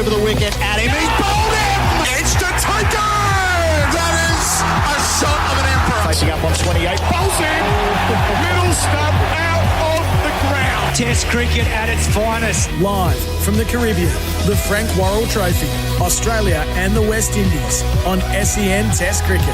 over the wicket at him. He's bowled him! It's to taken! That is a shot of an emperor. Facing up on 28, bowls in! Middle stump out of the ground. Test cricket at its finest. Live from the Caribbean, the Frank Worrell Trophy, Australia and the West Indies on SEN Test Cricket.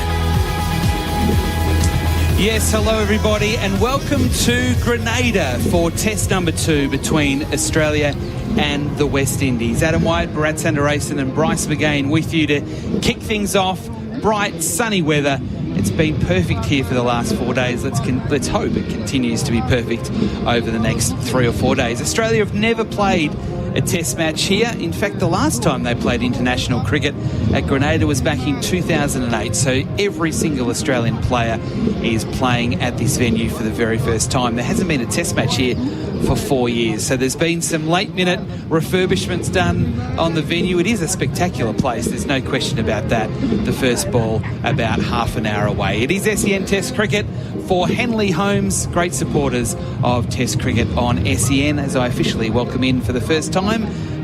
Yes, hello everybody and welcome to Grenada for test number 2 between Australia and the West Indies. Adam White, Bharat Sundaresan and Bryce McGain with you to kick things off. Bright, sunny weather. It's been perfect here for the last 4 days. Let's hope it continues to be perfect over the next 3 or 4 days. Australia have never played a test match here. In fact, the last time they played international cricket at Grenada was back in 2008. So every single Australian player is playing at this venue for the very first time. There hasn't been a test match here for 4 years. So there's been some late-minute refurbishments done on the venue. It is a spectacular place. There's no question about that. The first ball about half an hour away. It is SEN Test Cricket for Henley Homes, great supporters of Test Cricket on SEN, as I officially welcome in for the first time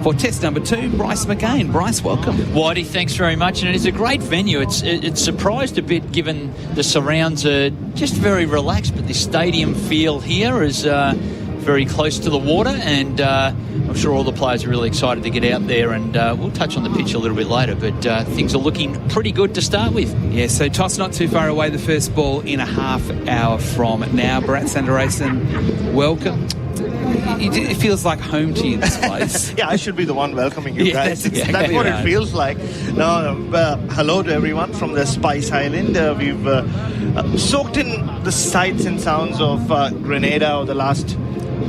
for test number 2, Bryce McGain. Bryce, welcome. Whitey, thanks very much. And it is a great venue. It's surprised a bit given the surrounds are just very relaxed, but the stadium feel here is very close to the water, and I'm sure all the players are really excited to get out there, and we'll touch on the pitch a little bit later, but things are looking pretty good to start with. Yeah, so toss not too far away, the first ball in a half hour from now. Bharat Sundaresan, welcome. It feels like home to you, this place. Yeah, I should be the one welcoming you guys. That's what it feels like. No, hello to everyone from the Spice Island. We've soaked in the sights and sounds of Grenada over the last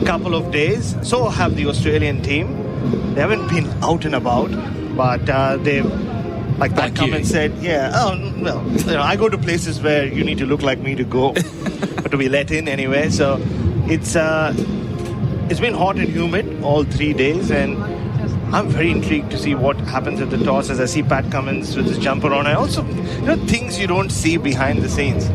couple of days. So have the Australian team. They haven't been out and about, but they've, like that comment said, I go to places where you need to look like me to go, but to be let in anyway. So it's been hot and humid all 3 days, and I'm very intrigued to see what happens at the toss as I see Pat Cummins with his jumper on. I also, things you don't see behind the scenes.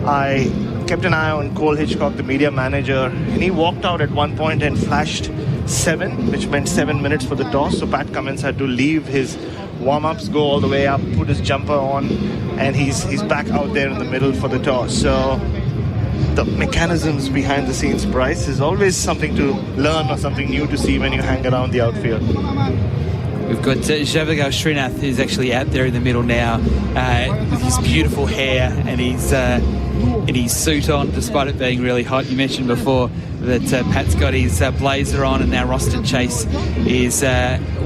I kept an eye on Cole Hitchcock, the media manager, and he walked out at one point and flashed 7, which meant 7 minutes for the toss. So Pat Cummins had to leave his warm-ups, go all the way up, put his jumper on, and he's back out there in the middle for the toss. So the mechanisms behind the scenes, Bryce, is always something to learn or something new to see when you hang around the outfield. We've got Javagal Srinath, who's actually out there in the middle now with his beautiful hair and his suit on, despite it being really hot. You mentioned before that Pat's got his blazer on, and now Roston Chase is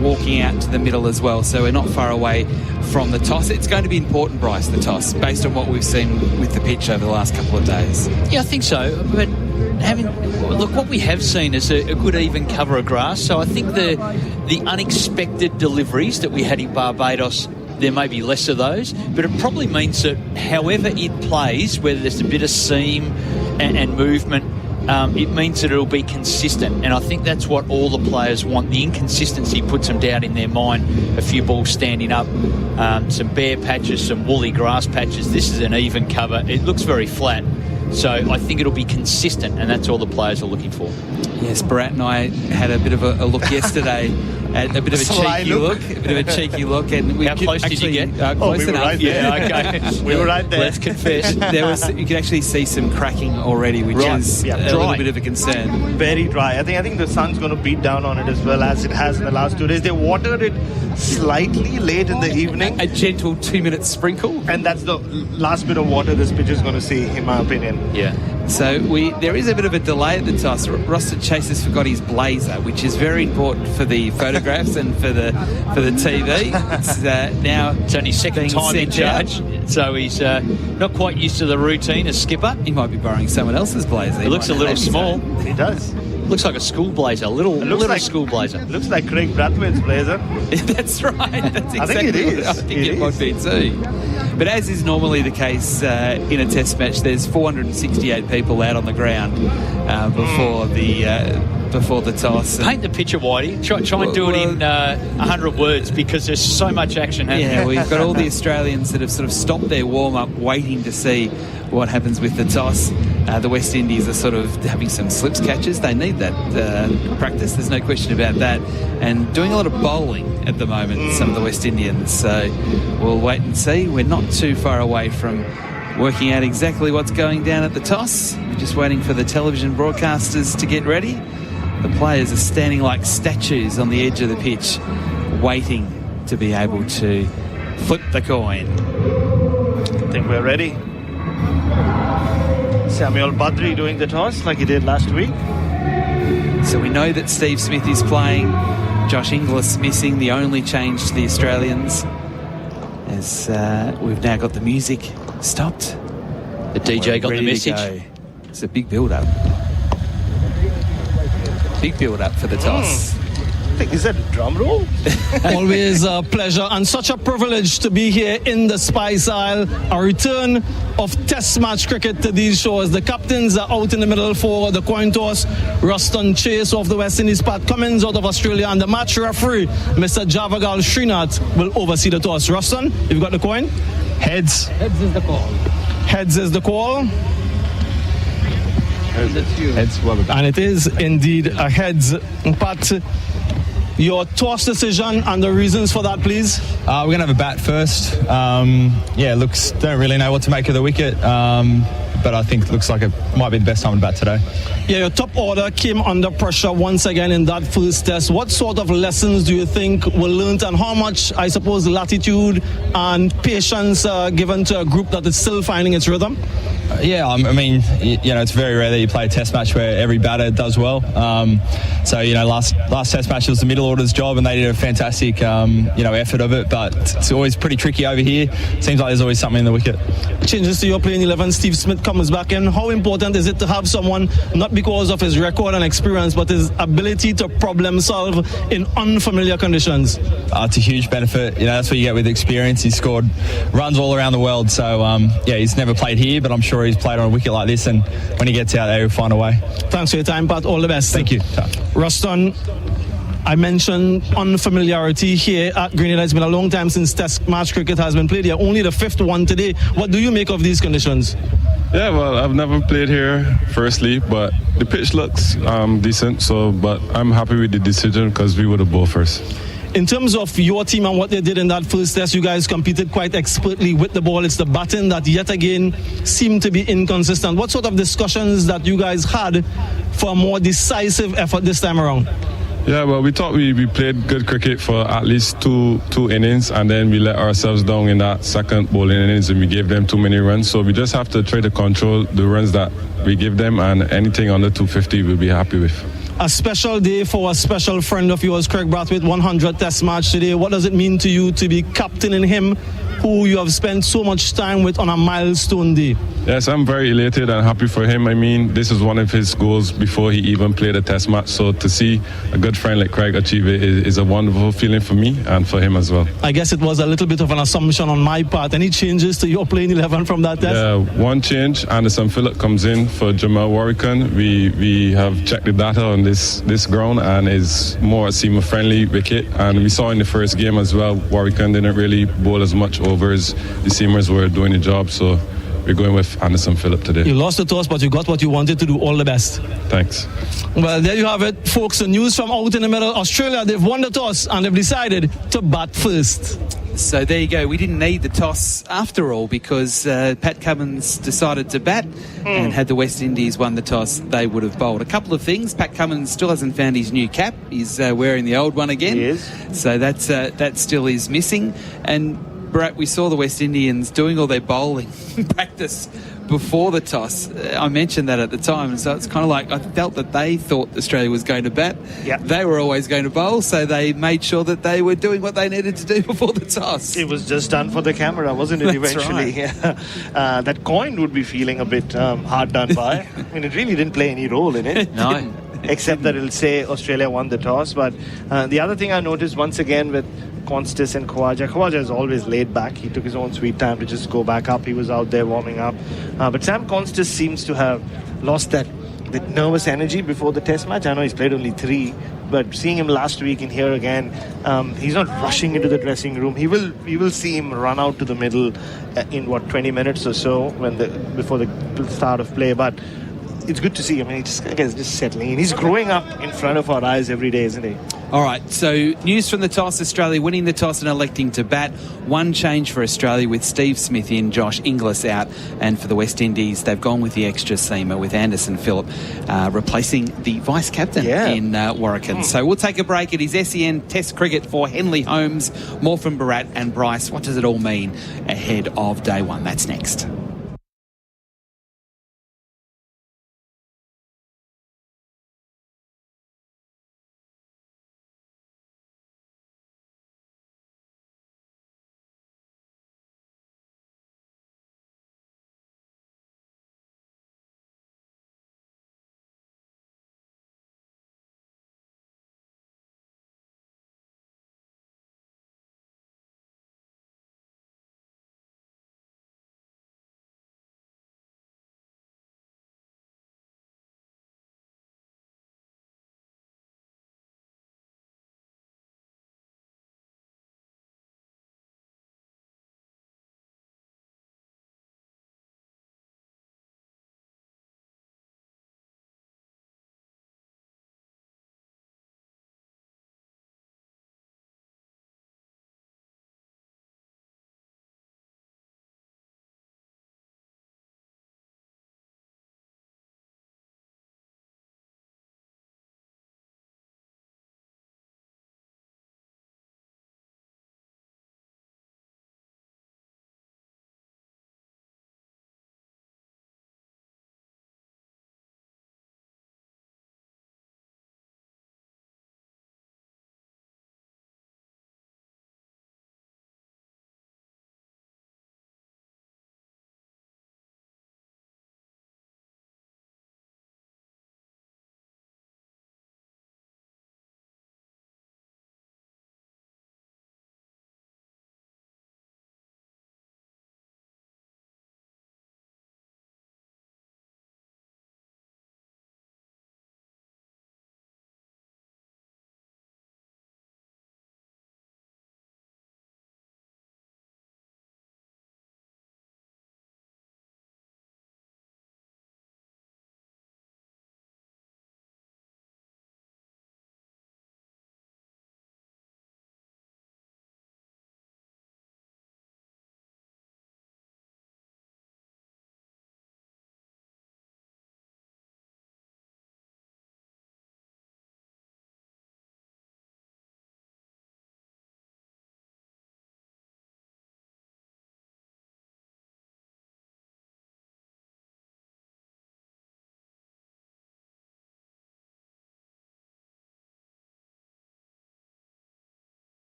walking out to the middle as well. So we're not far away from the toss. It's going to be important, Bryce, the toss, based on what we've seen with the pitch over the last couple of days. Yeah, I think so. But what we have seen is a good even cover of grass. So I think the unexpected deliveries that we had in Barbados, there may be less of those, but it probably means that however it plays, whether there's a bit of seam and movement, it means that it'll be consistent. And I think that's what all the players want. The inconsistency puts them down in their mind. A few balls standing up, some bare patches, some woolly grass patches. This is an even cover. It looks very flat. So I think it'll be consistent, and that's all the players are looking for. Yes, Bharat and I had a bit of a look yesterday at a bit of a cheeky look, and how close did you get? Close enough. Right there. Yeah, okay. We were right there. Let's confess. You can actually see some cracking already, which is a little bit of a concern. Very dry. I think the sun's going to beat down on it as well as it has in the last 2 days. They watered it slightly late in the evening. A gentle 2-minute sprinkle. And that's the last bit of water this pitch is going to see, in my opinion. Yeah. So there is a bit of a delay at the toss. Roston Chase has forgot his blazer, which is very important for the photographs and for the TV. It's only second time in charge, so he's not quite used to the routine as skipper. He might be borrowing someone else's blazer. It looks a little small. He does. Looks like a school blazer, a little school blazer. Looks like Craig Brathwaite's blazer. That's right. That's exactly I think it is. I think it might be too. But as is normally the case in a test match, there's 468 people out on the ground before the toss. Paint the picture, Whitey. Try and do it in 100 words, because there's so much action happening. Yeah, we've got all the Australians that have sort of stopped their warm-up waiting to see what happens with the toss. The West Indies are sort of having some slips catches. They need that practice. There's no question about that. And doing a lot of bowling at the moment, some of the West Indians. So we'll wait and see. We're not too far away from working out exactly what's going down at the toss. We're just waiting for the television broadcasters to get ready. The players are standing like statues on the edge of the pitch, waiting to be able to flip the coin. I think we're ready. Samuel Badri doing the toss like he did last week. So we know that Steve Smith is playing. Josh Inglis missing, the only change to the Australians. As we've now got the music stopped. The DJ got the message. It's a big build-up. Big build-up for the toss. Is that a drum roll? Always a pleasure and such a privilege to be here in the Spice Isle. A return of Test match cricket to these shores. The captains are out in the middle for the coin toss. Ruston Chase of the West Indies, Pat Cummins out of Australia, and the match referee, Mr. Javagal Srinath, will oversee the toss. Ruston, you've got the coin? Heads. Heads is the call. Heads is the call. Heads. And it is indeed a heads. Pat, your toss decision and the reasons for that, please. We're going to have a bat first. Don't really know what to make of the wicket, but I think it looks like it might be the best time to bat today. Yeah, your top order came under pressure once again in that first test. What sort of lessons do you think were learned, and how much, I suppose, latitude and patience given to a group that is still finding its rhythm? It's very rare that you play a test match where every batter does well. Last test match was the middle order's job, and they did a fantastic, effort of it. But it's always pretty tricky over here. Seems like there's always something in the wicket. Changes to your playing 11. Steve Smith comes back in. How important is it to have someone, not because of his record and experience, but his ability to problem solve in unfamiliar conditions? It's a huge benefit. That's what you get with experience. He's scored runs all around the world. So, he's never played here, but I'm sure he's played on a wicket like this, and when he gets out there, he'll find a way. Thanks for your time, Pat. All the best. Thank you. Ruston, I mentioned unfamiliarity here at Grenada. It's been a long time since Test match cricket has been played here. Only the fifth one today. What do you make of these conditions? Yeah, well, I've never played here, firstly, but the pitch looks decent. But I'm happy with the decision because we were the ball first. In terms of your team and what they did in that first test, you guys competed quite expertly with the ball. It's the batting that yet again seemed to be inconsistent. What sort of discussions that you guys had for a more decisive effort this time around? Yeah, well, we thought we played good cricket for at least two innings, and then we let ourselves down in that second bowling innings, and we gave them too many runs. So we just have to try to control the runs that we give them, and anything under 250 we'll be happy with. A special day for a special friend of yours, Craig Brathwaite, 100 Test match today. What does it mean to you to be captaining him, who you have spent so much time with on a milestone day? Yes, I'm very elated and happy for him. I mean, this is one of his goals before he even played a Test match. So to see a good friend like Craig achieve it is a wonderful feeling for me and for him as well. I guess it was a little bit of an assumption on my part. Any changes to your playing 11 from that test? Yeah, one change. Anderson Phillip comes in for Jamal Warrican. We have checked the data on this ground, and is more a seamer-friendly wicket. And we saw in the first game as well, Warrican didn't really bowl as much overs. The seamers were doing the job, so we're going with Anderson Phillip today. You lost the toss, but you got what you wanted to do. All the best. Thanks. Well, there you have it, folks. The news from out in the middle. Australia, they've won the toss, and they've decided to bat first. So there you go. We didn't need the toss after all, because Pat Cummins decided to bat, and had the West Indies won the toss, they would have bowled. A couple of things. Pat Cummins still hasn't found his new cap. He's wearing the old one again. He is. So that still is missing. And Brett, we saw the West Indians doing all their bowling practice before the toss. I mentioned that at the time, so it's kind of like I felt that they thought Australia was going to bat. Yep. They were always going to bowl, so they made sure that they were doing what they needed to do before the toss. It was just done for the camera, wasn't it? That's eventually, right. Yeah. That coin would be feeling a bit hard done by. I mean, it really didn't play any role in it. No. Except that it'll say Australia won the toss. But the other thing I noticed once again with Constis and Khawaja is always laid back. He took his own sweet time to just go back up. He was out there warming up. But Sam Constis seems to have lost that the nervous energy before the test match. I know he's played only 3, but seeing him last week and here again, he's not rushing into the dressing room. You will see him run out to the middle in 20 minutes or so before the start of play. But it's good to see him. I mean, just settling in. He's growing up in front of our eyes every day, isn't he? All right, so news from the toss, Australia winning the toss and electing to bat. One change for Australia with Steve Smith in, Josh Inglis out. And for the West Indies, they've gone with the extra seamer with Anderson Phillip replacing the vice-captain in Warwick. So we'll take a break. It is SEN Test Cricket for Henley Holmes, more from Bharat and Bryce. What does it all mean ahead of day one? That's next.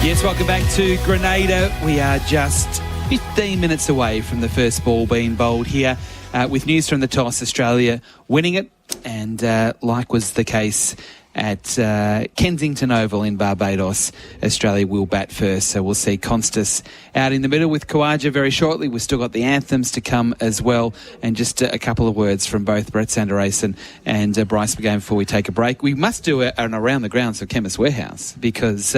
Yes, welcome back to Grenada. We are just 15 minutes away from the first ball being bowled here with news from the toss, Australia winning it, and like was the case at Kensington Oval in Barbados, Australia will bat first. So we'll see Constas out in the middle with Khawaja very shortly. We've still got the anthems to come as well. And just a couple of words from both Brett Sanderson and Bryce McGann before we take a break. We must do an around the grounds of Chemist Warehouse because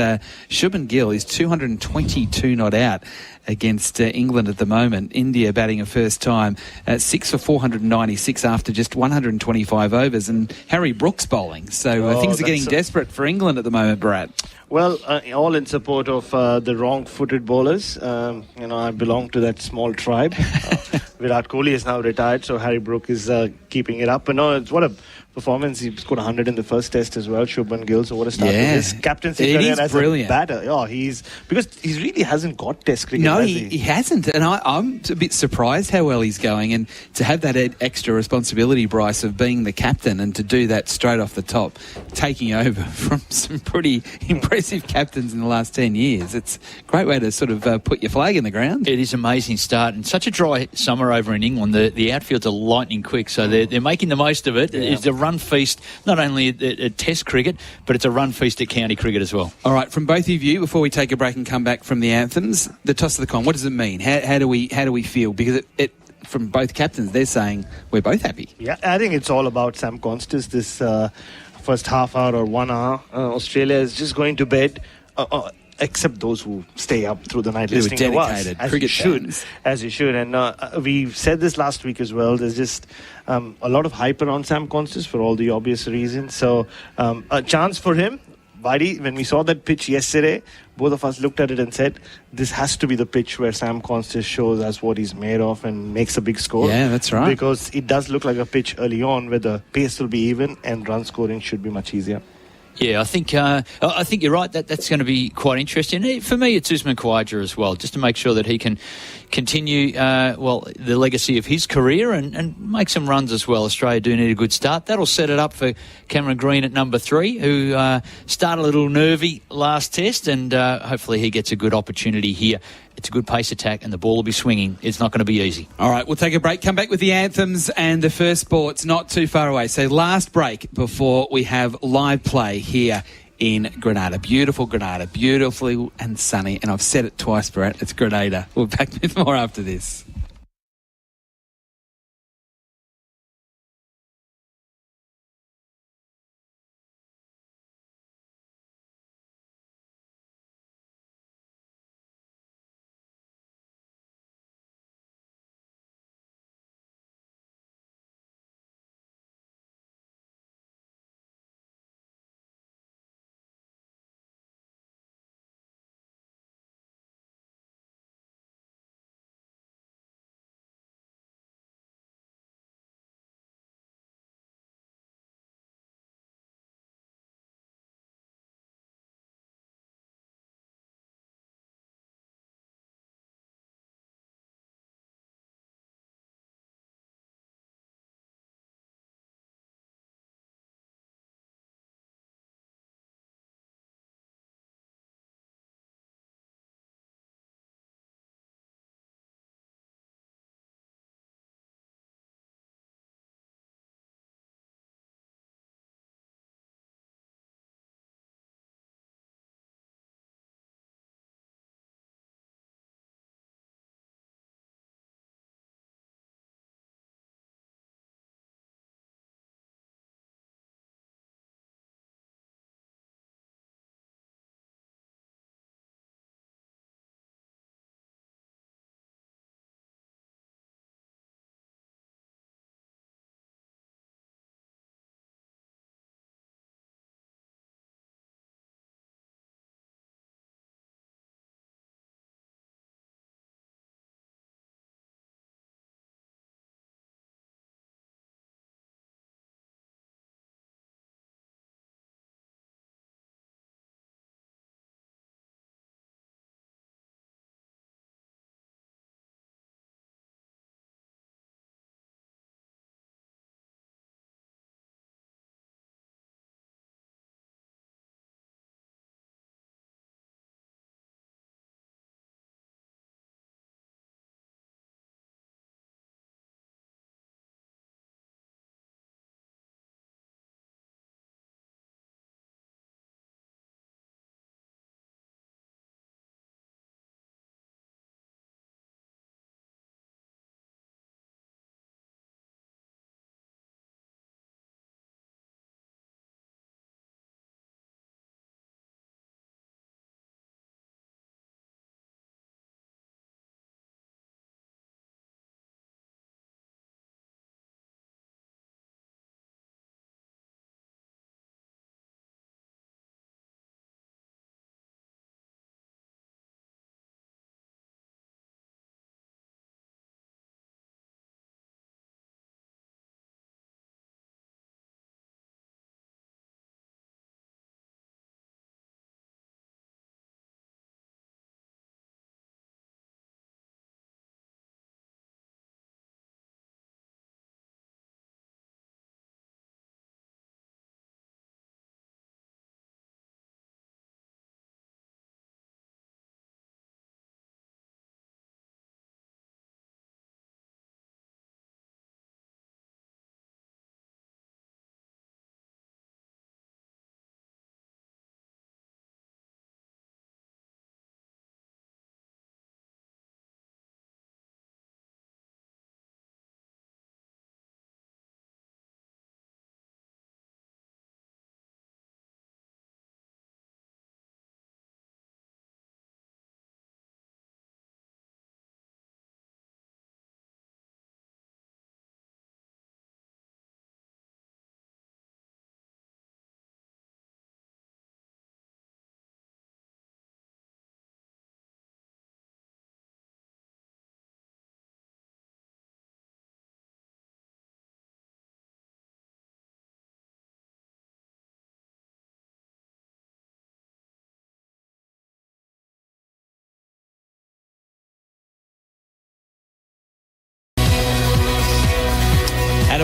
Shubman Gill is 222 not out against England at the moment. India batting a first time, 6 for 496 after just 125 overs, and Harry Brooks bowling. So things are getting desperate for England at the moment, Brad. Well, all in support of the wrong-footed bowlers. I belong to that small tribe. Virat Kohli is now retired, so Harry Brook is keeping it up. But no, what a performance. He scored 100 in the first test as well, Shubman Gill. So what a start to his captaincy career as a batter. Oh, because he really hasn't got test cricket. No, he hasn't. And I'm a bit surprised how well he's going. And to have that extra responsibility, Bryce, of being the captain and to do that straight off the top, taking over from some pretty impressive captains in the last 10 years. It's a great way to sort of put your flag in the ground. It is an amazing start. And such a dry summer over in England. The outfields are lightning quick, so they're making the most of it. Yeah. It's a run feast, not only at Test cricket, but it's a run feast at county cricket as well. All right, from both of you, before we take a break and come back from the anthems, the toss of the con, what does it mean? How do we feel? Because it from both captains, they're saying we're both happy. Yeah, I think it's all about Sam Constas this first half hour or 1 hour. Australia is just going to bed. Except those who stay up through the night listening to us, as you should. And we said this last week as well. There's just a lot of hype around Sam Constas for all the obvious reasons. So a chance for him. Vaidi, when we saw that pitch yesterday, both of us looked at it and said, this has to be the pitch where Sam Constas shows us what he's made of and makes a big score. Yeah, that's right. Because it does look like a pitch early on where the pace will be even and run scoring should be much easier. Yeah, I think you're right. That's going to be quite interesting. For me, it's Usman Khawaja as well, just to make sure that he can continue the legacy of his career and make some runs as well. Australia do need a good start. That'll set it up for Cameron Green at number 3, who started a little nervy last test, and hopefully he gets a good opportunity here. It's a good pace attack and the ball will be swinging. It's not going to be easy. All right, we'll take a break. Come back with the anthems and the first sport's not too far away. So last break before we have live play here in Grenada. Beautiful Grenada, beautifully and sunny. And I've said it twice, Brett. It's Grenada. We're back with more after this.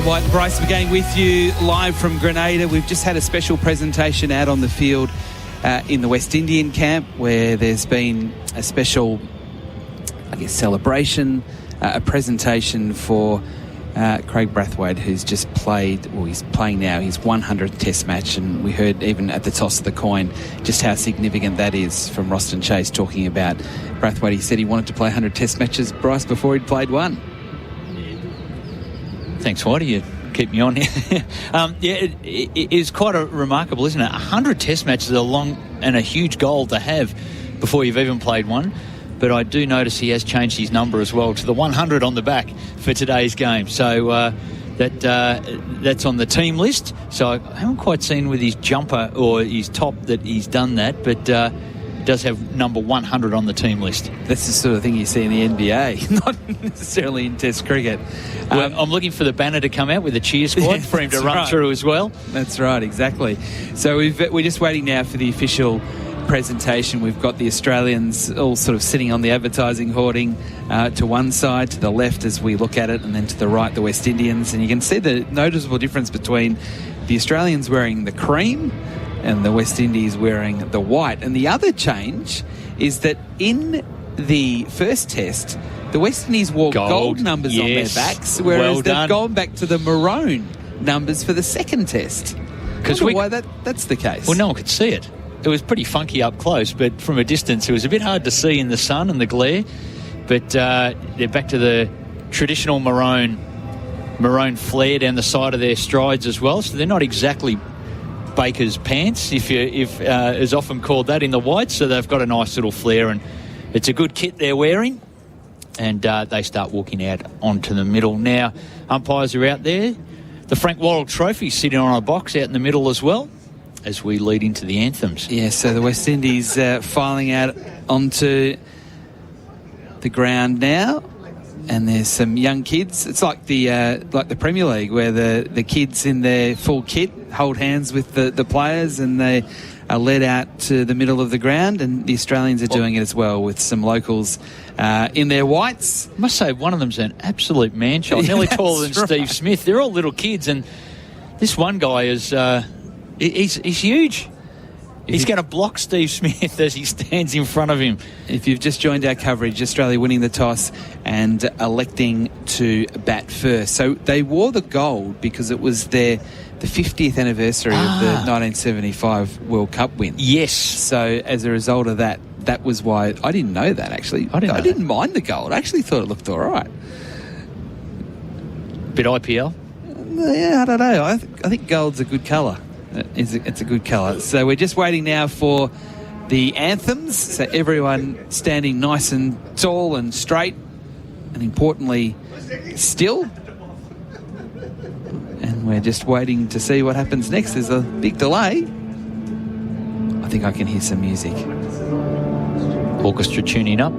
Adam White and Bryce again with you live from Grenada. We've just had a special presentation out on the field in the West Indian camp where there's been a special, celebration, a presentation for Craig Brathwaite, who's just played, well, he's playing now his 100th Test match, and we heard even at the toss of the coin just how significant that is from Roston Chase talking about Brathwaite. He said he wanted to play 100 Test matches, Bryce, before he'd played one. Thanks, Whitey. You keep me on here. It is quite remarkable, isn't it? 100 Test matches are a long and a huge goal to have before you've even played one. But I do notice he has changed his number as well to the 100 on the back for today's game. So that's on the team list. So I haven't quite seen with his jumper or his top that he's done that, but does have number 100 on the team list. That's the sort of thing you see in the NBA, not necessarily in Test cricket. Well, I'm looking for the banner to come out with a cheer squad for him to run through as well. That's right, exactly. So we're just waiting now for the official presentation. We've got the Australians all sort of sitting on the advertising hoarding to one side, to the left as we look at it, and then to the right, the West Indians. And you can see the noticeable difference between the Australians wearing the cream and the West Indies wearing the white. And the other change is that in the first test, the West Indies wore gold numbers on their backs, whereas they've gone back to the maroon numbers for the second test. Because why that's the case. Well, no one could see it. It was pretty funky up close, but from a distance it was a bit hard to see in the sun and the glare. But they're back to the traditional maroon flare down the side of their strides as well. So they're not exactly Baker's pants, if is often called that in the white. So they've got a nice little flare, and it's a good kit they're wearing. And they start walking out onto the middle. Now, umpires are out there. The Frank Worrell Trophy sitting on a box out in the middle as well, as we lead into the anthems. Yeah, so the West Indies filing out onto the ground now, and there's some young kids. It's like the Premier League, where the kids in their full kit hold hands with the players, and they are led out to the middle of the ground, and the Australians are doing it as well with some locals in their whites. I must say, one of them's an absolute man-child, nearly taller than Steve Smith. They're all little kids, and this one guy is... He's huge. He's going to block Steve Smith as he stands in front of him. If you've just joined our coverage, Australia winning the toss and electing to bat first. So they wore the gold because it was the 50th anniversary of the 1975 World Cup win. Yes. So as a result of that was why... I didn't know that, actually. I didn't mind the gold. I actually thought it looked all right. Bit IPL? Yeah, I don't know. I think gold's a good colour. It's a good colour. So we're just waiting now for the anthems. So everyone standing nice and tall and straight, and importantly, still. And we're just waiting to see what happens next. There's a big delay. I think I can hear some music. Orchestra tuning up.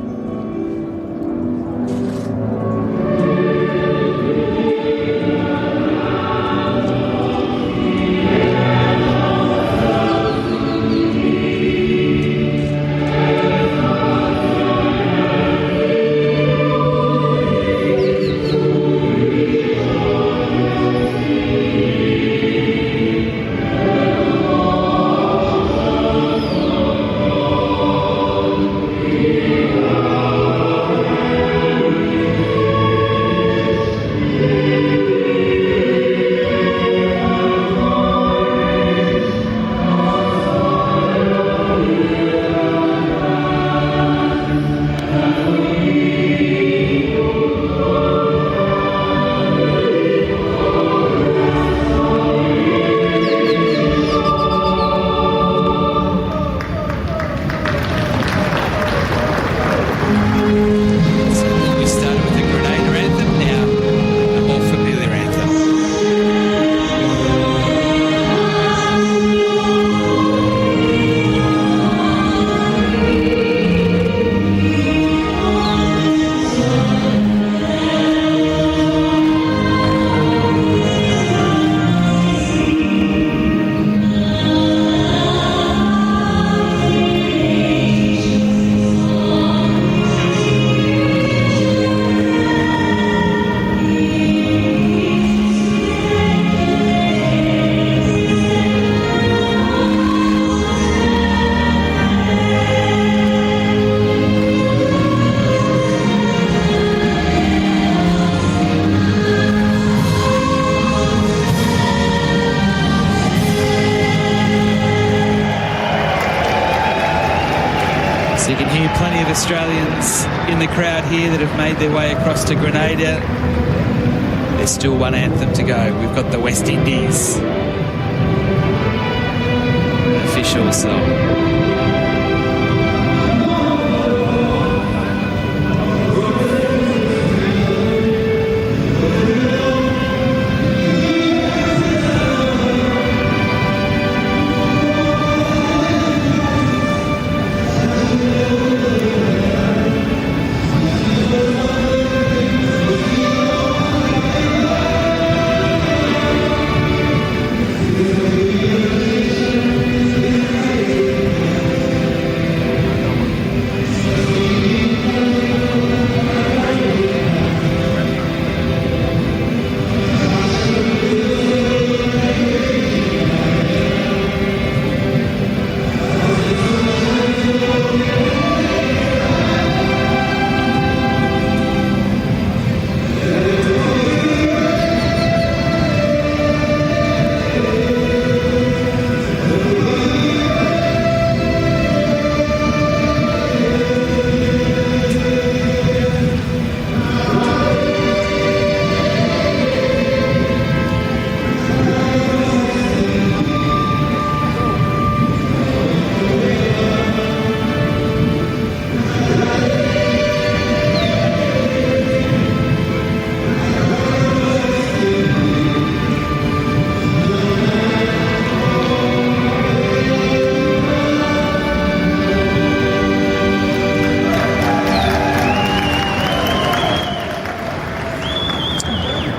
So you can hear plenty of Australians in the crowd here that have made their way across to Grenada. There's still one anthem to go. We've got the West Indies official song.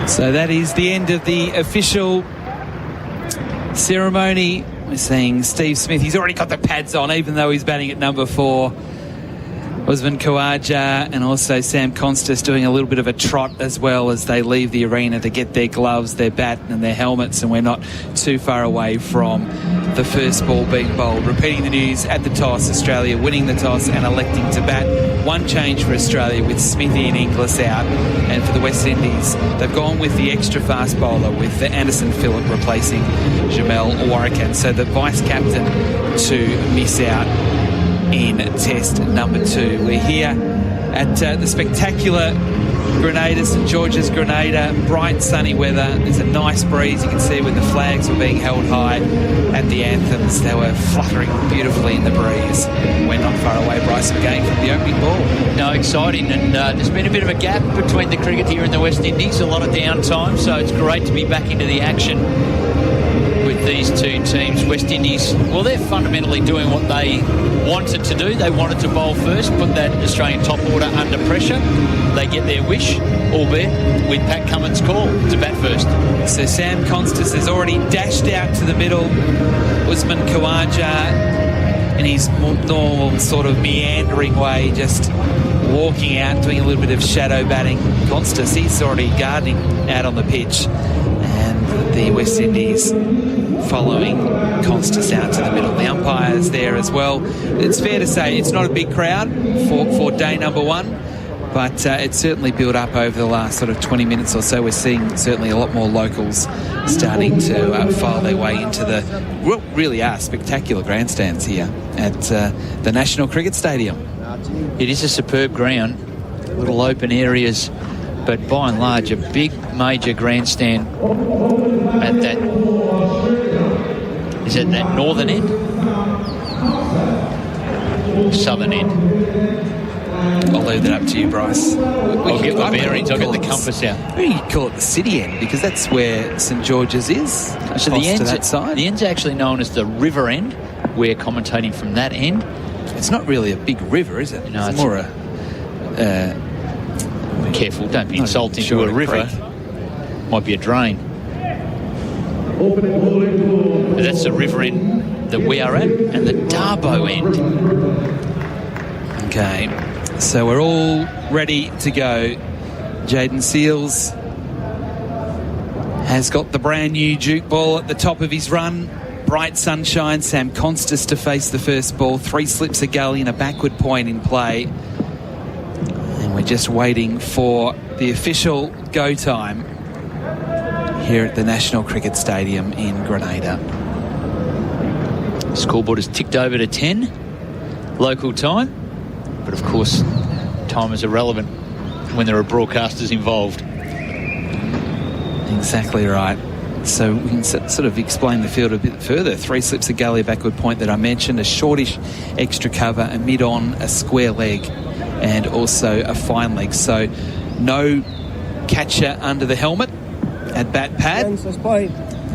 So that is the end of the official ceremony. We're seeing Steve Smith. He's already got the pads on, even though he's batting at number 4. Usman Khawaja and also Sam Constas doing a little bit of a trot as well as they leave the arena to get their gloves, their bat and their helmets, and we're not too far away from the first ball being bowled. Repeating the news at the toss, Australia winning the toss and electing to bat. One change for Australia with Smithy and Inglis out, and for the West Indies they've gone with the extra fast bowler with Anderson Phillip replacing Jamel Warrican, so the vice captain to miss out in test number 2. We're here at the spectacular Grenada, St George's Grenada. Bright sunny weather. There's a nice breeze. You can see when the flags were being held high at the anthems, they were fluttering beautifully in the breeze. We're not far away, Bryce, again from the opening ball. No, exciting, and there's been a bit of a gap between the cricket here in the West Indies, a lot of downtime, so it's great to be back into the action with these two teams. West Indies, well, they're fundamentally doing what they wanted to do. They wanted to bowl first, put that Australian top order under pressure. They get their wish, albeit with Pat Cummins' call to bat first. So Sam Constas has already dashed out to the middle. Usman Khawaja in his normal sort of meandering way, just walking out, doing a little bit of shadow batting. Constas, he's already gardening out on the pitch. And the West Indies following Constas out to the middle. The umpire's there as well. It's fair to say it's not a big crowd for day number 1, but it's certainly built up over the last sort of 20 minutes or so. We're seeing certainly a lot more locals starting to file their way into the really are spectacular grandstands here at the National Cricket Stadium. It is a superb ground, little open areas, but by and large a big major grandstand at that. Is it that northern end? Southern end? I'll leave that up to you, Bryce. I'll get my bearings, I'll get the compass out. Maybe you call it the city end, because that's where St George's is. So the end's, that side. The end's actually known as the river end. We're commentating from that end. It's not really a big river, is it? No, it's more careful, don't be insulting to a river. Might be a drain. But that's the river end that we are at, and the Darbo end. Okay, so we're all ready to go. Jaden Seals has got the brand new Duke ball at the top of his run. Bright sunshine. Sam Constas to face the first ball. 3 slips a gully and a backward point in play. And we're just waiting for the official go time here at the National Cricket Stadium in Grenada. Scoreboard has ticked over to 10 local time. But, of course, time is irrelevant when there are broadcasters involved. Exactly right. So we can sort of explain the field a bit further. 3 slips, a gully, a backward point that I mentioned, a shortish extra cover, a mid-on, a square leg, and also a fine leg. So no catcher under the helmet at bat pad.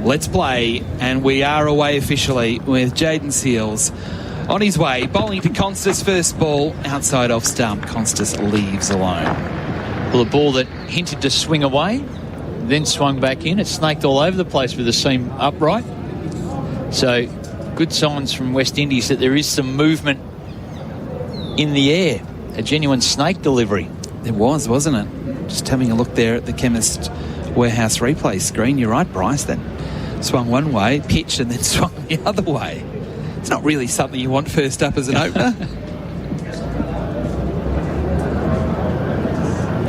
Let's play. And we are away officially with Jaden Seals on his way, bowling to Constas, first ball, outside off stump. Constas leaves alone. Well, a ball that hinted to swing away, then swung back in. It snaked all over the place with the seam upright. So good signs from West Indies that there is some movement in the air. A genuine snake delivery. There was, wasn't it? Just having a look there at the Chemist Warehouse replay screen. You're right, Bryce. That swung one way, pitched, and then swung the other way. It's not really something you want first up as an opener.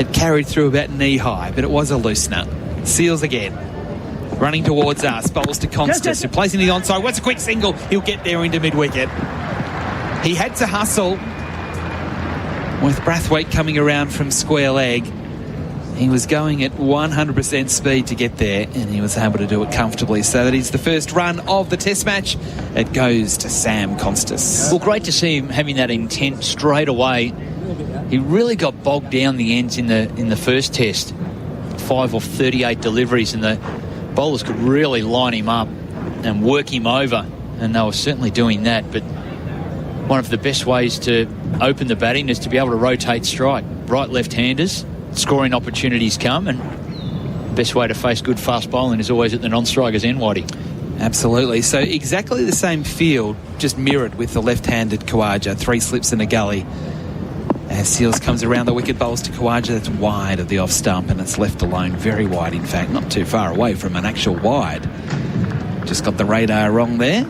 It carried through about knee high, but it was a loosener. Seals again. Running towards us. Bowls to Constas. Placing the onside. What's a quick single? He'll get there into mid-wicket. He had to hustle with Brathwaite coming around from square leg. He was going at 100% speed to get there, and he was able to do it comfortably. So that is the first run of the Test match. It goes to Sam Constas. Well, great to see him having that intent straight away. He really got bogged down the ends in the first Test. 5 of 38 deliveries, and the bowlers could really line him up and work him over, and they were certainly doing that. But one of the best ways to open the batting is to be able to rotate strike. Right left-handers, scoring opportunities come, and the best way to face good fast bowling is always at the non-striker's end, Whitey. Absolutely. So exactly the same field, just mirrored with the left-handed Khawaja. 3 slips and a gully. As Seals comes around the wicket, bowls to Khawaja. That's wide of the off stump, and it's left alone. Very wide, in fact. Not too far away from an actual wide. Just got the radar wrong there.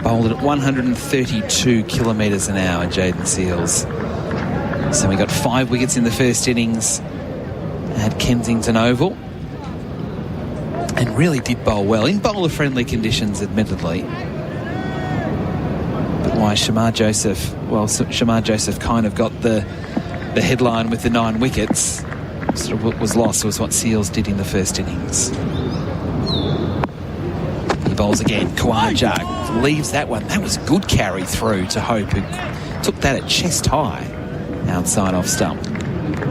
Bowled at 132 kilometres an hour, Jaden Seals. So we got 5 wickets in the first innings at Kensington Oval. And really did bowl well in bowler-friendly conditions, admittedly. But why Shamar Joseph... Well, Shamar Joseph kind of got the headline with the 9 wickets. Sort of what was lost was what Seals did in the first innings. He bowls again. Khawaja leaves that one. That was good carry through to Hope, who took that at chest high outside off stump.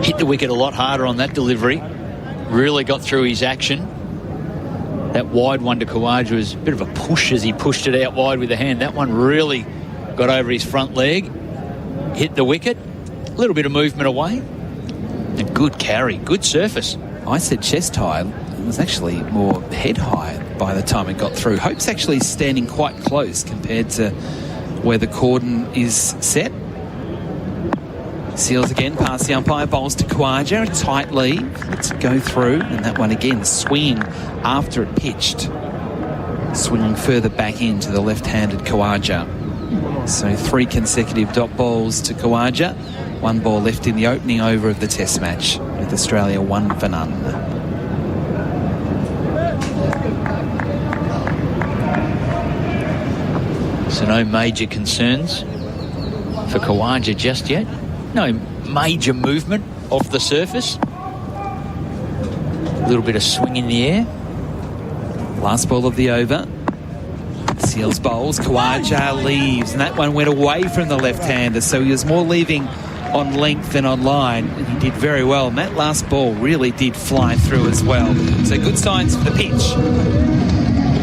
Hit the wicket a lot harder on that delivery. Really got through his action. That wide one to Khawaja was a bit of a push as he pushed it out wide with the hand. That one really got over his front leg. Hit the wicket. A little bit of movement away. A good carry. Good surface. I said chest high. It was actually more head high by the time it got through. Hope's actually standing quite close compared to where the cordon is set. Seals again past the umpire, bowls to Khawaja, a tight leave. Let's go through, and that one again swinging after it pitched. Swinging further back into the left-handed Khawaja. So 3 consecutive dot balls to Khawaja. 1 ball left in the opening over of the Test match, with Australia 1 for none. So no major concerns for Khawaja just yet. No major movement off the surface. A little bit of swing in the air. Last ball of the over. Seals bowls. Khawaja leaves, and that one went away from the left-hander, so he was more leaving on length than on line, and he did very well. And that last ball really did fly through as well. So good signs for the pitch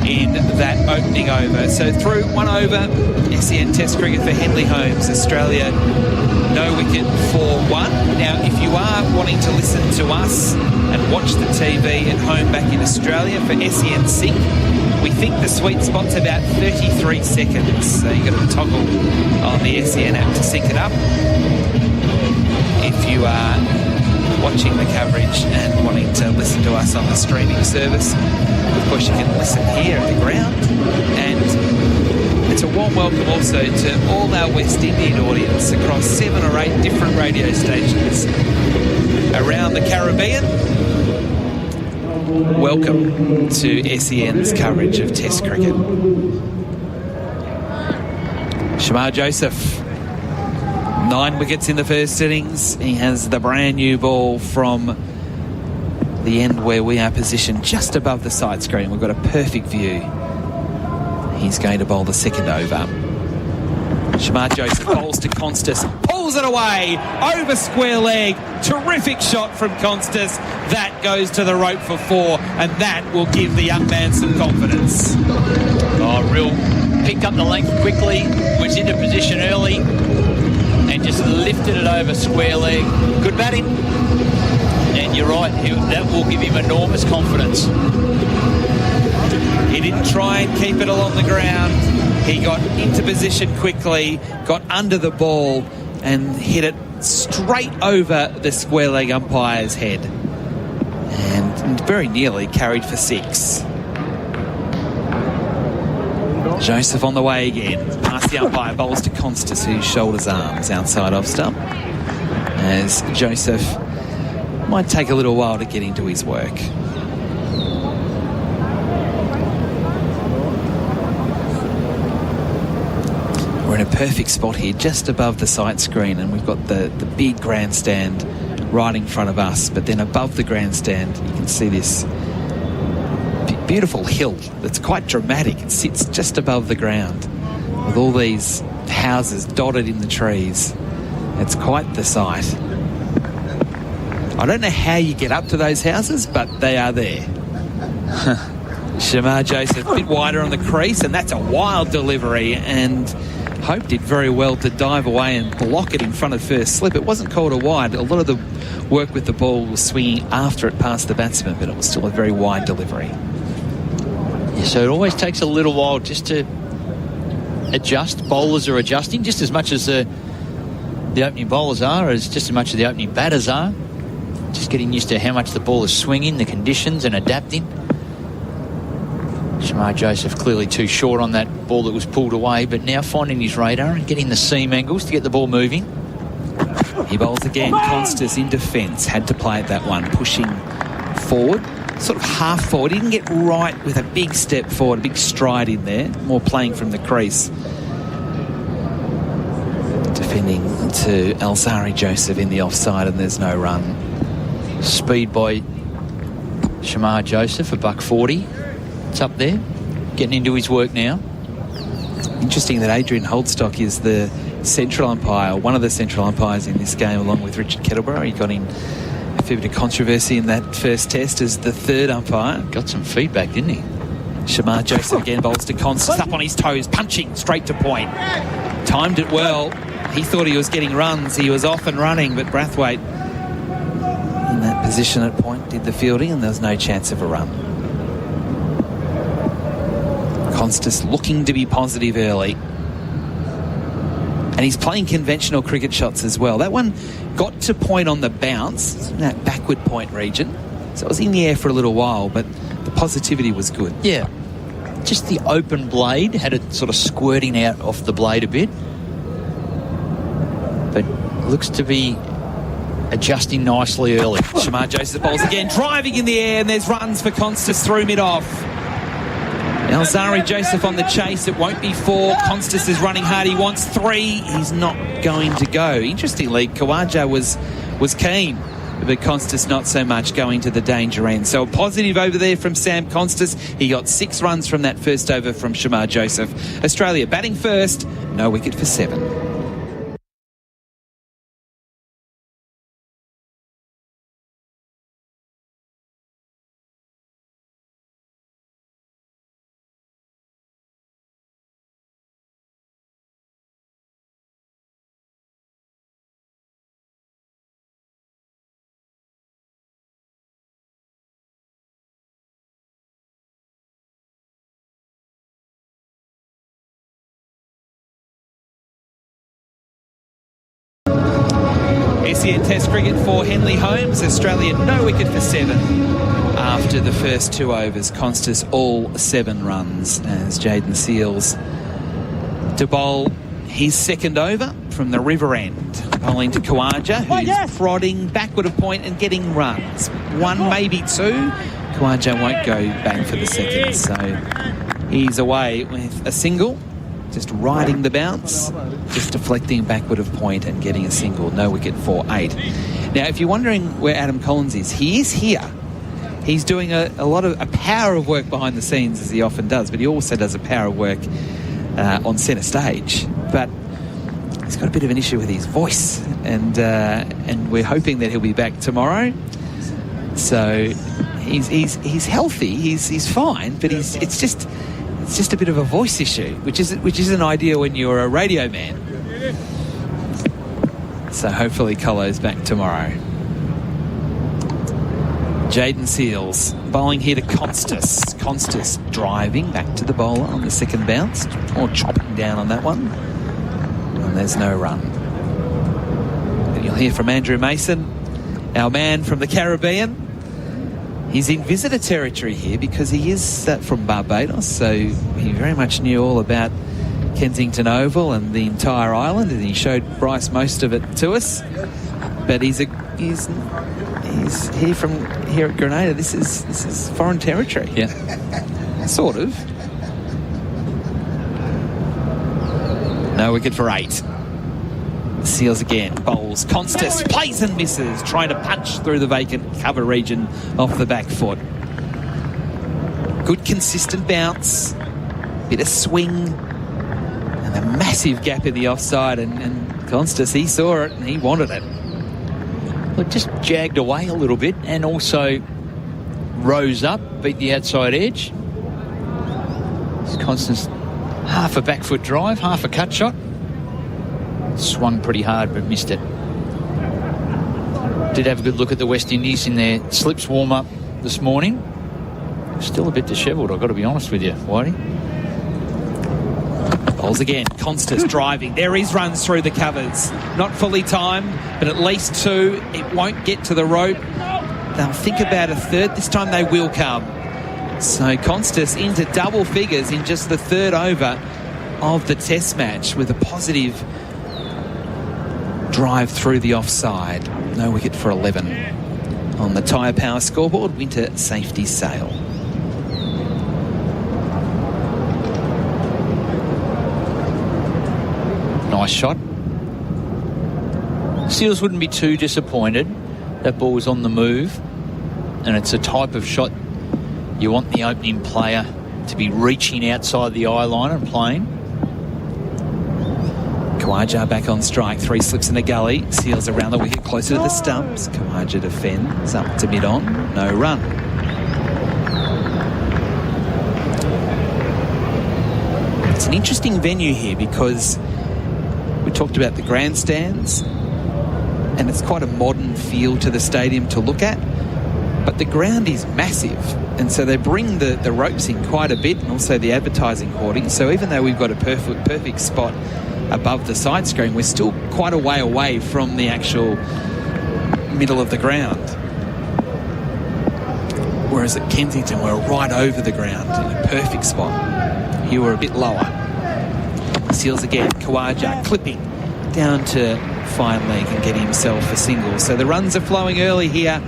in that opening over. So through 1 over, SEN Test cricket for Henley Holmes, Australia, no wicket for 1. Now, if you are wanting to listen to us and watch the TV at home back in Australia for SEN Sync, we think the sweet spot's about 33 seconds. So you've got to toggle on the SEN app to sync it up. If you are watching the coverage and wanting to listen to us on the streaming service, of course you can listen here at the ground. And it's a warm welcome also to all our West Indian audience across 7 or 8 different radio stations around the Caribbean. Welcome to SEN's coverage of Test cricket. Shamar Joseph 9 wickets in the first innings. He has the brand new ball from the end where we are positioned just above the side screen. We've got a perfect view. He's going to bowl the second over. Shamar Joseph bowls to Constas, pulls it away, over square leg. Terrific shot from Constas. That goes to the rope for 4, and that will give the young man some confidence. Oh, real. Picked up the length quickly, was into position early, and just lifted it over square leg. Good batting. And you're right, that will give him enormous confidence. He didn't try and keep it along the ground. He got into position quickly, got under the ball, and hit it straight over the square leg umpire's head. And very nearly carried for 6. Joseph on the way again. Past the umpire, bowls to Constas, who shoulders arms outside off stump. As Joseph might take a little while to get into his work. We're in a perfect spot here, just above the sight screen, and we've got the big grandstand right in front of us. But then above the grandstand, you can see this beautiful hill that's quite dramatic. It sits just above the ground with all these houses dotted in the trees. It's quite the sight. I don't know how you get up to those houses, but they are there. Shamar Joseph a bit wider on the crease, and that's a wild delivery, and Hope did very well to dive away and block it in front of first slip. It wasn't called a wide. A lot of the work with the ball was swinging after it passed the batsman, but it was still a very wide delivery. Yeah, so it always takes a little while just to adjust. Bowlers are adjusting just as much as the opening bowlers are, just as much as the opening batters are. Just getting used to how much the ball is swinging, the conditions, and adapting. Shamar Joseph clearly too short on that ball that was pulled away, but now finding his radar and getting the seam angles to get the ball moving. He bowls again. Constas in defence. Had to play at that one, pushing forward, sort of half forward. He didn't get right with a big step forward, a big stride in there. More playing from the crease. Defending to Alzari Joseph in the offside, and there's no run. Speed by Shamar Joseph, $140. It's up there, getting into his work now. Interesting that Adrian Holdstock is the central umpire, one of the central umpires in this game, along with Richard Kettleborough. He got in a fair bit of controversy in that first test as the third umpire. Got some feedback, didn't he? Shamar Joseph again bowls to Constas, up on his toes, punching straight to point. Timed it well. He thought he was getting runs. He was off and running, but Brathwaite in that position at point did the fielding, and there was no chance of a run. Constas looking to be positive early. And he's playing conventional cricket shots as well. That one got to point on the bounce, in that backward point region. So it was in the air for a little while, but the positivity was good. Yeah. Just the open blade, had it sort of squirting out off the blade a bit. But looks to be adjusting nicely early. Shamar Joseph bowls again, driving in the air, and there's runs for Constas through mid-off. Alzari Joseph on the chase. It won't be 4. Constas is running hard. He wants 3. He's not going to go. Interestingly, Khawaja was keen, but Constas not so much, going to the danger end. So a positive over there from Sam Constas. He got 6 runs from that first over from Shamar Joseph. Australia batting first. No wicket for 7. SEN Test cricket for Henley Holmes. Australia no wicket for 7 after the first 2 overs. Constas all 7 runs as Jaden Seals to bowl his second over from the river end. Bowling to Khawaja, who's prodding backward of point and getting runs. 1, maybe 2. Khawaja won't go bang for the second, so he's away with a single. just riding the bounce, just deflecting backward of point and getting a single. No wicket for 8. Now, if you're wondering where Adam Collins is, he is here. He's doing a power of work behind the scenes, as he often does, but he also does a power of work on centre stage. But he's got a bit of an issue with his voice, and we're hoping that he'll be back tomorrow. So he's healthy, he's fine, but it's just a bit of a voice issue, which isn't ideal when you're a radio man. So hopefully Colo's back tomorrow. Jaden Seals bowling here to Constas. Constas driving back to the bowler on the second bounce, or chopping down on that one. And there's no run. And you'll hear from Andrew Mason, our man from the Caribbean. He's in visitor territory here because he is from Barbados, so he very much knew all about Kensington Oval and the entire island, and he showed Bryce most of it to us. But he's here from here at Grenada. This is foreign territory. Yeah. Sort of. No wicket for 8. Seals again, bowls. Constas plays and misses, trying to punch through the vacant cover region off the back foot. Good consistent bounce, bit of swing, and a massive gap in the offside, and Constas, he saw it and he wanted it. Well, it just jagged away a little bit and also rose up, beat the outside edge. It's Constance, half a back foot drive, half a cut shot. Swung pretty hard but missed it. Did have a good look at the West Indies in their slips warm-up this morning. Still a bit dishevelled, I've got to be honest with you, Whitey. Bowls again, Constas driving. There is runs through the covers. Not fully timed, but at least 2. It won't get to the rope. They'll think about a third. This time they will come. So Constas into double figures in just the third over of the Test match with a positive drive through the offside. No wicket for 11. On the Tyre Power scoreboard, winter safety sail. Nice shot. Seals wouldn't be too disappointed. That ball was on the move, and it's a type of shot you want the opening player to be reaching outside the eye line and playing. Khawaja back on strike. 3 slips in a gully. Seals around the wicket closer to the stumps. Khawaja defends up to mid-on. No run. It's an interesting venue here because we talked about the grandstands, and it's quite a modern feel to the stadium to look at, but the ground is massive, and so they bring the ropes in quite a bit, and also the advertising hoarding. So even though we've got a perfect spot above the side screen, we're still quite a way away from the actual middle of the ground. Whereas at Kensington, we're right over the ground in a perfect spot. Here we're a bit lower. Seals again, Khawaja clipping down to fine leg and getting himself a single. So the runs are flowing early here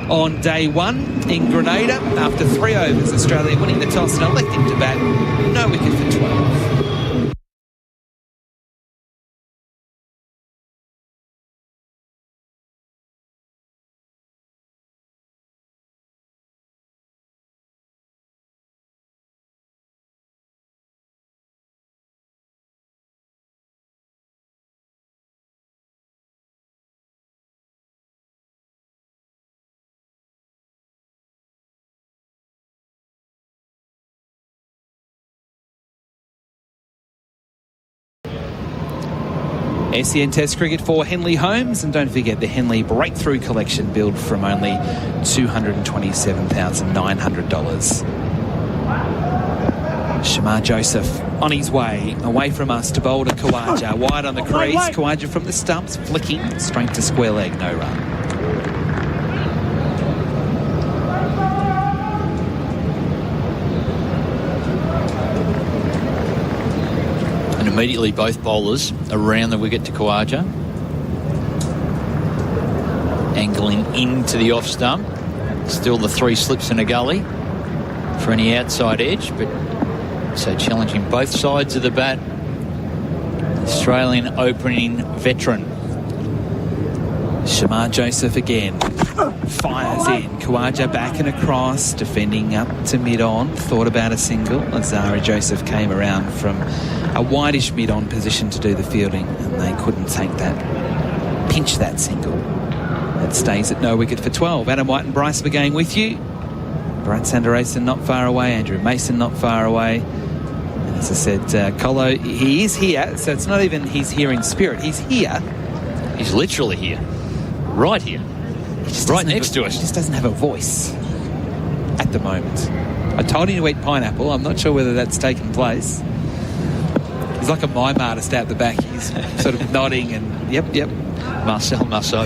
on day 1 in Grenada. After 3 overs, Australia winning the toss and electing to bat. No wicket for 12. SEN Test Cricket for Henley Homes, and don't forget the Henley Breakthrough Collection billed from only $227,900. Shamar Joseph on his way away from us to bowl to Khawaja, wide on the crease. Khawaja from the stumps, flicking straight to square leg, no run. Immediately both bowlers around the wicket to Khawaja, angling into the off stump. Still the 3 slips in a gully for any outside edge, but so challenging both sides of the bat Australian opening veteran. Shamar Joseph again. Fires in. Khawaja back and across, defending up to mid-on. Thought about a single. Azara Joseph came around from a wideish mid-on position to do the fielding, and they couldn't pinch that single. That stays at no wicket for 12. Adam White and Bryce McGain with you. Brad Sanderson not far away. Andrew Mason not far away. And as I said, Colo, he is here, so it's not even he's here in spirit. He's here. He's literally here. Right here. Right next to us. He just doesn't have a voice at the moment. I told him to eat pineapple. I'm not sure whether that's taken place. He's like a mime artist out the back. He's sort of nodding and yep. Marcel Marceau.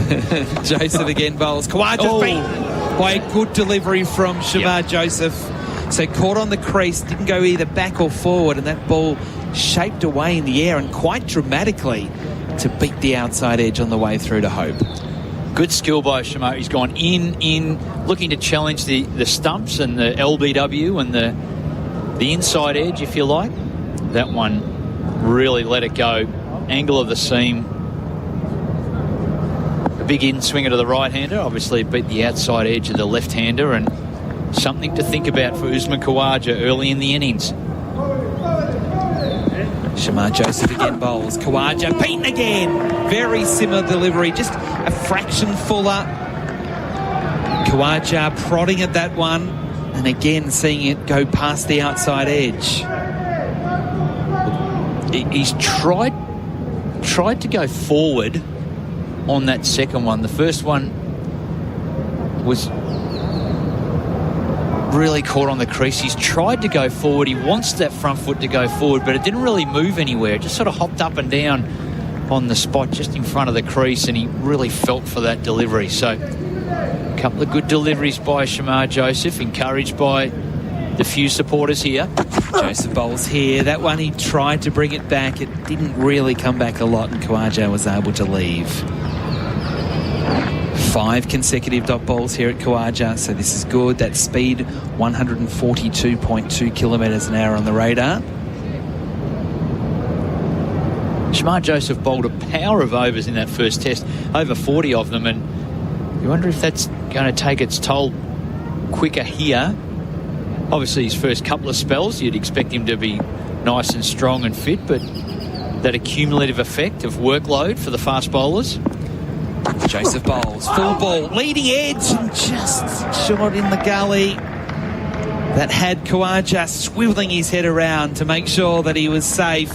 Joseph again bowls. Khawaja beaten by a good delivery from Shamar Joseph. So caught on the crease, didn't go either back or forward, and that ball shaped away in the air and quite dramatically to beat the outside edge on the way through to Hope. Good skill by Shamar. He's gone in, looking to challenge the stumps and the LBW and the inside edge, if you like. That one really let it go. Angle of the seam. A big in swinger to the right-hander. Obviously beat the outside edge of the left-hander, and something to think about for Usman Khawaja early in the innings. Shamar Joseph again bowls. Khawaja beaten again. Very similar delivery, just a fraction fuller. Khawaja prodding at that one, and again seeing it go past the outside edge. He's tried to go forward on that second one. The first one was really caught on the crease. He's tried to go forward. He wants that front foot to go forward, but it didn't really move anywhere. It just sort of hopped up and down on the spot just in front of the crease, and he really felt for that delivery. So a couple of good deliveries by Shamar Joseph, encouraged by the few supporters here. Joseph bowls here. That one he tried to bring it back. It didn't really come back a lot, and Khawaja was able to leave. 5 consecutive dot balls here at Khawaja, so this is good. That speed, 142.2 kilometres an hour on the radar. Shamar Joseph bowled a power of overs in that first test, over 40 of them, and you wonder if that's going to take its toll quicker here. Obviously his first couple of spells, you'd expect him to be nice and strong and fit, but that accumulative effect of workload for the fast bowlers. Joseph bowls, full ball, leading edge, and just short in the gully. That had Khawaja swivelling his head around to make sure that he was safe.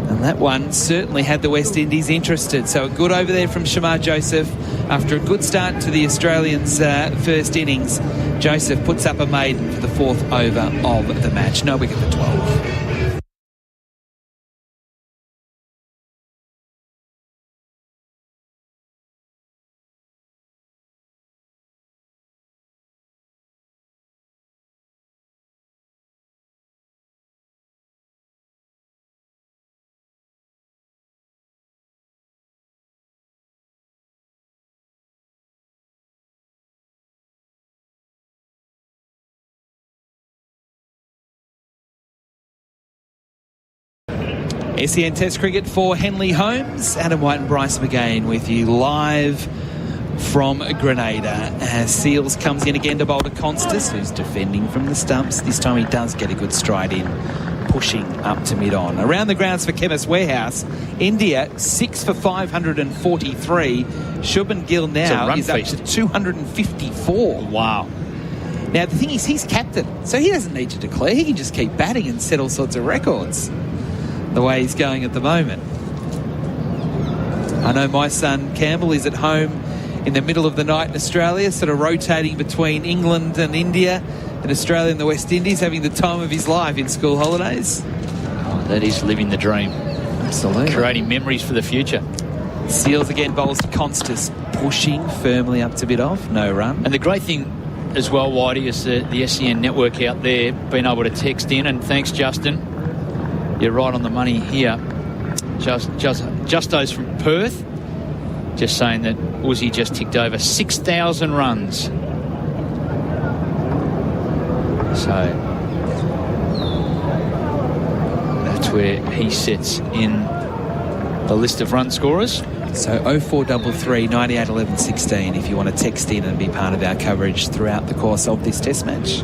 And that one certainly had the West Indies interested. So a good over there from Shamar Joseph. After a good start to the Australians' first innings, Joseph puts up a maiden for the 4th over of the match. No wicket for 12. SEN Test Cricket for Henley Holmes. Adam White and Bryce McGain with you live from Grenada. As Seals comes in again to bowl to Constas, who's defending from the stumps. This time he does get a good stride in, pushing up to mid-on. Around the grounds for Chemist Warehouse, India 6 for 543. Shubman Gill now is up to 254. Wow. Now the thing is, he's captain, so he doesn't need to declare. He can just keep batting and set all sorts of records the way he's going at the moment. I know my son Campbell is at home in the middle of the night in Australia, sort of rotating between England and India and Australia and the West Indies, having the time of his life in school holidays. Oh, that is living the dream. Absolutely. Creating memories for the future. Seals again bowls to Constas, pushing firmly up to mid-off, no run. And the great thing as well, Whitey, is the SEN network out there being able to text in, and thanks, Justin. You're right on the money here. Justos from Perth, just saying that Uzi just ticked over 6,000 runs. So where he sits in the list of run scorers. So 0433 98 11 16 if you want to text in and be part of our coverage throughout the course of this test match.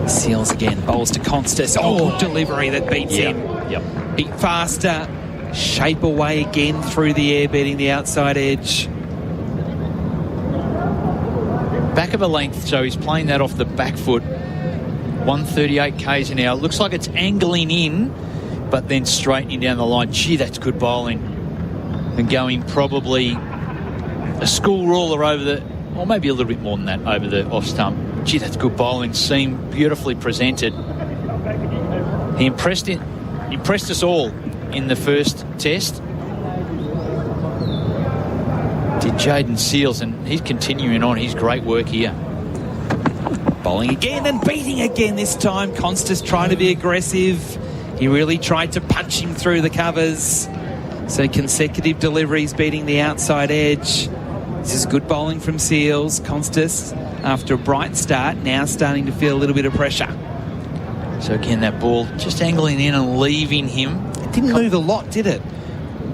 Seals again, bowls to Constas. Oh, delivery that beats him. Yep. Bit faster. Shape away again through the air, beating the outside edge. Back of a length, so he's playing that off the back foot. 138 k's an hour. Looks like it's angling in, but then straightening down the line. Gee, that's good bowling. And going probably a school ruler over the, or maybe a little bit more than that, over the off stump. Gee, that's good bowling. Seemed beautifully presented. He impressed us all in the first test. Did Jaden Seals, and he's continuing on his great work here. Bowling again and beating again this time. Constas trying to be aggressive. He really tried to punch him through the covers. So consecutive deliveries beating the outside edge. This is good bowling from Seals. Constas, after a bright start, now starting to feel a little bit of pressure. So again, that ball just angling in and leaving him. It didn't move a lot, did it?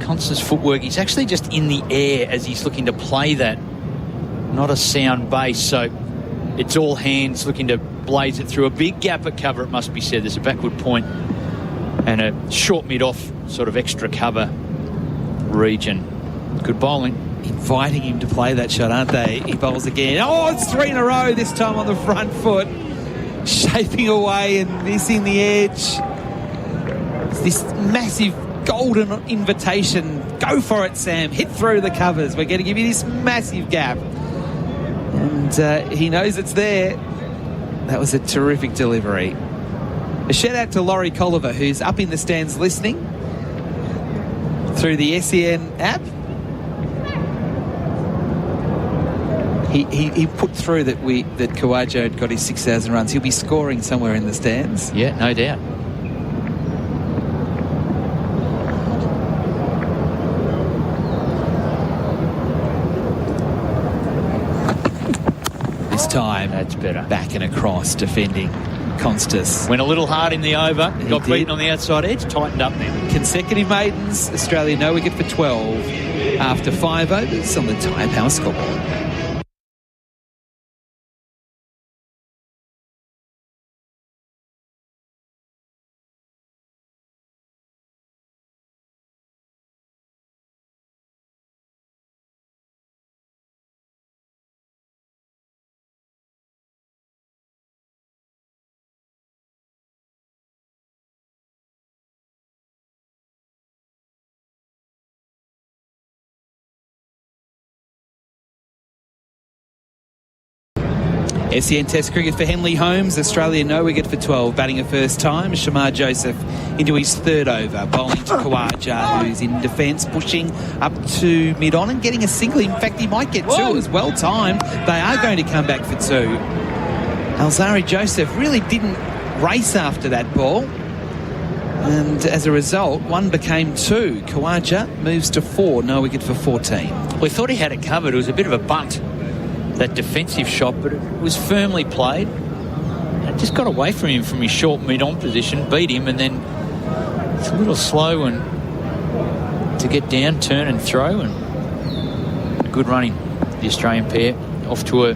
Constant footwork. He's actually just in the air as he's looking to play that. Not a sound base, so it's all hands looking to blaze it through a big gap at cover, it must be said. There's a backward point and a short mid-off sort of extra cover region. Good bowling. Inviting him to play that shot, aren't they? He bowls again. Oh, it's 3 in a row, this time on the front foot. Shaping away and missing the edge. It's this massive golden invitation. Go for it, Sam. Hit through the covers. We're going to give you this massive gap. And he knows it's there. That was a terrific delivery. A shout out to Laurie Colliver, who's up in the stands listening through the SEN app. He put through that Khawaja had got his 6,000 runs. He'll be scoring somewhere in the stands. Yeah, no doubt. This time, that's better. Back and across, defending Constas. Went a little hard in the over. Got beaten on the outside edge. Tightened up then. Consecutive maidens. Australia no wicket for 12 after 5 overs on the Tyre Power scoreboard. SEN Test cricket for Henley Holmes. Australia no wicket for 12. Batting a first time. Shamar Joseph into his third over. Bowling to Khawaja, who's in defence, pushing up to mid-on and getting a single. In fact, he might get 2 as well timed. They are going to come back for 2. Alzari Joseph really didn't race after that ball. And as a result, 1 became 2. Khawaja moves to 4. No wicket for 14. We thought he had it covered. It was a bit of a bunt, that defensive shot, but it was firmly played. It just got away from him from his short mid-on position, beat him, and then it's a little slow and to get down, turn and throw, and good running. The Australian pair off to a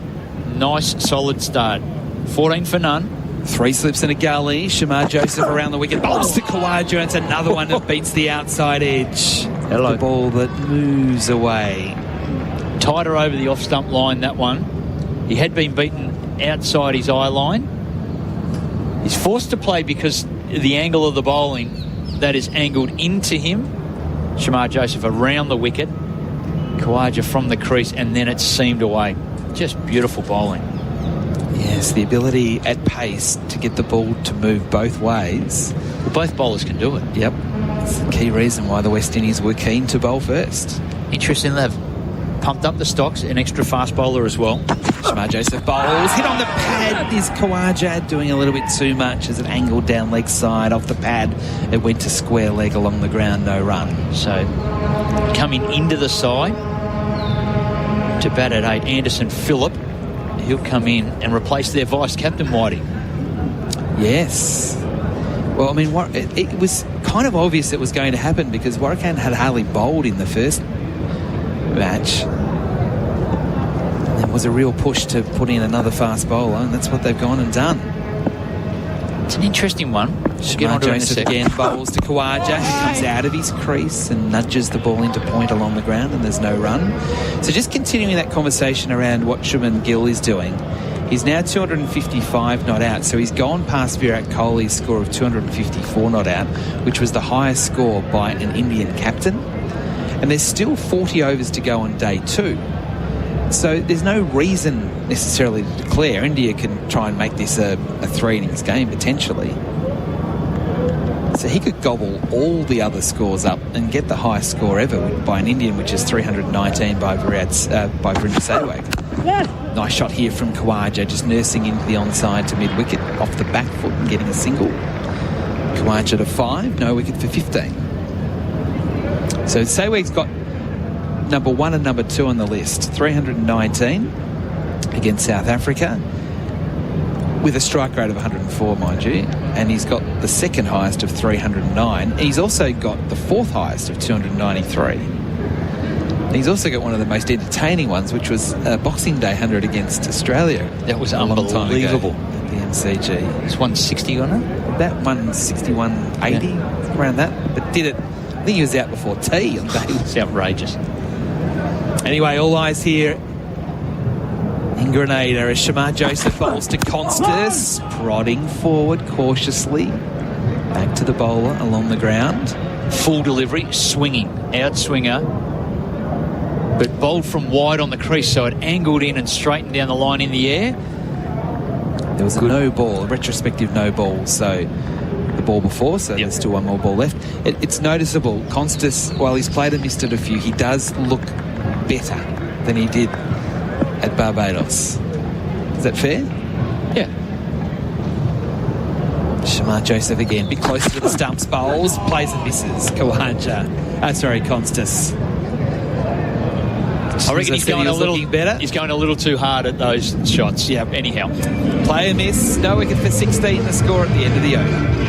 nice, solid start. 14 for none. 3 slips and a gully. Shamar Joseph around the wicket. Bowls to Khawaja. It's another one that beats the outside edge. Hello. The ball that moves away. Tighter over the off-stump line, that one. He had been beaten outside his eye line. He's forced to play because of the angle of the bowling that is angled into him. Shamar Joseph around the wicket. Khawaja from the crease, and then it's seamed away. Just beautiful bowling. Yes, the ability at pace to get the ball to move both ways. Well, both bowlers can do it. Yep. It's the key reason why the West Indies were keen to bowl first. Interesting, they've pumped up the stocks, an extra fast bowler as well. Shamar Joseph bowls, hit on the pad. Is Khawaja doing a little bit too much as it angled down leg side off the pad? It went to square leg along the ground, no run. So coming into the side to bat at 8, Anderson Phillip. He'll come in and replace their vice-captain, Whitey. Yes. Well, I mean, it was kind of obvious it was going to happen because Warakhan had hardly bowled in the first match. There was a real push to put in another fast bowler, and that's what they've gone and done. It's an interesting one. Shamar Joseph again bowls to Khawaja, who comes out of his crease and nudges the ball into point along the ground, and there's no run. So just continuing that conversation around what Shubman Gill is doing, he's now 255 not out, so he's gone past Virat Kohli's score of 254 not out, which was the highest score by an Indian captain. And there's still 40 overs to go on day 2. So there's no reason necessarily to declare. India can try and make this a 3-innings game potentially. So he could gobble all the other scores up and get the highest score ever by an Indian, which is 319 by Vrinder Sehwag. Nice shot here from Khawaja, just nursing into the onside to mid-wicket off the back foot and getting a single. Khawaja to 5, no wicket for 15. So Sehwag's got number 1 and number 2 on the list, 319 against South Africa, with a strike rate of 104, mind you, and he's got the second highest of 309. He's also got the fourth highest of 293. And he's also got one of the most entertaining ones, which was a Boxing Day 100 against Australia. That was unbelievable. At the MCG. It's 160 on it? That 161.80, around that, but did it. I think he was out before tea on day. It's outrageous. Anyway, all eyes here in Grenada as Shamar Joseph bowls to Constas, prodding forward cautiously. Back to the bowler along the ground. Full delivery, swinging, outswinger, but bowled from wide on the crease, so it angled in and straightened down the line in the air. There was a no ball, a retrospective no ball, so the ball before, so there's still one more ball left. It's noticeable, Constas, while he's played and missed it a few, he does look better than he did at Barbados. Is that fair? Yeah. Shamar Joseph again, bit closer to the stumps, bowls, plays and misses. Constas. I reckon he's going a little too hard at those shots. Yeah. Anyhow, player miss, no wicket for 16. The score at the end of the over.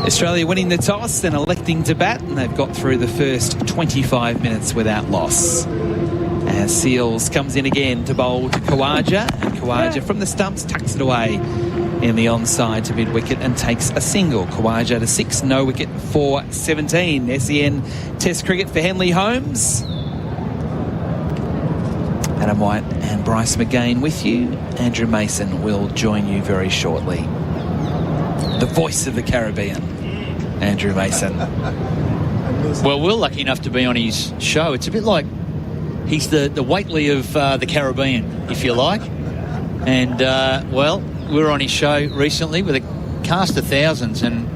Australia winning the toss and electing to bat, and they've got through the first 25 minutes without loss. As Seals comes in again to bowl to Khawaja, and Khawaja from the stumps tucks it away in the onside to mid-wicket and takes a single. Khawaja to 6, no wicket for 17. SEN Test cricket for Henley Holmes. Adam White and Bryce McGain with you. Andrew Mason will join you very shortly. The voice of the Caribbean, Andrew Mason. Well, we're lucky enough to be on his show. It's a bit like he's the Waitley of the Caribbean, if you like. And, well, we were on his show recently with a cast of thousands and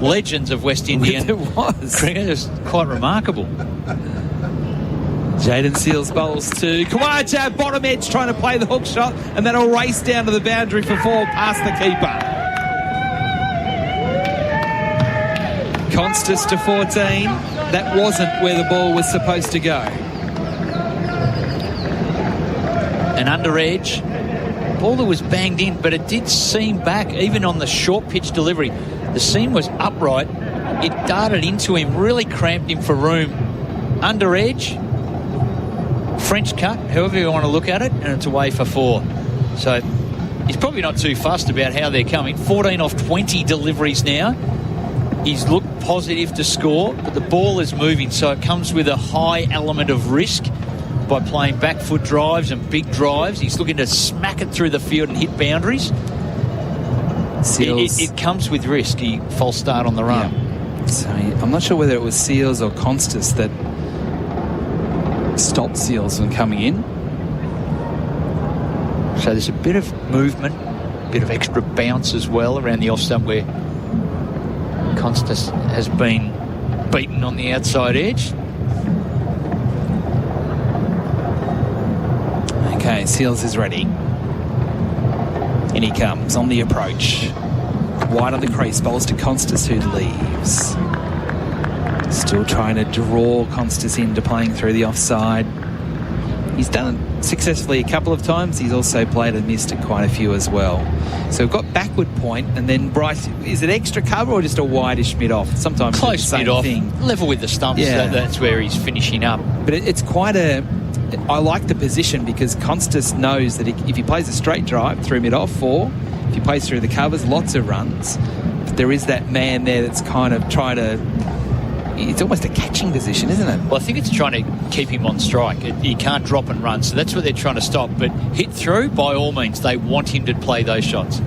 legends of West Indian cricket. It was quite remarkable. Jaden Seals bowls to Khawaja, bottom edge, trying to play the hook shot, and that'll race down to the boundary for 4 past the keeper. Constas to 14. That wasn't where the ball was supposed to go. An under edge. Ball that was banged in, but it did seam back, even on the short pitch delivery. The seam was upright. It darted into him, really cramped him for room. Under edge. French cut, however you want to look at it, and it's away for 4. So he's probably not too fussed about how they're coming. 14 off 20 deliveries now. He's looked positive to score, but the ball is moving, so it comes with a high element of risk by playing back foot drives and big drives. He's looking to smack it through the field and hit boundaries. It comes with risk. He false start on the run. Yeah. So I'm not sure whether it was Seals or Constas that stopped Seals from coming in. So there's a bit of movement, a bit of extra bounce as well around the off stump where Constas has been beaten on the outside edge. Okay, Seals is ready. In he comes on the approach. Wide on the crease, bowls to Constas, who leaves. Still trying to draw Constas into playing through the offside. He's done it successfully a couple of times. He's also played and missed it quite a few as well. So we've got backward point, and then Bryce, is it extra cover or just a wideish mid-off? Sometimes close it's the same mid-off, thing. level with the stumps. Yeah. That's where he's finishing up. But it's quite a... I like the position because Constas knows that if he plays a straight drive through mid-off, 4, if he plays through the covers, lots of runs. But there is that man there that's kind of trying to... It's almost a catching position, isn't it? Well, I think it's trying to keep him on strike. He can't drop and run, so that's what they're trying to stop. But hit through, by all means, they want him to play those shots.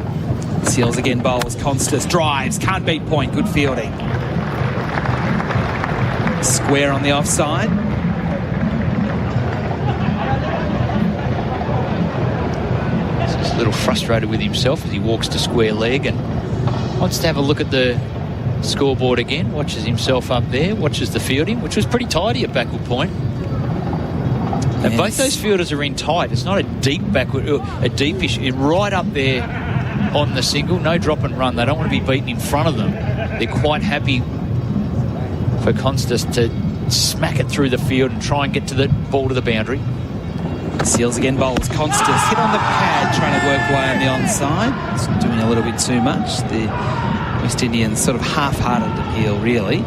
Seals again bowls, Constas drives, can't beat point, good fielding. Square on the offside. He's a little frustrated with himself as he walks to square leg and wants to have a look at the scoreboard again, watches himself up there, watches the fielding, which was pretty tidy at backward point. And both those fielders are in tight. It's not a deep backward, a deepish, right up there on the single. No drop and run. They don't want to be beaten in front of them. They're quite happy for Constas to smack it through the field and try and get to the ball to the boundary. Seals again bowls. Constas hit on the pad, trying to work away on the onside. It's doing a little bit too much. The West Indians sort of half-hearted appeal, really.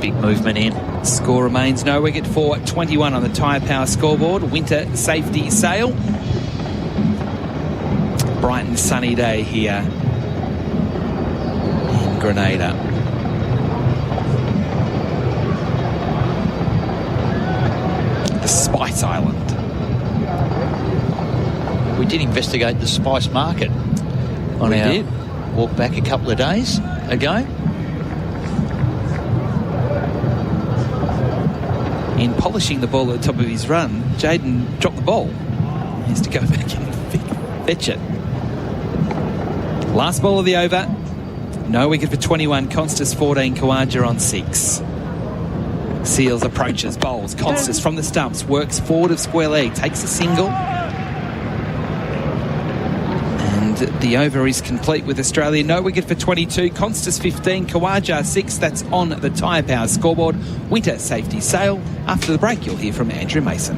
Big movement in. Score remains no wicket for 21 on the Tyre Power scoreboard. Winter safety sail. Bright and sunny day here in Grenada. The Spice Island. We did investigate the spice market on our walk back a couple of days ago. In polishing the ball at the top of his run, Jaden dropped the ball. He has to go back and fetch it. Last ball of the over. No wicket for 21. Constas 14. Khawaja on 6. Seals approaches, bowls. Constas from the stumps, works forward of square leg, takes a single. And the over is complete with Australia. No wicket for 22. Constas 15. Khawaja 6. That's on the Tyre Power scoreboard. Winter safety sail. After the break, you'll hear from Andrew Mason.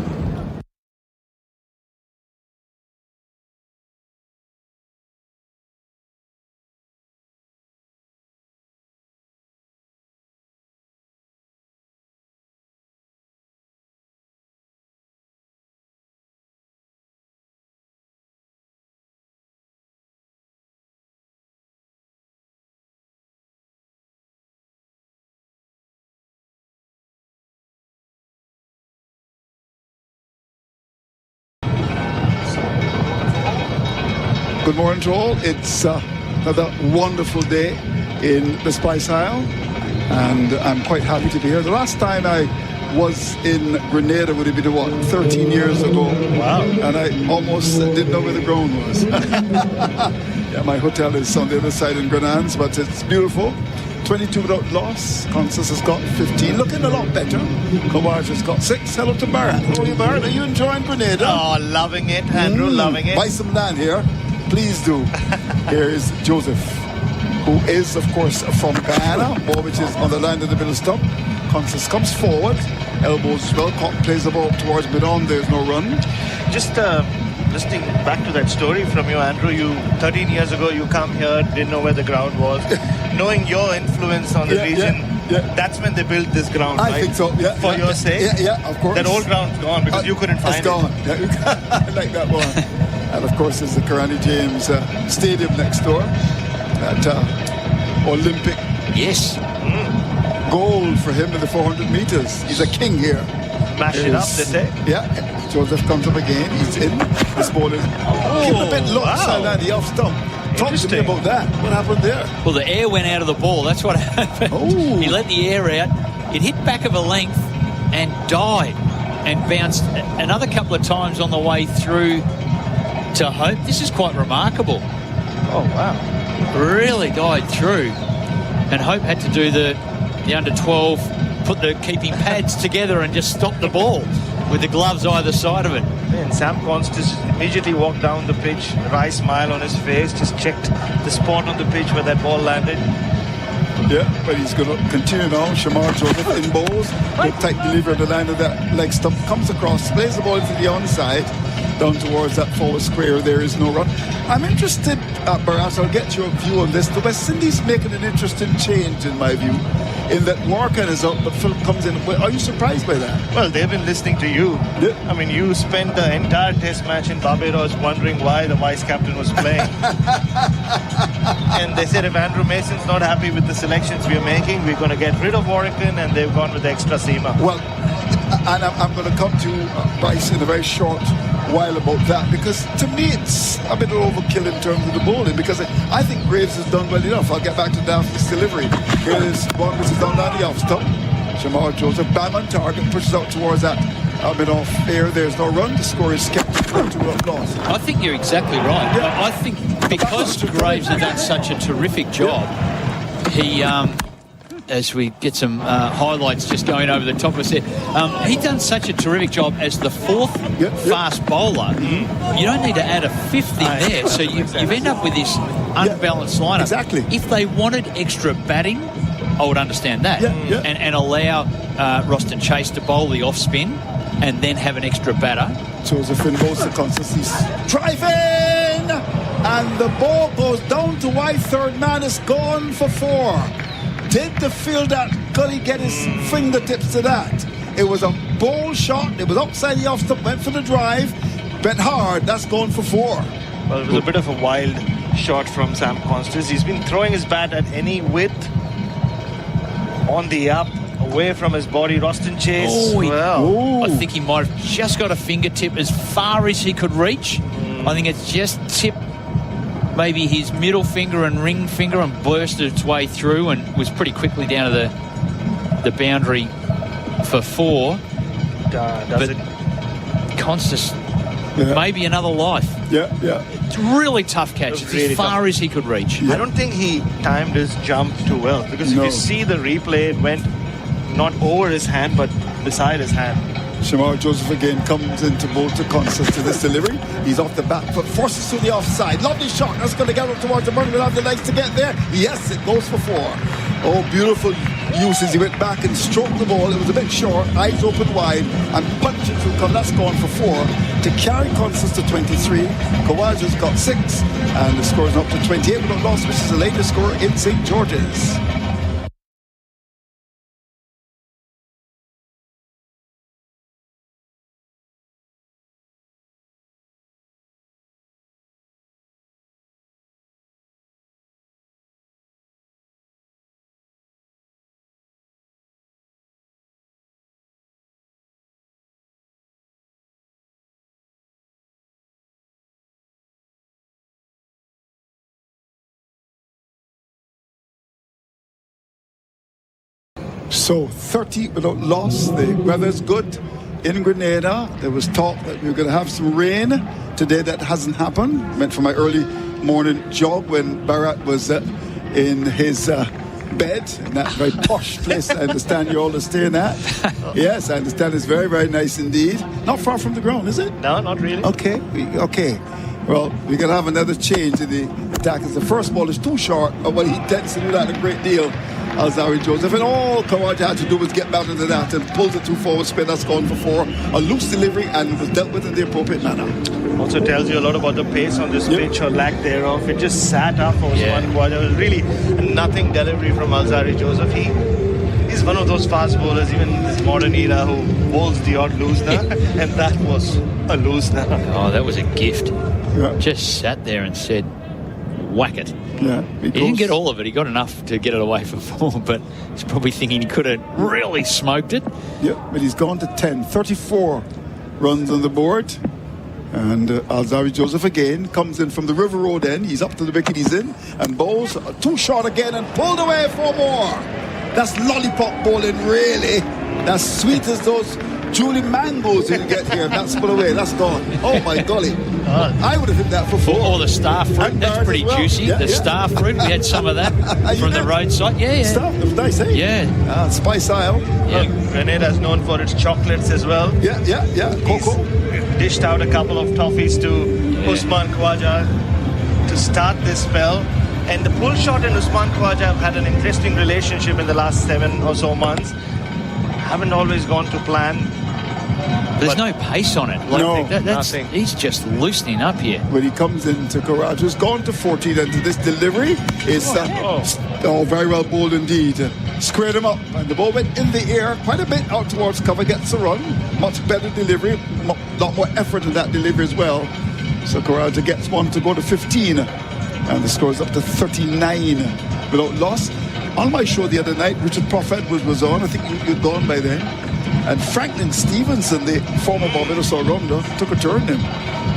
Good morning to all. It's another wonderful day in the Spice Isle, and I'm quite happy to be here. The last time I was in Grenada would have been, 13 years ago. Wow. And I almost didn't know where the ground was. Yeah, my hotel is on the other side in Grenans, but it's beautiful. 22 without loss. Constas has got 15, looking a lot better. Khawaja has got 6. Hello to Barrett. How are you, Barrett? Are you enjoying Grenada? Oh, loving it, Andrew, loving it. Buy some land here. Please do. Here is Joseph, who is, of course, from Guyana, which is on the line of the middle stump. Constas comes forward, elbows well, plays the ball towards mid-on, there's no run. Just listening back to that story from you, Andrew, 13 years ago, you come here, didn't know where the ground was. Knowing your influence on the region, that's when they built this ground, right? I think so, yeah. For your sake? Yeah, of course. That old ground's gone because you couldn't find it. It's gone. Yeah, I like that one. And of course, there's the Karani James Stadium next door. That Olympic gold for him in the 400 meters. He's a king here. Mash it up, they say. Yeah. Joseph comes up again. He's in. This ball is a bit low outside the off stump. Talk to me about that. What happened there? Well, the air went out of the ball. That's what happened. Oh. He let the air out. It hit back of a length and died and bounced another couple of times on the way through to Hope. This is quite remarkable. Oh, wow. Really died through. And Hope had to do the under 12, put the keeping pads together and just stop the ball with the gloves either side of it. And Sam Constance immediately walked down the pitch, a wry smile on his face, just checked the spot on the pitch where that ball landed. Yeah, but he's going to continue now. Shamar Joseph in bowls. Good tight delivery at the line of that leg stump. Comes across, plays the ball to the onside, down towards that forward square. There is no run. I'm interested, Barat, I'll get your view on this. The West Indies making an interesting change, in my view, in that Warkan is up, but Philip comes in. Are you surprised by that? Well, they've been listening to you. Yeah. I mean, you spent the entire test match in Barbados wondering why the vice captain was playing. And they said if Andrew Mason's not happy with the selections we're making, we're going to get rid of Warkan, and they've gone with the extra seamer. Well, and I'm going to come to Bryce in a very short while about that, because to me it's a bit of overkill in terms of the bowling, because I think Graves has done well enough. I'll get back to Daphne's delivery. Graves is down on the off stump. Shamar Joseph bang on target, pushes out towards that bit off air. There's no run. The score is kept to 2-run loss. I think you're exactly right. Yeah. I think because Graves has done such a terrific job, he as we get some highlights just going over the top of us there, he's done such a terrific job as the fourth fast bowler. You don't need to add a fifth in there, so you end up with this unbalanced lineup. Exactly. If they wanted extra batting, I would understand that. And allow Roston Chase to bowl the off spin and then have an extra batter. Joseph in bowls the consistency. Drive in! And the ball goes down to wide. Third man is gone for 4. Did the fielder Gully get his fingertips to that? It was a bowl shot. It was outside the off stump, went for the drive, bent hard. That's gone for 4. Well, it was a bit of a wild shot from Sam Constance. He's been throwing his bat at any width, on the up, away from his body. Roston Chase, I think he might have just got a fingertip as far as he could reach. I think it's just tipped maybe his middle finger and ring finger and burst its way through and was pretty quickly down to the boundary for 4. But Constance, maybe another life. It's a really tough catch. It's really as far as he could reach. I don't think he timed his jump too well, because if you see the replay, it went not over his hand but beside his hand. Shamar Joseph again comes into bowl to Constance to this delivery. He's off the back foot, forces to the offside. Lovely shot. That's going to get up towards the money. We'll have the legs to get there. Yes, it goes for 4. Oh, beautiful use as he went back and stroked the ball. It was a bit short, eyes open wide, and punched it through. That's gone for 4 to carry Constance to 23. Kawaja's got 6, and the score is up to 28 without loss, which is the latest score in St. George's. So 30 without loss. The weather's good in Grenada. There was talk that we were going to have some rain today. That hasn't happened. I went for my early morning jog when Bharat was in his bed in that very posh place. I understand you all are staying at. Yes, I understand it's very, very nice indeed. Not far from the ground, is it? No, not really. Okay. Well, we're going to have another change in the attack. As the first ball is too short, but he tends to do that a great deal. Alzari Joseph, and all Kawaja had to do was get better than that and pulled it to forward spin. That's gone for 4. A loose delivery and was dealt with in the appropriate manner. Also tells you a lot about the pace on this pitch or lack thereof. It just sat up for Usman Kawaja. There was really nothing delivery from Alzari Joseph. He's one of those fast bowlers, even in this modern era, who bowls the odd loosener, and that was a loosener. Oh, that was a gift. Just sat there and said, whack it. He didn't get all of it. He got enough to get it away for 4, but he's probably thinking he could have really smoked it. But he's gone to 10. 34 runs on the board. And Alzari Joseph again comes in from the River Road end. He's up to the wicket he's in and bowls too short again and pulled away 4 more. That's lollipop bowling, really. That's sweet as those Julie Mangoes didn't get here. That's put away. That's gone. Oh my golly! I would have hit that for 4. Or the star fruit. That's pretty juicy. Yeah, the star fruit. We had some of that from the roadside. Yeah. Stuff. It was nice, eh? Yeah. Spice Isle. Yeah. Grenada is known for its chocolates as well. Yeah. Cocoa. He's dished out a couple of toffees to Usman Khawaja to start this spell. And the pull shot and Usman Khawaja have had an interesting relationship in the last 7 or so months. Haven't always gone to plan. There's no pace on it. No, nothing. He's just loosening up here. When he comes into Khawaja, who's gone to 14, and to this delivery is very well bowled indeed. Squared him up, and the ball went in the air quite a bit out towards cover, gets a run. Much better delivery, lot more effort in that delivery as well. So Khawaja gets one to go to 15, and the score is up to 39 without loss. On my show the other night, Richard Prophet was on. I think you'd gone by then. And Franklin Stevenson, the former Barbados all-rounder, took a turn in.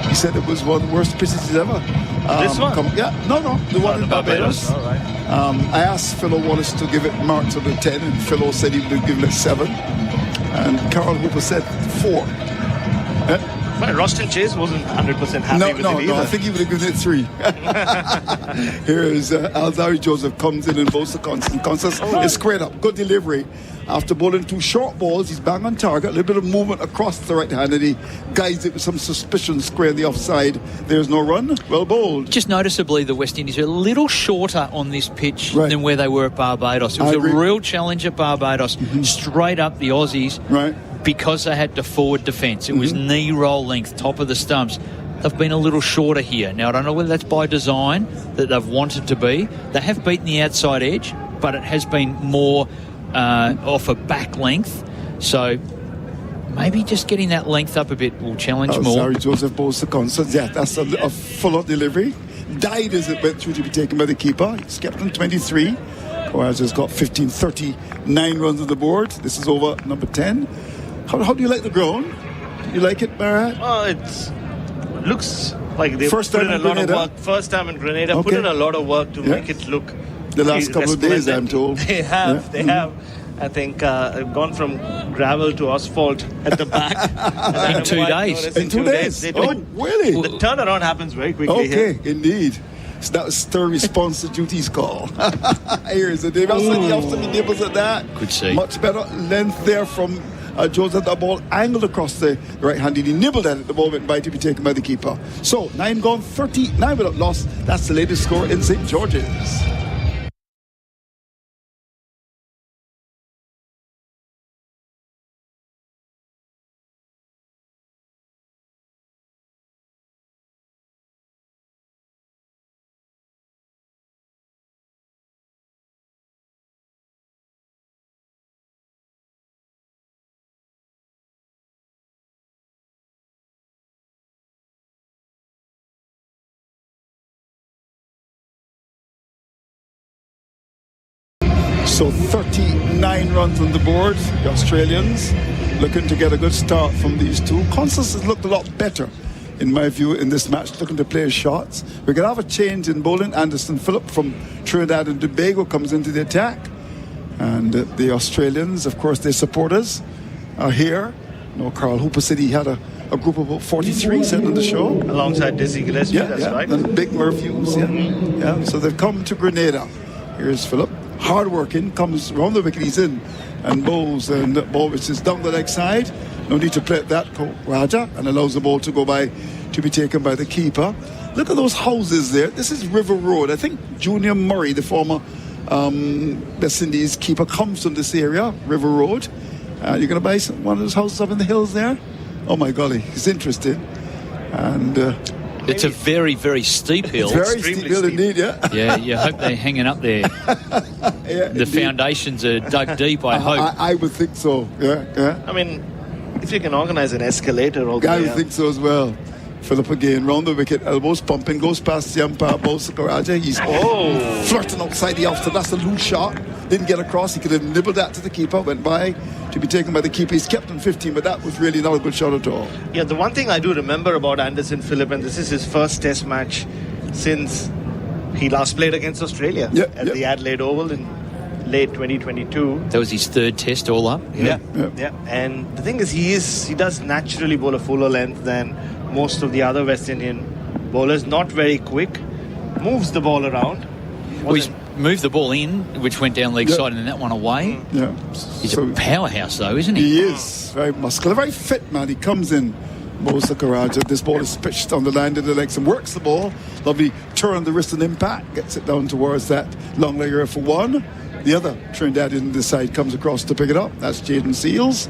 He said it was one of the worst pitches he's ever. This one? The one in Barbados. All right. I asked Philo Wallace to give it marks of a 10, and Philo said he would have given it 7. And Carol Hooper said 4. But Roston Chase wasn't 100% happy with it either. No, I think he would have given it 3. Here is Alzari Joseph comes in and bowls the Constance. It's squared up. Good delivery. After bowling 2 short balls, he's bang on target. A little bit of movement across the right hand, and he guides it with some suspicion square in the offside. There's no run. Well bowled. Just noticeably, the West Indies are a little shorter on this pitch than where they were at Barbados. It was a real challenge at Barbados. Straight up the Aussies. Right. Because they had the forward defence. It was knee roll length, top of the stumps. They've been a little shorter here. Now, I don't know whether that's by design that they've wanted to be. They have beaten the outside edge, but it has been more off a back length. So maybe just getting that length up a bit will challenge more. Sorry, Joseph bowls the Constance. Yeah, that's a full-out delivery. Died as it went through to be taken by the keeper. He's kept on 23. Khawaja's got 15, 39 runs on the board. This is over number 10. How do you like the ground? You like it, Marat? Oh, it looks like they First put time in a in lot of Grenada? work. First time in Grenada. Put in a lot of work to make it look. The last couple of days, I'm told. They have. They have. I think gone from gravel to asphalt at the back. In 2 days. In 2 days? They do it. Really? The turnaround happens very quickly here. Okay, indeed. So that was stir response to duty's call. Here's the Dave. Some nibbles at that. Could see. Much better length there from Joseph. The ball angled across the right hand. He nibbled at it. The ball went by to be taken by the keeper. So 9 gone, 39 without loss. That's the latest score in St. George's. So 39 runs on the board. The Australians looking to get a good start from these two. Constance has looked a lot better, in my view, in this match, looking to play shots. We're going to have a change in bowling. Anderson Phillip from Trinidad and Tobago comes into the attack. And the Australians, of course, their supporters are here. Carl Hooper said he had a group of about 43 sent on the show. Alongside Dizzy Gillespie, that's right. And Big Murphy's, So they've come to Grenada. Here's Phillip. Hard working, comes round the wicket, he's in and bowls, and that ball which is down the leg side. No need to play at that, Khawaja, and allows the ball to go by to be taken by the keeper. Look at those houses there. This is River Road. I think Junior Murray, the former West Indies keeper, comes from this area, River Road. You're going to buy one of those houses up in the hills there? Oh my golly, it's interesting. And it's a very, very steep hill. It's very steep hill indeed, yeah. Yeah, you hope they're hanging up there. The foundations are dug deep, I hope. I would think so, yeah. I mean, if you can organise an escalator all the way I would up. think so as well. Phillip again, round the wicket, elbows pumping, goes past the umpire, bowls to Khawaja. He's flirting outside the off. That's a loose shot. Didn't get across. He could have nibbled that to the keeper. Went by to be taken by the keeper. He's kept on 15, but that was really not a good shot at all. Yeah, the one thing I do remember about Anderson Phillip, and this is his first Test match since he last played against Australia at the Adelaide Oval in late 2022. That was his third test all up. Yeah. And the thing is, he does naturally bowl a fuller length than most of the other West Indian bowlers. Not very quick, moves the ball around. Well, he's moved the ball in, which went down leg side, and then that one away. Yeah. He's a powerhouse, though, isn't he? He is very muscular, very fit, man. He comes in, bowls the Karaja. This ball is pitched on the line of the legs and works the ball. Lovely turn on the wrist and impact. Gets it down towards that long legger for one. The other Trinidadian in the side comes across to pick it up. That's Jaden Seals.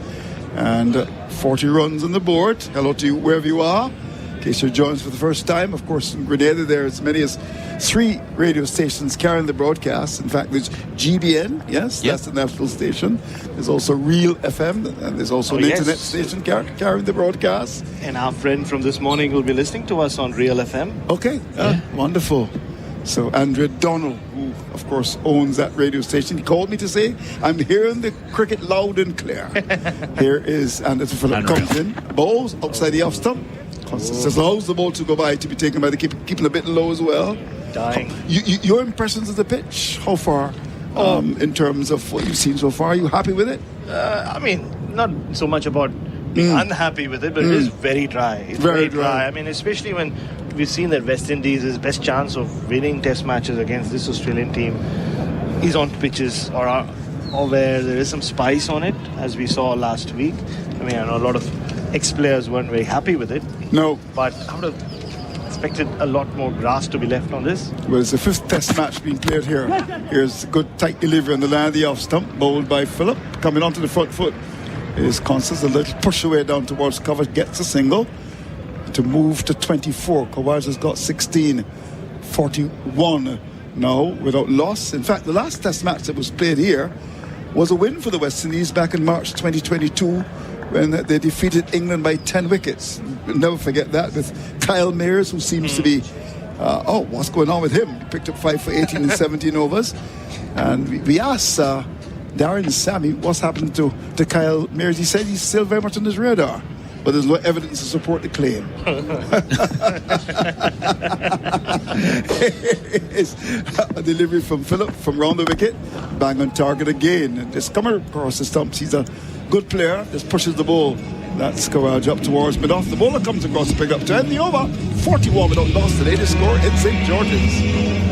And 40 runs on the board. Hello to you wherever you are. In case you're joining us for the first time, of course, in Grenada, there are as many as 3 radio stations carrying the broadcast. In fact, there's GBN, yes, that's the national station. There's also Real FM, and there's also an internet station carrying the broadcast. And our friend from this morning will be listening to us on Real FM. Okay, wonderful. So Andrea Donnell, who of course owns that radio station, he called me to say, I'm hearing the cricket loud and clear. Here is Anderson Phillip, comes in, bowls outside the off stump. Constance allows the ball to go by, to be taken by the keeper, keeping a bit low as well. Dying. Your impressions of the pitch, how far in terms of what you've seen so far? Are you happy with it? I mean, not so much about being unhappy with it, but it is very dry. It's very dry. I mean, especially when we've seen that West Indies' best chance of winning test matches against this Australian team is on pitches or where there is some spice on it, as we saw last week. I mean, I know a lot of ex-players weren't very happy with it. No. But I would have expected a lot more grass to be left on this. Well, it's the 5th test match being played here. Here's a good tight delivery on the line of the off stump, bowled by Phillip. Coming onto the front foot is Constance, a little push away down towards cover, gets a single to move to 24. Kowaj has got 16, 41 now without loss. In fact, the last test match that was played here was a win for the West Indies back in March 2022 when they defeated England by 10 wickets. We'll never forget that, with Kyle Mayers, who seems to be what's going on with him? He picked up 5 for 18 in 17 overs. And we asked Darren Sammy what's happened to Kyle Mayers. He said he's still very much on his radar, but there's no evidence to support the claim. It's a delivery from Phillip from round the wicket, bang on target again, and just coming across the stumps. He's a good player, just pushes the ball. That's Kowaj up towards mid-off. The bowler comes across to pick up to end the over. 41 without loss today to score in St. George's.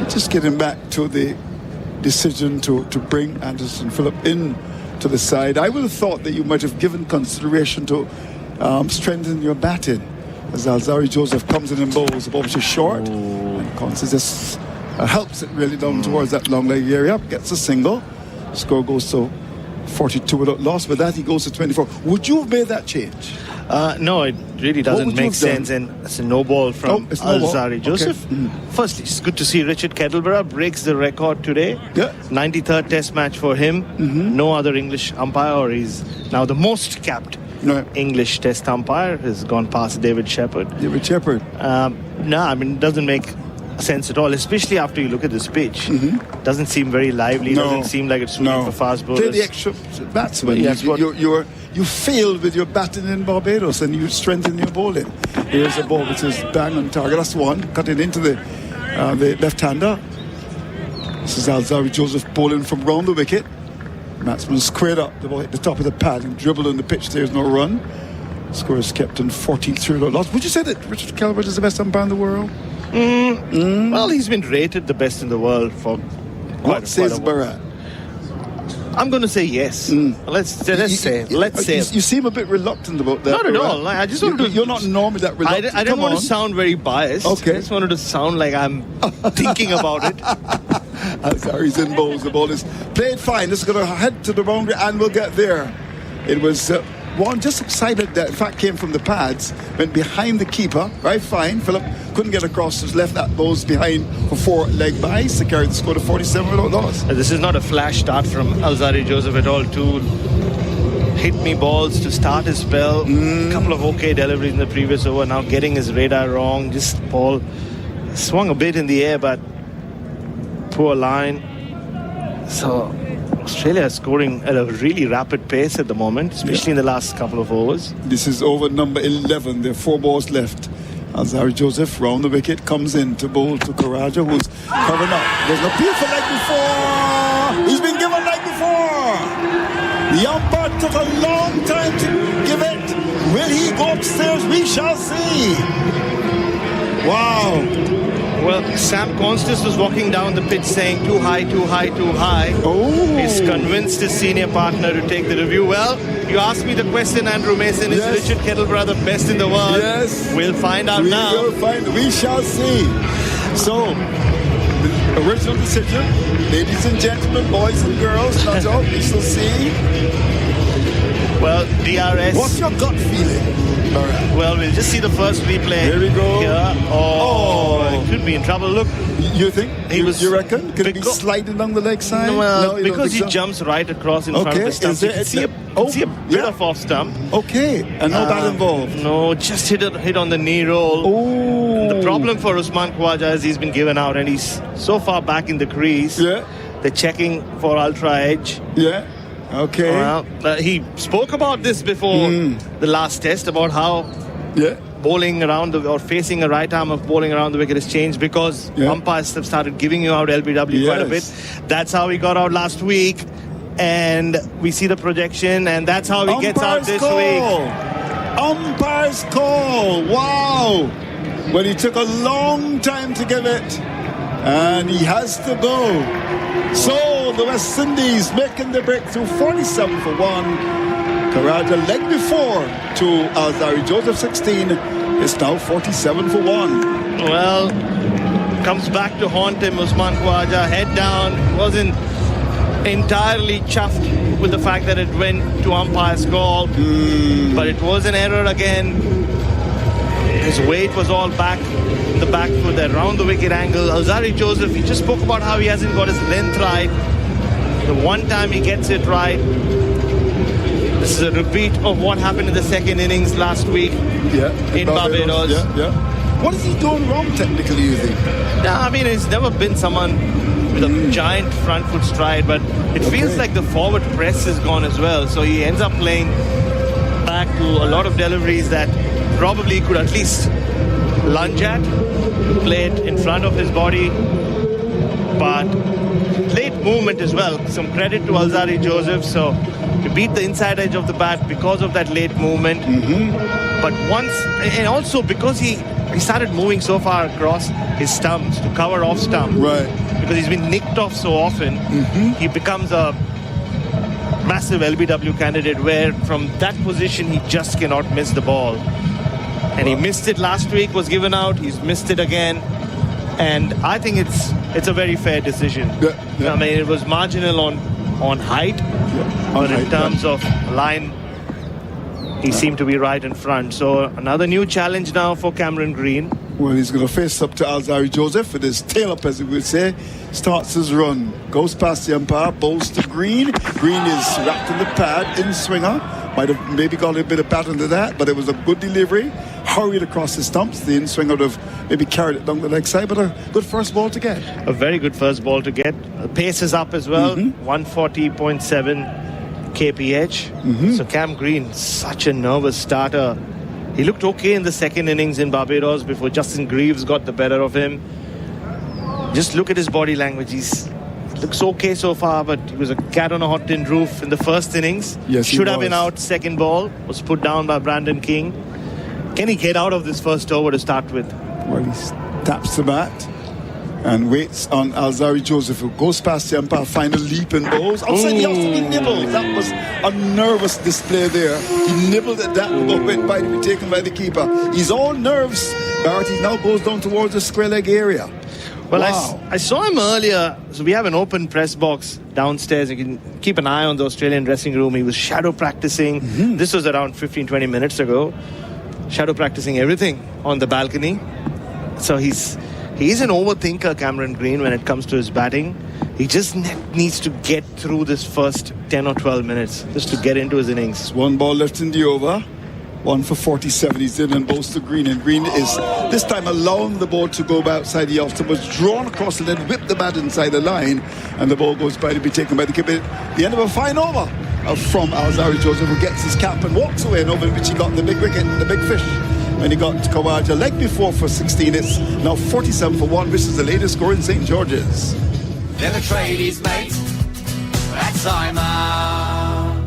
Just getting back to the decision to bring Anderson Phillip in to the side, I would have thought that you might have given consideration to strengthen your batting. As Alzari Joseph comes in and bowls, the ball which is short, and Constance just helps it really down towards that long leg area, gets a single. Score goes to 42 without loss. With that, he goes to 24. Would you have made that change? No, it really doesn't make sense, and it's a no ball from Alzari Joseph. Okay. Firstly, it's good to see Richard Kettleborough breaks the record today. 93rd test match for him. No other English umpire, or he's now the most capped English test umpire, has gone past David Shepherd. No, I mean, it doesn't make sense at all, especially after you look at this pitch. Doesn't seem very lively. Doesn't seem like it's suited for fast bowlers. Play the extra batsman. You failed with your batting in Barbados, and you strengthen your bowling. Here's a ball which is bang on target. That's one. Cutting into the left-hander. This is Alzari Joseph bowling from round the wicket. Batsman squared up. The ball hit the top of the pad and dribbled on the pitch. There's no run. Score is kept in 43 loss. Would you say that Richard Calvert is the best umpire in the world? Well, he's been rated the best in the world for what says Barat? I'm going to say yes. Let's say. You seem a bit reluctant about that. Not at all. I just wanted to. You're not normally that reluctant. I don't want to sound very biased. Okay. I just wanted to sound like I'm thinking about it. Sorry, he's in bowls. The ball is played fine. This is going to head to the boundary, and we'll get there. It was one just excited that in fact came from the pads, went behind the keeper, right fine. Philip couldn't get across, just left that goes behind for 4 leg buys to carry the score to 47 without loss. This is not a flash start from Alzarri Joseph at all. 2 hit-me balls to start his spell. A couple of okay deliveries in the previous over. Now getting his radar wrong. Just ball swung a bit in the air, but poor line. So Australia is scoring at a really rapid pace at the moment, especially in the last couple of overs. This is over number 11. There are 4 balls left. Alzarri Joseph round the wicket, comes in to bowl to Karaja, who's covering up. There's an appeal for leg before. He's been given leg before. The umpire took a long time to give it. Will he go upstairs? We shall see. Wow. Well, Sam Constas was walking down the pitch saying too high, too high, too high. Oh. He's convinced his senior partner to take the review. Well, you asked me the question, Andrew Mason. Is Richard Kettleborough the best in the world? Yes. We'll find out now. We shall see. So, the original decision, ladies and gentlemen, boys and girls, not all, we shall see. Well, DRS. What's your gut feeling? Well, we'll just see the first replay. Here we go. Here. Oh, it could be in trouble. Look. You think? You reckon? Could it be sliding down the leg side? Well, no, because he jumps right across in front of the stump. You can see a bit of off stump. Okay, and no bat involved. No, just hit on the knee roll. Oh. The problem for Usman Khawaja is he's been given out and he's so far back in the crease. Yeah. They're checking for ultra edge. Yeah. Okay. Well, he spoke about this before the last test, about how bowling around or facing a right arm of bowling around the wicket has changed because umpires have started giving you out LBW quite a bit. That's how he got out last week, and we see the projection, and that's how he gets out this week. Umpire's call. Wow. Well, he took a long time to give it, and he has to go. So the West Indies making the breakthrough, 47 for 1. Karaja leg before to Alzarri Joseph 16. It's now 47 for 1. Well, comes back to haunt him. Usman Khawaja head down, wasn't entirely chuffed with the fact that it went to umpire's call, but it was an error again. His weight was all back in the back foot, that round the wicket angle. Alzarri Joseph, he just spoke about how he hasn't got his length right. The one time he gets it right, this is a repeat of what happened in the second innings last week in Barbados. What is he doing wrong technically, you think? I mean, he's never been someone with a giant front foot stride, but it feels like the forward press is gone as well. So he ends up playing back to a lot of deliveries that probably could at least lunge at, play it in front of his body, but late movement as well. Some credit to Alzarri Joseph. So he beat the inside edge of the bat because of that late movement. But once, and also because he started moving so far across his stumps to cover off stump. Right. Because he's been nicked off so often, he becomes a massive LBW candidate where from that position he just cannot miss the ball. And he missed it last week, was given out. He's missed it again. And I think it's a very fair decision. I mean, it was marginal on height, but in terms of line, he seemed to be right in front. So another new challenge now for Cameron Green. Well, he's going to face up to Alzarri Joseph with his tail up, as we would say. Starts his run, goes past the umpire, bowls to Green. Green is wrapped in the pad, in swinger. Might have maybe got a bit of bat into that, but it was a good delivery. Hurried across the stumps. The in-swinger would have maybe carried it down the leg side, but a good first ball to get. A very good first ball to get. The pace is up as well, 140.7 kph. So Cam Green, such a nervous starter. He looked okay in the second innings in Barbados before Justin Greaves got the better of him. Just look at his body language. He looks okay so far, but he was a cat on a hot tin roof in the first innings. Yes, should have been out. Second ball was put down by Brandon King. Can he get out of this first over to start with? Well, he taps the bat and waits on Alzarri Joseph, who goes past the umpire, find a leap and bowls. Outside the outside, he nibbled. That was a nervous display there. He nibbled at that, but went by to be taken by the keeper. He's all nerves, Barrett. He now goes down towards the square leg area. Well, Wow. I saw him earlier. So we have an open press box downstairs. You can keep an eye on the Australian dressing room. He was shadow practicing. This was around 15-20 minutes ago. Shadow practicing everything on the balcony. So he's an overthinker, Cameron Green, when it comes to his batting. He just needs to get through this first 10 or 12 minutes just to get into his innings. One ball left in the over. 1 for 47. He's in and bows to Green. And Green is this time allowing the ball to go outside the off. Was drawn across and then whipped the bat inside the line. And the ball goes by to be taken by the keeper. The end of a fine over from Alzari Joseph, who gets his cap and walks away. And over in which he got the big wicket, the big fish. When he got Kawaja leg before for 16. It's now 47 for 1, which is the latest score in St. George's. They're the tradies, mate. That's Simon.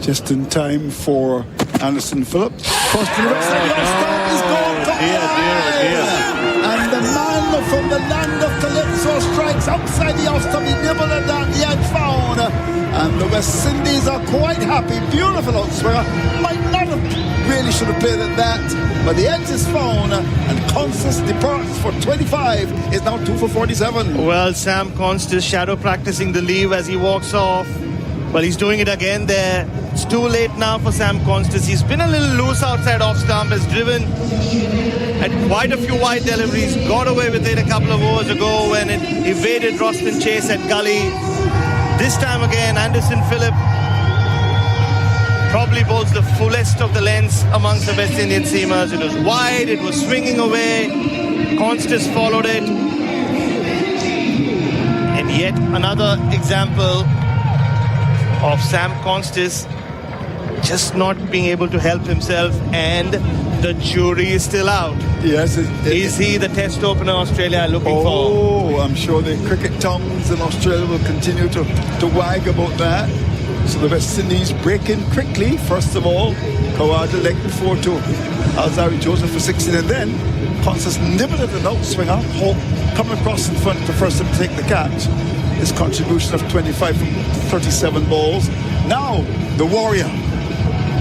Just in time for Anderson Phillips. First to the left side, is gone. And the man from the land of Calypso strikes outside the off stump. He nibbled at that, he had found. And the West Indies are quite happy. Beautiful outswinger. Might not have really should have played at that. But the edge is found. And Constance departs for 25. Is now 2 for 47. Well, Sam Constance shadow practicing the leave as he walks off. Well, he's doing it again there. It's too late now for Sam Constance. He's been a little loose outside off stump, has driven at quite a few wide deliveries, got away with it a couple of overs ago when it evaded Roston Chase at gully. This time again, Anderson Phillip probably bowls the fullest of the lengths amongst the West Indian seamers. It was wide, it was swinging away. Constance followed it. And yet another example of Sam Constance just not being able to help himself, and the jury is still out. Yes. Is he the test opener Australia are looking for? Oh, I'm sure the cricket tongues in Australia will continue to wag about that. So the West Indies break in quickly. First of all, Kawaja leg before to Alzari Joseph for 16, and then Constance nibbled at an outswinger, coming across in front to first to take the catch. His contribution of 25 from 37 balls. Now, the warrior,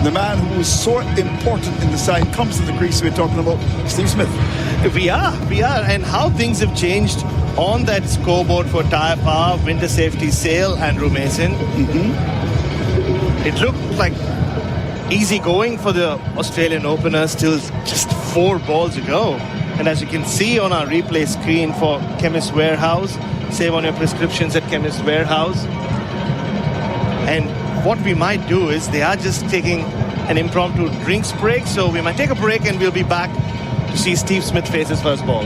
the man who is so important in the side, comes to the crease. We're talking about Steve Smith. We are. And how things have changed on that scoreboard for Tyre Power, Winter Safety, Sale, Andrew Mason. It looked like easy going for the Australian opener, still just 4 balls ago. And as you can see on our replay screen for Chemist Warehouse, save on your prescriptions at Chemist Warehouse. And what we might do is they are just taking an impromptu drinks break, so we might take a break and we'll be back to see Steve Smith face his first ball.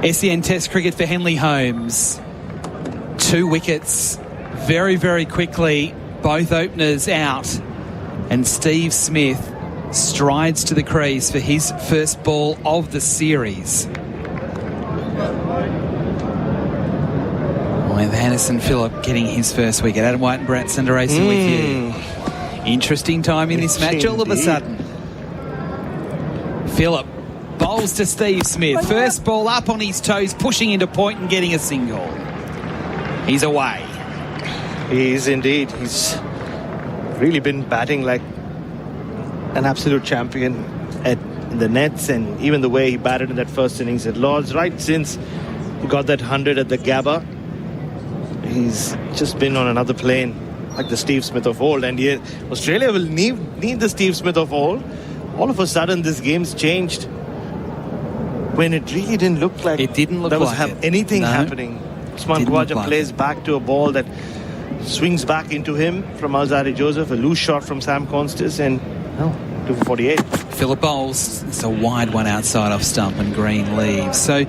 SEN Test cricket for Henley Holmes. 2 wickets very, very quickly. Both openers out. And Steve Smith strides to the crease for his first ball of the series. With Anderson Phillip getting his first wicket. Adam White and Brett Sundaresan with you. Interesting time in this match all of a sudden. Phillip bowls to Steve Smith. First ball up on his toes, pushing into point and getting a single. He's away. He is indeed. He's really been batting like an absolute champion at the nets, and even the way he batted in that first innings at Lords, right since he got that 100 at the Gabba, he's just been on another plane, like the Steve Smith of old. And yet Australia will need the Steve Smith of old. All of a sudden this game's changed when it really didn't look like there was anything happening. Usman Khawaja plays back to a ball that swings back into him from Alzarri Joseph, a loose shot from Sam Constas, and 2 for 48. Phillip bowls. It's a wide one outside off stump and Green leaves. So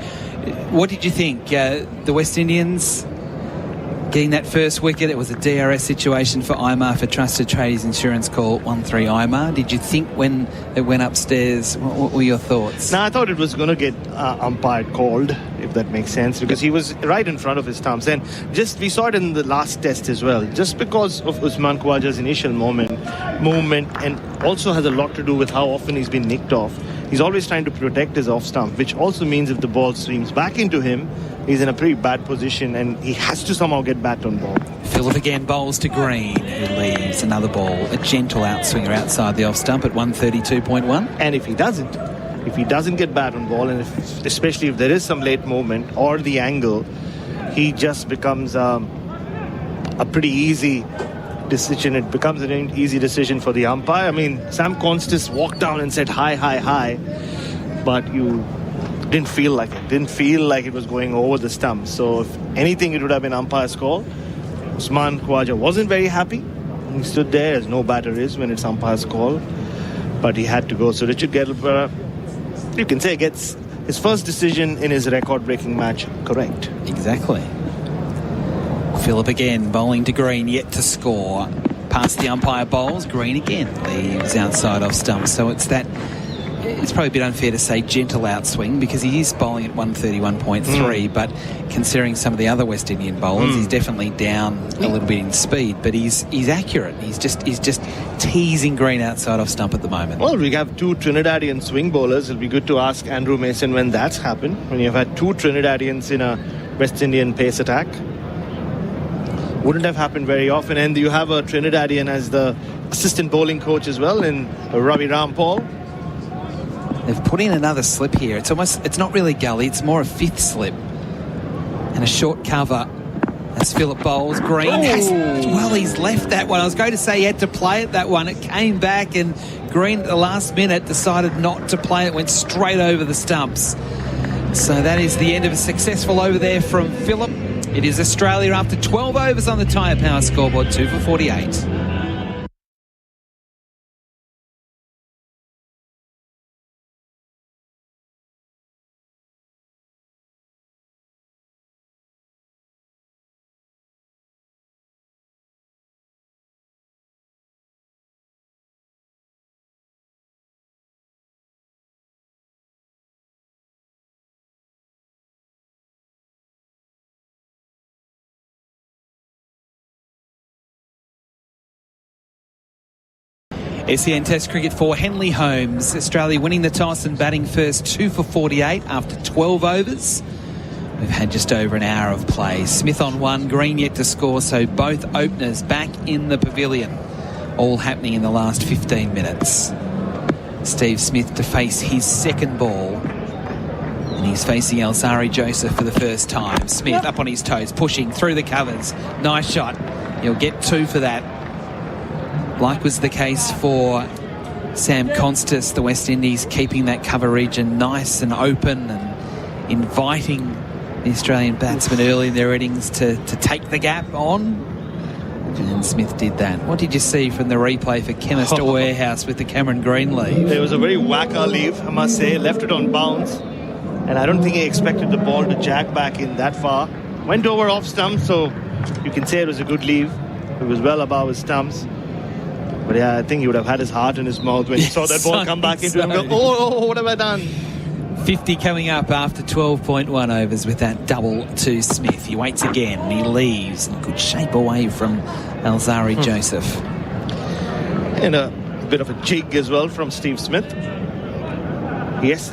what did you think? The West Indians getting that first wicket, it was a DRS situation for Imar for Trusted Tradies Insurance Call 1-3 Imar. Did you think when it went upstairs, what were your thoughts? No, I thought it was going to get umpired called, if that makes sense, because he was right in front of his stumps. And just we saw it in the last test as well, just because of Usman Khawaja's initial movement, and also has a lot to do with how often he's been nicked off. He's always trying to protect his off stump, which also means if the ball streams back into him, he's in a pretty bad position and he has to somehow get back on ball. Phillip again bowls to Green, who leaves another ball, a gentle outswinger outside the off stump at 132.1. And if he doesn't get bat on ball, and especially if there is some late movement or the angle, he just becomes a pretty easy decision. It becomes an easy decision for the umpire. I mean, Sam Constas walked down and said hi, but you didn't feel like it. Didn't feel like it was going over the stump. So if anything, it would have been umpire's call. Usman Khawaja wasn't very happy. He stood there, as no batter is when it's umpire's call, but he had to go. So Richard Gettleborough, you can say, gets his first decision in his record-breaking match correct. Exactly. Phillip again bowling to Green, yet to score. Past the umpire bowls, Green again leaves outside off stump. So it's probably a bit unfair to say gentle outswing, because he is bowling at 131.3, but considering some of the other West Indian bowlers, he's definitely down a little bit in speed, but he's accurate. He's just teasing Green outside off stump at the moment. Well, we have two Trinidadian swing bowlers. It'll be good to ask Andrew Mason when that's happened, when you've had two Trinidadians in a West Indian pace attack. Wouldn't have happened very often. And you have a Trinidadian as the assistant bowling coach as well in Ravi Rampal. They've put in another slip here. It's not really gully, it's more a fifth slip. And a short cover as Phillip bowls. Green he's left that one. I was going to say he had to play it, that one. It came back and Green at the last minute decided not to play it. Went straight over the stumps. So that is the end of a successful over there from Phillip. It is Australia after 12 overs on the Tyre Power scoreboard, 2 for 48. SEN Test Cricket for Henley Holmes. Australia winning the toss and batting first, 2 for 48 after 12 overs. We've had just over an hour of play. Smith on 1, Green yet to score, so both openers back in the pavilion. All happening in the last 15 minutes. Steve Smith to face his second ball. And he's facing Alzarri Joseph for the first time. Smith up on his toes, pushing through the covers. Nice shot. He'll get 2 for that. Like was the case for Sam Constas, the West Indies keeping that cover region nice and open and inviting the Australian batsmen early in their innings to take the gap on. And Smith did that. What did you see from the replay for Chemist Warehouse with the Cameron Green leave? It was a very whacker leave, I must say. Left it on bounce. And I don't think he expected the ball to jag back in that far. Went over off stump, so you can say it was a good leave. It was well above his stumps. But yeah, I think he would have had his heart in his mouth when he saw that ball come back into him. Oh, what have I done? 50 coming up after 12.1 overs with that double to Smith. He waits again. He leaves in good shape away from Alzarri Joseph. And a bit of a jig as well from Steve Smith. Yes,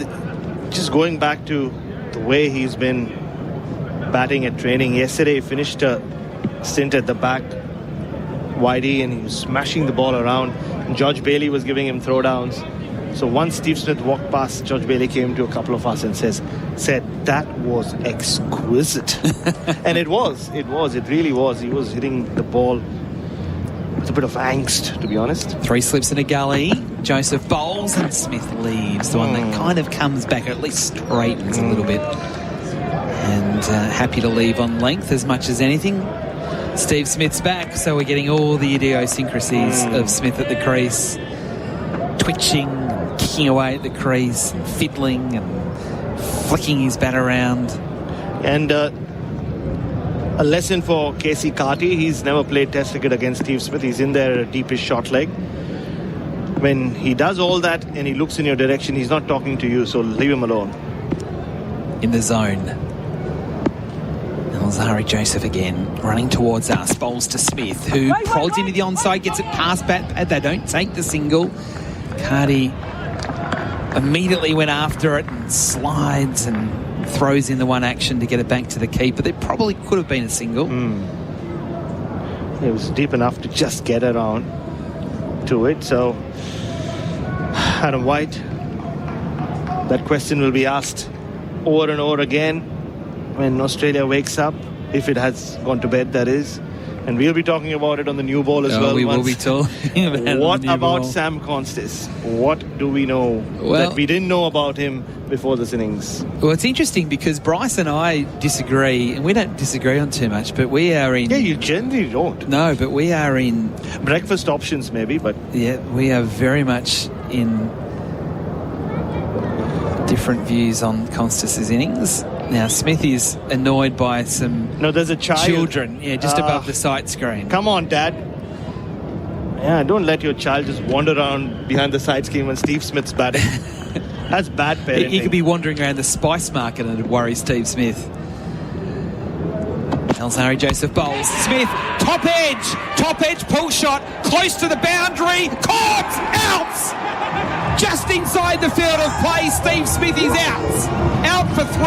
just going back to the way he's been batting at training. Yesterday he finished a stint at the back, widey, and he was smashing the ball around. And George Bailey was giving him throwdowns. So once Steve Smith walked past, George Bailey came to a couple of us and said that was exquisite. And it really was. He was hitting the ball with a bit of angst, to be honest. 3 slips in a gully. Joseph bowls and Smith leaves. The one that kind of comes back, or at least straightens a little bit. And happy to leave on length as much as anything. Steve Smith's back, so we're getting all the idiosyncrasies of Smith at the crease. Twitching, kicking away at the crease, and fiddling and flicking his bat around. And a lesson for Casey Carty. He's never played Test cricket against Steve Smith. He's in there deepest short leg. When he does all that and he looks in your direction, he's not talking to you, so leave him alone. In the zone. Alzari Joseph again, running towards us, bowls to Smith, who prods into the onside, gets it past bat pad. They don't take the single. Carty immediately went after it and slides and throws in the one action to get it back to the keeper. There probably could have been a single. It was deep enough to just get around to it. So Adam White, that question will be asked over and over again when Australia wakes up, if it has gone to bed, that is. And we'll be talking about it on the new ball as well. We will be talking about what the new about ball. Sam Constis? What do we know that we didn't know about him before this innings? Well, it's interesting because Bryce and I disagree, and we don't disagree on too much, but we are in... Yeah, you generally don't. No, but we are in... Breakfast options maybe, but... Yeah, we are very much in different views on Constis' innings. Now, Smith is annoyed by some there's a child. Children, just above the sight screen. Come on, Dad. Yeah, don't let your child just wander around behind the side screen when Steve Smith's batting. That's bad parenting. He could be wandering around the spice market and it'd worry Steve Smith. Alzari Joseph bowls. Smith, top edge, pull shot, close to the boundary, caught, out! Just inside the field of play, Steve Smith is out for 3.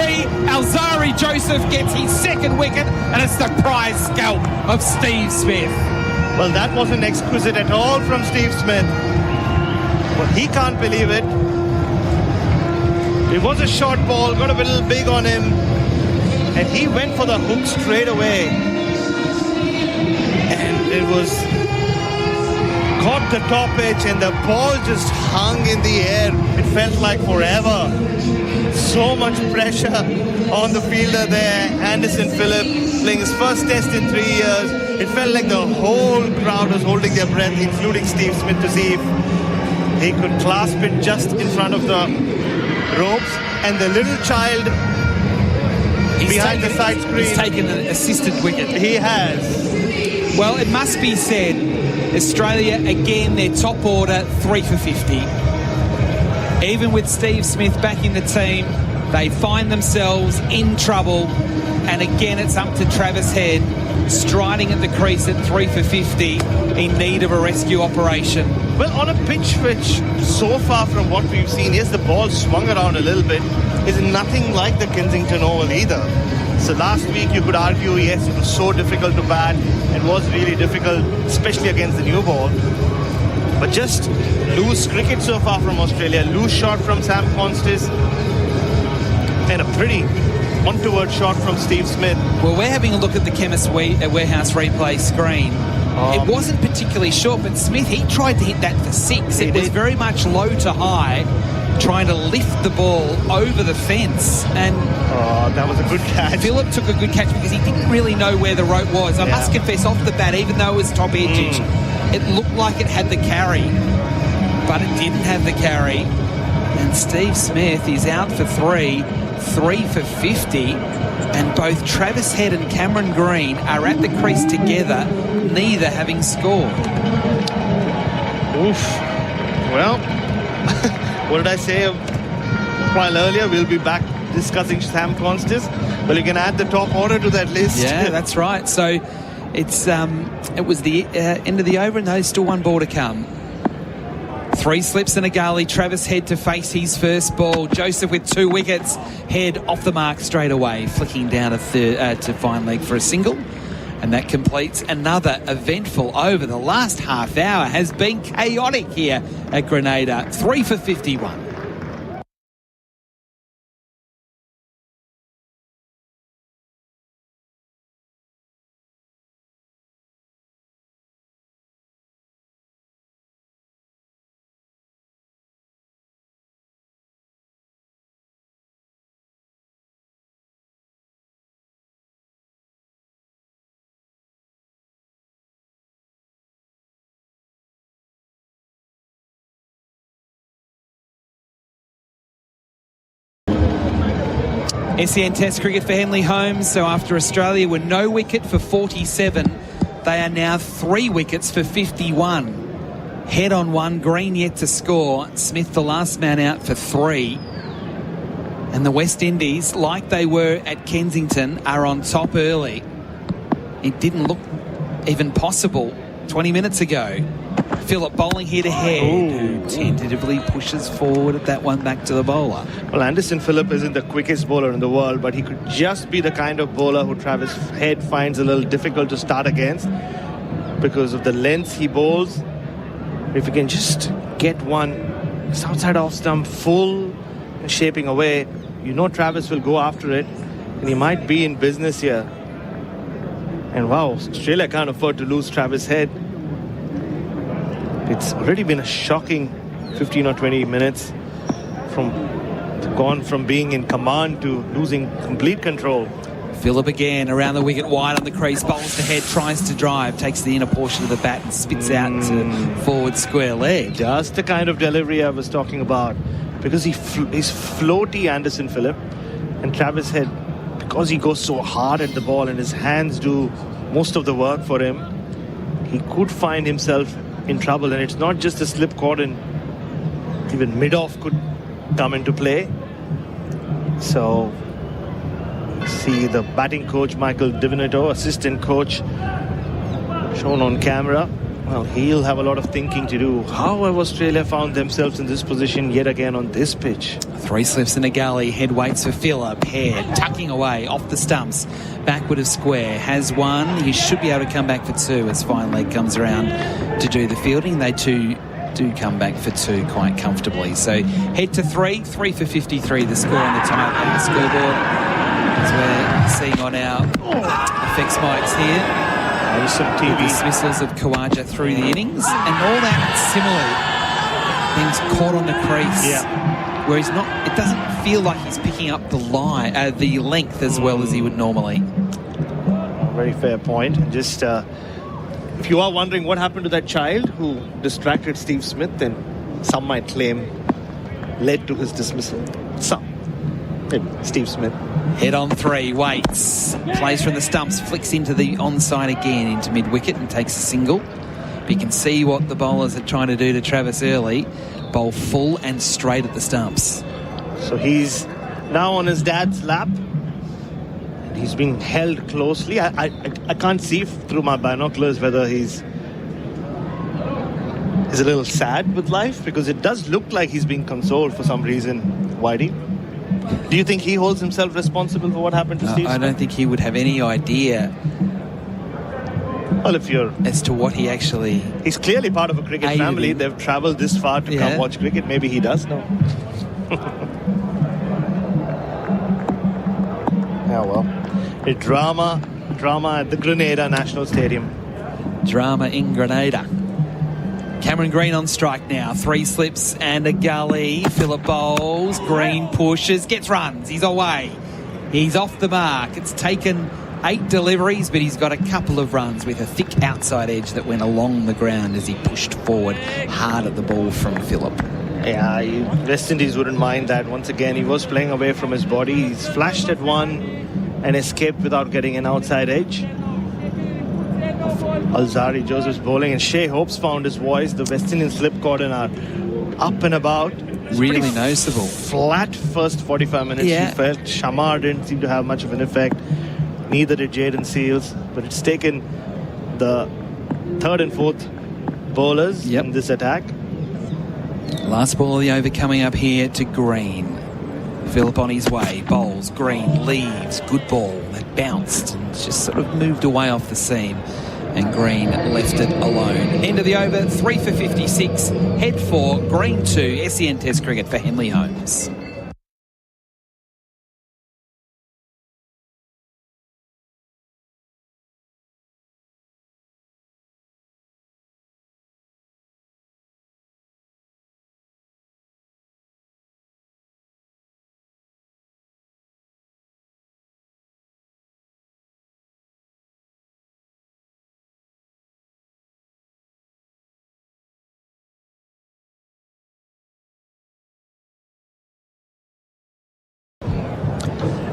Alzari Joseph gets his second wicket, and it's the prize scalp of Steve Smith. Well, that wasn't exquisite at all from Steve Smith. Well, he can't believe it. It was a short ball, got a little big on him, and he went for the hook straight away. And it was caught the top edge, and the ball just hung in the air. It felt like forever. So much pressure on the fielder there. Anderson Phillip playing his first test in 3 years. It felt like the whole crowd was holding their breath, including Steve Smith, to see if he could clasp it just in front of the ropes. And the little child behind the side screen. He's taken an assisted wicket. He has. Well, it must be said, Australia, again, their top order, 3 for 50. Even with Steve Smith back in the team, they find themselves in trouble. And again, it's up to Travis Head, striding at the crease at 3 for 50, in need of a rescue operation. Well, on a pitch which, so far from what we've seen, yes, the ball swung around a little bit, is nothing like the Kensington Oval either. So last week you could argue, yes, it was so difficult to bat and was really difficult, especially against the new ball. But just loose cricket so far from Australia, loose shot from Sam Constis, and a pretty one-toward shot from Steve Smith. Well, we're having a look at the Chemist Warehouse replay screen. It wasn't particularly short, but Smith, he tried to hit that for 6. It was very much low to high, trying to lift the ball over the fence. And that was a good catch. Phillip took a good catch because he didn't really know where the rope was. I must confess, off the bat, even though it was top edge, it looked like it had the carry, but it didn't have the carry. And Steve Smith is out for 3 for 50, and both Travis Head and Cameron Green are at the crease together, neither having scored. Oof. Well, what did I say a while earlier? We'll be back discussing Sam Constis. Well, you can add the top order to that list. Yeah, that's right. So it was the end of the over, and there's still one ball to come. 3 slips and a gully. Travis Head to face his first ball. Joseph with 2 wickets. Head off the mark straight away, flicking down to fine leg for a single. And that completes another eventful over. The last half hour has been chaotic here at Grenada. 3 for 51. SEN Test cricket for Henley Holmes. So after Australia were no wicket for 47, they are now 3 wickets for 51. Head on 1, Green yet to score. Smith the last man out for 3. And the West Indies, like they were at Kensington, are on top early. It didn't look even possible 20 minutes ago. Phillip bowling here to Head, who tentatively pushes forward at that one back to the bowler. Well, Anderson Phillip isn't the quickest bowler in the world, but he could just be the kind of bowler who Travis Head finds a little difficult to start against because of the length he bowls. If he can just get one outside off stump full and shaping away, you know Travis will go after it, and he might be in business here. And wow, Australia can't afford to lose Travis Head. It's already been a shocking 15 or 20 minutes gone from being in command to losing complete control. Phillip again around the wicket, wide on the crease, bowls to Head, tries to drive, takes the inner portion of the bat and spits out into forward square leg. Just the kind of delivery I was talking about, because he's floaty, Anderson Phillip, and Travis Head, because he goes so hard at the ball and his hands do most of the work for him, he could find himself in trouble. And it's not just a slip cord, and even mid-off could come into play. So see the batting coach Michael Divinato, assistant coach shown on camera. Well, he'll have a lot of thinking to do. How have Australia found themselves in this position yet again on this pitch? 3 slips in a gully. Head waits for Phillip. Head tucking away off the stumps, backward of square, has 1. He should be able to come back for 2 as fine leg comes around to do the fielding. They too do come back for 2 quite comfortably. So Head to 3 for 53, the score on the scoreboard, as we're seeing on our effects mics here. There's some TV dismissals of Khawaja through the innings, and all that similarly, things caught on the crease, where he's not. It doesn't feel like he's picking up the length as well as he would normally. Very fair point. Just if you are wondering what happened to that child who distracted Steve Smith, then some might claim led to his dismissal. Some, maybe Steve Smith. Head on 3, waits, plays from the stumps, flicks into the onside again into mid-wicket and takes a single. But you can see what the bowlers are trying to do to Travis early. Bowl full and straight at the stumps. So he's now on his dad's lap. He's being held closely. I can't see through my binoculars whether he's a little sad with life, because it does look like he's being consoled for some reason, Whitey. Do you think he holds himself responsible for what happened to Steve Smith? I don't think he would have any idea. Well, if you're... as to what he actually... He's clearly part of a cricket family. They've travelled this far to come watch cricket. Maybe he does know. Yeah, well. A drama at the Grenada National Stadium. Drama in Grenada. Cameron Green on strike now. 3 slips and a gully. Phillip bowls. Green pushes. Gets runs. He's away. He's off the mark. It's taken 8 deliveries, but he's got a couple of runs with a thick outside edge that went along the ground as he pushed forward hard at the ball from Phillip. Yeah, West Indies wouldn't mind that. Once again, he was playing away from his body. He's flashed at one and escaped without getting an outside edge. Alzari Joseph's bowling, and Shea Hope's found his voice. The West Indian slip cordon are up and about. Really noticeable. Flat first 45 minutes. He felt Shamar didn't seem to have much of an effect. Neither did Jaden Seals. But it's taken the 3rd and 4th bowlers in this attack. Last ball of the over coming up here to Green. Phillip on his way, bowls, Green leaves, good ball, that bounced and just sort of moved away off the seam, and Green left it alone. End of the over, 3 for 56, head 4, Green 2, SEN Test Cricket for Henley Holmes.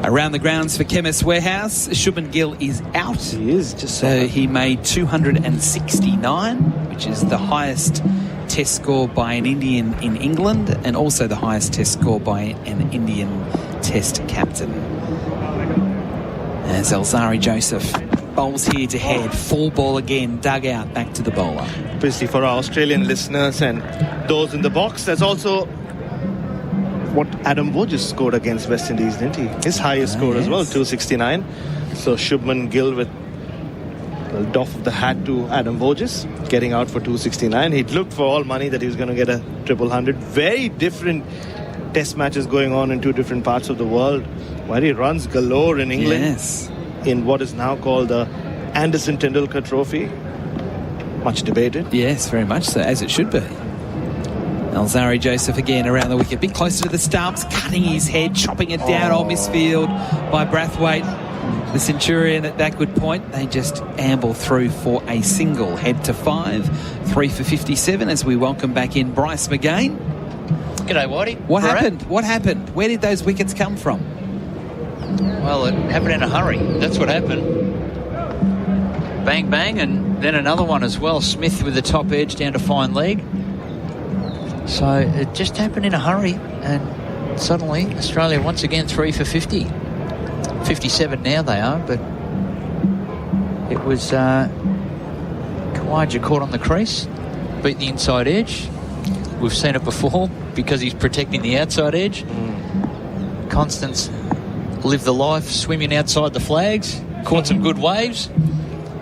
Around the grounds for Chemist Warehouse, Shubman Gill is out. He is, just so he made 269, which is the highest test score by an Indian in England and also the highest test score by an Indian test captain. As Alzari Joseph bowls here to head, 4 ball again, dug out, back to the bowler. Obviously for our Australian listeners and those in the box, there's also what Adam Voges scored against West Indies, didn't he? His highest score as well, 269. So Shubman Gill with a doff of the hat to Adam Voges, getting out for 269. He'd looked for all money that he was going to get a 100. Very different test matches going on in 2 different parts of the world. While he runs galore in England, in what is now called the Anderson Tendulkar Trophy. Much debated. Yes, very much so, as it should be. Alzari Joseph again around the wicket, a bit closer to the stumps, cutting his head, chopping it down on misfield by Brathwaite. The Centurion at that good point, they just amble through for a single, head to 5, 3 for 57 as we welcome back in Bryce McGain. G'day, Whitey. What happened? What happened? Where did those wickets come from? Well, it happened in a hurry. That's what happened. Bang, bang, and then another one as well. Smith with the top edge down to fine leg. So it just happened in a hurry, and suddenly Australia once again 3 for 50. 57 now they are, but it was Khawaja caught on the crease, beat the inside edge. We've seen it before because he's protecting the outside edge. Constance lived the life, swimming outside the flags, caught some good waves,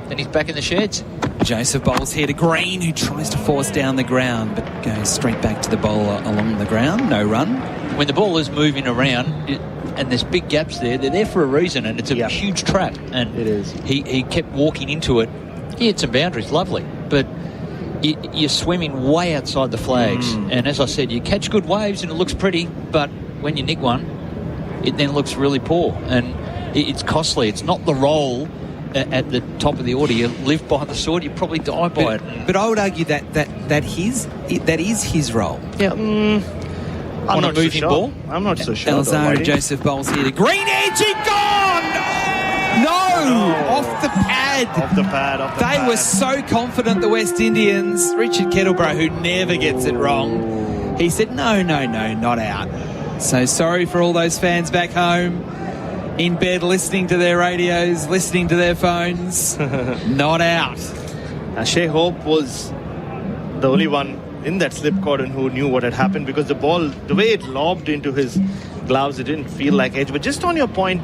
then he's back in the sheds. Joseph bowls here to Green, who tries to force down the ground, but goes straight back to the bowler along the ground. No run. When the ball is moving around and there's big gaps there, they're there for a reason, and it's a huge trap. And it is. He kept walking into it. He had some boundaries, lovely, but you're swimming way outside the flags. And as I said, you catch good waves and it looks pretty, but when you nick one, it then looks really poor, and it's costly. It's not the role at the top of the order. You live by the sword, you probably die by it. But I would argue that is his role. Yeah. I'm not moving so sure. ball. I'm not so sure. Alzari Joseph bowls here to Green edge, he gone! No! Off the pad. They were so confident, the West Indians. Richard Kettleborough, who never gets it wrong, he said, no, not out. So sorry for all those fans back home, in bed listening to their radios, listening to their phones. Not out. Shea Hope was the only one in that slip cordon who knew what had happened, because the ball, the way it lobbed into his gloves, it didn't feel like edge. But just on your point,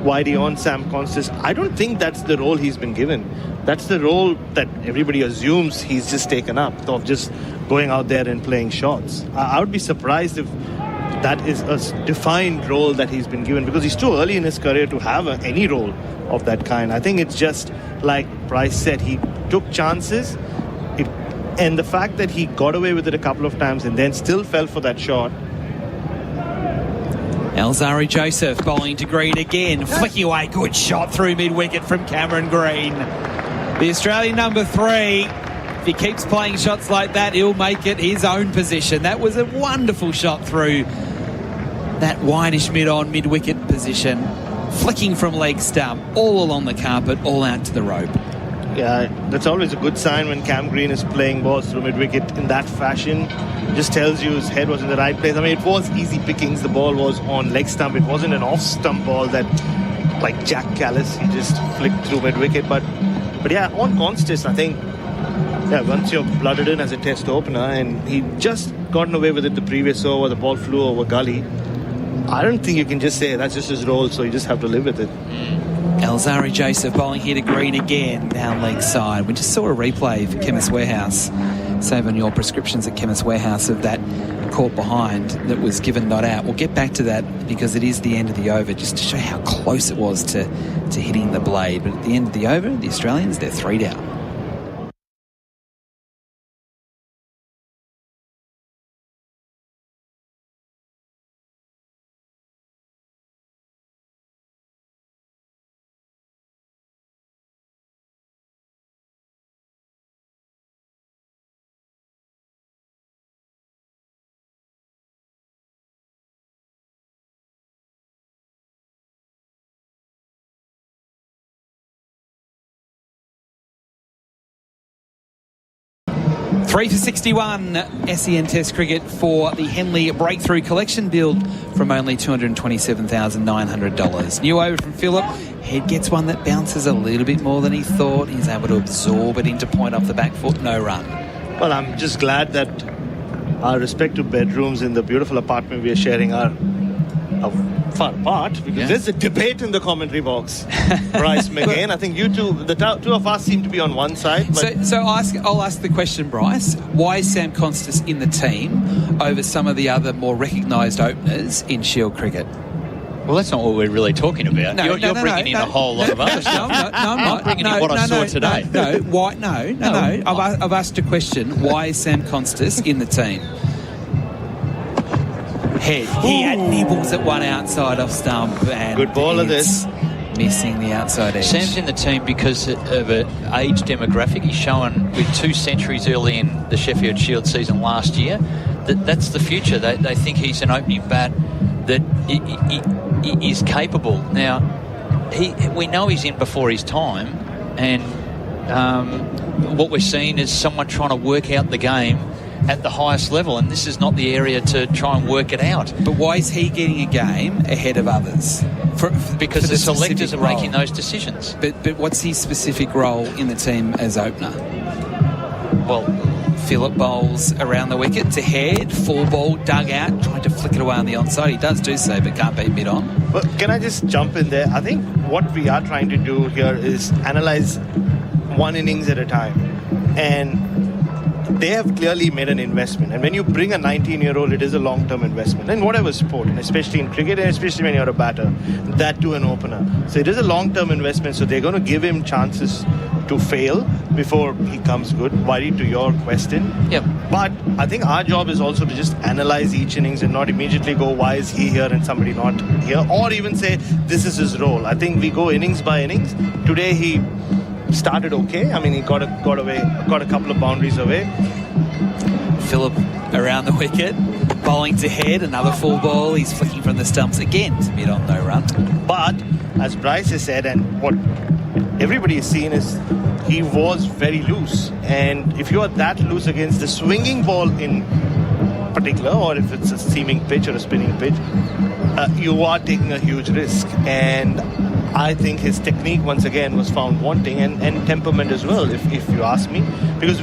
Whitey, on Sam Constance, I don't think that's the role he's been given. That's the role that everybody assumes he's just taken up, of just going out there and playing shots. I would be surprised if that is a defined role that he's been given, because he's too early in his career to have any role of that kind. I think it's just like Bryce said, he took chances, and the fact that he got away with it a couple of times and then still fell for that shot. Alzari Joseph bowling to Green again, flicking away, good shot through mid-wicket from Cameron Green. The Australian number 3, if he keeps playing shots like that, he'll make it his own position. That was a wonderful shot through that wideish mid-on, mid-wicket position, flicking from leg stump, all along the carpet, all out to the rope. Yeah, that's always a good sign when Cam Green is playing balls through mid-wicket in that fashion. Just tells you his head was in the right place. I mean, it was easy pickings. The ball was on leg stump. It wasn't an off-stump ball that, like Jack Callis, he just flicked through mid-wicket. But yeah, on Constance, I think Yeah, once you're blooded in as a test opener, and he just gotten away with it the previous over, the ball flew over gully. I don't think you can just say that's just his role, so you just have to live with it. Alzari Joseph bowling here to green again, down leg side. We just saw a replay for Chemist Warehouse. Save on your prescriptions at Chemist Warehouse of that caught behind that was given not out. We'll get back to that because it is the end of the over, just to show how close it was to hitting the blade. But at the end of the over, the Australians, they're 3 down. Three for 61 SEN Test cricket for the Henley Breakthrough Collection build from only $227,900. New over from Phillip. Head gets one that bounces a little bit more than he thought. He's able to absorb it into point off the back foot. No run. Well, I'm just glad that our respective bedrooms in the beautiful apartment we are sharing are far apart, because there's a debate in the commentary box. Bryce McGain, I think you two, the two of us seem to be on one side. But So I'll ask the question, Bryce. Why is Sam Constas in the team over some of the other more recognised openers in Shield cricket? Well, that's not what we're really talking about. You're bringing in a whole lot of other stuff. I'm bringing in what I saw today. Why? No. I've asked a question. Why is Sam Constas in the team? Head. He had nibbles at one outside off stump, and good ball of this. Missing the outside edge. Sam's in the team because of an age demographic. He's shown with 2 centuries early in the Sheffield Shield season last year that's the future. They think he's an opening bat that he is capable. Now, we know he's in before his time, and what we're seeing is someone trying to work out the game at the highest level, and this is not the area to try and work it out. But why is he getting a game ahead of others? Because the selectors are making those decisions. But what's his specific role in the team as opener? Well, Phillip bowls around the wicket to Head, full ball, dug out, trying to flick it away on the onside. He does do so, but can't beat mid-on. But can I just jump in there? I think what we are trying to do here is analyse one innings at a time. And they have clearly made an investment. And when you bring a 19-year-old, it is a long-term investment. In whatever sport, and especially in cricket, and especially when you're a batter, that to an opener. So it is a long-term investment, so they're going to give him chances to fail before he comes good. Why, to your question. Yep. But I think our job is also to just analyse each innings and not immediately go, why is he here and somebody not here? Or even say, this is his role. I think we go innings by innings. Today he started okay. I mean, he got a couple of boundaries away. Phillip around the wicket, bowling to Head, another full ball. He's flicking from the stumps again to mid on, no run. But as Bryce has said, and what everybody has seen, is he was very loose. And if you are that loose against the swinging ball in particular, or if it's a seaming pitch or a spinning pitch, you are taking a huge risk. And I think his technique once again was found wanting, and temperament as well, if you ask me. Because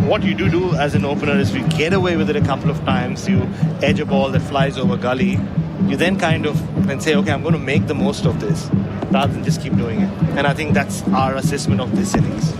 what you do as an opener is, you get away with it a couple of times, you edge a ball that flies over gully, you then kind of say, okay, I'm going to make the most of this, rather than just keep doing it. And I think that's our assessment of this innings.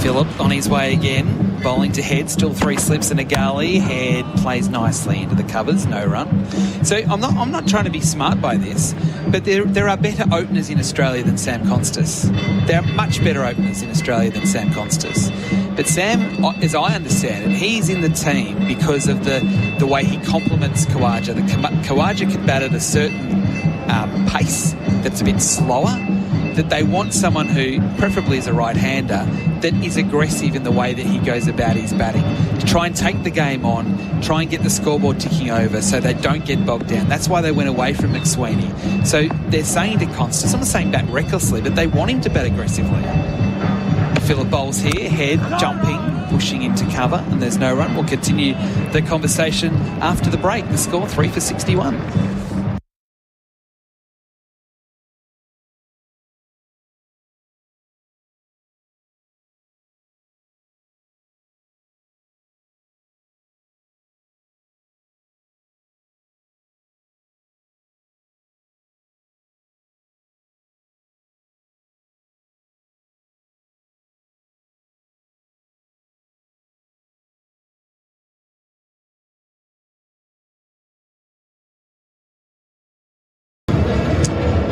Phillip on his way again, bowling to Head, still 3 slips and a gully. Head plays nicely into the covers, no run. So I'm not trying to be smart by this, but there are better openers in Australia than Sam Constas. There are much better openers in Australia than Sam Constas. But Sam, as I understand it, he's in the team because of the way he complements Khawaja. Khawaja can bat at a certain pace that's a bit slower, that they want someone who, preferably is a right-hander, that is aggressive in the way that he goes about his batting, to try and take the game on, try and get the scoreboard ticking over so they don't get bogged down. That's why they went away from McSweeney. So they're saying to Constas, I'm not saying bat recklessly, but they want him to bat aggressively. Phillip bowls here, Head jumping, pushing into cover, and there's no run. We'll continue the conversation after the break. The score, 3 for 61.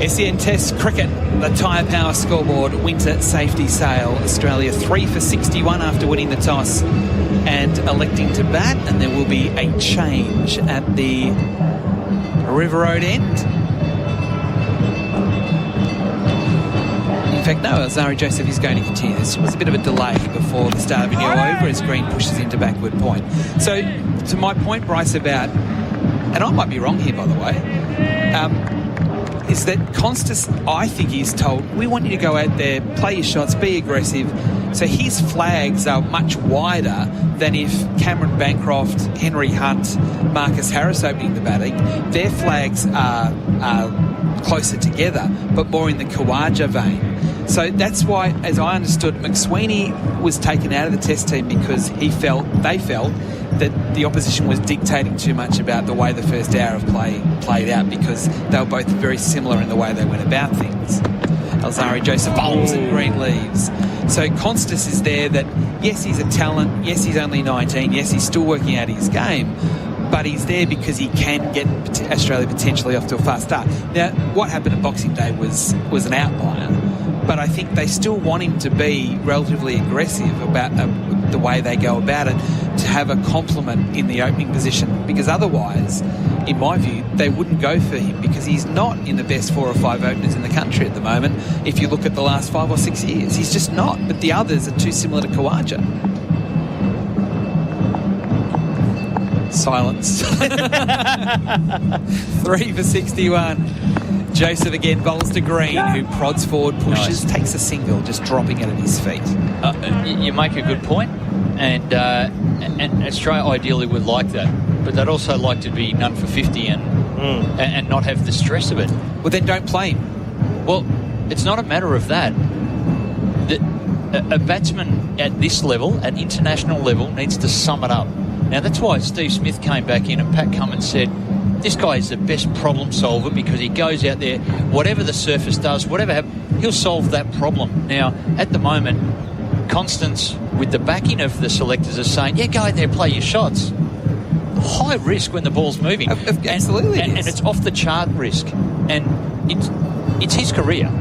SEN Test Cricket, the Tyre Power scoreboard, winter safety sale. Australia 3 for 61 after winning the toss and electing to bat, and there will be a change at the River Road end. In fact, no, Alzarri Joseph is going to continue. There was a bit of a delay before the start of a new over as Green pushes into backward point. So, to my point, Bryce, about, and I might be wrong here, by the way, is that Constas, I think, is told, we want you to go out there, play your shots, be aggressive. So his flags are much wider than if Cameron Bancroft, Henry Hunt, Marcus Harris opening the batting. Their flags are closer together, but more in the Khawaja vein. So that's why, as I understood, McSweeney was taken out of the Test team because they felt that the opposition was dictating too much about the way the first hour of play played out, because they were both very similar in the way they went about things. Alzarri Joseph bowls and Green leaves. So Constas is there that, yes, he's a talent, yes, he's only 19, yes, he's still working out his game, but he's there because he can get Australia potentially off to a fast start. Now, what happened at Boxing Day was an outlier, but I think they still want him to be relatively aggressive about the way they go about it, to have a complement in the opening position, because otherwise, in my view, they wouldn't go for him, because he's not in the best 4 or 5 openers in the country at the moment. If you look at the last 5 or 6 years, he's just not. But the others are too similar to Khawaja. Silence. 3 for 61. Joseph again bowls to Green, who prods forward, pushes, takes a single, just dropping it at his feet. You make a good point, and Australia ideally would like that, but they'd also like to be none for 50 and not have the stress of it. Well, then don't play him. Well, it's not a matter of that. A batsman at this level, at international level, needs to sum it up. Now, that's why Steve Smith came back in and Pat Cummins said, this guy is the best problem solver because he goes out there, whatever the surface does, whatever happens, he'll solve that problem. Now, at the moment, Constance, with the backing of the selectors, are saying, yeah, go out there, play your shots. High risk when the ball's moving. Absolutely. And it's off the chart risk. And it's his career.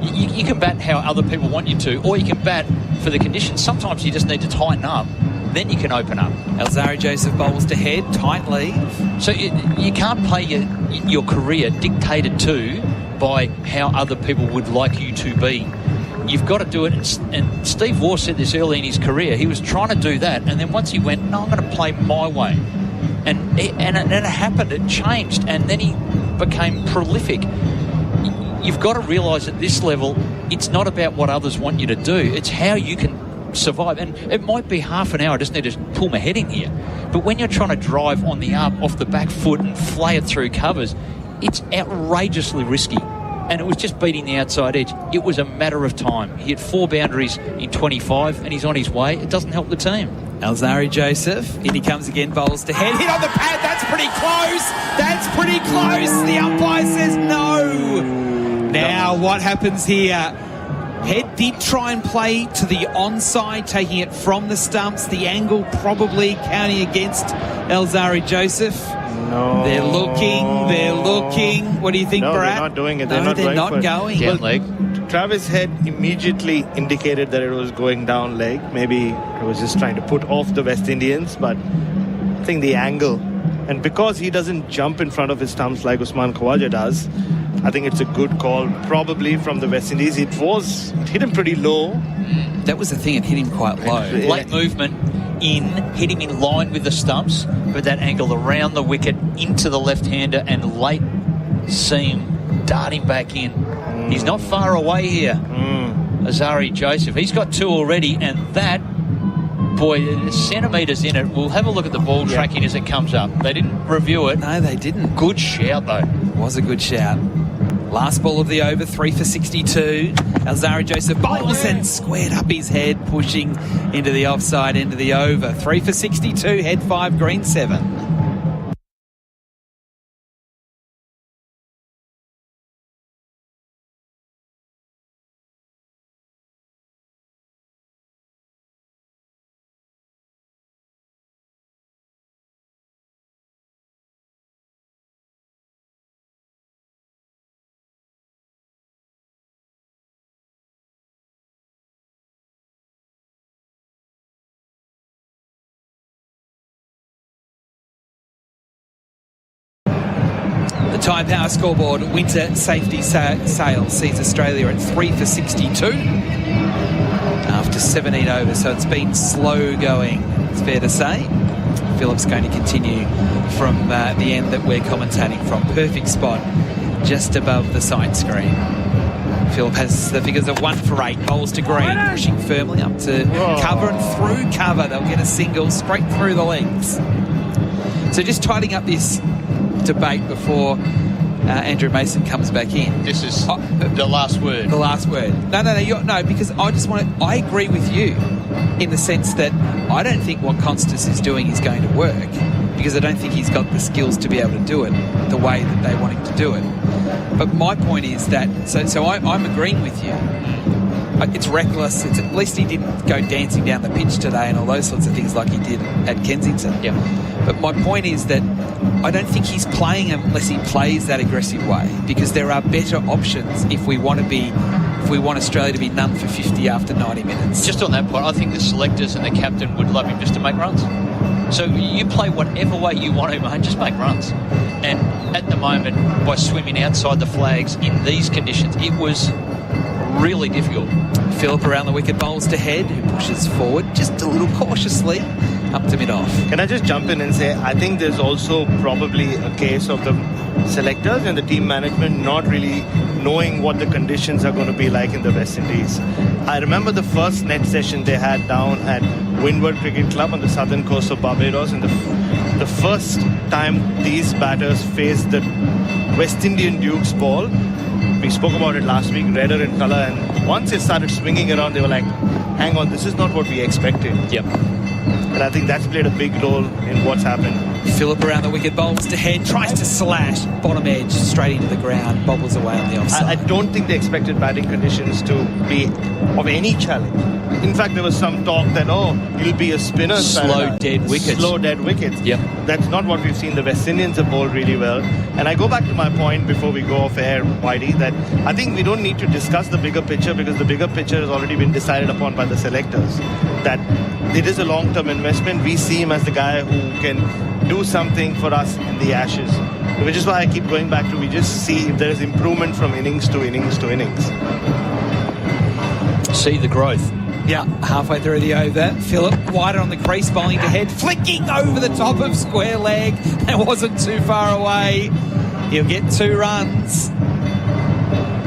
You can bat how other people want you to, or you can bat for the conditions. Sometimes you just need to tighten up. Then you can open up. Alzarri Joseph bowls to head, tight leave. So you can't play your career dictated to by how other people would like you to be. You've got to do it. And Steve Waugh said this early in his career. He was trying to do that, and then once he went, no, I'm going to play my way. And it happened. It changed, and then he became prolific. You've got to realise at this level, it's not about what others want you to do. It's how you can survive. And it might be half an hour. I just need to pull my head in here. But when you're trying to drive on the arm off the back foot and flay it through covers, it's outrageously risky. And it was just beating the outside edge. It was a matter of time. He had 4 boundaries in 25 and he's on his way. It doesn't help the team. Alzarri Joseph, in he comes again, bowls to head. Hit on the pad, that's pretty close. That's pretty close. The umpire says no. Now what happens here? Head did try and play to the onside, taking it from the stumps. The angle probably counting against Alzarri Joseph. No. They're looking. What do you think, no, Brad? They're not doing it. They're not going. Down leg. Travis Head immediately indicated that it was going down leg. Maybe it was just trying to put off the West Indians, but I think the angle, and because he doesn't jump in front of his stumps like Usman Khawaja does, I think it's a good call, probably from the West Indies. It hit him pretty low. That was the thing, it hit him quite low. Late movement hit him in line with the stumps, but that angle around the wicket into the left-hander and late seam darting back in. He's not far away here. Alzarri Joseph. He's got 2 already, and that, boy, centimetres in it. We'll have a look at the ball tracking as it comes up. They didn't review it. No, they didn't. Good shout, though. It was a good shout. Last ball of the over, 3 for 62. Alzarri Joseph bowls and squared up his head, pushing into the offside end of the over. 3 for 62, head 5, green 7. Tyre Power scoreboard, winter safety sale sees Australia at 3 for 62 after 17 overs, so it's been slow going, it's fair to say. Philip's going to continue from the end that we're commentating from. Perfect spot just above the sight screen. Philip has the figures of 1 for 8, bowls to green, pushing firmly up to cover and through cover. They'll get a single straight through the legs. So just tidying up this debate before Andrew Mason comes back in. This is the last word. The last word. No, because I agree with you in the sense that I don't think what Constance is doing is going to work, because I don't think he's got the skills to be able to do it the way that they want him to do it. But my point is that, so I'm agreeing with you. It's reckless. At least he didn't go dancing down the pitch today and all those sorts of things like he did at Kensington. Yeah. But my point is that I don't think he's playing unless he plays that aggressive way, because there are better options if we want Australia to be none for 50 after 90 minutes. Just on that point, I think the selectors and the captain would love him just to make runs. So you play whatever way you want to, mate, just make runs. And at the moment, by swimming outside the flags in these conditions, it was really difficult. Philip around the wicket, bowls to Head, who pushes forward just a little cautiously up to mid-off. Can I just jump in and say, I think there's also probably a case of the selectors and the team management not really knowing what the conditions are going to be like in the West Indies. I remember the first net session they had down at Windward Cricket Club on the southern coast of Barbados, and the first time these batters faced the West Indian Duke's ball, we spoke about it last week, redder in colour, and once it started swinging around, they were like, hang on, this is not what we expected. Yep. And I think that's played a big role in what's happened. Philip around the wicket, bowls to Head, tries to slash, bottom edge, straight into the ground, bobbles away on the offside. I don't think they expected batting conditions to be of any challenge. In fact, there was some talk that, it'll be a spinner. Slow, dead wickets. Slow, dead wickets. Yep. That's not what we've seen. The West Indians have bowled really well. And I go back to my point before we go off air, Whitey, that I think we don't need to discuss the bigger picture, because the bigger picture has already been decided upon by the selectors. That it is a long-term investment. We see him as the guy who can do something for us in the Ashes. Which is why I keep going back to, we just see if there is improvement from innings to innings to innings. See the growth. Yeah, halfway through the over, Philip wider on the crease, bowling to Head, flicking over the top of square leg. That wasn't too far away. He'll get 2 runs.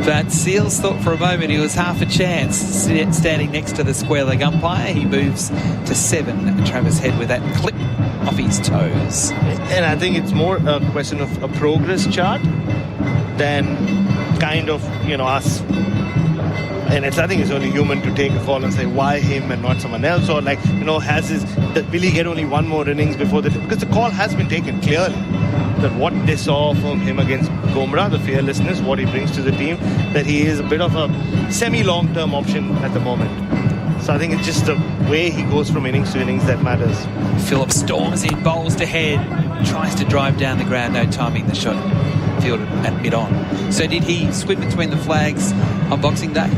But Seals thought for a moment he was half a chance standing next to the square leg umpire. He moves to 7. Travis Head with that clip off his toes. And I think it's more a question of a progress chart than kind of, us. And I think it's only human to take a call and say, why him and not someone else? Or will he get only 1 more innings before because the call has been taken clearly. That what they saw from him against Gomra, the fearlessness, what he brings to the team, that he is a bit of a semi-long-term option at the moment. So I think it's just the way he goes from innings to innings that matters. Philip storms in, bowls to Head, tries to drive down the ground, no timing the shot, fielded at mid-on. So did he swim between the flags on Boxing Day?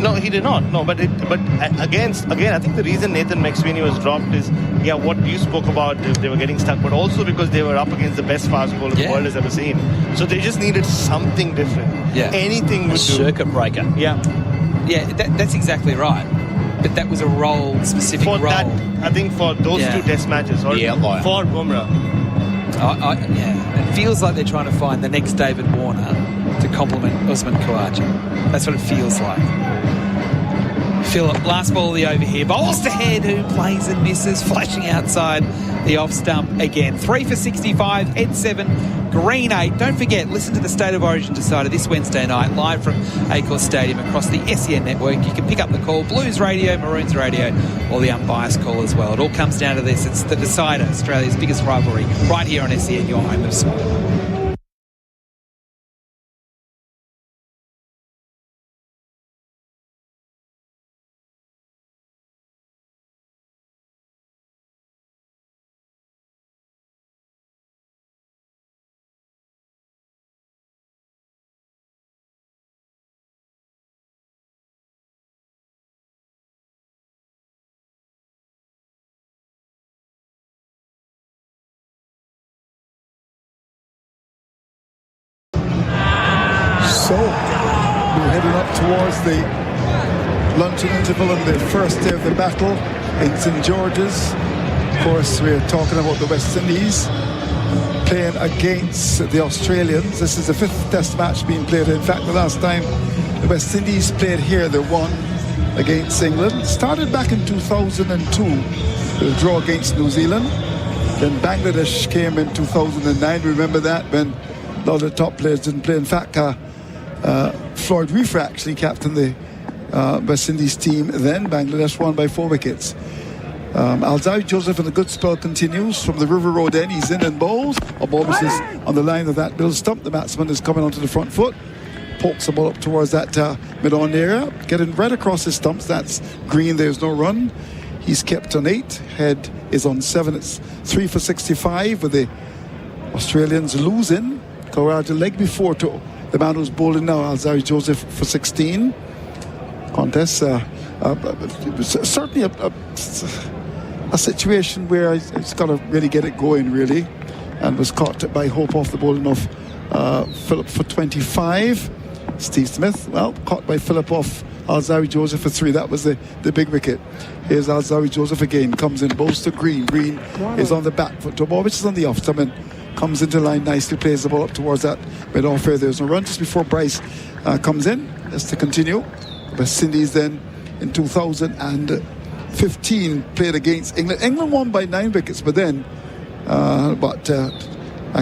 No, he did not. No, but again, I think the reason Nathan McSweeney was dropped is, what you spoke about, they were getting stuck, but also because they were up against the best fast bowler the world has ever seen. So they just needed something different. Yeah. Anything would do. Circuit breaker. Yeah. Yeah, that's exactly right. But that was a specific role. That, I think for those 2 test matches, or for Bumrah. It feels like they're trying to find the next David Warner to complement Usman Khawaja. That's what it feels like. Philip, last ball of the over here. Bowls to Head, who plays and misses, flashing outside the off stump again. 3 for 65, Head 7, Green 8. Don't forget, listen to the State of Origin decider this Wednesday night, live from Acor Stadium across the SEN network. You can pick up the call, Blues Radio, Maroons Radio, or the unbiased call as well. It all comes down to this. It's the decider, Australia's biggest rivalry, right here on SEN, your home of sport. heading up towards the luncheon interval on the first day of the battle in St. George's. Of course, we're talking about the West Indies playing against the Australians. This is the 5th test match being played. In fact, the last time the West Indies played here, they won against England. Started back in 2002 with a draw against New Zealand. Then Bangladesh came in 2009. Remember that, when a lot of the top players didn't play. In fact, Floyd Reefer actually captained the West Indies team. Then Bangladesh won by 4 wickets. Alzari Joseph in a good spell continues from the River Road end. He's in and bowls. A ball misses on the line of that middle stump. The batsman is coming onto the front foot. Pokes the ball up towards that mid-on area. Getting right across his stumps. That's green. There's no run. He's kept on 8. Head is on 7. It's 3 for 65 with the Australians losing. Karaja leg before to the man who's bowling now, Alzari Joseph, for 16. Contest certainly a situation where he's got to really get it going, really, and was caught by Hope off the bowling of Phillip for 25. Steve Smith, well, caught by Phillip off Alzari Joseph for 3. That was the big wicket. Here's Alzari Joseph again, comes in, bowls to Green. Green is on the back foot to ball, which is on the off stump, and comes into line nicely, plays the ball up towards that mid-off fair. There's no run just before Bryce comes in. Just to continue, West Indies then in 2015 played against England. England won by 9 wickets, but then back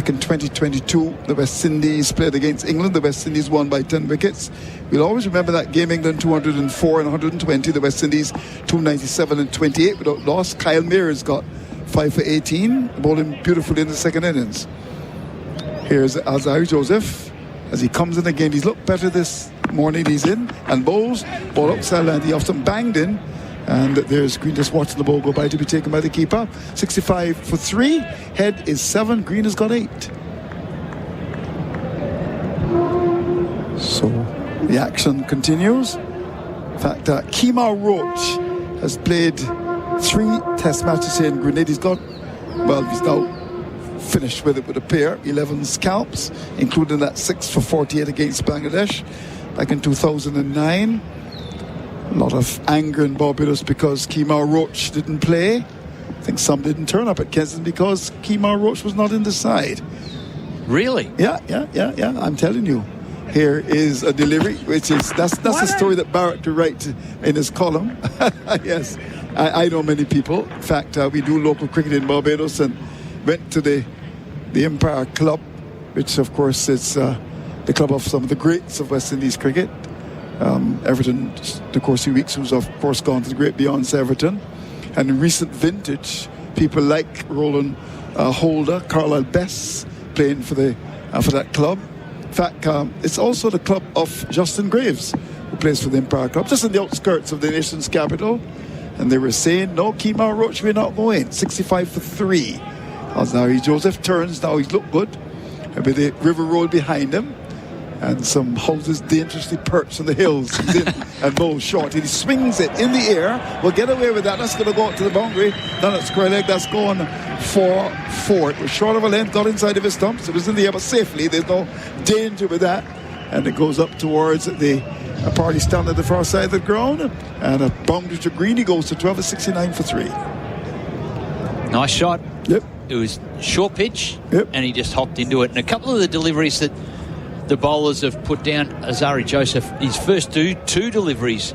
in 2022 the West Indies played against England. The West Indies won by 10 wickets. We'll always remember that game. England 204 and 120, the West Indies 297 and 28 without loss. Kyle Mears got 5 for 18, bowling beautifully in the second innings. Here's Alzari Joseph as he comes in again. He's looked better this morning. He's in and bowls. Ball outside, and he often banged in. And there's Green just watching the ball go by to be taken by the keeper. 65 for 3. Head is 7. Green has got 8. So the action continues. In fact, Kemar Roach has played 3 test matches here in Grenada. He's now finished with it with a pair, 11 scalps, including that 6 for 48 against Bangladesh back in 2009. A lot of anger in Barbados because Kemar Roach didn't play. I think some didn't turn up at Kensington because Kemar Roach was not in the side. Really? Yeah. I'm telling you. Here is a delivery, which is that's a story that Barrett to write in his column. Yes, I know many people. In fact, we do local cricket in Barbados and went to the Empire Club, which of course is the club of some of the greats of West Indies cricket. Everton, the course 2 weeks, who's of course gone to the great beyond Everton. And in recent vintage, people like Roland Holder, Carlisle Bess playing for that club. In fact, it's also the club of Justin Graves, who plays for the Empire Club, just in the outskirts of the nation's capital. And they were saying, no, Kemar Roach, we're not going. 65 for 3. Alzari Joseph turns now. He's looked good. With the River Road behind him. And some houses dangerously perched on the hills. He's in and bowls short. He swings it in the air. We'll get away with that. That's going to go out to the boundary. Down at square leg. That's going for 4. It was short of a length. Got inside of his stumps. It was in the air, but safely. There's no danger with that. And it goes up towards the party stand at the far side of the ground. And a boundary to Green. He goes to 12 at 69 for 3. Nice shot. Yep. It was short pitch. Yep. And he just hopped into it. And a couple of the deliveries that the bowlers have put down, Alzari Joseph, his first two deliveries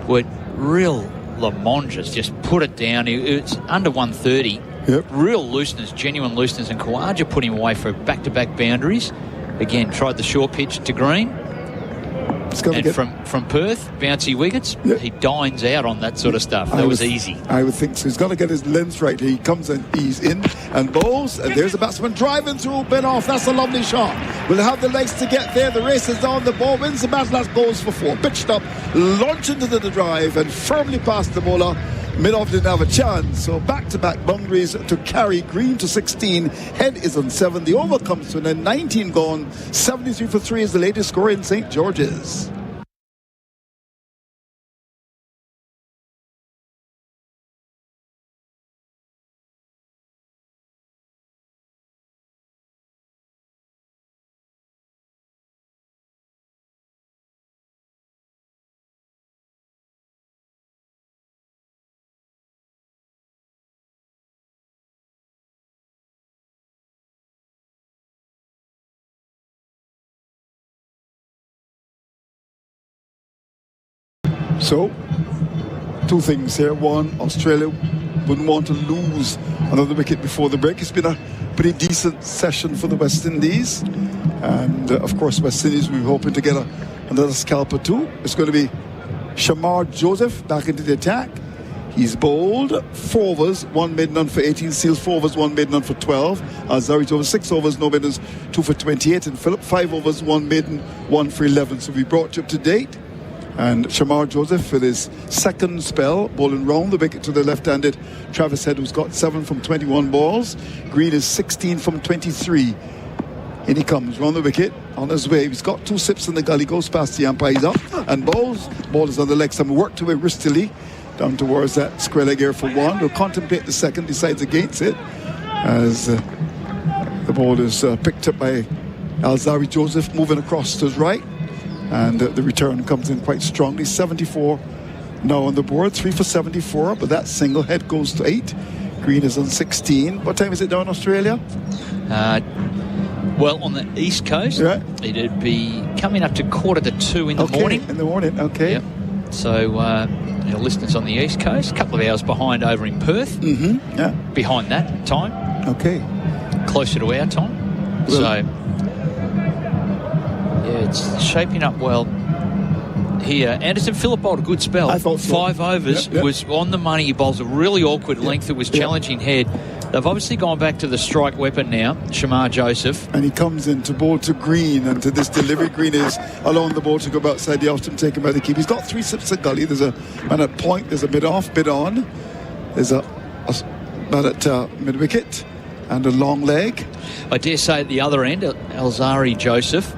were real Lamonges, just put it down. It's under 130. Yep. Real looseness, genuine looseness, and Khawaja put him away for back-to-back boundaries. Again, tried the short pitch to Green. And from Perth, bouncy wickets, he dines out on that sort of stuff. That was easy. I would think so. He's got to get his length right. He comes and he's in and bowls, and there's the batsman driving through, been off. That's a lovely shot. Will have the legs to get there. The race is on. The ball wins the battle. That goes for 4. Pitched up, launched into the drive, and firmly past the bowler. Mid-off didn't have a chance. So back-to-back boundaries to carry Green to 16. Head is on 7. The over comes to an end. 19 gone. 73 for 3 is the latest score in St. George's. So, two things here. One, Australia wouldn't want to lose another wicket before the break. It's been a pretty decent session for the West Indies. And, of course, West Indies, we're hoping to get another scalp or two. It's going to be Shamar Joseph back into the attack. He's bowled 4 overs, 1 made none for 18, Seals 4 overs, 1 made none for 12. Azari over 6 overs, no maidens, 2 for 28. And Phillip 5 overs, 1 maiden, 1 for 11. So we brought you up to date. And Shamar Joseph with his second spell, bowling round the wicket to the left-handed Travis Head, who's got 7 from 21 balls. Green is 16 from 23. In he comes, round the wicket, on his way. He's got 2 sips in the gully, goes past the umpire, he's up and bowls. Ball is on the leg, some worked away wristily down towards that square leg air for 1. Will contemplate the second, decides against it as the ball is picked up by Alzari Joseph, moving across to his right. And the return comes in quite strongly. 74 now on the board, 3 for 74, but that single. Head goes to 8. Green is on 16. What time is it down in Australia? Well, on the East Coast, it'd be coming up to 1:45 in the morning. In the morning, okay. Yep. So, our listeners on the East Coast, a couple of hours behind over in Perth. Mm-hmm. Yeah. Behind that time. Okay. Closer to our time. Well, so, yeah, it's shaping up well here. Anderson Phillip bowled a good spell. I thought so. 5 overs, was on the money. He bowls a really awkward length that was challenging Head. They've obviously gone back to the strike weapon now, Shamar Joseph. And he comes in to bowl to Green, and to this delivery. Green is along the ball to go outside the off-stump, taken by the keeper. He's got 3 sips of gully. There's a man at point, there's a mid-off, mid-on. There's a man at mid-wicket and a long leg. I dare say at the other end, Alzari Joseph,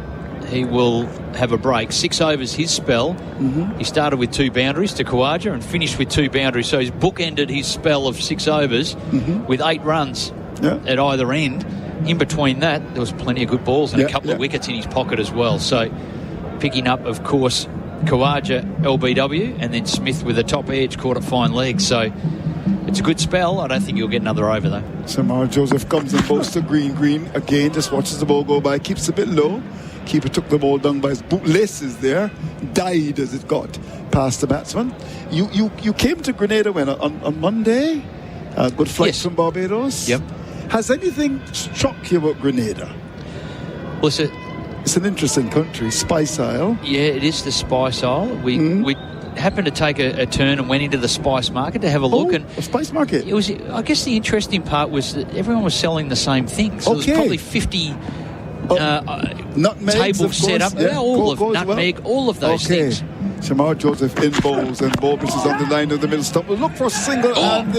he will have a break. 6 overs his spell. Mm-hmm. He started with 2 boundaries to Khawaja and finished with 2 boundaries. So he's bookended his spell of 6 overs with 8 runs at either end. In between that, there was plenty of good balls and a couple of wickets in his pocket as well. So picking up, of course, Khawaja, LBW, and then Smith with a top edge, caught at fine leg. So it's a good spell. I don't think you'll get another over, though. Shamar Joseph comes and bowls to Green. Green, again, just watches the ball go by, keeps a bit low. Keeper took the ball down by his bootlaces there, died as it got past the batsman. You came to Grenada when on Monday? Good flight from Barbados? Yep. Has anything struck you about Grenada? Well, it's an interesting country, Spice Isle. Yeah, it is the Spice Isle. We happened to take a turn and went into the spice market to have a look. And a spice market? It was. I guess the interesting part was that everyone was selling the same thing. So there was probably 50... nutmegs, table set up, all of nutmeg, all of those things. Shamar Joseph in bowls and ball misses on the line of the middle stump. We'll look for a single and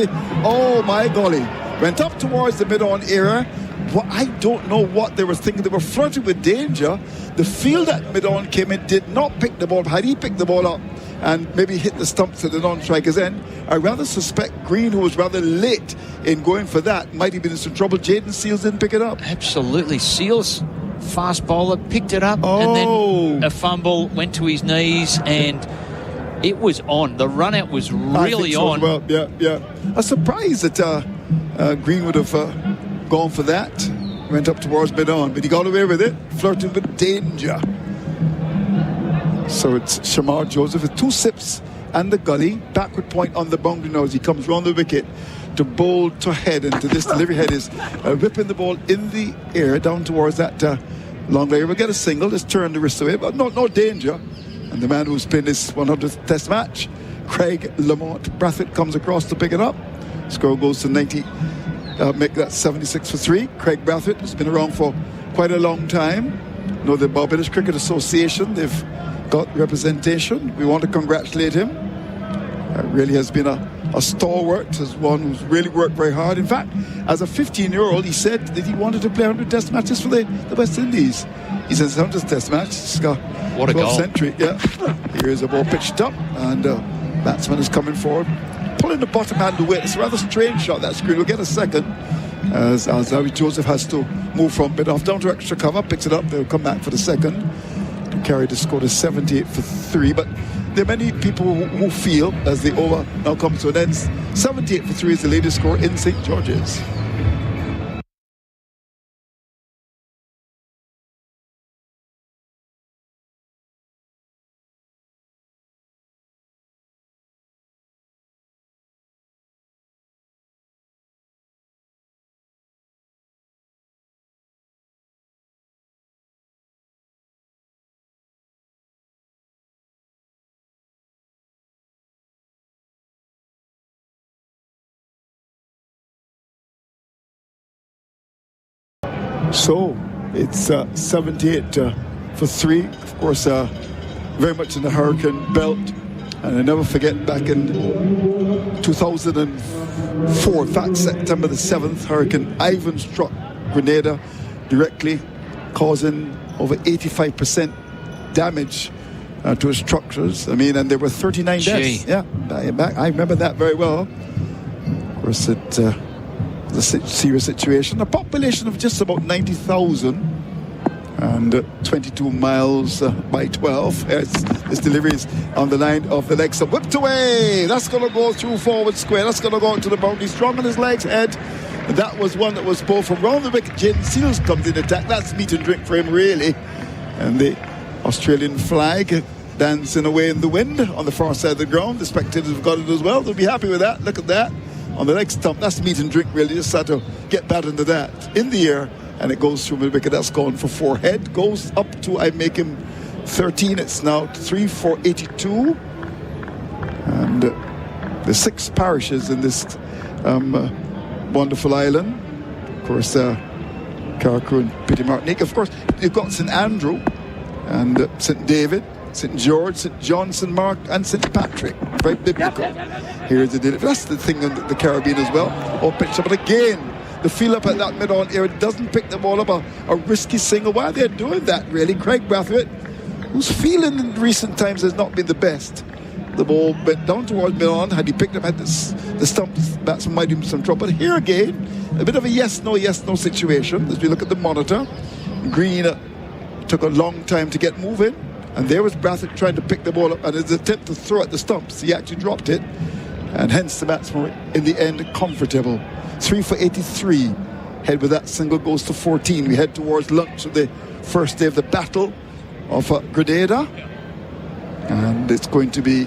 my golly, went up towards the mid-on area. Well, I don't know what they were thinking. They were flirting with danger. The field that mid-on came in did not pick the ball. Had he picked the ball up and maybe hit the stumps at the non-striker's end, I rather suspect Green, who was rather late in going for that, might have been in some trouble. Jaden Seals didn't pick it up. Absolutely. Seals, fast bowler, picked it up, and then a fumble, went to his knees, and it was on. The run-out was really on. Well, yeah. A surprise that Green would have gone for that. Went up towards mid-on, but he got away with it, flirting with danger. So it's Shamar Joseph with 2 sips and the gully. Backward point on the boundary now as he comes round the wicket to bowl to Head. And to this delivery, Head is whipping the ball in the air down towards that long layer. We'll get a single, just turn the wrist away, but no danger. And the man who's played this 100th test match, Craig Lamont Brathwaite, comes across to pick it up. Score goes to 90. Make that 76 for 3. Craig Brathwaite has been around for quite a long time. You know, the Barbados Cricket Association, they've got representation. We want to congratulate him. Really has been a stalwart, as one who's really worked very hard. In fact, as a 15-year-old, he said that he wanted to play 100 test matches for the West Indies. He says 100 test match. He's got what a goal. Century. Yeah. Here's a ball pitched up, and batsman is coming forward, pulling the bottom hand away. It's a rather strange shot, that screen. We'll get a second as Alzari Joseph has to move from mid-off down to extra cover, picks it up. They'll come back for the second to carry the score to 78 for 3. But there are many people who feel, as the over now comes to an end, 78 for 3 is the latest score in St. George's. So it's 78 for 3. Of course, very much in the hurricane belt. And I never forget back in 2004, in fact, September the 7th, Hurricane Ivan struck Grenada directly, causing over 85% damage to its structures. I mean, and there were 39 deaths. Yeah, I remember that very well. Of course, it was a serious situation. A population of just about 90,000 and 22 miles by 12. This delivery is on the line of the legs. So whipped away. That's going to go through forward square. That's going to go into the boundary. Strong on his legs, head. And that was one that was bowled from round the wicket. Jaden Seals comes in attack. That's meat and drink for him, really. And the Australian flag dancing away in the wind on the far side of the ground. The spectators have got it as well. They'll be happy with that. Look at that. On the leg stump. That's meat and drink, really. Just had to get that into that. In the air. And it goes through mid wicket. That's gone for 4. Head goes up to, I make him 13. It's now 3 for 82. And the 6 parishes in this wonderful island. Of course, Carriacou and Petite Martinique. Of course, you've got St Andrew and St David, St George, St John, St Mark, and St Patrick. Very biblical. Here's the delivery. That's the thing in the Caribbean as well. All pitched up, but again, the feel up at that mid-on area doesn't pick the ball up, a risky single. Why they're doing that, really? Craig Brathwaite, whose feeling in recent times has not been the best. The ball went down towards mid-on. Had he picked up at the stump, batsman might do some trouble. But here again, a bit of a yes-no situation. As we look at the monitor, Green took a long time to get moving. And there was Brathwaite trying to pick the ball up, and his attempt to throw at the stumps, he actually dropped it. And hence the batsman, in the end, comfortable. 3 for 83. Head with that single goes to 14. We head towards lunch of the first day of the Battle of Grenada. And it's going to be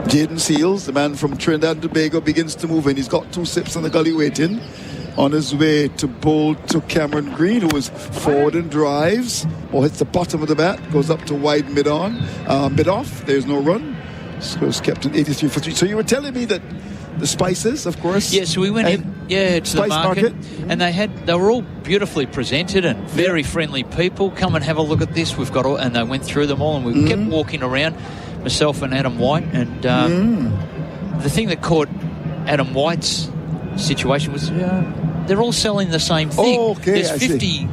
Jaden Seals, the man from Trinidad and Tobago, begins to move in. He's got 2 sips on the gully waiting. On his way to bowl to Cameron Green, who is forward and drives, or hits the bottom of the bat, goes up to wide mid-on, mid-off. There's no run. So it's kept in 83 for 3. So you were telling me that the spices, of course. Yeah, so we went in to the market, and they were all beautifully presented and very friendly people. Come and have a look at this. We've got all, and they went through them all, and we kept walking around, myself and Adam White. And the thing that caught Adam White's situation was they're all selling the same thing. Oh, okay, there's 50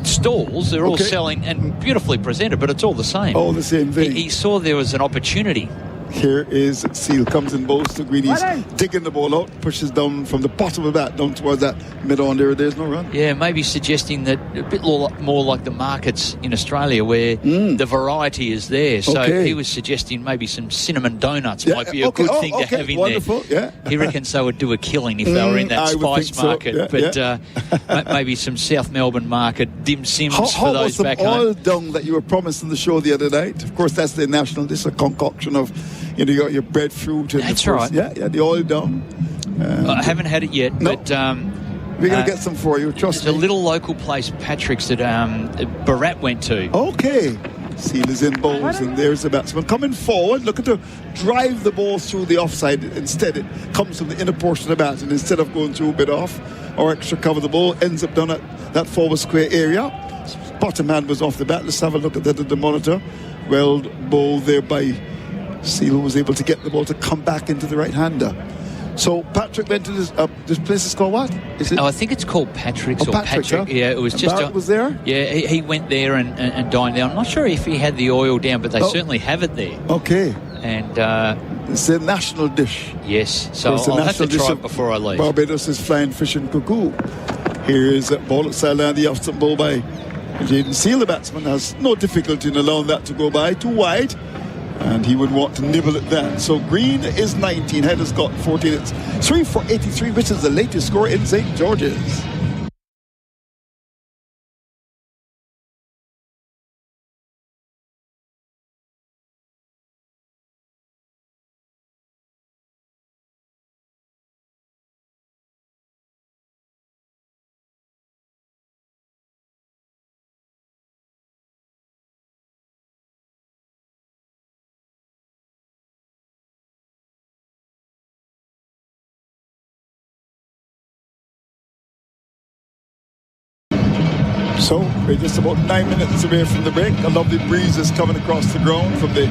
stalls. They're all selling and beautifully presented, but it's all the same. All the same thing. He saw there was an opportunity. Here is Seal, comes in bowls to Green. He's digging the ball out, pushes down from the bottom of the bat down towards that mid-on there. There's no run. Yeah, maybe suggesting that a bit more like the markets in Australia where the variety is there. So he was suggesting maybe some cinnamon donuts might be a good thing to have in there. He reckons they would do a killing if they were in that spice market. But maybe some South Melbourne market dim sims for those back home. Oil dung that you were promised on the show the other night. Of course, that's the national dish, a concoction of, you got your breadfruit. And that's right. Yeah, the oil dung. I haven't had it yet, but we're going to get some for you. Trust me. It's a little local place, Patrick's, that Barat went to. Okay. Seal is in bowls, and there's the batsman coming forward, looking to drive the ball through the offside. Instead, it comes from the inner portion of the bat, and instead of going through a bit off or extra cover, the ball ends up down at that forward square area. Bottom hand was off the bat. Let's have a look at that at the monitor. Well bowled there by Seal, was able to get the ball to come back into the right-hander. So Patrick went to this place is called what? Is it? I think it's called Patrick's or Patrick. Patrick. Yeah, it was just. Barrett was there? Yeah, he went there and dined there. I'm not sure if he had the oil down, but they certainly have it there. Okay. And it's a national dish. Yes, so I'll have to try it before I leave. Barbados is flying fish and cuckoo. Here is a ball at sideline, the off-stump ball by Jaden Seal. The batsman has no difficulty in allowing that to go by, too wide. And he would want to nibble at that. So Green is 19. Head has got 14. It's 3 for 83, which is the latest score in St. George's. So we're just about 9 minutes away from the break. A lovely breeze is coming across the ground from the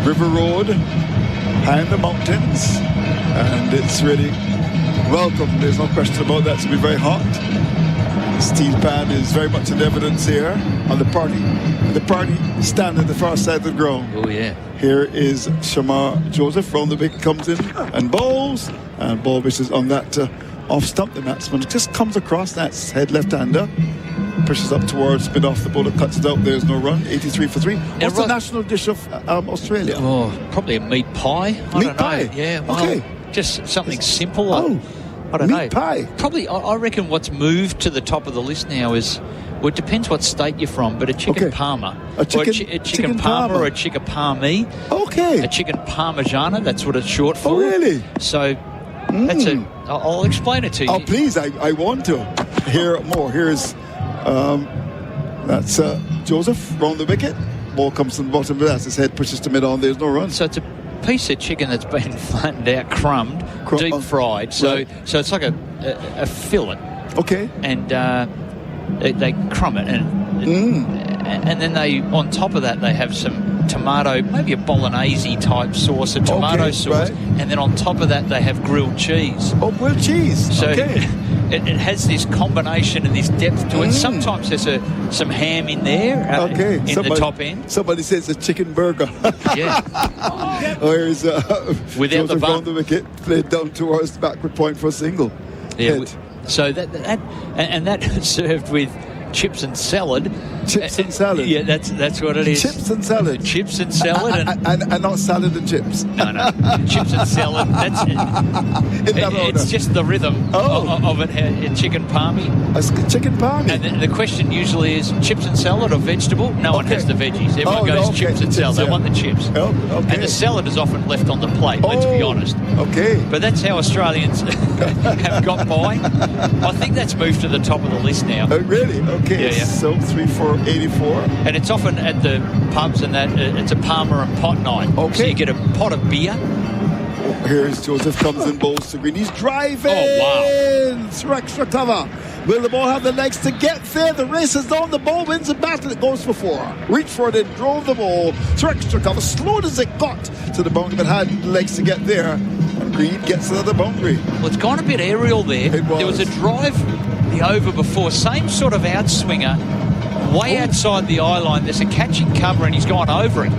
River Road, high in the mountains, and it's really welcome. There's no question about that. It's going to be very hot. The steel pan is very much in evidence here on the party stand at the far side of the ground. Oh yeah. Here is Shamar Joseph from the wicket, comes in and bowls, and ball wishes on that off stump. The batsman just comes across, that's head left-hander, pushes up towards mid off the bowler, cuts it out. There's no run. 83 for 3. What's the national dish of Australia? Oh, probably a meat pie. I don't know. Yeah. Well, okay. Just something simple. I don't meat know. Pie. Probably, I reckon what's moved to the top of the list now is, well, it depends what state you're from, but a chicken parma. A chicken parma or a chicken parmi. Okay. A chicken parmigiana, that's what it's short for. Oh, really? So that's I'll explain it to you. Oh, please, I want to hear more. Here's, that's Joseph round the wicket. Ball comes to the bottom of that. His head pushes to mid-on. There's no run. So it's a piece of chicken that's been flattened out, crumbed, deep fried. So it's like a fillet. Okay. And they crumb it, and then they, on top of that, they have some tomato, maybe a bolognese type sauce, a tomato sauce, and then on top of that they have grilled cheese. Oh, grilled cheese. So okay. it has this combination and this depth to it. Sometimes there's some ham in there in the top end. Somebody says a chicken burger. Yeah. Whereas without the bun. on the wicket, played down towards the backward point for a single. Yeah. So that served with chips and salad. Chips and salad. Yeah, that's what it is. Chips and salad. Chips and salad. And not salad and chips. No. Chips and salad. That's it. It's just the rhythm of it. A chicken palmy. A chicken palmy. And the question usually is chips and salad or vegetable? No one has the veggies. Everyone goes chips and salad. They want the chips. Okay. And the salad is often left on the plate, let's be honest. Okay. But that's how Australians have got by. I think that's moved to the top of the list now. Oh, really? Okay. Yeah. So 3 for 84. And it's often at the pubs and that it's a Palmer and pot night. Okay. So you get a pot of beer. Here's Joseph, comes in, bowls to green. He's driving. Oh, wow. Through extra cover. Will the ball have the legs to get there? The race is on. The ball wins the battle. It goes for 4. Reached for it and drove the ball through extra cover. Slowed as it got to the boundary, but had the legs to get there. And Green gets another boundary. Well, it's gone a bit aerial there. There was a drive the over before. Same sort of outswinger. Way outside the eye line. There's a catching cover and he's gone over it.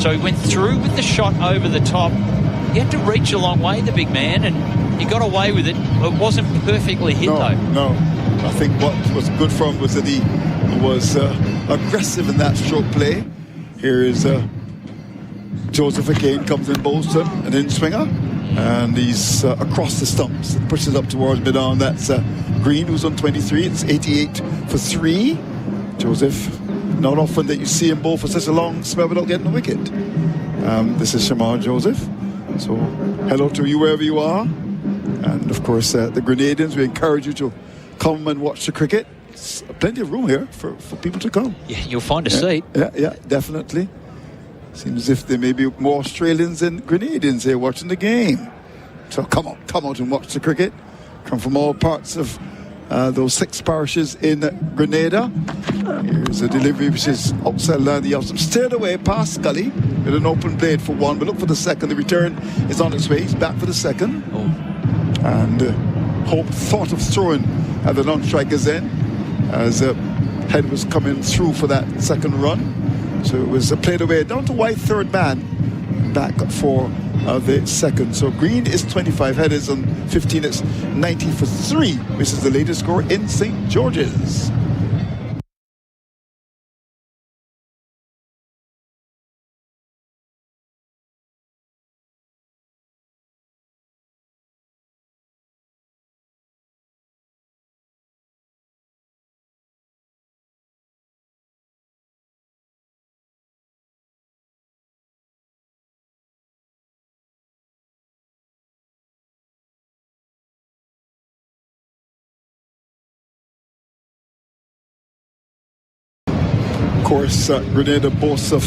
So he went through with the shot over the top. He had to reach a long way, the big man, and he got away with it. It wasn't perfectly hit, though. No. I think what was good for him was that he was aggressive in that stroke play. Here is Joseph again, comes in, bowls to him, an in-swinger, and he's across the stumps, pushes up towards mid-on. That's Green, who's on 23. It's 88 for 3. Joseph, not often that you see him bowl for such a long spell without getting a wicket. This is Shamar Joseph. So hello to you wherever you are. And of course the Grenadians, we encourage you to come and watch the cricket. There's plenty of room here for people to come. Yeah, you'll find a seat. Yeah, definitely. Seems as if there may be more Australians than Grenadians here watching the game. So come out and watch the cricket. Come from all parts of those 6 parishes in Grenada. Here's a delivery which is outside line. The outside steered away past Scully with an open blade for 1, but look for the second. The return is on its way. He's back for the second. And Hope thought of throwing at the non-strikers end as head was coming through for that second run. So it was played away down to white, third man, back for the second. So Green is 25, head is on 15. It's 90 for 3, which is the latest score in St. George's. Of course, Grenada boasts of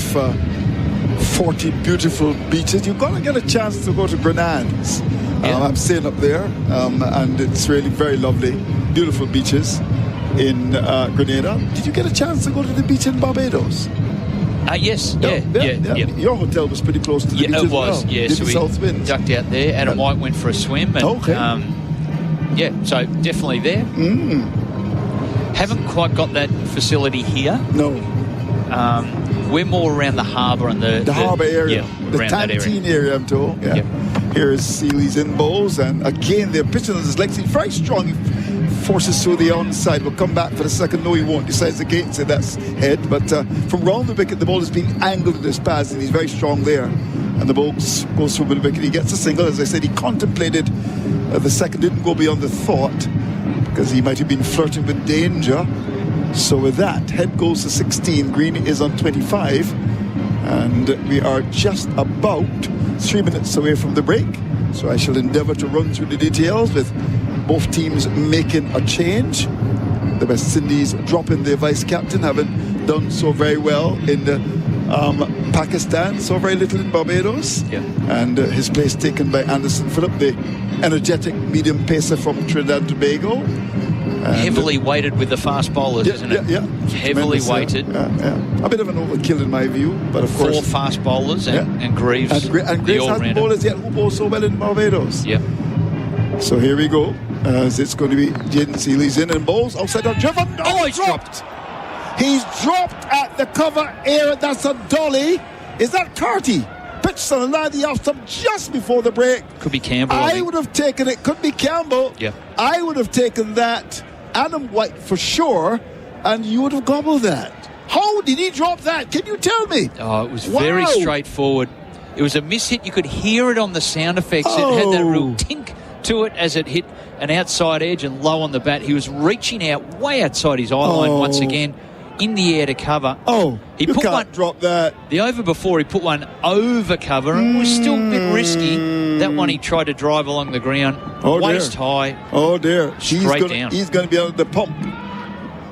40 beautiful beaches. You've got to get a chance to go to Grenades. I'm staying up there, and it's really very lovely. Beautiful beaches. in Grenada. Did you get a chance to go to the beach in Barbados? Yes, Yeah. Your hotel was pretty close to the beach it as was. well. Yeah, Did so the we south winds. ducked out there. Adam White went for a swim. And, Okay. so definitely there. Haven't quite got that facility here. No. We're more around the harbour and the harbour area. Yeah, The around that area. Tantine area, I'm told. Yeah. Yep. Here is Seeley's in bowls, and again, they're pitching on his legs. He's very strong. He forces through the onside. Will come back for the second. No, he won't. Decides against it. That's head. But from round the wicket, the ball is being angled in his pads, and he's very strong there. And the ball goes through the wicket. He gets a single. As I said, he contemplated the second. Didn't go beyond the thought because he might have been flirting with danger. So with that, head goes to 16. Green is on 25. And we are just about 3 minutes away from the break. So I shall endeavour to run through the details with both teams making a change. The West Indies dropping their vice-captain, having done so very well in Pakistan, so very little in Barbados. Yeah. And his place taken by Anderson Phillip, the energetic medium pacer from Trinidad and Tobago. Heavily weighted with the fast bowlers, isn't it? Yeah. Heavily weighted. Yeah. A bit of an overkill in my view, but of course. 4 fast bowlers and Greaves. And Greaves the hasn't all-rounder. bowlers yet who bowl so well in Barbados. Yep. So here we go. As it's going to be Jaden Seeley's in and bowls outside on driven. Oh, he's dropped. He's dropped at the cover area. That's a dolly. Is that Carty? Pitched on the line of the off stump just before the break. Could be Campbell. I would have taken it. Could be Campbell. Yep. I would have taken that. Adam White for sure, and you would have gobbled that. How did he drop that? Can you tell me? Oh, it was very straightforward. It was a mishit. You could hear it on the sound effects. It had that real tink to it as it hit an outside edge and low on the bat. He was reaching out way outside his eye line once again, in the air to cover. He put can't drop that. The over before, he put one over cover and it was still a bit risky. That one he tried to drive along the ground, waist high. Oh dear. Straight down. He's going to be under the pump.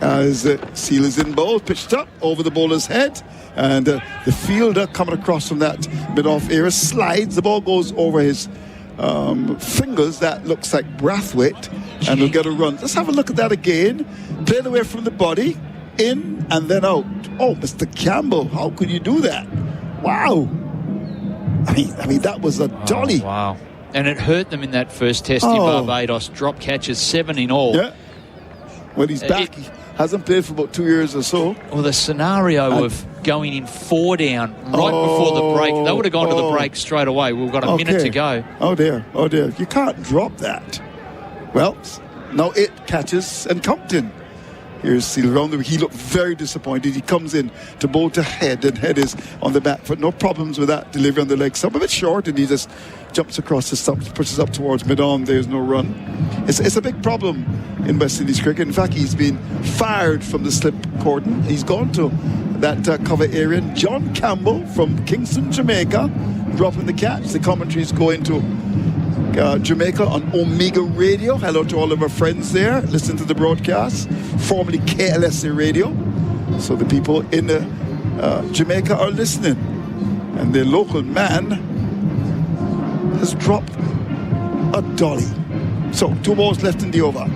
As Seeley's in bowl, pitched up over the bowler's head. And the fielder coming across from that mid-off area slides. The ball goes over his fingers. That looks like Brathwaite. And he'll get a run. Let's have a look at that again. Played away from the body. In and then out. Oh, Mr. Campbell, how could you do that? Wow. I mean, that was a dolly. Wow. And it hurt them in that first test in Barbados. Drop catches, 7 in all. Yeah. When he's back, he hasn't played for about 2 years or so. Well, the scenario of going in 4 down right before the break, they would have gone to the break straight away. We've got a minute to go. Oh dear. You can't drop that. Well, now it catches and Compton. Here's Seal around the. He looked very disappointed. He comes in to bowl to head, and head is on the back foot. No problems with that delivery on the leg. Some of it short, and he just jumps across the stumps, pushes up towards mid-on. There's no run. It's a big problem in West Indies cricket. In fact, he's been fired from the slip cordon. He's gone to that cover area. John Campbell from Kingston, Jamaica, dropping the catch. The commentaries go into Jamaica on Omega Radio. Hello to all of our friends there. Listen to the broadcast, formerly KLSA Radio. So the people in Jamaica are listening. And their local man has dropped a dolly. So 2 balls left in the over.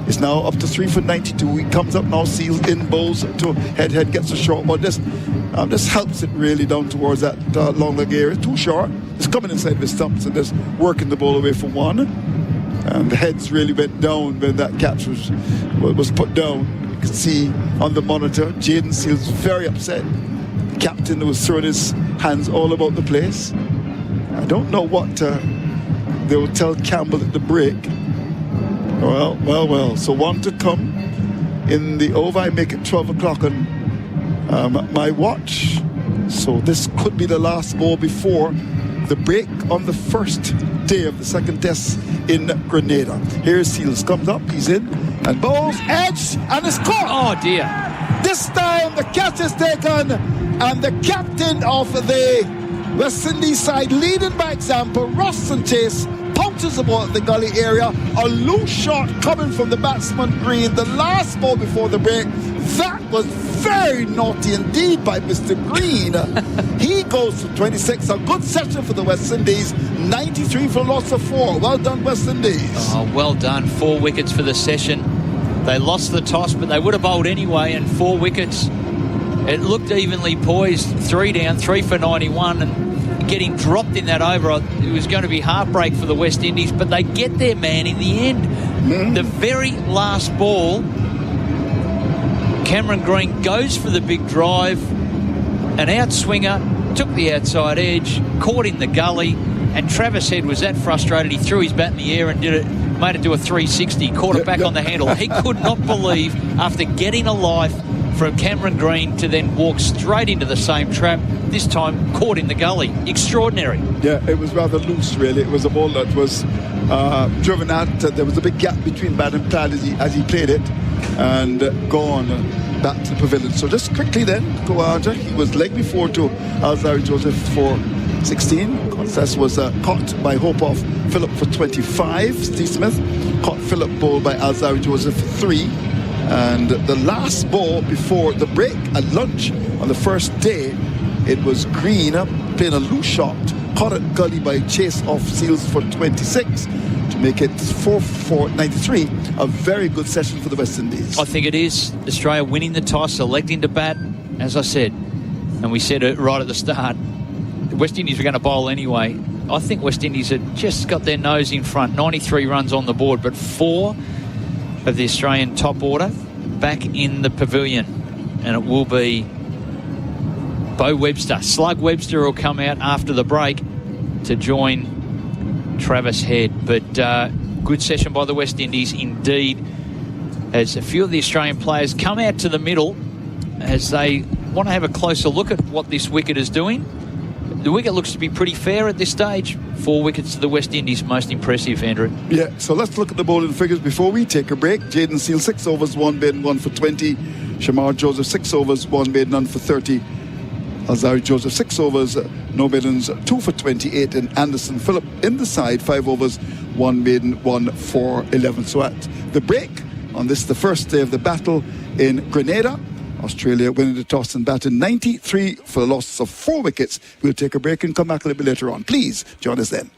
It's now up to 3 for 92. He comes up now, seals in, bowls to head, gets a short ball. This helps it really down towards that long leg area. Too short. It's coming inside the stumps and just working the ball away for one. And the heads really went down when that catch was put down. You can see on the monitor, Jaden Seals very upset. The captain was throwing his hands all about the place. I don't know what they will tell Campbell at the break. Well. So 1 to come in the over. I make it 12 o'clock on my watch. So this could be the last ball before the break on the first day of the second test in Grenada. Here's Seals, comes up, he's in, and bowls, edge, and it's caught. Oh dear. This time the catch is taken, and the captain of the West Indies side, leading by example, Roston Chase, pounces the ball at the gully area. A loose shot coming from the batsman Green. The last ball before the break. That was very naughty indeed by Mr. Green. He goes to 26. A good session for the West Indies. 93 for a loss of 4. Well done, West Indies. Oh, well done. 4 wickets for the session. They lost the toss, but they would have bowled anyway, and 4 wickets. It looked evenly poised. 3 down, 3 for 91, and getting dropped in that over, it was going to be heartbreak for the West Indies, but they get their man in the end. The very last ball, Cameron Green goes for the big drive, an outswinger, took the outside edge, caught in the gully, and Travis Head was that frustrated. He threw his bat in the air and made it do a 360, caught it back on the handle. He could not believe, after getting a life from Cameron Green, to then walk straight into the same trap, this time caught in the gully. Extraordinary. Yeah, it was rather loose, really. It was a ball that was driven out. There was a big gap between bat and pad as he played it, and gone back to the pavilion. So just quickly then, Khawaja, he was leg before to Alzari Joseph for 16. Contest was caught by Hope of Phillip for 25. Steve Smith caught Phillip ball by Alzari Joseph for 3. And the last ball before the break at lunch on the first day, it was Green playing a loose shot, caught at gully by Chase off Seals for 26 to make it 4 for 93. A very good session for the West Indies. I think it is. Australia winning the toss, electing to bat, as I said, and we said it right at the start, the West Indies were going to bowl anyway. I think West Indies had just got their nose in front. 93 runs on the board, but 4 of the Australian top order back in the pavilion, and it will be Bo Webster. Slug Webster will come out after the break to join Travis Head. But good session by the West Indies indeed, as a few of the Australian players come out to the middle as they want to have a closer look at what this wicket is doing. The wicket looks to be pretty fair at this stage. 4 wickets to the West Indies, most impressive, Andrew. Yeah, so let's look at the bowling figures before we take a break. Jaden Seal, 6 overs, 1 made and 1 for 20. Shamar Joseph, 6 overs, 1 made, none for 30. Alzari Joseph, 6 overs, no maidens, 2 for 28. And Anderson Phillip in the side, 5 overs, 1 maiden, 1 for 11. So at the break on this, the first day of the battle in Grenada, Australia winning the toss and batting 93 for a loss of 4 wickets. We'll take a break and come back a little bit later on. Please join us then.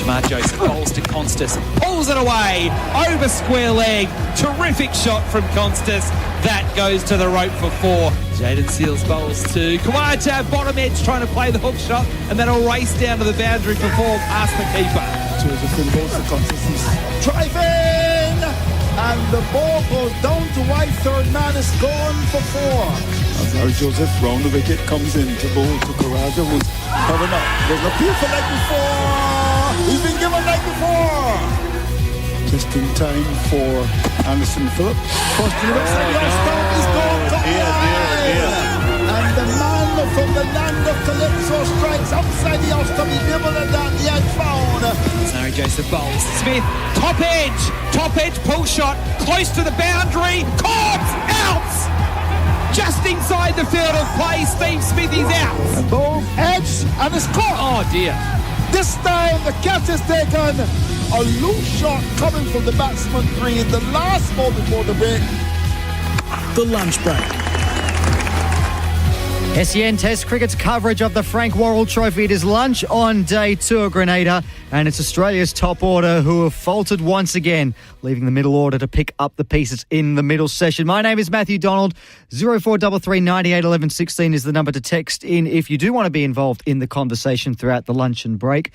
Shamar Joseph bowls to Constas, pulls it away, over square leg, terrific shot from Constas. That goes to the rope for 4. Jaden Seals bowls to Kawaja, bottom edge, trying to play the hook shot, and then a race down to the boundary for 4 past the keeper. Joseph in balls to Constas. Driving! And the ball goes down to wide. Third man is gone for 4. As now Joseph round the wicket comes in to bowl to Kawaja, who's covering up. There's an appeal for leg before. He's been given leg before. Just in time for Anderson Phillip. First to the left side, your stop is gone to wide. And the man from the land of Calypso strikes outside the off-stump. He nibbled at that, he had found. Shamar Joseph bowls. Smith, top edge, pull shot, close to the boundary, caught, out! Just inside the field of play, Steve Smith is out. And both edge and it's caught. Oh dear. This time the catch is taken. A loose shot coming from the batsman green. The last ball before the break. The lunch break. SEN Test Cricket's coverage of the Frank Worrell Trophy. It is lunch on day 2 of Grenada, and it's Australia's top order who have faltered once again, leaving the middle order to pick up the pieces in the middle session. My name is Matthew Donald. 0433 98 11 16 is the number to text in if you do want to be involved in the conversation throughout the lunch and break.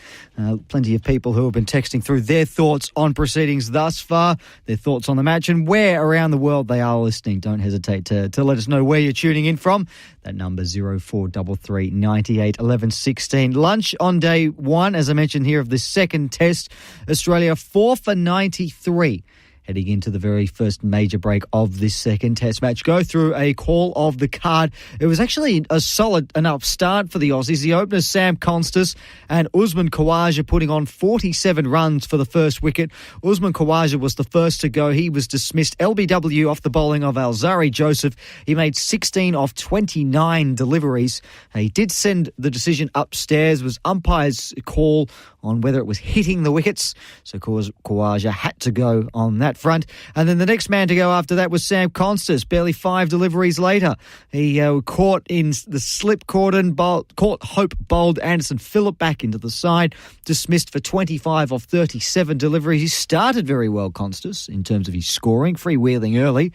Plenty of people who have been texting through their thoughts on proceedings thus far, their thoughts on the match and where around the world they are listening. Don't hesitate to let us know where you're tuning in from. That number 0433 98 11 16. Lunch on day 1, as I mentioned here, of the second test. Australia 4 for 93. Heading into the very first major break of this second test match. Go through a call of the card. It was actually a solid enough start for the Aussies. The openers, Sam Constas and Usman Khawaja, putting on 47 runs for the first wicket. Usman Khawaja was the first to go. He was dismissed. LBW off the bowling of Alzari Joseph. He made 16 of 29 deliveries. He did send the decision upstairs. It was umpire's call on whether it was hitting the wickets. So Khawaja had to go on that front. And then the next man to go after that was Sam Constas. Barely 5 deliveries later, he caught in the slip cordon, caught Hope, bowled Anderson Phillip back into the side, dismissed for 25 of 37 deliveries. He started very well, Constas, in terms of his scoring, freewheeling early.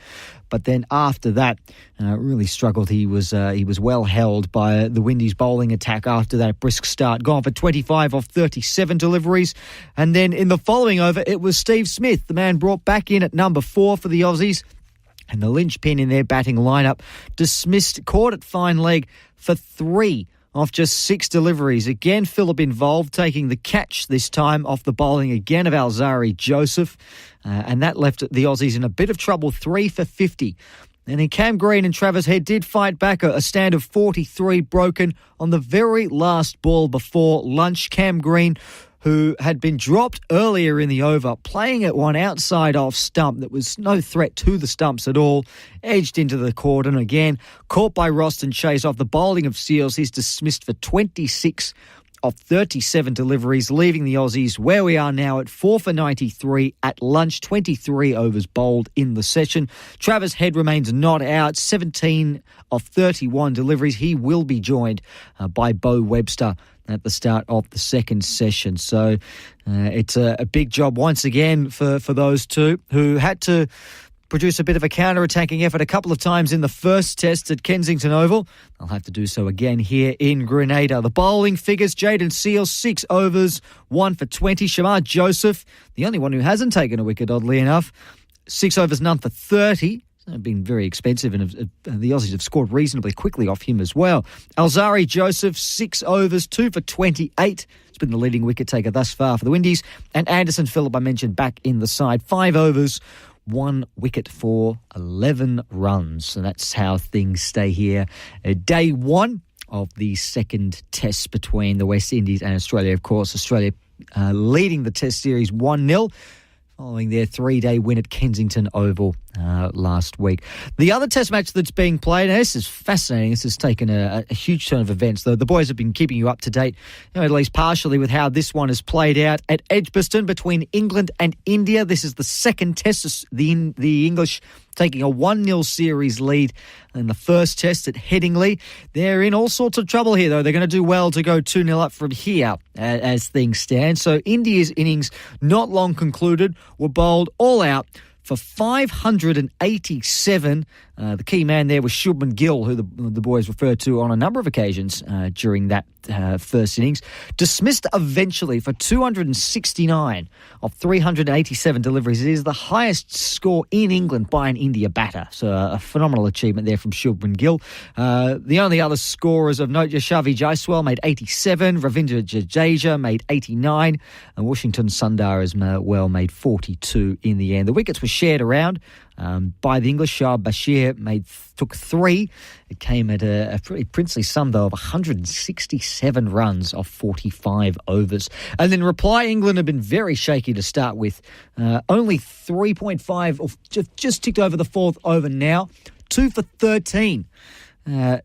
But then after that, really struggled. He was well held by the Windies bowling attack after that brisk start. Gone for 25 of 37 deliveries. And then in the following over, it was Steve Smith, the man brought back in at number 4 for the Aussies. And the linchpin in their batting lineup, dismissed, caught at fine leg for 3 off just 6 deliveries. Again, Phillip involved, taking the catch this time off the bowling again of Alzari Joseph. And that left the Aussies in a bit of trouble, 3 for 50. And then Cam Green and Travis Head did fight back, a stand of 43 broken on the very last ball before lunch. Cam Green, who had been dropped earlier in the over, playing at one outside off stump that was no threat to the stumps at all, edged into the cordon again, caught by Roston Chase off the bowling of Seals. He's dismissed for 26 of 37 deliveries, leaving the Aussies where we are now at 4 for 93 at lunch, 23 overs bowled in the session. Travis Head remains not out, 17 of 31 deliveries. He will be joined by Bo Webster at the start of the second session. So it's a big job once again for those two who had to produce a bit of a counter-attacking effort a couple of times in the first test at Kensington Oval. They'll have to do so again here in Grenada. The bowling figures, Jaden Seals, 6 overs, 1 for 20. Shamar Joseph, the only one who hasn't taken a wicket, oddly enough, 6 overs, none for 30. Been very expensive, and the Aussies have scored reasonably quickly off him as well. Alzari Joseph, 6 overs, 2 for 28. It's been the leading wicket taker thus far for the Windies. And Anderson Phillip, I mentioned, back in the side, 5 overs, 1 wicket for 11 runs. And that's how things stay here. Day 1 of the second test between the West Indies and Australia. Of course, Australia leading the test series 1-0. Following their 3-day win at Kensington Oval last week. The other test match that's being played, and this is fascinating, this has taken a huge turn of events. The boys have been keeping you up to date, at least partially, with how this one has played out at Edgbaston between England and India. This is the second test. The English taking a 1-0 series lead in the first test at Headingley. They're in all sorts of trouble here, though. They're going to do well to go 2-0 up from here as things stand. So India's innings, not long concluded, were bowled all out for 587. The key man there was Shubman Gill, who the boys referred to on a number of occasions during that first innings. Dismissed eventually for 269 of 387 deliveries. It is the highest score in England by an India batter. So a phenomenal achievement there from Shubman Gill. The only other scorers of note, Yashavi Jaiswal made 87, Ravindra Jadeja made 89, and Washington Sundar as well made 42 in the end. The wickets were shared around by the English. Shah Bashir took 3. It came at a pretty princely sum, though, of 167 runs off 45 overs. And then reply, England have been very shaky to start with. Only 3.5, or just ticked over the 4th over now. 2 for 13.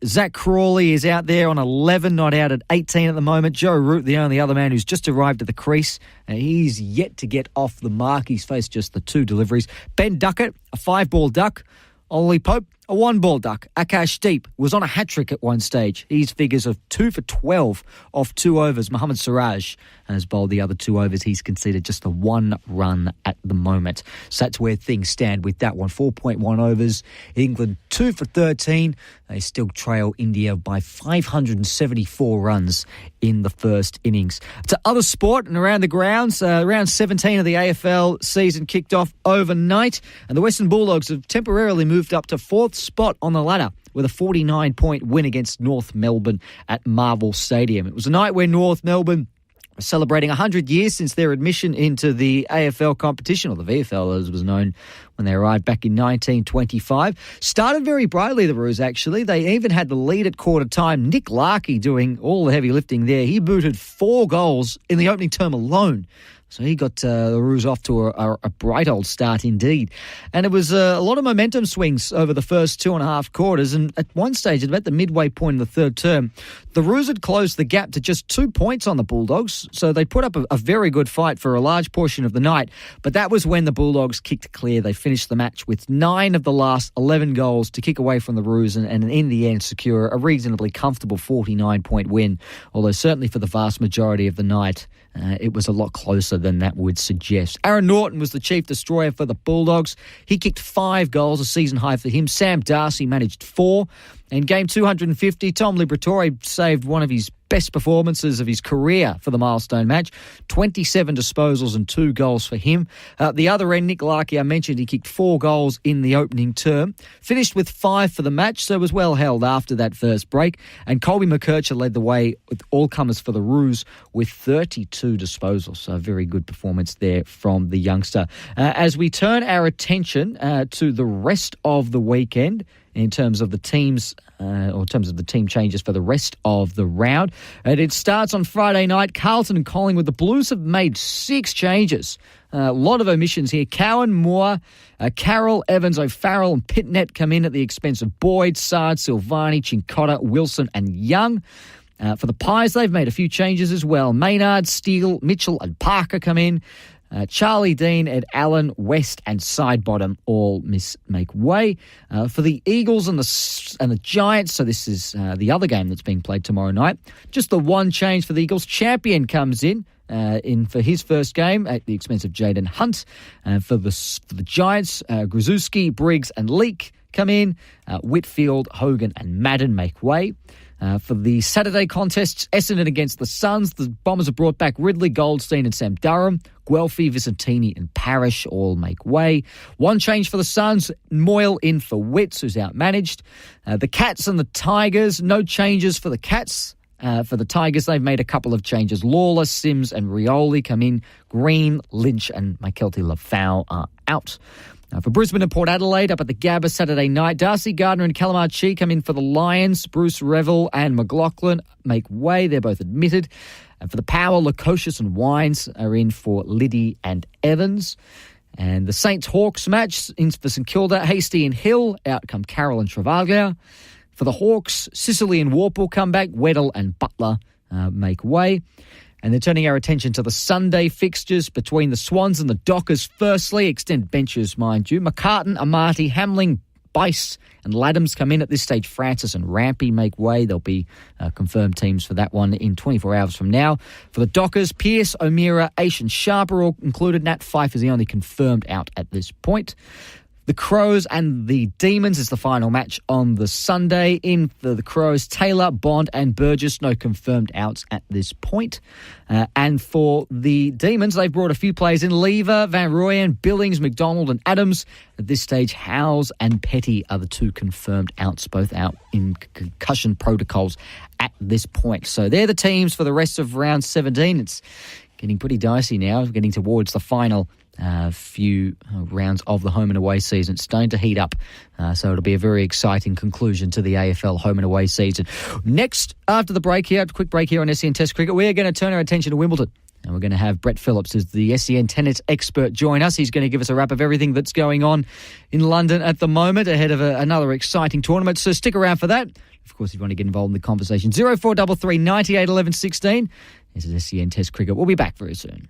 Zach Crawley is out there on 11, not out at 18 at the moment. Joe Root, the only other man who's just arrived at the crease. He's yet to get off the mark. He's faced just the 2 deliveries. Ben Duckett, a 5-ball duck. Ollie Pope, a 1-ball duck. Akash Deep was on a hat-trick at one stage. He's figures of 2 for 12 off 2 overs. Mohammad Siraj has bowled the other 2 overs. He's conceded just the 1 run at the moment. So that's where things stand with that one. 4.1 overs. England 2 for 13. They still trail India by 574 runs in the first innings. To other sport and around the grounds, round 17 of the AFL season kicked off overnight, and the Western Bulldogs have temporarily moved up to 4th spot on the ladder with a 49-point win against North Melbourne at Marvel Stadium. It was a night where North Melbourne was celebrating 100 years since their admission into the AFL competition, or the VFL as it was known when they arrived back in 1925. Started very brightly, the Roos, actually. They even had the lead at quarter time. Nick Larkey doing all the heavy lifting there. He booted 4 goals in the opening term alone. So he got the Roos off to a bright old start indeed. And it was a lot of momentum swings over the first 2.5 quarters. And at one stage, at about the midway point in the third term, the Roos had closed the gap to just 2 points on the Bulldogs. So they put up a very good fight for a large portion of the night. But that was when the Bulldogs kicked clear. They finished the match with 9 of the last 11 goals to kick away from the Roos and in the end secure a reasonably comfortable 49-point win. Although certainly for the vast majority of the night, it was a lot closer than that would suggest. Aaron Norton was the chief destroyer for the Bulldogs. He kicked 5 goals, a season high for him. Sam Darcy managed 4. In game 250, Tom Liberatore saved one of his best performances of his career for the milestone match. 27 disposals and 2 goals for him. The other end, Nick Larkey, I mentioned, he kicked 4 goals in the opening term. Finished with 5 for the match, so was well held after that first break. And Colby McKercher led the way with all-comers for the Roos with 32 disposals. So a very good performance there from the youngster. As we turn our attention to the rest of the weekend, in terms of the teams, or in terms of the team changes for the rest of the round. And it starts on Friday night. Carlton and Collingwood. The Blues have made 6 changes. A lot of omissions here. Cowan, Moore, Carroll, Evans, O'Farrell and Pitnet come in at the expense of Boyd, Sard, Silvani, Chincotta, Wilson and Young. For the Pies, they've made a few changes as well. Maynard, Steele, Mitchell and Parker come in. Charlie Dean, Ed Allen, West and Sidebottom all make way. For the Eagles and the Giants, so this is the other game that's being played tomorrow night. Just the one change for the Eagles. Champion comes in for his first game at the expense of Jaden Hunt. For the Giants, Grzuski, Briggs and Leake come in. Whitfield, Hogan and Madden make way. For the Saturday contests, Essendon against the Suns, the Bombers have brought back Ridley, Goldstein and Sam Durham. Guelphy, Vicentini and Parrish all make way. One change for the Suns, Moyle in for Witts, who's outmanaged. The Cats and the Tigers, no changes for the Cats. For the Tigers, they've made a couple of changes. Lawler, Sims and Rioli come in. Green, Lynch and Mykelti Lafau are out. For Brisbane and Port Adelaide, up at the Gabba Saturday night, Darcy Gardner and Calamar Chi come in for the Lions. Bruce Revel and McLaughlin make way. They're both admitted. And for the Power, Lukosius and Wines are in for Liddy and Evans. And the Saints-Hawks match in for St Kilda, Hasty and Hill. Out come Carroll and Travaglia. For the Hawks, Sicily and Warple come back. Weddle and Butler make way. And then turning our attention to the Sunday fixtures between the Swans and the Dockers. Firstly, extend benches, mind you. McCartan, Amati, Hamling, Bice and Laddams come in at this stage. Francis and Rampy make way. There'll be confirmed teams for that one in 24 hours from now. For the Dockers, Pearce, O'Meara, Aish and Sharp are all included. Nat Fife is the only confirmed out at this point. The Crows and the Demons is the final match on the Sunday. In the Crows, Taylor, Bond and Burgess, no confirmed outs at this point. And for the Demons, they've brought a few players in. Lever, Van Rooyen, Billings, McDonald and Adams. At this stage, Howes and Petty are the two confirmed outs, both out in concussion protocols at this point. So they're the teams for the rest of round 17. It's getting pretty dicey now, getting towards the final few rounds of the home and away season. It's starting to heat up, so it'll be a very exciting conclusion to the AFL home and away season. Next, after the break here, quick break here on SEN Test Cricket, we're going to turn our attention to Wimbledon. And we're going to have Brett Phillips, who's the SEN tennis expert, join us. He's going to give us a wrap of everything that's going on in London at the moment ahead of another exciting tournament. So stick around for that. Of course, if you want to get involved in the conversation, 0433 98 11 16. This is SEN Test Cricket. We'll be back very soon.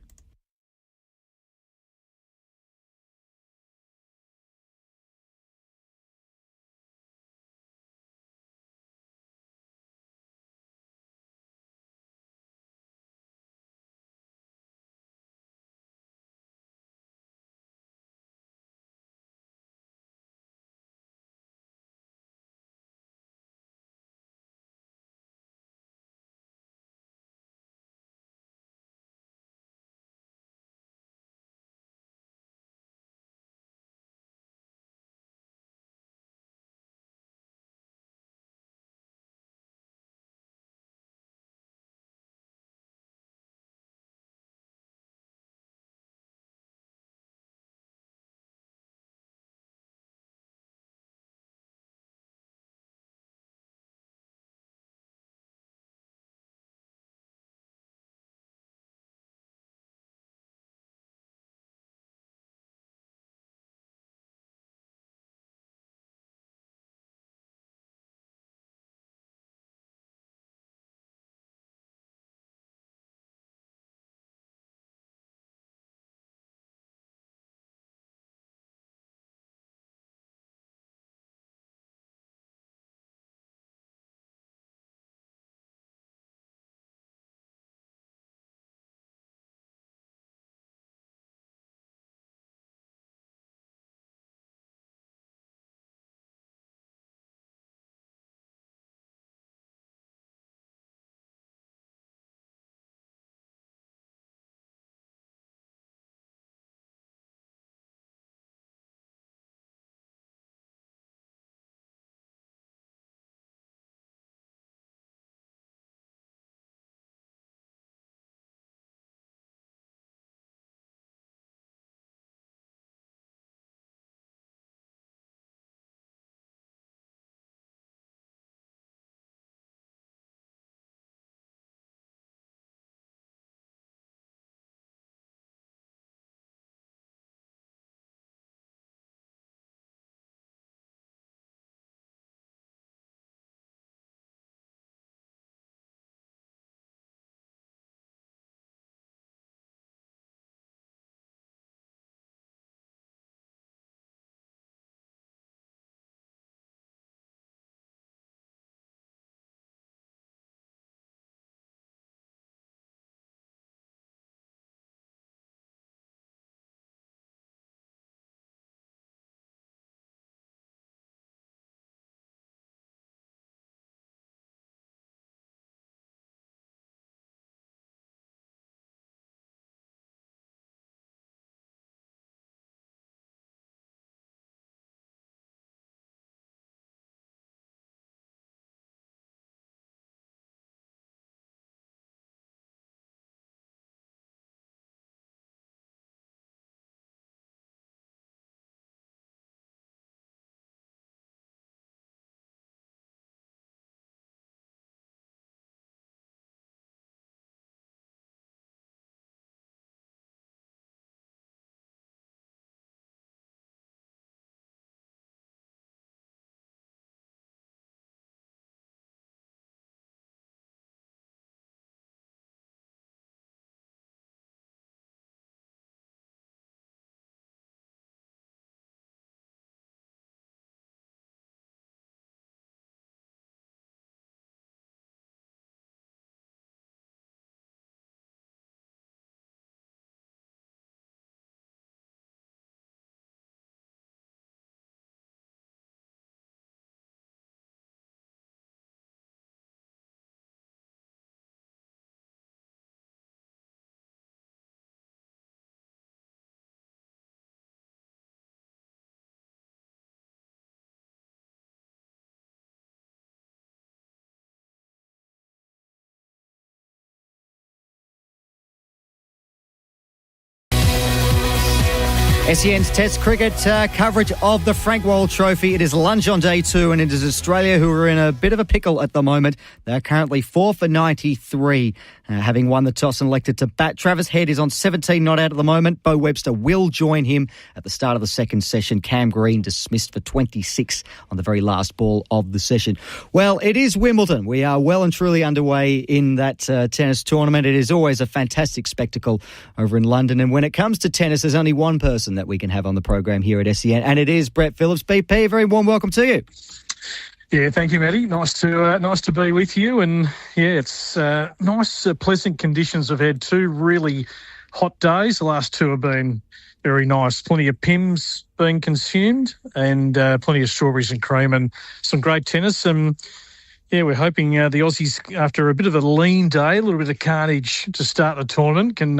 SEN's Test cricket coverage of the Frank Worrell Trophy. It is lunch on day 2, and it is Australia who are in a bit of a pickle at the moment. They're currently 4 for 93, having won the toss and elected to bat. Travis Head is on 17 not out at the moment. Bo Webster will join him at the start of the second session. Cam Green dismissed for 26 on the very last ball of the session. Well, it is Wimbledon. We are well and truly underway in that tennis tournament. It is always a fantastic spectacle over in London. And when it comes to tennis, there's only one person that we can have on the program here at SEN, and it is Brett Phillips. BP, a very warm welcome to you. Yeah, thank you, Matty. Nice to be with you. And yeah, it's nice, pleasant conditions. I've had 2 really hot days. The last 2 have been very nice. Plenty of Pims being consumed, and plenty of strawberries and cream, and some great tennis. And yeah, we're hoping the Aussies, after a bit of a lean day, a little bit of carnage to start the tournament, can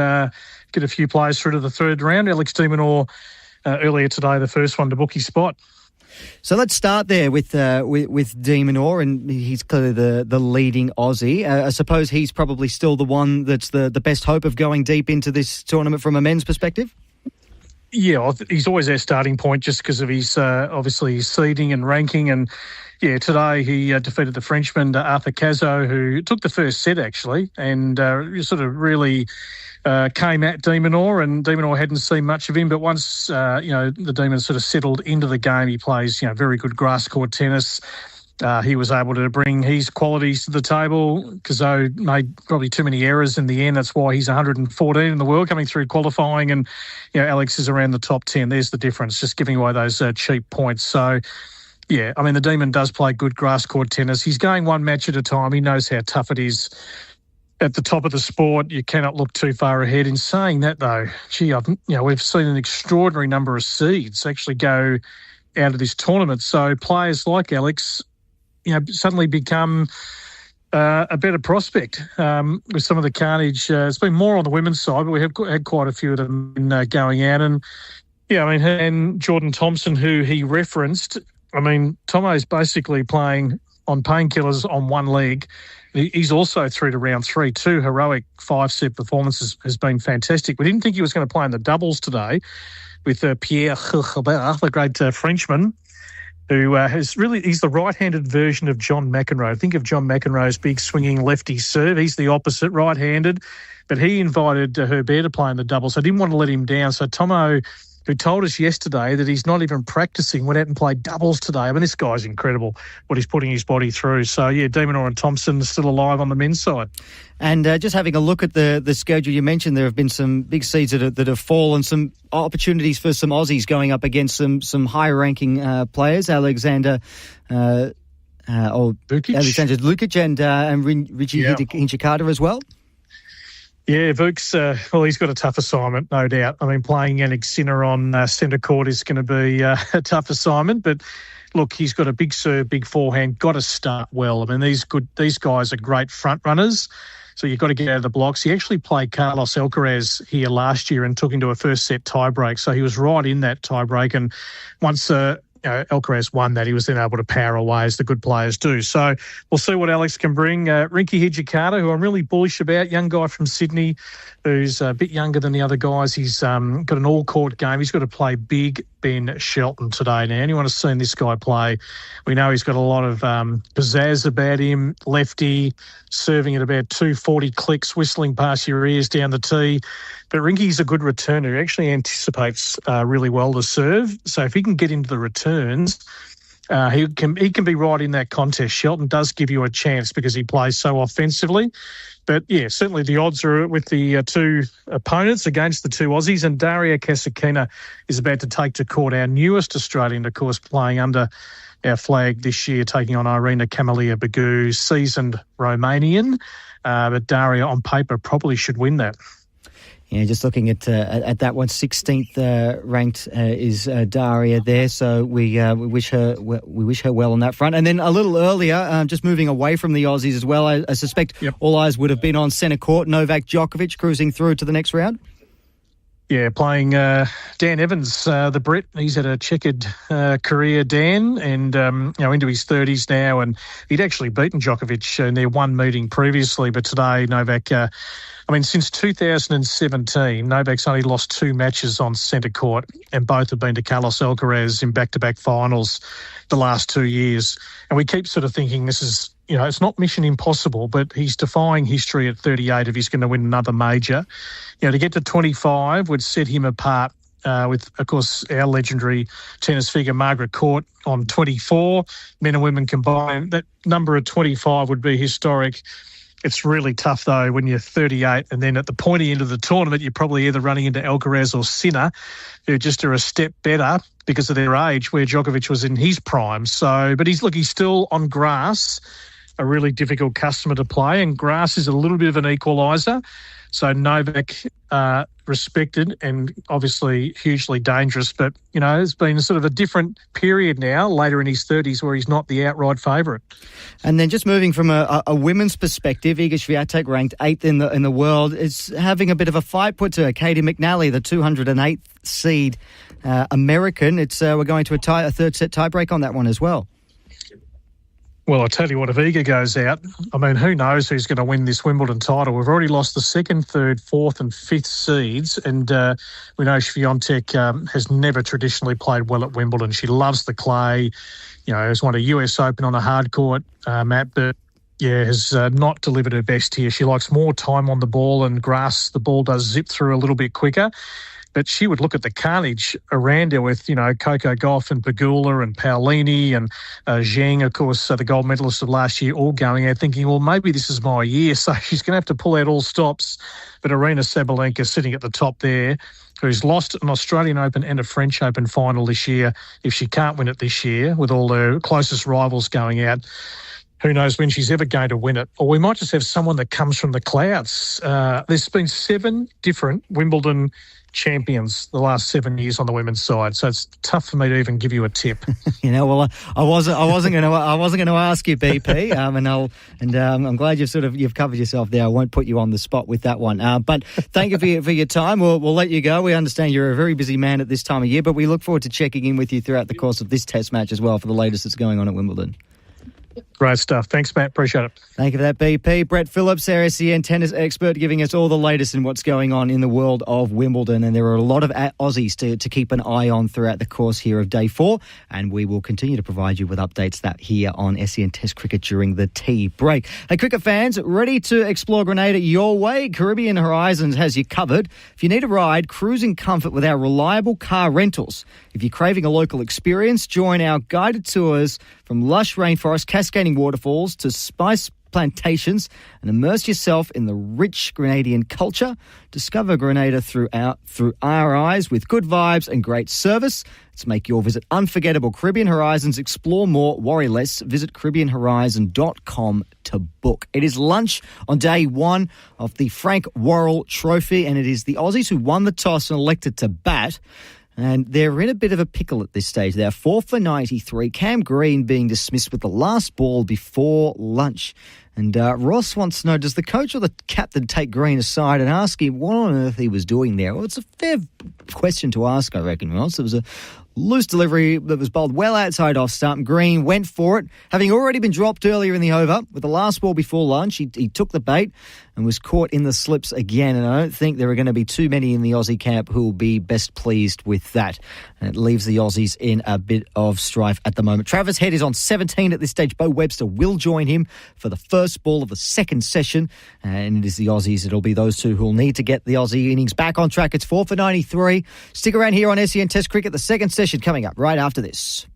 get a few players through to the third round. Alex de Minaur earlier today, the first one to book his spot. So let's start there with de Minaur, and he's clearly the leading Aussie. I suppose he's probably still the one that's the best hope of going deep into this tournament from a men's perspective? Yeah, he's always our starting point just because of his, obviously, his seeding and ranking. And yeah, today he defeated the Frenchman, Arthur Cazot, who took the first set, actually, and sort of really came at de Minaur, and de Minaur hadn't seen much of him. But once, the Demon sort of settled into the game, he plays, very good grass court tennis. He was able to bring his qualities to the table. Cazot made probably too many errors in the end. That's why he's 114 in the world coming through qualifying. And, Alex is around the top 10. There's the difference, just giving away those cheap points. So, yeah, I mean, the Demon does play good grass court tennis. He's going one match at a time. He knows how tough it is at the top of the sport. You cannot look too far ahead. In saying that, though, we've seen an extraordinary number of seeds actually go out of this tournament. So players like Alex, suddenly become a better prospect with some of the carnage. It's been more on the women's side, but we have had quite a few of them going out. And, and Jordan Thompson, who he referenced, Tomo's basically playing on painkillers on one leg. He's also through to round 3. 2 heroic 5-set performances has been fantastic. We didn't think he was going to play in the doubles today with Pierre Herbert, the great Frenchman, who he's the right-handed version of John McEnroe. Think of John McEnroe's big swinging lefty serve. He's the opposite, right-handed. But he invited Herbert to play in the doubles. So I didn't want to let him down. So Tomo, who told us yesterday that he's not even practicing, went out and played doubles today. This guy's incredible, what he's putting his body through. So, yeah, de Minaur and Thompson are still alive on the men's side. And just having a look at the schedule, you mentioned there have been some big seeds that have fallen, some opportunities for some Aussies going up against some high-ranking players, Alexander Lukic and Richie Hijikata as well. Yeah, Vuk's, he's got a tough assignment, no doubt. Playing Yannick Sinner on centre court is going to be a tough assignment. But, look, he's got a big serve, big forehand, got to start well. These guys are great front runners, so you've got to get out of the blocks. He actually played Carlos Alcaraz here last year and took him to a first-set tie-break. So he was right in that tie-break. And once Alcaraz won that, he was then able to power away as the good players do. So we'll see what Alex can bring. Rinky Hijikata, who I'm really bullish about, young guy from Sydney who's a bit younger than the other guys. He's got an all-court game. He's got to play big Ben Shelton today. Now, anyone has seen this guy play, we know he's got a lot of pizzazz about him, lefty, serving at about 240 clicks, whistling past your ears down the tee. But Rinky's a good returner. He actually anticipates really well the serve. So if he can get into the returns, he can be right in that contest. Shelton does give you a chance because he plays so offensively. But, yeah, certainly the odds are with the 2 opponents against the 2 Aussies. And Daria Kasatkina is about to take to court, our newest Australian, of course, playing under our flag this year, taking on Irina Camelia Begu, seasoned Romanian. But Daria, on paper, probably should win that. Yeah, just looking at that one, 16th ranked is Daria there. So we wish her well on that front. And then a little earlier, just moving away from the Aussies as well, I suspect all eyes would have been on centre court. Novak Djokovic cruising through to the next round. Yeah, playing Dan Evans, the Brit. He's had a checkered career, Dan, and into his 30s now. And he'd actually beaten Djokovic in their one meeting previously, but today Novak I mean, since 2017, Novak's only lost 2 matches on centre court, and both have been to Carlos Alcaraz in back-to-back finals the last 2 years. And we keep sort of thinking this is, it's not mission impossible, but he's defying history at 38 if he's going to win another major. To get to 25 would set him apart with, of course, our legendary tennis figure Margaret Court on 24. Men and women combined, that number of 25 would be historic. It's really tough, though, when you're 38 and then at the pointy end of the tournament, you're probably either running into Alcaraz or Sinner, who just are a step better because of their age, where Djokovic was in his prime. So, but he's still on grass, a really difficult customer to play, and grass is a little bit of an equaliser. So Novak, respected and obviously hugely dangerous, but, it's been sort of a different period now, later in his 30s, where he's not the outright favourite. And then just moving from a women's perspective, Iga Swiatek, ranked 8th in the world, is having a bit of a fight put to her. Katie McNally, the 208th seed American. We're going to a third set tiebreak on that one as well. Well, I tell you what, if Iga goes out, I mean, who knows who's going to win this Wimbledon title? We've already lost the 2nd, 3rd, 4th and 5th seeds, and we know Swiatek has never traditionally played well at Wimbledon. She loves the clay. Has won a US Open on a hard court, Matt, but has not delivered her best here. She likes more time on the ball, and grass, the ball does zip through a little bit quicker. But she would look at the carnage around her with, Coco Gauff and Pegula and Paolini and Zheng, of course, the gold medalist of last year, all going out thinking, well, maybe this is my year. So she's going to have to pull out all stops. But Aryna Sabalenka sitting at the top there, who's lost an Australian Open and a French Open final this year. If she can't win it this year, with all her closest rivals going out, who knows when she's ever going to win it. Or we might just have someone that comes from the clouds. There's been 7 different Wimbledon champions the last 7 years on the women's side, so it's tough for me to even give you a tip. Well, I wasn't going to ask you, BP, I'm glad you've covered yourself there. I won't put you on the spot with that one. But thank you for your time. We'll let you go. We understand you're a very busy man at this time of year, but we look forward to checking in with you throughout the course of this Test match as well for the latest that's going on at Wimbledon. Great stuff. Thanks, Matt. Appreciate it. Thank you for that, BP. Brett Phillips, our SEN tennis expert, giving us all the latest in what's going on in the world of Wimbledon. And there are a lot of Aussies to keep an eye on throughout the course here of day 4. And we will continue to provide you with updates that here on SEN Test Cricket during the tea break. Hey, cricket fans, ready to explore Grenada your way? Caribbean Horizons has you covered. If you need a ride, cruise in comfort with our reliable car rentals. If you're craving a local experience, join our guided tours from lush rainforest, cascading waterfalls to spice plantations and immerse yourself in the rich Grenadian culture. Discover Grenada through our eyes with good vibes and great service. Let's make your visit unforgettable. Caribbean Horizons. Explore more, worry less. Visit CaribbeanHorizon.com to book. It is lunch on day 1 of the Frank Worrell Trophy, and it is the Aussies who won the toss and elected to bat. And they're in a bit of a pickle at this stage. They're 4 for 93. Cam Green being dismissed with the last ball before lunch. And Ross wants to know, does the coach or the captain take Green aside and ask him what on earth he was doing there? Well, it's a fair question to ask, I reckon, Ross. It was a loose delivery that was bowled well outside off stump. Green went for it, having already been dropped earlier in the over. With the last ball before lunch, he took the bait and was caught in the slips again. And I don't think there are going to be too many in the Aussie camp who will be best pleased with that. And it leaves the Aussies in a bit of strife at the moment. Travis Head is on 17 at this stage. Bo Webster will join him for the first ball of the second session. And it is the Aussies. It'll be those two who will need to get the Aussie innings back on track. It's 4 for 93. Stick around here on SEN Test Cricket. The second session coming up right after this.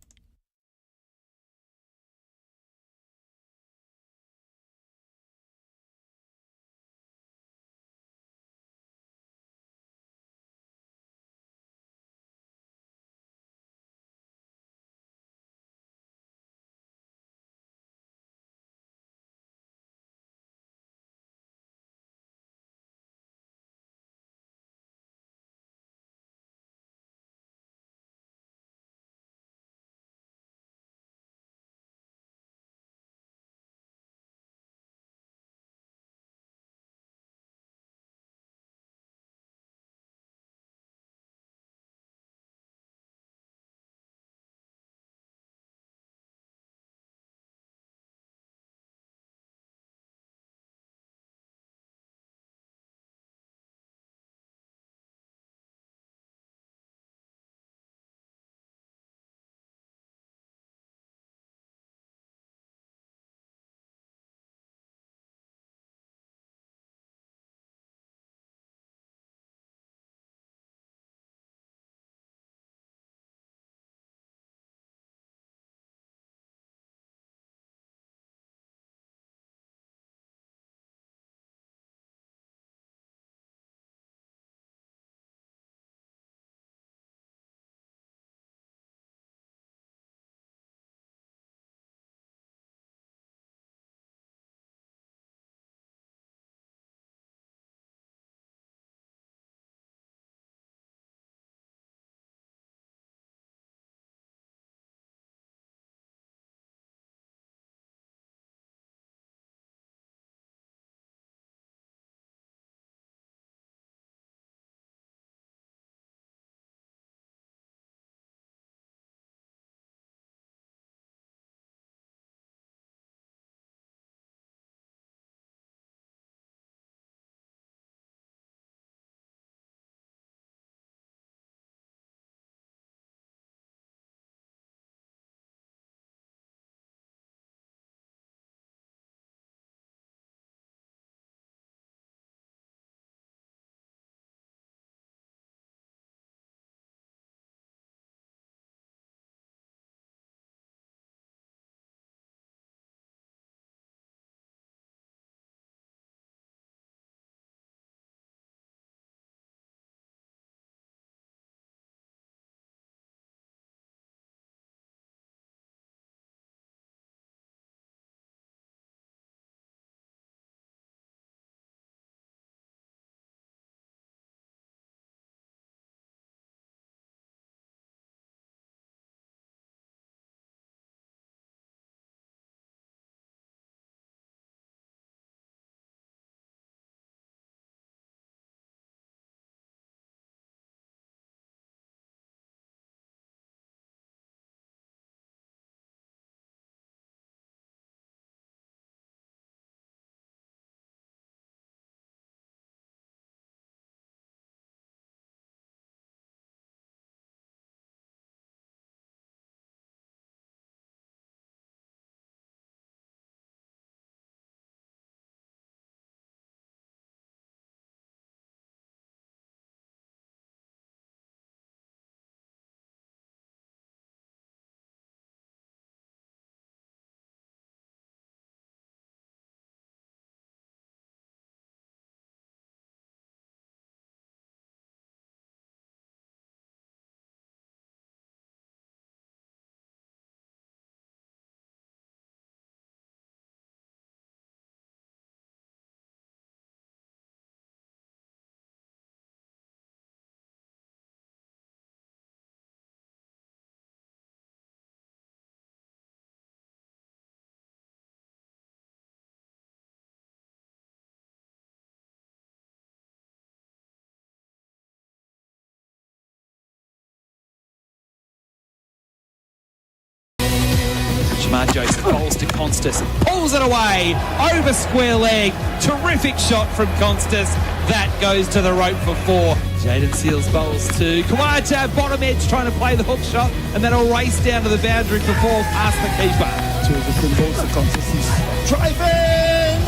Jamar Joseph bowls to Constas, pulls it away, over square leg, terrific shot from Constas. That goes to the rope for 4. Jaden Seals bowls to Kawaja, bottom edge, trying to play the hook shot, and then a race down to the boundary for 4 past the keeper. Joseph bowls to Constas. Driving!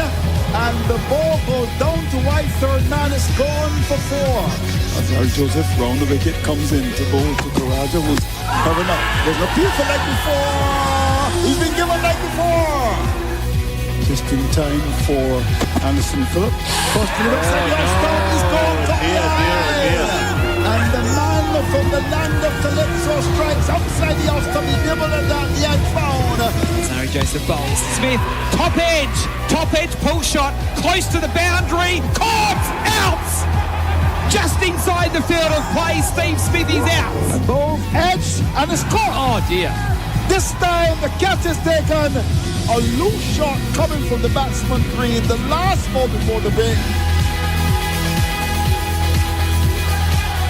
And the ball goes down to wide. Third man is gone for 4. As Joseph round the wicket comes in to bowl to Kawaja, who's covering up. There's an appeal for leg before. He's been given leg before. Just in time for Anderson Phillip. First to the outside, the off-stump is gone to and the man from the land of Calypso strikes outside the off-stump. He's nibbled at that, he had found. Sorry, Joseph bowls. Smith, top edge, pull shot, close to the boundary, caught, out! Just inside the field of play, Steve Smith is out. And both edge and it's caught. Oh dear. This time the catch is taken. A loose shot coming from the batsman Green. The last ball before the break.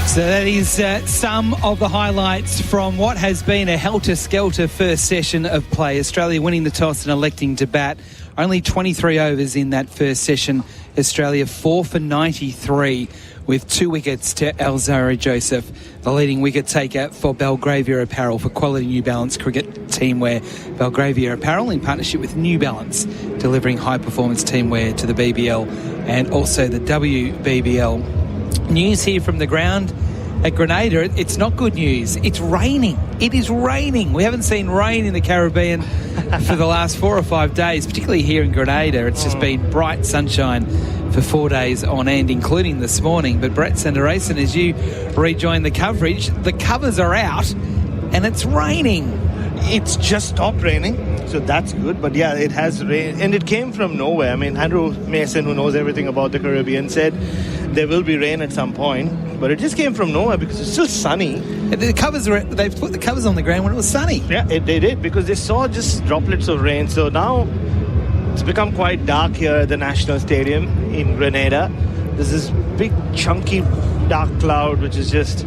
So that is some of the highlights from what has been a helter-skelter first session of play. Australia winning the toss and electing to bat. Only 23 overs in that first session. Australia 4 for 93 with 2 wickets to Alzarri Joseph, the leading wicket taker for Belgravia Apparel for quality New Balance cricket teamwear. Belgravia Apparel in partnership with New Balance, delivering high-performance teamwear to the BBL and also the WBBL. News here from the ground at Grenada. It's not good news. It's raining. It is raining. We haven't seen rain in the Caribbean for the last 4 or 5 days, particularly here in Grenada. It's just been bright sunshine for 4 days on end, including this morning. But Brett Sanderson, as you rejoin the coverage, the covers are out and it's raining. It's just stopped raining, so that's good. But yeah, it has rained, and it came from nowhere. I mean, Andrew Mason, who knows everything about the Caribbean, said there will be rain at some point, but it just came from nowhere because it's still sunny. The covers they've put the covers on the ground when it was sunny. Yeah, they did, because they saw just droplets of rain. So now it's become quite dark here at the National Stadium in Grenada. There's this big chunky dark cloud which is just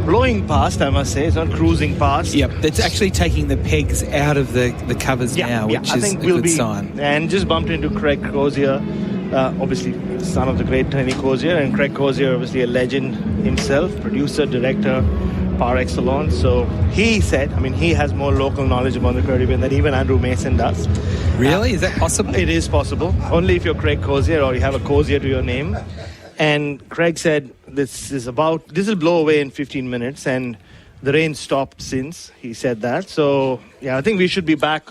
blowing past, I must say. It's not cruising past. Yep, it's actually taking the pegs out of the covers now, which is a good sign. And just bumped into Craig Crozier, obviously son of the great Tony Crozier, and Craig Crozier, obviously a legend himself, producer, director, par excellence. So he said, I mean, he has more local knowledge about the Caribbean than even Andrew Mason does. Really? Is that possible? It is possible. Only if you're Craig Crozier or you have a Crozier to your name. And Craig said this will blow away in 15 minutes, and the rain stopped since he said that. So yeah, I think we should be back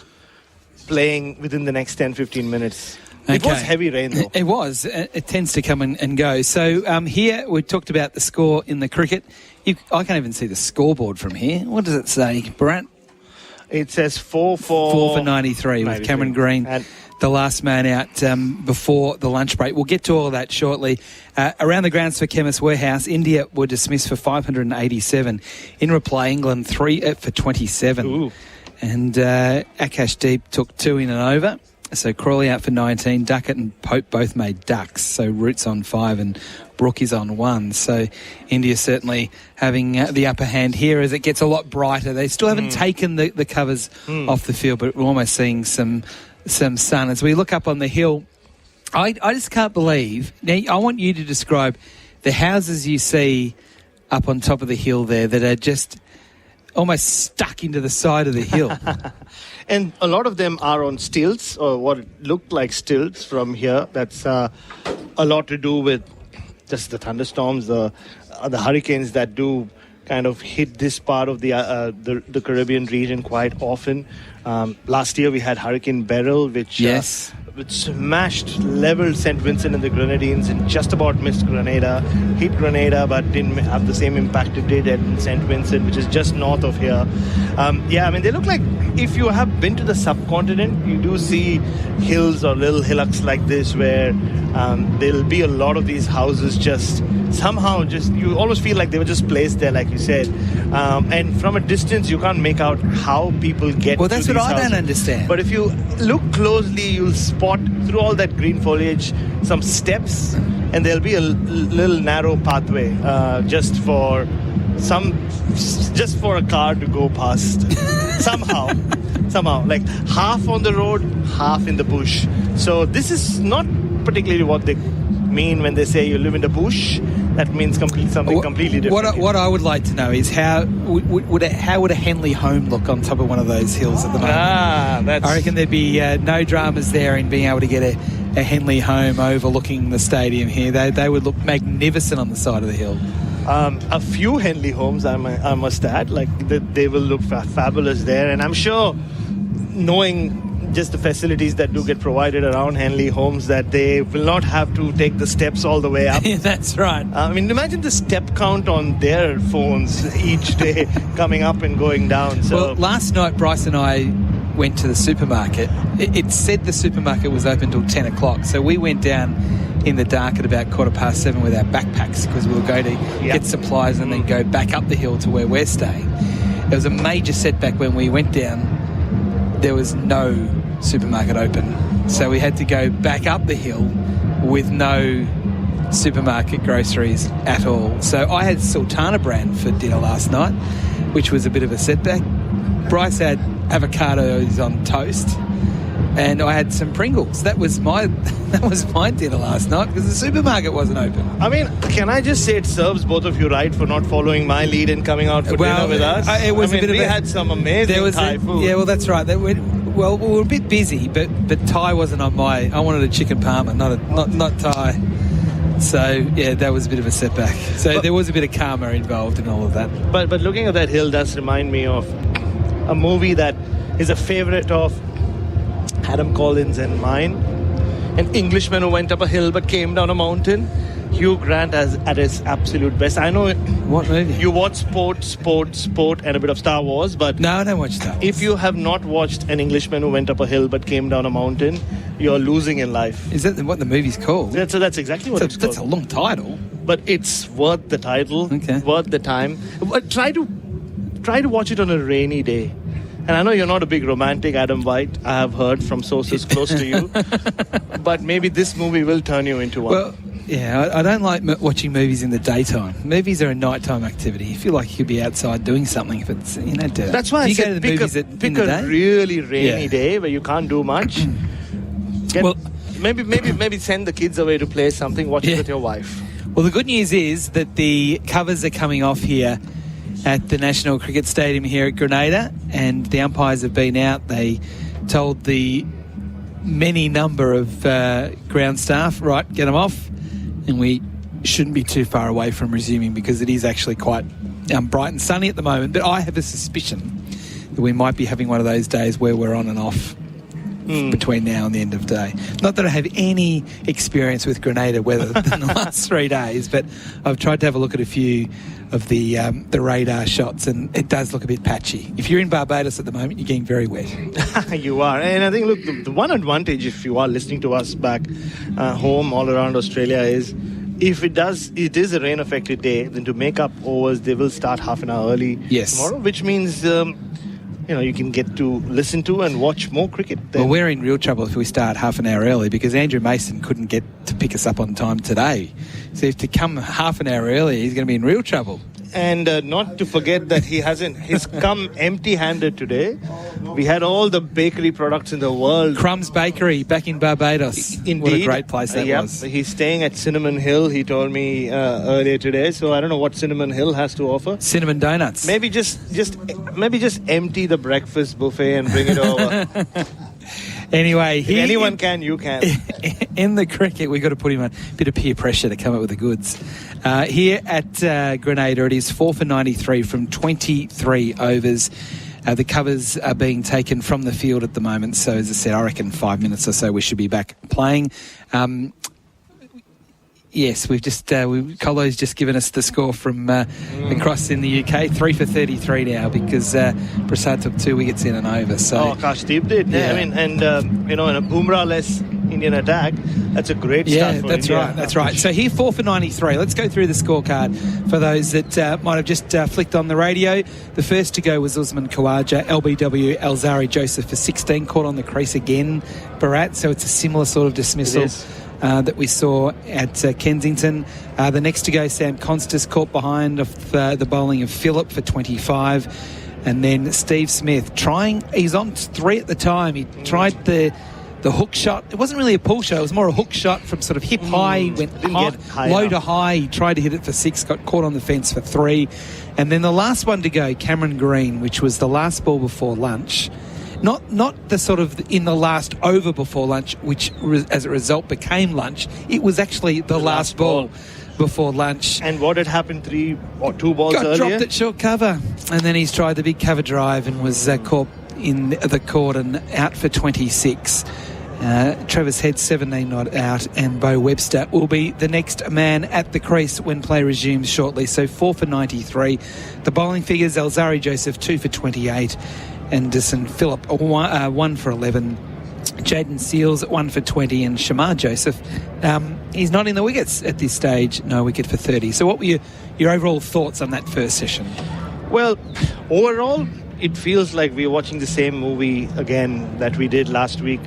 playing within the next 10-15 minutes. Okay. It was heavy rain though. It was. It tends to come and go. So here we talked about the score in the cricket. I can't even see the scoreboard from here. What does it say, Brett? It says 4 for 93 with Cameron Green, and the last man out before the lunch break. We'll get to all of that shortly. Around the grounds for Chemist Warehouse, India were dismissed for 587. In reply, England 3 for 27. Ooh. And Akash Deep took 2 in and over. So Crawley out for 19. Duckett and Pope both made ducks. So Root's on 5 and Brook is on 1. So India certainly having the upper hand here as it gets a lot brighter. They still haven't taken the covers off the field, but we're almost seeing some sun. As we look up on the hill, I just can't believe. Now, I want you to describe the houses you see up on top of the hill there that are just almost stuck into the side of the hill. And a lot of them are on stilts, or what looked like stilts from here. That's a lot to do with just the thunderstorms, the hurricanes that do kind of hit this part of the Caribbean region quite often. Last year we had Hurricane Beryl, which smashed, leveled St. Vincent and the Grenadines and just about missed Grenada, hit Grenada but didn't have the same impact it did at St. Vincent, which is just north of here. I mean, they look like, if you have been to the subcontinent, you do see hills or little hillocks like this where there'll be a lot of these houses just somehow you almost feel like they were just placed there, like you said. And from a distance, you can't make out how people get Well, that's to what these I houses. don't understand. But if you look closely, you'll spot through all that green foliage some steps, and there'll be a little narrow pathway just for just for a car to go past. somehow, like half on the road, half in the bush. So this is not particularly what they mean when they say you live in the bush. That means something completely different. What I would like to know is how would a Henley home look on top of one of those hills at the moment? I reckon there'd be no dramas there in being able to get a Henley home overlooking the stadium here. They would look magnificent on the side of the hill. A few Henley homes, I must add, like they will look fabulous there, and I'm sure, knowing just the facilities that do get provided around Henley homes, that they will not have to take the steps all the way up. That's right. I mean, imagine the step count on their phones each day coming up and going down. So, well, last night Bryce and I went to the supermarket. It said the supermarket was open till 10 o'clock, so we went down in the dark at about 7:15 with our backpacks because we were going to get supplies and then go back up the hill to where we're staying. There was a major setback when we went down. There was no supermarket open, so we had to go back up the hill with no supermarket groceries at all. So I had Sultana brand for dinner last night, which was a bit of a setback. Bryce had avocados on toast, and I had some Pringles. That was my dinner last night because the supermarket wasn't open. I mean, can I just say it serves both of you right for not following my lead and coming out for dinner with us? We had some amazing Thai food. Yeah, well, that's right. We were a bit busy, but Thai wasn't on my. I wanted a chicken parma, not Thai. So yeah, that was a bit of a setback. So there was a bit of karma involved in all of that. But looking at that hill does remind me of a movie that is a favourite of Adam Collins and mine. An Englishman who went up a hill but came down a mountain. Hugh Grant at his absolute best. I know. What movie? You watch sport, and a bit of Star Wars, but no, I don't watch Star Wars. If you have not watched An Englishman Who Went Up a Hill but Came Down a Mountain, you're losing in life. Is that what the movie's called? That's exactly what it's called. That's a long title, but it's worth the title. Okay. Worth the time. But try to watch it on a rainy day. And I know you're not a big romantic, Adam White, I have heard from sources close to you. But maybe this movie will turn you into one. Well, yeah, I don't like watching movies in the daytime. Movies are a nighttime activity. You feel like you could be outside doing something if it's, That's why I said go to the movies pick a really rainy day where you can't do much. Maybe send the kids away to play something, watch it with your wife. Well, the good news is that the covers are coming off here at the National Cricket Stadium here at Grenada, and the umpires have been out. They told the many number of ground staff, right, get them off, and we shouldn't be too far away from resuming because it is actually quite bright and sunny at the moment. But I have a suspicion that we might be having one of those days where we're on and off between now and the end of the day. Not that I have any experience with Grenada weather in the last 3 days, but I've tried to have a look at a few of the radar shots, and it does look a bit patchy. If you're in Barbados at the moment, you're getting very wet. You are. And I think, look, the one advantage, if you are listening to us back home all around Australia, is if it is a rain-affected day, then to make up overs, they will start half an hour early tomorrow, which means you can get to listen to and watch more cricket. Well, we're in real trouble if we start half an hour early because Andrew Mason couldn't get to pick us up on time today. So if to come half an hour early, he's going to be in real trouble. And not to forget that he's come empty-handed today. We had all the bakery products in the world. Crumbs Bakery back in Barbados. Indeed. What a great place that was. He's staying at Cinnamon Hill, he told me earlier today. So I don't know what Cinnamon Hill has to offer. Cinnamon donuts. Maybe just empty the breakfast buffet and bring it over. Anyway, if anyone can, you can. In the cricket, we've got to put him on a bit of peer pressure to come up with the goods. Here at Grenada, it is 4 for 93 from 23 overs. The covers are being taken from the field at the moment. So, as I said, I reckon 5 minutes or so we should be back playing. Yes, Colo's just given us the score from across in the UK, 3 for 33 now because Prasad took 2 wickets in and over. So, Steve did. Yeah. I mean, and in a Bumrah-less Indian attack, that's a great start for India. Yeah, that's right. So here, 4 for 93. Let's go through the scorecard for those that might have just flicked on the radio. The first to go was Usman Khawaja, LBW, Alzari Joseph for 16, caught on the crease again, Bharat. So it's a similar sort of dismissal. that we saw at Kensington. The next to go, Sam Constas, caught behind of the bowling of Phillip for 25. And then Steve Smith he's on 3 at the time. He tried the hook shot. It wasn't really a pull shot. It was more a hook shot from sort of hip high, went low to high. He tried to hit it for 6, got caught on the fence for 3. And then the last one to go, Cameron Green, which was the last ball before lunch. Not the sort of in the last over before lunch, which as a result became lunch. It was actually the last ball before lunch. And what had happened 3 or 2 balls earlier? Got dropped at short cover. And then he's tried the big cover drive and was caught in the court and out for 26. Travis Head 17 not out, and Bo Webster will be the next man at the crease when play resumes shortly. So 4 for 93. The bowling figures: Alzari Joseph 2 for 28, Anderson Phillip 1 for 11, Jaden Seals 1 for 20, and Shamar Joseph, he's not in the wickets at this stage, no wicket for 30. So what were your overall thoughts on that first session? Well, overall, it feels like we're watching the same movie again that we did last week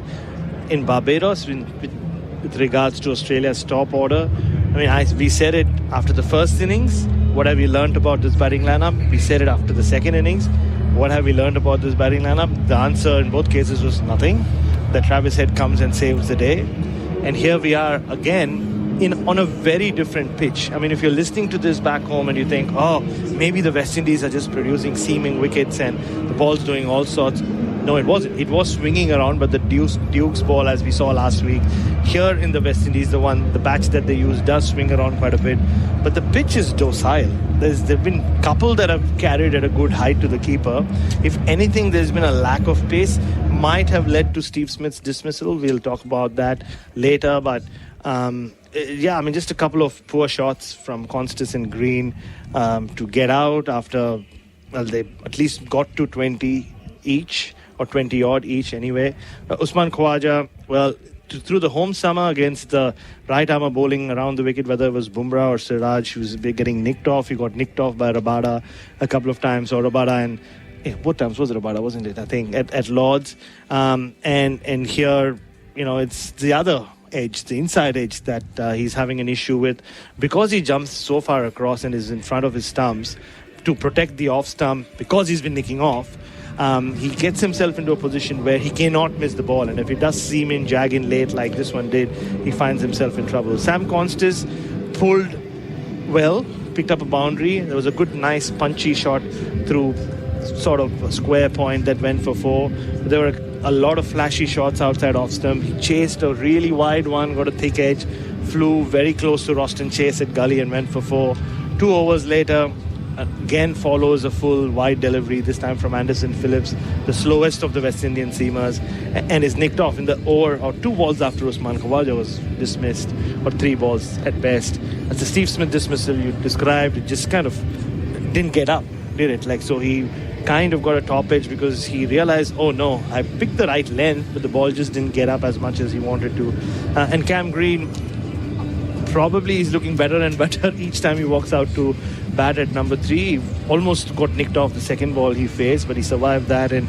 in Barbados with regards to Australia's top order. I mean, we said it after the first innings. What have we learned about this batting lineup? We said it after the second innings. What have we learned about this batting lineup? The answer in both cases was nothing. That Travis Head comes and saves the day. And here we are again on a very different pitch. I mean, if you're listening to this back home and you think, oh, maybe the West Indies are just producing seaming wickets and the ball's doing all sorts. No, it wasn't. It was swinging around, but the Duke's ball, as we saw last week, here in the West Indies, the batch that they use does swing around quite a bit. But the pitch is docile. There've been a couple that have carried at a good height to the keeper. If anything, there's been a lack of pace. Might have led to Steve Smith's dismissal. We'll talk about that later. But just a couple of poor shots from Constas and Green to get out after, they at least got to 20 each, or 20 odd each anyway. Usman Khawaja, through the home summer against the right armour bowling around the wicket, whether it was Bumrah or Siraj, he was getting nicked off. He got nicked off by Rabada a couple of times, or Rabada and what times was it Rabada, wasn't it? I think at Lords. And here, it's the other edge, the inside edge that he's having an issue with, because he jumps so far across and is in front of his stumps to protect the off stump, because he's been nicking off. He gets himself into a position where he cannot miss the ball, and if he does seam in, jag in late like this one did, he finds himself in trouble. Sam Constas pulled well, picked up a boundary. There was a good, nice, punchy shot through sort of a square point that went for 4. There were a lot of flashy shots outside off stump. He chased a really wide one, got a thick edge, flew very close to Roston Chase at gully and went for 4. 2 overs later, again follows a full wide delivery, this time from Anderson Phillips, the slowest of the West Indian seamers, and is nicked off in the over, or 2 balls after Usman Khawaja was dismissed, or 3 balls at best. As the Steve Smith dismissal you described, it just kind of didn't get up, did it? So he kind of got a top edge because he realized, oh no, I picked the right length, but the ball just didn't get up as much as he wanted to. And Cam Green, probably is looking better and better each time he walks out to bat at number 3. He almost got nicked off the second ball he faced, but he survived that, and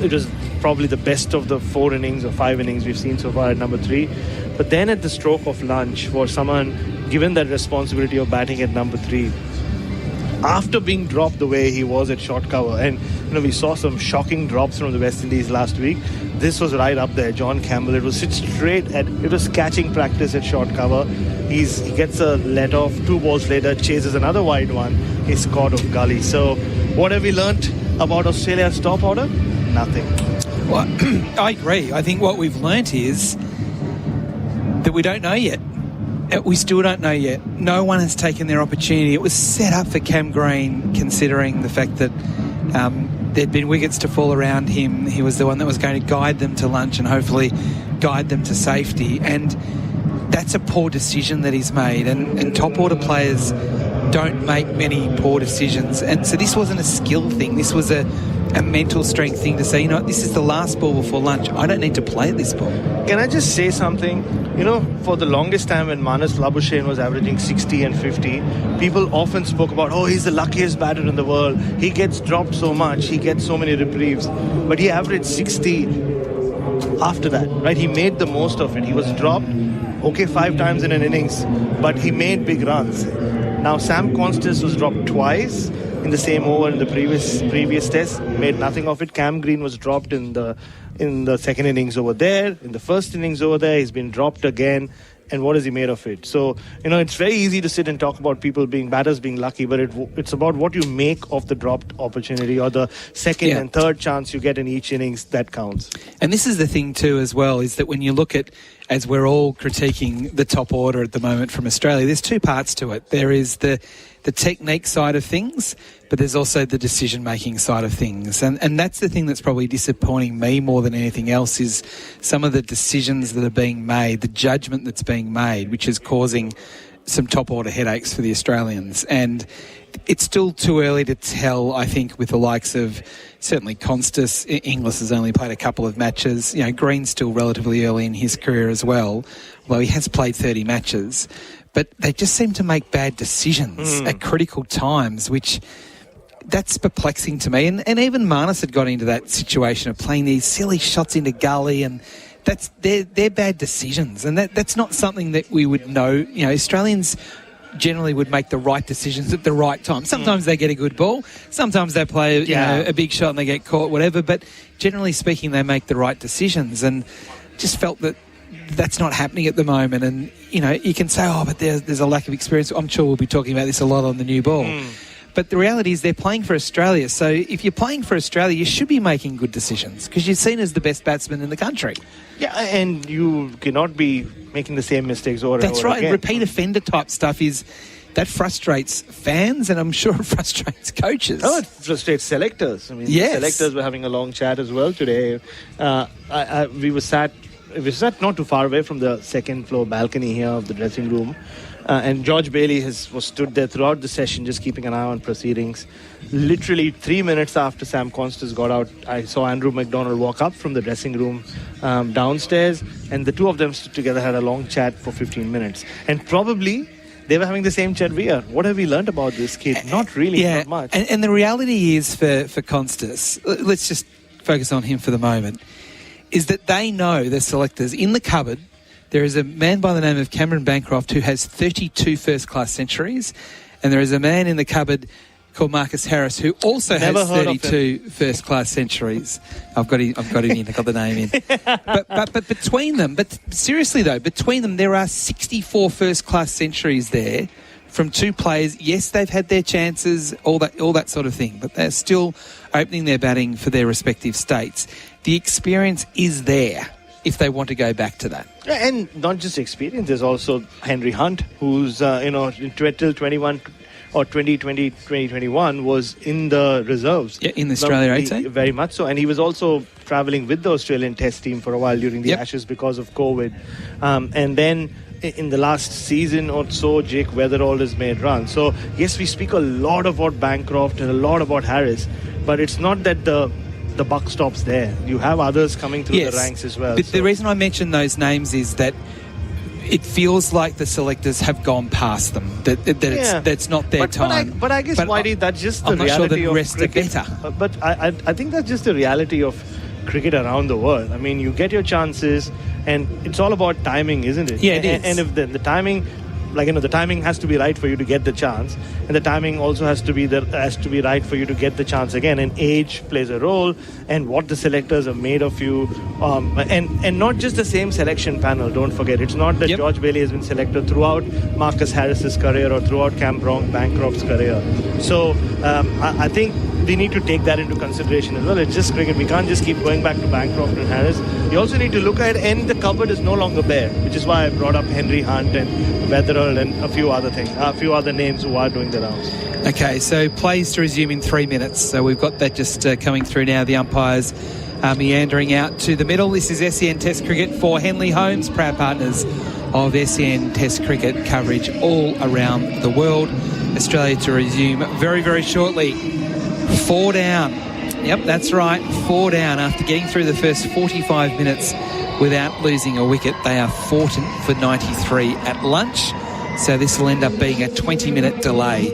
it was probably the best of the 4 innings or 5 innings we've seen so far at number 3. But then at the stroke of lunch, for someone given that responsibility of batting at number 3, after being dropped the way he was at short cover, and we saw some shocking drops from the West Indies last week, this was right up there. John Campbell, it was it was catching practice at short cover. He gets a let off, 2 balls later, chases another wide one, he's caught off gully. So what have we learnt about Australia's top order? Nothing. Well, I agree. I think what we've learnt is that we don't know yet. We still don't know yet. No one has taken their opportunity. It was set up for Cam Green, considering the fact that there'd been wickets to fall around him. He was the one that was going to guide them to lunch and hopefully guide them to safety. And that's a poor decision that he's made. And top order players don't make many poor decisions. And so this wasn't a skill thing. This was a mental strength thing to say, this is the last ball before lunch. I don't need to play this ball. Can I just say something? For the longest time when Manas Labuschagne was averaging 60 and 50, people often spoke about, he's the luckiest batter in the world. He gets dropped so much. He gets so many reprieves. But he averaged 60 after that, right? He made the most of it. He was dropped, 5 times in an innings, but he made big runs. Now, Sam Constance was dropped twice in the same over in the previous test, made nothing of it. Cam Green was dropped in the second innings over there. In the first innings over there, he's been dropped again. And what has he made of it? So, it's very easy to sit and talk about batters being lucky, but it's about what you make of the dropped opportunity or the second and third chance you get in each innings that counts. And this is the thing too as well, is that when you look at, as we're all critiquing the top order at the moment from Australia, there's two parts to it. There is the technique side of things, but there's also the decision-making side of things. And that's the thing that's probably disappointing me more than anything else, is some of the decisions that are being made, the judgment that's being made, which is causing some top-order headaches for the Australians. And it's still too early to tell, I think, with the likes of certainly Constas. Inglis has only played a couple of matches. Green's still relatively early in his career as well, although he has played 30 matches. But they just seem to make bad decisions at critical times, which that's perplexing to me. And even Marnus had got into that situation of playing these silly shots into gully, and they're bad decisions. And that's not something that we would know. Australians generally would make the right decisions at the right time. Sometimes they get a good ball. Sometimes they play a big shot and they get caught, whatever. But generally speaking, they make the right decisions. And just felt that that's not happening at the moment. And, you can say, but there's a lack of experience. I'm sure we'll be talking about this a lot on the new ball. But the reality is they're playing for Australia. So if you're playing for Australia, you should be making good decisions because you're seen as the best batsman in the country. Yeah, and you cannot be making the same mistakes over and over again. That's right. Repeat offender type stuff that frustrates fans, and I'm sure it frustrates coaches. Oh, it frustrates selectors. The selectors were having a long chat as well today. We were sat not too far away from the second floor balcony here of the dressing room. And George Bailey was stood there throughout the session, just keeping an eye on proceedings. Literally 3 minutes after Sam Constance got out, I saw Andrew McDonald walk up from the dressing room downstairs, and the two of them stood together, had a long chat for 15 minutes. And probably they were having the same chat we are. What have we learned about this kid? Not really, not much. And the reality is for Constance, let's just focus on him for the moment, is that they know, the selectors, in the cupboard, there is a man by the name of Cameron Bancroft who has 32 first-class centuries, and there is a man in the cupboard called Marcus Harris who also has 32 first-class centuries. I've got him in. I've got the name in. But between them, between them, there are 64 first-class centuries there from two players. Yes, they've had their chances, all that sort of thing, but they're still opening their batting for their respective states. The experience is there if they want to go back to that. And not just experience, there's also Henry Hunt, who's, till 21 or 2021 was in the reserves. Yeah, in the Australia 18. Very much so. And he was also travelling with the Australian Test team for a while during the Ashes because of COVID. And then in the last season or so, Jake Weatherall has made runs. So, yes, we speak a lot about Bancroft and a lot about Harris, but it's not that the buck stops there. You have others coming through the ranks as well. But the reason I mention those names is that it feels like the selectors have gone past them. That's not their time. But I guess, Whitey, that's just the reality of cricket. But I think that's just the reality of cricket around the world. You get your chances, and it's all about timing, isn't it? Yeah, it is. And if the timing, the timing has to be right for you to get the chance, and the timing also has to be right for you to get the chance again. And age plays a role, and what the selectors have made of you, and not just the same selection panel. Don't forget, it's not that George Bailey has been selected throughout Marcus Harris's career or throughout Cam Bancroft's career. So I think we need to take that into consideration as well. It's just cricket. We can't just keep going back to Bancroft and Harris. You also need to look at, and the cupboard is no longer bare, which is why I brought up Henry Hunt and Weatherall and a few other names who are doing the rounds. Okay, so plays to resume in 3 minutes. So we've got that just coming through now. The umpires are meandering out to the middle. This is SEN Test Cricket for Henley Homes, proud partners of SEN Test Cricket coverage all around the world. Australia to resume very, very shortly. 4 down. Yep, that's right. 4 down after getting through the first 45 minutes without losing a wicket. They are 14 for 93 at lunch. So this will end up being a 20-minute delay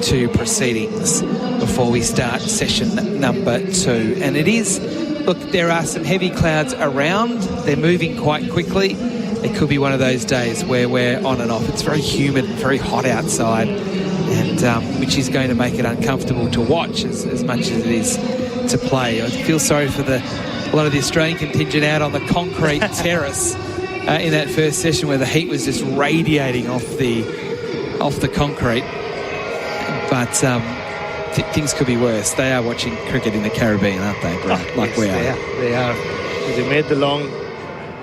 to proceedings before we start session number 2. And it is look, there are some heavy clouds around. They're moving quite quickly. It could be one of those days where we're on and off. It's very humid, very hot outside, and which is going to make it uncomfortable to watch as much as it is to play. I feel sorry for a lot of the Australian contingent out on the concrete terrace in that first session where the heat was just radiating off the concrete. But things could be worse. They are watching cricket in the Caribbean, aren't they, Brad? Like we are. They are. They made the long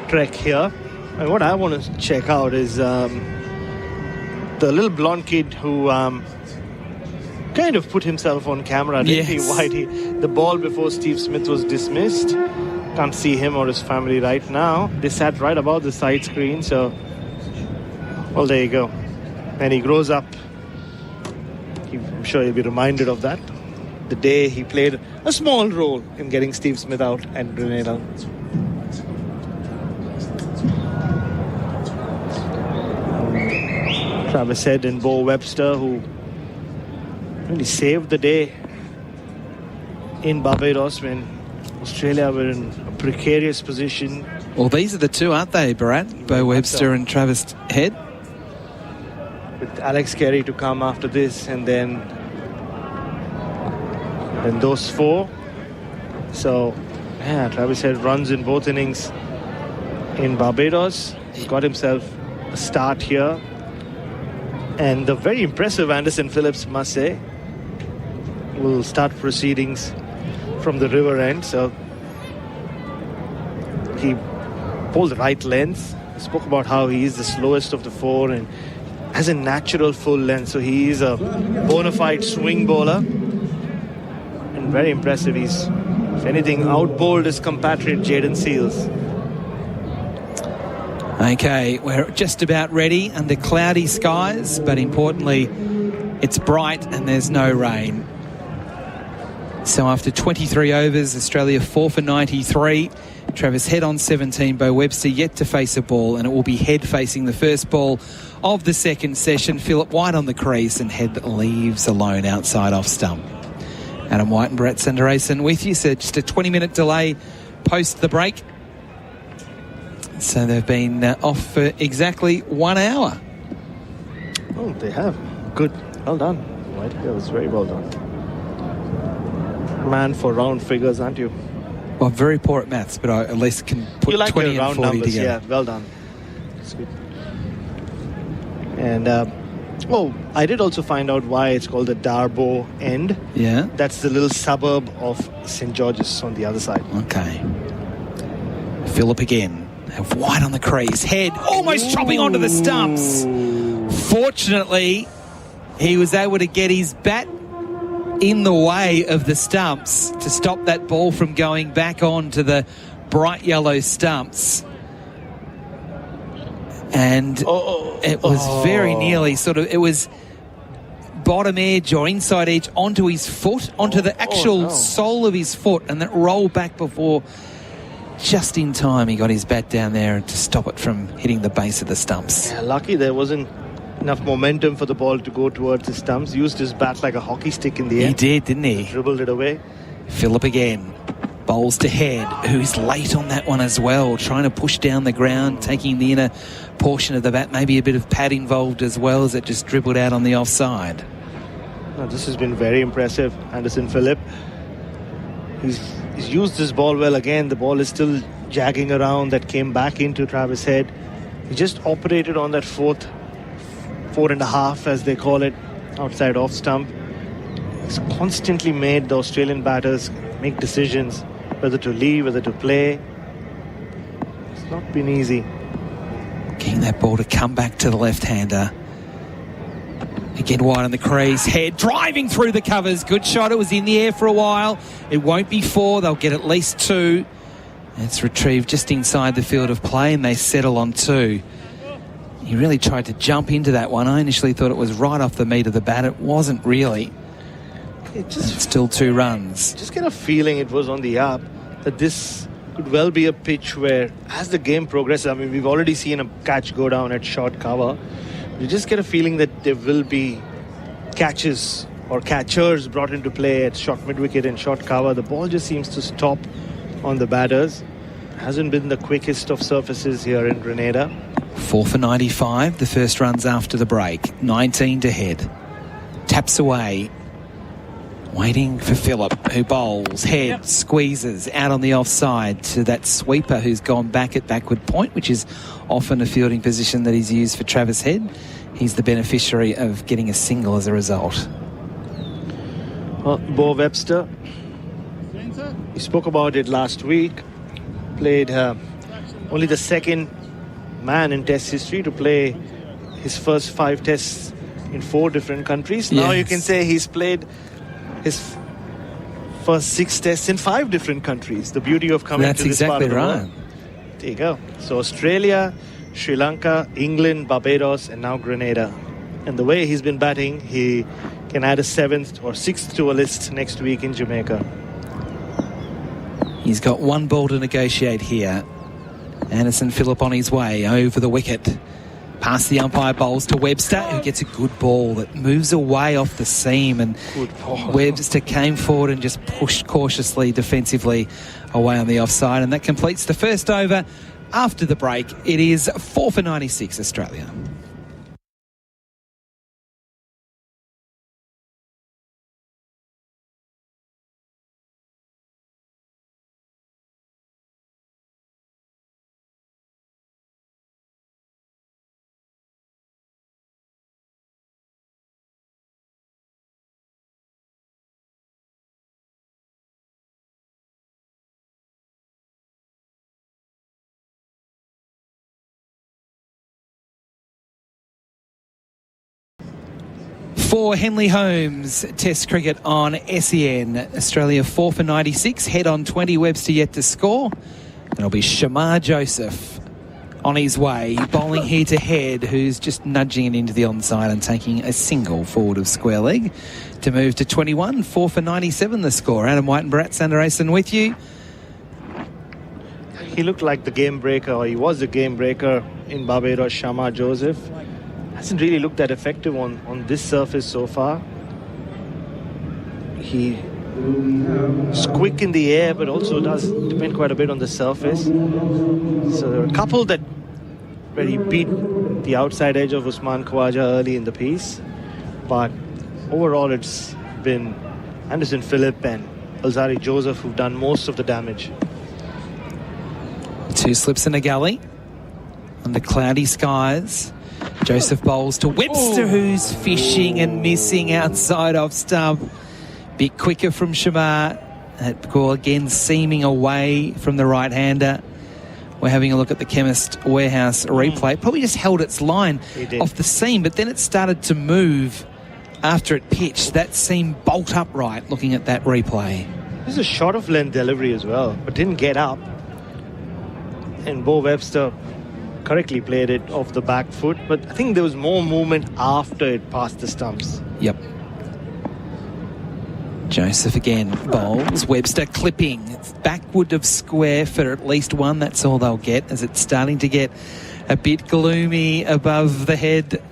trek here. And what I want to check out is the little blonde kid who kind of put himself on camera, didn't he? Whitey. The ball before Steve Smith was dismissed. Can't see him or his family right now. They sat right above the side screen, so well, there you go. When he grows up, I'm sure he'll be reminded of that. The day he played a small role in getting Steve Smith out at Grenada. Travis Head and Bo Webster, who really saved the day in Barbados when Australia were in a precarious position. Well, these are the two, aren't they, Brad? Bo Webster and Travis Head. With Alex Carey to come after this, and then those four. So, yeah, Travis Head runs in both innings in Barbados. He's got himself a start here. And the very impressive Anderson Phillips, must say, will start proceedings from the river end. So he pulled the right length. He spoke about how he is the slowest of the four and has a natural full length. So he is a bona fide swing bowler. And very impressive. He's, if anything, outbowled his compatriot Jaden Seals. Okay, we're just about ready under cloudy skies, but importantly, it's bright and there's no rain. So after 23 overs, Australia 4 for 93. Travis Head on 17, Bo Webster yet to face a ball, and it will be Head facing the first ball of the second session. Phillip White on the crease, and Head leaves alone outside off stump. Adam White and Brett Sanderson with you. So just a 20-minute delay post the break. So they've been off for exactly 1 hour. Oh, they have. Good. Well done, White. That was very well done. Man for round figures, aren't you? Well, I'm very poor at maths, but I at least can put 20 and 40 numbers, together. Yeah, well done. That's good. And, I did also find out why it's called the Darbo End. Yeah. That's the little suburb of St. George's on the other side. Okay. Phillip again. Have White on the crease. Head almost chopping onto the stumps. Fortunately, he was able to get his bat in the way of the stumps to stop that ball from going back on to the bright yellow stumps. And it was very nearly it was bottom edge or inside edge onto his foot, onto the actual sole of his foot, and that rolled back before... Just in time, he got his bat down there to stop it from hitting the base of the stumps. Yeah, lucky there wasn't enough momentum for the ball to go towards the stumps. Used his bat like a hockey stick in the air. He did, didn't he? Dribbled it away. Phillip again. Bowls to Head, who's late on that one as well, trying to push down the ground, taking the inner portion of the bat. Maybe a bit of pad involved as well as it just dribbled out on the offside. No, this has been very impressive, Anderson Phillip. He's used this ball well again. The ball is still jagging around. That came back into Travis Head. He just operated on that four and a half, as they call it, outside off stump. He's constantly made the Australian batters make decisions whether to leave, whether to play. It's not been easy. Getting that ball to come back to the left-hander. Again, White on the crease. Head driving through the covers. Good shot. It was in the air for a while. It won't be 4. They'll get at least 2. It's retrieved just inside the field of play, and they settle on 2. He really tried to jump into that one. I initially thought it was right off the meat of the bat. It wasn't really. It's still 2 runs. Just get a feeling it was on the up, that this could well be a pitch where, as the game progresses, I mean, we've already seen a catch go down at short cover. You just get a feeling that there will be catches or catchers brought into play at short mid-wicket and short cover. The ball just seems to stop on the batters. Hasn't been the quickest of surfaces here in Grenada. 4 for 95, the first runs after the break. 19 to head. Taps away. Waiting for Phillip, who bowls. Head, squeezes out on the offside to that sweeper who's gone back at backward point, which is often a fielding position that he's used for Travis Head. He's the beneficiary of getting a single as a result. Well, Bo Webster, we spoke about it last week. Played only the second man in Test history to play his first 5 tests in 4 different countries. Now you can say he's played his first 6 tests in 5 different countries. The beauty of coming to this part of the world. There you go. So Australia, Sri Lanka, England, Barbados, and now Grenada. And the way he's been batting, he can add a 7th or 6th to a list next week in Jamaica. He's got 1 ball to negotiate here. Anderson Phillip on his way over the wicket. Past the umpire, bowls to Webster, who gets a good ball that moves away off the seam, and Webster came forward and just pushed cautiously defensively away on the offside, and that completes the first over after the break. It is 4 for 96 Australia. For Henley Holmes, Test cricket on SEN. Australia 4 for 96. Head on 20. Webster yet to score. And it'll be Shamar Joseph on his way. Bowling here to Head, who's just nudging it into the onside and taking a single forward of square leg to move to 21. 4 for 97 the score. Adam White and Bharat Sundaresan with you. He looked like the game breaker, or he was the game breaker in Barbados, Shamar Joseph. Hasn't really looked that effective on this surface so far. He's quick in the air, but also does depend quite a bit on the surface. So there are a couple where he beat the outside edge of Usman Khawaja early in the piece. But overall, it's been Anderson Phillip and Alzari Joseph who've done most of the damage. 2 slips in a gully under cloudy skies. Joseph bowls to Webster, who's fishing and missing outside off stump. Bit quicker from Shamar. That ball again seaming away from the right-hander. We're having a look at the Chemist Warehouse replay. Probably just held its line off the seam, but then it started to move after it pitched. That seam bolt upright looking at that replay. This is a shot of length delivery as well, but didn't get up. And Bo Webster correctly played it off the back foot, but I think there was more movement after it passed the stumps. Yep. Joseph again bowls. Webster clipping. It's backward of square for at least 1. That's all they'll get, as it's starting to get a bit gloomy above the head,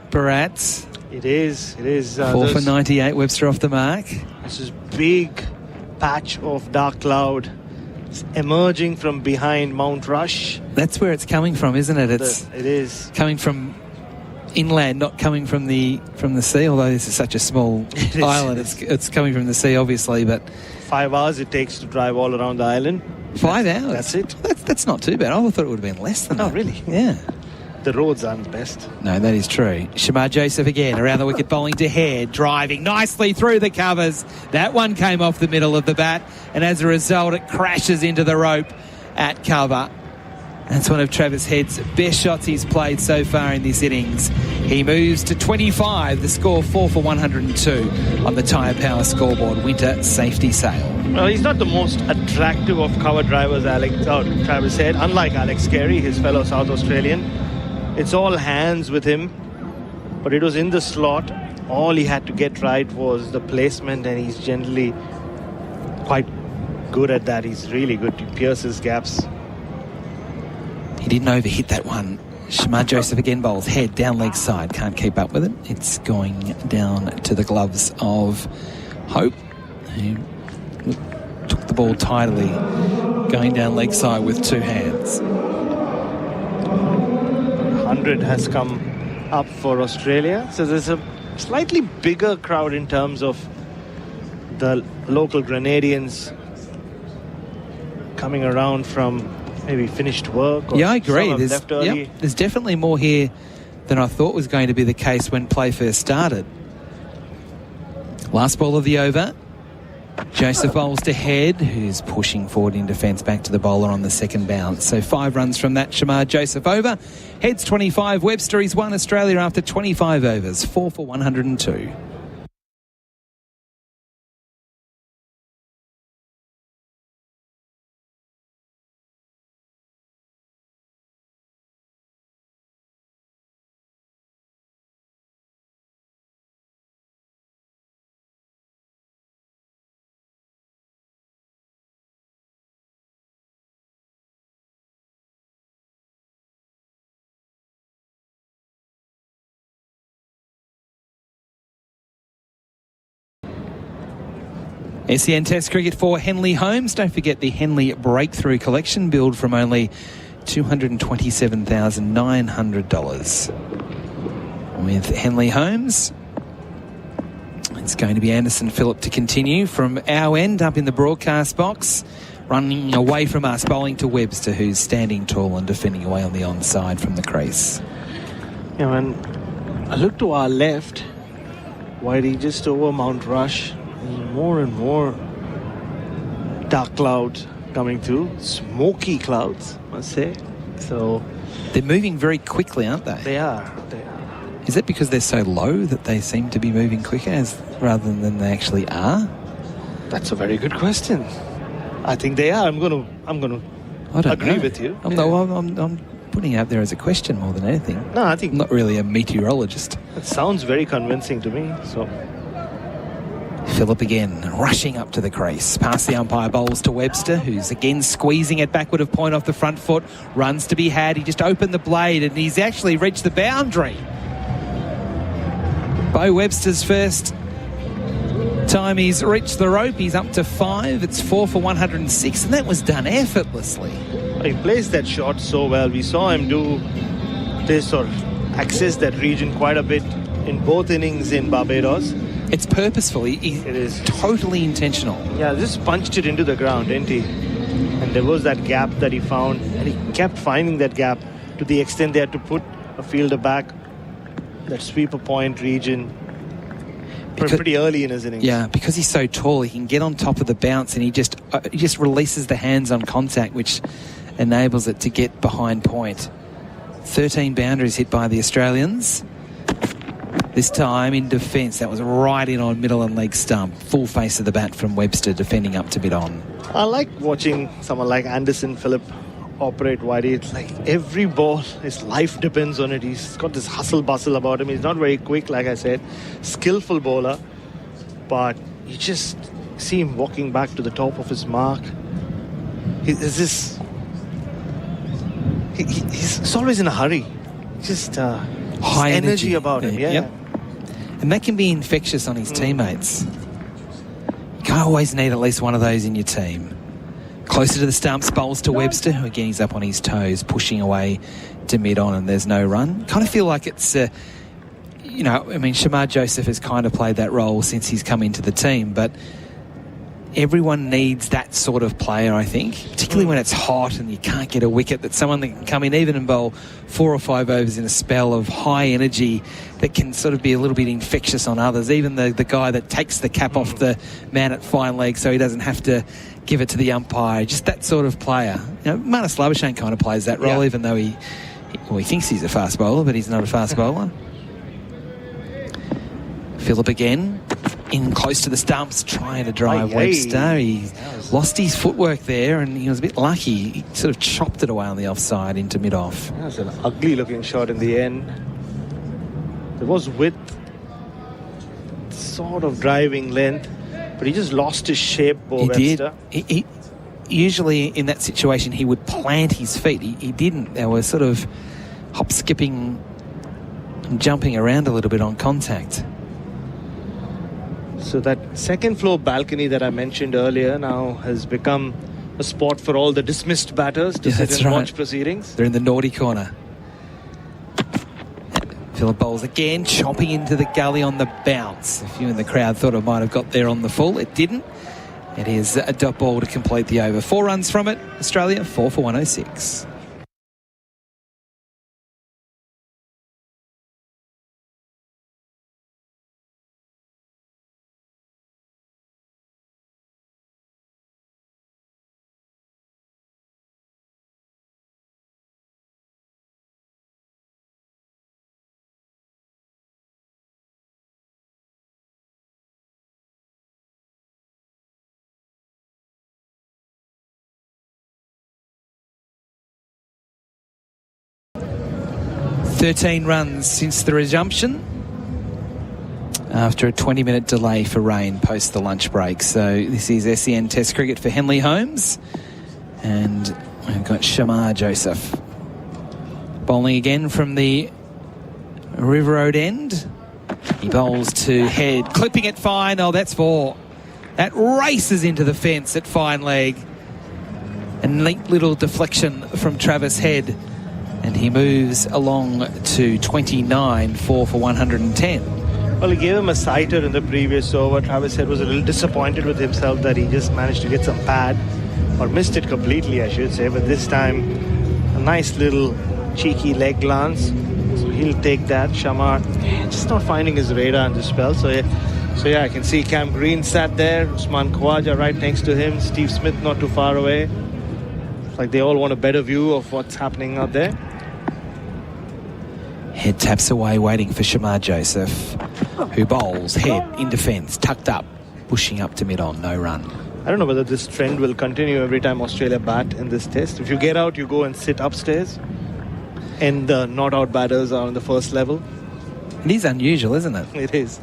Bharat. It is. 4 for 98, Webster off the mark. This is big patch of dark cloud. It's emerging from behind Mount Rush. That's where it's coming from, isn't it? It is coming from inland, not coming from the sea. Although this is such a small island, it's coming from the sea, obviously. But 5 hours it takes to drive all around the island. 5 hours. That's it. That's not too bad. I thought it would have been less than that. Oh, really? Yeah. The roads aren't the best. No, that is true. Shamar Joseph again around the wicket, bowling to Head, driving nicely through the covers. That one came off the middle of the bat, and as a result, it crashes into the rope at cover. That's one of Travis Head's best shots he's played so far in this innings. He moves to 25, the score 4 for 102 on the Tyre Power scoreboard. Winter safety sail. Well, he's not the most attractive of cover drivers, Travis Head. Unlike Alex Carey, his fellow South Australian. It's all hands with him, but it was in the slot. All he had to get right was the placement, and he's generally quite good at that. He's really good. He pierces gaps. He didn't overhit that one. Shamar Joseph again bowls. Head down leg side. Can't keep up with it. It's going down to the gloves of Hope, who took the ball tidily going down leg side with two hands. 100 has come up for Australia. So there's a slightly bigger crowd in terms of the local Grenadians coming around from maybe finished work. Or yeah, I agree. Left early. There's definitely more here than I thought was going to be the case when play first started. Last ball of the over. Joseph bowls to Head, who's pushing forward in defence back to the bowler on the second bounce. So 5 runs from that Shamar Joseph over. Head's 25. Webster, he's won Australia after 25 overs. 4 for 102. SEN Test Cricket for Henley Homes. Don't forget the Henley Breakthrough Collection, billed from only $227,900. With Henley Homes, it's going to be Anderson Phillip to continue from our end up in the broadcast box, running away from us, bowling to Webster, who's standing tall and defending away on the onside from the crease. Yeah, when I look to our left, Whitey just over Mount Rush. More and more dark clouds coming through, smoky clouds, must say. So they're moving very quickly, aren't they? They are. Is that because they're so low that they seem to be moving quicker rather than they actually are? That's a very good question. I think they are. I'm going to agree with you. I'm putting it out there as a question more than anything. No, I think I'm not really a meteorologist. It sounds very convincing to me. So Phillip again, rushing up to the crease. Past the umpire, bowls to Webster, who's again squeezing it backward of point off the front foot. Runs to be had. He just opened the blade and he's actually reached the boundary. Bo Webster's first time he's reached the rope. He's up to 5. It's 4 for 106, and that was done effortlessly. He plays that shot so well. We saw him do this or access that region quite a bit in both innings in Barbados. It's purposeful. It is totally intentional. Yeah, just punched it into the ground, didn't he? And there was that gap that he found, and he kept finding that gap to the extent they had to put a fielder back, that sweeper point region, pretty early in his innings. Yeah, because he's so tall, he can get on top of the bounce, and he just releases the hands on contact, which enables it to get behind point. 13 boundaries hit by the Australians. This time in defence, that was right in on middle and leg stump. Full face of the bat from Webster, defending up to mid-on. I like watching someone like Anderson Phillip operate, Whitey. It's like every ball, his life depends on it. He's got this hustle bustle about him. He's not very quick, like I said. Skillful bowler. But you just see him walking back to the top of his mark. He's always in a hurry. Just high energy about him. Yeah. Yep. And that can be infectious on his teammates. You can't always need at least one of those in your team. Closer to the stumps, bowls to Webster, who again he's up on his toes, pushing away to mid-on, and there's no run. Kind of feel like it's, Shamar Joseph has kind of played that role since he's come into the team, but everyone needs that sort of player, I think, particularly when it's hot and you can't get a wicket, that someone that can come in even and bowl 4 or 5 overs in a spell of high energy that can sort of be a little bit infectious on others. Even the guy that takes the cap off the man at fine leg so he doesn't have to give it to the umpire. Just that sort of player. Marnus Labuschagne kind of plays that role, even though he thinks he's a fast bowler, but he's not a fast bowler. Phillip again, in close to the stumps, trying to drive Webster. He lost his footwork there and he was a bit lucky. He sort of chopped it away on the offside into mid-off. That was an ugly looking shot in the end. There was width, sort of driving length, but he just lost his shape, Webster. He usually in that situation he would plant his feet. He didn't. They were sort of hop-skipping and jumping around a little bit on contact. So that second floor balcony that I mentioned earlier now has become a spot for all the dismissed batters to sit and watch proceedings. They're in the naughty corner. Phillip bowls again, chopping into the gully on the bounce. A few in the crowd thought it might have got there on the full. It didn't. It is a dot ball to complete the over. 4 runs from it. Australia 4 for 106. $13 runs since the resumption after a 20-minute delay for rain post the lunch break. So this is SEN Test cricket for Henley Holmes, and we've got Shamar Joseph bowling again from the River Road end. He bowls to head, clipping it fine. Oh, that's 4. That races into the fence at fine leg. A neat little deflection from Travis Head. And he moves along to 29, 4 for 110. Well, he gave him a sighter in the previous over. Travis Head was a little disappointed with himself that he just managed to get some pad, or missed it completely, I should say. But this time, a nice little cheeky leg glance. So he'll take that. Shamar just not finding his radar in this spell. So yeah, I can see Cam Green sat there. Usman Khawaja right next to him. Steve Smith not too far away. It's like they all want a better view of what's happening out there. Head taps away, waiting for Shamar Joseph, who bowls head in defence, tucked up, pushing up to mid-on, no run. I don't know whether this trend will continue every time Australia bat in this test. If you get out, you go and sit upstairs, and the not-out batters are on the first level. It is unusual, isn't it? It is.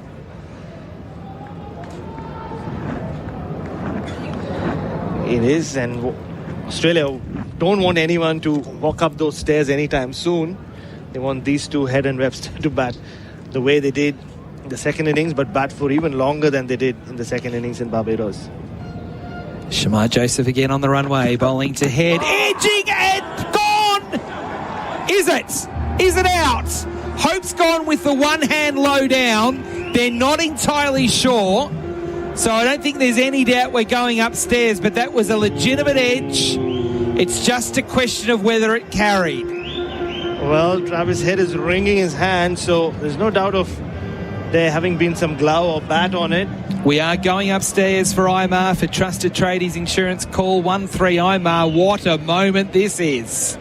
It is, and Australia don't want anyone to walk up those stairs anytime soon. They want these two, Head and Webster, to bat the way they did in the second innings, but bat for even longer than they did in the second innings in Barbados. Shamar Joseph again on the runway, bowling to Head, edging and gone! Is it? Is it out? Hope's gone with the one-hand low down. They're not entirely sure, so I don't think there's any doubt we're going upstairs, but that was a legitimate edge. It's just a question of whether it carried. Well, Travis Head is wringing his hand, so there's no doubt of there having been some glove or bat on it. We are going upstairs for Imar for Trusted Tradies Insurance. Call 13 Imar. What a moment this is.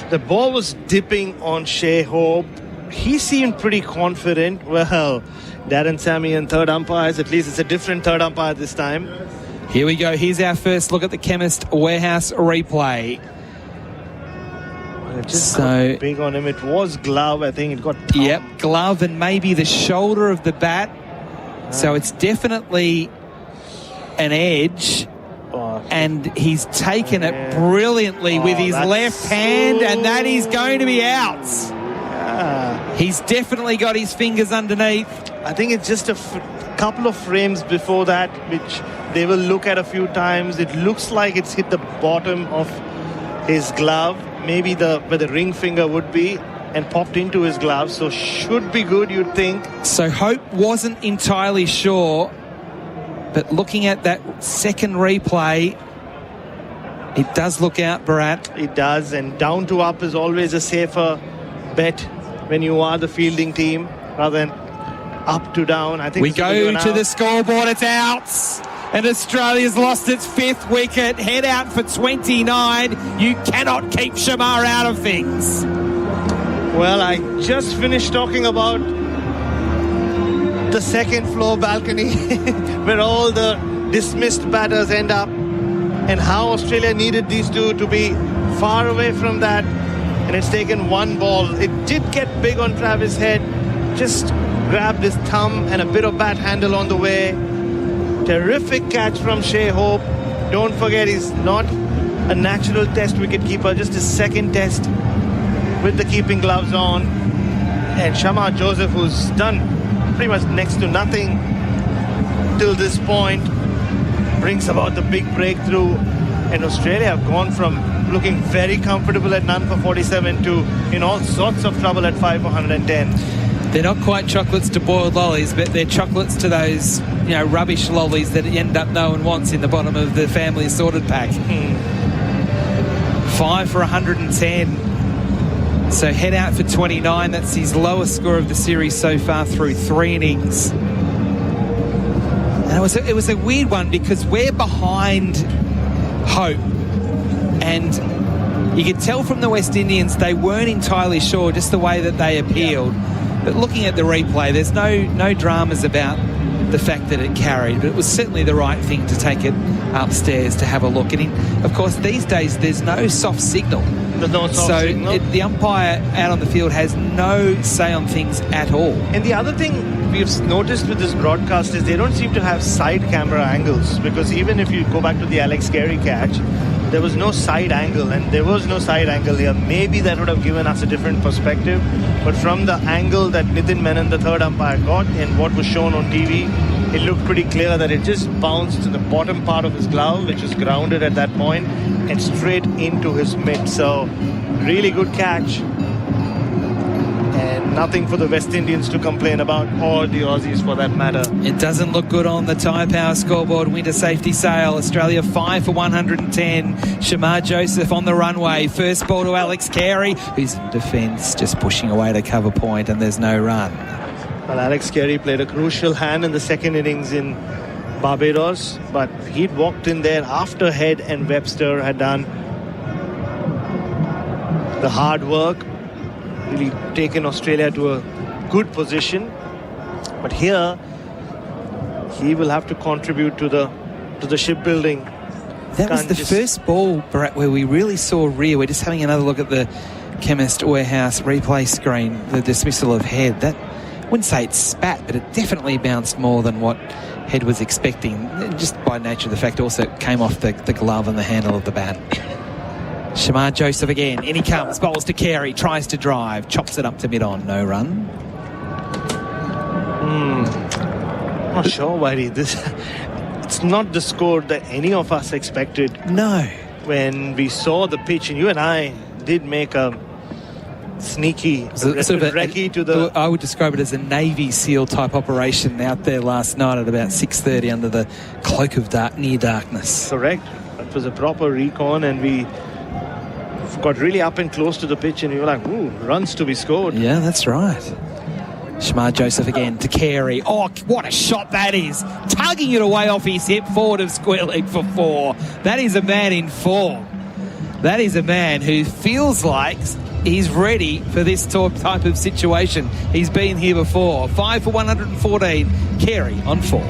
The ball was dipping on Shea Hope. He seemed pretty confident. Well, Darren Sammy and third umpires, at least it's a different third umpire this time. Here we go. Here's our first look at the Chemist Warehouse replay. It just got big on him. It was glove. I think it got thumb. Yep, glove and maybe the shoulder of the bat. So it's definitely an edge. And he's taken it brilliantly with his left hand, and that is going to be out. He's definitely got his fingers underneath. I think it's just a couple of frames before that, which they will look at a few times. It looks like it's hit the bottom of his glove, maybe where the ring finger would be, and popped into his glove. So should be good, you'd think. So Hope wasn't entirely sure, but looking at that second replay, it does look out, Bharat. It does, and down to up is always a safer bet when you are the fielding team rather than up to down. I think we go to the scoreboard. It's out, and Australia's lost its 5th wicket. Head out for 29. You cannot keep Shamar out of things. Well, I just finished talking about the second floor balcony where all the dismissed batters end up, and how Australia needed these two to be far away from that, and it's taken one ball. It did get big on Travis Head, just grabbed his thumb and a bit of bat handle on the way. Terrific catch from Shea Hope. Don't forget, he's not a natural test wicketkeeper, just his second test with the keeping gloves on. And Shamar Joseph, who's done pretty much next to nothing till this point, brings about the big breakthrough And Australia have gone from looking very comfortable at none for 47 to in all sorts of trouble at 5 for 110. They're not quite chocolates to boiled lollies, but they're chocolates to those, rubbish lollies that end up no one wants in the bottom of the family assorted pack. 5 for 110. So head out for 29. That's his lowest score of the series so far through 3 innings. And it was a weird one because we're behind hope. And you could tell from the West Indians they weren't entirely sure just the way that they appealed. But looking at the replay, there's no dramas about the fact that it carried, but it was certainly the right thing to take it upstairs to have a look. And of course, these days, there's no soft signal. There's no soft signal. So the umpire out on the field has no say on things at all. And the other thing we've noticed with this broadcast is they don't seem to have side camera angles, because even if you go back to the Alex Carey catch, there was no side angle, and there was no side angle here. Maybe that would have given us a different perspective, but from the angle that Nitin Menon, the third umpire, got and what was shown on TV, it looked pretty clear that it just bounced to the bottom part of his glove, which was grounded at that point, and straight into his mitt. So really good catch, and nothing for the West Indians to complain about, or the Aussies for that matter. It doesn't look good on the Tyre Power scoreboard. Winter safety sail. Australia 5 for 110. Shamar Joseph on the runway. First ball to Alex Carey, who's in defence, just pushing away to cover point, and there's no run. Well, Alex Carey played a crucial hand in the second innings in Barbados, but he'd walked in there after Head and Webster had done the hard work, really taken Australia to a good position. But here he will have to contribute to the shipbuilding. That was the first ball, Barat, where we really saw Ria. We're just having another look at the Chemist Warehouse replay screen, the dismissal of Head. That, I wouldn't say it spat, but it definitely bounced more than what Head was expecting, just by nature of the fact also it came off the glove and the handle of the bat. Shamar Joseph again. In he comes. Bowls to Carey. Tries to drive. Chops it up to mid-on. No run. Not sure, Whitey. It's not the score that any of us expected. No. When we saw the pitch, and you and I did make a sneaky recce to the... I would describe it as a Navy SEAL type operation out there last night at about 6:30 under the cloak of near darkness. Correct. It was a proper recon, and we got really up and close to the pitch, and we were like, ooh, runs to be scored. Yeah, that's right. Shamar Joseph again to Carey. Oh, what a shot that is. Tugging it away off his hip, forward of square leg for 4. That is a man in form. That is a man who feels like he's ready for this type of situation. He's been here before. 5 for 114. Carey on 4.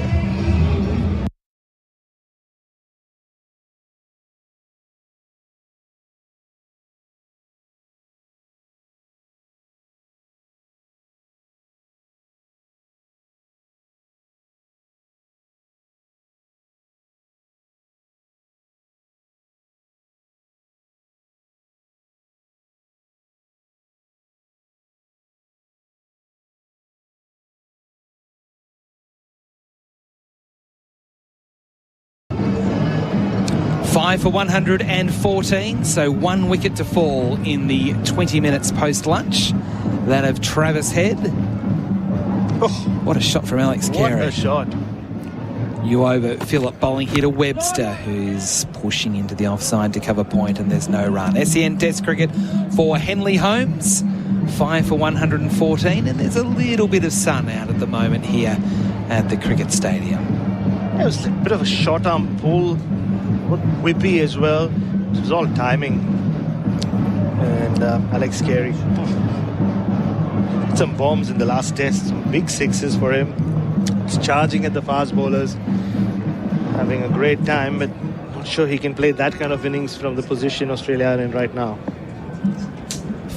For 114, so 1 wicket to fall in the 20 minutes post-lunch. That of Travis Head. Oh, what a shot from Alex Carey. What a shot. You over Phillip bowling here to Webster, who's pushing into the offside to cover point, and there's no run. SEN Test cricket for Henley Holmes. 5 for 114, and there's a little bit of sun out at the moment here at the cricket stadium. It was a bit of a short arm pull. Whippy as well. It was all timing. And Alex Carey, some bombs in the last test, some big sixes for him. He's charging at the fast bowlers, having a great time, but not sure he can play that kind of innings from the position Australia are in right now.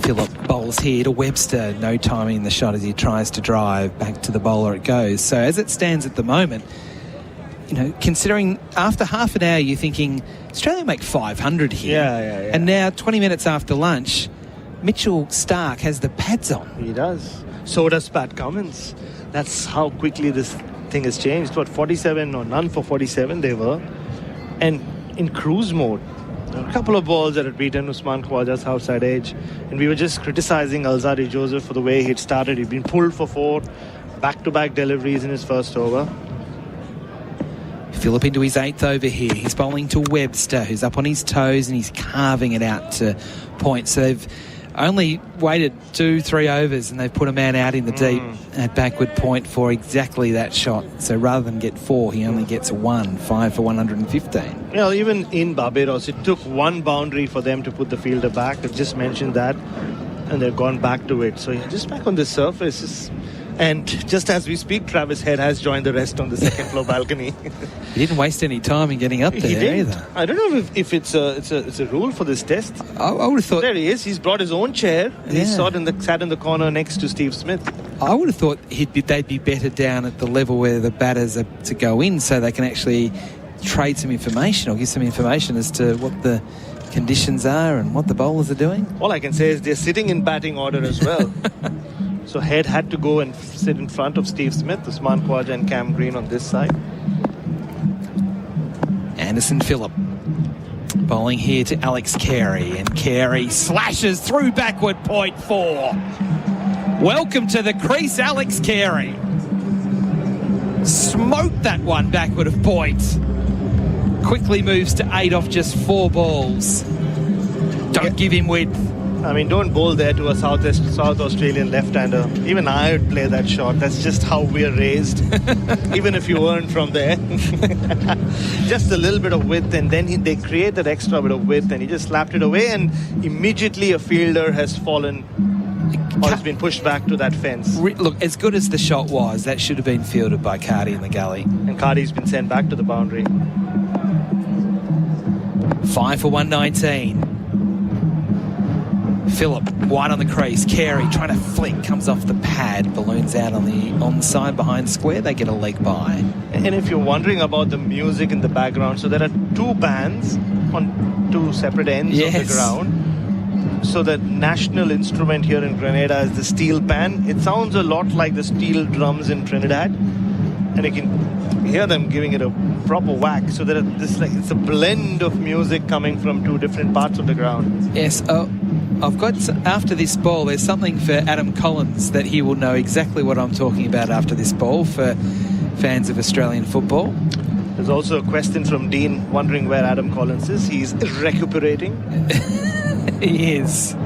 Phillip bowls here to Webster. No timing in the shot as he tries to drive. Back to the bowler it goes. So as it stands at the moment, you know, considering after half an hour you're thinking Australia make 500 here. Yeah. And now 20 minutes after lunch, Mitchell Starc has the pads on. He does. So does Pat Cummins. That's how quickly this thing has changed. What, 47 or none for 47 they were. And in cruise mode. A couple of balls that had beaten Usman Khwaja's outside edge, and we were just criticizing Alzarri Joseph for the way he'd started. He'd been pulled for 4 back-to-back deliveries in his first over. Phillip into his 8th over here. He's bowling to Webster, who's up on his toes, and he's carving it out to point. So they've only waited 2-3 overs, and they've put a man out in the deep at backward point for exactly that shot. So rather than get 4, he only gets 1, 5 for 115. You know, even in Barbados, it took 1 boundary for them to put the fielder back. I've just mentioned that, and they've gone back to it. So yeah, just back on the surface. And just as we speak, Travis Head has joined the rest on the second floor balcony. He didn't waste any time in getting up there either. I don't know if it's a rule for this test. I would have thought... There he is. He's brought his own chair. And he sat in the corner next to Steve Smith. I would have thought they'd be better down at the level where the batters are to go in, so they can actually trade some information or give some information as to what the conditions are and what the bowlers are doing. All I can say is they're sitting in batting order as well. So Head had to go and sit in front of Steve Smith, Usman Khwaja and Cam Green on this side. Anderson Phillip bowling here to Alex Carey, and Carey slashes through backward point 4. Welcome to the crease, Alex Carey. Smoked that one backward of point. Quickly moves to 8 off just 4 balls. Don't give him width. I mean, don't bowl there to a South Australian left-hander. Even I would play that shot. That's just how we're raised. Even if you weren't from there. Just a little bit of width, and then they create that extra bit of width, and he just slapped it away, and immediately a fielder has fallen or has been pushed back to that fence. Look, as good as the shot was, that should have been fielded by Cardi in the gully. And Cardi's been sent back to the boundary. 5 for 119. Phillip, wide on the crease. Carey trying to flick, comes off the pad, balloons out on the onside behind square. They get a leg by. And if you're wondering about the music in the background, so there are 2 bands on 2 separate ends of the ground. So the national instrument here in Grenada is the steel pan. It sounds a lot like the steel drums in Trinidad, and you can hear them giving it a proper whack. So there are it's a blend of music coming from 2 different parts of the ground. Yes. I've got, after this ball, there's something for Adam Collins that he will know exactly what I'm talking about after this ball for fans of Australian football. There's also a question from Dean wondering where Adam Collins is. He's recuperating. He is.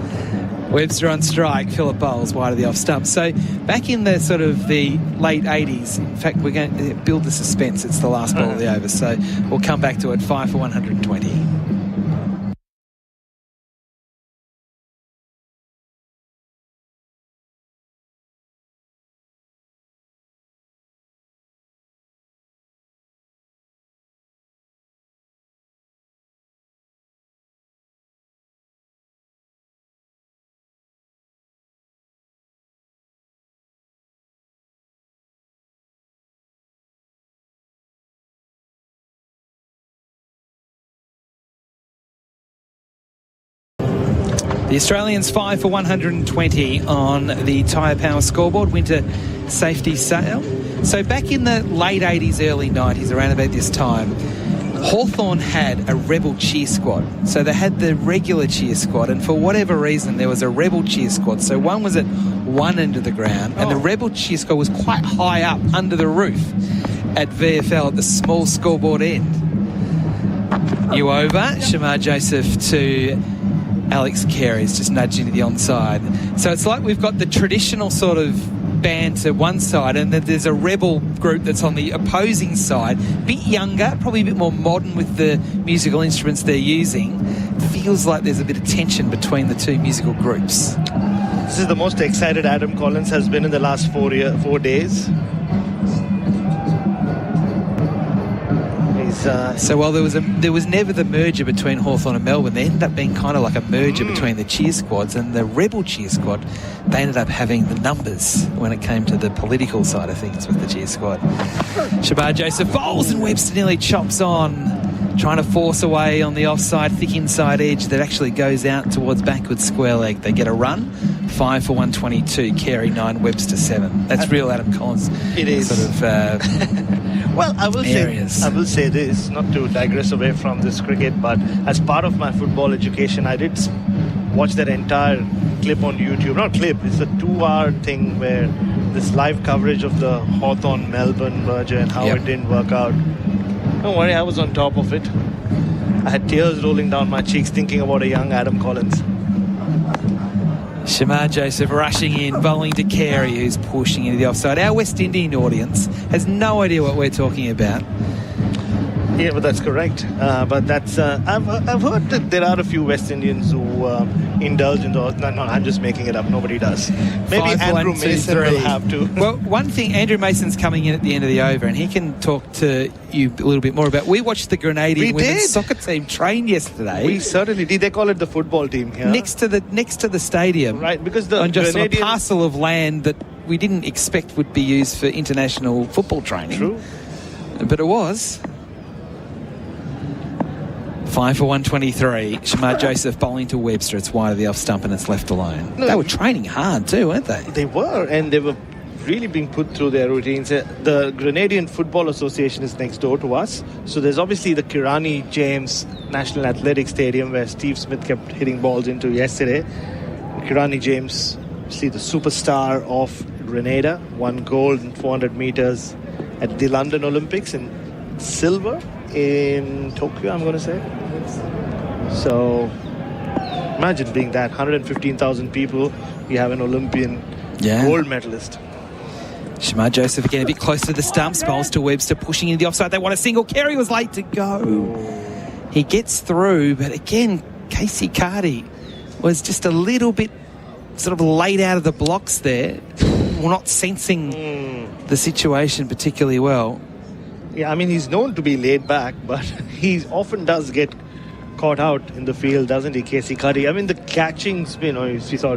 Webster on strike, Phillip bowls wide of the off stump. So back in the sort of the late 80s, in fact, we're going to build the suspense. It's the last ball of the over, so we'll come back to it. 5 for 120. The Australians 5 for 120 on the Tyre Power scoreboard, winter safety sale. So back in the late 80s, early 90s, around about this time, Hawthorn had a rebel cheer squad. So they had the regular cheer squad, and for whatever reason, there was a rebel cheer squad. So one was at one end of the ground, and the rebel cheer squad was quite high up under the roof at VFL at the small scoreboard end. You over, Shamar Joseph to Alex Carey's just nudging to the onside. So it's like we've got the traditional sort of band to one side, and then there's a rebel group that's on the opposing side, a bit younger, probably a bit more modern with the musical instruments they're using. Feels like there's a bit of tension between the 2 musical groups. This is the most excited Adam Collins has been in the last 4 days. So while there was never the merger between Hawthorn and Melbourne, there ended up being kind of like a merger between the cheer squads, and the rebel cheer squad, they ended up having the numbers when it came to the political side of things with the cheer squad. Shamar Joseph bowls, and Webster nearly chops on, trying to force away on the offside, thick inside edge that actually goes out towards backward square leg. They get a run. 5 for 122. Carey 9, Webster 7. That's real Adam Collins. It is. Sort of Well, I will areas. say this, not to digress away from this cricket, but as part of my football education, I did watch that entire clip on YouTube. Not clip, it's a 2-hour thing where this live coverage of the Hawthorn-Melbourne merger and how it didn't work out. Don't worry, I was on top of it. I had tears rolling down my cheeks thinking about a young Adam Collins. Shamar Joseph rushing in, bowling to Carey, who's pushing into the offside. Our West Indian audience has no idea what we're talking about. Yeah, but that's correct. But that's I've heard that there are a few West Indians who indulge in those. No, I'm just making it up. Nobody does. Maybe 5, Andrew 1, 2, Mason 3. will have to. Well, one thing, Andrew Mason's coming in at the end of the over, and he can talk to you a little bit more about. We watched the Grenadian women's soccer team train yesterday. We certainly did. They call it the football team here. Next to the stadium, right? Because the on just Grenadian... a parcel of land that we didn't expect would be used for international football training. True, but it was. 5 for 123. Shamar Joseph bowling to Webster. It's wide of the off stump and it's left alone. They were training hard too, weren't they? They were, and they were really being put through their routines. The Grenadian Football Association is next door to us. So there's obviously the Kirani James National Athletic Stadium where Steve Smith kept hitting balls into yesterday. Kirani James, obviously the superstar of Grenada, won gold in 400 meters at the London Olympics and silver in Tokyo, I'm going to say. So imagine being that 115,000 people, you have an Olympian gold medalist. Shamar Joseph again a bit close to the stumps, bowls to Webster, pushing in the offside. They want a single. Carey was late to go. He gets through, but again, Casey Carty was just a little bit sort of late out of the blocks there. We're not sensing the situation particularly well. Yeah, I mean, he's known to be laid back, but he often does get caught out in the field, doesn't he, Casey Carty? I mean, the catching's been, we saw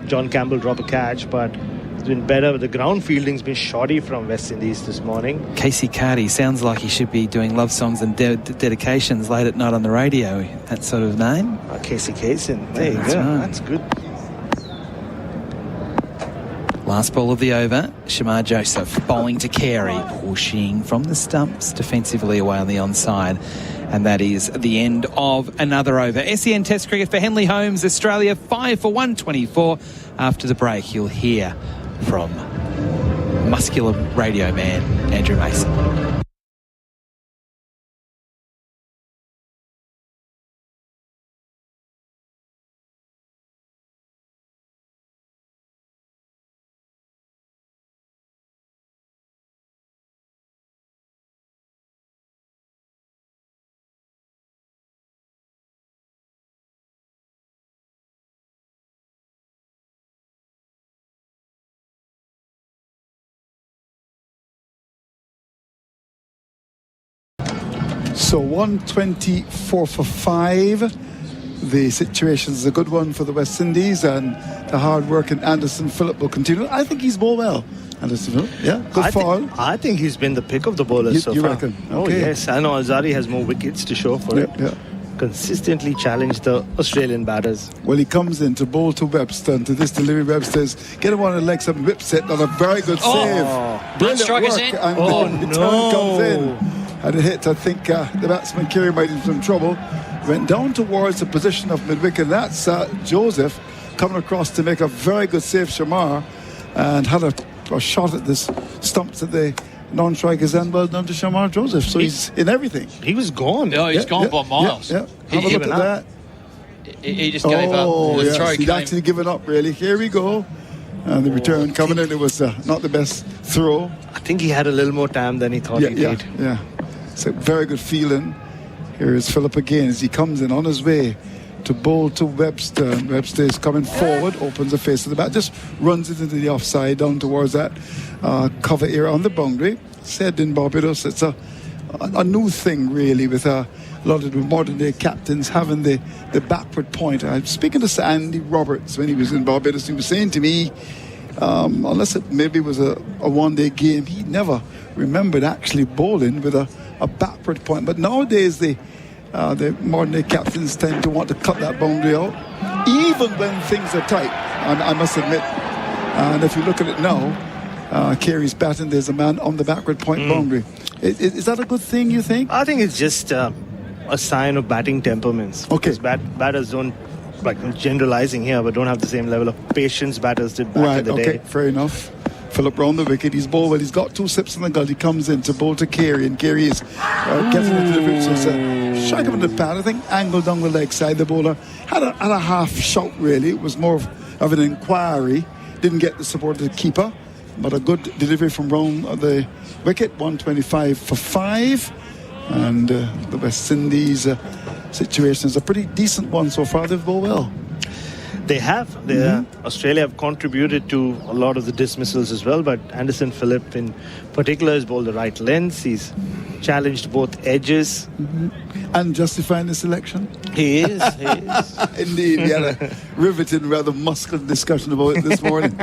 John Campbell drop a catch, but it's been better. The ground fielding's been shoddy from West Indies this morning. Casey Carty sounds like he should be doing love songs and dedications late at night on the radio. That sort of name. Casey Kaysen. There you go. Right. That's good. Last ball of the over, Shamar Joseph bowling to Carey, pushing from the stumps defensively away on the onside. And that is the end of another over. SEN Test Cricket for Henley Holmes, Australia, 5 for 124. After the break, you'll hear from muscular radio man Andrew Mason. So 124 for 5. The situation is a good one for the West Indies, and the hard work in Anderson Phillip will continue. I think he's bowled well, Anderson Phillip. Yeah, good fall. I think he's been the pick of the bowlers so far. You reckon? Oh, okay. yes. I know Alzari has more wickets to show for it. Yeah. Consistently challenge the Australian batters. Well, he comes in to bowl to Webster, and to this delivery, Webster's get him on the legs up, whip set on a very good save. Brilliant work, in. and the turn comes in. Had a hit, I think the batsman Carey might have some trouble. Went down towards the position of mid-wicket. That's Joseph coming across to make a very good save, Shamar, and had a shot at this stumps at the non-strikers, and well done to Shamar Joseph. So he's in everything. He was gone. Oh, he's gone by miles. Yeah. Have a look at that. He just gave up. The throw he'd actually given up, really. Here we go. And the return coming in, it was not the best throw. I think he had a little more time than he thought he did. Yeah. It's a very good feeling. Here is Phillip again as he comes in on his way to bowl to Webster. And Webster is coming forward, opens the face of the bat, just runs it into the offside down towards that cover area on the boundary. Said in Barbados, it's a new thing really with a lot of the modern day captains having the backward point. I was speaking to Sir Andy Roberts when he was in Barbados. He was saying to me, unless it maybe was a one-day game, he never remembered actually bowling with a backward point. But nowadays the modern day captains tend to want to cut that boundary out, even when things are tight, I must admit. And if you look at it now, Carey's batting. There's a man on the backward point boundary. Is that a good thing, you think? I think it's just a sign of batting temperaments. Okay. Because batters don't, like I'm generalizing here, but don't have the same level of patience batters did back in the day. Fair enough. Phillip round the wicket. He's bowled well. He's got 2 sips in the gully. He comes in to bowl to Carey, and Carey is getting into the delivery. So it's a strike him in the pad. I think angled down the leg side. The bowler had a half shot, really. It was more of an inquiry. Didn't get the support of the keeper, but a good delivery from round the wicket. 125 for 5. And the West Indies situation is a pretty decent one so far. They've bowled well. They have. Australia have contributed to a lot of the dismissals as well, but Anderson Phillip in particular has bowled the right lengths. He's challenged both edges. And justifying the selection? He is. Indeed. We had a riveting, rather muscular discussion about it this morning.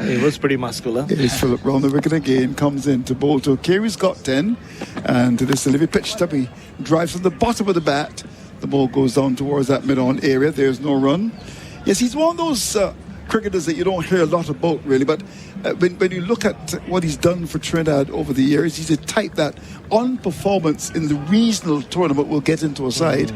He was pretty muscular. Here's Phillip round the wicket again, comes in to bowl to Carey's got 10, and to this delivery pitched up. He drives from the bottom of the bat. The ball goes down towards that mid-on area. There's no run. Yes, he's one of those cricketers that you don't hear a lot about, really. But when you look at what he's done for Trinidad over the years, he's a type that on performance in the regional tournament will get into a side.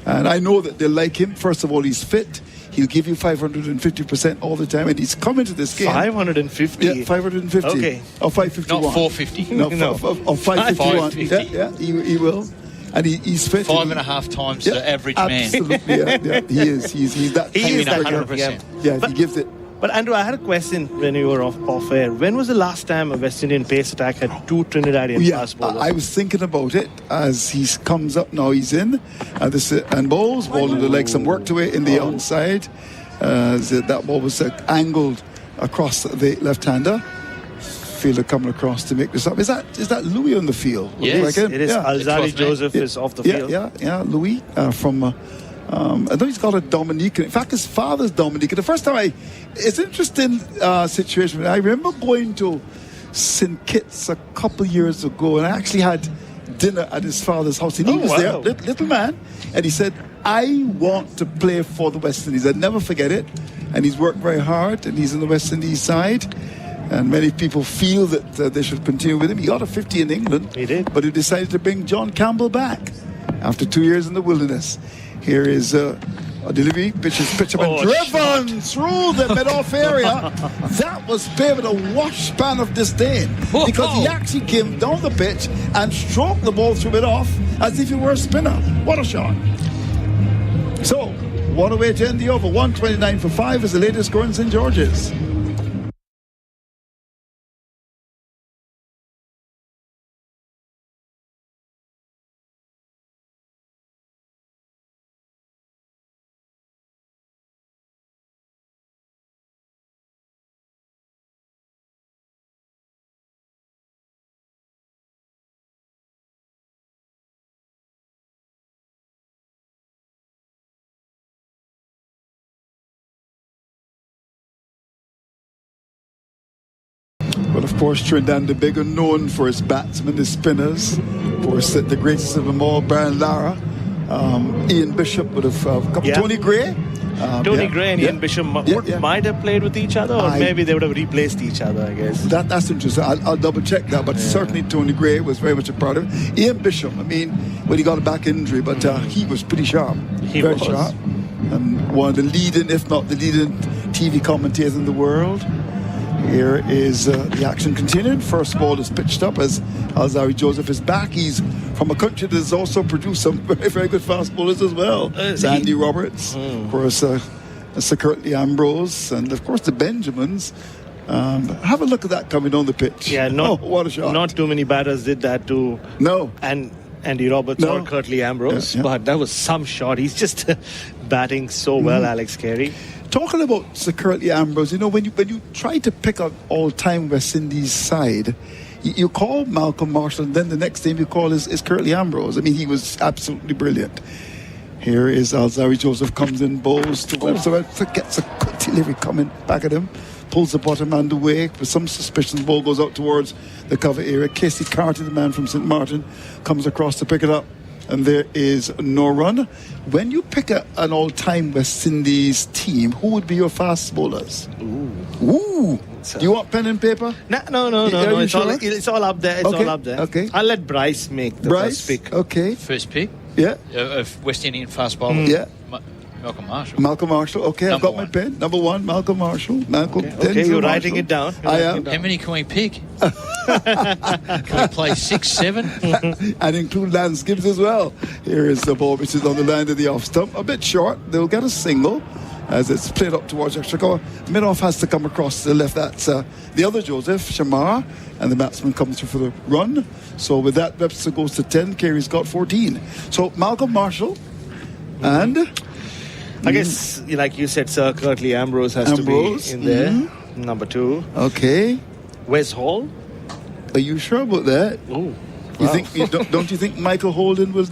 And I know that they like him. First of all, he's fit. He'll give you 550% all the time. And he's come into this game. 550? Yeah, 550. Okay. Or 551. Not 450. No, or 551. 550. Yeah, he will. And he's fit. 5.5 times the average man. Absolutely, yeah. He is. He's that. He is that 100%. Yeah, he gives it. But Andrew, I had a question when you were off air. When was the last time a West Indian pace attack had 2 Trinidadian fast bowlers? I was thinking about it as he comes up now. He's in and bowls, ball in the leg, some work to it in the onside. That ball was angled across the left-hander. Fielder coming across to make this up. Is that Louis on the field? Yes, like it is. Yeah. Alzari Joseph is off the field. Yeah. Louis from. I know he's got a Dominican. In fact, his father's Dominican. The first time it's an interesting situation. I remember going to St. Kitts a couple of years ago, and I actually had dinner at his father's house. And he was there, little man, and he said, "I want to play for the West Indies." I'd never forget it. And he's worked very hard, and he's on the West Indies side. And many people feel that they should continue with him. He got a 50 in England. He did. But he decided to bring John Campbell back after 2 years in the wilderness. Here is a delivery. Pitch up and driven through the mid-off area. That was paved a washpan of disdain. Because he actually came down the pitch and stroked the ball through mid-off as if he were a spinner. What a shot. So, what a way to end the over. 129 for 5 is the latest score in St. George's. But of course, Trinidad and Tobago known for its batsmen, his spinners. Of course, the greatest of them all, Brian Lara, Ian Bishop would have Tony Gray. Tony Gray and Ian Bishop might have played with each other, or maybe they would have replaced each other, I guess. That's interesting. I'll double check that, but certainly Tony Gray was very much a part of it. Ian Bishop, when he got a back injury, but he was pretty sharp. Very sharp. And one of the leading, if not the leading, TV commentators in the world. Here is the action continued. First ball is pitched up as Alzari Joseph is back. He's from a country that has also produced some very, very good fast bowlers as well. Andy Roberts, of course, Sir Curtly Ambrose, and of course the Benjamins. Have a look at that coming on the pitch. Yeah, what a shot. Not too many batters did that to Andy Roberts or Curtly Ambrose, but that was some shot. He's just batting so well, Alex Carey. Talking about Sir Curtly Ambrose, when you try to pick up all-time West Indies side, you call Malcolm Marshall, and then the next name you call is Curtly Ambrose. He was absolutely brilliant. Here is Alzari Joseph, comes in, bowls to Webster, gets a good delivery coming back at him, pulls the bottom hand away with some suspicion. The ball goes out towards the cover area. Casey Carty, the man from St. Martin, comes across to pick it up. and there is no run. When you pick an all-time West Indies team, who would be your fast bowlers? Ooh. Do you want pen and paper? No. It's all up there. It's all up there. Okay. I'll let Bryce make the first pick. Okay. First pick? Yeah. Of West Indian fast bowler? Yeah. Malcolm Marshall. Malcolm Marshall. Okay, I've got my pen. Number 1, Malcolm Marshall. Okay, you're writing it down. I am. How many can we pick? Can we play 6, 7? And include Lance Gibbs as well. Here is the ball which is on the line of the off stump. A bit short. They'll get a single as it's played up towards extra cover. Mid-off has to come across to the left. That's the other Joseph, Shamar. And the batsman comes through for the run. So with that, Webster goes to 10. Carey's got 14. So Malcolm Marshall and... I guess, like you said, Sir, Curtly Ambrose has to be in there. Number 2. Okay. Wes Hall. Are you sure about that? Oh, you think? Don't you think Michael Holden was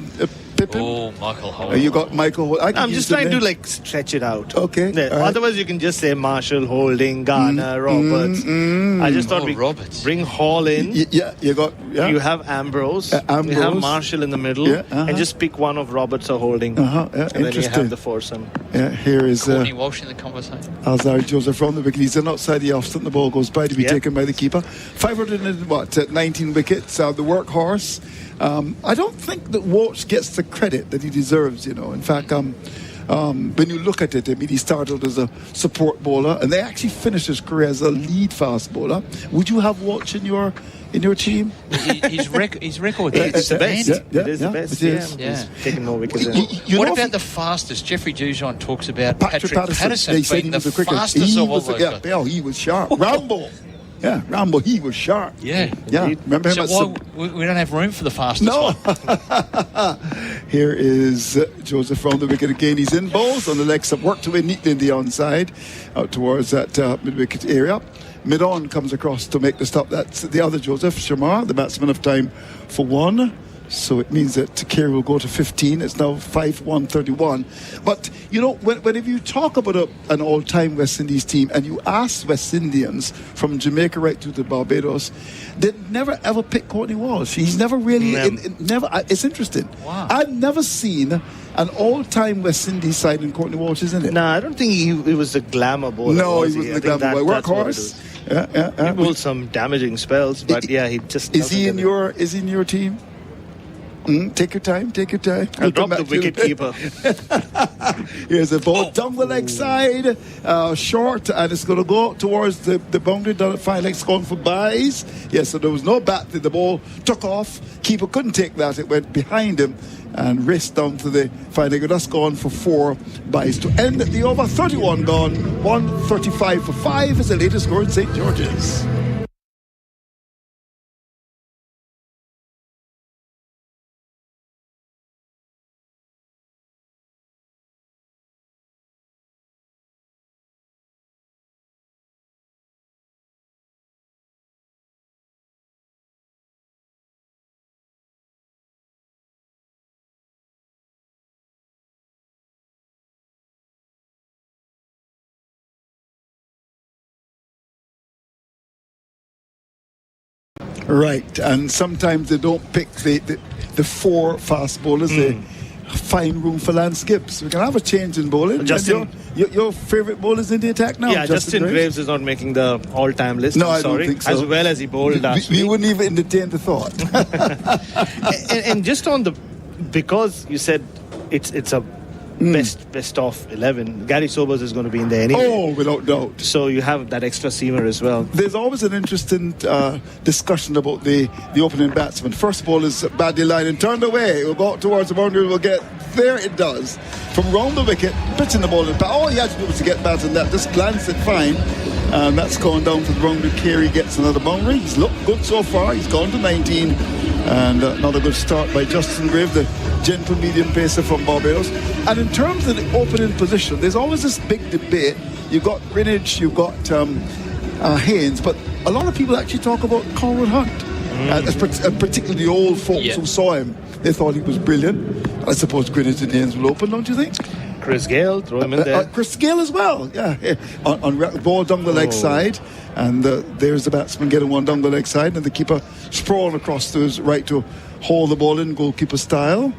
Pippin? Oh, Michael Holden. You got Michael Holden. I'm just trying to stretch it out. Okay. Right. Otherwise, you can just say Marshall, Holding, Garner, Roberts. I just thought Roberts. Bring Hall in. Yeah, you got. Yeah. You have Ambrose. You have Marshall in the middle, and just pick one of Roberts or Holding. And then you have the foursome. Yeah, here is Courtney Walsh in the conversation. Alzari Joseph from the wicket. He's in outside the off stump. The ball goes by to be taken by the keeper. 519 wickets. The workhorse. I don't think that Walsh gets the credit that he deserves. In fact, when you look at it, he started as a support bowler, and they actually finished his career as a lead fast bowler. Would you have Walsh in your team? His record. It's the best. It is the best. He's taken more wickets. What about the fastest? Jeffrey Dujon talks about Patrick Patterson They said being he was the the quickest. fastest of all those guys. He was sharp. Rambo. Yeah, Rambo, he was sharp. Yeah. Remember him? So we don't have room for the fastest one. Here is Joseph from the wicket again. He's in balls on the legs up, worked away neatly in the onside, out towards that mid-wicket area. Mid-on comes across to make the stop. That's the other Joseph, Shamar, the batsman of time for 1. So it means that Carey will go to 15. It's now 5-1-31. But, whenever you talk about an all-time West Indies team and you ask West Indians from Jamaica right to Barbados, they never ever pick Courtney Walsh. He's never really... it's interesting. Wow. I've never seen an all-time West Indies side in Courtney Walsh, isn't it? No, I don't think he was the glamour bowler. No, he wasn't the glamour bowler. Workhorse. He bowled some damaging spells, but he just... Is he in your team? Take your time. I'll drop the wicket keeper. Here's a ball down the leg side, short, and it's going to go towards the boundary. Down at 5 legs, gone for byes. Yes, so there was no bat. The ball took off. Keeper couldn't take that. It went behind him and raced down to the 5 leg. That's gone for 4 byes to end the over. 31 gone. 135 for 5 is the latest score in St. George's. Right, and sometimes they don't pick the 4 fast bowlers. They find room for Lance Gibbs. We can have a change in bowling. Your favourite bowlers in the attack now? Yeah, Justin Graves is not making the all-time list. No, I don't think so. As well as he bowled last week. We wouldn't even entertain the thought. and just on because you said it's a best of 11. Gary Sobers is going to be in there anyway. Oh, without doubt. So you have that extra seamer as well. There's always an interesting discussion about the opening batsman. First ball is badly lined and turned away. It will go out towards the boundary. We'll get there. It does. From round the wicket, pitching the ball. All he had to do was to get back in that. Just glance it fine. And that's gone down to the boundary. Carey gets another boundary. He's looked good so far. He's gone to 19. And another good start by Justin Graves, the gentle medium pacer from Barbados. And in terms of the opening position, there's always this big debate. You've got Greenwich, you've got Haynes, but a lot of people actually talk about Corwin Hunt. Particularly the old folks who saw him. They thought he was brilliant. I suppose Greenwich and Haynes will open, don't you think? Chris Gale, throw him in there. Chris Gale as well, on ball down the leg side, and there's the batsman getting one down the leg side, and the keeper sprawling across to his right to hold the ball in goalkeeper style.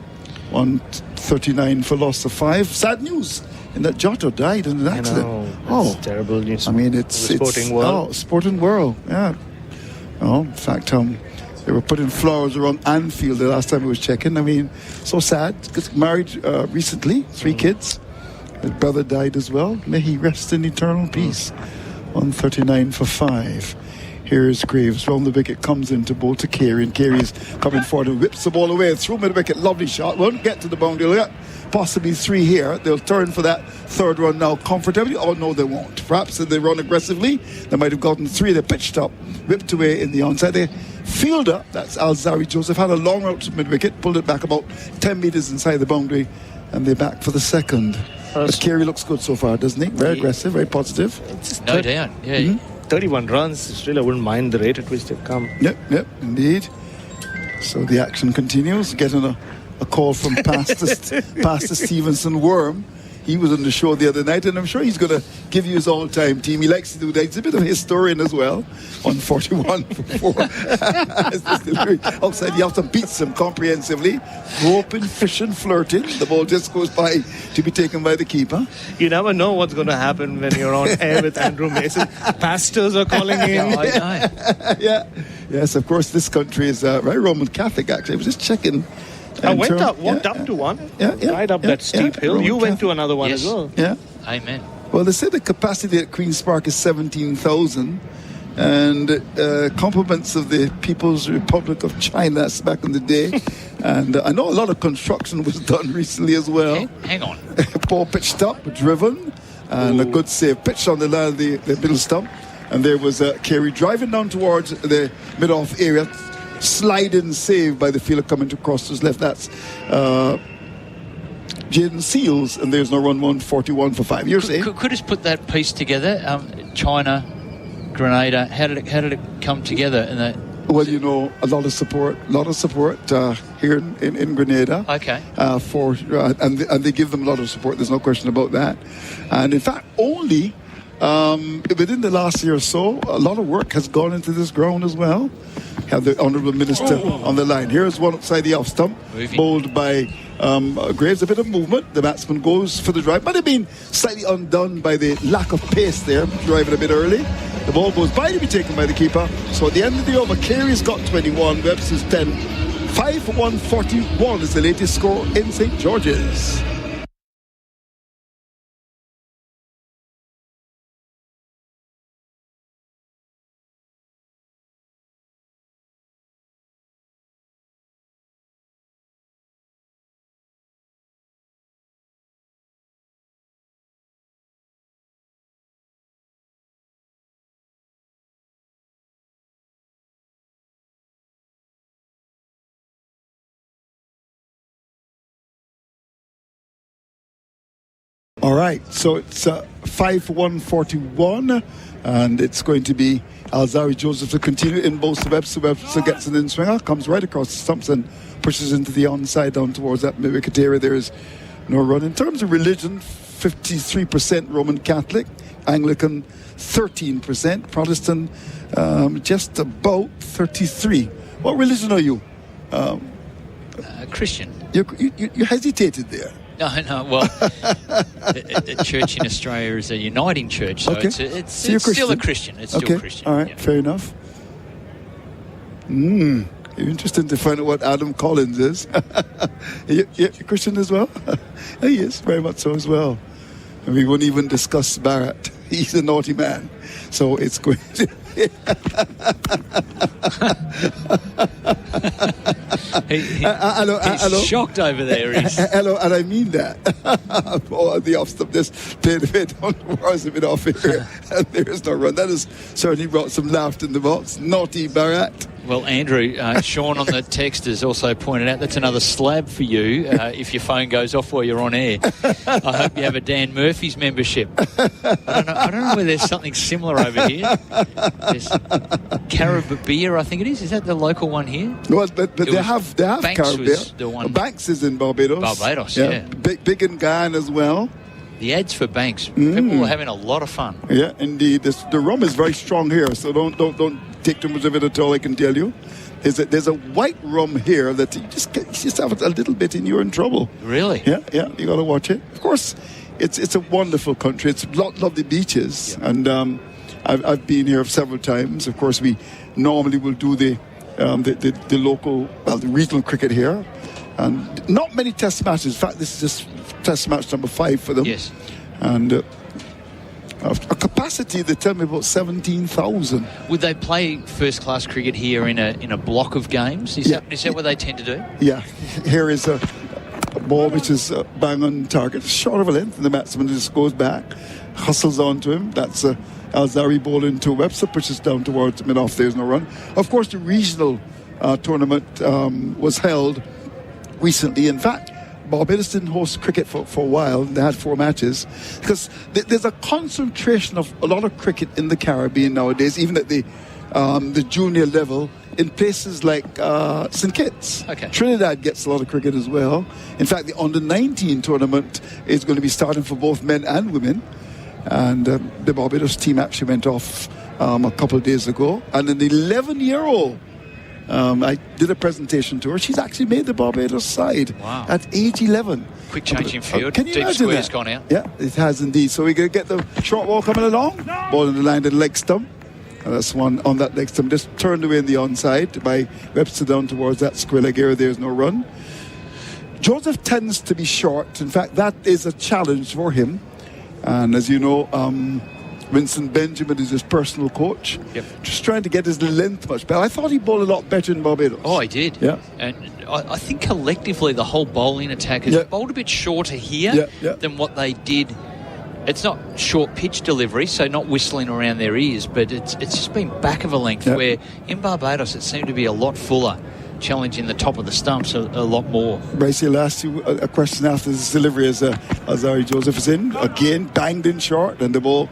139 for loss of 5. Sad news in that Giotto died in an accident. It's terrible news. I mean, it's Sporting World. Oh, Sporting World, yeah. Oh, in fact, they were putting flowers around Anfield the last time I was checking. I mean, so sad. Because married recently, 3 kids. His brother died as well. May he rest in eternal peace. 139 for 5. Here's Graves. Round the wicket, comes into bowl to Carey, and Carey's coming forward and whips the ball away through mid wicket. Lovely shot. Won't get to the boundary. Look at possibly 3 here. They'll turn for that 3rd run now comfortably. Oh no, they won't. Perhaps if they run aggressively, they might have gotten 3. They pitched up, whipped away in the onside. They fielder, that's Alzari Joseph, had a long route to mid wicket, pulled it back about 10 metres inside the boundary, and they're back for the 2nd. But Carey looks good so far, doesn't he? Very aggressive, very positive. No doubt, yeah. 31 runs. Still, I wouldn't mind the rate at which they've come. Yep, indeed. So the action continues. Getting a call from Pastor Stevenson Worm. He was on the show the other night, and I'm sure he's going to give you his all-time team. He likes to do that. He's a bit of a historian as well. On 41 for 4. Outside, you have to beat them comprehensively. Roping, fishing, flirting. The ball just goes by to be taken by the keeper. You never know what's going to happen when you're on air with Andrew Mason. Pastors are calling in. Yeah, I know. Yeah. Yes, of course, this country is very Roman Catholic, actually. I was just checking. I walked up to one, right up that steep hill. You went to another one as well. Yeah. Amen. Well, they say the capacity at Queen's Park is 17,000, and compliments of the People's Republic of China, that's back in the day. And I know a lot of construction was done recently as well. Hang on. Ball pitched up, driven, and a good save. Pitched on the line of the middle stump, and there was Carey driving down towards the mid-off area. Sliding save by the fielder coming across to his left. That's Jaden Seals, and there's no run. 141 for 5 years. Could us put that piece together? China, Grenada. How did it come together? Well, you know, a lot of support here in Grenada. Okay. And they give them a lot of support. There's no question about that. And in fact, only within the last year or so, a lot of work has gone into this ground as well. Have the Honourable Minister on the line. Here's one outside the off stump, bowled by Graves. A bit of movement. The batsman goes for the drive. Might have been slightly undone by the lack of pace there, driving a bit early. The ball goes by to be taken by the keeper. So at the end of the over, Carey's got 21, Webster's 10. 5 for 141 is the latest score in St. George's. All right, so it's 5 for 141, and it's going to be Alzari Joseph to continue in both. Webster gets an in-swinger, comes right across the stumps and pushes into the onside down towards that mid-wicket area. There is no run. In terms of religion, 53% Roman Catholic, Anglican 13%, Protestant just about 33. What religion are you? Christian. You hesitated there. No. Well, the church in Australia is a uniting church, so it's still a Christian. It's still Christian. All right, fair enough. Interesting to find out what Adam Collins is. you Christian as well? He is, very much so as well. And we won't even discuss Barrett. He's a naughty man. So it's going to... He's shocked over there. Hello, and I mean that. The off stop just played a bit on a bit off here, and there is no run. That has certainly brought some laughter in the box. Naughty Barrett. Well, Andrew, Sean on the text has also pointed out that's another slab for you if your phone goes off while you're on air. I hope you have a Dan Murphy's membership. I don't know whether there's something similar over here. There's Caribbeer, I think it is. Is that the local one here? Well, but they have Banks Caribbeer. was the one. Banks is in Barbados. Barbados, yeah. Big in Guyana as well. The ads for Banks. People are having a lot of fun. Yeah, indeed. The rum is very strong here, so don't take too much of it at all, I can tell you. There's a white rum here that you just have it a little bit and you're in trouble. Really? Yeah, you got to watch it. Of course, it's a wonderful country. It's lovely beaches, and I've been here several times. Of course, we normally will do the local, the regional cricket here, and not many test matches. In fact, this is just test match number 5 for them. Yes. And a capacity, they tell me, about 17,000. Would they play first-class cricket here in a block of games? Is that what they tend to do? Yeah. Here is a ball which is bang on target, short of a length, and the batsman just goes back, hustles onto him. That's Alzari bowling to Webster, pushes down towards mid-off. There's no run. Of course, the regional tournament was held recently. In fact, Barbados didn't host cricket for a while. They had 4 matches because there's a concentration of a lot of cricket in the Caribbean nowadays, even at the junior level, in places like St. Kitts. Okay. Trinidad gets a lot of cricket as well. In fact, the under-19 tournament is going to be starting for both men and women. And the Barbados team actually went off a couple of days ago. And an 11-year-old, I did a presentation to her. She's actually made the Barbados side at age 11. Quick change in field. Can you Deep imagine square's that? gone out. Yeah, it has indeed. So we're going to get the short ball coming along. Ball in the line to the leg stump. And that's one on that leg stump. Just turned away in the onside by Webster down towards that square leg area. There's no run. Joseph tends to be short. In fact, that is a challenge for him. And as you know, Vincent Benjamin is his personal coach. Yep. Just trying to get his length much better. I thought he bowled a lot better in Barbados. Oh, he did. Yeah. And I think collectively the whole bowling attack has bowled a bit shorter here than what they did. It's not short pitch delivery, so not whistling around their ears, but it's just been back of a length, where in Barbados it seemed to be a lot fuller, challenging the top of the stumps a lot more. Bryce, I'll ask you a question after this delivery as Ari Joseph is in. Again, banged in short, and the ball,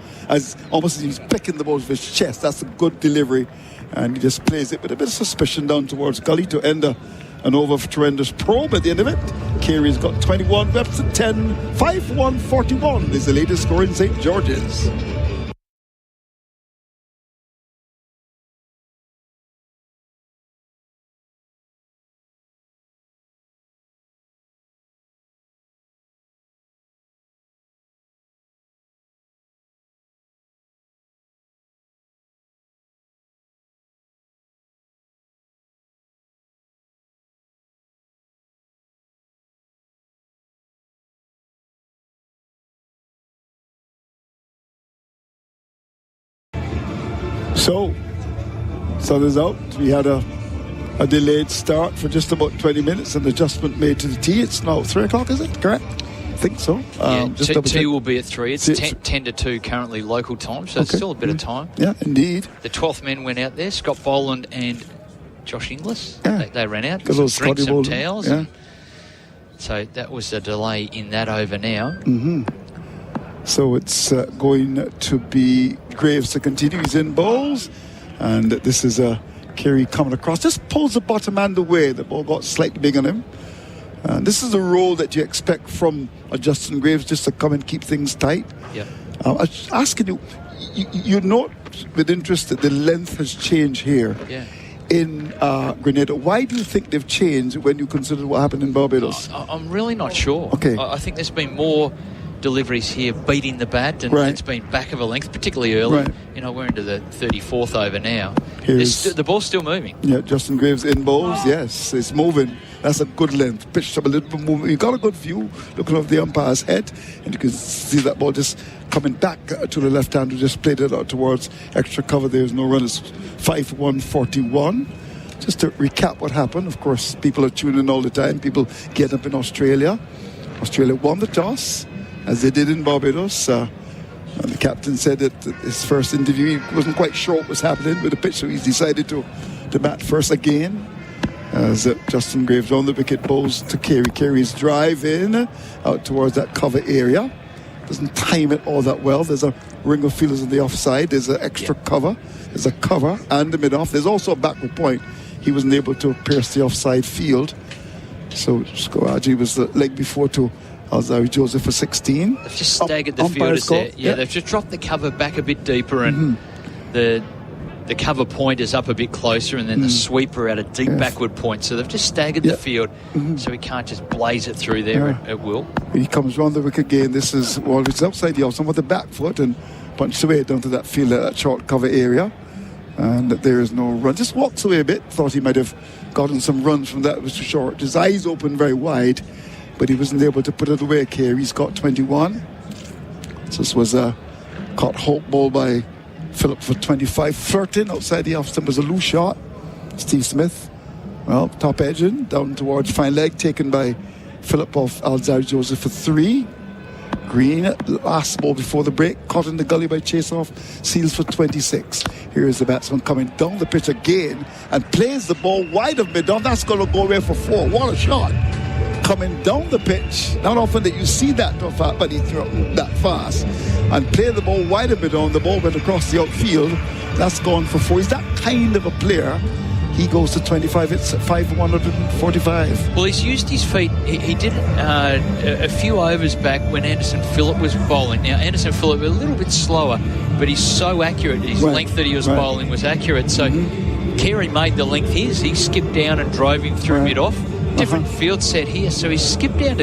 almost as he's picking the ball with his chest. That's a good delivery. And he just plays it with a bit of suspicion down towards gully to end an over for tremendous probe at the end of it. Carey's got 21, Webster 10, 5-1-41 is the latest score in St. George's. So, sun is out. We had a delayed start for just about 20 minutes, an adjustment made to the tee. It's now 3 o'clock, is it? Correct? I think so. Tea will be at 3. It's 10 to 2 currently local time, so it's still a bit of time. Yeah, indeed. The 12th men went out there, Scott Boland and Josh Inglis. Yeah. They ran out. Drank some towels. Yeah. So that was a delay in that over now. Mm-hmm. So it's going to be Graves to continue. He's in bowls, and this is Carey coming across. Just pulls the bottom hand away. The ball got slightly big on him. And this is the role that you expect from Justin Graves, just to come and keep things tight. Yeah. I was asking you note with interest that the length has changed here in Grenada. Why do you think they've changed when you consider what happened in Barbados? I'm really not sure. Okay. I think there's been more deliveries here beating the bat, and it's been back of a length, particularly early. Right. You know, we're into the 34th over now. The ball's still moving. Yeah, Justin Graves in bowls. Yes, it's moving. That's a good length. Pitched up a little bit moving. You got a good view looking over the umpire's head, and you can see that ball just coming back to the left hand, who just played it out towards extra cover. There's no run. It's 5-1-41. Just to recap what happened, of course, people are tuning in all the time. People get up in Australia. Australia won the toss, as they did in Barbados. And the captain said that his first interview, he wasn't quite sure what was happening with the pitch, so he's decided to bat first again. As Justin Graves on the wicket bowls to Carey. Carey's drive in out towards that cover area. Doesn't time it all that well. There's a ring of fielders on the offside. There's an extra cover. There's a cover and the mid-off. There's also a backward point. He wasn't able to pierce the offside field. So Skoraji was the leg before to Alzari Joseph for 16. They've just staggered the fielders there. Yeah, they've just dropped the cover back a bit deeper, and the the cover point is up a bit closer, and then the sweeper at a deep backward point. So they've just staggered the field, so he can't just blaze it through there at will. He comes round the wicket again. This is, well, it's outside the off, with the back foot and punched away down to that field, that short cover area. And there is no run. Just walks away a bit. Thought he might have gotten some runs from that. It was too short. His eyes opened very wide, but he wasn't able to put it away. Carey's got 21. So this was a caught hope ball by Phillip for 25. Flirting outside the off stump was a loose shot. Steve Smith, well, top edging down towards fine leg, taken by Phillip off Alzari Joseph for 3. Green, last ball before the break, caught in the gully by Chase-Off, Seals for 26. Here is the batsman coming down the pitch again and plays the ball wide of mid-on. That's going to go away for 4. What a shot! Coming down the pitch. Not often that you see that, but he threw it that fast and played the ball wide of mid-on. The ball went across the outfield. That's gone for 4. He's that kind of a player. He goes to 25. It's 5,145. Well, he's used his feet. He did it a few overs back when Anderson Phillip was bowling. Now, Anderson Phillip a little bit slower, but he's so accurate. His length that he was bowling was accurate. So Carey made the length his. He skipped down and drove him through mid-off. Different field set here. So he skipped down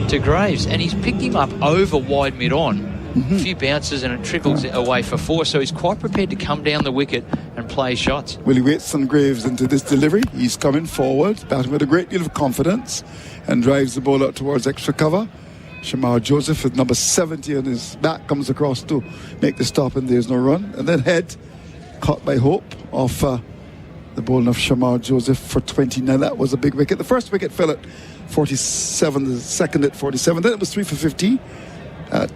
to Graves, and he's picked him up over wide mid-on. A few bounces and it trickles away for 4. So he's quite prepared to come down the wicket and play shots. Well, he waits on Graves into this delivery. He's coming forward, batting with a great deal of confidence, and drives the ball out towards extra cover. Shamar Joseph with number 70 on his back comes across to make the stop, and there's no run. And then head caught by Hope off the bowling of Shamar Joseph for 29. That was a big wicket. The first wicket fell at 47, the second at 47. Then it was 3 for 50.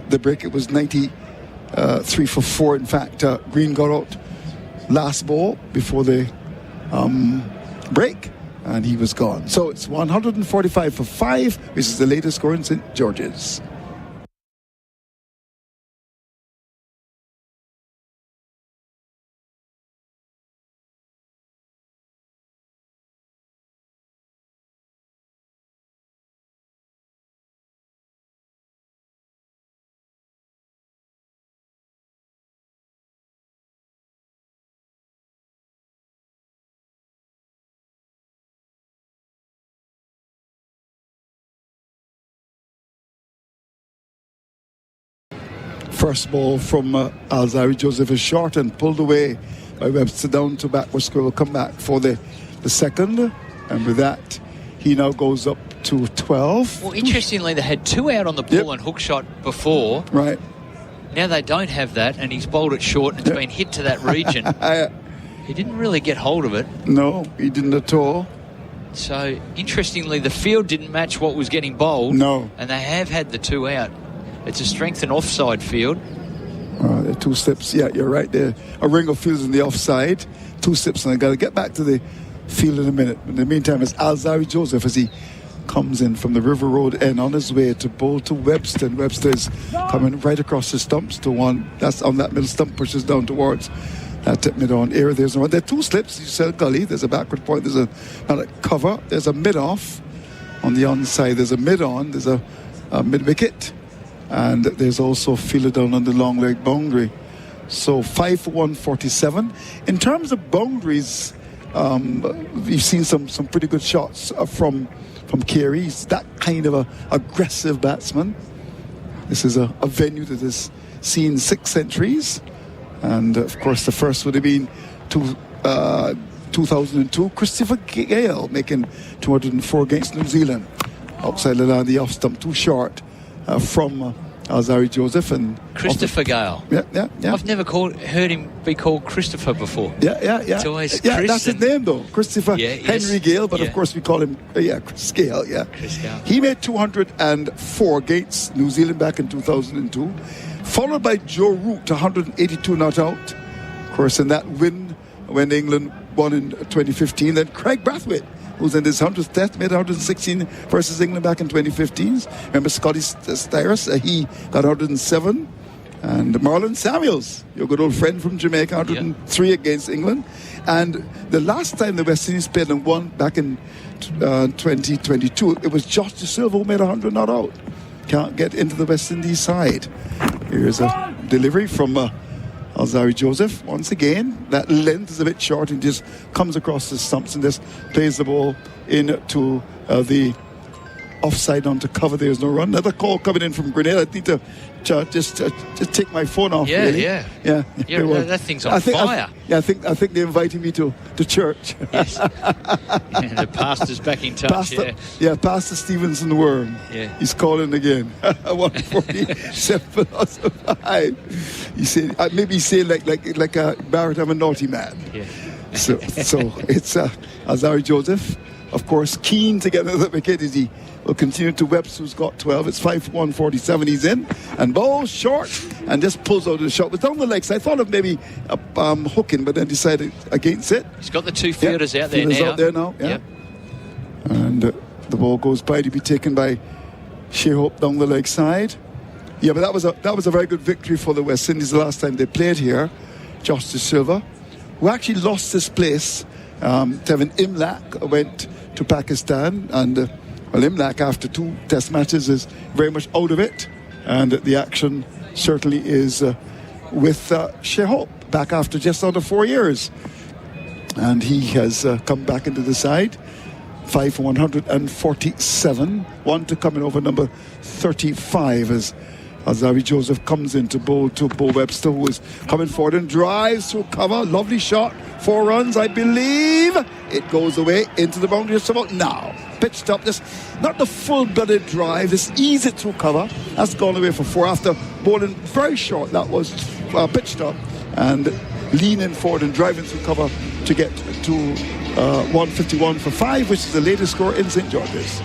The break, it was 93 for 4. In fact, Green got out last ball before the break, and he was gone. So it's 145 for 5, which is the latest score in St. George's. First ball from Alzari Joseph is short and pulled away by Webster down to backward square. Will come back for the second, and with that he now goes up to 12. Well, interestingly, they had 2 out on the pull and hook shot before. Right. Now they don't have that, and he's bowled it short and it's been hit to that region. He didn't really get hold of it. No, he didn't at all. So, interestingly, the field didn't match what was getting bowled. No. And they have had the 2 out. It's a strength and offside field. The 2 slips, yeah, you're right there. A ring of fields in the offside. 2 slips, and I got to get back to the field in a minute. In the meantime, it's Alzari Joseph as he comes in from the River Road end on his way to bowl to Webster. And Webster is coming right across the stumps to one. That's on that middle stump, pushes down towards that mid-on area. There's one. There are 2 slips. You said gully. There's a backward point. There's a cover. There's a mid-off on the onside. There's a mid-on. There's a mid-wicket. And there's also fielded down on the long leg boundary. So 5 for 147. In terms of boundaries, we've seen some pretty good shots from Carey. He's that kind of a aggressive batsman. This is a venue that has seen 6 centuries, and of course the first would have been 2002. Christopher Gale making 204 against New Zealand. Outside the line, the off stump, too short. From Alzari Joseph and Christopher Gale. Yeah. I've never heard him be called Christopher before. Yeah. It's always Chris. That's his name though, Christopher Henry Gale. But of course we call him Chris Gale. Yeah. Chris Gale. He made 204 against New Zealand back in 2002, followed by Joe Root, 182 not out. Of course, in that win when England won in 2015, then Craig Brathwaite, who's in his 100th test, made 116 versus England back in 2015. Remember Scotty Styrus, he got 107. And Marlon Samuels, your good old friend from Jamaica, 103 against England. And the last time the West Indies played and won back in 2022, it was Josh De Silva who made 100 not out. Can't get into the West Indies side. Here's a delivery from Alzari Joseph, once again, that length is a bit short and just comes across the stumps and just plays the ball into the offside onto cover. There's no run. Another call coming in from Grenada. I need to just take my phone off. Yeah, really. yeah. That thing's on fire. I think they're inviting me to church. Yes. The pastor's back in touch. Pastor Stevenson Worm. Yeah. He's calling again. 147 5. He said maybe he's saying like Barrett, I'm a naughty man. Yeah. So it's Alzari Joseph, of course, keen to get another wicket as he will continue to Webs, who's got 12. It's 5-1-47. He's in and ball short and just pulls out of the shot. But down the legs, I thought of maybe hooking, but then decided against it. He's got the two fielders out there fielders now. Out there now. Yeah. Yep. And the ball goes by to be taken by Shehope down the leg side. Yeah, but that was a very good victory for the West Indies the last time they played here. Justice Silva, who actually lost his place. Tevin Imlak went to Pakistan, and Imlak, after 2 test matches, is very much out of it, and the action certainly is with Shehope, back after just under 4 years, and he has come back into the side. 5-147, 1 to come in over number 35 as Alzari Joseph comes in to bowl to Bo Webster, who is coming forward and drives through cover. Lovely shot. 4 runs, I believe. It goes away into the boundary just about now. Pitched up, just not the full-blooded drive, just ease it through cover. That's gone away for 4 after bowling very short. That was pitched up and leaning forward and driving through cover to get to 151 for 5, which is the latest score in St. George's.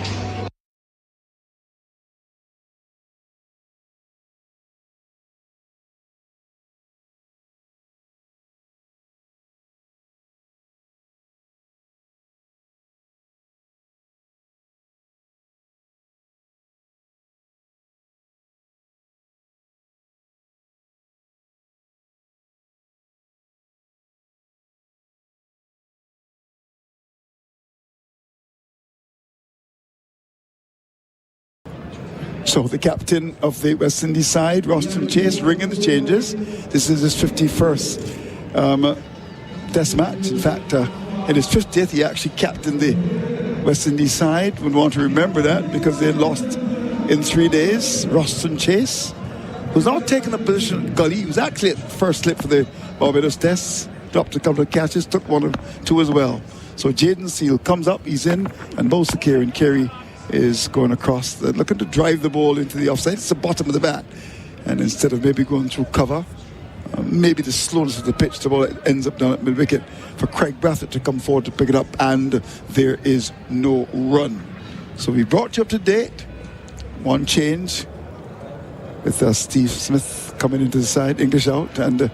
So the captain of the West Indies side, Roston Chase, ringing the changes. This is his 51st test match. In fact, in his 50th, he actually captained the West Indies side. Would want to remember that because they lost in 3 days. Roston Chase, who's now taken a position at gully. He was actually at first slip for the Barbados tests. Dropped a couple of catches, took 1 or 2 as well. So Jaden Seal comes up, he's in, and bowls to Kerry, and Kerry is going across, looking to drive the ball into the offside. It's the bottom of the bat, and instead of maybe going through cover, maybe the slowness of the pitch, the ball ends up down at mid-wicket for Craig Brathwaite to come forward to pick it up, and there is no run. So we brought you up to date. 1 change with Steve Smith coming into the side, English out, and in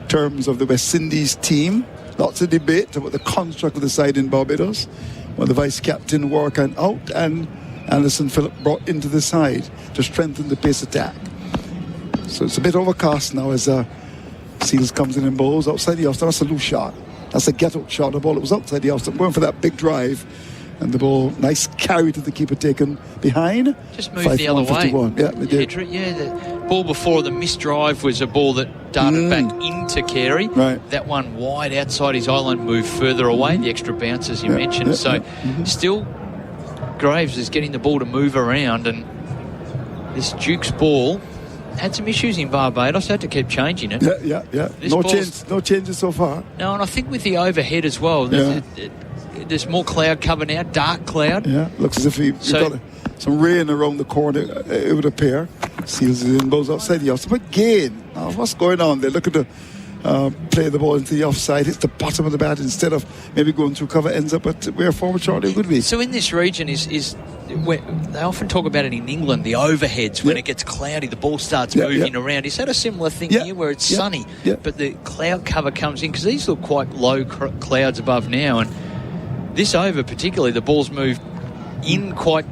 terms of the West Indies team, lots of debate about the construct of the side in Barbados. Well, the vice-captain Warkan out and Anderson Phillip brought into the side to strengthen the pace attack. So it's a bit overcast now as Seals comes in and bowls outside the off-stump. That's a loose shot. That's a get-out shot. The ball that was outside the off-stump, going for that big drive. And the ball, nice carry to the keeper taken behind. Just moved the other way. Yeah, they did. The ball before the missed drive was a ball that darted back into Carey. Right. That one wide outside his island moved further away, the extra bounce as you mentioned. Still Graves is getting the ball to move around, and this Duke's ball had some issues in Barbados. Had to keep changing it. Yeah. No changes so far. No, and I think with the overhead as well, there's more cloud cover now, dark cloud. Yeah, looks as if we've got some rain around the corner, it would appear. Seals it in, bowls outside the offside. But again, what's going on? They're looking to play the ball into the offside. Hits the bottom of the bat instead of maybe going through cover, ends up at where forward shortly would be. So in this region is where they often talk about it in England, the overheads, when it gets cloudy, the ball starts moving around. Is that a similar thing here where it's sunny, but the cloud cover comes in? Because these look quite low clouds above now, and this over particularly, the ball's moved in quite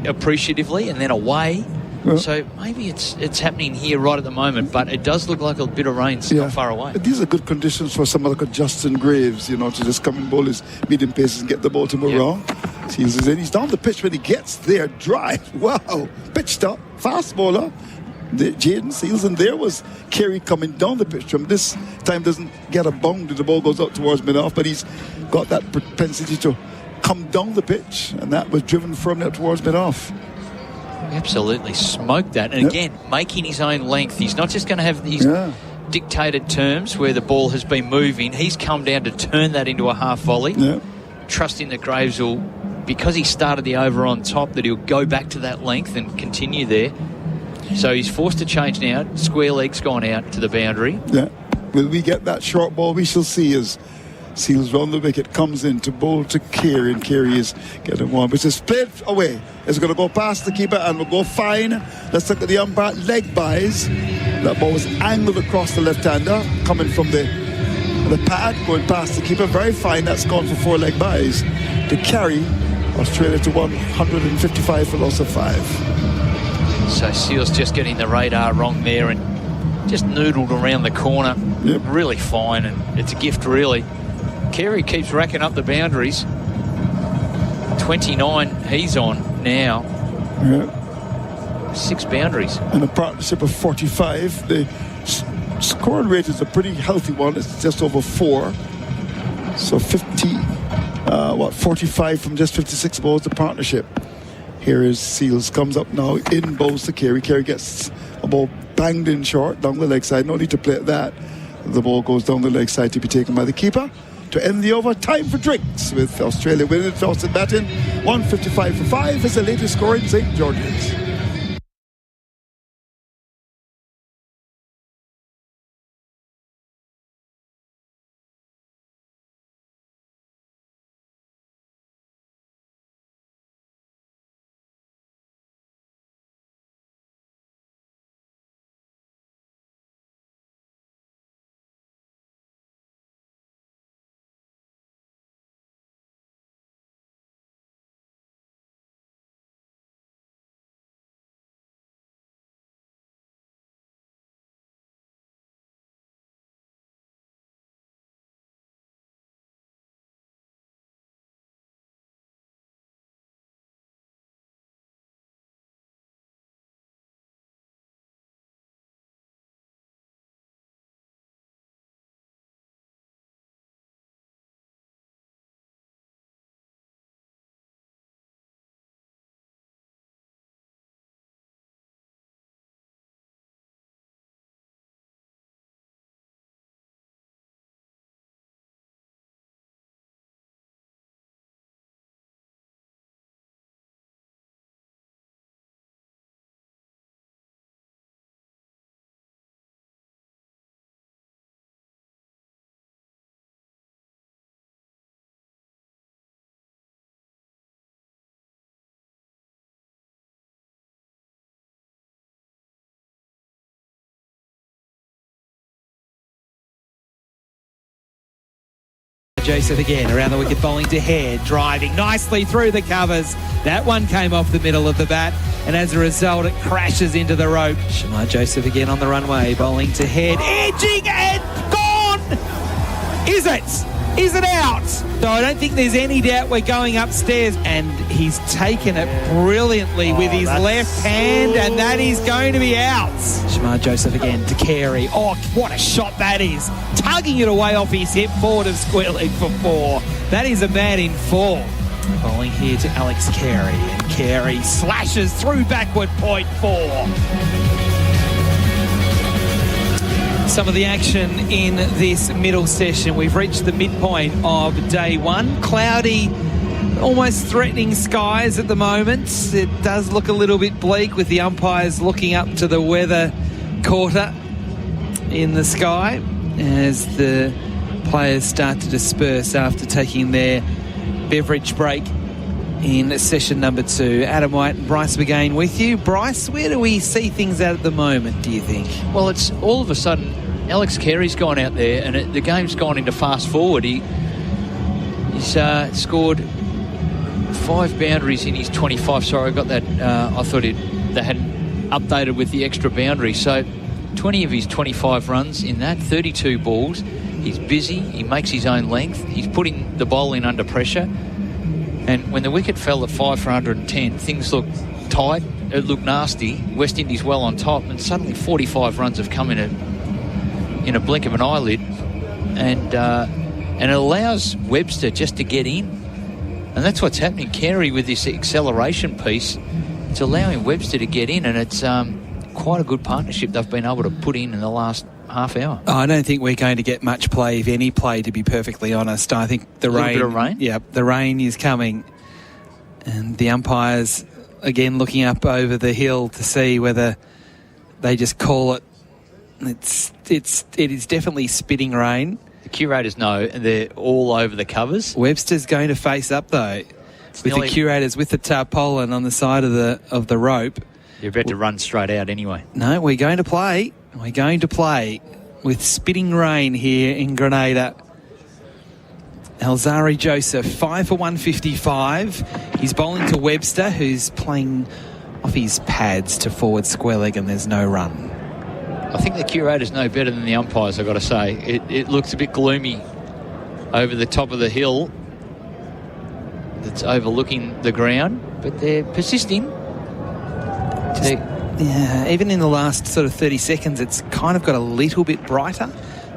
appreciatively and then away. Well, so maybe it's happening here right at the moment, but it does look like a bit of rain's not far away. But these are good conditions for someone like Justin Graves, to just come and bowl his medium paces and get the ball to move around. He's down the pitch when he gets there. Drive. Wow. Pitched up. Fast bowler. Jaden Seals, and there was Carey coming down the pitch from this time, doesn't get a bound, the ball goes out towards mid-off, but he's got that propensity to come down the pitch, and that was driven firmly up towards mid-off. Absolutely smoked that, and again, making his own length. He's not just going to have these dictated terms where the ball has been moving. He's come down to turn that into a half volley, trusting that Graves will, because he started the over on top, that he'll go back to that length and continue there. So he's forced to change now. Square leg's gone out to the boundary. Yeah. Will we get that short ball? We shall see as Seals round the wicket, comes in to bowl to Carey, and Carey is getting one, which is played away. It's going to go past the keeper and will go fine. Let's look at the umpire. Leg buys. That ball was angled across the left-hander, coming from the pad, going past the keeper. Very fine. That's gone for 4 leg buys to carry Australia to 155 for loss of 5. So Seals just getting the radar wrong there and just noodled around the corner. Really fine, and it's a gift, really. Carey keeps racking up the boundaries. 29 he's on now. 6 boundaries. And a partnership of 45. The scoring rate is a pretty healthy one. It's just over 4. So 45 from just 56 balls, the partnership. Here is Seals, comes up now, in bowls to Carey. Carey gets a ball banged in short down the leg side. No need to play at that. The ball goes down the leg side to be taken by the keeper. To end the over, time for drinks, with Australia winning toss and batting. 155 for 5 is the latest score in St. George's. Joseph again around the wicket, bowling to Head, driving nicely through the covers. That one came off the middle of the bat, and as a result, it crashes into the rope. Shamar Joseph again on the runway, bowling to Head, edging and gone! Is it? Is it out? So I don't think there's any doubt we're going upstairs, and he's taken it brilliantly with his left hand, and that is going to be out. Shamar Joseph again to Carey. Oh, what a shot that is. Tugging it away off his hip forward of square leg for 4. That is a man in 4. Bowling here to Alex Carey, and Carey slashes through backward point 4. Some of the action in this middle session. We've reached the midpoint of day 1. Cloudy, almost threatening skies at the moment. It does look a little bit bleak with the umpires looking up to the weather quarter in the sky as the players start to disperse after taking their beverage break in session number 2. Adam White and Bryce McGain with you. Bryce, where do we see things at the moment, do you think? Well, it's all of a sudden Alex Carey's gone out there and the game's gone into fast forward. He's scored 5 boundaries in his 25. Sorry, I got that. I thought they hadn't updated with the extra boundary. So 20 of his 25 runs in that, 32 balls. He's busy. He makes his own length. He's putting the bowling under pressure. And when the wicket fell at 5 for 110, things looked tight. it looked nasty. West Indies well on top, and suddenly 45 runs have come in a blink of an eyelid, and it allows Webster just to get in. And that's what's happening, Carey, with this acceleration piece. It's allowing Webster to get in, and it's quite a good partnership they've been able to put in the last half hour. I don't think we're going to get much play, if any play, to be perfectly honest. I think the rain... bit of rain? Yeah, the rain is coming. And the umpires, again, looking up over the hill to see whether they just call it. It is definitely spitting rain. The curators know, and they're all over the covers. Webster's going to face up, though, with the curators, with the tarpaulin on the side of the rope. You're about to run straight out anyway. No, we're going to play. We're going to play with spitting rain here in Grenada. Alzari Joseph, 5 for 155. He's bowling to Webster, who's playing off his pads to forward square leg, and there's no run. I think the curators know better than the umpires, I've got to say. It looks a bit gloomy over the top of the hill that's overlooking the ground, but they're persisting. Yeah, even in the last sort of 30 seconds, it's kind of got a little bit brighter.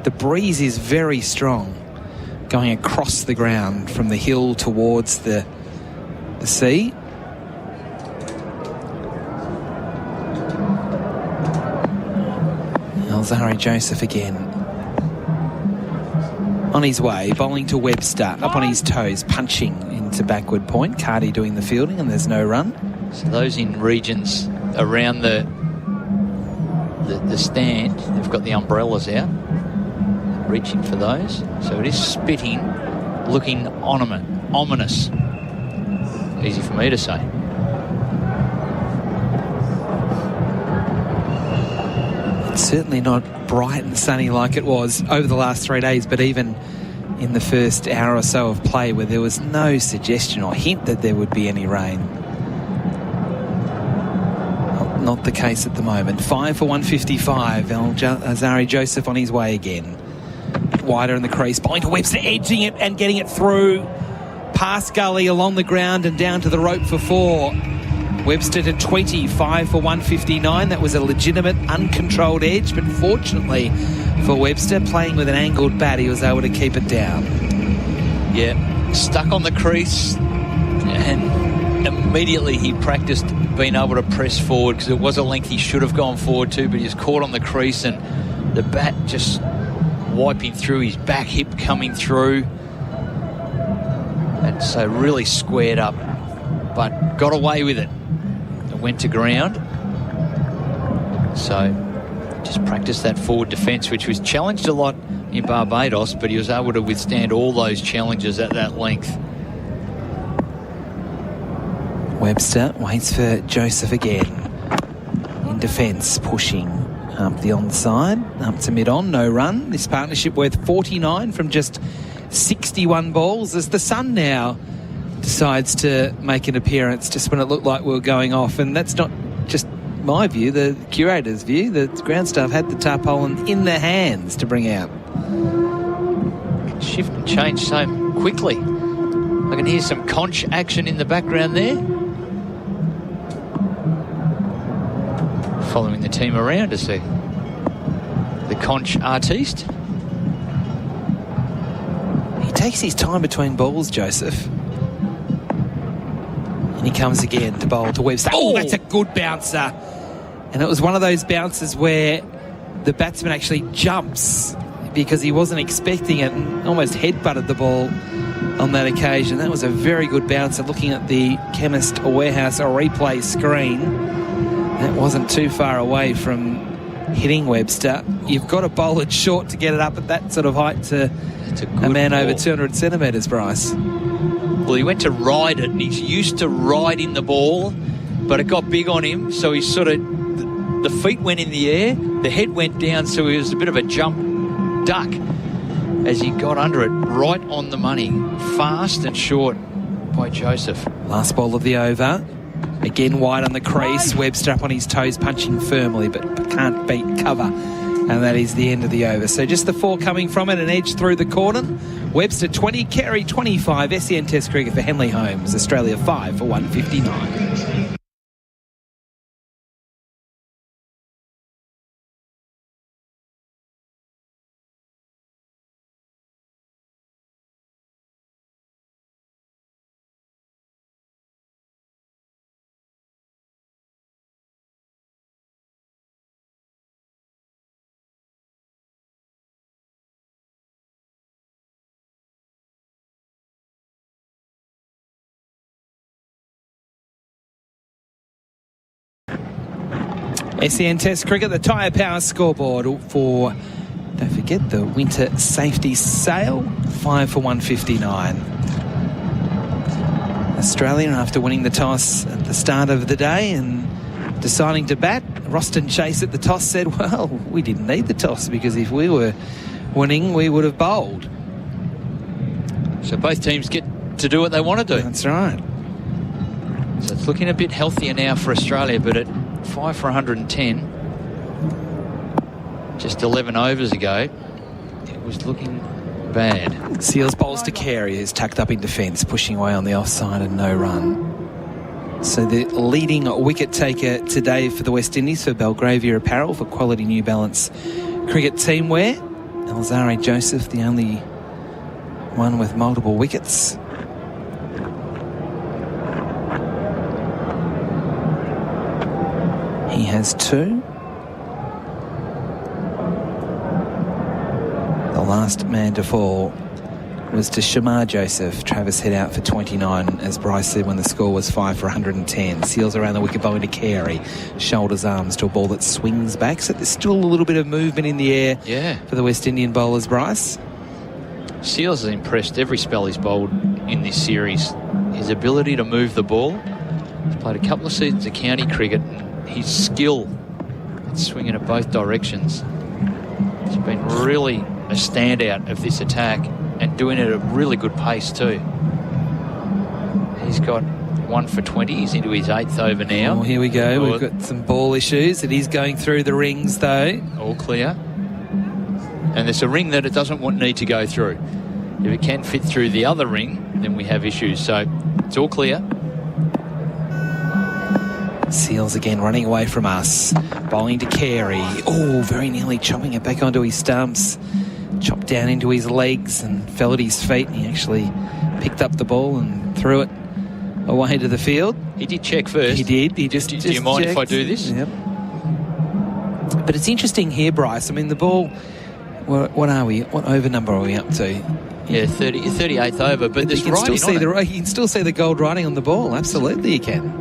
The breeze is very strong, going across the ground from the hill towards the sea. Alzari Joseph again. On his way, bowling to Webster, up on his toes, punching into backward point. Cardi doing the fielding, and there's no run. So those in regions around the stand, they've got the umbrellas out, reaching for those. So it is spitting, looking ominous. Easy for me to say. It's certainly not bright and sunny like it was over the last 3 days, but even in the first hour or so of play, where there was no suggestion or hint that there would be any rain. Not the case at the moment. 5 for 155. Alzari Joseph on his way again. Wider in the crease. Bowling to Webster, edging it and getting it through. Past gully, along the ground and down to the rope for 4. Webster to 20. 5 for 159. That was a legitimate, uncontrolled edge, but fortunately for Webster, playing with an angled bat, he was able to keep it down. Yeah, stuck on the crease, and immediately he practiced being able to press forward, because it was a length he should have gone forward to, but he was caught on the crease, and the bat just wiping through his back hip, coming through, and so really squared up, but got away with it. It went to ground. So just practiced that forward defence, which was challenged a lot in Barbados, but he was able to withstand all those challenges at that length. Webster waits for Joseph again. In defence, pushing up the onside, up to mid-on, no run. This partnership worth 49 from just 61 balls, as the sun now decides to make an appearance just when it looked like we were going off. And that's not just my view, the curator's view. The ground staff had the tarpaulin in their hands to bring out. Shift and change so quickly. I can hear some conch action in the background there. Following the team around to see the conch artiste. He takes his time between balls, Joseph. And he comes again to bowl to Webster. Oh, that's a good bouncer. And it was one of those bounces where the batsman actually jumps because he wasn't expecting it and almost headbutted the ball on that occasion. That was a very good bouncer. Looking at the Chemist Warehouse replay screen, that wasn't too far away from hitting Webster. You've got to bowl it short to get it up at that sort of height to a man over 200 centimetres, Bryce. Well, he went to ride it, and he's used to riding the ball, but it got big on him, so he sort of, the feet went in the air, the head went down, so he was a bit of a jump duck as he got under it, right on the money. Fast and short by Joseph. Last ball of the over. Again wide on the crease. Webster up on his toes, punching firmly, but can't beat cover. And that is the end of the over. So just the 4 coming from it, an edge through the corner. Webster 20, Carey 25. SEN Test cricket for Henley Holmes. Australia 5 for 159. SEN Test Cricket, the Tyre Power scoreboard for, don't forget, the winter safety sale, 5 for 159. Australia, after winning the toss at the start of the day and deciding to bat, Roston Chase at the toss said, well, we didn't need the toss because if we were winning, we would have bowled. So both teams get to do what they want to do. That's right. So it's looking a bit healthier now for Australia, but at 5 for 110, just 11 overs ago, it was looking bad. Seals bowls to Carey, who's tucked up in defence, pushing away on the offside and no run. So the leading wicket taker today for the West Indies for Belgravia Apparel for quality New Balance cricket teamwear. Alzare Joseph, the only one with multiple wickets. He has 2. The last man to fall was to Shamar Joseph. Travis head out for 29, as Bryce said when the score was 5 for 110. Seals around the wicket, bowling to Carey. Shoulders arms to a ball that swings back. So there's still a little bit of movement in the air for the West Indian bowlers, Bryce. Seals has impressed every spell he's bowled in this series. His ability to move the ball. He's played a couple of seasons of county cricket. His skill at swinging at both directions has been really a standout of this attack, and doing it at a really good pace too. He's got 1 for 20. He's into his 8th over now. Oh, here we go. We've got some ball issues. It is going through the rings though. All clear. And there's a ring that it doesn't need to go through. If it can fit through the other ring, then we have issues. So it's all clear. Seals again running away from us. Bowling to Carey. Oh, very nearly chopping it back onto his stumps. Chopped down into his legs and fell at his feet. And he actually picked up the ball and threw it away to the field. He did check first. He did. He just do you mind checked. if I do this? Yep. But it's interesting here, Bryce. I mean, the ball, what are we? What over number are we up to? Yeah, 38th over. But there's you can still see you can still see the gold writing on the ball. Absolutely, you can.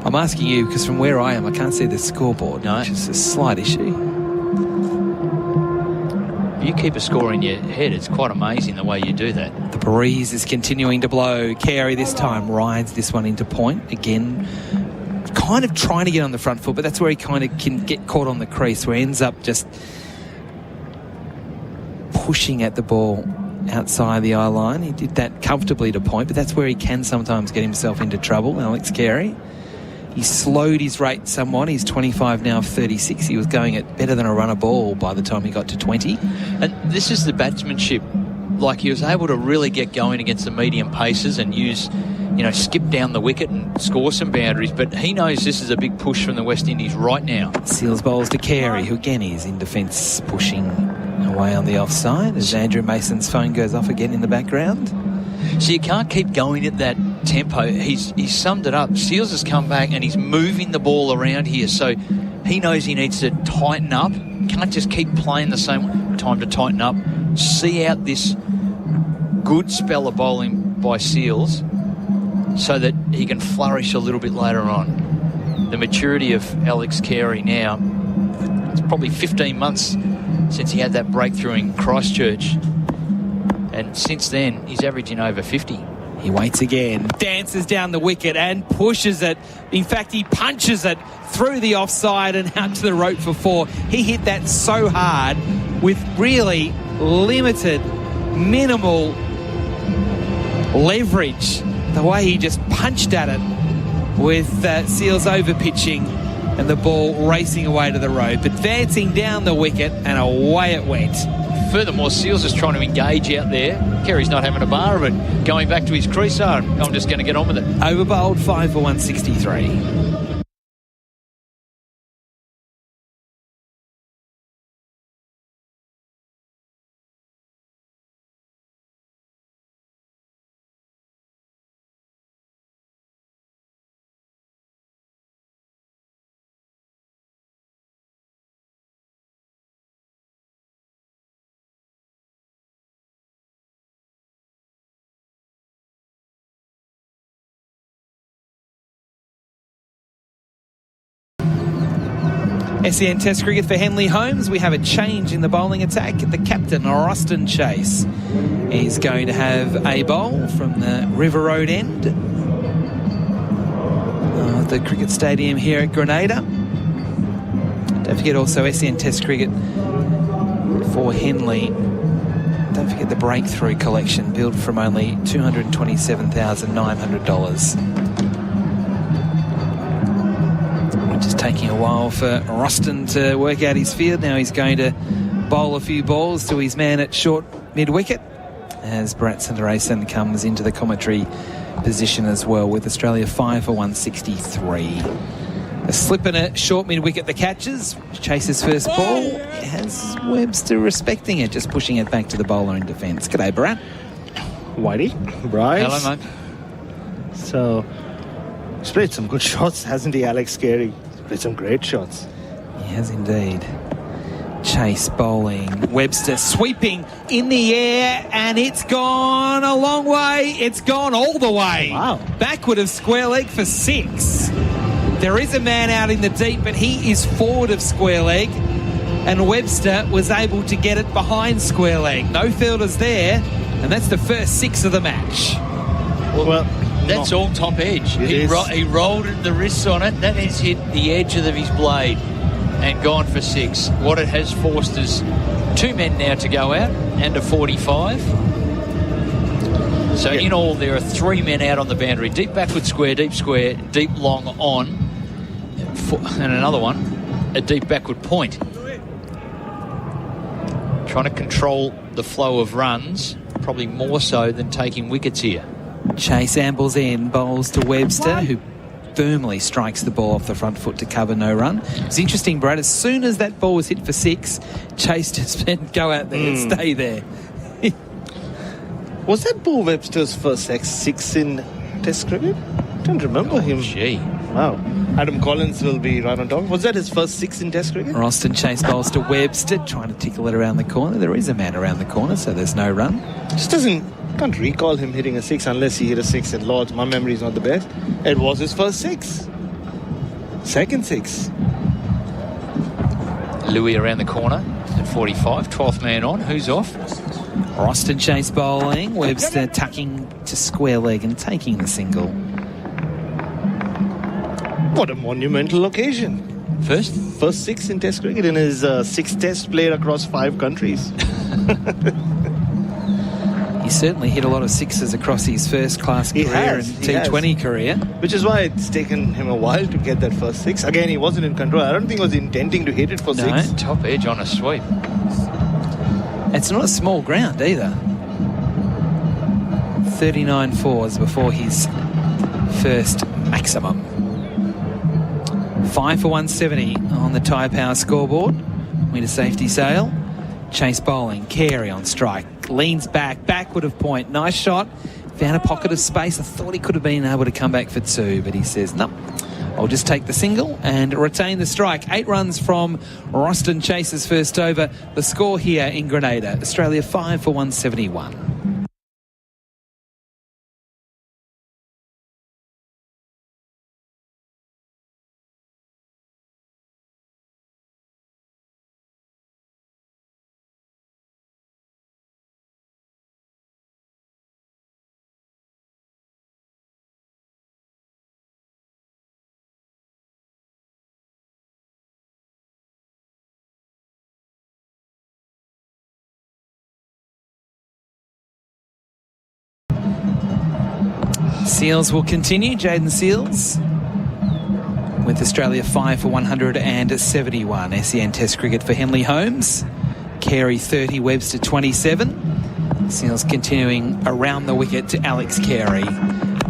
I'm asking you because from where I am, I can't see the scoreboard, which is a slight issue. You keep a score in your head. It's quite amazing the way you do that. The breeze is continuing to blow. Carey this time rides this one into point. Again, kind of trying to get on the front foot, but that's where he kind of can get caught on the crease, where he ends up just pushing at the ball outside the eye line. He did that comfortably to point, but that's where he can sometimes get himself into trouble, Alex Carey. He slowed his rate somewhat. He's 25 now of 36. He was going at better than a run a ball by the time he got to 20. And this is the batsmanship. Like, he was able to really get going against the medium paces and use, skip down the wicket and score some boundaries. But he knows this is a big push from the West Indies right now. Seals bowls to Carey, who again is in defence, pushing away on the offside as Andrew Mason's phone goes off again in the background. So you can't keep going at that tempo. He's summed it up. Seals has come back and he's moving the ball around here, so he knows he needs to tighten up. Can't just keep playing the same way. Time to tighten up. See out this good spell of bowling by Seals so that he can flourish a little bit later on. The maturity of Alex Carey now, it's probably 15 months since he had that breakthrough in Christchurch, and since then he's averaging over 50. He waits again, dances down the wicket and pushes it. In fact, he punches it through the offside and out to the rope for 4. He hit that so hard with really limited, minimal leverage. The way he just punched at it with Seals over pitching and the ball racing away to the rope, advancing down the wicket, and away it went. Furthermore, Seals is trying to engage out there. Carey's not having a bar of it. Going back to his crease, I'm just going to get on with it. Over bowled 5 for 163. SEN Test cricket for Henley Holmes. We have a change in the bowling attack. The captain, Ruston Chase, is going to have a bowl from the River Road end of the cricket stadium here at Grenada. Don't forget also SEN Test cricket for Henley. Don't forget the Breakthrough collection, billed from only $227,900. Just taking a while for Ruston to work out his field. Now he's going to bowl a few balls to his man at short mid-wicket as Bharat Sundaresan comes into the commentary position as well, with Australia 5 for 163. A slip and a short mid-wicket the catches. Chase's first ball. Has Webster respecting it, just pushing it back to the bowler in defence. G'day, Bharat. Whitey, Bryce. Hello, mate. So, he's played some good shots, hasn't he, Alex Carey? He's played some great shots. He has indeed. Chase bowling. Webster sweeping in the air, and it's gone a long way. It's gone all the way. Wow. Backward of square leg for 6. There is a man out in the deep, but he is forward of square leg, and Webster was able to get it behind square leg. No fielders there, and that's the first 6 of the match. Well, that's all top edge. He rolled the wrists on it. That has hit the edge of his blade and gone for 6. What it has forced is 2 men now to go out and a 45. So in all, there are 3 men out on the boundary. Deep backward square, deep long on, and another one, a deep backward point. Trying to control the flow of runs, probably more so than taking wickets here. Chase ambles in, bowls to Webster, who firmly strikes the ball off the front foot to cover no run. It's interesting, Brad, as soon as that ball was hit for 6, Chase just went, go out there and stay there. Was that Bo Webster's first 6 in Test cricket? I don't remember him. Gee. Wow. Adam Collins will be right on top. Was that his first 6 in Test cricket? Ruston Chase bowls to Webster, trying to tickle it around the corner. There is a man around the corner, so there's no run. Just can't recall him hitting a 6 unless he hit a 6 at Lord's. My memory is not the best. It was his first 6. Second 6. Louis around the corner at 45, 12th man on. Who's off? Ruston Chase bowling, Webster tucking to square leg and taking the single. What a monumental occasion. First 6 in Test cricket in his 6th Test played across 5 countries. He certainly hit a lot of 6s across his first-class career and T20 career. Which is why it's taken him a while to get that first 6. Again, he wasn't in control. I don't think he was intending to hit it for 6. Top edge on a sweep. It's not a small ground either. 39 fours before his first maximum. 5 for 170 on the Tyre Power scoreboard. Win a safety sail. Chase bowling. Carey on strike. Leans back. Backward of point. Nice shot. Found a pocket of space. I thought he could have been able to come back for 2, but he says, no, I'll just take the single and retain the strike. 8 runs from Ruston Chase's first over. The score here in Grenada. Australia 5 for 171. Seals will continue. Jaden Seals with Australia 5 for 171. SEN Test cricket for Henley Holmes. Carey 30, Webster 27. Seals continuing around the wicket to Alex Carey.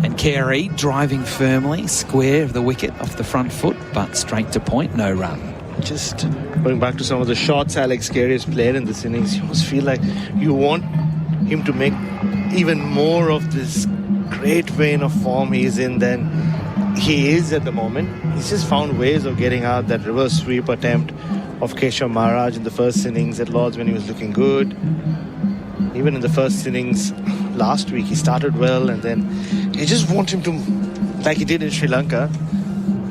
And Carey driving firmly, square of the wicket off the front foot, but straight to point, no run. Just going back to some of the shots Alex Carey has played in this innings, you almost feel like you want him to make even more of this great vein of form he's in than he is at the moment. He's just found ways of getting out. That reverse sweep attempt of Keshav Maharaj in the first innings at Lord's when he was looking good. Even in the first innings last week, he started well, and then you just want him to, like he did in Sri Lanka,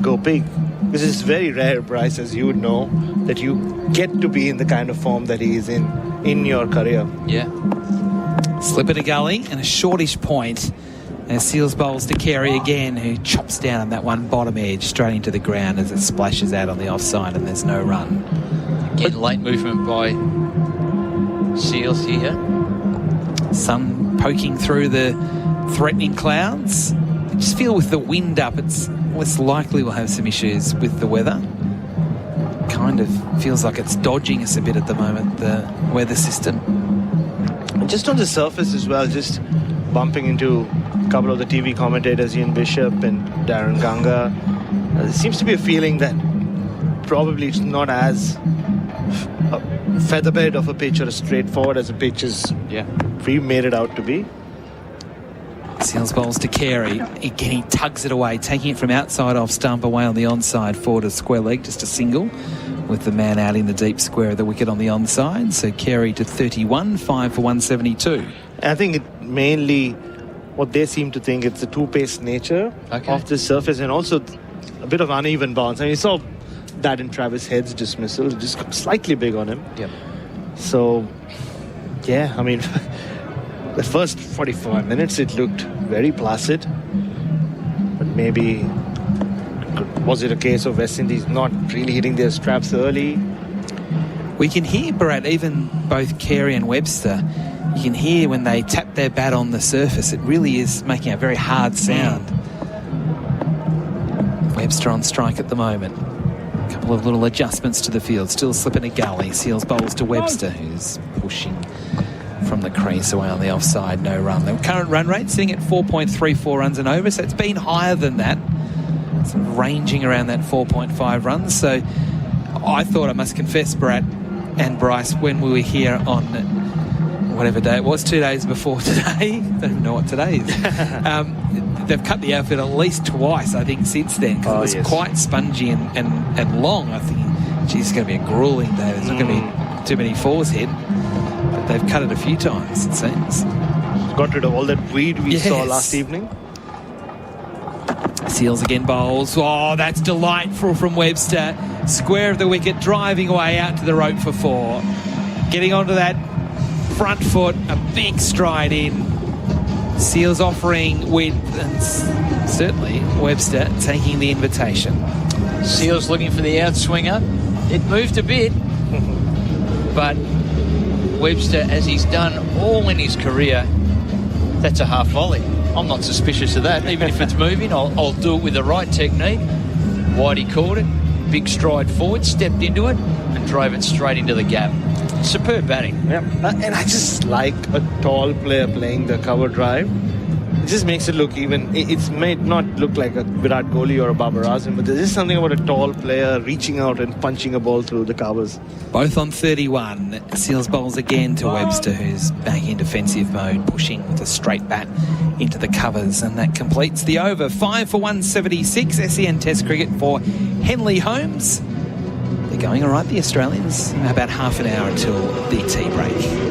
go big. Because it's very rare, Bryce, as you would know, that you get to be in the kind of form that he is in your career. Yeah. Slip at a gully and a shortish point. And Seals bowls to Carey again, who chops down on that one bottom edge straight into the ground as it splashes out on the offside and there's no run. Again, late movement by Seals here. Sun poking through the threatening clouds. I just feel with the wind up, it's less likely we'll have some issues with the weather. Kind of feels like it's dodging us a bit at the moment, the weather system. And just on the surface as well, just bumping into a couple of the TV commentators, Ian Bishop and Darren Ganga. There seems to be a feeling that probably it's not as featherbed of a pitch or as straightforward as a pitch is we made it out to be. Seals bowls to Carey. Again, he tugs it away, taking it from outside off stump away on the onside forward a square leg, just a single, with the man out in the deep square of the wicket on the onside. So Carey to 31, 5 for 172. I think it mainly what they seem to think it's the two-paced nature of the surface and also a bit of uneven bounce. I mean, you saw that in Travis Head's dismissal, just slightly big on him. Yep. So, yeah, I mean, the first 45 minutes it looked very placid, but maybe was it a case of West Indies not really hitting their straps early? We can hear, Brad, even both Carey and Webster, you can hear when they tap their bat on the surface, it really is making a very hard sound. Webster on strike at the moment. A couple of little adjustments to the field. Still slipping a gully. Seals bowls to Webster, who's pushing from the crease away on the offside. No run. The current run rate sitting at 4.34 runs and over, so it's been higher than that. It's ranging around that 4.5 runs. So I thought, I must confess, Brad and Bryce, when we were here on whatever day it was, 2 days before today, don't even know what today is, they've cut the outfit at least twice, I think, since then, because it was quite spongy and long. I think, geez, it's going to be a grueling day. There's not going to be too many fours hit, but they've cut it a few times, it seems. Got rid of all that weed we saw last evening. Seals again bowls. Oh, that's delightful from Webster. Square of the wicket, driving away out to the rope for 4. Getting onto that front foot, a big stride in. Seals offering width, and certainly Webster taking the invitation. Seals looking for the outswinger. It moved a bit, but Webster, as he's done all in his career, that's a half volley. I'm not suspicious of that. Even if it's moving, I'll do it with the right technique. Whitey caught it, big stride forward, stepped into it, and drove it straight into the gap. Superb batting. Yeah, and I just like a tall player playing the cover drive. It just makes it look even. It's made not look like a Virat Kohli or a Babar Azam, but there's just something about a tall player reaching out and punching a ball through the covers. Both on 31. Seals bowls again to Webster, who's back in defensive mode, pushing with a straight bat into the covers, and that completes the over. 5 for 176. SEN Test cricket for Henley Holmes. They're going all right, the Australians. About half an hour until the tea break.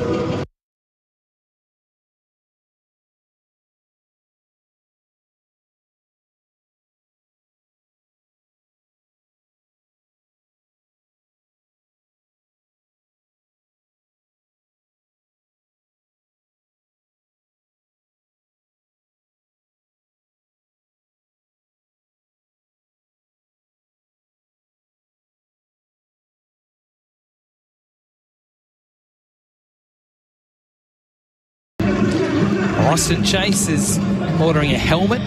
Austin Chase is ordering a helmet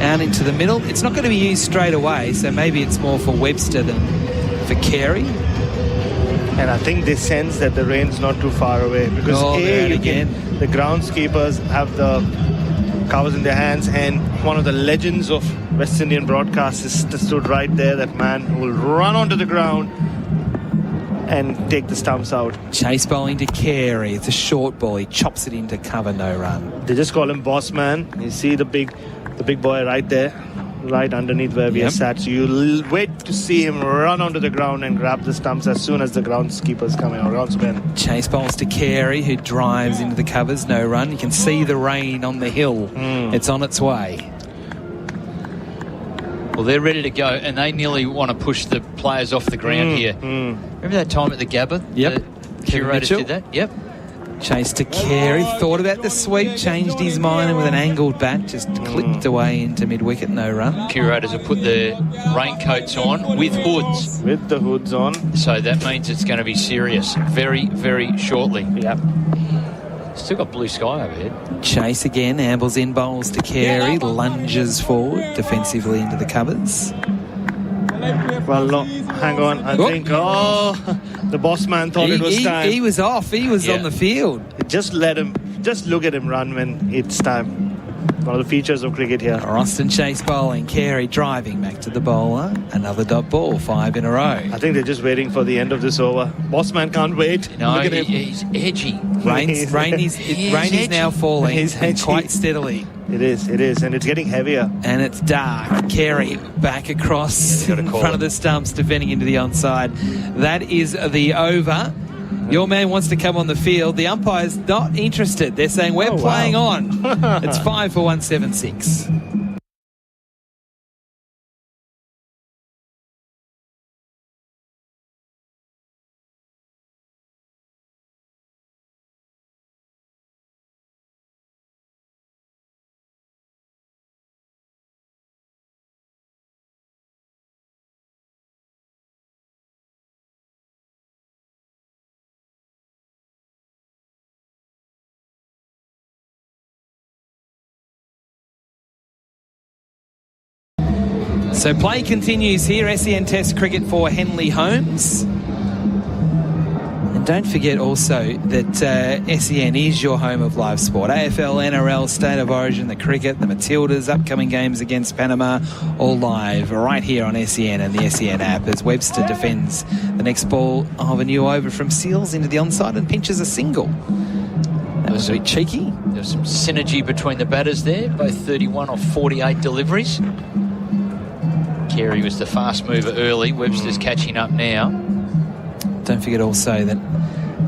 out into the middle. It's not going to be used straight away, so maybe it's more for Webster than for Carey. And I think they sense that the rain's not too far away, because the groundskeepers have the covers in their hands, and one of the legends of West Indian broadcasters stood right there, that man who will run onto the ground and take the stumps out. Chase bowling to Carey. It's a short ball. He chops it into cover, no run. They just call him Boss Man. You see the big boy right there, right underneath where we are sat. So you'll wait to see him run onto the ground and grab the stumps as soon as the groundskeepers come in, or groundsmen. Chase bowls to Carey, who drives into the covers, no run. You can see the rain on the hill. It's on its way. Well, they're ready to go, and they nearly want to push the players off the ground here. Remember that time at the Gabba? Yep. The curators did that? Yep. Chase to Carey, thought about the sweep, changed his mind, and with an angled bat, just clipped away into mid-wicket, no run. Curators have put the raincoats on with hoods. With the hoods on. So that means it's going to be serious very, very shortly. Yep. Still got blue sky over here. Chase again, ambles in, bowls to Carey, lunges forward defensively into the covers. Well, no, hang on. I think, the boss man thought it was time. He was off. He was on the field. Just look at him run when it's time. One of the features of cricket here. Roston Chase bowling, Carey driving back to the bowler. Another dot ball, 5 in a row. I think they're just waiting for the end of this over. Boss man can't wait. No, look at him. he's edgy. Rain is now falling quite steadily. It is, and it's getting heavier. And it's dark. Carey back across in front of the stumps, defending into the onside. That is the over. Your man wants to come on the field. The umpire's not interested. They're saying, we're playing on. It's 5 for 176. So play continues here. SEN Test cricket for Henley Holmes. And don't forget also that SEN is your home of live sport. AFL, NRL, State of Origin, the cricket, the Matildas, upcoming games against Panama, all live right here on SEN and the SEN app as Webster defends the next ball of a new over from Seals into the onside and pinches a single. That was a bit cheeky. There's some synergy between the batters there, both 31 or 48 deliveries. Carey was the fast mover early. Webster's catching up now. Don't forget also that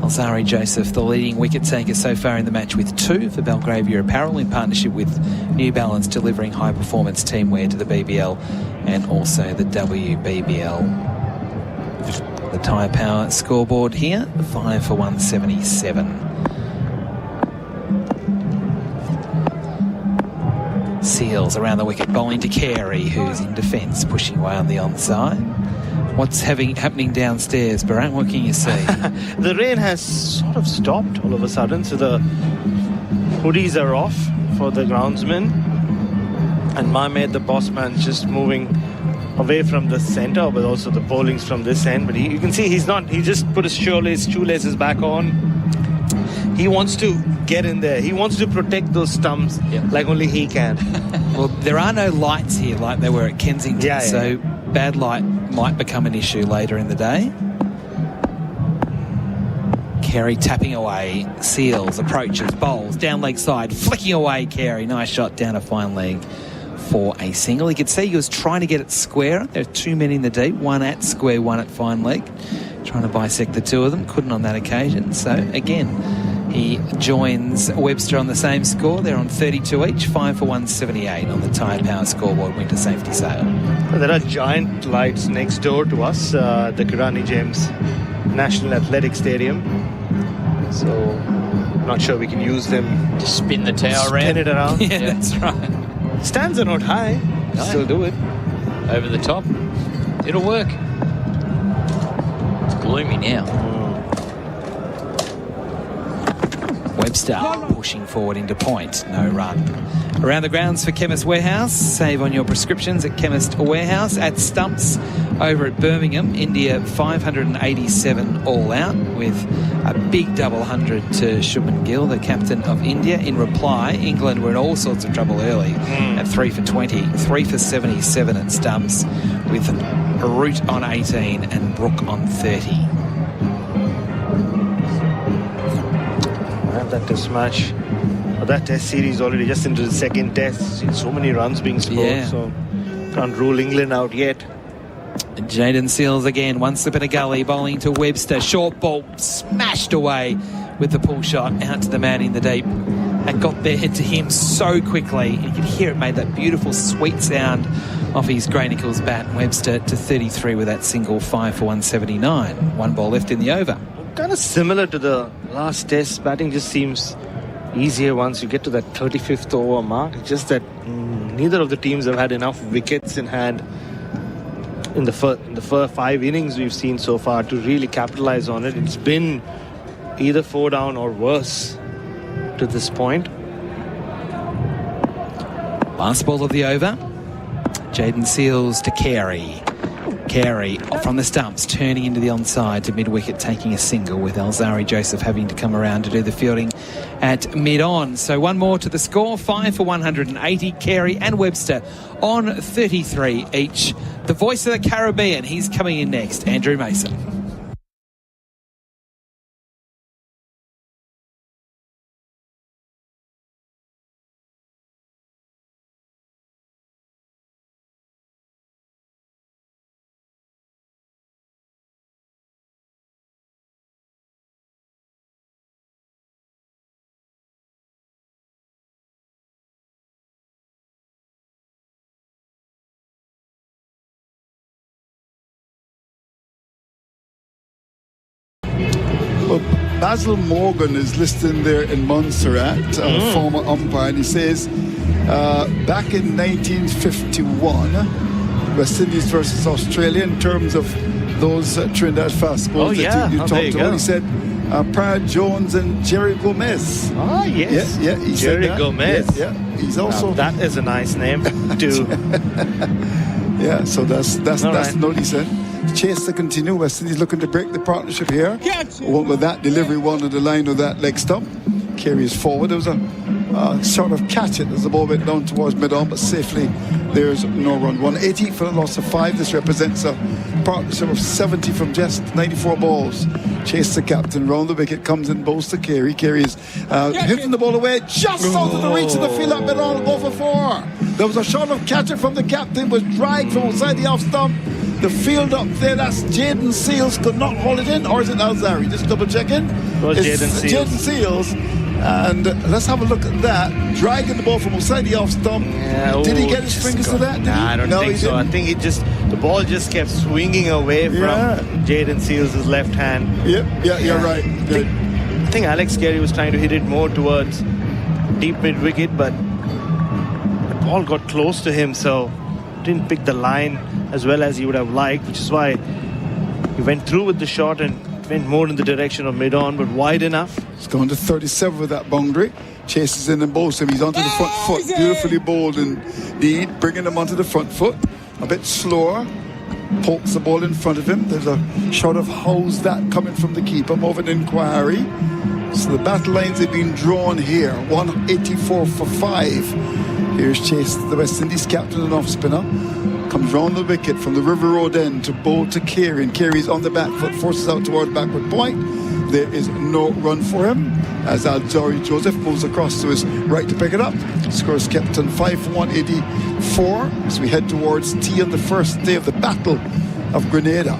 Alzari Joseph, the leading wicket taker so far in the match with 2 for Belgravia Apparel in partnership with New Balance, delivering high performance teamwear to the BBL and also the WBBL. The Tyre Power scoreboard here, 5 for 177. Seals around the wicket, bowling to Carey, who's in defence, pushing away on the onside. What's happening downstairs, Barat? What can you see? The rain has sort of stopped all of a sudden, so the hoodies are off for the groundsman. And my mate, the boss man's just moving away from the centre, but also the bowling's from this end. But you can see he just put his shoelaces back on. He wants to get in there. He wants to protect those stumps like only he can. Well, there are no lights here like there were at Kensington, so bad light might become an issue later in the day. Carey tapping away. Seals approaches, bowls, down leg side, flicking away Carey. Nice shot down a fine leg for a single. You could see he was trying to get it square. There are 2 men in the deep, one at square, one at fine leg. Trying to bisect the 2 of them. Couldn't on that occasion. So, again, he joins Webster on the same score. They're on 32 each, 5 for 178 on the Tyre Power scoreboard winter safety sale. There are giant lights next door to us, the Kirani James National Athletic Stadium. So, not sure we can use them to spin the tower around. Spin it around. Yeah, that's right. Stands are not high. No. Still do it. Over the top. It'll work. It's gloomy now. Webster pushing forward into point, no run. Around the grounds for Chemist Warehouse. Save on your prescriptions at Chemist Warehouse. At Stumps over at Birmingham, India 587 all out with a big double 100 to Shubman Gill, the captain of India. In reply, England were in all sorts of trouble early at 3 for 20, 3 for 77 at Stumps with Root on 18 and Brook on 30. That test match, that test series already just into the second test. Seen so many runs being scored, so can't rule England out yet. Jaden Seals again, one slip in a gully, bowling to Webster. Short ball smashed away with the pull shot out to the man in the deep. And got there to him so quickly. You could hear it made that beautiful sweet sound off his Grey Nichols bat. Webster to 33 with that single, 5 for 179. 1 ball left in the over. Kind of similar to the last test. Batting just seems easier once you get to that 35th over mark. It's just that neither of the teams have had enough wickets in hand in the first 5 innings we've seen so far to really capitalize on it. It's been either 4 down or worse to this point. Last ball of the over. Jaden Seals to Carey. Carey from the stumps, turning into the onside to mid-wicket, taking a single, with Alzari Joseph having to come around to do the fielding at mid-on. So 1 more to the score, 5 for 180. Carey and Webster on 33 each. The voice of the Caribbean, he's coming in next, Andrew Mason. Well, Basil Morgan is listed there in Montserrat, former umpire, and he says back in 1951, West Indies versus Australia, in terms of those Trinidad fast balls that you talked about, he said Brad Jones and Jerry Gomez. Ah, yes. Yeah, he Jerry said that. Gomez. Yeah, he's also... that is a nice name, too. Yeah, so that's right. no decent. Chase to continue. West Indies looking to break the partnership here. With that delivery, one on the line of that leg stump. Carries forward. There was a sort of catch it as the ball went down towards mid-on, but safely there's no run. 180 for a loss of 5. This represents a partnership of 70 from just 94 balls. Chase the captain round the wicket, comes in, bowls to Carey. Carey is hitting the ball away just out of the reach of the field at mid-on, go for 4. There was a shot of catch it from the captain, was dragged from outside the off stump. The field up there, that's Jaden Seals, could not hold it in, or is it Alzari? Just double checking. It was Jaden Seals. Jaden Seals. And let's have a look at that. Dragging the ball from outside the off stump. Yeah, did he get his fingers to that? I don't think so. I think the ball just kept swinging away from Jaden Seals' left hand. Yeah, you're right. I think Alex Carey was trying to hit it more towards deep mid-wicket, but the ball got close to him, so didn't pick the line as well as he would have liked, which is why he went through with the shot and went more in the direction of mid-on, but wide enough. He's going to 37 with that boundary. Chases in and bowls him. He's onto the front foot. Beautifully bowled indeed, bringing him onto the front foot. A bit slower. Pokes the ball in front of him. There's a shot of how's that coming from the keeper. More of an inquiry. So the battle lines have been drawn here. 184 for 5. Here's Chase, the West Indies captain and off spinner. Comes round the wicket from the River Road end to bowl to Carey, and Carey's on the back foot, forces out towards backward point. There is no run for him as Alzari Joseph moves across to his right to pick it up. Scores kept on 5 for 184 as we head towards tea on the first day of the Battle of Grenada.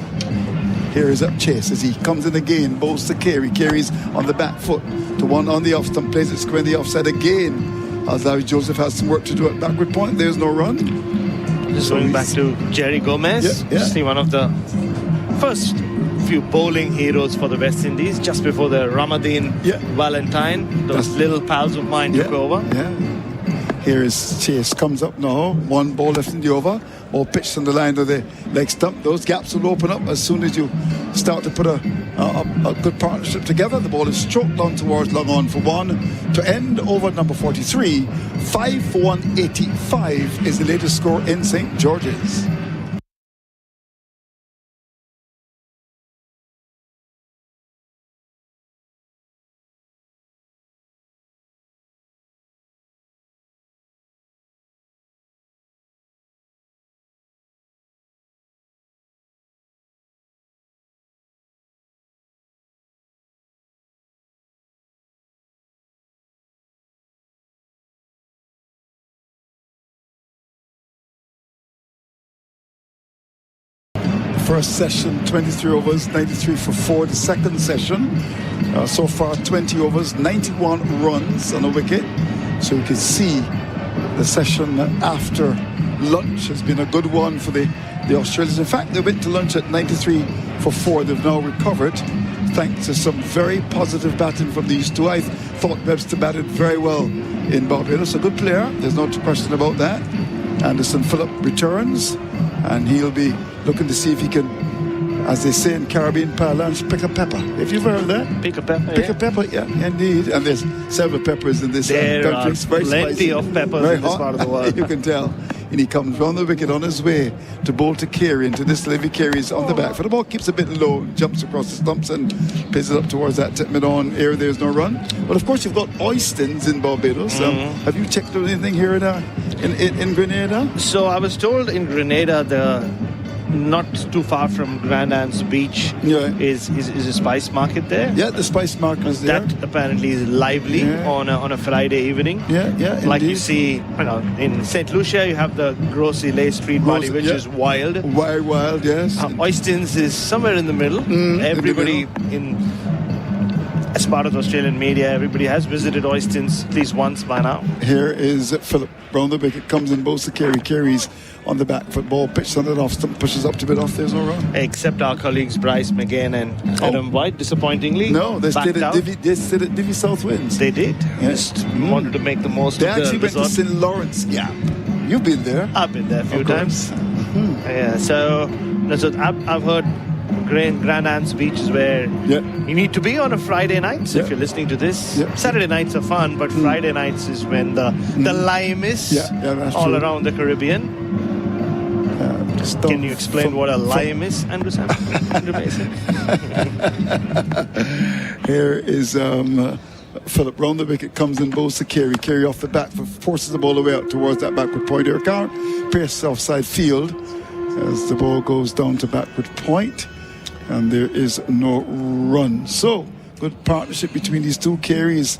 Here is up Chase as he comes in again, bowls to Carey. Carey's on the back foot to one on the off stump, plays it square in the offside again. Alzari Joseph has some work to do at backward point. There's no run. Just going back to Jerry Gomez, see one of the first few bowling heroes for the West Indies just before the Ramadan Valentine. Those little pals of mine took over. Here is Chase, comes up now. 1 ball left in the over. All pitched on the line of the leg stump. Those gaps will open up as soon as you start to put a good partnership together. The ball is stroked down towards long on for 1 to end over number 43. 5 for 185 is the latest score in St. George's. First session, 23 overs, 93 for 4. The second session, so far 20 overs, 91 runs on a wicket. So you can see the session after lunch has been a good one for the Australians. In fact, they went to lunch at 93 for 4. They've now recovered thanks to some very positive batting from these two. I thought Webster batted very well in Barbados. A good player, there's no question about that. Anderson Phillip returns, and he'll be looking to see if he can, as they say in Caribbean parlance, pick a pepper. Have you ever heard that? Pick a pepper. Pick a pepper, yeah, indeed. And there's several peppers in this country. It's very plenty spicy, of peppers very in this hot. part of the world. You can tell. And he comes round the wicket on his way to bowl to Carey, into this Levy Carey's on the back. For the ball keeps a bit low, jumps across the stumps and plays it up towards that tip mid-on area. There's no run. But of course, you've got Oystons in Barbados. Have you checked out anything here in Grenada? So I was told in Grenada, not too far from Grand Anse Beach is a spice market there. Yeah, the spice market is there. That apparently is lively on a Friday evening. Yeah, like indeed. you see, in St. Lucia, you have the Grossy Lay Street Party, which is wild. Wild, yes. Oystons is somewhere in the middle. Everybody as part of the Australian media, everybody has visited Oystons at least once by now. Here is Phillip round the wicket, comes in, bowls to Carey. Carey's on the back foot, ball pitched on it off stump, pushes up to bit off. There's no run. Except our colleagues Bryce McGain and Adam White, disappointingly. No, they stayed at Divi South Winds. They did. Yes. Just wanted to make the most they of the actually went to resort. St. Lawrence Gap. You've been there. I've been there a few times. Yeah, so I've heard Grand Anse Beach is where you need to be on a Friday night. So if you're listening to this, Saturday nights are fun, but Friday nights is when the lime is all true. around the Caribbean. Can you explain what a lime is, Andrew Mason? Here is Phillip round the wicket, comes in, bowls to Carey. Carey off the back, forces the ball away out towards that backward point. Here, count, pace offside field as the ball goes down to backward point, and there is no run. So, good partnership between these two. Carey is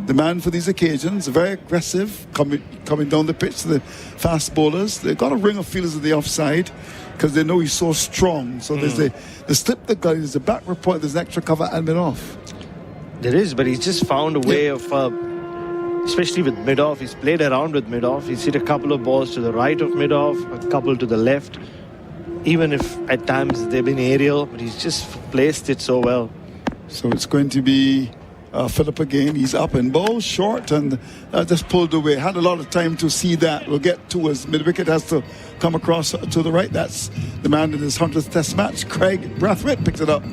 the man for these occasions, very aggressive, coming down the pitch to the fast bowlers. They've got a ring of fielders at the offside because they know he's so strong. So there's the slip the gully, there's a backward point, there's an extra cover and mid-off. There is, but he's just found a way of, especially with mid-off, he's played around with mid-off. He's hit a couple of balls to the right of mid-off, a couple to the left. Even if at times they've been aerial, but he's just placed it so well. So it's going to be Phillip again. He's up and ball short and just pulled away. Had a lot of time to see that. We'll get to his mid-wicket, has to come across to the right. That's the man in his 100th test match. Craig Brathwaite picked it up.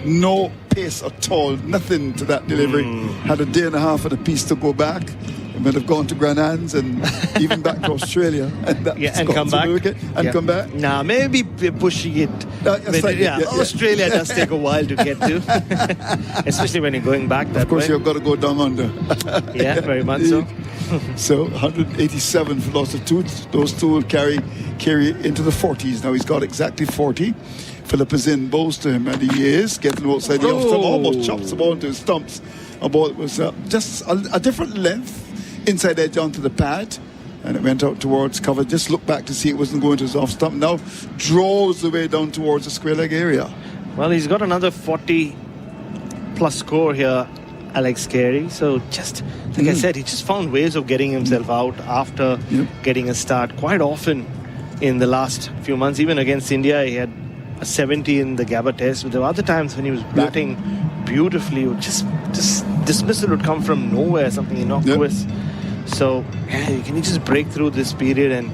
No pace at all. Nothing to that delivery. Had a day and a half of the piece to go back. He might have gone to Grand Anse and even back to Australia. And come back. Come back. Nah, maybe pushing it. Australia does take a while to get to. Especially when you're going back that way. Of course, you've got to go down under. Yeah, very much so. So 187 for loss of two. Those two will carry into the 40s. Now he's got exactly 40. Phillip is in, bowls to him, and he is getting outside the off stump, almost chops the ball into his stumps. A ball that was just a different length, inside edge onto the pad, and it went out towards cover. Just looked back to see it wasn't going to his off stump. Now draws the way down towards the square leg area. Well, he's got another 40 plus score here, Alex Carey. So just like I said, he just found ways of getting himself out after getting a start quite often in the last few months. Even against India, he had a 70 in the Gabba test, but there were other times when he was batting beautifully, just dismissal would come from nowhere, something innocuous. So can he just break through this period and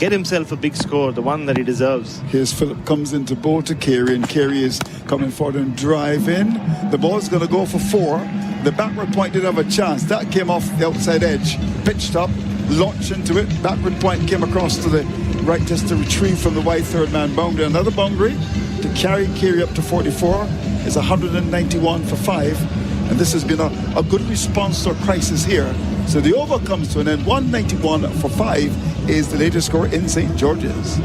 get himself a big score, the one that he deserves? Here's Phillip, comes into bowl to Carey, and Carey is coming forward and drive in. The ball's going to go for 4. The backward point didn't have a chance. That came off the outside edge, pitched up, launched into it. Backward point came across to the right just to retrieve from the wide third man boundary. Another boundary to carry Carey up to 44 is 191 for 5. And this has been a good response to a crisis here. So the over comes to an end. 191 for 5 is the latest score in St. George's.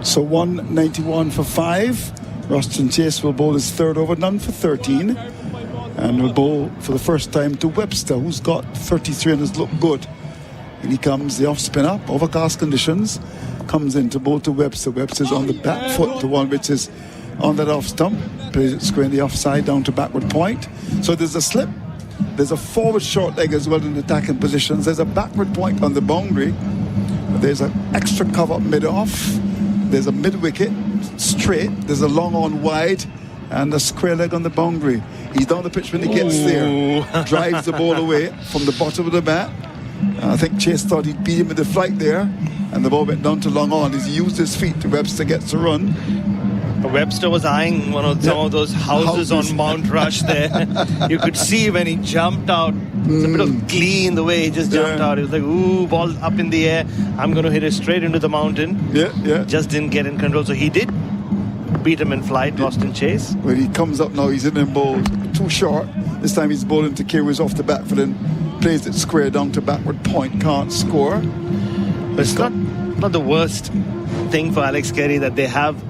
So 191 for 5. Ruston Chase will bowl his third over, none for 13. And will bowl for the first time to Webster, who's got 33 and has looked good. And he comes, the off spin up, overcast conditions, comes in to bowl to Webster. Webster's on the back foot to one which is on that off stump. Plays it square in the offside down to backward point. So there's a slip. There's a forward short leg as well in attacking positions. There's a backward point on the boundary. There's an extra cover mid-off. There's a mid-wicket straight. There's a long on wide and a square leg on the boundary. He's down the pitch when he gets there. Drives the ball away from the bottom of the bat. I think Chase thought he'd beat him in the flight there, and the ball went down to long on. He's used his feet to Webster gets a run. Webster was eyeing some of those houses on Mount Rush there. You could see when he jumped out. There's a bit of glee in the way he just jumped out. He was like, ooh, ball up in the air. I'm going to hit it straight into the mountain. Just didn't get in control. So he did beat him in flight, Ruston Chase. When he comes up now, he's in and bowled. Too short. This time he's bowling to Kyrgios off the back foot and plays it square down to backward point. Can't score. But it's not the worst thing for Alex Carey that they have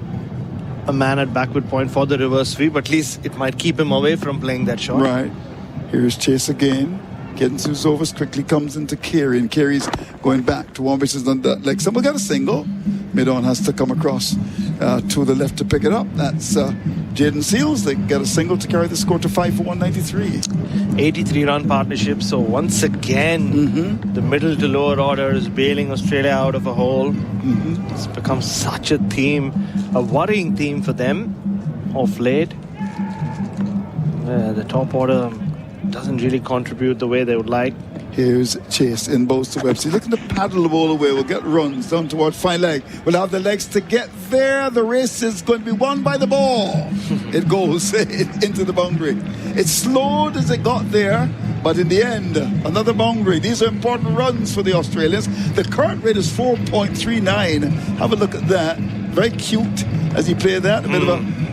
a man at backward point for the reverse sweep. But at least it might keep him away from playing that shot. Right. Here's Chase again. Getting to his overs quickly, comes into Carey, and Carey's going back to one which is on that leg. Someone got a single. Mid-on has to come across to the left to pick it up. That's Jaden Seals. They get a single to carry the score to 5 for 193. 83-run partnership. So once again, the middle to lower order is bailing Australia out of a hole. It's become such a theme, a worrying theme for them of late. The top order doesn't really contribute the way they would like. Here's Chase in bows to Webster. Looking to paddle the ball away. We'll get runs down towards fine leg. We'll have the legs to get there. The race is going to be won by the ball. It goes into the boundary. It slowed as it got there, but in the end, another boundary. These are important runs for the Australians. The current rate is 4.39. Have a look at that. Very cute as he played that. A bit of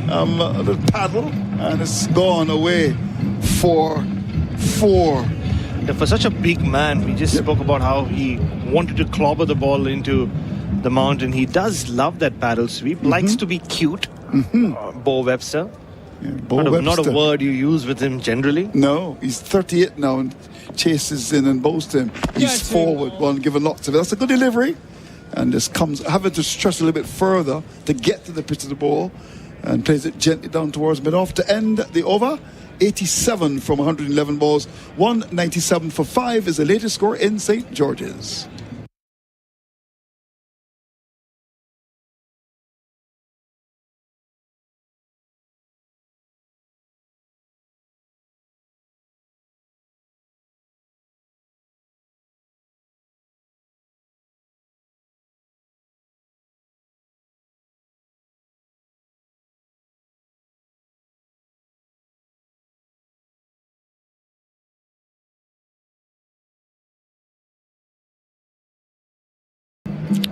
a little paddle, and it's gone away for 4. For such a big man, we just spoke about how he wanted to clobber the ball into the mountain. He does love that paddle sweep, likes to be cute. Bo Webster. Not a word you use with him generally. No, he's 38 now and chases in and bows to him. He's forward, one given lots of it. That's a good delivery. And this comes, having to stretch a little bit further to get to the pitch of the ball, and plays it gently down towards mid-off to end the over. 87 from 111 balls. 197 for 5 is the latest score in St. George's.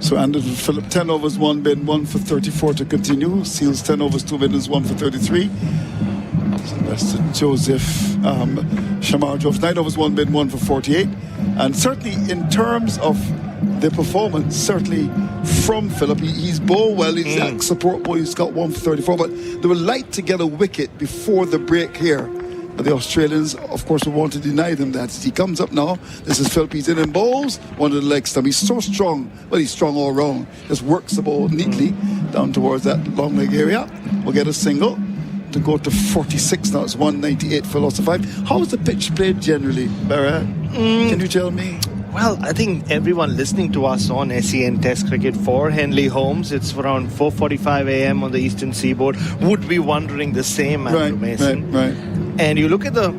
So Anderson Phillip 10 overs 1 bin 1 for 34 to continue. Seals 10 overs 2 bidders 1 for 33. Sylvester Joseph Shamar drove 9 overs 1 bin 1 for 48. And certainly in terms of the performance, certainly from Phillip, he's bowled well. He's at support ball. He's got 1 for 34. But they would like to get a wicket before the break here. But the Australians, of course, will want to deny them that. He comes up now. This is Phillip. He's in and bowls. One of the leg stump. He's so strong. Well, he's strong all round. Just works the ball neatly down towards that long leg area. We'll get a single to go to 46 now. It's 198 for loss of 5. How is the pitch played generally, Barra? Can you tell me? Well, I think everyone listening to us on SEN Test Cricket for Henley Holmes, it's around 4:45 a.m. on the Eastern Seaboard, would be wondering the same, Andrew Mason. Right. And you look at the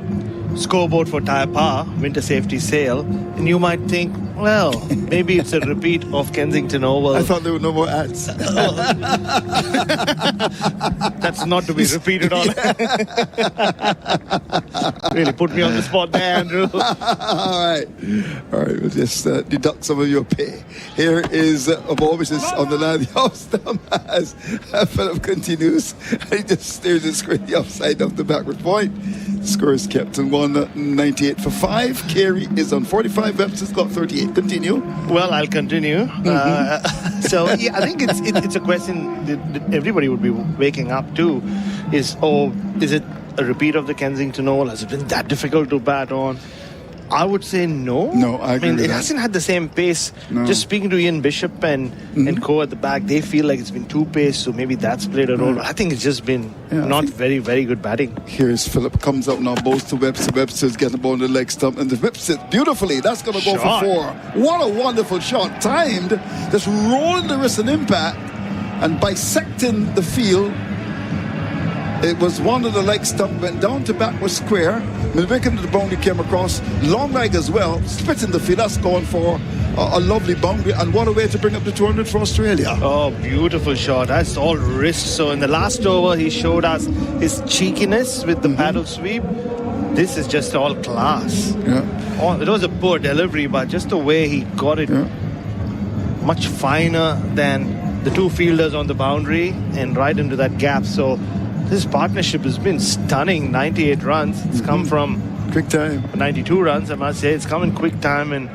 scoreboard for Taipa, Winter Safety Sale, and you might think, well, maybe it's a repeat of Kensington Oval. I thought there were no more ads. That's not to be repeated on. Really put me on the spot there, Andrew. All right, we'll just deduct some of your pay. Here is a ball which is on the line of the off stump as Phillip continues. He just steers it straight the offside of the backward point. Score is kept in 198 for 5. Carey is on 45. Webster's got 38. Continue. Well, I'll continue. So yeah, I think it's a question that everybody would be waking up to. Is it a repeat of the Kensington Oval? Has it been that difficult to bat on? I would say no. No, I agree with it that. hasn't had the same pace. No. Just speaking to Ian Bishop and co at the back, they feel like it's been too pace, so maybe that's played a role. I think it's just been not very, very good batting. Here's Phillip, comes up now, bows to Webster. Webster's getting the ball on the leg stump, and the whips it beautifully. That's going to go for 4. What a wonderful shot. Timed, just rolling the wrist and impact, and bisecting the field. It was one of the leg stump, went down to backward square. Milwickham to the boundary came across. Long leg as well, splitting the field. That's going for a lovely boundary. And what a way to bring up the 200 for Australia. Oh, beautiful shot. That's all wrist. So in the last over, he showed us his cheekiness with the paddle sweep. This is just all class. It was a poor delivery, but just the way he got it much finer than the two fielders on the boundary and right into that gap. So this partnership has been stunning. 98 runs. It's come from quick time. 92 runs, I must say. It's come in quick time and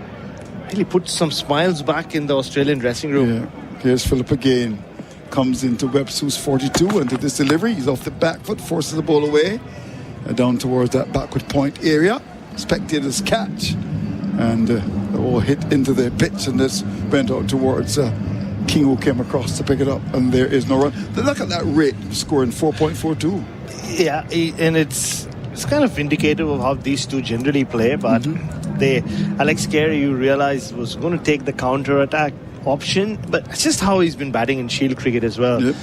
really put some smiles back in the Australian dressing room. Yeah. Here's Phillip again. Comes into Webster's 42 into this delivery. He's off the back foot, forces the ball away. Down towards that backward point area. Spectators catch. And the ball hit into the pitch and this went out towards Kingo came across to pick it up, and there is no run. Look at that rate, scoring 4.42. Yeah, and it's kind of indicative of how these two generally play, but Alex Carey, you realize, was going to take the counter-attack option, but it's just how he's been batting in Shield cricket as well. Yep.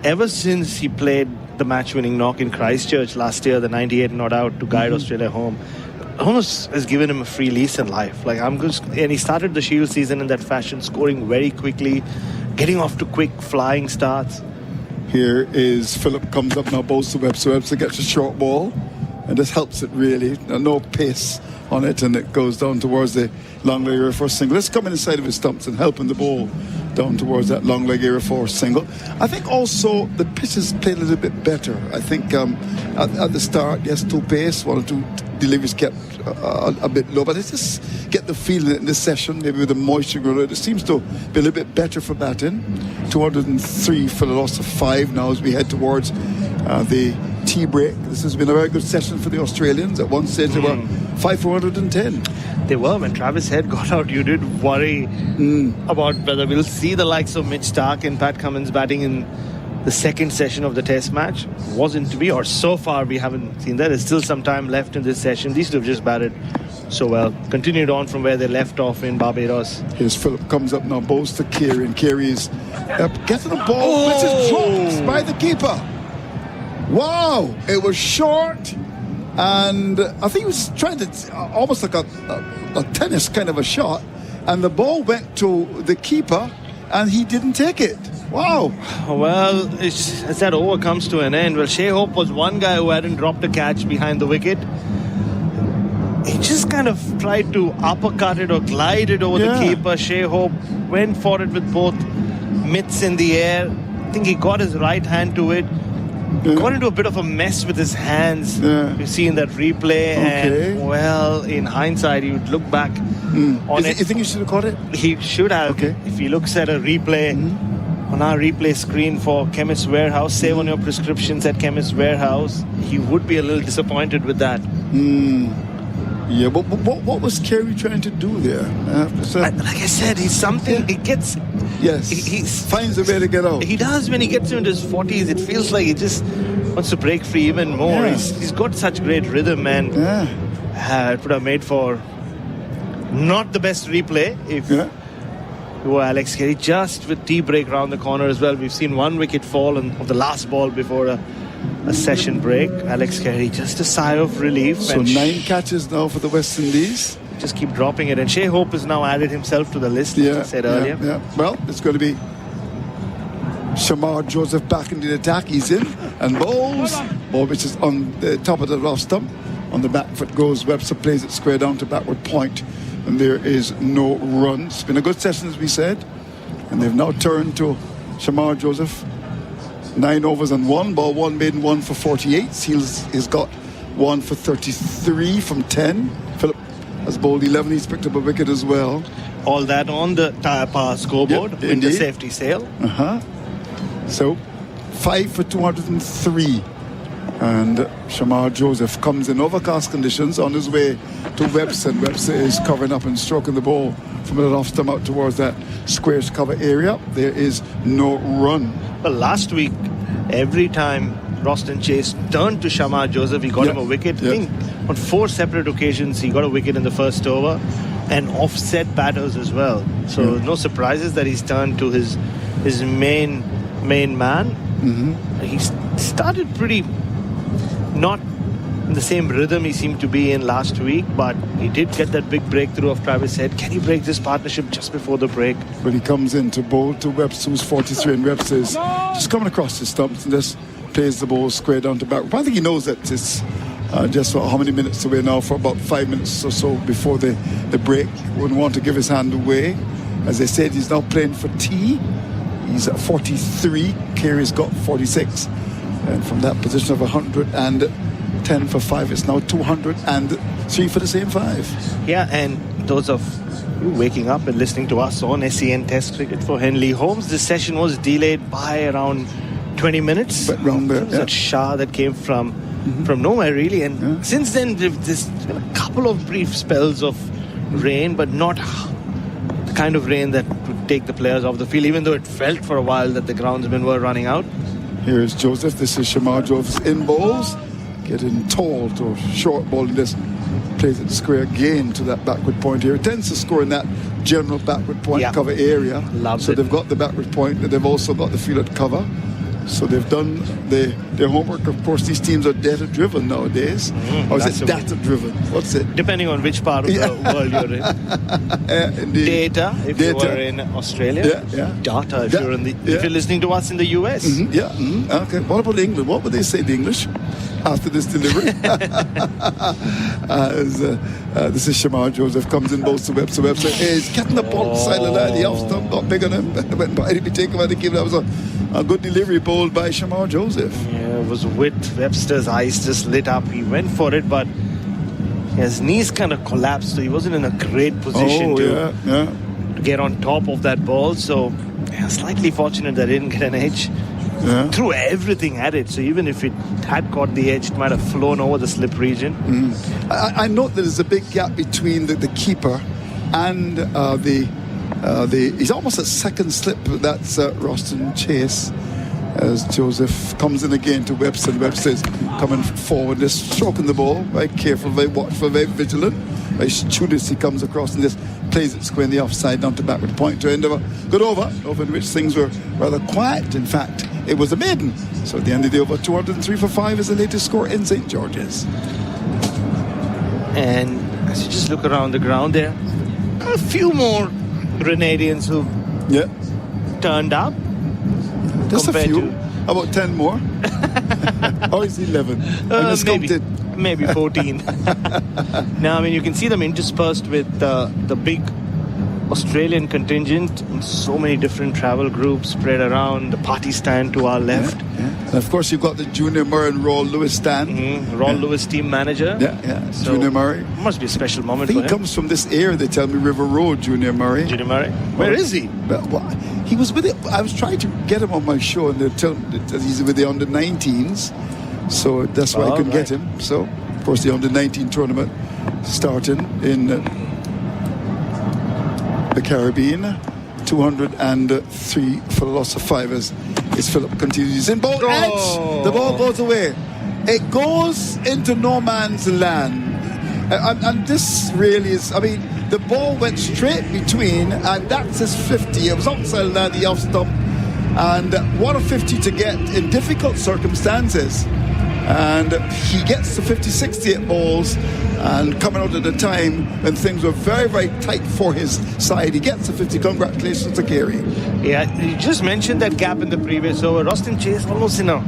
Ever since he played the match-winning knock in Christchurch last year, the 98 not out to guide Australia home, almost has given him a free lease in life. And he started the Shield season in that fashion, scoring very quickly, getting off to quick flying starts. Here is Phillip, comes up now, bows to Webster. Webster gets a short ball, and this helps it really. No pace on it, and it goes down towards the long leg area for a single. Let's come inside of his stumps and helping the ball down towards that long leg area for a single. I think also the pitches played a little bit better. I think at the start, yes, two pace, 1 or 2 deliveries kept a bit low, but let's just get the feeling in this session, maybe with the moisture going on. It seems to be a little bit better for batting. 203 for the loss of 5 now as we head towards the tea break. This has been a very good session for the Australians. At one stage they were 5 for 110. They were. When Travis Head got out, you did worry about whether we'll see the likes of Mitch Starc and Pat Cummins batting in the second session of the test match. Wasn't to be, or so far we haven't seen that. There's still some time left in this session. These two have just batted so well. Continued on from where they left off in Barbados. Here's Phillip, comes up now, bows to Carey, and Carey's getting the ball, which is dropped by the keeper. Wow, it was short, and I think he was trying to almost like a tennis kind of a shot, and the ball went to the keeper, and he didn't take it. Wow. Well, as that over comes to an end, well, Shea Hope was one guy who hadn't dropped a catch behind the wicket. He just kind of tried to uppercut it or glide it over the keeper. Shea Hope went for it with both mitts in the air. I think he got his right hand to it. Got into a bit of a mess with his hands. You see in that replay, and well, in hindsight, you would look back on it. You think he should have caught it? He should have. If he looks at a replay on our replay screen for Chemist Warehouse, save on your prescriptions at Chemist Warehouse, he would be a little disappointed with that. Yeah, but what was Carey trying to do there? Like I said, he's something. He gets. Yes. He finds a way to get out. He does. When he gets into his 40s, it feels like he just wants to break free even more. Yeah. He's got such great rhythm, and it would have made for not the best replay if you were Alex Carey. Just with tea break round the corner as well. We've seen one wicket fall on the last ball before a session break. Alex Carey, just a sigh of relief. So 9 catches now for the West Indies. Just keep dropping it. And Shea Hope has now added himself to the list, as I said earlier. Well, it's going to be Shamar Joseph back into the attack. He's in and bowls. Ball which is on the top of the off stump. On the back foot goes Webster, plays it square down to backward point. And there is no run. It's been a good session, as we said. And they've now turned to Shamar Joseph. 9 overs and 1. Ball 1 made 1 for 48. He's got 1 for 33 from 10. Philip has bowled 11. He's picked up a wicket as well. All that on the Tyre Power scoreboard, Yep, in the indeed. safety sail. So 5 for 203. And Shamar Joseph comes in overcast conditions on his way to Webster. And Webster is covering up and stroking the ball from an off stump out towards that squares cover area. There is no run. Well, last week, every time Roston Chase turned to Shamar Joseph, he got him a wicket. I think on 4 separate occasions, he got a wicket in the first over and offset batters as well. So no surprises that he's turned to his main man. He started pretty not in the same rhythm he seemed to be in last week, but he did get that big breakthrough of Travis Head. Can he break this partnership just before the break? But he comes in to bowl to Webster, who's 43, and Webster is just coming across the stumps and just plays the ball square down to back. I think he knows that it's just for how many minutes away now, for about 5 minutes or so before the break. Wouldn't want to give his hand away. As I said, he's now playing for T. He's at 43. Carey's got 46. And from that position of 110 for 5, it's now 203 for the same 5. Yeah, and those of you waking up and listening to us on SEN Test Cricket for Henley Holmes, this session was delayed by around 20 minutes. But round there, that Shah that came from nowhere, really. And since then, there's been a couple of brief spells of rain, but not the kind of rain that would take the players off the field, even though it felt for a while that the groundsmen were running out. Here's Joseph. This is Shamar Joseph's in bowls. Getting tall to short ball. And this plays it square again to that backward point here. It tends to score in that general backward point cover area. So they've got the backward point, and they've also got the field at cover. So they've done their homework. Of course, these teams are data-driven nowadays. Or is it data-driven? What's it? Depending on which part of the world you're in. Data, if you were in Australia. Data, if you're listening to us in the US. Okay. What about England? What would they say in English after this delivery? This is Shamar Joseph. Comes in both to Webster. Webster is getting the ball silent. The off stump got big on him. Went by to be taken by the keeper. That was a good delivery bowled by Shamar Joseph. Yeah, it was with Webster's eyes just lit up. He went for it, but his knees kind of collapsed, so he wasn't in a great position to get on top of that ball. So slightly fortunate that he didn't get an edge. Threw everything at it, so even if it had caught the edge, it might have flown over the slip region. I note that there's a big gap between the keeper and he's almost at second slip. That's Roston Chase, as Joseph comes in again to Webster. And Webster is coming forward, just stroking the ball, very careful, very watchful, very vigilant, very studious. He comes across and just plays it square in the offside down to backward point to end of a good over in which things were rather quiet. In fact, it was a maiden. So at the end of the over, 203 for 5 is the latest score in St. George's. And as you just look around the ground, there are a few more Grenadians who turned up. Just a few. About 10 more. Or is it 11? Maybe 14. Now, I mean, you can see them interspersed with the big Australian contingent and so many different travel groups spread around. The party stand to our left. And of course, you've got the Junior Murray and Raul Lewis stand. Raul Lewis, team manager. So Junior Murray. Must be a special moment I think for him. He comes from this area, they tell me, River Road, Junior Murray. Where is he? He was with it. I was trying to get him on my show, and they tell me that he's with the under-19s. So that's why I couldn't get him. So, of course, the under-19 tournament starting in the Caribbean. 203 for the loss of 5 as Philip continues in ball edge. The ball goes away. It goes into no man's land. And this really is, I mean, the ball went straight between, and that's his 50. It was outside the off stump. And what a 50 to get in difficult circumstances. And he gets to 50, 68 balls, and coming out at a time when things were very, very tight for his side, he gets to 50. Congratulations to Carey. Yeah, you just mentioned that gap in the previous over. Roston Chase almost in a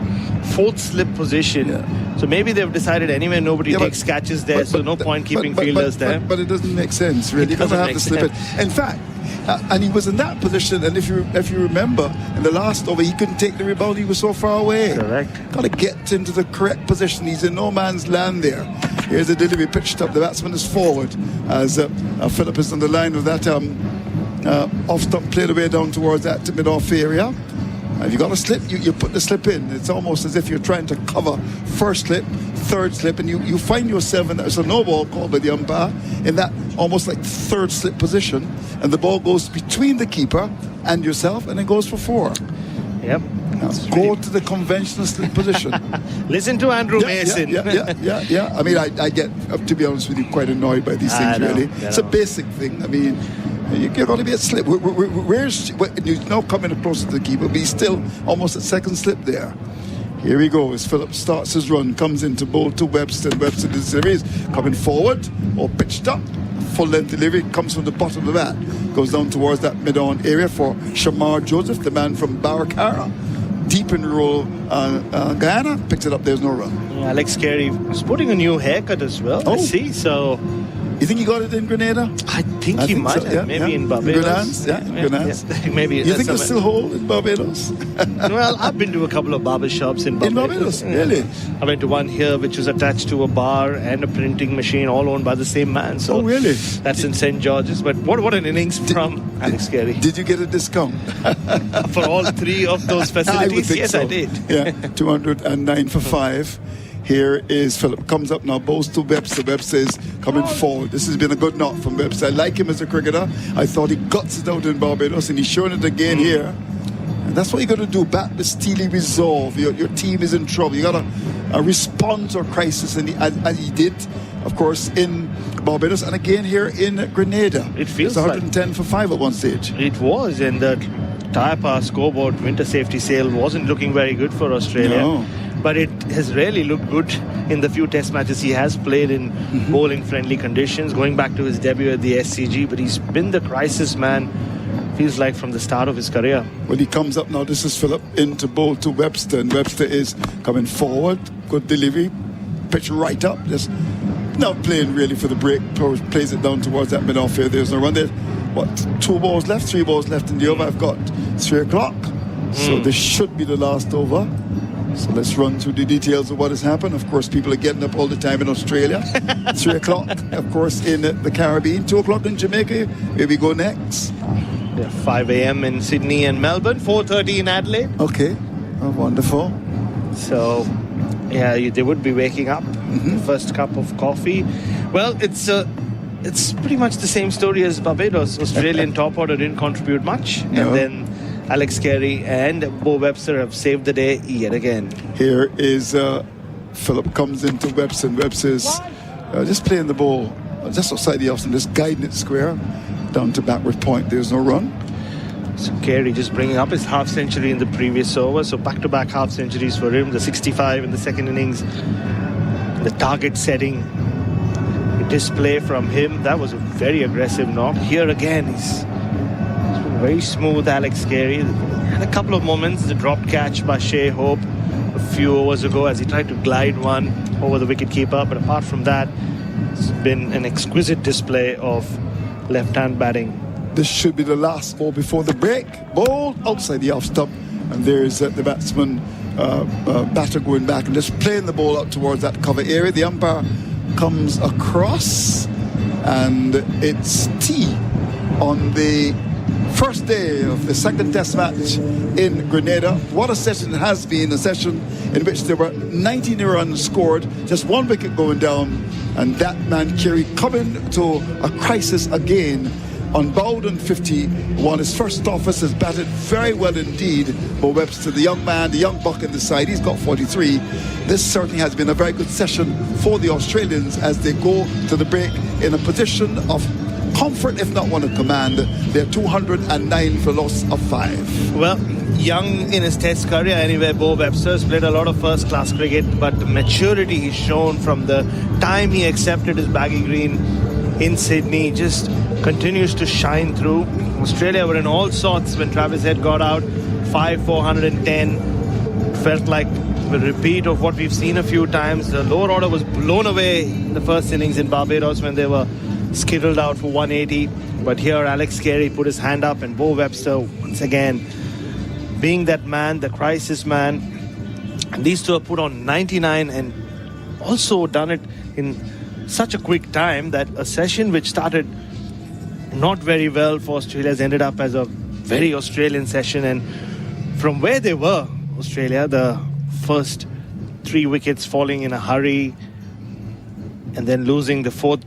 fourth slip position. So maybe they've decided anyway nobody takes catches there, so no point keeping fielders there. But it doesn't make sense, really. It doesn't have the slip. In fact, And he was in that position, and if you remember, in the last over, he couldn't take the rebound. He was so far away. Correct. Got to get into the correct position. He's in no man's land there. Here's the delivery pitched up. The batsman is forward as Phillip is on the line of that off stump, played away down towards that mid-off area. If you got a slip, you put the slip in. It's almost as if you're trying to cover first slip, third slip, and you find yourself in that. It's a no ball called by the umpire in that almost like third slip position, and the ball goes between the keeper and yourself, and it goes for 4. Yep. Now, go to the conventional slip position. Listen to Andrew Mason. Yeah. I mean, I get, to be honest with you, quite annoyed by these things, really. It's a basic thing. I mean, you're going to be at slip. He's now coming closer to the keeper, but he's still almost at second slip there. Here we go as Phillip starts his run, comes into bowl to Webster. Webster is coming forward or pitched up. Full length delivery comes from the bottom of the bat, goes down towards that mid-on area for Shamar Joseph, the man from Barracara. Deep in rural Guyana, picks it up. There's no run. Alex Carey is putting a new haircut as well. I see. So, you think he got it in Grenada? I think he might have. Maybe in Barbados. Grenades. Maybe. You think they still hold in Barbados? Well, I've been to a couple of barber shops in Barbados. Really? I went to one here which was attached to a bar and a printing machine, all owned by the same man. So really? That's in St. George's. But what an innings from Alex Carey. Did you get a discount? For all 3 of those facilities? Yes, so. I did. Yeah, 209 for 5. Here is Phillip. Comes up now, bowls to Webster. Webster is coming forward. This has been a good knock from Webster. I like him as a cricketer. I thought he guts it out in Barbados, and he's showing it again here. And that's what you got to do. Bat with steely resolve. Your team is in trouble. You got to respond to a crisis, and as he did, of course, in Barbados, and again here in Grenada. It feels 110 for 5 at one stage. It was, and the tyre power scoreboard winter safety sale wasn't looking very good for Australia. No. But it has really looked good in the few test matches he has played in bowling-friendly conditions, going back to his debut at the SCG. But he's been the crisis man, feels like, from the start of his career. When he comes up now, this is Phillip into bowl to Webster, and Webster is coming forward. Good delivery, pitch right up. Just not playing really for the break. Plays it down towards that mid-off here. There's no run there. 3 balls left in the over. I've got 3 o'clock. So this should be the last over. So let's run through the details of what has happened. Of course, people are getting up all the time in Australia. 3 o'clock, of course, in the Caribbean. 2 o'clock in Jamaica. Where we go next? 5 a.m. in Sydney and Melbourne. 4:30 in Adelaide. Okay. Oh, wonderful. So, they would be waking up. The first cup of coffee. Well, it's pretty much the same story as Barbados. Australian top order didn't contribute much. No. And then Alex Carey and Bo Webster have saved the day yet again. Here is Phillip comes into Webster. Webster's just playing the ball just outside the off and just guiding it square down to backward point. There's no run. So Carey just bringing up his half century in the previous over. So back-to-back half centuries for him. The 65 in the second innings. The target setting display from him. That was a very aggressive knock. Here again, he's very smooth, Alex Carey. Had a couple of moments, the drop catch by Shea Hope a few overs ago as he tried to glide one over the wicketkeeper. But apart from that, it's been an exquisite display of left-hand batting. This should be the last ball before the break. Ball outside the off stump, and there's the batsman batter going back and just playing the ball out towards that cover area. The umpire comes across, and it's tea on the first day of the second test match in Grenada. What a session it has been, a session in which there were 19 runs scored, just 1 wicket going down, and that man Carey coming to a crisis again on Bowden 51. His first office has batted very well indeed. Bo Webster, the young man, the young buck in the side, he's got 43. This certainly has been a very good session for the Australians as they go to the break in a position of comfort, if not one of command. They're 209 for loss of 5. Well, young in his test career anyway, Bo Webster's played a lot of first-class cricket, but the maturity he's shown from the time he accepted his baggy green in Sydney just continues to shine through. Australia were in all sorts when Travis Head got out. 5-410. Felt like a repeat of what we've seen a few times. The lower order was blown away in the first innings in Barbados when they were skittled out for 180. But here, Alex Carey put his hand up, and Bo Webster, once again, being that man, the crisis man. And these two have put on 99 and also done it in such a quick time that a session which started not very well for Australia has ended up as a very Australian session. And from where they were, Australia, the first 3 wickets falling in a hurry and then losing the fourth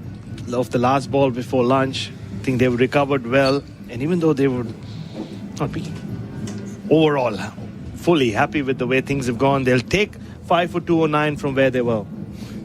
of the last ball before lunch, I think they've recovered well. And even though they would not be overall fully happy with the way things have gone, they'll take 5 for 209 from where they were.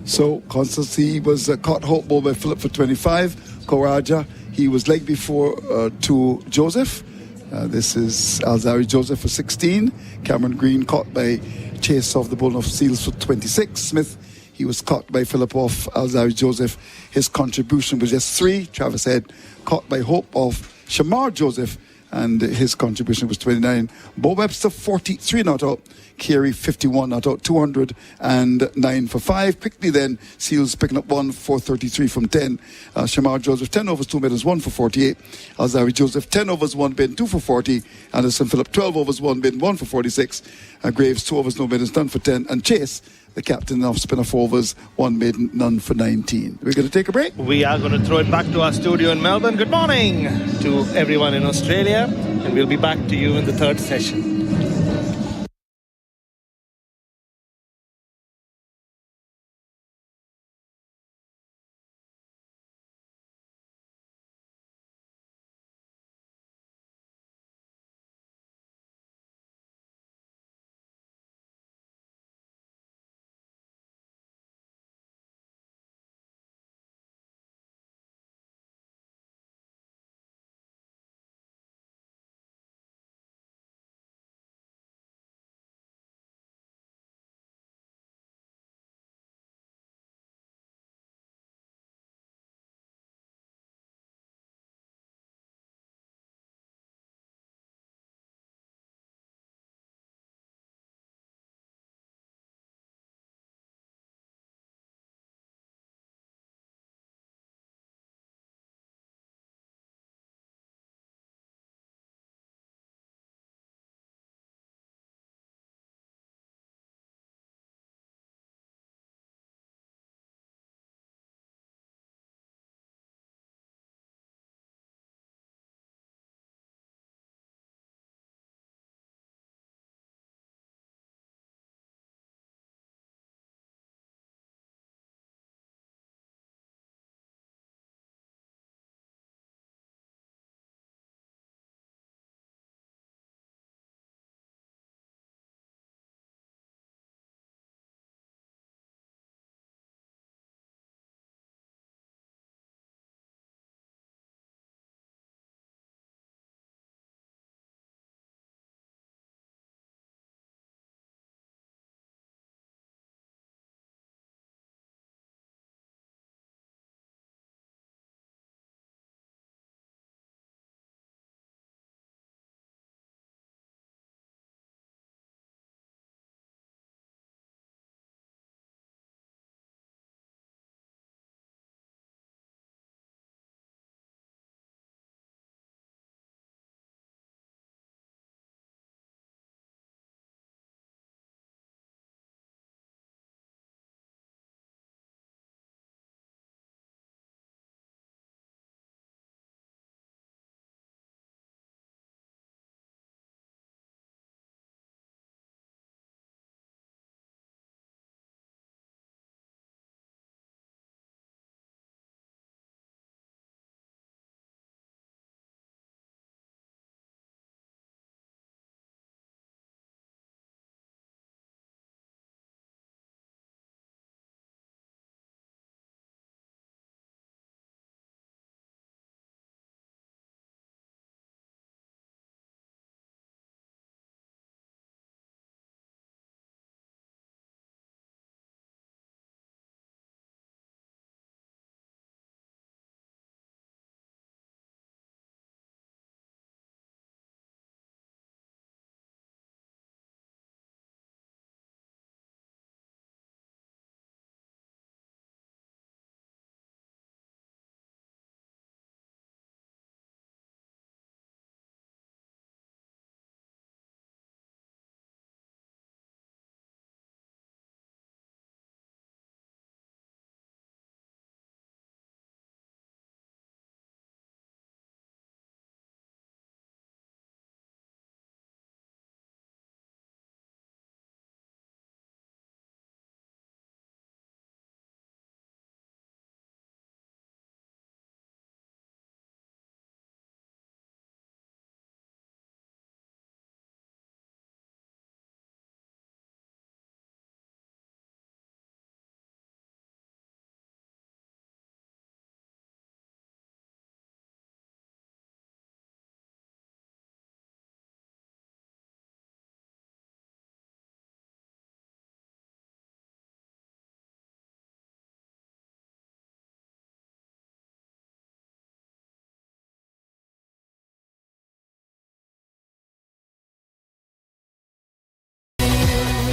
So Constantine was caught hope ball by Phillip for 25. Koraja, he was leg before to Joseph. This is Alzari Joseph for 16. Cameron Green caught by Chase off the ball of Seals for 26. Smith, he was caught by Phillip off Alzari Joseph. His contribution was just 3. Travis Head caught by Hope of Shamar Joseph, and his contribution was 29. Bo Webster 43 not out. Carey 51 not out. 209 for 5. Quickly then, Seals picking up 1 for 33 from 10. Shamar Joseph 10 overs 2 middles 1 for 48. Alzari Joseph 10 overs 1 bin 2 for 40. Anderson Phillip 12 overs 1 bin 1 for 46. Graves 2 overs no middles none for 10. And Chase, the captain of spinner 4 overs 1 maiden none for 19. We're going to take a break. We are going to throw it back to our studio in Melbourne. Good morning to everyone in Australia, and we'll be back to you in the third session.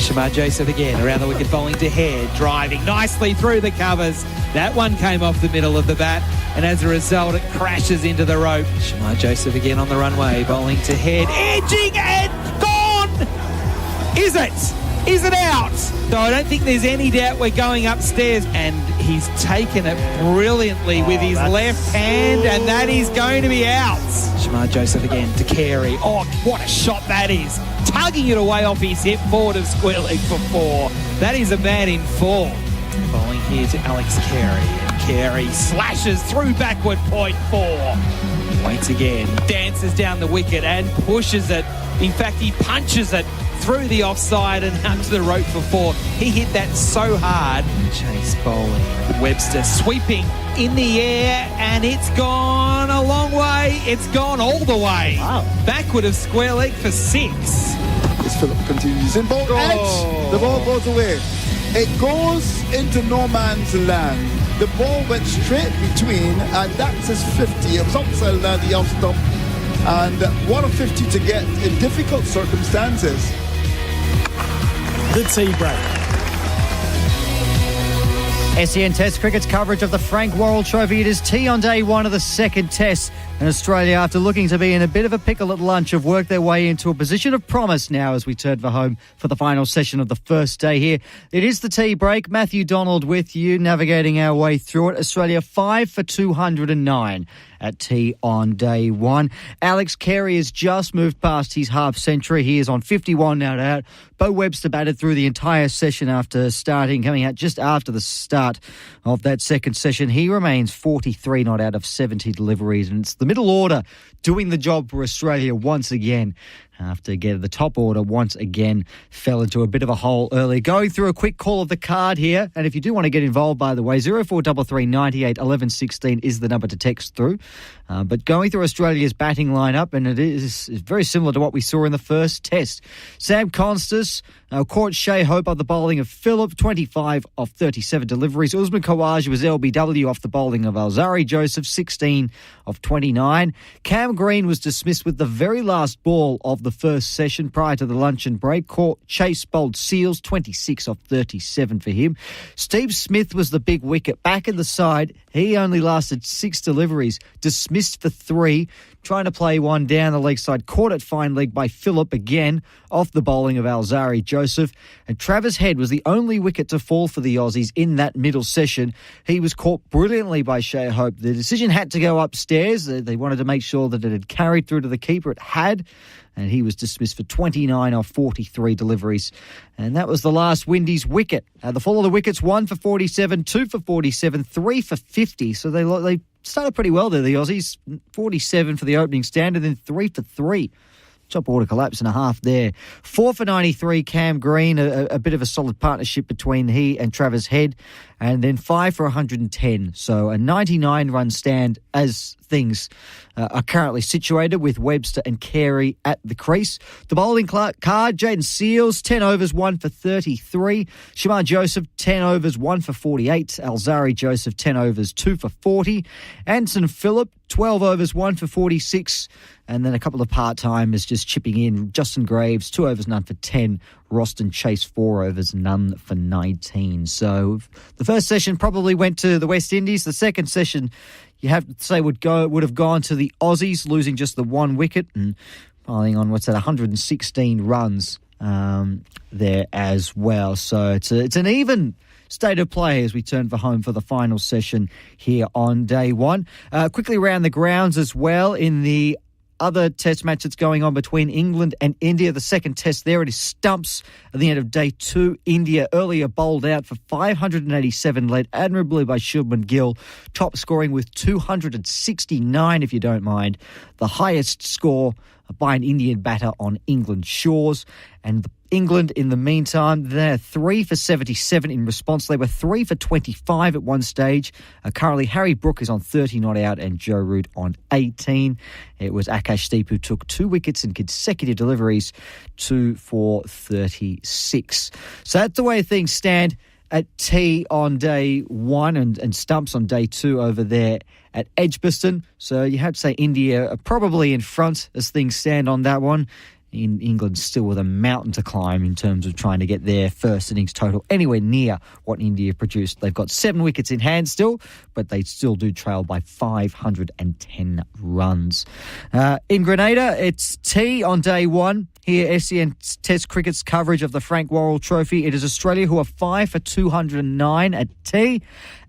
Shamar Joseph again around the wicket, bowling to Head, driving nicely through the covers. That one came off the middle of the bat, and as a result, it crashes into the rope. Shamar Joseph again on the runway, bowling to Head, edging and gone! Is it? Is it out? So I don't think there's any doubt we're going upstairs, and he's taken it brilliantly with his left hand, and that is going to be out. Shamar Joseph again to Carey. Oh, what a shot that is. Tugging it away off his hip forward of square leg for 4. That is a man in form. Bowling here to Alex Carey. And Carey slashes through backward point 4. Waits again, dances down the wicket and pushes it. In fact, he punches it through the offside and out to the rope for 4. He hit that so hard. Chase bowling. Webster sweeping in the air, and it's gone a long way. It's gone all the way. Wow. Backward of square leg for 6. As Phillip continues in ball edge, the ball goes away. It goes into no man's land. The ball went straight between, and that's his 50. It was outside the off stump, and what a 50 to get in difficult circumstances. The tea break. SEN Test Cricket's coverage of the Frank Worrell Trophy. It is tea on day 1 of the second test. And Australia, after looking to be in a bit of a pickle at lunch, have worked their way into a position of promise now as we turn for home for the final session of the first day here. It is the tea break. Matthew Donald with you, navigating our way through it. Australia 5 for 209 at tea on day 1. Alex Carey has just moved past his half century. He is on 51 now out. Bo Webster batted through the entire session after coming out just after the start of that second session. He remains 43 not out of 70 deliveries, and it's the middle order doing the job for Australia once again. After the top order once again fell into a bit of a hole early. Going through a quick call of the card here, and if you do want to get involved, by the way, 0433 98 11 16 is the number to text through. But going through Australia's batting lineup, and it is very similar to what we saw in the first test. Sam Constas caught Shea Hope on the bowling of Phillip, 25 of 37 deliveries. Usman Khawaja was LBW off the bowling of Alzari Joseph, 16 of 29. Cam Green was dismissed with the very last ball of the first session prior to the luncheon break. Chase bowled Seals, 26 of 37 for him. Steve Smith was the big wicket. Back in the side, he only lasted 6 deliveries, dismissed for 3, trying to play one down the leg side, caught at fine leg by Phillip again, off the bowling of Alzari Joseph. And Travis Head was the only wicket to fall for the Aussies in that middle session. He was caught brilliantly by Shea Hope. The decision had to go upstairs. They wanted to make sure that it had carried through to the keeper. It had, and he was dismissed for 29 of 43 deliveries. And that was the last Windies wicket. The fall of the wickets, 1 for 47, 2 for 47, 3 for 50. So they started pretty well there, the Aussies. 47 for the opening stand, and then 3 for 3. Top order collapse and a half there. 4 for 93, Cam Green, a bit of a solid partnership between he and Travis Head. And then 5 for 110. So a 99-run stand as things are currently situated, with Webster and Carey at the crease. The bowling card, Jaden Seals, 10 overs, 1 for 33. Shamar Joseph, 10 overs, 1 for 48. Alzari Joseph, 10 overs, 2 for 40. Anson Phillip, 12 overs, 1 for 46. And then a couple of part-timers just chipping in. Justin Graves, 2 overs, none for 10. Roston Chase, 4 overs, none for 19. So the first session probably went to the West Indies. The second session, you have to say, would have gone to the Aussies, losing just the 1 wicket and piling on 116 runs there as well. So it's an even state of play as we turn for home for the final session here on day 1. Quickly around the grounds as well in the other test match that's going on between England and India. The second test there, it is stumps at the end of day 2. India earlier bowled out for 587, led admirably by Shubman Gill, top scoring with 269, if you don't mind. The highest score by an Indian batter on England shores. And England, in the meantime, they're 3 for 77 in response. They were 3 for 25 at one stage. Currently, Harry Brook is on 30 not out and Joe Root on 18. It was Akashdeep who took 2 wickets in consecutive deliveries, 2 for 36. So that's the way things stand at tea on day 1 and stumps on day 2 over there at Edgbaston. So you have to say India are probably in front as things stand on that one. In England still with a mountain to climb in terms of trying to get their first innings total anywhere near what India produced. They've got 7 wickets in hand still, but they still do trail by 510 runs. In Grenada, it's tea on day one. Here, SEN Test Cricket's coverage of the Frank Worrell Trophy. It is Australia who are 5 for 209 at tea.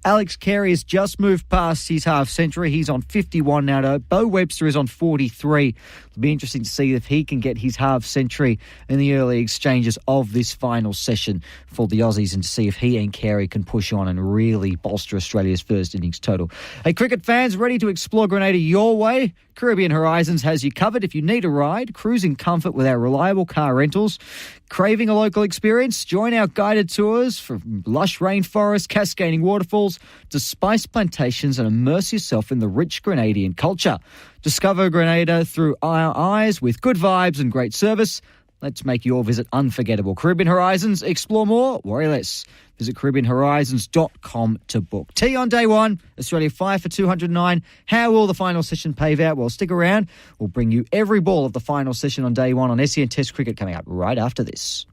Alex Carey has just moved past his half century. He's on 51 now. Though. Bo Webster is on 43. It'll be interesting to see if he can get his half century in the early exchanges of this final session for the Aussies and to see if he and Carey can push on and really bolster Australia's first innings total. Hey, cricket fans, ready to explore Grenada your way? Caribbean Horizons has you covered. If you need a ride, cruise in comfort with our reliable car rentals. Craving a local experience? Join our guided tours from lush rainforests, cascading waterfalls to spice plantations and immerse yourself in the rich Grenadian culture. Discover Grenada through our eyes with good vibes and great service. Let's make your visit unforgettable. Caribbean Horizons, explore more, worry less. Visit CaribbeanHorizons.com to book. Tea on day one, Australia 5 for 209. How will the final session pave out? Well, stick around. We'll bring you every ball of the final session on day one on SEN Test Cricket coming up right after this.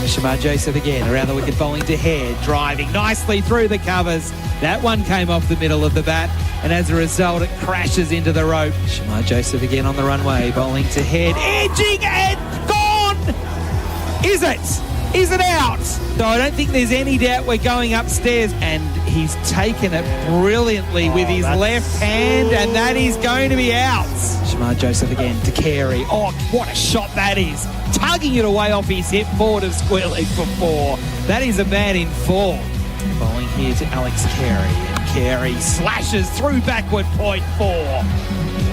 Shamar Joseph again, around the wicket, bowling to Head, driving nicely through the covers. That one came off the middle of the bat, and as a result, it crashes into the rope. Shamar Joseph again on the runway, bowling to Head, edging and gone! Is it? Is it out? So I don't think there's any doubt we're going upstairs. And he's taken it brilliantly with his left hand, and that is going to be out. Shamar Joseph again to Carey. Oh, what a shot that is. Tugging it away off his hip forward of square leg for 4. That is a man in form. Bowling here to Alex Carey. And Carey slashes through backward point 4.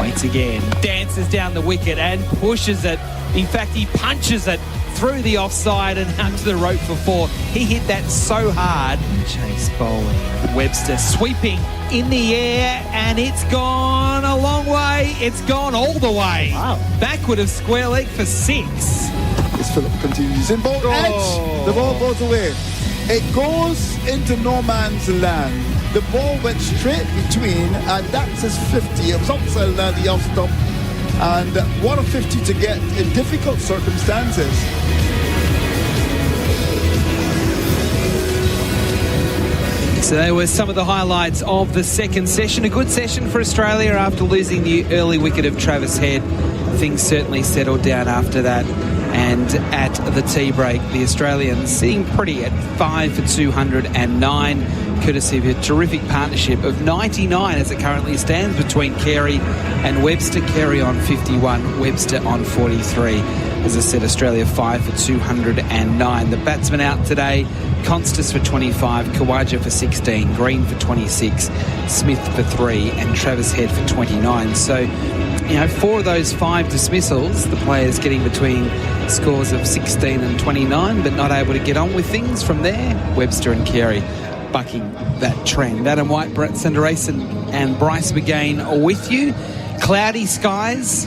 Waits again. Dances down the wicket and pushes it. In fact, he punches it through the offside and out to the rope for 4. He hit that so hard. Chase bowling. Webster sweeping in the air, and it's gone a long way. It's gone all the way. Wow. Backward of square leg for 6. As Phillip continues in ball edge, the ball goes away. It goes into no man's land. The ball went straight between, and that's his 50. It was outside the off stump. And what a 50 to get in difficult circumstances. So there were some of the highlights of the second session. A good session for Australia after losing the early wicket of Travis Head. Things certainly settled down after that. And at the tea break, the Australians sitting pretty at 5 for 209, courtesy of a terrific partnership of 99 as it currently stands between Carey and Webster. Carey on 51, Webster on 43. As I said, Australia 5 for 209. The batsmen out today: Constas for 25, Khawaja for 16, Green for 26, Smith for 3, and Travis Head for 29. So, 4 of those 5 dismissals, the players getting between scores of 16 and 29, but not able to get on with things from there. Webster and Carey bucking that trend. Adam White, Brett Sanderson and Bryce McGain are with you. Cloudy skies.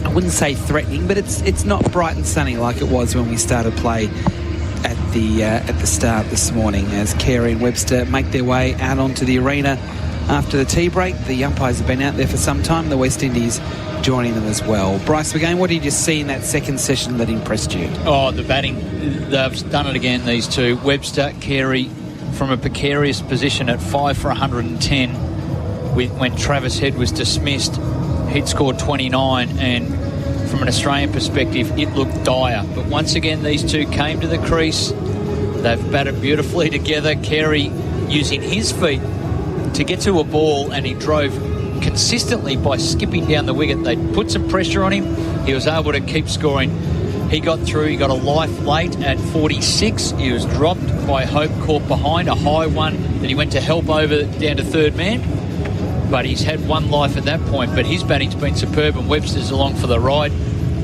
I wouldn't say threatening, but it's not bright and sunny like it was when we started play at the start this morning, as Carey and Webster make their way out onto the arena after the tea break. The umpires have been out there for some time. The West Indies joining them as well. Bryce McGain, what did you see in that second session that impressed you? Oh, the batting. They've done it again, these two. Webster, Carey, from a precarious position at 5 for 110. When Travis Head was dismissed, he'd scored 29, and from an Australian perspective, it looked dire. But once again, these two came to the crease. They've batted beautifully together. Carey using his feet to get to a ball, and he drove consistently by skipping down the wicket. They put some pressure on him. He was able to keep scoring. He got through. He got a life late at 46. He was dropped by Hope, caught behind a high one that he went to help over down to third man. But he's had one life at that point. But his batting's been superb, and Webster's along for the ride.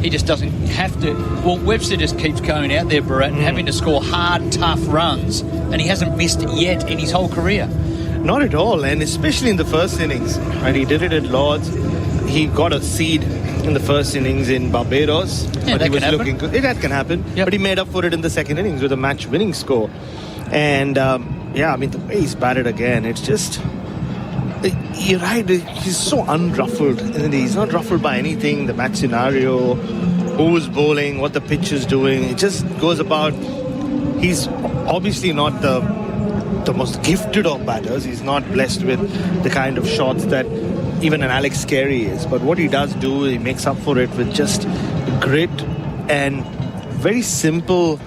He just doesn't have to. Well, Webster just keeps going out there, Barrett, and having to score hard, tough runs, and he hasn't missed yet in his whole career. Not at all, and especially in the first innings. Right, he did it at Lord's. He got a seed in the first innings in Barbados, Yeah, but he was can looking good. That can happen, Yep. but he made up for it in the second innings with a match-winning score. And the way he's batted again, it's just. You're right, he's so unruffled. And he's not ruffled by anything, the match scenario, who's bowling, what the pitch is doing. It just goes about. He's obviously not the most gifted of batters. He's not blessed with the kind of shots that even an Alex Carey is. But what he does do, he makes up for it with just grit and very simple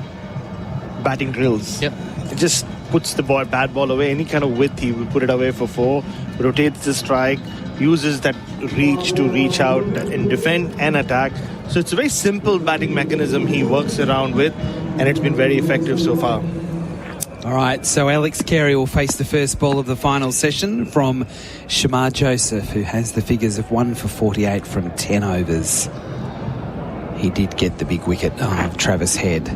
batting drills. Yep. It just puts the bad ball away. Any kind of width, he will put it away for 4, rotates the strike, uses that reach to reach out and defend and attack. So it's a very simple batting mechanism he works around with, and it's been very effective so far. All right, so Alex Carey will face the first ball of the final session from Shamar Joseph, who has the figures of 1 for 48 from 10 overs. He did get the big wicket of Travis Head.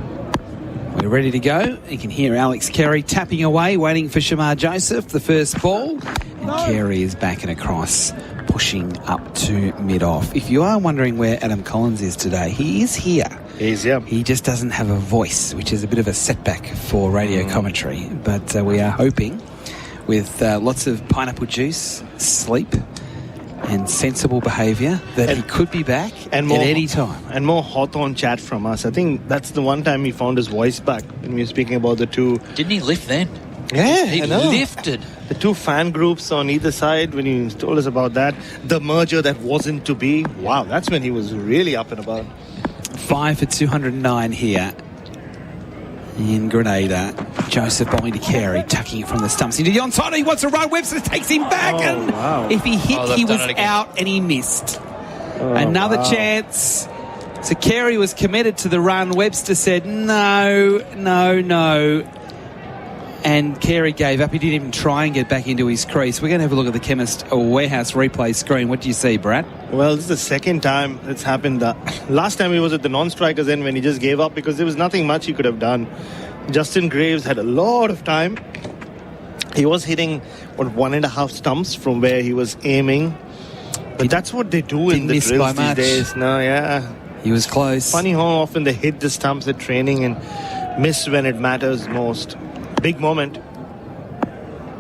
We're ready to go. You can hear Alex Carey tapping away, waiting for Shamar Joseph, the first ball. And Carey is back and across, pushing up to mid-off. If you are wondering where Adam Collins is today, he is here. He's here. He just doesn't have a voice, which is a bit of a setback for radio commentary. But we are hoping, with lots of pineapple juice, sleep, and sensible behaviour that he could be back at any time. And more Hawthorn chat from us. I think that's the one time he found his voice back when we were speaking about the two. Didn't he lift then? Yeah, he I know. lifted. The two fan groups on either side, when he told us about that, the merger that wasn't to be. Wow, that's when he was really up and about. 5 for 209 here in Grenada. Joseph bowling to Carey, tucking it from the stumps into the onside. He wants to run. Webster takes him back, and if he hit, he was out and he missed. Another chance. So Carey was committed to the run. Webster said no. And Carey gave up. He didn't even try and get back into his crease. We're going to have a look at the Chemist Warehouse replay screen. What do you see, Brad? Well, this is the second time it's happened. Last time he was at the non-strikers end when he just gave up because there was nothing much he could have done. Justin Graves had a lot of time. He was hitting 1.5 stumps from where he was aiming. But that's what they do in the drills these days. No, yeah. He was close. Funny how often they hit the stumps at training and miss when it matters most. Big moment.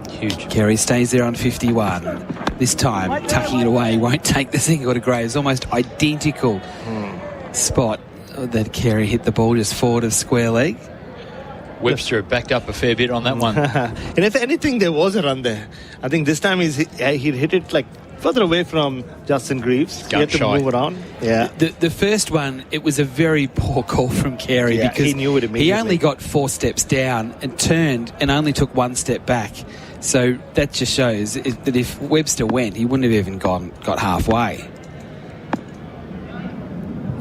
Huge. Carey stays there on 51. This time, tucking it away, won't take the single to Graves. Almost identical spot that Carey hit the ball just forward of square leg. Webster backed up a fair bit on that one. And if anything, there was a run there. I think this time he'd hit it like further away from Justin Greaves. He had to move around. Yeah. The first one, it was a very poor call from Carey because he knew it immediately. He only got 4 steps down and turned and only took 1 step back. So that just shows that if Webster went, he wouldn't have even got halfway.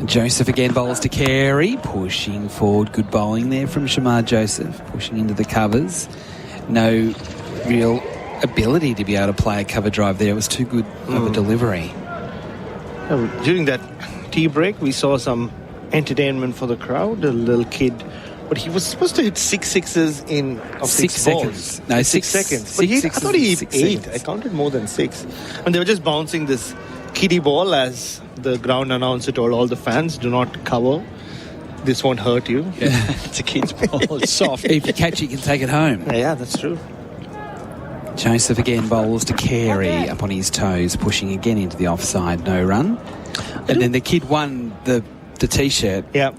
Joseph again bowls to Carey, pushing forward. Good bowling there from Shamar Joseph, pushing into the covers. No real ability to be able to play a cover drive there. It was too good of a delivery. During that tea break, we saw some entertainment for the crowd. A little kid, but he was supposed to hit 6 sixes in 6 seconds. No, 6 seconds. But I thought he hit 8. I counted more than 6. And they were just bouncing this kiddie ball, as the ground announcer told all the fans, do not cover. This won't hurt you. Yeah. It's a kid's ball. It's soft. If you catch it, you can take it home. Yeah, that's true. Joseph again bowls to Carey, up on his toes, pushing again into the offside, no run. And then the kid won the T-shirt. Yeah.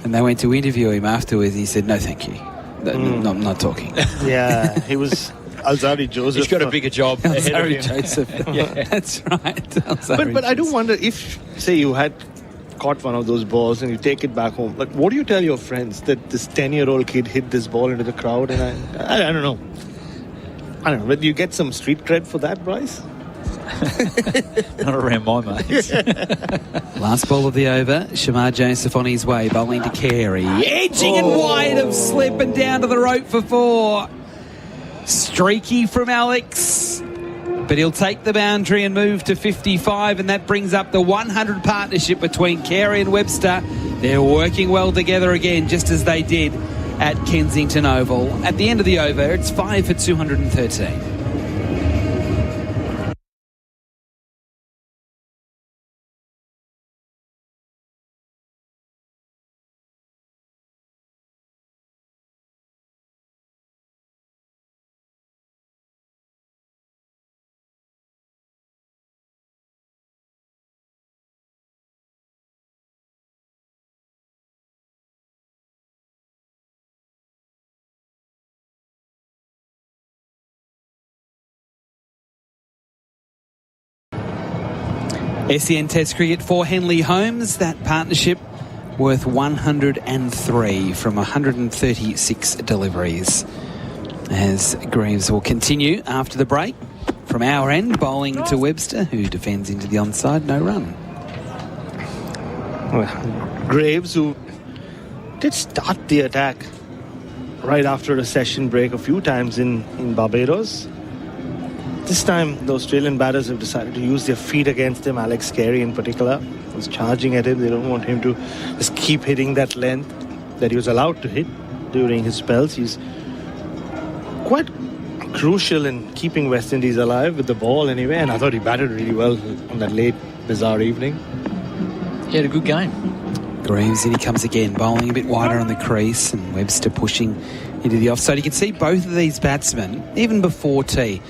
And they went to interview him afterwards. He said, no, thank you. No, I'm not talking. Yeah, he was Alzari Joseph. He's got a bigger job ahead of him. Joseph. Yeah, that's right. But I do wonder if, say, you had caught one of those balls and you take it back home. Like, what do you tell your friends that this 10-year-old kid hit this ball into the crowd? And I don't know. I don't know. But do you get some street cred for that, Bryce? Not around my mates. Last ball of the over. Shamar Joseph on his way, bowling to Carey. Edging and wide of slip and down to the rope for 4. Streaky from Alex. But he'll take the boundary and move to 55, and that brings up the 100 partnership between Carey and Webster. They're working well together again, just as they did at Kensington Oval. At the end of the over, it's 5 for 213. SEN Test Cricket for Henley Holmes. That partnership worth 103 from 136 deliveries. As Greaves will continue after the break. From our end, bowling to Webster, who defends into the onside, no run. Well, Graves, who did start the attack right after a session break a few times in Barbados. This time, the Australian batters have decided to use their feet against him. Alex Carey in particular was charging at him. They don't want him to just keep hitting that length that he was allowed to hit during his spells. He's quite crucial in keeping West Indies alive with the ball anyway, and I thought he batted really well on that late, bizarre evening. He had a good game. Greaves in he comes again, bowling a bit wider on the crease, and Webster pushing into the offside. You can see both of these batsmen, even before tea,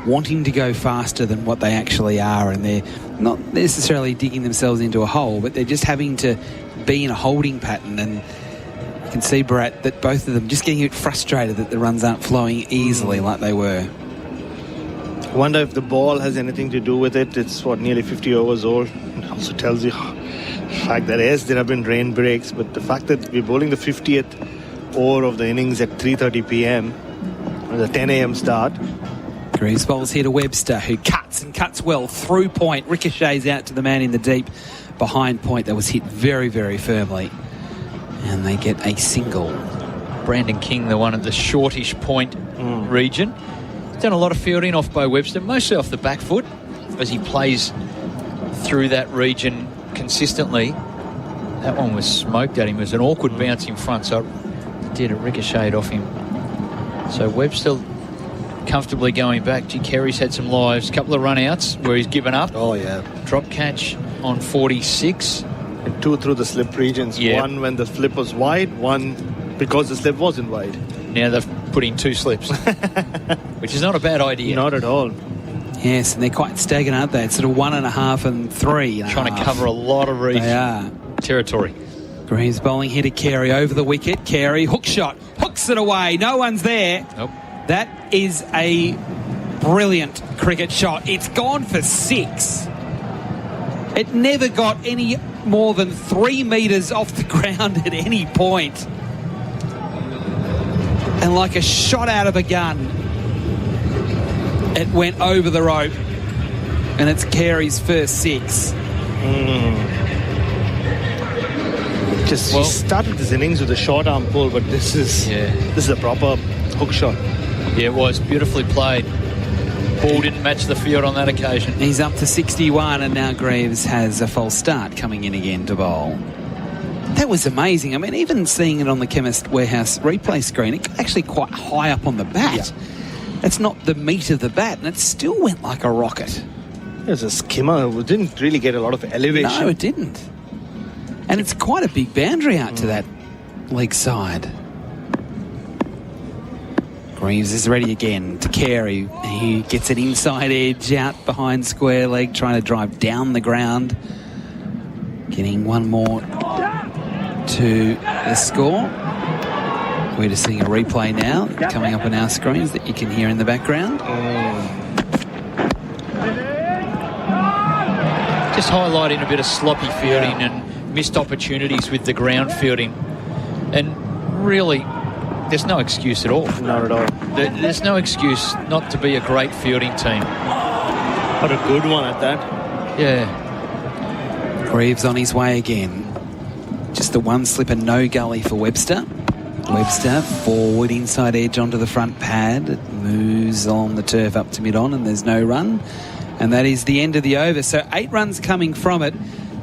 wanting to go faster than what they actually are, and they're not necessarily digging themselves into a hole, but they're just having to be in a holding pattern. And you can see, Barat, that both of them just getting a bit frustrated that the runs aren't flowing easily like they were. I wonder if the ball has anything to do with it. It's nearly 50 overs old. It also tells you the fact that yes, there have been rain breaks, but the fact that we're bowling the 50th over of the innings at 3:30 p.m. with a 10 a.m. start. Greaves bowls here to Webster, who cuts and cuts well through point, ricochets out to the man in the deep behind point that was hit very, very firmly, and they get a single. Brandon King, the one at the shortish point region. He's done a lot of fielding off by Webster, mostly off the back foot as he plays through that region consistently. That one was smoked at him. It was an awkward bounce in front, so it did, it ricocheted off him. So Webster comfortably going back. G. Carey's had some lives, a couple of run-outs where he's given up. Oh, yeah. Drop catch on 46. And 2 through the slip regions. Yeah. One when the slip was wide, one because the slip wasn't wide. Now they've put in 2 slips, which is not a bad idea. Not at all. Yes, and they're quite staggered, aren't they? It's sort of 1.5 and 3. Trying to cover a lot of region. They are. Territory. Greaves bowling here to Carey over the wicket. Carey, hook shot, hooks it away. No one's there. Nope. That is a brilliant cricket shot. It's gone for 6. It never got any more than 3 metres off the ground at any point. And like a shot out of a gun, it went over the rope. And it's Carey's first 6. He started this innings with a short arm pull, but this is a proper hook shot. Yeah, it was beautifully played. Ball didn't match the field on that occasion. He's up to 61, and now Greaves has a false start coming in again to bowl. That was amazing. I mean, even seeing it on the Chemist Warehouse replay screen, it got actually quite high up on the bat. Yeah. It's not the meat of the bat, and it still went like a rocket. It was a skimmer. It didn't really get a lot of elevation. No, it didn't. And it's quite a big boundary out to that leg side. Greaves is ready again to Carey. He gets an inside edge out behind square leg, trying to drive down the ground. Getting one more to the score. We're just seeing a replay now coming up on our screens that you can hear in the background. Just highlighting a bit of sloppy fielding and missed opportunities with the ground fielding. And really, there's no excuse at all. Not at all. There's no excuse not to be a great fielding team. What a good one at that. Yeah. Greaves on his way again. Just the one slip and no gully for Webster. Webster forward inside edge onto the front pad. It moves along the turf up to mid-on and there's no run. And that is the end of the over. So 8 runs coming from it.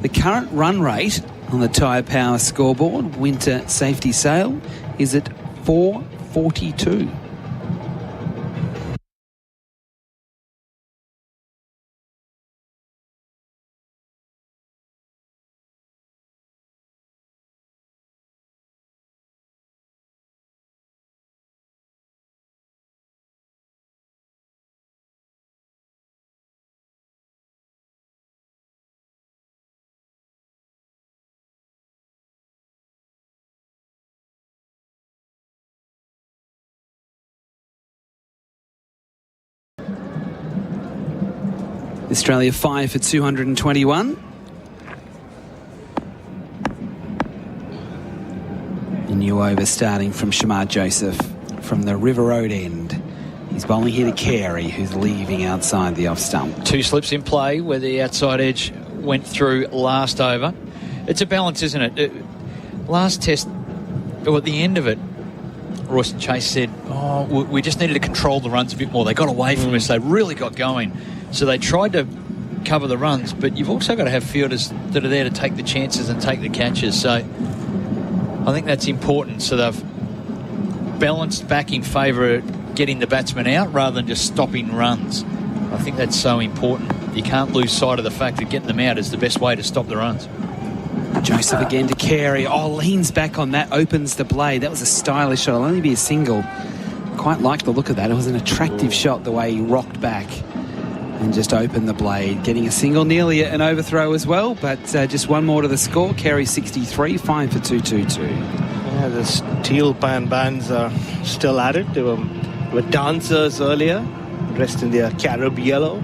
The current run rate on the Tyre Power scoreboard, winter safety sale, is at 442. Australia 5 for 221. A new over starting from Shamar Joseph from the River Road end. He's bowling here to Carey, who's leaving outside the off stump. 2 slips in play where the outside edge went through last over. It's a balance, isn't it? Last test, or at the end of it, Royce and Chase said, we just needed to control the runs a bit more. They got away from us. They really got going. So they tried to cover the runs, but you've also got to have fielders that are there to take the chances and take the catches. So I think that's important. So they've balanced back in favour of getting the batsman out rather than just stopping runs. I think that's so important. You can't lose sight of the fact that getting them out is the best way to stop the runs. Joseph again to Carey. Leans back on that, opens the blade. That was a stylish shot. It'll only be a single. quite like the look of that. It was an attractive shot, the way he rocked back and just opened the blade, getting a single, nearly an overthrow as well, but just one more to the score. Carey 63, 5 for 222. Yeah, the steel pan bands are still at it. They were dancers earlier, dressed in their carob yellow,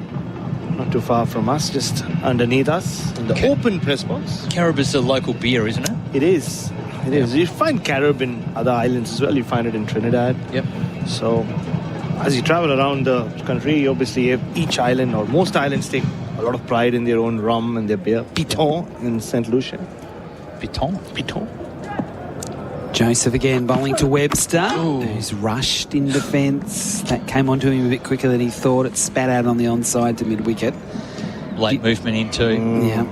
not too far from us, just underneath us in the open press box. Carob is a local beer, isn't it? It is. It is. You find carob in other islands as well. You find it in Trinidad. Yep. So as you travel around the country, obviously each island or most islands take a lot of pride in their own rum and their beer. Piton in St. Lucia. Piton. Joseph again bowling to Webster, who's rushed in defence. That came onto him a bit quicker than he thought. It spat out on the onside to mid-wicket. Late movement into. Yeah.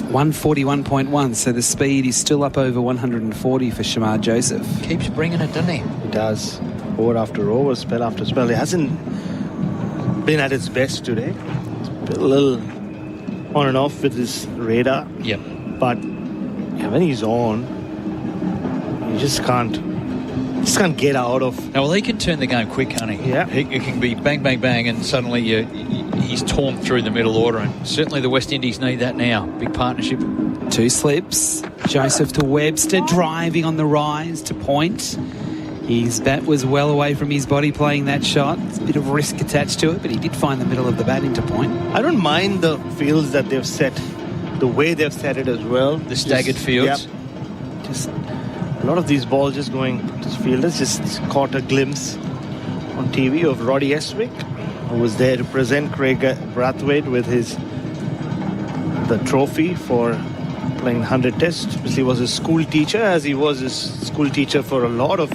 141.1, so the speed is still up over 140 for Shamar Joseph. Keeps bringing it, doesn't he? He does. Over after over, spell after spell. He hasn't been at his best today. He's been a little on and off with his radar. Yep. But when he's on, you just can't get out of. Now, well, he can turn the game quick, can't he? Yeah. He can be bang, bang, bang, and suddenly he's torn through the middle order, and certainly the West Indies need that now. Big partnership. 2 slips. Joseph to Webster, driving on the rise to point. His bat was well away from his body playing that shot. It's a bit of risk attached to it, but he did find the middle of the bat into point. I don't mind the fields that they've set, the way they've set it as well. The staggered fields. Yep. Just a lot of these balls just going to fielders. Just caught a glimpse on TV of Roddy Eswick, who was there to present Craig Brathwaite with the trophy for playing 100 Tests. Obviously, he was a school teacher, as he was a school teacher for a lot of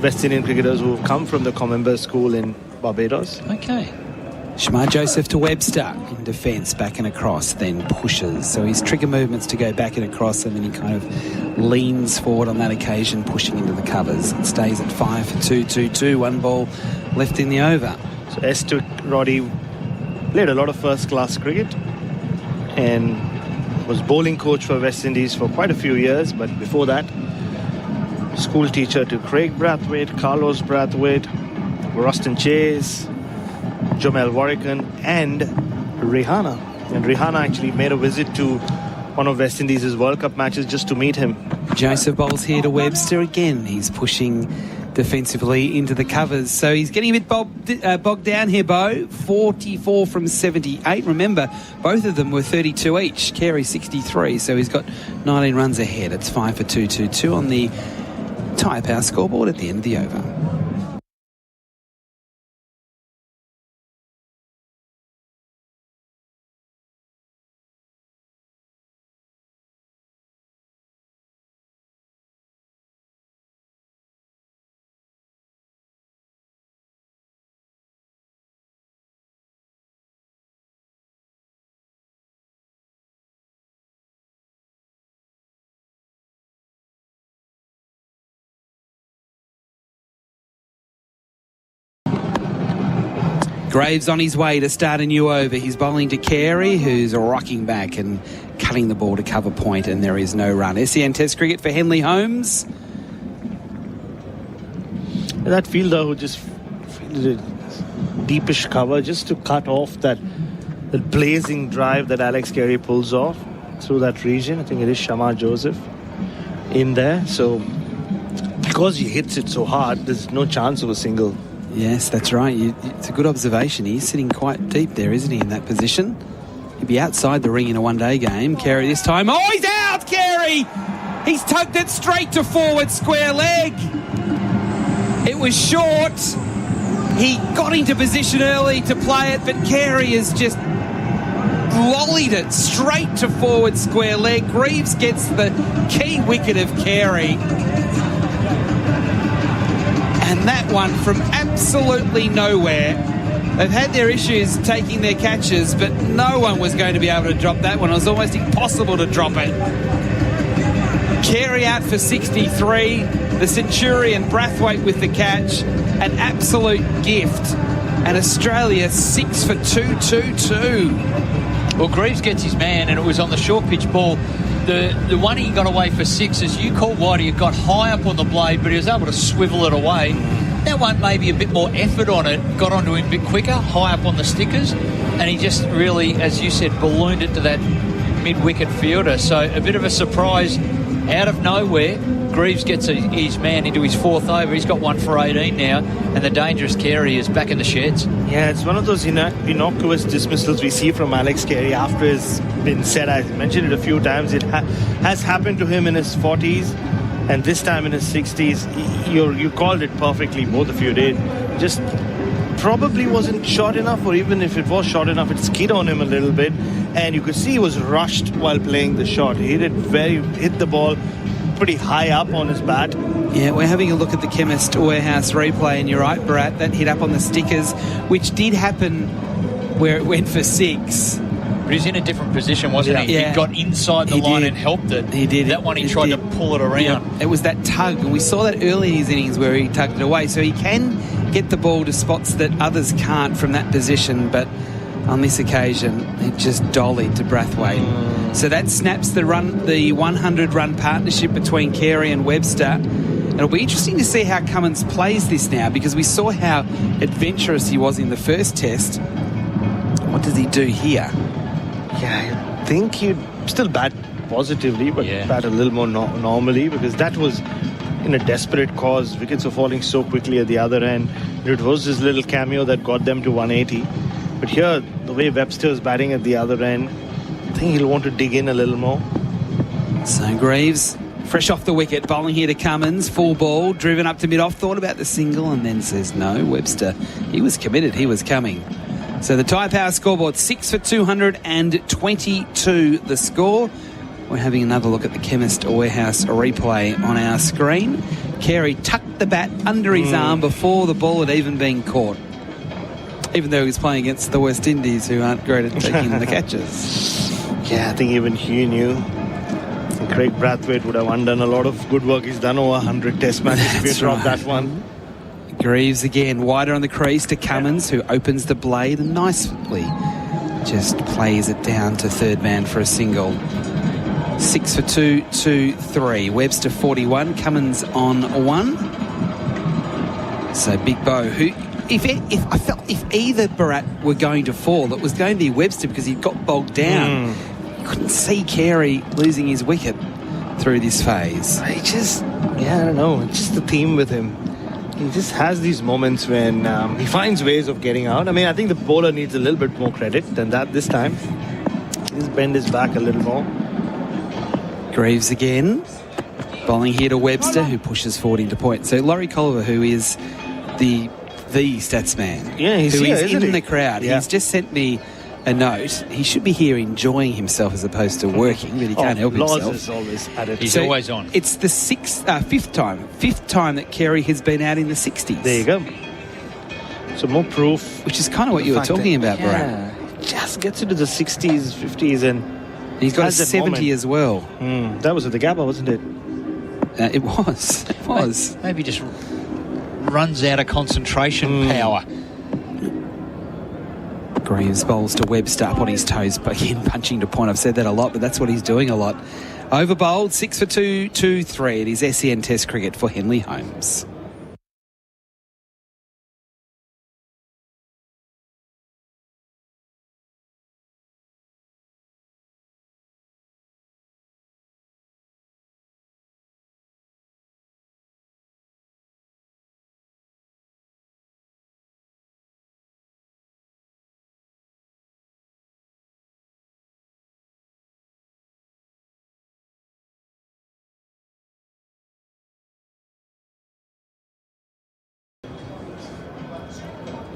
West Indian cricketers who have come from the Comember School in Barbados. Okay. Shamar Joseph to Webster in defence, back and across, then pushes. So his trigger movements to go back and across, and then he kind of leans forward on that occasion, pushing into the covers. It stays at 5 for 222. 1 ball left in the over. So Estwick, Roddy played a lot of first-class cricket and was bowling coach for West Indies for quite a few years, but before that, school teacher to Craig Brathwaite, Carlos Brathwaite, Ruston Chase, Jomel Warrican, and Rihanna. And Rihanna actually made a visit to one of West Indies' World Cup matches just to meet him. Joseph bowls here to Webster again. He's pushing defensively into the covers, so he's getting a bit bogged down here, Bo. 44 from 78. Remember, both of them were 32 each. Carey 63, so he's got 19 runs ahead. It's 5 for 222 on the Tyre Power scoreboard at the end of the over. Graves on his way to start a new over. He's bowling to Carey, who's rocking back and cutting the ball to cover point, and there is no run. SEN Test cricket for Henley Holmes. That fielder who just fielded a deepish cover just to cut off that blazing drive that Alex Carey pulls off through that region. I think it is Shamar Joseph in there. So because he hits it so hard, there's no chance of a single. Yes, that's right. It's a good observation. He's sitting quite deep there, isn't he, in that position? He'd be outside the ring in a one-day game. Carey this time. Oh, he's out, Carey! He's tugged it straight to forward square leg. It was short. He got into position early to play it, but Carey has just lollied it straight to forward square leg. Greaves gets the key wicket of Carey. And that one from absolutely nowhere. They've had their issues taking their catches, but no one was going to be able to drop that one. It was almost impossible to drop it. Carey out for 63. The Centurion Brathwaite with the catch. An absolute gift. And Australia 6 for 222. Well, Greaves gets his man, and it was on the short pitch ball. The one he got away for 6, as you call Whitey, it got high up on the blade, but he was able to swivel it away. That one maybe a bit more effort on it, got onto him a bit quicker, high up on the stickers, and he just really, as you said, ballooned it to that mid-wicket fielder. So a bit of a surprise out of nowhere. Greaves gets his man into his 4th over. He's got 1 for 18 now, and the dangerous Carey is back in the sheds. Yeah, it's one of those innocuous dismissals we see from Alex Carey after it's been said. I mentioned it a few times. It has happened to him in his 40s, and this time in his 60s. You called it perfectly, both of you did. Just probably wasn't short enough, or even if it was short enough, it skid on him a little bit, and you could see he was rushed while playing the shot. He hit the ball pretty high up on his bat. Yeah, we're having a look at the Chemist Warehouse replay, and you're right, Bharat, that hit up on the stickers, which did happen where it went for 6. But he's in a different position, wasn't he? Yeah. He got inside the line and helped it. He did. That one he tried to pull it around. Yeah. It was that tug, and we saw that early in his innings where he tugged it away. So he can get the ball to spots that others can't from that position, but on this occasion, it just dollied to Brathwaite. So that snaps the 100-run partnership between Carey and Webster. It'll be interesting to see how Cummins plays this now, because we saw how adventurous he was in the first test. What does he do here? Yeah, I think he'd still bat positively, but bat a little more normally, because that was in a desperate cause. Wickets were falling so quickly at the other end. It was this little cameo that got them to 180. But here, the way Webster is batting at the other end, I think he'll want to dig in a little more. So Greaves, fresh off the wicket, bowling here to Cummins, full ball, driven up to mid-off, thought about the single and then says no. Webster, he was committed, he was coming. So the Tyre Power scoreboard, 6 for 222 the score. We're having another look at the Chemist Warehouse replay on our screen. Carey tucked the bat under his arm before the ball had even been caught, even though he was playing against the West Indies, who aren't great at taking the catches. Yeah, I think even he knew. Craig Brathwaite would have undone a lot of good work. He's done over 100 test matches if you drop that one. Greaves again, wider on the crease to Cummins, who opens the blade and nicely just plays it down to third man for a single. 6 for 223. Webster 41, Cummins on 1. So Big Bo, who, if either Bharat were going to fall, it was going to be Webster, because he got bogged down. You couldn't see Carey losing his wicket through this phase. I don't know. It's just the theme with him. He just has these moments when he finds ways of getting out. I mean, I think the bowler needs a little bit more credit than that this time. Just bend his back a little more. Greaves again, bowling here to Webster, who pushes forward into point. So Laurie Colliver, who is the stats man, he's who here, is in he? the crowd. He's just sent me a note. He should be here enjoying himself as opposed to working, but he can't help himself. Laws is always at it. He's always on. It's the fifth time that Carey has been out in the 60s. There you go. So more proof. Which is kind of what you were talking about, Bharat. Just gets into the 60s, 50s, and he's got a 70 as well. That was at the Gabba, wasn't it? It was. It was. Maybe just runs out of concentration power. Greaves bowls to Webster up on his toes, but again punching to point. I've said that a lot, but that's what he's doing a lot. Over bowled, 6 for 223. It is SEN Test cricket for Henley Holmes.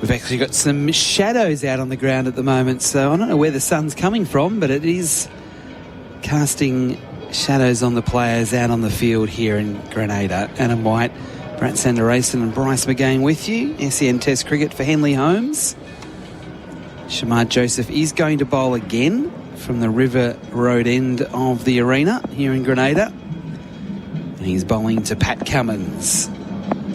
We've actually got some shadows out on the ground at the moment, so I don't know where the sun's coming from, but it is casting shadows on the players out on the field here in Grenada. Adam White, Brett Sanderson and Bryce McGain with you. SEN Test cricket for Henley Holmes. Shamar Joseph is going to bowl again from the River Road end of the arena here in Grenada. And he's bowling to Pat Cummins.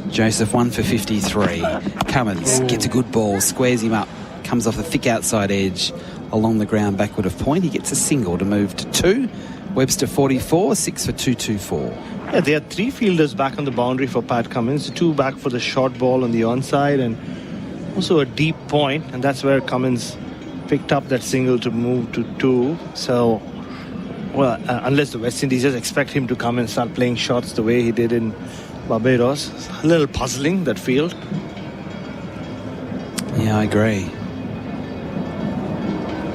Joseph 1 for 53. Cummins gets a good ball, squares him up, comes off the thick outside edge along the ground backward of point. He gets a single to move to 2. Webster 44, 6 for 224. Yeah, there are 3 fielders back on the boundary for Pat Cummins, 2 back for the short ball on the onside, and also a deep point, and that's where Cummins picked up that single to move to 2. So, well, unless the West Indies just expect him to come and start playing shots the way he did in Barbados, it's a little puzzling, that field. Yeah, I agree.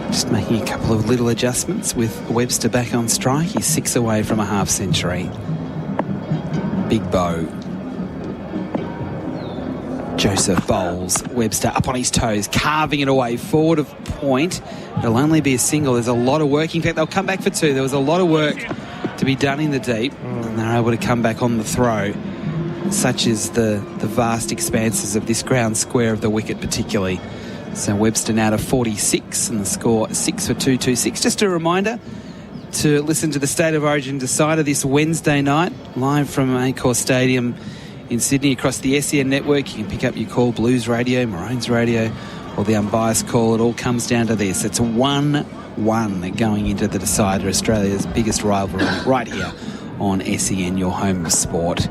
Just making a couple of little adjustments with Webster back on strike. He's 6 away from a half century. Big bow. Joseph bowls. Webster up on his toes, carving it away forward of point. It'll only be a single. There's a lot of work. In fact, they'll come back for 2. There was a lot of work to be done in the deep, and they're able to come back on the throw. Such is the vast expanses of this ground square of the wicket particularly. So Webster now to 46 and the score 6 for 226. Just a reminder to listen to the State of Origin Decider this Wednesday night, live from Accor Stadium in Sydney across the SEN network. You can pick up your call, Blues Radio, Maroons Radio, or the unbiased call. It all comes down to this. It's a 1-1 going into the Decider, Australia's biggest rivalry, right here on SEN, your home of sport.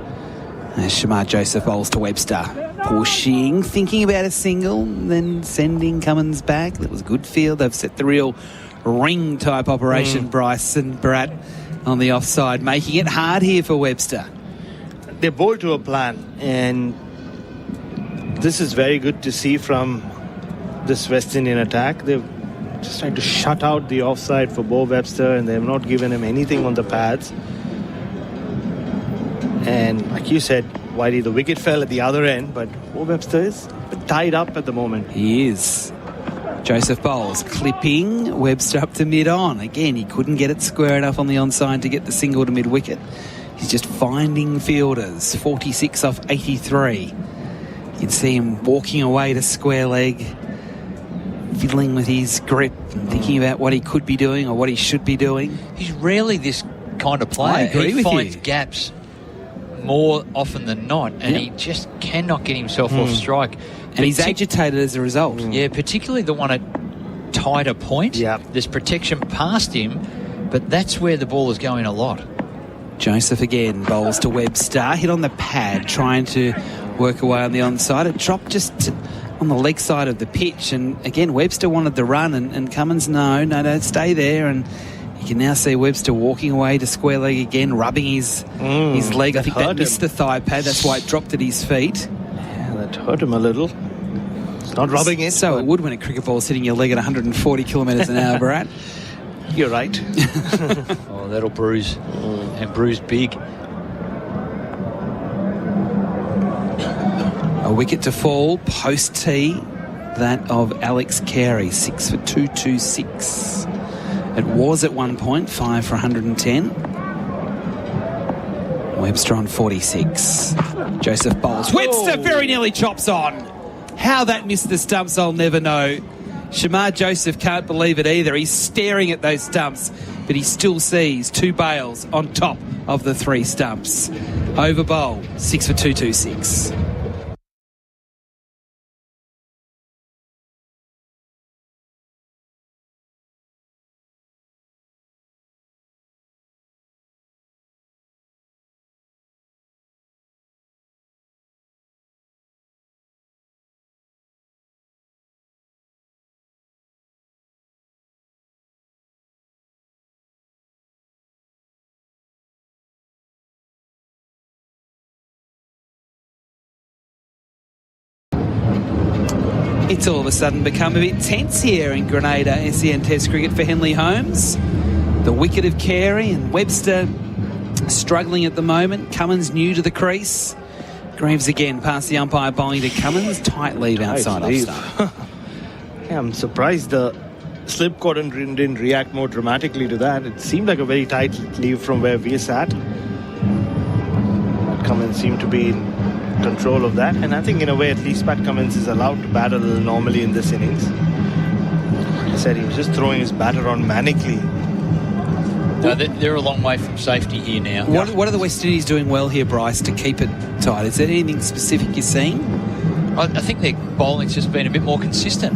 As Shamar Joseph bowls to Webster. Pushing, thinking about a single, then sending Cummins back. That was a good field. They've set the real ring-type operation, Bryce and Brat on the offside, making it hard here for Webster. They bowled to a plan, and this is very good to see from this West Indian attack. They've just tried to shut out the offside for Bo Webster, and they've not given him anything on the pads. And like you said, Whitey, the wicket fell at the other end, but Bo Webster is tied up at the moment. He is. Joseph bowls, clipping Webster up to mid-on. Again, he couldn't get it square enough on the onside to get the single to mid-wicket. He's just finding fielders. 46 off 83. You can see him walking away to square leg, fiddling with his grip and thinking about what he could be doing or what he should be doing. He's rarely this kind of player. I agree he with finds you. gaps more often than not, and he just cannot get himself off strike. And he's agitated as a result. Yeah, particularly the one at tighter point. Yeah. There's protection past him, but that's where the ball is going a lot. Joseph again bowls to Webster, hit on the pad, trying to work away on the onside. It dropped just on the leg side of the pitch, and again Webster wanted the run, and Cummins, no, don't stay there. And you can now see Webster walking away to square leg again, rubbing his leg. I think that missed the thigh pad. That's why it dropped at his feet. Yeah, that hurt him a little. It's not rubbing it. So it would when a cricket ball's hitting your leg at 140 kilometres an hour, Barat. You're right. Oh, that'll bruise, and bruise big. A wicket to fall, post tee, that of Alex Carey, 6 for 226. It was at one point 5 for 110. Webster on 46. Joseph bowls. Webster very nearly chops on. How that missed the stumps, I'll never know. Shamar Joseph can't believe it either. He's staring at those stumps, but he still sees 2 bails on top of the 3 stumps. Over bowl, 6 for 226. It's all of a sudden become a bit tense here in Grenada SEN Test cricket for Henley Holmes. The wicket of Carey and Webster struggling at the moment. Cummins new to the crease. Graves again past the umpire, bowling to Cummins. Tight leave outside off stump. Yeah, I'm surprised the slip cord didn't react more dramatically to that. It seemed like a very tight leave from where we sat. Pat Cummins seemed to be in control of that, and I think in a way at least Pat Cummins is allowed to bat a little normally in this innings. Like I said, he was just throwing his bat around manically. No, they're a long way from safety here now. What are the West Indies doing well here, Bryce, to keep it tight? Is there anything specific you're seeing? I think their bowling's just been a bit more consistent.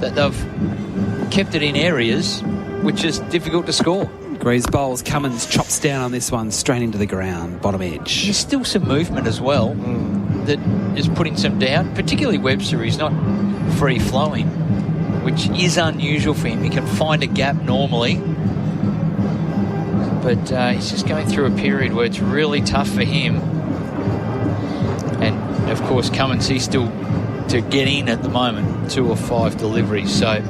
That they've kept it in areas which is difficult to score. Greaves bowls. Cummins chops down on this one, straight into the ground, bottom edge. There's still some movement as well that is putting some doubt, particularly Webster. He's not free-flowing, which is unusual for him. He can find a gap normally, but he's just going through a period where it's really tough for him. And, of course, Cummins, he's still to get in at the moment, 2 or 5 deliveries. So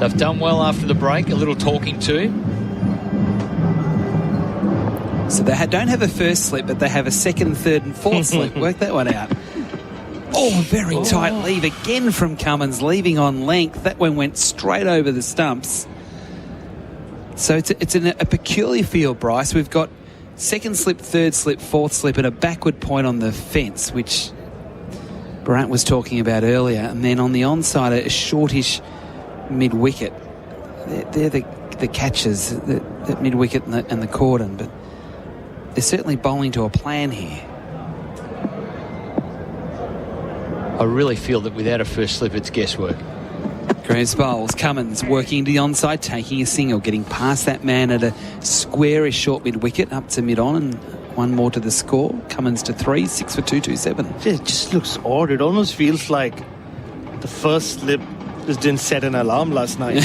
they've done well after the break, a little talking to. So they don't have a first slip, but they have a second, third and fourth slip. Work that one out. Oh, very tight leave again from Cummins, leaving on length. That one went straight over the stumps. So it's a peculiar field, Bryce. We've got second slip, third slip, fourth slip, and a backward point on the fence, which Brant was talking about earlier. And then on the onside, a shortish mid-wicket. They're the catches, the mid-wicket and the cordon, but they're certainly bowling to a plan here. I really feel that without a first slip, it's guesswork. Greaves bowls. Cummins working into the onside, taking a single, getting past that man at a squarish short mid-wicket, up to mid-on, and one more to the score. Cummins to 3, 6 for 227. It just looks odd. It almost feels like the first slip just didn't set an alarm last night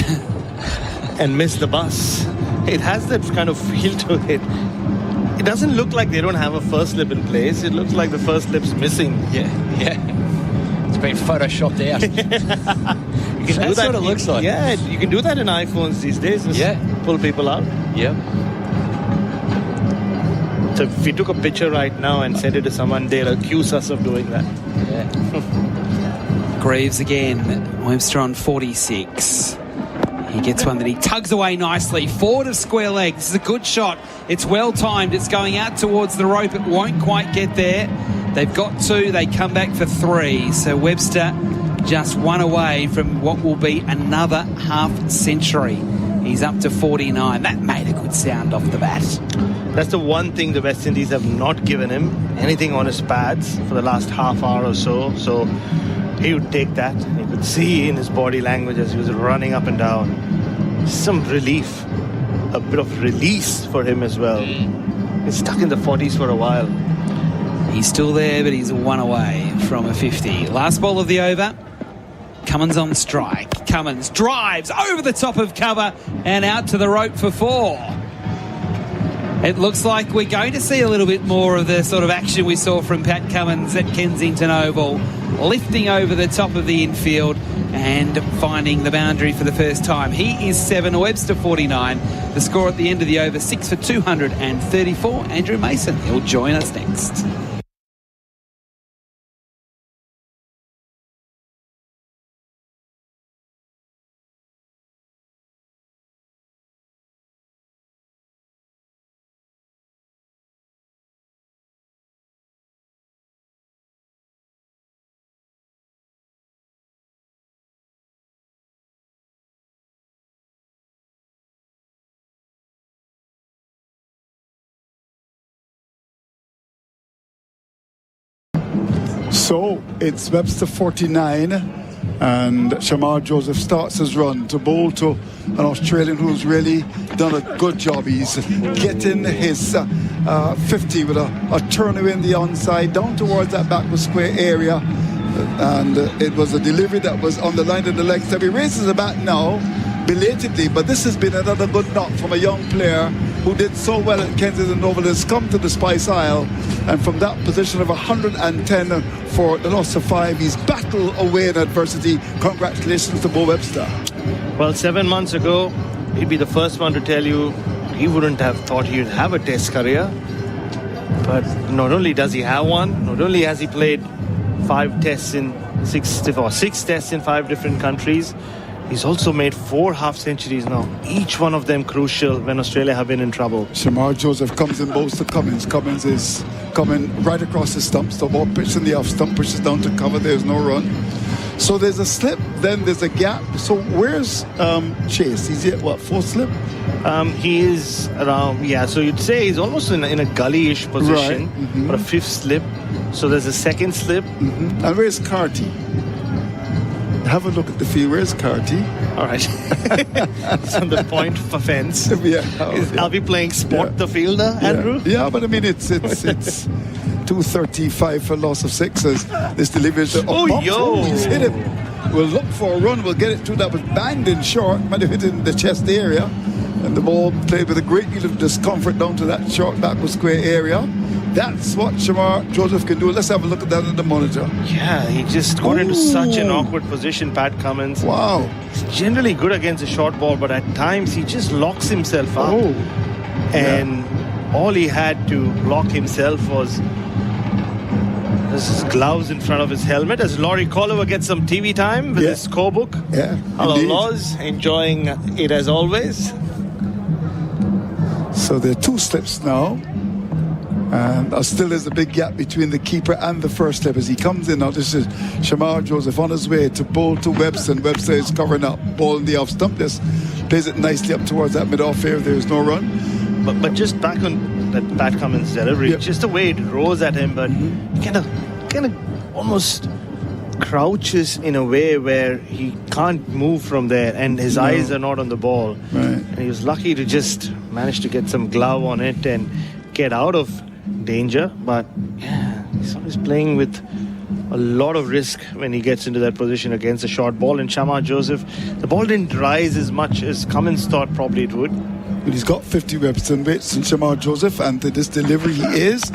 and missed the bus. It has that kind of feel to it. It doesn't look like they don't have a first slip in place. It looks like the first slip's missing. Yeah. It's been photoshopped out. You can do that. That's what it looks like. Yeah, you can do that in iPhones these days. Just pull people out. Yeah. So if we took a picture right now and sent it to someone, they'll accuse us of doing that. Yeah. Greaves again. Webster on 46. He gets one that he tugs away nicely. Forward of square leg. This is a good shot. It's well timed. It's going out towards the rope. It won't quite get there. They've got 2. They come back for 3. So Webster just 1 away from what will be another half century. He's up to 49. That made a good sound off the bat. That's the one thing the West Indies have not given him. Anything on his pads for the last half hour or so. So he would take that. You could see in his body language as he was running up and down. Some relief. A bit of release for him as well. He's stuck in the 40s for a while. He's still there, but he's 1 away from a 50. Last ball of the over. Cummins on strike. Cummins drives over the top of cover and out to the rope for 4. It looks like we're going to see a little bit more of the sort of action we saw from Pat Cummins at Kensington Oval, lifting over the top of the infield and finding the boundary for the first time. He is 7, Webster 49. The score at the end of the over, 6 for 234. Andrew Mason, he'll join us next. So it's Webster 49 and Shamar Joseph starts his run to bowl to an Australian who's really done a good job. He's getting his 50 with a turn away in the onside down towards that backward square area, and it was a delivery that was on the line of the leg. So he raises the bat now belatedly, but this has been another good knock from a young player who did so well at Kensington Oval. Has come to the Spice Isle, and from that position of 110 for the loss of 5, he's battled away in adversity. Congratulations to Bo Webster. Well, 7 months ago, he'd be the first one to tell you he wouldn't have thought he'd have a test career. But not only does he have one, not only has he played 5 tests in 6 tests in 5 different countries, he's also made 4 half centuries now, each one of them crucial when Australia have been in trouble. Shamar Joseph comes in bows to Cummins. Cummins is coming right across the stumps. The ball pitched in the off stump, pushes down to cover. There's no run. So there's a slip, then there's a gap. So where's Chase? He's at what, 4th slip? He is around, so you'd say he's almost in a gully-ish position, or a 5th slip. So there's a 2nd slip. And where's Carty? have a look at the field. Where's Carty? All right. It's on the point for fence. Are we playing spot the fielder, Andrew? Yeah, but I mean, it's 235 for loss of 6 as this delivery. He's hit him. We'll look for a run. We'll get it through. That was banged in short. Might have hit in the chest area. And the ball played with a great deal of discomfort down to that short backward square area. That's what Shamar Joseph can do. Let's have a look at that on the monitor. Yeah, he just got into such an awkward position, Pat Cummins. Wow. He's generally good against a short ball, but at times he just locks himself up. And all he had to block himself was his gloves in front of his helmet. As Laurie Colliver gets some TV time with his scorebook. Yeah. Hello, indeed. Laws. Enjoying it as always. So there are 2 slips now. And still there's a big gap between the keeper and the first slip as he comes in. Now this is Shamar Joseph on his way to bowl to Webster, and Webster is covering up. Ball in the off stump. Just plays it nicely up towards that mid-off area. There's no run. But just back on that Pat Cummins delivery, just the way it rose at him, but kind of almost crouches in a way where he can't move from there, and his eyes are not on the ball. Right. And he was lucky to just manage to get some glove on it and get out of danger. But he's always playing with a lot of risk when he gets into that position against a short ball. And Shamar Joseph, the ball didn't rise as much as Cummins thought probably it would. But he's got 50 reps and weights in Shamar Joseph, and to this delivery he is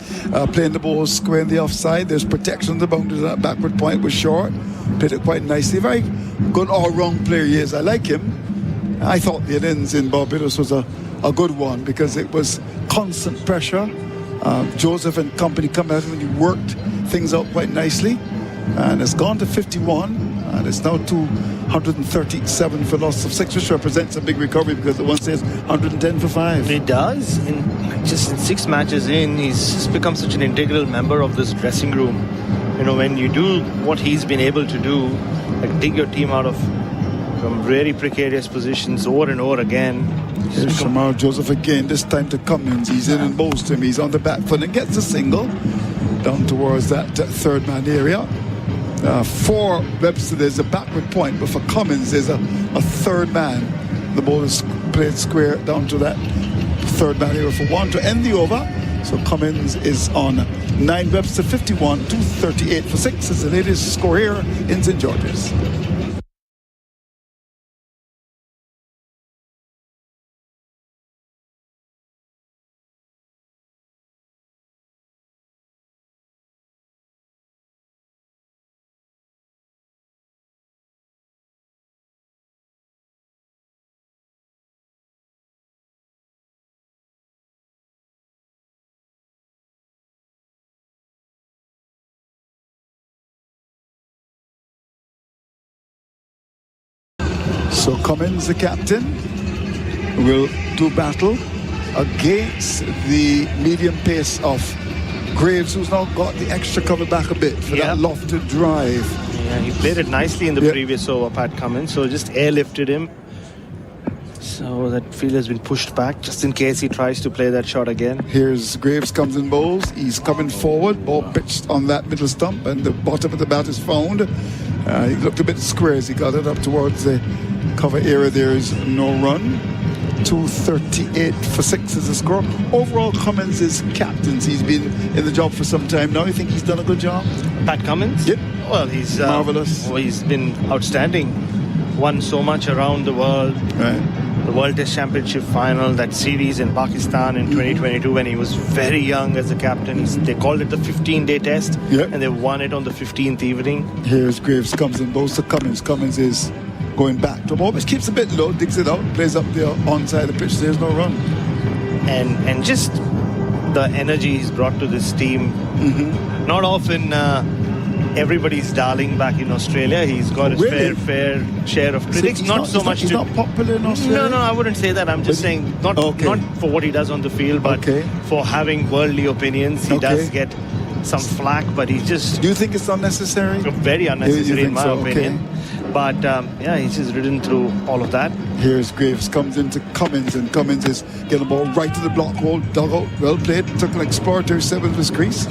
playing the ball square in the offside. There's protection on the boundary. That backward point was short. Played it quite nicely. Very good all-round player he is. I like him. I thought the innings in Barbados was a good one because it was constant pressure. Joseph and company come out and he worked things out quite nicely, and it's gone to 51, and it's now 237 for loss of 6, which represents a big recovery because the one says 110 for 5. It does. Just in 6 matches in, he's just become such an integral member of this dressing room. You know, when you do what he's been able to do, like dig your team out of from very precarious positions over and over again. Here's Shamar Joseph again, this time to Cummins. He's in and bowls to him. He's on the back foot and gets a single down towards that third man area. For Webster, there's a backward point, but for Cummins, there's a third man. The ball is played square down to that third man area for 1 to end the over. So Cummins is on 9, Webster 51, 238 for 6 is the latest score here in St. George's. So Cummins, the captain, will do battle against the medium pace of Graves, who's now got the extra cover back a bit for that lofted drive. Yeah, he played it nicely in the previous over, Pat Cummins, so just airlifted him. So that field has been pushed back just in case he tries to play that shot again. Here's Graves comes in bowls. He's coming forward. Ball pitched on that middle stump, and the bottom of the bat is found. He looked a bit square as he got it up towards the cover area. There is no run. 238 for 6 is the score. Overall, Cummins is captain. He's been in the job for some time now. You think he's done a good job? Pat Cummins? Yep. Well, he's marvelous. Well, he's been outstanding. Won so much around the world. Right. The World Test Championship final, that series in Pakistan in 2022 when he was very young as a captain. They called it the 15-day test, and they won it on the 15th evening. Here's Graves comes in bowls to Cummins. Cummins is going back to ball, which keeps a bit low, digs it out, plays up there onside the pitch. There's no run. And just the energy he's brought to this team. Not often everybody's darling back in Australia. He's got his fair share of critics. He's not popular in Australia? No, I wouldn't say that. I'm just saying not for what he does on the field, but for having worldly opinions. He does get some flack, but he just... Do you think it's unnecessary? Very unnecessary in my opinion. But he's just ridden through all of that. Here's Graves, comes into Cummins, and Cummins is getting the ball right to the block hole, dugout, well played, took an exploratory 7 of his crease,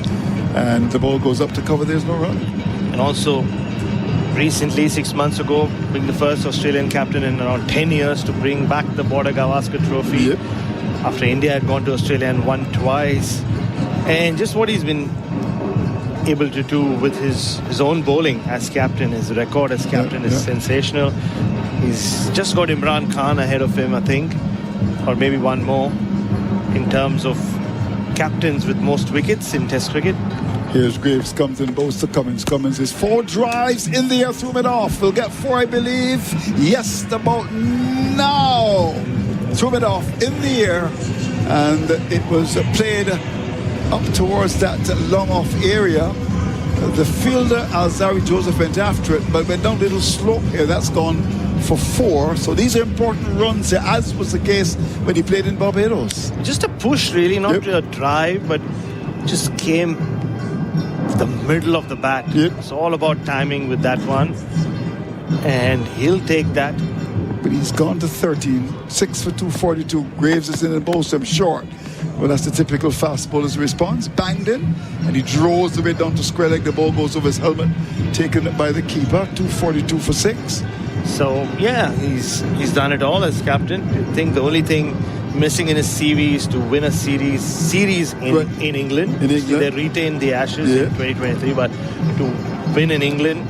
and the ball goes up to cover. There's no run. And also, recently, 6 months ago, being the first Australian captain in around 10 years to bring back the Border Gavaskar Trophy after India had gone to Australia and won twice. And just what he's been able to do with his own bowling as captain, his record as captain is sensational. He's just got Imran Khan ahead of him, I think, or maybe one more in terms of captains with most wickets in Test cricket. Here's Graves, comes in, bows to Cummins. Cummins is 4 drives in the air, threw it off. We'll get 4, I believe. Yes, the boat now. Threw it off in the air, and it was played up towards that long off area. The fielder, Alzari Joseph, went after it, but went down a little slope here. That's gone for 4. So these are important runs here, as was the case when he played in Barbados. Just a push, really, not a drive, but just came the middle of the bat. It's all about timing with that one, and he'll take that. But he's gone to 13, 6 for 242. Graves is in and bowls him short. Well, that's the typical fast bowler's response. Banged in, and he draws the way down to square leg. The ball goes over his helmet, taken by the keeper. 242 for 6. So yeah, he's done it all as captain. I think the only thing missing in his CV is to win a series in England. In England. They retained the Ashes in 2023, but to win in England,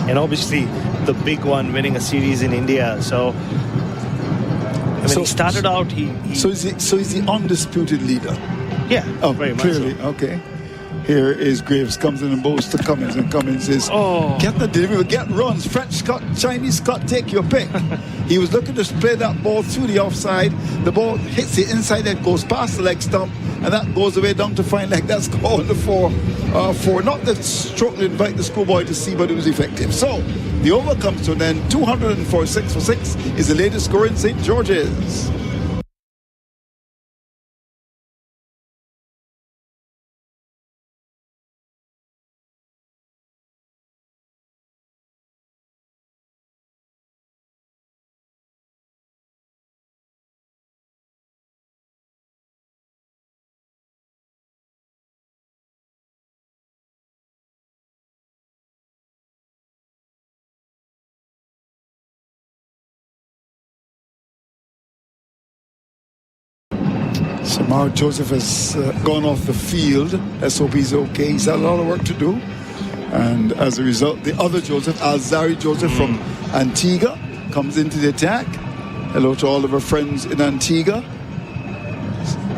and obviously the big one, winning a series in India. So he started out. So he's the undisputed leader. Yeah. Oh, very much clearly. so. Okay. Here is Graves, comes in and bows to Cummins, and Cummins is get the delivery, get runs. French cut, Chinese cut, take your pick. He was looking to play that ball through the offside. The ball hits the inside edge, goes past the leg stump, and that goes away down to fine leg. That's called the 4. Not the stroke to invite the schoolboy to see, but it was effective. So the over comes to an end. 246 for 6 is the latest score in St. George's. Samar Joseph has gone off the field. Let's hope he's okay. He's had a lot of work to do. And as a result, the other Joseph, Alzari Joseph from Antigua, comes into the attack. Hello to all of our friends in Antigua.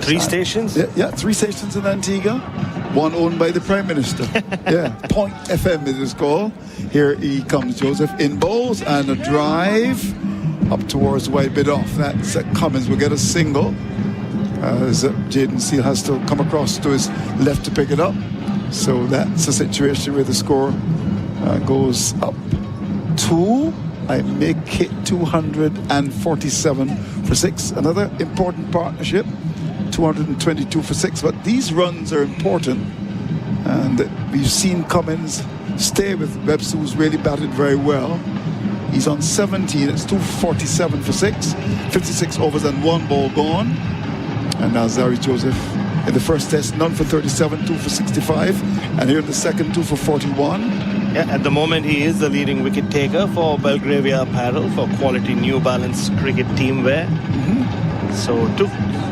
3 stations? Yeah, 3 stations in Antigua. One owned by the Prime Minister. Point FM it is called. Here he comes, Joseph, in bowls and a drive up towards wide bit off. That's Cummins will get a single. As Jaden Seal has to come across to his left to pick it up. So that's a situation where the score goes up to, I make it 247 for 6. Another important partnership, 222 for 6. But these runs are important. And we've seen Cummins stay with Webster, who's really batted very well. He's on 17. It's 247 for 6. 56 overs and 1 ball gone. And now Zari Joseph in the first test, none for 37, 2 for 65. And here in the second, 2 for 41. Yeah, at the moment he is the leading wicket taker for Belgravia Apparel for quality New Balance cricket team wear. So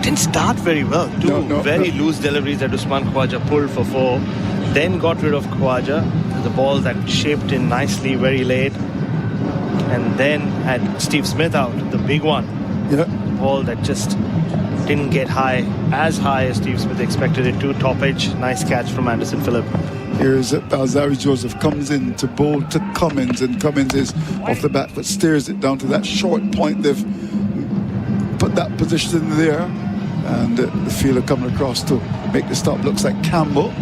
didn't start very well. Two very loose deliveries that Usman Khawaja pulled for 4. Then got rid of Khawaja. The ball that shaped in nicely very late. And then had Steve Smith out, the big one. Yeah. Ball that just didn't get as high as Steve Smith expected it to. Top edge, nice catch from Anderson Phillip. Here's Alzari Joseph, comes in to bowl to Cummins, and Cummins is off the bat but steers it down to that short point. They've put that position in there, and the fielder coming across to make the stop looks like Campbell.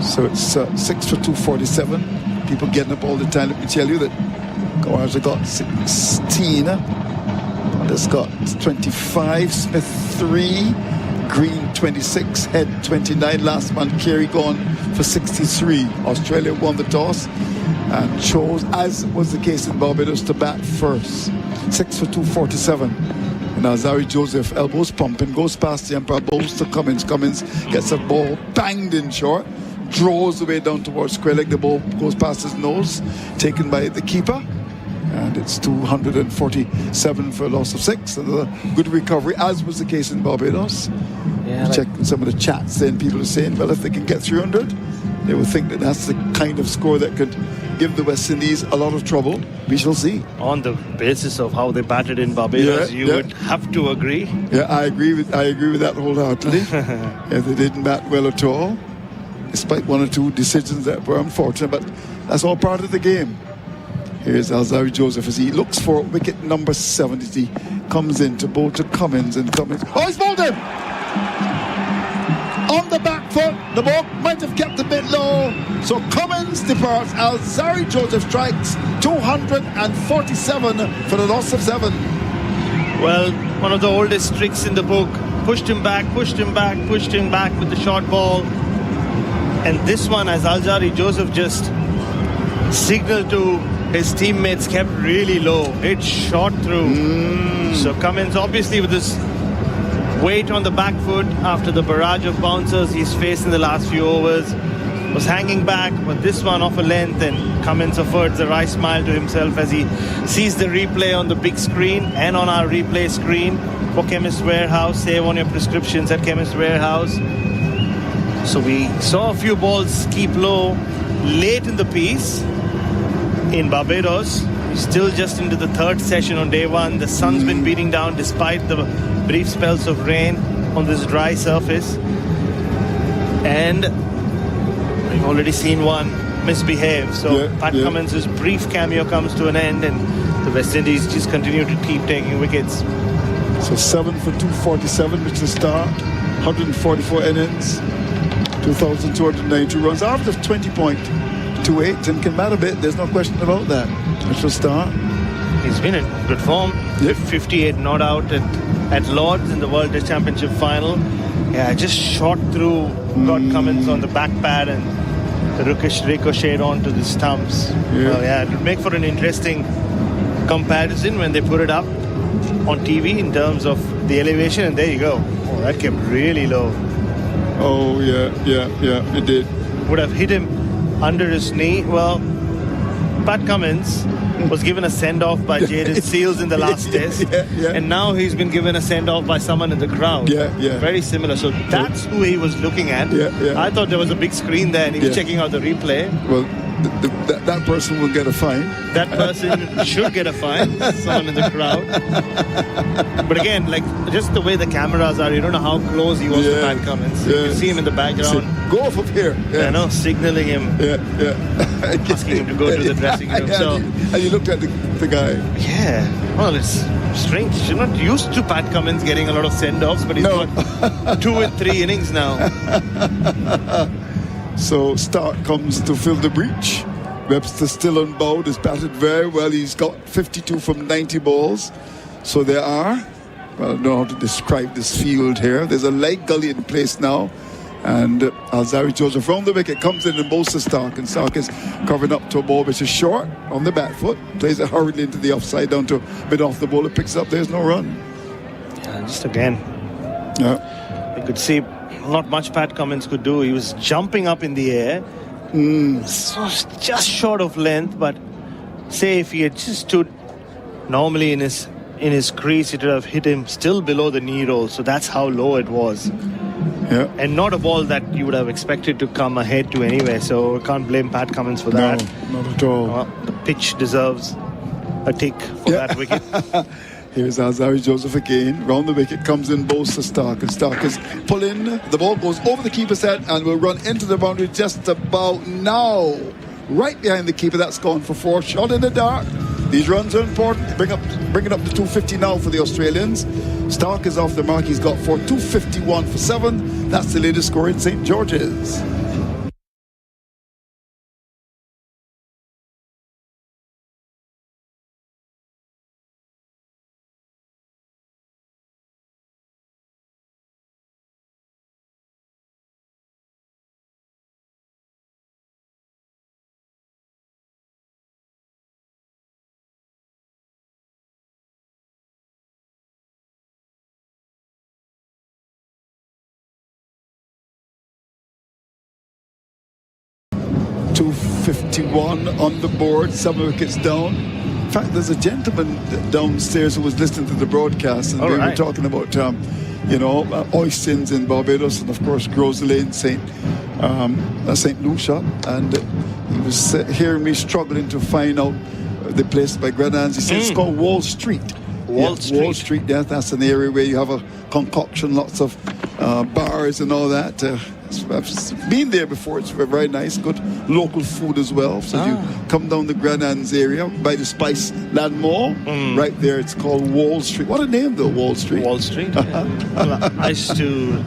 So it's 6 for 247. People getting up all the time. Let me tell you that Khawaja got 16. It's got 25, Smith 3, Green 26, Head 29. Last man, Carey gone for 63. Australia won the toss and chose, as was the case in Barbados, to bat first. 6 for 247. And Alzari Joseph, elbows pumping, goes past the umpire, bowls to Cummins. Cummins gets a ball banged in short. draws the way down towards Skrellig. The ball goes past his nose, taken by the keeper. And it's 247 for a loss of 6. Another good recovery, as was the case in Barbados. Yeah, Checking some of the chats, then people are saying, well, if they can get 300, they would think that that's the kind of score that could give the West Indies a lot of trouble. We shall see. On the basis of how they batted in Barbados, you would have to agree. Yeah, I agree with that wholeheartedly. Yeah, they didn't bat well at all, despite one or two decisions that were unfortunate, but that's all part of the game. Here's Alzari Joseph as he looks for wicket number 7 as he comes in to bowl to Cummins, and Cummins... Oh, he's bowled him! On the back foot, the ball might have kept a bit low, so Cummins departs. Alzari Joseph strikes 247 for the loss of 7. Well, one of the oldest tricks in the book. Pushed him back with the short ball. And this one, as Alzari Joseph just signaled to his teammates, kept really low. It shot through. So Cummins, obviously with this weight on the back foot after the barrage of bouncers he's faced in the last few overs, was hanging back, but this one off a length, and Cummins affords a wry smile to himself as he sees the replay on the big screen and on our replay screen for Chemist Warehouse. Save on your prescriptions at Chemist Warehouse. So we saw a few balls keep low late in the piece in Barbados. Still just into the third session on day 1. The sun's been beating down despite the brief spells of rain on this dry surface. And we've already seen one misbehave. So Pat Cummins' brief cameo comes to an end, and the West Indies just continue to keep taking wickets. So 7 for 247, which is the start. 144 innings, 2,292 runs, average of 20.28, and can bat a bit. There's no question about that. Which will start. He's been in good form. 58 not out at Lord's in the World Test Championship final. Yeah, just shot through, got Cummins on the back pad, and the ricocheted onto the stumps. Well, yeah, it would make for an interesting comparison when they put it up on TV in terms of the elevation, and there you go. Oh, that kept really low. Oh, yeah, it did. Would have hit him under his knee. Well, Pat Cummins was given a send-off by Jaden Seals in the last test, and now he's been given a send-off by someone in the crowd. Very similar. So that's who he was looking at. I thought there was a big screen there, and he was checking out the replay. Well, that person will get a fine. That person should get a fine. Someone in the crowd. But again, like, just the way the cameras are, you don't know how close he was to Pat Cummins. You can see him in the background. Go from here. I know, signaling him. Asking him to go to the dressing room. And you looked at the guy. Yeah. Well, it's strange. You're not used to Pat Cummins getting a lot of send-offs, but he's got 2 in 3 innings now. So Stark comes to fill the breach. Webster still unbowed, has batted very well. He's got 52 from 90 balls. So there are, well, I don't know how to describe this field here. There's a light gully in place now. And Alzari Joseph from the wicket comes in and bowls to Stark. And Stark is covering up to a ball which is short on the back foot. Plays it hurriedly into the offside down to mid off the bowler. Picks it up. There's no run. Yeah, just again. You could see not much Pat Cummins could do. He was jumping up in the air. So just short of length, but say if he had just stood normally in his crease, it would have hit him still below the knee roll. So that's how low it was. And not a ball that you would have expected to come ahead to anyway. So can't blame Pat Cummins for that. No, not at all. Well, the pitch deserves a tick for that wicket. Here's Alzari Joseph again. Round the wicket, comes in, bowls to Stark. And Stark is pulling. The ball goes over the keeper's head and will run into the boundary just about now. Right behind the keeper. That's gone for 4. Shot in the dark. These runs are important. Bring it up to 250 now for the Australians. Stark is off the mark. He's got 251 for 7. That's the latest score in St. George's. 251 on the board, 7 wickets down. In fact, there's a gentleman downstairs who was listening to the broadcast, and they were talking about, Oistins in Barbados, and of course, Grosley in St. Lucia. And he was hearing me struggling to find out the place by Grenans. He said it's called Wall Street. Wall Street, yeah, that's an area where you have a concoction, lots of bars and all that. I've been there before. It's very nice, good local food as well. So you come down the Grenans area by the Spice Land Mall, right there. It's called Wall Street. What a name though, Wall Street. Wall Street. Well, I used to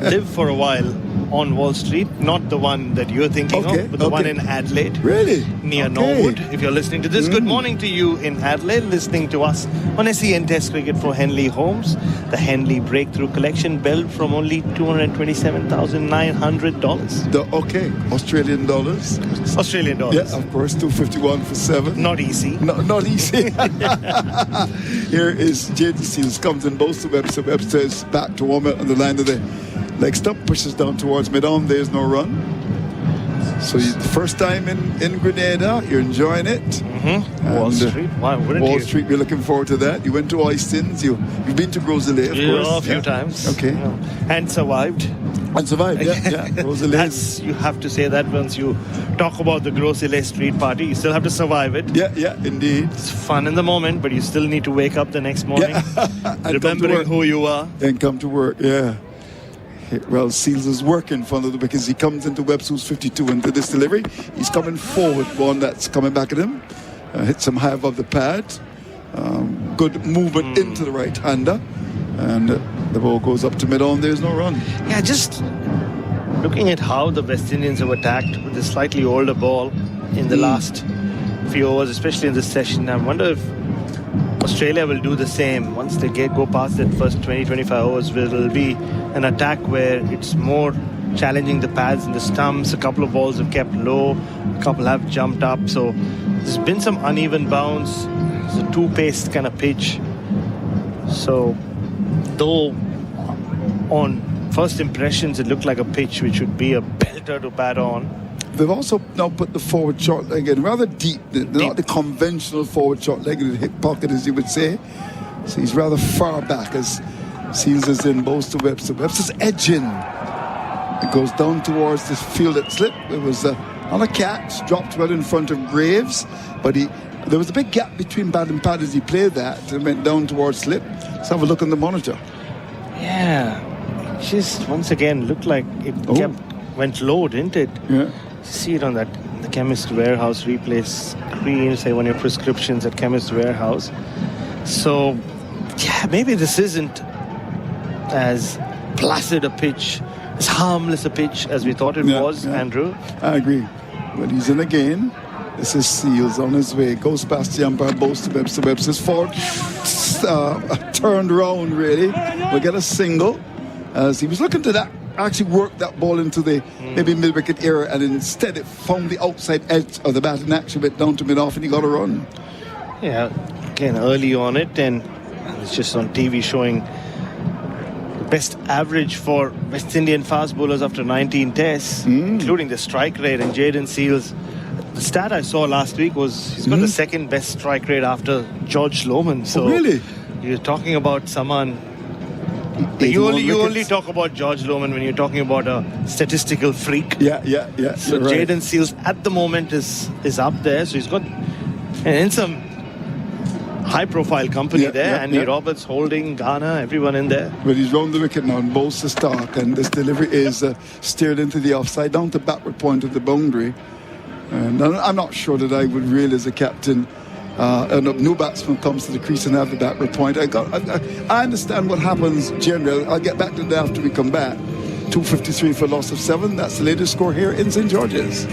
live for a while on Wall Street, not the one that you're thinking of, but the one in Adelaide. Really? Near Norwood. If you're listening to this, good morning to you in Adelaide, listening to us on SEN Test Cricket for Henley Homes. The Henley Breakthrough Collection billed from only $227,900. Australian dollars. Australian dollars. Yeah, of course, 251 for 7. Not easy. Not easy. Here is Jaden Seals, comes in both the Webster is back to warm up on the line of the leg stump, pushes down towards mid-on. There's no run. So the first time in Grenada, you're enjoying it. Wall Street. Wow, wouldn't Wall you? Street, we're looking forward to that. You went to Oistins. You've been to Grosley, of course. A few times. Okay. And survived. Yeah. Grosley. You have to say that once you talk about the Grosley Street party, you still have to survive it. Yeah, indeed. It's fun in the moment, but you still need to wake up the next morning, remembering who you are. And come to work, yeah. Well, Seals is working for another because he comes into Webster's 52 into this delivery. He's coming forward, one that's coming back at him. Hits him high above the pad. Good movement into the right-hander. And the ball goes up to mid-on. There's no run. Yeah, just looking at how the West Indians have attacked with a slightly older ball in the last few overs, especially in this session. I wonder if Australia will do the same. Once they go past that first 20-25 overs, it'll be an attack where it's more challenging the pads and the stumps. A couple of balls have kept low, a couple have jumped up. So there's been some uneven bounce. It's a two-paced kind of pitch. So though on first impressions it looked like a pitch which would be a belter to bat on, they've also now put the forward short leg in rather deep. Not the conventional forward short leg in the hip pocket, as you would say. So he's rather far back as Seals is in both to Webster. Webster's edging. It goes down towards the field at slip. It was on a catch, dropped well in front of Graves, but there was a big gap between bat and pad as he played that and went down towards slip. Let's have a look on the monitor. Yeah, it just once again looked like it went low, didn't it? Yeah. See it on the Chemist Warehouse replay screen, say one of your prescriptions at Chemist Warehouse. So, yeah, maybe this isn't as placid a pitch, as harmless a pitch as we thought it was, Andrew. I agree. But he's in again. This is Seals on his way. Goes past the umpire, bows to Webster. Webster's forward. Turned round, really. We'll get a single. As he was looking to actually work that ball into the maybe mid-wicket area, and instead it found the outside edge of the bat and actually went down to mid-off and he got a run. Yeah, again, early on it, and it's just on TV showing the best average for West Indian fast bowlers after 19 tests, including the strike rate. And Jaden Seals, the stat I saw last week was he's got the second best strike rate after George Lohman. So really? You're talking about someone. You only talk about George Lohman when you're talking about a statistical freak. Yeah. So right. Jaden Seals at the moment is up there. So he's got in some high-profile company there. Andy Roberts, Holding, Ghana, everyone in there. But he's round the wicket now and bowls the Stark, and this delivery is steered into the offside, down to backward point of the boundary. And I'm not sure that I would really, as a captain, a new batsman comes to the crease and have the backward point. I understand what happens generally. I'll get back to that after we come back. 253 for loss of 7. That's the latest score here in St. George's.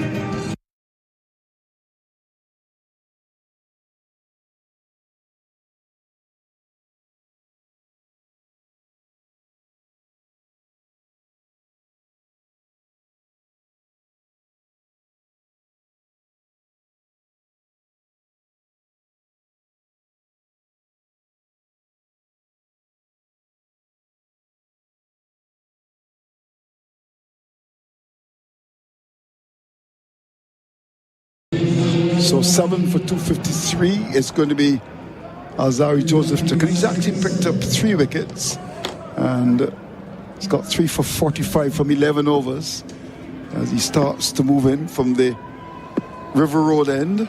So 7 for 253 is going to be Alzari Joseph. He's actually picked up 3 wickets, and he's got 3 for 45 from 11 overs as he starts to move in from the River Road end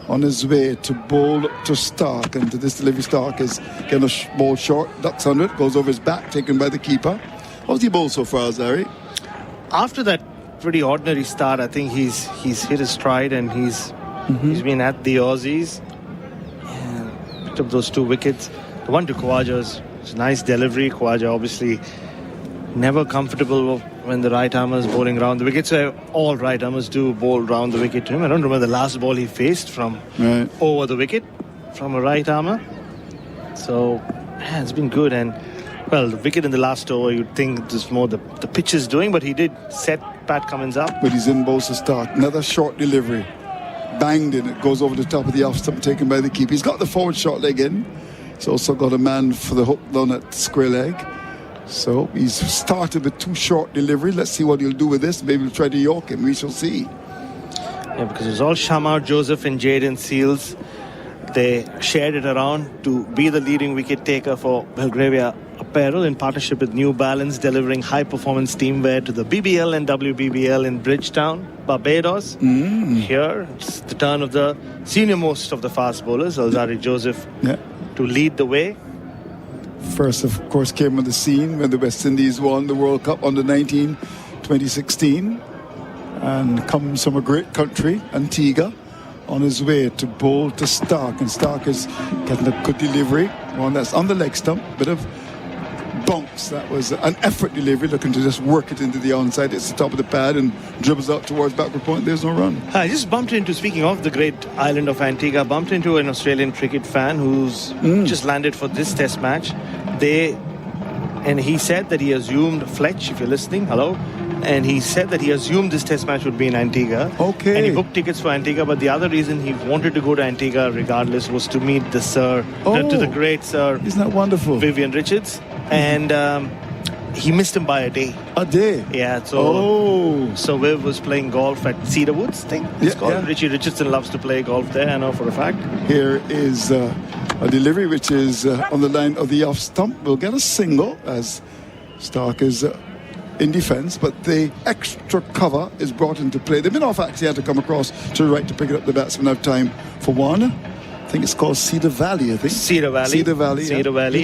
on his way to bowl to Stark. And to this delivery, Stark is getting a ball short, ducks under it, goes over his back, taken by the keeper. How's he bowled so far, Alzari? After that pretty ordinary start, I think he's hit his stride, and he's been at the Aussies. Yeah, picked up those 2 wickets. The one to Khawaja is a nice delivery. Khawaja obviously never comfortable when the right armer is bowling round the wicket. So all right armers do bowl round the wicket to him. I don't remember the last ball he faced from over the wicket from a right armer. So yeah, it's been good. And well, the wicket in the last over, you'd think this more the pitch is doing, but he did set Pat Cummins up. But he's in bowls to start. Another short delivery. Banged in. It goes over the top of the off stump, taken by the keeper. He's got the forward short leg in. He's also got a man for the hook down at square leg. So he's started with 2 short deliveries. Let's see what he'll do with this. Maybe he'll try to york him. We shall see. Yeah, because it was all Shamar Joseph and Jaden Seals. They shared it around to be the leading wicket taker for Belgravia Apparel in partnership with New Balance, delivering high performance teamwear to the BBL and WBBL in Bridgetown, Barbados. Here, it's the turn of the senior most of the fast bowlers, Alzari Joseph, to lead the way. First, of course, came on the scene when the West Indies won the World Cup under 19 2016, and comes from a great country, Antigua, on his way to bowl to Stark. And Stark is getting a good delivery, one that's on the leg stump, bit of bounce. That was an effort delivery, looking to just work it into the onside. It's the top of the pad and dribbles out towards backward point. There's no run. I just bumped into, speaking of the great island of Antigua, bumped into an Australian cricket fan who's just landed for this test match. And he said that he assumed, Fletch, if you're listening, hello, and he said that he assumed this test match would be in Antigua. Okay. And he booked tickets for Antigua, but the other reason he wanted to go to Antigua regardless was to meet the Sir, to the great Sir. Isn't that wonderful? Vivian Richards. And he missed him by a day. A day? Yeah, so Viv was playing golf at Cedar Woods, I think it's called. Yeah. Richie Richardson loves to play golf there, I know for a fact. Here is a delivery which is on the line of the off stump. We'll get a single as Stark is in defence, but the extra cover is brought into play. The mid-off actually had to come across to the right to pick it up. The batsman have time for one. I think it's called Cedar Valley, I think. Cedar Valley.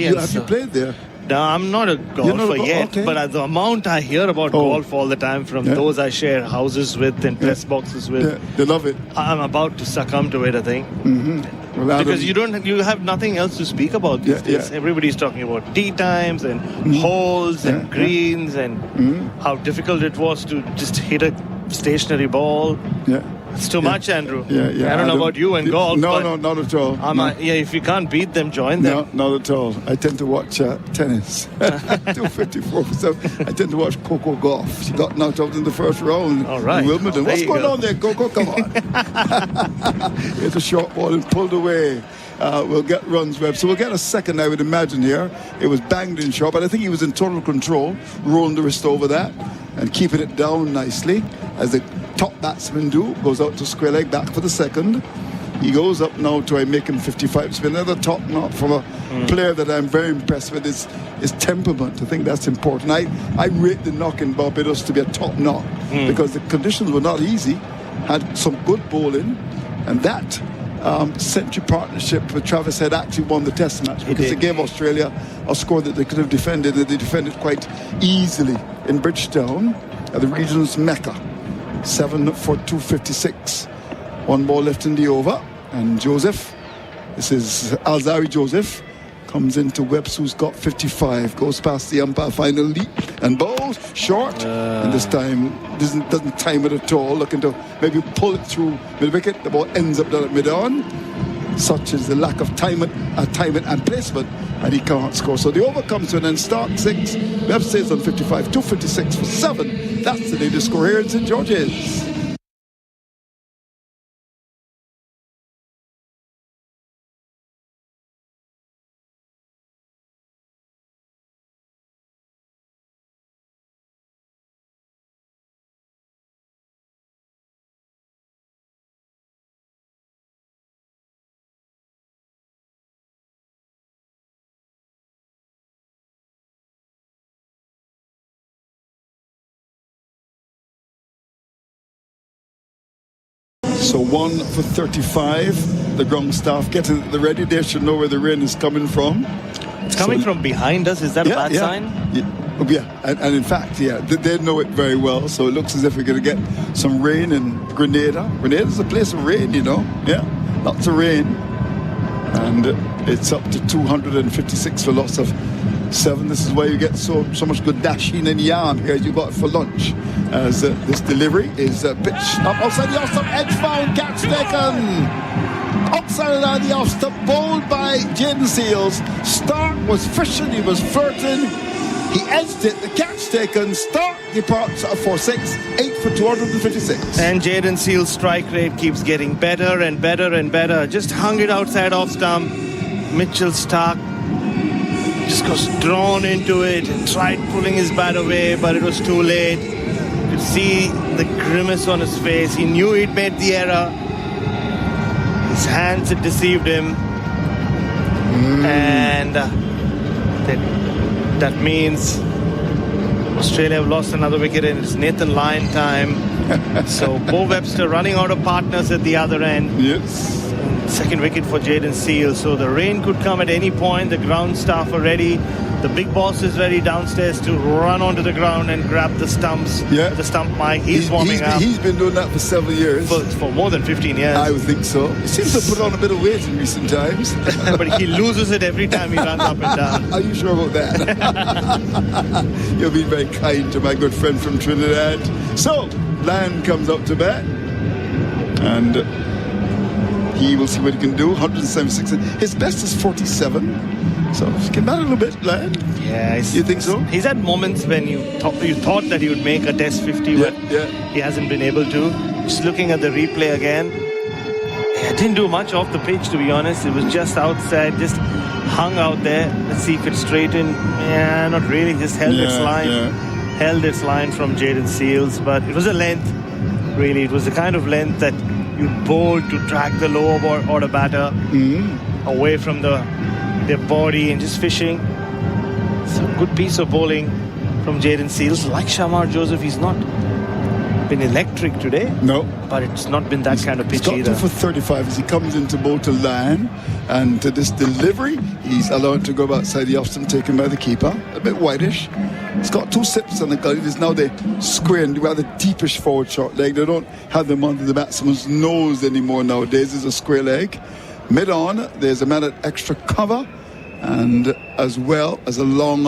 Have you played there? No, I'm not a golfer yet, but the amount I hear about golf all the time from those I share houses with and press boxes with, they love it. I'm about to succumb to it, I think. Well, because you have nothing else to speak about these days. Everybody's talking about tee times and holes and greens and how difficult it was to just hit a stationary ball. It's too much, Andrew. I don't know about you and golf. No, not at all. If you can't beat them, join them. No, not at all. I tend to watch tennis. 254 for 7. I tend to watch Coco Golf. She got knocked out in the first round. All right. In Wimbledon. What's going on there, Coco? Come on. It's a short ball and pulled away. We'll get runs, Webb. So we'll get a second, I would imagine, here. It was banged in short, but I think he was in total control, rolling the wrist over that and keeping it down nicely, as the top batsmen do. Goes out to square leg, back for the second. He goes up now to make him 55. It's been another top knot from a player that I'm very impressed with. His temperament. I think that's important. I rate the knock in Barbados to be a top knot because the conditions were not easy. Had some good bowling, and that century partnership with Travis Head actually won the test match because they gave Australia a score that they could have defended, and they defended quite easily in Bridgetown at the region's Mecca. 7 for 256. One ball left in the over, and Joseph, this is Alzari Joseph, comes into Webbs, who's got 55, goes past the umpire, final leap and bowls short, and this time doesn't time it at all, looking to maybe pull it through mid-wicket. The ball ends up down at mid-on. Such is the lack of timing and placement, and he can't score. So the over comes to an end. Stark 6, Webbs stays on 55, 256 for 7. That's the latest score here in St. George's. So 1 for 35. The ground staff getting the ready. They should know where the rain is coming from. It's coming from behind us. Is that a bad sign? Yeah, and in fact, they know it very well. So it looks as if we're going to get some rain in Grenada. Grenada is a place of rain, you know. Yeah, lots of rain. And it's up to 256 for loss of 7. This is where you get so much good dashing and yarn here as you got for lunch. As this delivery is pitched up outside the off-stump, edge found, catch taken. Outside of the off-stump, bowled by Jaden Seals. Stark was fishing, he was flirting. He edged it, the catch taken. Stark departs for 6, 8 for 256. And Jaden Seals' strike rate keeps getting better and better and better. Just hung it outside off stump. Mitchell Stark just goes drawn into it and tried pulling his bat away, but it was too late. You could see the grimace on his face. He knew he'd made the error. His hands had deceived him. And that means Australia have lost another wicket, and it's Nathan Lyon time. So Bo Webster running out of partners at the other end. Yes. Second wicket for Jaden Seals. So the rain could come at any point. The ground staff are ready. The big boss is ready downstairs to run onto the ground and grab the stumps. Yeah. The stump mic. He's warming up. He's been doing that for several years. For more than 15 years. I would think so. He seems to put on a bit of weight in recent times. But he loses it every time he runs up and down. Are you sure about that? You're being very kind to my good friend from Trinidad. So, Lyon comes up to bat. And he will see what he can do. 176. His best is 47. So, he can bat a little bit, Lyon. Yeah. You think so? He's had moments when you thought that he would make a test 50, but he hasn't been able to. Just looking at the replay again. Yeah, didn't do much off the pitch, to be honest. It was just outside, just hung out there. Let's see if it's straightened. Yeah, not really. Just held its line. Yeah. Held its line from Jaden Seals, but it was a length. Really, it was the kind of length that you bowl to drag the lower order batter away from their body and just fishing. It's a good piece of bowling from Jaden Seals. Like Shamar Joseph, he's not been electric today. No. But it's not been that kind of pitch either. He's got 2 for 35 as he comes into bowl to Lyon. And to this delivery, he's allowed to go outside the off-stump, taken by the keeper. A bit whitish. He's got 2 sips on the gully. There's now the square and rather deepish forward short leg. They don't have them under the batsman's nose anymore nowadays. There's a square leg. Mid-on, there's a man at extra cover, and as well as a long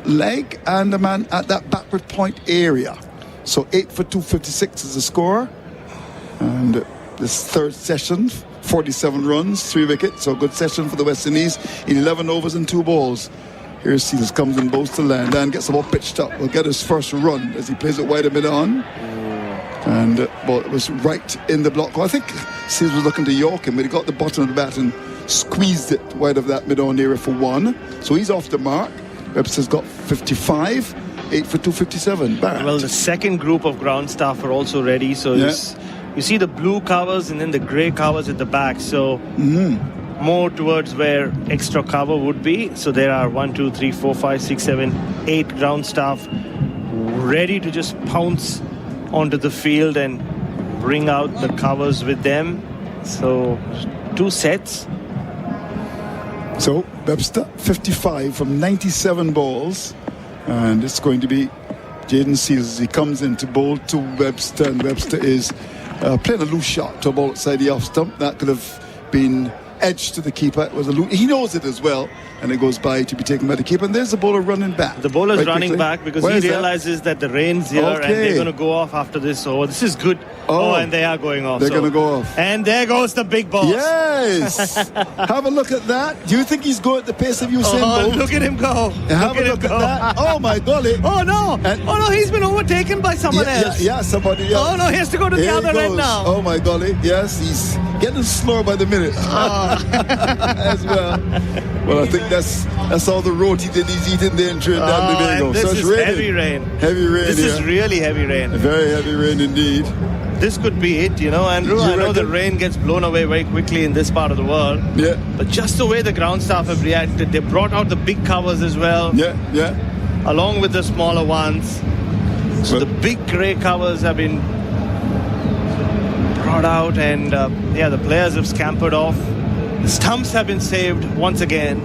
leg, and a man at that backward point area. So 8 for 256 is the score. And this third session, 47 runs, 3 wickets. So good session for the West Indies in 11 overs and 2 balls. Here Seals comes and bowls to Land. Land gets the ball pitched up. Will get his first run as he plays it wide a bit on. And it was right in the block. Well, I think Seals was looking to York him, but he got the bottom of the bat and squeezed it wide of that mid-on area for 1. So he's off the mark. Webster's got 55, 8 for 257. Barrett. Well, the second group of ground staff are also ready. So you see the blue covers and then the grey covers at the back. So more towards where extra cover would be. So there are 1, 2, 3, 4, 5, 6, 7, 8 ground staff ready to just pounce onto the field and bring out the covers with them. So 2 sets. So Webster 55 from 97 balls, and it's going to be Jaden Seals as he comes in to bowl to Webster, and Webster is playing a loose shot to a ball outside the off stump. That could have been edged to the keeper. It was a loose. He knows it as well, and it goes by to be taken by the keeper. And there's the bowler running back. The bowler's right running quickly. back because Where he realizes that the rain's here and they're going to go off after this. So this is good. Oh, and they are going off. They're going to go off. And there goes the big boss. Yes. Have a look at that. Do you think he's going at the pace of Usain Bolt? Look at him go. Have a look at that. Oh, my golly. Oh, no. He's been overtaken by someone else. Yeah, somebody else. Oh, no, he has to go to the other end now. Oh, my golly. Yes, he's getting slower by the minute. As well. Well, I think that's all the roti that he's eating there in Trinidad and Tobago. This is raining. heavy rain. Heavy rain. This is really heavy rain. Very heavy rain indeed. This could be it, Andrew. I know the rain gets blown away very quickly in this part of the world. Yeah. But just the way the ground staff have reacted, they brought out the big covers as well. Yeah. Along with the smaller ones. So the big grey covers have been brought out, and the players have scampered off. The stumps have been saved once again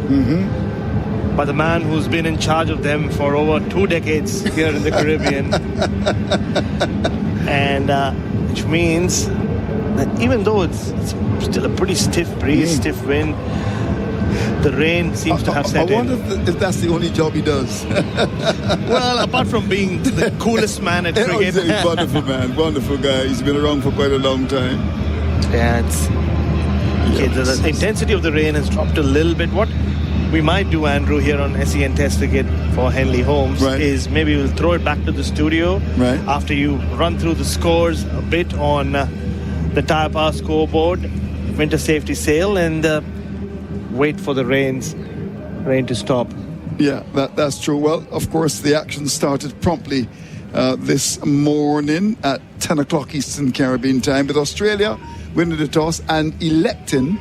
by the man who's been in charge of them for over 2 decades here in the Caribbean. And which means that even though it's still a pretty stiff breeze, stiff wind, the rain seems to have set in. I wonder if that's the only job he does. Well, apart from being the coolest man at cricket. He's a wonderful man, wonderful guy. He's been around for quite a long time. Yeah, the intensity of the rain has dropped a little bit. What we might do, Andrew, here on SEN Test Cricket for Henley Holmes is maybe we'll throw it back to the studio after you run through the scores a bit on the Tyre Power scoreboard, winter safety sail, and wait for the rain to stop. Yeah, that's true. Well, of course, the action started promptly this morning at 10 o'clock Eastern Caribbean time, with Australia winning the toss and electing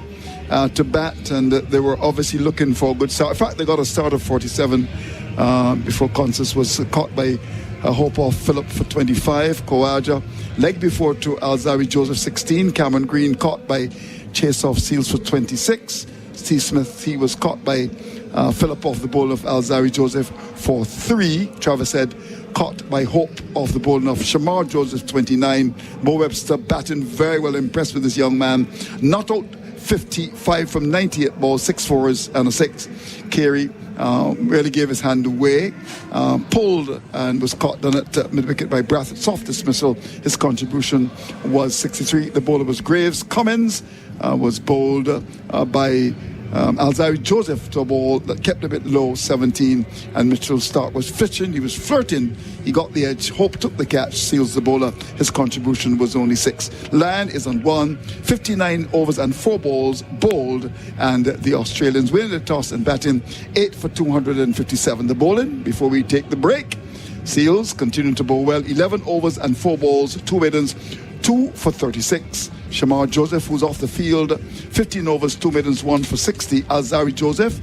to bat, and they were obviously looking for a good start. In fact, they got a start of 47 before Consus was caught by a hope off Phillip for 25. Khawaja leg before to Alzari Joseph 16. Cameron Green caught by chase off Seals for 26. Steve Smith, he was caught by Phillip off the ball of Alzari Joseph for 3. Travis Head caught by Hope off the ball of Shamar Joseph 29. Mo Webster batting very well, impressed with this young man. Not out 55 from 98 balls, 6 fours and a 6. Carey really gave his hand away, pulled and was caught down at mid-wicket by Brathwaite. Soft dismissal. His contribution was 63. The bowler was Graves. Cummins was bowled by Alzari Joseph to a ball that kept a bit low, 17, and Mitchell Stark was fishing. He was flirting. He got the edge. Hope took the catch. Seals the bowler. His contribution was only 6. Land is on 1. 59 overs and 4 balls bowled, and the Australians winning the toss and batting 8 for 257. The bowling before we take the break. Seals continuing to bowl well. 11 overs and 4 balls, 2 maidens, 2 for 36. Shamar Joseph, who's off the field, 15 overs, 2 maidens, 1 for 60. Alzari Joseph,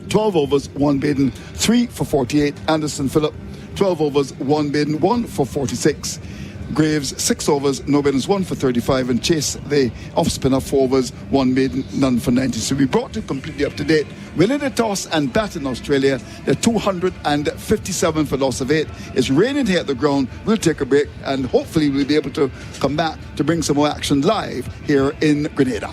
12 overs, 1 maiden, 3 for 48. Anderson Phillip, 12 overs, 1 maiden, 1 for 46. Graves, 6 overs, no maidens, 1 for 35. And Chase, the off-spinner, 4 overs, 1 maiden, none for 90. So we brought it completely up to date. Winning the toss and batting Australia, they're 257 for loss of 8. It's raining here at the ground. We'll take a break, and hopefully we'll be able to come back to bring some more action live here in Grenada.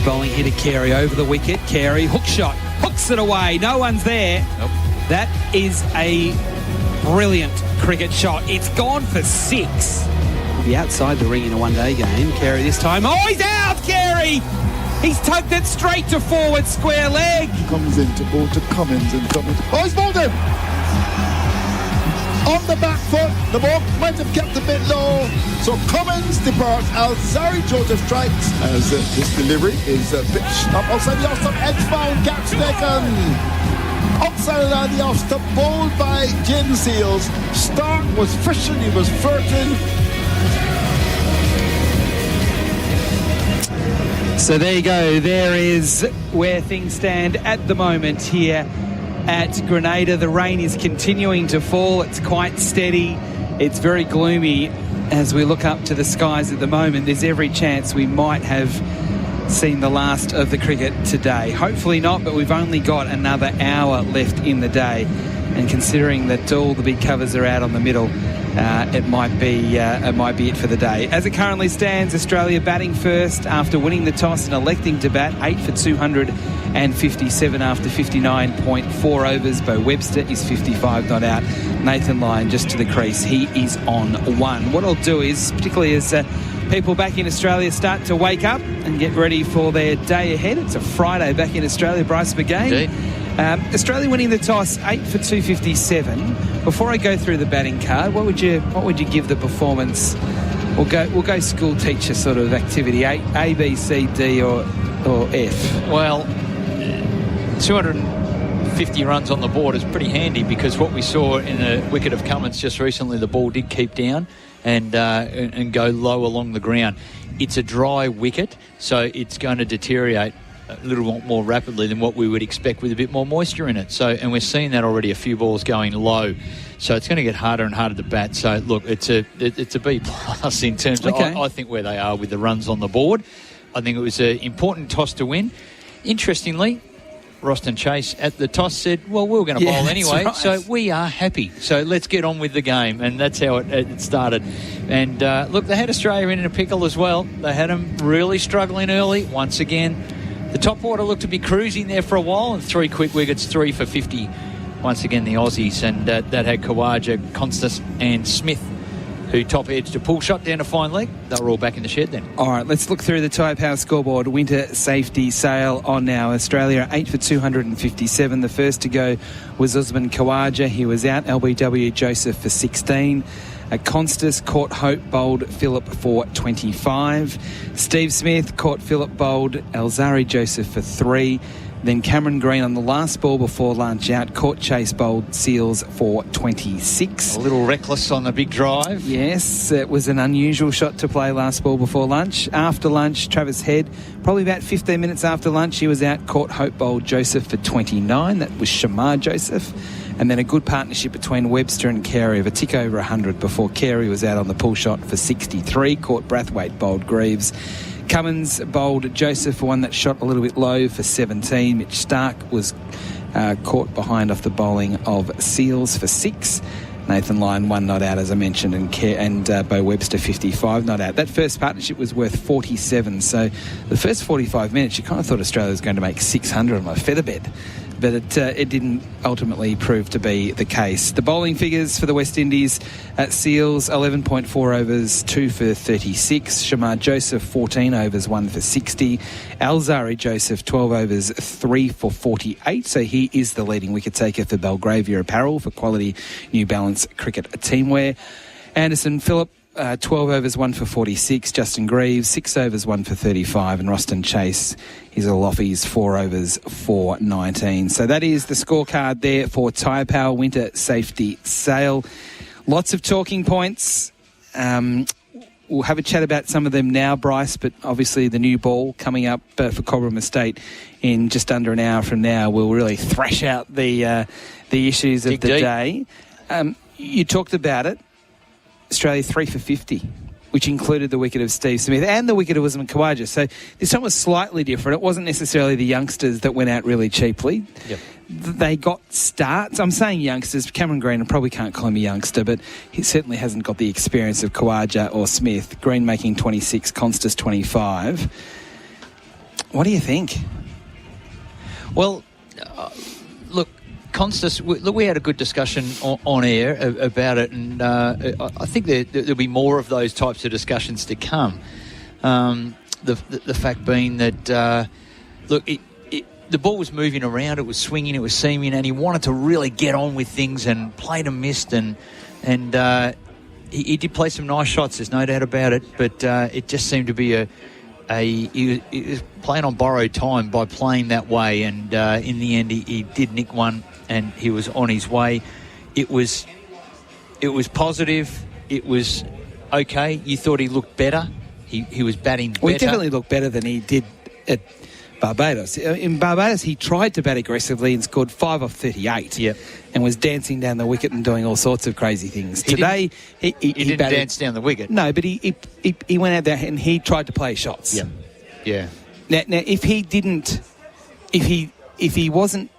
bowling here to Carey over the wicket. Carey, hook shot, hooks it away. No one's there. Nope. That is a brilliant cricket shot. It's gone for 6. Be outside the ring in a one-day game. Carey this time. Oh, he's out, Carey! He's tugged it straight to forward square leg. Comes in to bowl to Cummins and Cummins. Oh, he's bowled him! On the back foot, the ball might have kept a bit low. So Cummins departs. Alzari Joseph strikes as this delivery is pitched up outside the off-stump. Edge found, catch taken. Outside of the off-stump, bowled by Jim Seals. Stark was fishing, he was flirting. So there you go. There is where things stand at the moment here at Grenada. The rain is continuing to fall. It's quite steady. It's very gloomy as we look up to the skies at the moment. There's every chance we might have seen the last of the cricket today. Hopefully not, but we've only got another hour left in the day. And considering that all the big covers are out on the middle, it might be it for the day. As it currently stands, Australia batting first after winning the toss and electing to bat. 8 for 257 after 59.4 overs. Bo Webster is 55 not out. Nathan Lyon just to the crease. He is on 1. What I'll do is, particularly as people back in Australia start to wake up and get ready for their day ahead. It's a Friday back in Australia. Bryce McGain. Indeed. Australia winning the toss, 8 for 257. Before I go through the batting card, what would you give the performance? We'll go school teacher sort of activity. A, B, C, D, or F. Well, 250 runs on the board is pretty handy because what we saw in the wicket of Cummins just recently, the ball did keep down and go low along the ground. It's a dry wicket, so it's going to deteriorate a little more rapidly than what we would expect with a bit more moisture in it. So, and we're seeing that already, a few balls going low. So it's going to get harder and harder to bat. So look, it's a B plus in terms of I think where they are with the runs on the board. I think it was an important toss to win. Interestingly, Roston Chase at the toss said, well, we were going to bowl anyway, right. So we are happy. So let's get on with the game. And that's how it started. And look, they had Australia in a pickle as well. They had them really struggling early. Once again, the top order looked to be cruising there for a while, and 3 quick wickets, 3 for 50. Once again, the Aussies, and that had Khawaja, Constas and Smith, who top-edged a pull shot down a fine leg. They were all back in the shed then. All right, let's look through the Tyre Power scoreboard. Winter safety sail on now. Australia 8 for 257. The first to go was Usman Khawaja. He was out. LBW Joseph for 16. Constas caught Hope, bowled Phillip for 25. Steve Smith caught Phillip, bowled Alzari Joseph for 3. Then Cameron Green on the last ball before lunch out, caught Chase, bowled Seals for 26. A little reckless on the big drive. Yes, it was an unusual shot to play last ball before lunch. After lunch, Travis Head, probably about 15 minutes after lunch, he was out, caught Hope, bowled Joseph for 29. That was Shamar Joseph. And then a good partnership between Webster and Carey of a tick over 100 before Carey was out on the pull shot for 63. Caught Brathwaite, bowled Greaves. Cummins bowled Joseph for one that shot a little bit low for 17. Mitch Stark was caught behind off the bowling of Seals for 6. Nathan Lyon 1 not out, as I mentioned, and Bo Webster 55 not out. That first partnership was worth 47. So the first 45 minutes, you kind of thought Australia was going to make 600 on a feather bed. But it didn't ultimately prove to be the case. The bowling figures for the West Indies at Seals, 11.4 overs, 2 for 36. Shamar Joseph, 14 overs, 1 for 60. Alzari Joseph, 12 overs, 3 for 48. So he is the leading wicket taker for Belgravia Apparel for quality New Balance cricket teamwear. Anderson Phillip, 12 overs, 1 for 46. Justin Greaves, 6 overs, 1 for 35. And Roston Chase, his Loffies, 4 overs, 4 19. So that is the scorecard there for Tyre Power Winter Safety Sale. Lots of talking points. We'll have a chat about some of them now, Bryce, but obviously the new ball coming up for Cobram Estate in just under an hour from now will really thrash out the issues of the day. You talked about it. Australia 3 for 50, which included the wicket of Steve Smith and the wicket of Usman Khawaja. So this one was slightly different. It wasn't necessarily the youngsters that went out really cheaply. Yep. They got starts. I'm saying youngsters. Cameron Green, I probably can't call him a youngster, but he certainly hasn't got the experience of Khawaja or Smith. Green making 26, Constas 25. What do you think? Well, look, Constas, we had a good discussion on air about it, and I think there'll be more of those types of discussions to come. The fact being that, the ball was moving around, it was swinging, it was seaming, and he wanted to really get on with things and played and missed, and he did play some nice shots, there's no doubt about it, but it just seemed to be he was playing on borrowed time by playing that way, and in the end he did nick one and he was on his way. It was positive, it was okay. You thought he looked better, he was batting better. Well, he definitely looked better than he did at Barbados. In Barbados, he tried to bat aggressively and scored 5 off 38. Yep. And was dancing down the wicket and doing all sorts of crazy things. Today, he didn't batted, dance down the wicket. No, but he went out there and he tried to play shots. Yep. Yeah. Now, if he wasn't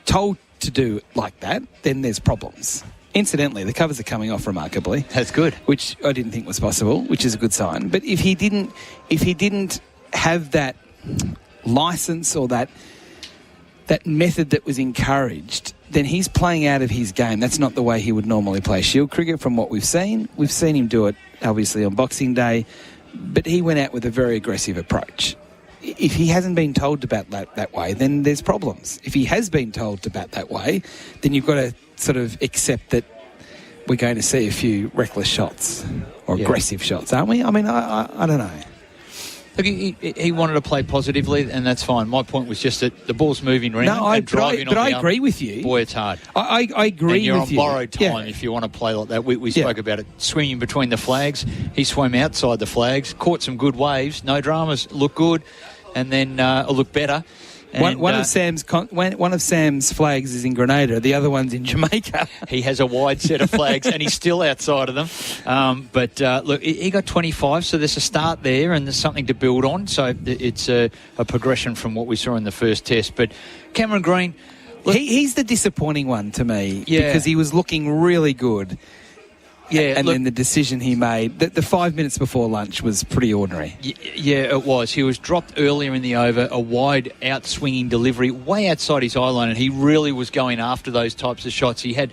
told to do like that, then there's problems. Incidentally, the covers are coming off remarkably. That's good. Which I didn't think was possible, which is a good sign. But if he didn't have that license or that method that was encouraged, then he's playing out of his game. That's not the way he would normally play Shield cricket from what we've seen. We've seen him do it, obviously, on Boxing Day, but he went out with a very aggressive approach. If he hasn't been told to bat that way, then there's problems. If he has been told to bat that way, then you've got to sort of accept that we're going to see a few reckless shots or aggressive shots, aren't we? I mean, I don't know. Look, he wanted to play positively, and that's fine. My point was just that the ball's moving around and driving on but I agree with you. Boy, it's hard. I agree and you're with you. You're on borrowed time if you want to play like that. We spoke about it. Swinging between the flags. He swam outside the flags, caught some good waves, no dramas, looked good, and then looked better. And, one of Sam's flags is in Grenada. The other one's in Jamaica. He has a wide set of flags, and he's still outside of them. But look, he got 25, so there's a start there, and there's something to build on. So it's a progression from what we saw in the first test. But Cameron Green, look, he's the disappointing one to me because he was looking really good. Yeah, and then the decision he made, the 5 minutes before lunch was pretty ordinary. Yeah, it was. He was dropped earlier in the over, a wide out-swinging delivery, way outside his eye line, and he really was going after those types of shots. He had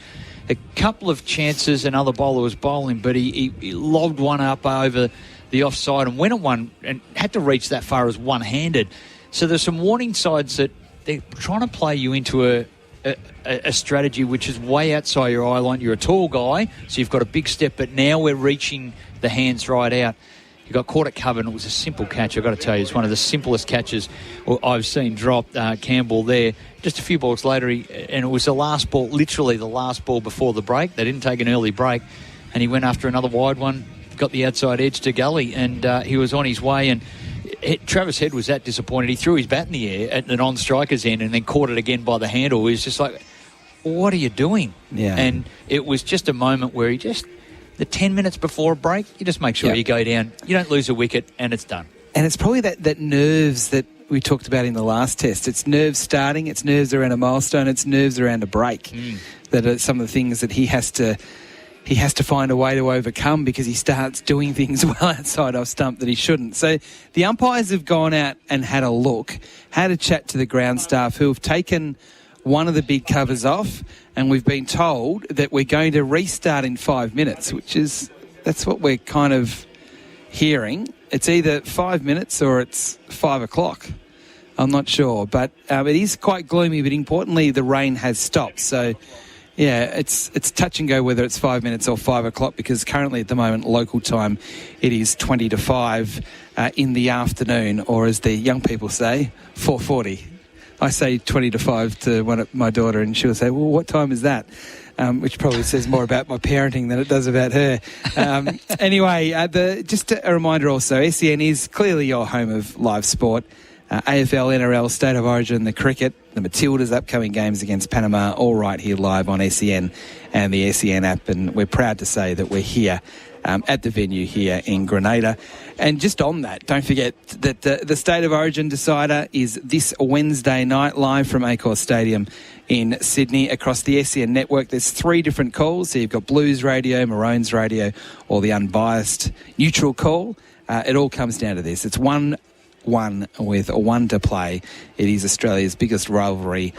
a couple of chances, another bowler was bowling, but he lobbed one up over the offside and went at one and had to reach that far as one-handed. So there's some warning signs that they're trying to play you into a strategy which is way outside your eye line. You're a tall guy, so you've got a big step, but now we're reaching the hands right out. You got caught at cover, and it was a simple catch. I've got to tell you, it's one of the simplest catches I've seen dropped. Campbell there. Just a few balls later, and it was the last ball, literally the last ball before the break. They didn't take an early break, and he went after another wide one, got the outside edge to gully, and he was on his way. And Travis Head was that disappointed. He threw his bat in the air at the non-striker's end and then caught it again by the handle. He was just like, what are you doing? Yeah. And it was just a moment where he just, the 10 minutes before a break, you just make sure you go down. You don't lose a wicket, and it's done. And it's probably that nerves that we talked about in the last test. It's nerves starting, it's nerves around a milestone, it's nerves around a break. That are some of the things that he has to find a way to overcome because he starts doing things well outside off stump that he shouldn't. So the umpires have gone out and had a look, had a chat to the ground staff who have taken one of the big covers off, and we've been told that we're going to restart in 5 minutes, that's what we're kind of hearing. It's either 5 minutes or it's 5 o'clock. I'm not sure, but it is quite gloomy, but importantly, the rain has stopped. So yeah, it's touch and go whether it's 5 minutes or 5 o'clock, because currently at the moment, local time, it is 20 to 5 in the afternoon, or as the young people say, 4:40. I say 20 to 5 to my daughter, and she'll say, well, what time is that? Which probably says more about my parenting than it does about her. Anyway, just a reminder also, SEN is clearly your home of live sport. AFL, NRL, State of Origin, the cricket, the Matildas' upcoming games against Panama, all right here live on SEN and the SEN app. And we're proud to say that we're here at the venue here in Grenada. And just on that, don't forget that the State of Origin decider is this Wednesday night live from Accor Stadium in Sydney across the SEN network. There's 3 different calls. So you've got Blues Radio, Maroons Radio, or the unbiased neutral call. It all comes down to this. It's one 1 with 1 to play. It is Australia's biggest rivalry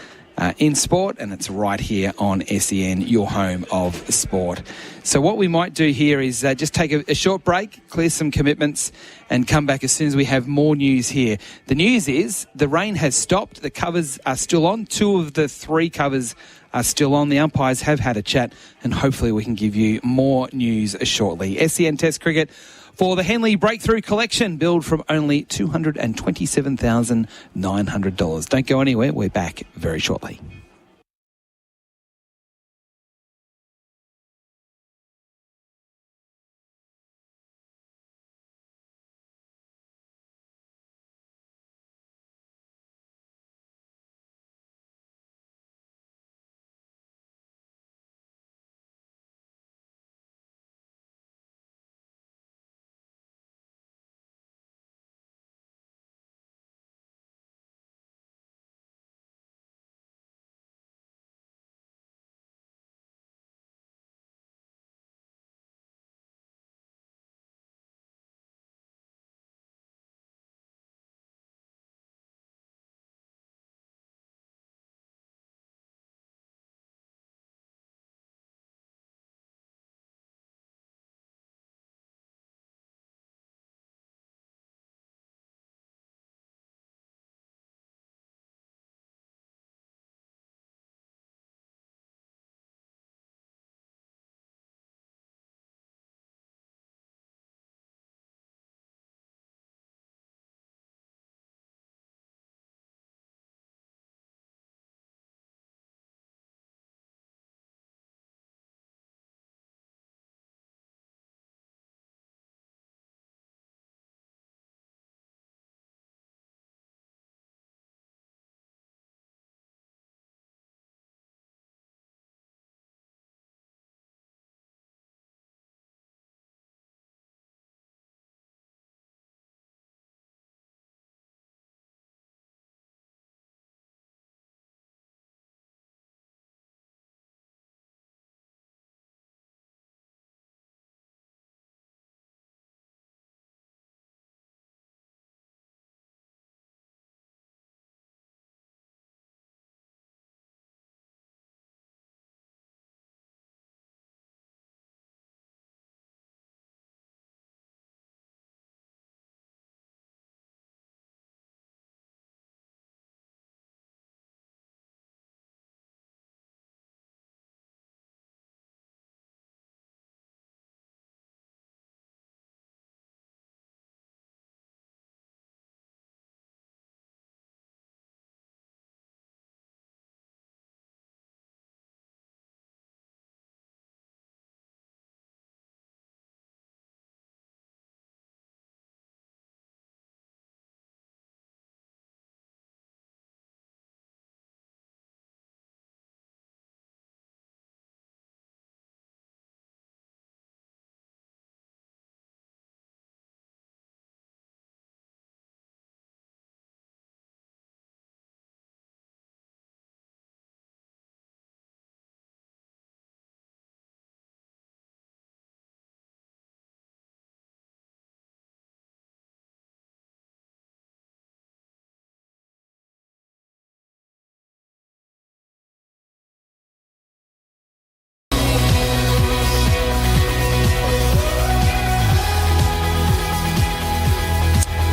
in sport, and it's right here on SEN, your home of sport. So what we might do here is just take a short break, clear some commitments, and come back as soon as we have more news here. The news is the rain has stopped. The covers are still on. 2 of the 3 covers are still on. The umpires have had a chat, and hopefully we can give you more news shortly. SEN Test Cricket for the Henley Breakthrough Collection, billed from only $227,900. Don't go anywhere. We're back very shortly.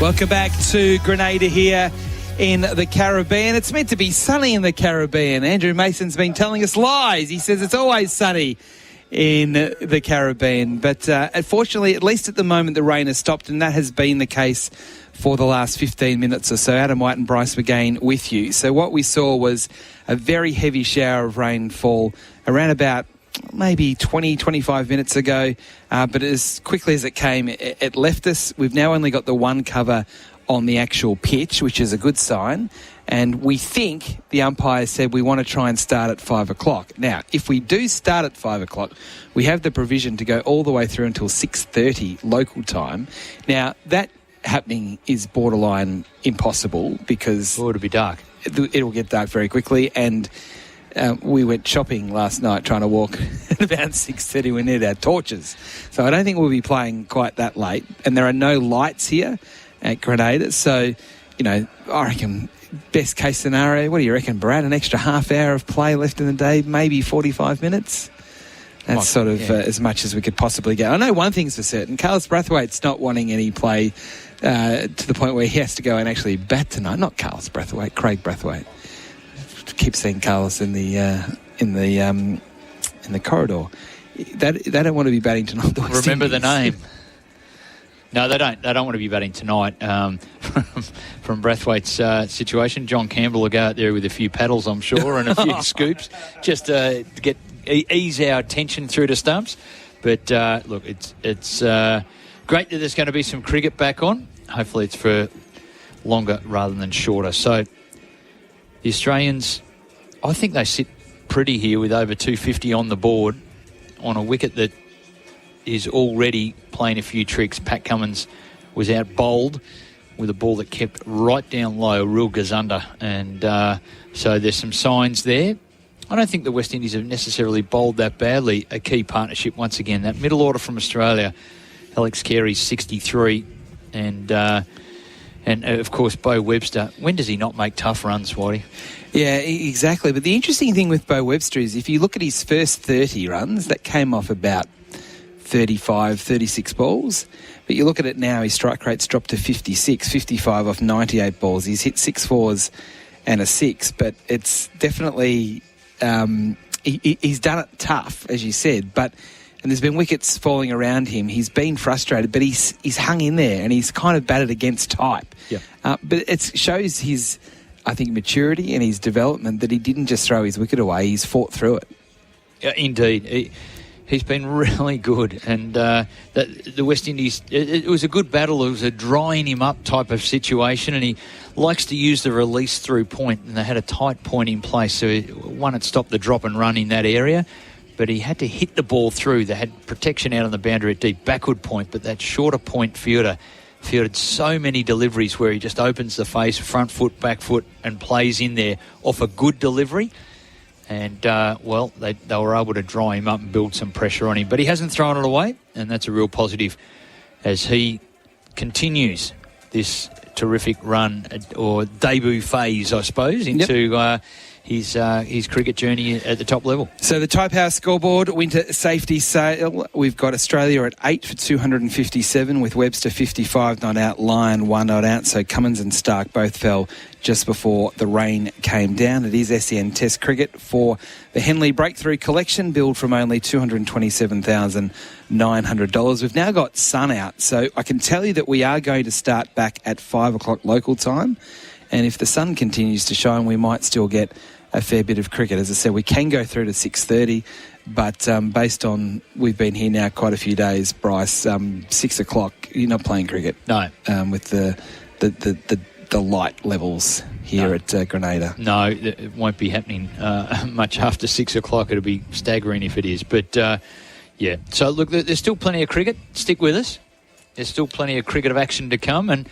Welcome back to Grenada here in the Caribbean. It's meant to be sunny in the Caribbean. Andrew Mason's been telling us lies. He says it's always sunny in the Caribbean. But unfortunately, at least at the moment, the rain has stopped, and that has been the case for the last 15 minutes or so. Adam White and Bryce McGain with you. So what we saw was a very heavy shower of rainfall around about maybe 20, 25 minutes ago, but as quickly as it came, it left us. We've now only got the 1 cover on the actual pitch, which is a good sign, and we think the umpire said we want to try and start at 5 o'clock. Now, if we do start at 5 o'clock, we have the provision to go all the way through until 6:30 local time. Now, that happening is borderline impossible because it'll be dark. It'll get dark very quickly, and we went shopping last night trying to walk at about 6:30. We needed our torches. So I don't think we'll be playing quite that late. And there are no lights here. at Grenada. So, I reckon best case scenario, what do you reckon, Brad? An extra half hour of play left in the day, maybe 45 minutes? That's as much as we could possibly get. I know one thing's for certain. Carlos Brathwaite's not wanting any play to the point where he has to go and actually bat tonight. Not Carlos Brathwaite, Craig Brathwaite. Keep seeing Carlos in the corridor. They don't want to be batting tonight. Remember the name. No, they don't. They don't want to be batting tonight. From Brathwaite's situation, John Campbell will go out there with a few paddles, I'm sure, and a few scoops, just to ease our attention through the stumps. But look, it's great that there's going to be some cricket back on. Hopefully, it's for longer rather than shorter. So the Australians, I think they sit pretty here with over 250 on the board on a wicket that is already playing a few tricks. Pat Cummins was out bowled with a ball that kept right down low, real gazunder. And so there's some signs there. I don't think the West Indies have necessarily bowled that badly. A key partnership once again. That middle order from Australia, Alex Carey's 63, and of course Beau Webster. When does he not make tough runs, Whitey? Yeah, exactly. But the interesting thing with Beau Webster is if you look at his first 30 runs, that came off about 35, 36 balls. But you look at it now, his strike rate's dropped to 56, 55 off 98 balls. He's hit 6 fours and a 6, but it's definitely... he's done it tough, as you said, and there's been wickets falling around him. He's been frustrated, but he's hung in there and he's kind of batted against type. Yeah. But it shows his, I think, maturity and his development that he didn't just throw his wicket away. He's fought through it. Yeah, indeed. He's been really good, and the West Indies, it was a good battle. It was a drying him up type of situation, and he likes to use the release through point, and they had a tight point in place, so one had stopped the drop and run in that area, but he had to hit the ball through. They had protection out on the boundary at deep backward point, but that shorter point fielder fielded so many deliveries where he just opens the face, front foot, back foot, and plays in there off a good delivery. And, they were able to dry him up and build some pressure on him. But he hasn't thrown it away, and that's a real positive as he continues this terrific run or debut phase, I suppose, into his cricket journey at the top level. So the Type House scoreboard, winter safety sale. We've got Australia at 8 for 257 with Webster 55 not out, Lyon 1 not out. So Cummins and Stark both fell just before the rain came down. It is SEN Test cricket for the Henley Breakthrough Collection, billed from only $227,900. We've now got sun out, so I can tell you that we are going to start back at 5 o'clock local time. And if the sun continues to shine, we might still get a fair bit of cricket. As I said, we can go through to 6:30, but based on we've been here now quite a few days, Bryce, 6 o'clock, you're not playing cricket. No. With the light levels here at Grenada. No, it won't be happening much after 6 o'clock. It'll be staggering if it is. But, yeah. So, look, there's still plenty of cricket. Stick with us. There's still plenty of cricket of action to come, and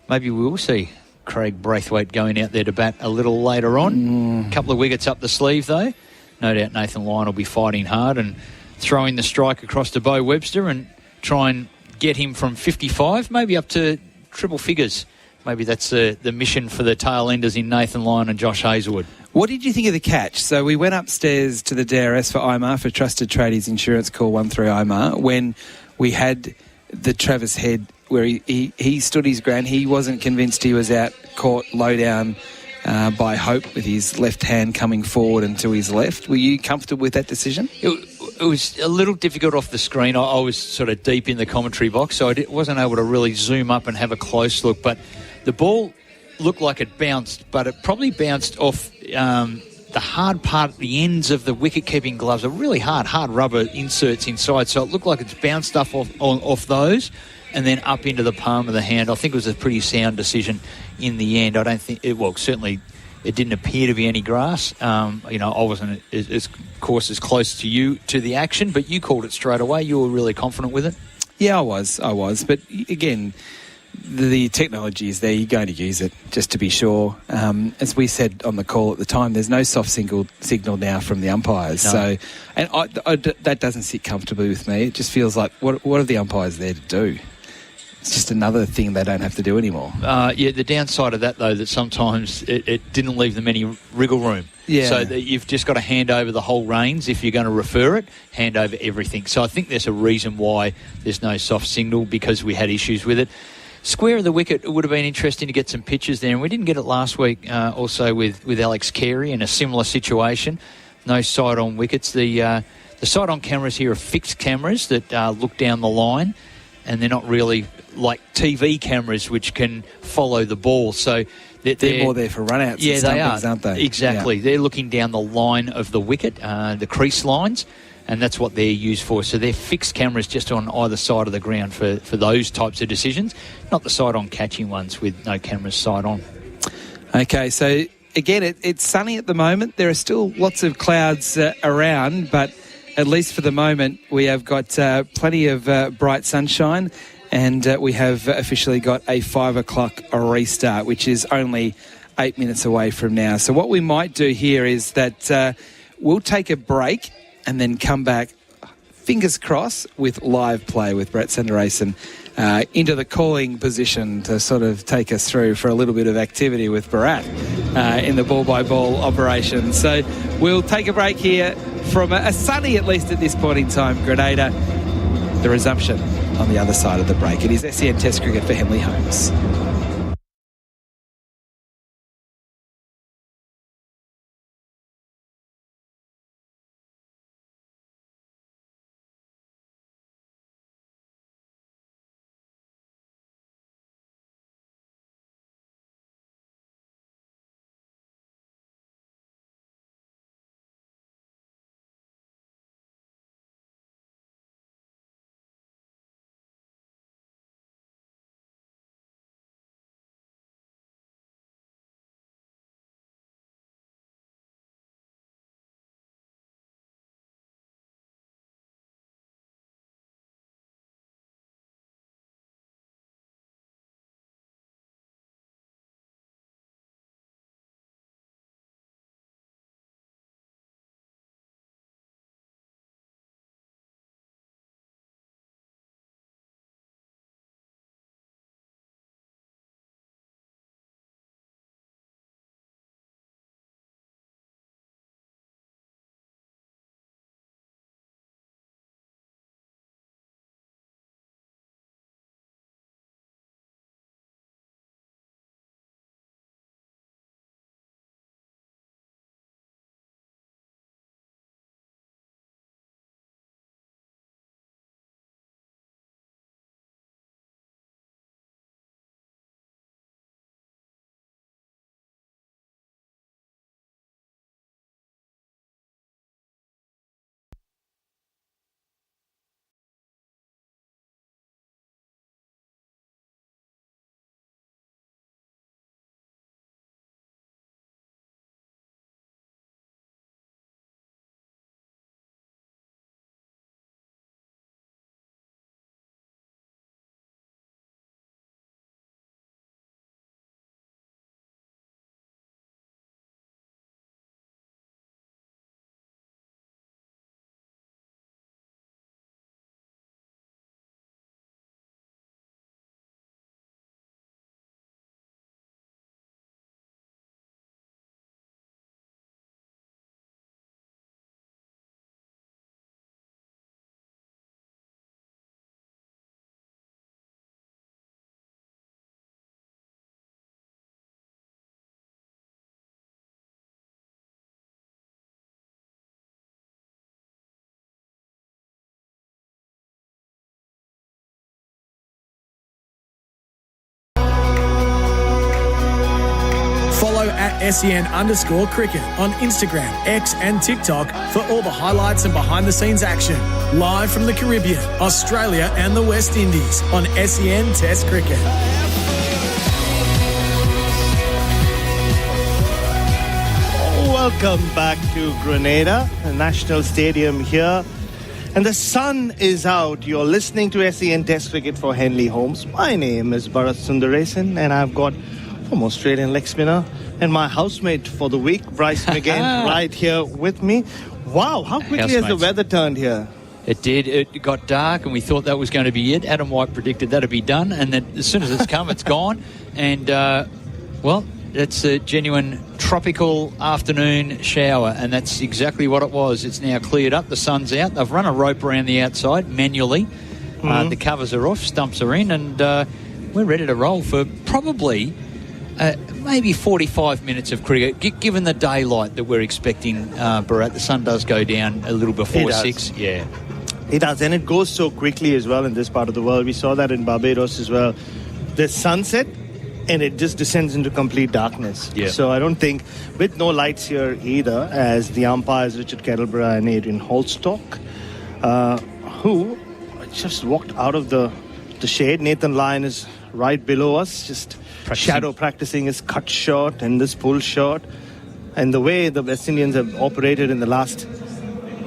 maybe we will see Craig Brathwaite going out there to bat a little later on. A couple of wickets up the sleeve, though. No doubt Nathan Lyon will be fighting hard and throwing the strike across to Beau Webster and try and get him from 55, maybe up to triple figures. Maybe that's the mission for the tail enders in Nathan Lyon and Josh Hazlewood. What did you think of the catch? So we went upstairs to the DRS for Imar, for Trusted Tradies Insurance, call 13 Imar, when we had the Travis Head where he stood his ground. He wasn't convinced he was out, caught low down by Hope with his left hand coming forward and to his left. Were you comfortable with that decision? It was a little difficult off the screen. I was sort of deep in the commentary box, so I wasn't able to really zoom up and have a close look. But the ball looked like it bounced, but it probably bounced off the hard part, the ends of the wicket-keeping gloves, are really hard rubber inserts inside. So it looked like it's bounced off those and then up into the palm of the hand. I think it was a pretty sound decision in the end. I don't think certainly it didn't appear to be any grass. I wasn't as close to you to the action, but you called it straight away. You were really confident with it. Yeah, I was. But again, the technology is there. You're going to use it just to be sure. As we said on the call at the time, there's no soft signal now from the umpires. No. So, and that doesn't sit comfortably with me. It just feels like what are the umpires there to do? It's just another thing they don't have to do anymore. Yeah, the downside of that, though, that sometimes it didn't leave them any wriggle room. Yeah. So that you've just got to hand over the whole reins. If you're going to refer it, hand over everything. So I think there's a reason why there's no soft signal, because we had issues with it. Square of the wicket, it would have been interesting to get some pictures there, and we didn't get it last week also with Alex Carey in a similar situation. No side-on wickets. The side-on cameras here are fixed cameras that look down the line, and they're not really like TV cameras which can follow the ball. So they're more there for run-outs and stumpings, aren't they? Exactly. Yeah. They're looking down the line of the wicket, the crease lines, and that's what they're used for. So they're fixed cameras just on either side of the ground for those types of decisions, not the side-on catching ones with no cameras side-on. Okay, so again, it's sunny at the moment. There are still lots of clouds around, but at least for the moment, we have got plenty of bright sunshine, and we have officially got a 5 o'clock restart, which is only 8 minutes away from now. So what we might do here is that we'll take a break and then come back, fingers crossed, with live play with Brett Sanderson into the calling position to sort of take us through for a little bit of activity with Bharat in the ball-by-ball operation. So we'll take a break here from a sunny, at least at this point in time, Grenada. The resumption on the other side of the break. It is SEN Test Cricket for Henley Holmes. Follow at SEN_cricket on Instagram, X and TikTok for all the highlights and behind-the-scenes action. Live from the Caribbean, Australia and the West Indies on SEN Test Cricket. Welcome back to Grenada, the National Stadium here. And the sun is out. You're listening to SEN Test Cricket for Henley Holmes. My name is Bharat Sundaresan, and I've got from Australian leg spinner and my housemate for the week, Bryce McGain, right here with me. Wow, how quickly has the weather turned here? It did. It got dark, and we thought that was going to be it. Adam White predicted that'd be done, and then as soon as it's come, it's gone. And, well, that's a genuine tropical afternoon shower, and that's exactly what it was. It's now cleared up. The sun's out. They've run a rope around the outside manually. The covers are off, stumps are in, and we're ready to roll for probably maybe 45 minutes of cricket, given the daylight that we're expecting. Bharat, the sun does go down a little before 6. Yeah. It does, and it goes so quickly as well in this part of the world. We saw that in Barbados as well. There's sunset, and it just descends into complete darkness. Yeah. So I don't think, with no lights here either, as the umpires Richard Kettleborough and Adrian Holstock, who just walked out of the shade. Nathan Lyon is right below us, just shadow practicing his cut shot and this pull shot. And the way the West Indians have operated in the last,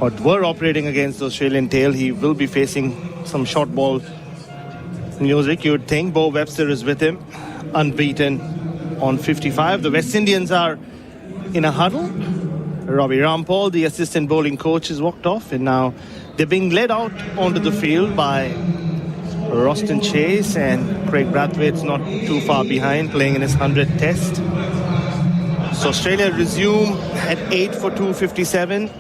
or were operating against the Australian tail, he will be facing some short ball music, you would think. Bo Webster is with him, unbeaten on 55. The West Indians are in a huddle. Robbie Rampal, the assistant bowling coach, has walked off, and now they're being led out onto the field by Roston Chase, and Craig Brathwaite's not too far behind, playing in his 100th test. So Australia resume at 8 for 257.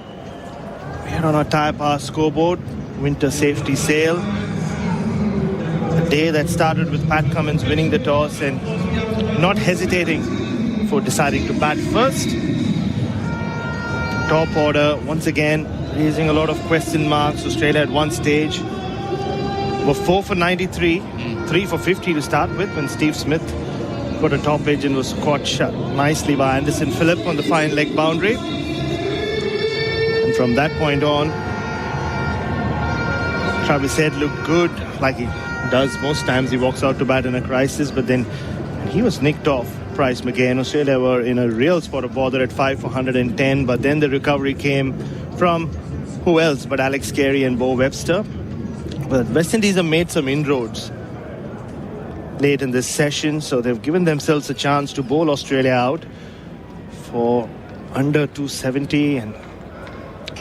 We're on our tyre power scoreboard. Winter safety sail. A day that started with Pat Cummins winning the toss and not hesitating for deciding to bat first. Top order, once again, raising a lot of question marks. Australia at one stage were 4 for 93, 3 for 50 to start with, when Steve Smith got a top edge and was caught shut nicely by Anderson Phillip on the fine leg boundary. And from that point on, Travis Head looked good, like he does most times. He walks out to bat in a crisis, but then he was nicked off Bryce McGain. Australia were in a real spot of bother at 5 for 110, but then the recovery came from who else but Alex Carey and Bo Webster. But West Indies have made some inroads late in this session, so they've given themselves a chance to bowl Australia out for under 270 and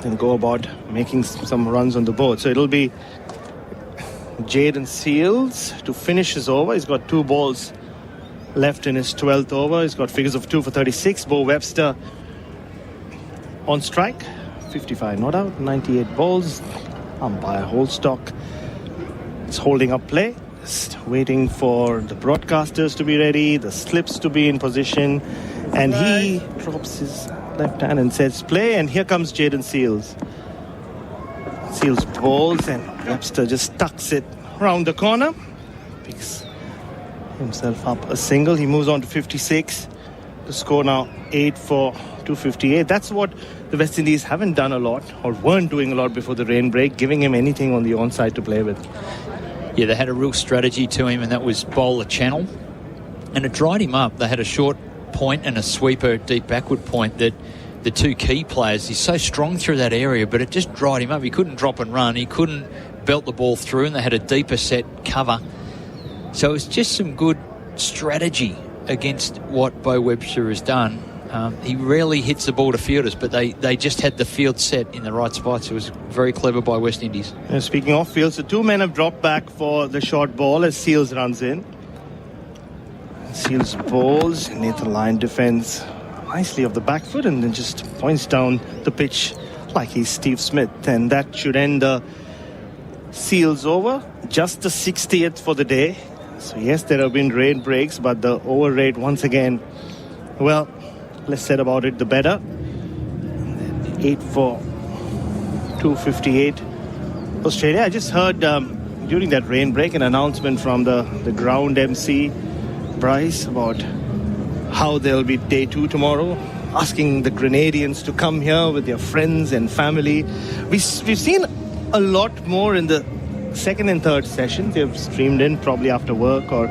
then go about making some runs on the board. So it'll be Jaden Seals to finish his over. He's got 2 balls left in his 12th over. He's got figures of 2 for 36. Bo Webster on strike, 55 not out, 98 balls. Umpire Holstock is holding up play, just waiting for the broadcasters to be ready, the slips to be in position, and he drops his left hand and says play, and here comes Jaden Seals. Seals bowls, and Webster just tucks it round the corner, picks himself up a single. He moves on to 56. The score now 8 for 258. That's what the West Indies haven't done a lot, or weren't doing a lot before the rain break, giving him anything on the onside to play with. Yeah, they had a real strategy to him, and that was bowl a channel, and it dried him up. They had a short point and a sweeper deep backward point that the 2 key players, he's so strong through that area, but it just dried him up. He couldn't drop and run. He couldn't belt the ball through, and they had a deeper set cover. So it was just some good strategy against what Bo Webster has done. He rarely hits the ball to fielders, but they just had the field set in the right spots. It was very clever by West Indies. And speaking of fields, the 2 men have dropped back for the short ball as Seals runs in. Seals bowls. Nathan Lyon defends nicely off the back foot and then just points down the pitch like he's Steve Smith. And that should end the Seals over. Just the 60th for the day. So yes, there have been rain breaks, but the over rate once again, well, less said about it, the better. 8 for 258. Australia, I just heard during that rain break an announcement from the ground MC, Bryce, about how there'll be day 2 tomorrow, asking the Grenadians to come here with their friends and family. We've seen a lot more in the second and third sessions. They've streamed in probably after work or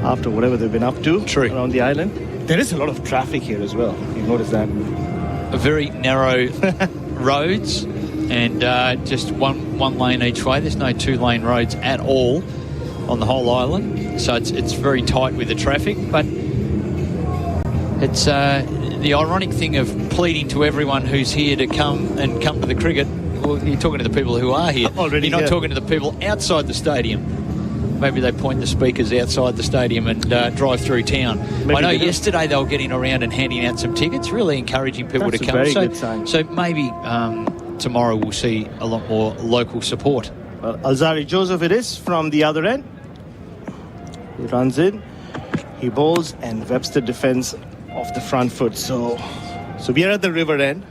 after whatever they've been up to around the island. There is a lot of traffic here as well. You've noticed that. Very narrow roads and just one lane each way. There's no 2-lane roads at all on the whole island. So it's very tight with the traffic. But it's the ironic thing of pleading to everyone who's here to come to the cricket. Well, you're talking to the people who are here. Already You're not here. talking to the people outside the stadium. Maybe they point the speakers outside the stadium and drive through town. Maybe I know they do. yesterday they were getting around and handing out some tickets, really encouraging people That's to a come. very so, good sign. So maybe tomorrow we'll see a lot more local support. Well, Alzari Joseph it is from the other end. He runs in, he bowls, and Webster defends off the front foot. So we are at the river end.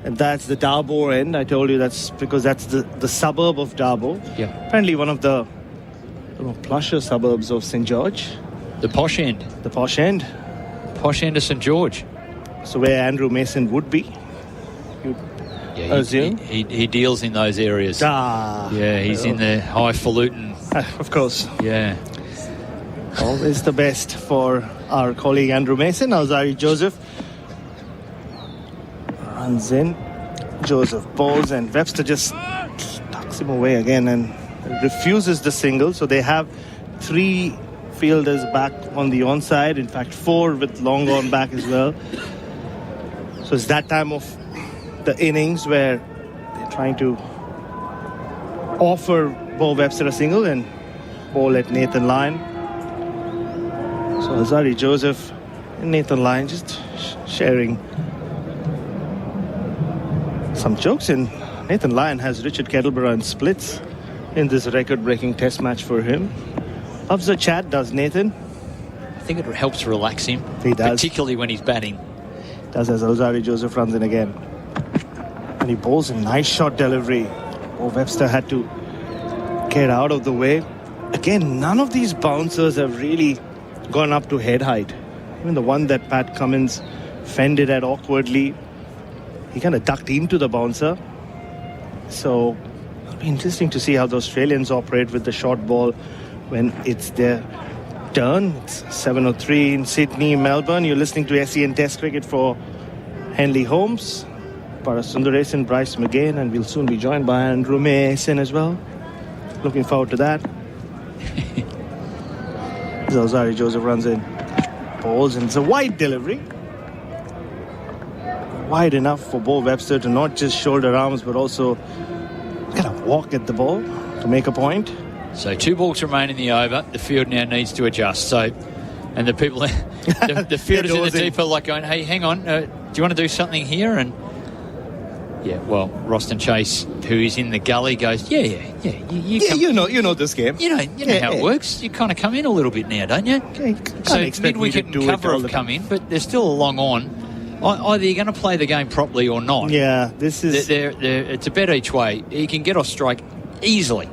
And that's the Darbo end. I told you that's because that's the suburb of Darbo. Yeah. Apparently one of the plusher suburbs of St. George. The posh end. The posh end. Posh end of St. George. So where Andrew Mason would be. Yeah, Assume? he deals in those areas. Yeah, he's in the highfalutin. Of course. Yeah. Always the best for our colleague Andrew Mason. Alzari Joseph runs in. Joseph bowls and Webster just tucks him away again and refuses the single. So they have 3 fielders back on the onside. In fact, 4 with long on back as well. So it's that time of the innings where they're trying to offer Bo Webster a single and bowl at Nathan Lyon. So Alzari Joseph and Nathan Lyon just sharing some jokes. And Nathan Lyon has Richard Kettleborough in splits in this record-breaking test match for him. Loves a chat, does Nathan. I think it helps relax him. He does. Particularly when he's batting. Does as Alzari Joseph runs in again. And he bowls a nice shot delivery. Oh, Webster had to get out of the way. Again, none of these bouncers have really gone up to head height. Even the one that Pat Cummins fended at awkwardly, he kind of ducked into the bouncer. So it'll be interesting to see how the Australians operate with the short ball when it's their turn. It's 7:03 in Sydney, Melbourne. You're listening to SEN Test Cricket for Henley Holmes, Parasundaresan, Bryce McGain, and we'll soon be joined by Andrew Mason as well. Looking forward to that. Alzari Joseph runs in, bowls, and it's a wide delivery. Wide enough for Bo Webster to not just shoulder arms, but also kind of walk at the ball to make a point. So 2 balls remain in the over. The field now needs to adjust. So, and the people, the fielders in the deep are like going, "Hey, hang on, do you want to do something here?" And yeah, well, Roston Chase, who is in the gully, goes, "Yeah. You know this game. You know how it works. You kind of come in a little bit now, don't you?" Okay, So mid-wicket and cover have come in, but there's still a long on. Either you're going to play the game properly or not. Yeah, this is... It's a bet each way. He can get off strike easily.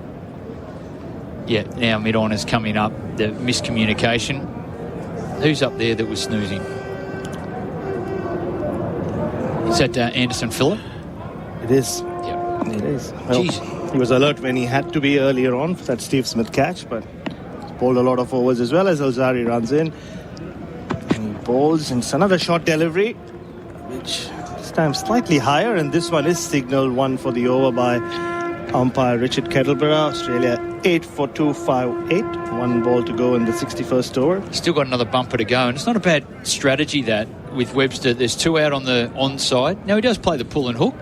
Yeah, now mid-on is coming up. The miscommunication. Who's up there that was snoozing? Is that Anderson Phillip? It is. Yeah. It is. Well, he was alert when he had to be earlier on for that Steve Smith catch, but bowled a lot of overs as well as Alzari runs in. And he bowls, and it's another short delivery, which this time slightly higher, and this one is signalled one for the over by umpire Richard Kettleborough. Australia 8 for 258. 1 ball to go in the 61st over. Still got another bumper to go, and it's not a bad strategy that with Webster. There's 2 out on the onside. Now he does play the pull and hook,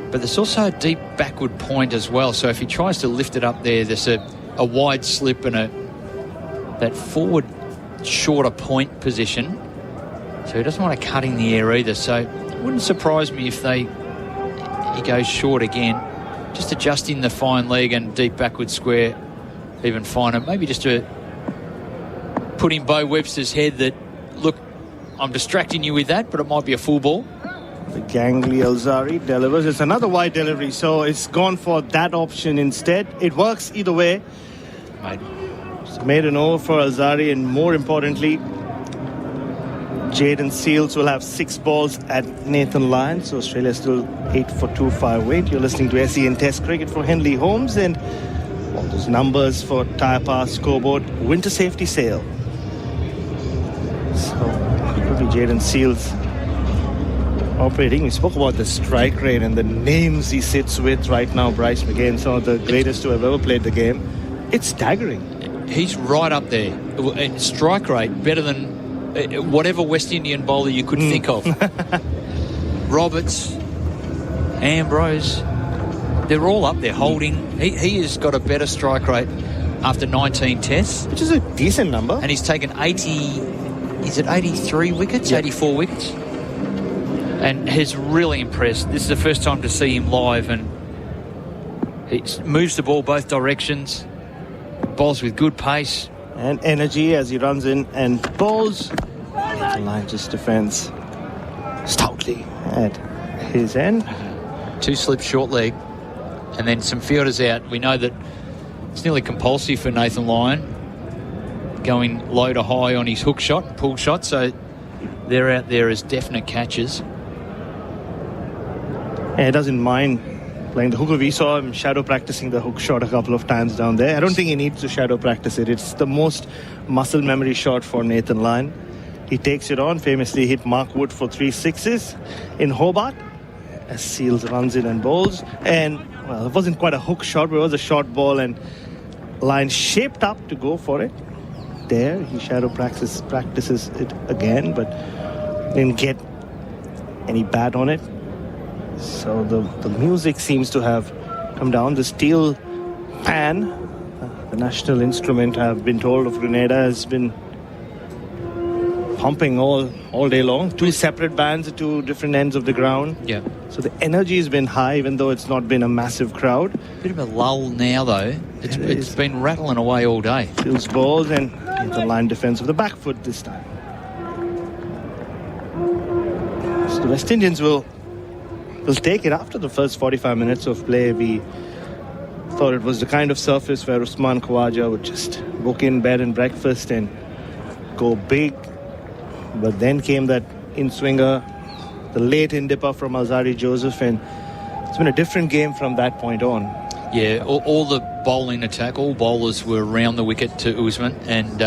but there's also a deep backward point as well. So if he tries to lift it up there, there's a wide slip and that forward shorter point position. So he doesn't want to cut in the air either. So it wouldn't surprise me if he goes short again. Just adjusting the fine leg and deep backward square even finer. Maybe just to put in Bo Webster's head that, look, I'm distracting you with that, but it might be a full ball. The gangly Alzari delivers. It's another wide delivery, so it's gone for that option instead. It works either way. It's made an over for Alzari, and more importantly, Jaden Seals will have 6 balls at Nathan Lyon. So Australia still 8 for 258. You're listening to SEN Test Cricket for Henley Holmes, and all those numbers for Tyre Power scoreboard. Winter safety sale. So it could be Jaden Seals operating. We spoke about the strike rate and the names he sits with right now. Bryce McGain, some of the greatest to have ever played the game. It's staggering. He's right up there in strike rate, better than whatever West Indian bowler you could think of. Roberts Ambrose, they're all up there holding. He has got a better strike rate after 19 tests. Which is a decent number. And he's taken 83 wickets, 84 wickets. And has really impressed. This is the first time to see him live, and he moves the ball both directions, bowls with good pace. And energy as he runs in and bowls. The line just defends stoutly at his end. 2 slips short leg, and then some fielders out. We know that it's nearly compulsory for Nathan Lyon going low to high on his hook shot, pull shot, so they're out there as definite catches. Yeah, he doesn't mind playing the hooker. We saw him shadow practicing the hook shot a couple of times down there. I don't think he needs to shadow practice it. It's the most muscle memory shot for Nathan Lyon. He takes it on, famously hit Mark Wood for 3 sixes in Hobart as Seals runs in and bowls. And, well, it wasn't quite a hook shot, but it was a short ball, and Lyon shaped up to go for it. There, he shadow practices it again, but didn't get any bat on it. So the music seems to have come down. The steel pan, the national instrument, I've been told, of Grenada, has been pumping all day long. 2 separate bands at 2 different ends of the ground. Yeah. So the energy has been high, even though it's not been a massive crowd. Bit of a lull now, though. It's been rattling away all day. Seals balls and the line defense of the back foot this time. So the West Indians will take it after the first 45 minutes of play. We thought it was the kind of surface where Usman Khawaja would just book in bed and breakfast and go big. But then came that in-swinger, the late in-dipper from Alzari Joseph, and it's been a different game from that point on. Yeah, all the bowling attack, all bowlers were around the wicket to Usman, and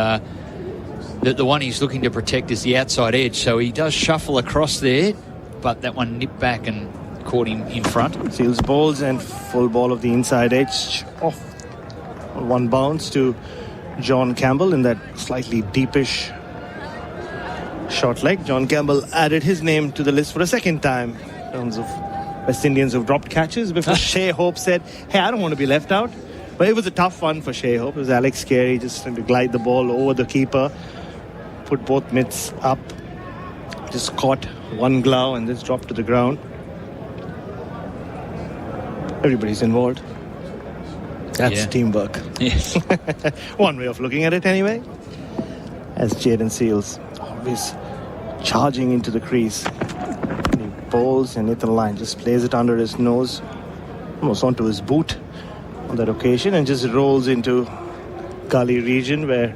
the one he's looking to protect is the outside edge, so he does shuffle across there, but that one nipped back and caught him in front. Seals balls and full ball of the inside edge off one bounce to John Campbell in that slightly deepish short leg. John Campbell added his name to the list for a second time in terms of West Indians who've dropped catches before Shea Hope said, hey, I don't want to be left out. But it was a tough one for Shea Hope. It was Alex Carey just trying to glide the ball over the keeper, put both mitts up, just caught one glove and just dropped to the ground. Everybody's involved. That's teamwork. Yes. One way of looking at it anyway. As Jaden Seals always charging into the crease. And he bowls and Nathan Lyon just plays it under his nose, almost onto his boot on that occasion, and just rolls into Gully region where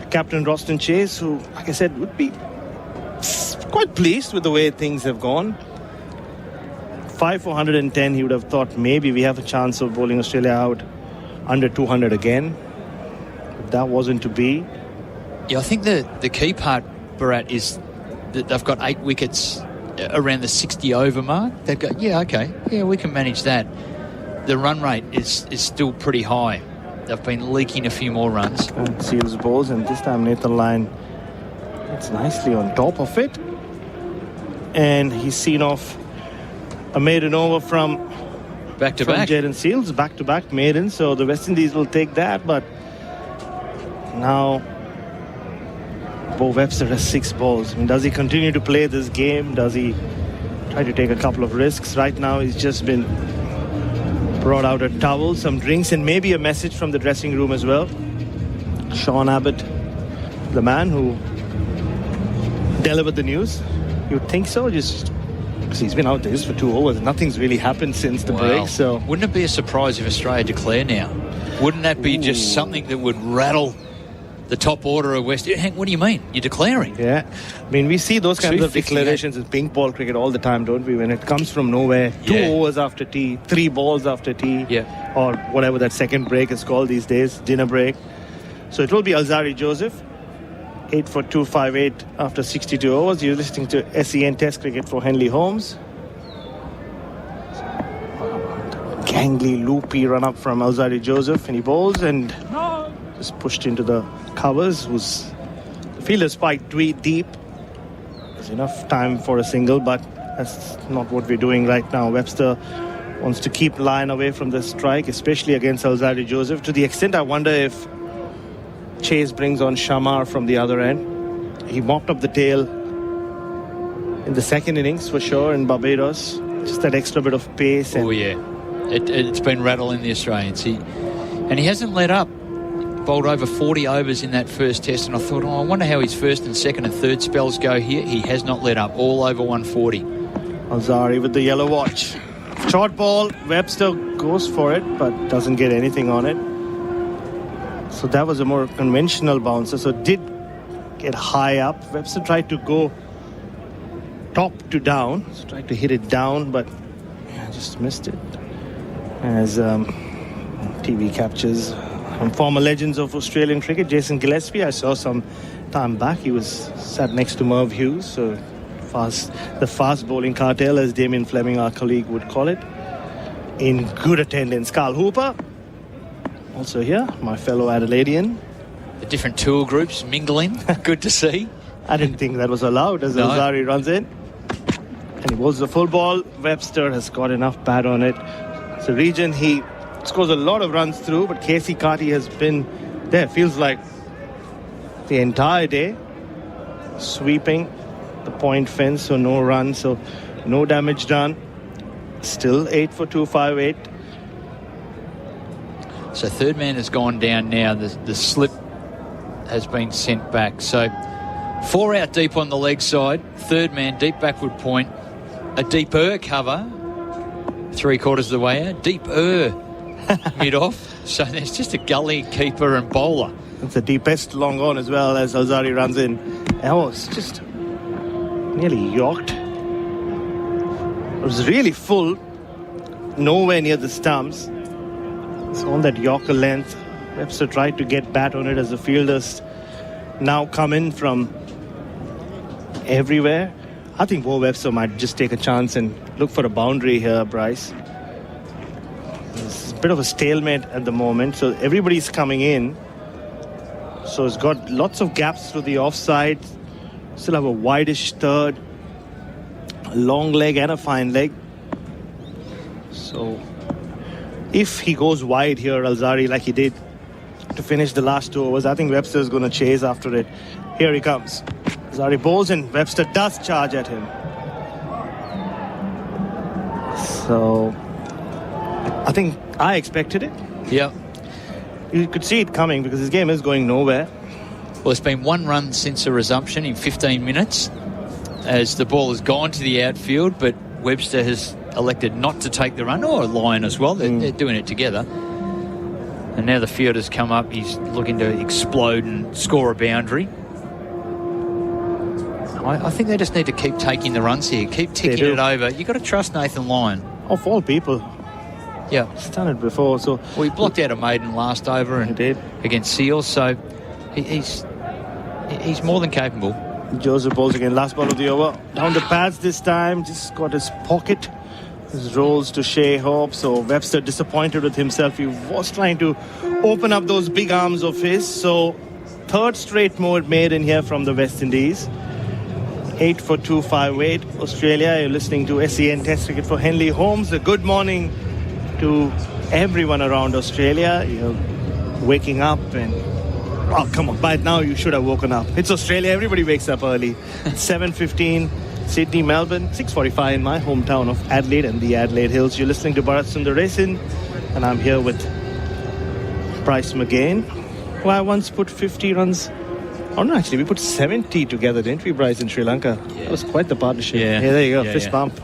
Captain Roston Chase, who, like I said, would be quite pleased with the way things have gone. 5 for 110, he would have thought maybe we have a chance of bowling Australia out under 200 again. But that wasn't to be. Yeah, I think the key part, Barat, is that they've got 8 wickets around the 60 over mark. They've got, we can manage that. The run rate is still pretty high. They've been leaking a few more runs. Seals balls, and this time Nathan Lyon gets nicely on top of it. And he's seen off a maiden over from back-to-back. Jaden Seals, back-to-back maiden. So the West Indies will take that. But now Bo Webster has 6 balls. I mean, does he continue to play this game? Does he try to take a couple of risks? Right now he's just been brought out a towel, some drinks, and maybe a message from the dressing room as well. Sean Abbott, the man who delivered the news. You'd think so, just because he's been out there for 2 overs. Nothing's really happened since the break. So wouldn't it be a surprise if Australia declare now? Wouldn't that be just something that would rattle the top order of West? Hank, what do you mean? You're declaring? Yeah. I mean, we see those kinds of declarations in pink ball cricket all the time, don't we? When it comes from nowhere, 2 overs after tea, 3 balls after tea, or whatever that second break is called these days, dinner break. So it will be Alzari Joseph, 8 for 258 after 62 overs. You're listening to SEN Test Cricket for Henley Holmes. Gangly, loopy run up from Alzari Joseph, and he bowls and just pushed into the covers. The fielder spiked deep. There's enough time for a single, but that's not what we're doing right now. Webster wants to keep Lyon away from the strike, especially against Alzarri Joseph, to the extent I wonder if Chase brings on Shamar from the other end. He mopped up the tail in the second innings for sure in Barbados. Just that extra bit of pace. Oh, yeah. It's been rattling the Australians. He hasn't let up. Bowled over 40 overs in that first test, and I thought, I wonder how his first and second and third spells go here. He has not let up. All over 140. Alzarri with the yellow watch. Short ball. Webster goes for it, but doesn't get anything on it. So that was a more conventional bouncer. So it did get high up. Webster tried to go top to down. So tried to hit it down, but just missed it. As TV captures former legends of Australian cricket, Jason Gillespie. I saw some time back. He was sat next to Merv Hughes. So the fast bowling cartel, as Damien Fleming, our colleague, would call it, in good attendance. Carl Hooper, also here, my fellow Adelaidean. The different tour groups mingling. Good to see. I didn't think that was allowed as Alzarri runs in. And he bowls the full ball. Webster has got enough pad on it. So region, he scores a lot of runs through, but Casey Carty has been there, feels like the entire day, sweeping the point fence, so no run, so no damage done. Still 8 for 258. So third man has gone down now. The slip has been sent back. So 4 out deep on the leg side. Third man, deep backward point. A deeper cover. 3/4 of the way out. Deeper mid-off. So there's just a gully keeper and bowler. It's the deepest long on as well as Alzarri runs in. Oh, it's just nearly yorked. It was really full. Nowhere near the stumps. So on that Yorker length, Webster tried to get bat on it as the fielders now come in from everywhere. I think Bo Webster might just take a chance and look for a boundary here, Bryce. It's a bit of a stalemate at the moment, so everybody's coming in. So it's got lots of gaps through the offside. Still have a wideish third, a long leg and a fine leg. So if he goes wide here, Alzarri, like he did to finish the last 2 overs, I think Webster is going to chase after it. Here he comes. Alzarri bowls and Webster does charge at him. So I think I expected it. Yeah. You could see it coming because his game is going nowhere. Well, it's been 1 run since the resumption in 15 minutes as the ball has gone to the outfield, but Webster has elected not to take the run, or Lyon as well. They're doing it together. And now the fielder's come up. He's looking to explode and score a boundary. I think they just need to keep taking the runs here. Keep ticking it over. You've got to trust Nathan Lyon. Of all people. Yeah. He's done it before. So well, he blocked out a maiden last over and did against Seals, so he's more than capable. Joseph bowls again. Last ball of the over. Down the pads this time. Just got his pocket. His rolls to Shea Hope. So Webster disappointed with himself. He was trying to open up those big arms of his. So third straight mode made in here from the West Indies. 8 for 258. Australia, you're listening to SEN Test Cricket for Henley Holmes. A good morning to everyone around Australia. You're waking up and... Oh, come on. By now, you should have woken up. It's Australia. Everybody wakes up early. 7:15, Sydney, Melbourne. 6:45 in my hometown of Adelaide and the Adelaide Hills. You're listening to Bharat Sundaresan, and I'm here with Bryce McGain, who I once put 50 runs... Oh, no, actually, we put 70 together, didn't we, Bryce, in Sri Lanka? Yeah. That was quite the partnership. Yeah, there you go. Fist bump.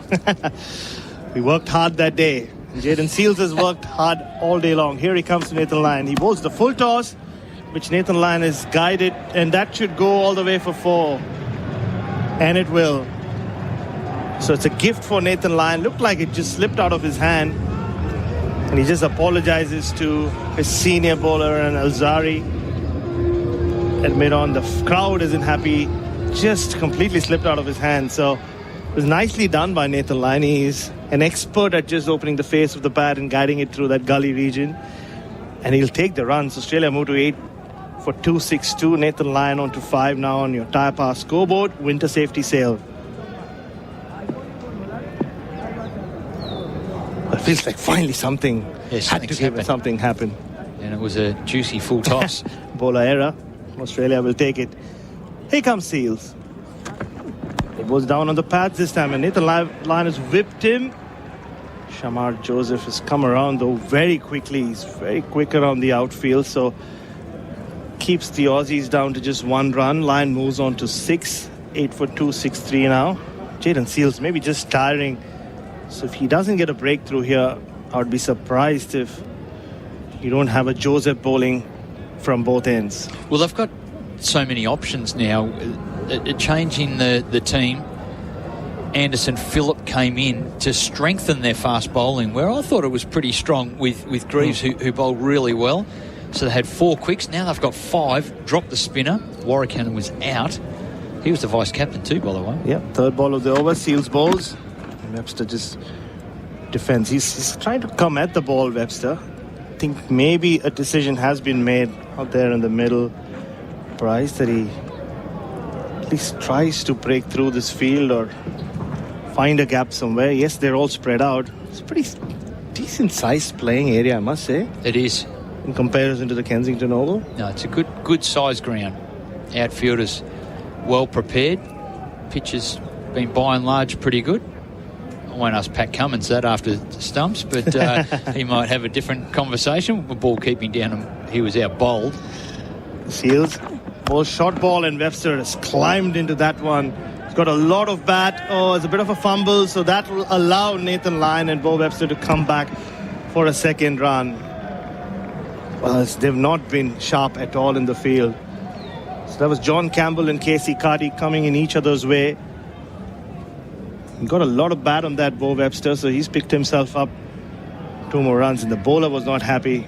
We worked hard that day. Jaden Seals has worked hard all day long. Here he comes to Nathan Lyon. He bowls the full toss, which Nathan Lyon is guided, and that should go all the way for 4. And it will. So it's a gift for Nathan Lyon. Looked like it just slipped out of his hand. And he just apologizes to his senior bowler and Alzarri. Admit on, the crowd isn't happy. Just completely slipped out of his hand. So it was nicely done by Nathan Lyon. He's an expert at just opening the face of the bat and guiding it through that gully region. And he'll take the runs. Australia moved to 8 for 262. Nathan Lyon on to 5 now on your Tyre Power scoreboard. Winter safety sale. feels like finally something something happened. And it was a juicy full toss. Bowler error. Australia will take it. Here comes Seals. It goes down on the pads this time, and Nathan Lyon has whipped him. Shamar Joseph has come around though very quickly. He's very quick around the outfield, so keeps the Aussies down to just 1 run. Lyon moves on to 6, 8 for 2, 6-3 now. Jaden Seals maybe just tiring. So if he doesn't get a breakthrough here, I would be surprised if you don't have a Joseph bowling from both ends. Well, they've got so many options now. Changing the team, Anderson Phillip came in to strengthen their fast bowling, where I thought it was pretty strong with Greaves, who bowled really well. So they had 4 quicks. Now they've got 5. Dropped the spinner. Warwick was out. He was the vice captain too, by the way. Yeah, third ball of the over. Seals bowls. Webster just defends. He's trying to come at the ball, Webster. I think maybe a decision has been made out there in the middle. Price that he at least tries to break through this field or find a gap somewhere. Yes, they're all spread out. It's a pretty decent sized playing area, I must say. It is. In comparison to the Kensington Oval. No, it's a good size ground. Outfielders well prepared. Pitch has been by and large pretty good. I won't ask Pat Cummins that after the stumps, but he might have a different conversation. The ball keeping down him, he was out bowled. Seals, ball short ball, and Webster has climbed into that one. He's got a lot of bat. Oh, it's a bit of a fumble, so that will allow Nathan Lyon and Bo Webster to come back for a second run. Well, they've not been sharp at all in the field. So that was John Campbell and Casey Carty coming in each other's way. He got a lot of bat on that Bo Webster, so he's picked himself up 2 more runs, and the bowler was not happy.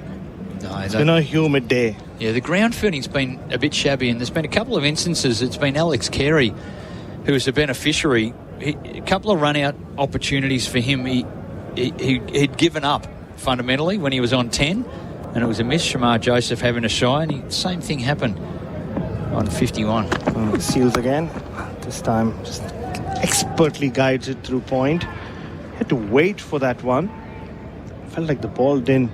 No, it's been a humid day. Yeah, the ground fielding's been a bit shabby, and there's been a couple of instances. It's been Alex Carey who was the beneficiary. A couple of run-out opportunities for him. He'd given up fundamentally when he was on 10, and it was a miss. Shamar Joseph having a shy, and same thing happened on 51. Seals again. This time just expertly guided through point. Had to wait for that one. Felt like the ball didn't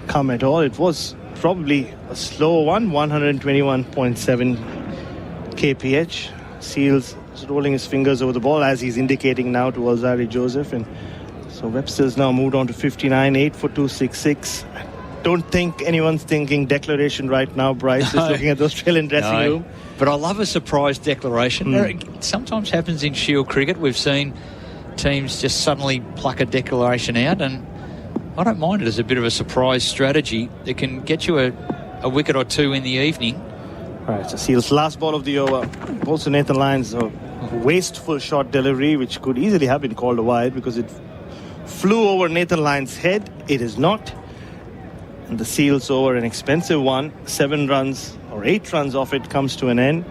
come at all. It was probably a slow one, 121.7 kph. Seals is rolling his fingers over the ball as he's indicating now to Alzari Joseph, and so Webster's now moved on to 59, 8 for 2, 6-6. Don't think anyone's thinking declaration right now. Bryce is looking at the Australian dressing room. But I love a surprise declaration. It sometimes happens in Shield cricket. We've seen teams just suddenly pluck a declaration out, and I don't mind it as a bit of a surprise strategy that can get you a wicket or 2 in the evening. All right, so Seals' last ball of the over. Also Nathan Lyon's wasteful shot delivery, which could easily have been called a wide because it flew over Nathan Lyon's head. It is not. And the Seals over, an expensive one. 7 runs or 8 runs off it comes to an end.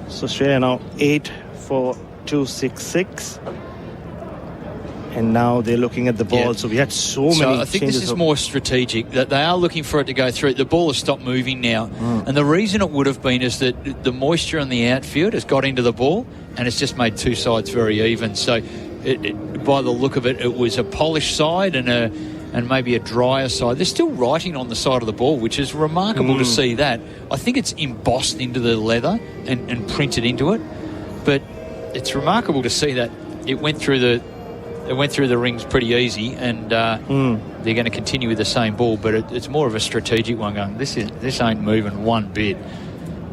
So Australia now 8 for 2, 6-6. And now they're looking at the ball. Yeah. So we had so many changes. I think this is more strategic, that they are looking for it to go through. The ball has stopped moving now. And the reason it would have been is that the moisture on the outfield has got into the ball, and it's just made 2 sides very even. So by the look of it, it was a polished side and maybe a drier side. They're still writing on the side of the ball, which is remarkable to see that. I think it's embossed into the leather and printed into it. But it's remarkable to see that it went through the rings pretty easy, and they're going to continue with the same ball, but it's more of a strategic one going, this ain't moving one bit.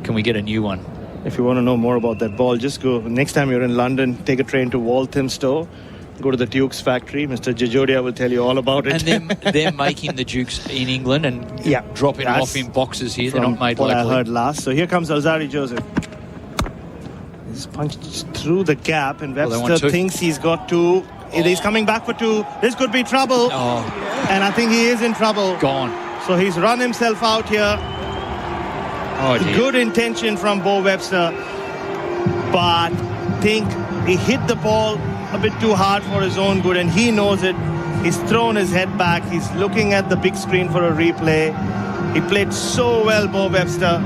Can we get a new one? If you want to know more about that ball, just go, next time you're in London, take a train to Walthamstow, go to the Duke's factory. Mr. Jajodia will tell you all about it. And they're making the Dukes in England and dropping them off in boxes here. They're not made locally. I heard last. So here comes Alzari Joseph. He's punched through the gap, and Webster thinks he's got 2. He's coming back for 2. This could be trouble. And I think he is in trouble. Gone. So he's run himself out here. Good intention from Bo Webster. But I think he hit the ball a bit too hard for his own good, and he knows it. He's thrown his head back. He's looking at the big screen for a replay. He played so well, Bo Webster.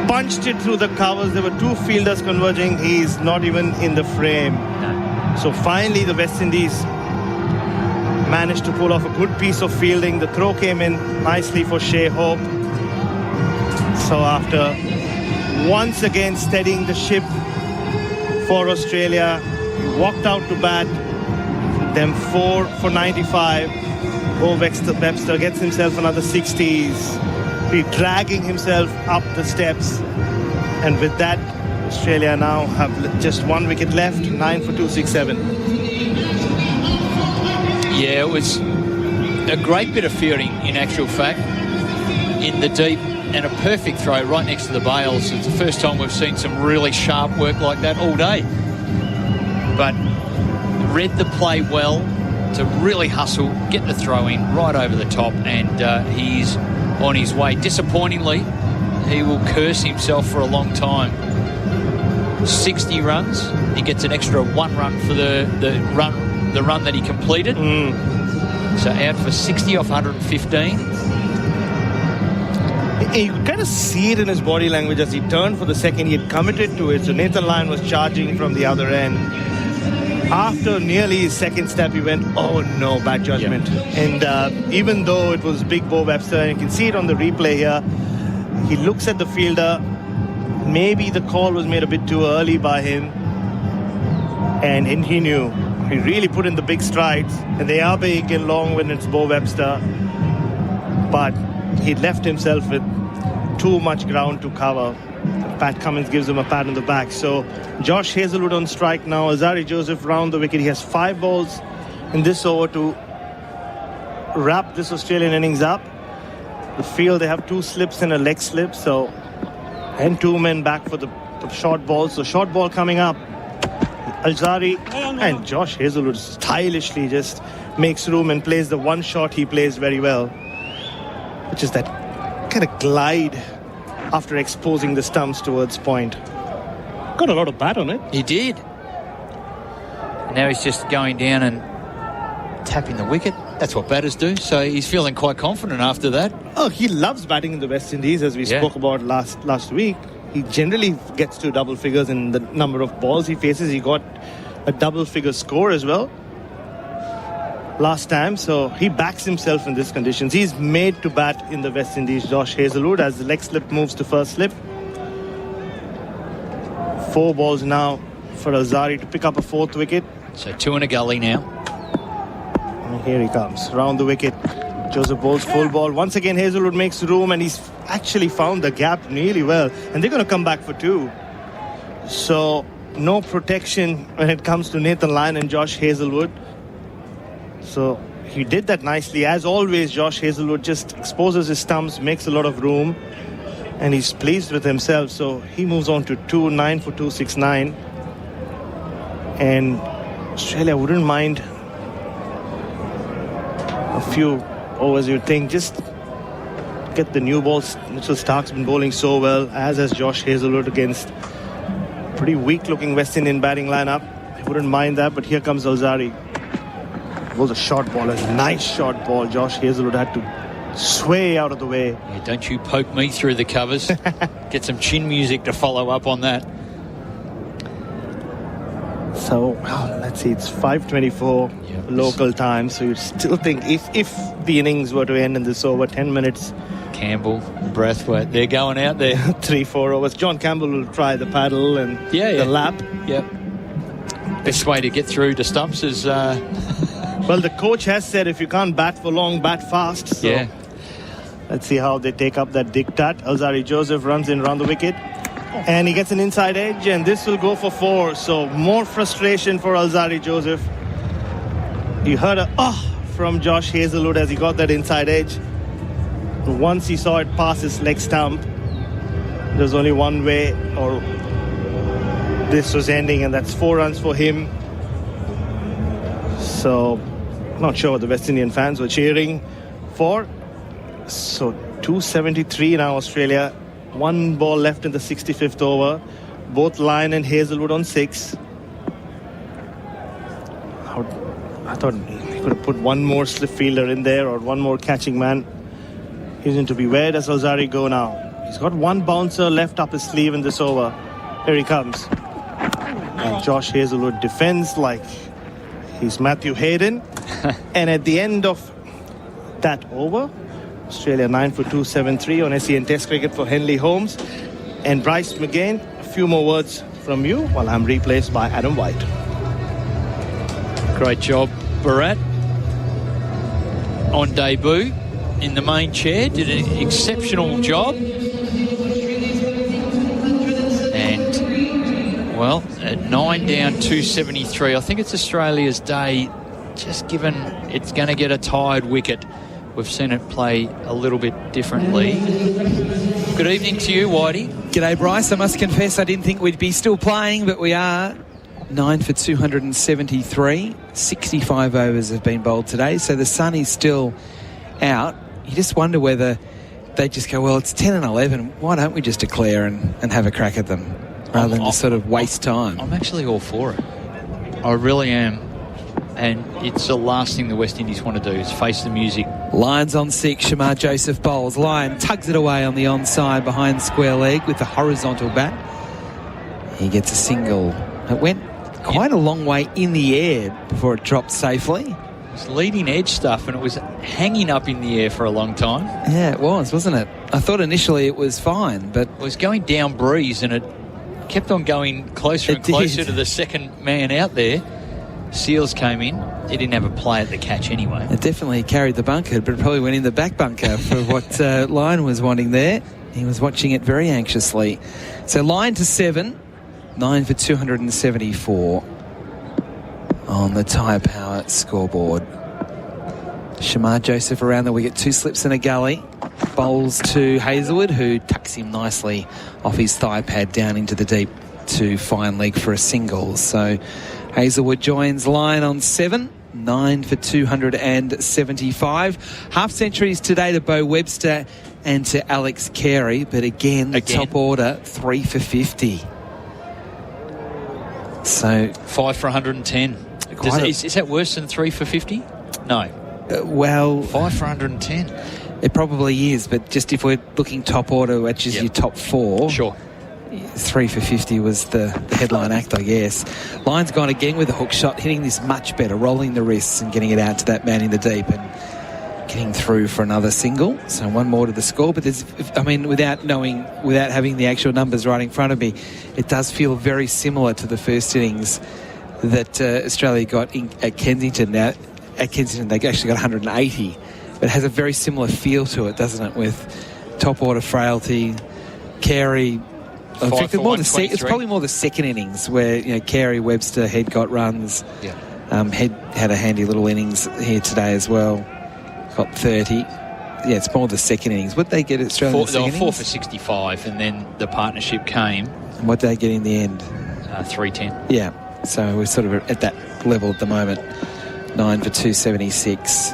Punched it through the covers. There were 2 fielders converging. He's not even in the frame. So finally the West Indies managed to pull off a good piece of fielding. The throw came in nicely for Shea Hope. So after once again steadying the ship for Australia, he walked out to bat. Them 4 for 95. Webster gets himself another 60s. He's dragging himself up the steps. And with that, Australia now have just 1 wicket left. 9 for 267. Yeah, it was a great bit of fielding in actual fact in the deep, and a perfect throw right next to the bails. It's the first time we've seen some really sharp work like that all day. But read the play well to really hustle, get the throw in right over the top, and he's on his way. Disappointingly, he will curse himself for a long time. 60 runs. He gets an extra 1 run for the run that he completed. So out for 60 off 115. You could kind of see it in his body language as he turned for the second. He had committed to it. So Nathan Lyon was charging from the other end. After nearly his second step, he went, oh no, bad judgment. Yeah. And even though it was Big Bo Webster, and you can see it on the replay here, he looks at the fielder. Maybe the call was made a bit too early by him. And he knew. He really put in the big strides. And they are big and long when it's Bo Webster. But he left himself with too much ground to cover. Pat Cummins gives him a pat on the back. So Josh Hazlewood on strike now. Alzarri Joseph round the wicket. He has 5 balls in this over to wrap this Australian innings up. The field, they have 2 slips and a leg slip. So, and 2 men back for the short ball. So short ball coming up. Alzarri and Josh Hazlewood stylishly just makes room and plays the one shot he plays very well, which is that kind of glide after exposing the stumps towards point. Got a lot of bat on it. He did. Now he's just going down and tapping the wicket. That's what batters do. So he's feeling quite confident after that. Oh, he loves batting in the West Indies, as we spoke about last week. He generally gets to double figures in the number of balls he faces. He got a double figure score as well last time, so he backs himself in these conditions. He's made to bat in the West Indies, Josh Hazlewood, as the leg slip moves to first slip. 4 balls now for Alzarri to pick up a 4th wicket. So 2 in a gully now. And here he comes, round the wicket. Joseph bowls full ball. Once again, Hazlewood makes room, and he's actually found the gap really well. And they're going to come back for 2. So no protection when it comes to Nathan Lyon and Josh Hazlewood. So he did that nicely. As always, Josh Hazlewood just exposes his stumps, makes a lot of room, and he's pleased with himself. So he moves on to 2, 9 for 269. And Australia wouldn't mind a few overs, you'd think. Just get the new balls. Mitchell Stark's been bowling so well, as has Josh Hazlewood against pretty weak-looking West Indian batting lineup. I wouldn't mind that, but here comes Alzarri. Was a short ball, a nice short ball. Josh Hazlewood had to sway out of the way. Yeah, don't you poke me through the covers. Get some chin music to follow up on that. So, let's see, it's 5:24 local time. So you still think if the innings were to end in this over, 10 minutes. Campbell, Brathwaite, they're going out there. 3-4 overs. John Campbell will try the paddle and the lap. Yep. Best way to get through to stumps is... Well, the coach has said if you can't bat for long, bat fast. So let's see how they take up that diktat. Alzarri Joseph runs in round the wicket. And he gets an inside edge, and this will go for 4. So more frustration for Alzarri Joseph. You heard a from Josh Hazlewood as he got that inside edge. Once he saw it pass his leg stump, there's only one way or this was ending, and that's 4 runs for him. So not sure what the West Indian fans were cheering for. So 273 now Australia. 1 ball left in the 65th over. Both Lyon and Hazlewood on 6. I thought he could have put one more slip fielder in there or one more catching man. He's going to be where does Alzarri go now? He's got 1 bouncer left up his sleeve in this over. Here he comes. And Josh Hazlewood defends like he's Matthew Hayden. And at the end of that over, Australia 9 for 273 on SEN Test cricket for Henley Holmes. And Bryce McGain, a few more words from you while I'm replaced by Adam White. Great job, Bharat. On debut in the main chair, did an exceptional job. And, well, at 9 down 273, I think it's Australia's day, just given it's going to get a tired wicket. We've seen it play a little bit differently. Good evening to you, Whitey. G'day, Bryce. I must confess I didn't think we'd be still playing, but we are. 9 for 273. 65 overs have been bowled today, so the sun is still out. You just wonder whether they just go, well, it's 10 and 11. Why don't we just declare and have a crack at them rather than just sort of waste time? I'm actually all for it. I really am. And it's the last thing the West Indies want to do is face the music. Lions on 6. Shamar Joseph bowls. Lyon tugs it away on the onside behind square leg with the horizontal bat. He gets a single. It went quite a long way in the air before it dropped safely. It was leading edge stuff and it was hanging up in the air for a long time. Yeah, it was, wasn't it? I thought initially it was fine, but it was going down breeze and it kept on going closer and closer to the second man out there. Seals came in. He didn't have a play at the catch anyway. It definitely carried the bunker, but it probably went in the back bunker for what Lyon was wanting there. He was watching it very anxiously. So Lyon to 7, 9 for 274 on the Tyre Power scoreboard. Shamar Joseph around the wicket, 2 slips and a gully. Bowls to Hazlewood, who tucks him nicely off his thigh pad down into the deep to fine leg for a single. So Hazlewood joins Lyon on 7, 9 for 275. Half centuries today to Bo Webster and to Alex Carey, but again, the top order, 3 for 50. So 5 for 110. Is that worse than 3 for 50? No. Well, 5 for 110. It probably is, but just if we're looking top order, which is your top 4. Sure. 3 for 50 was the headline act, I guess. Lyon's gone again with a hook shot, hitting this much better, rolling the wrists and getting it out to that man in the deep and getting through for another single. So 1 more to the score. But without having the actual numbers right in front of me, it does feel very similar to the first innings that Australia got at Kensington. Now, at Kensington, they actually got 180, but it has a very similar feel to it, doesn't it? With top order frailty, Carey. In fact, it's probably more the second innings where Carey, Webster, Head got runs. Yeah. Head had a handy little innings here today as well. Got 30. Yeah, it's more the second innings. What did they get at Australia? They were 4 for 65, and then the partnership came. And what did they get in the end? 310. Yeah. So we're sort of at that level at the moment. 9 for 276.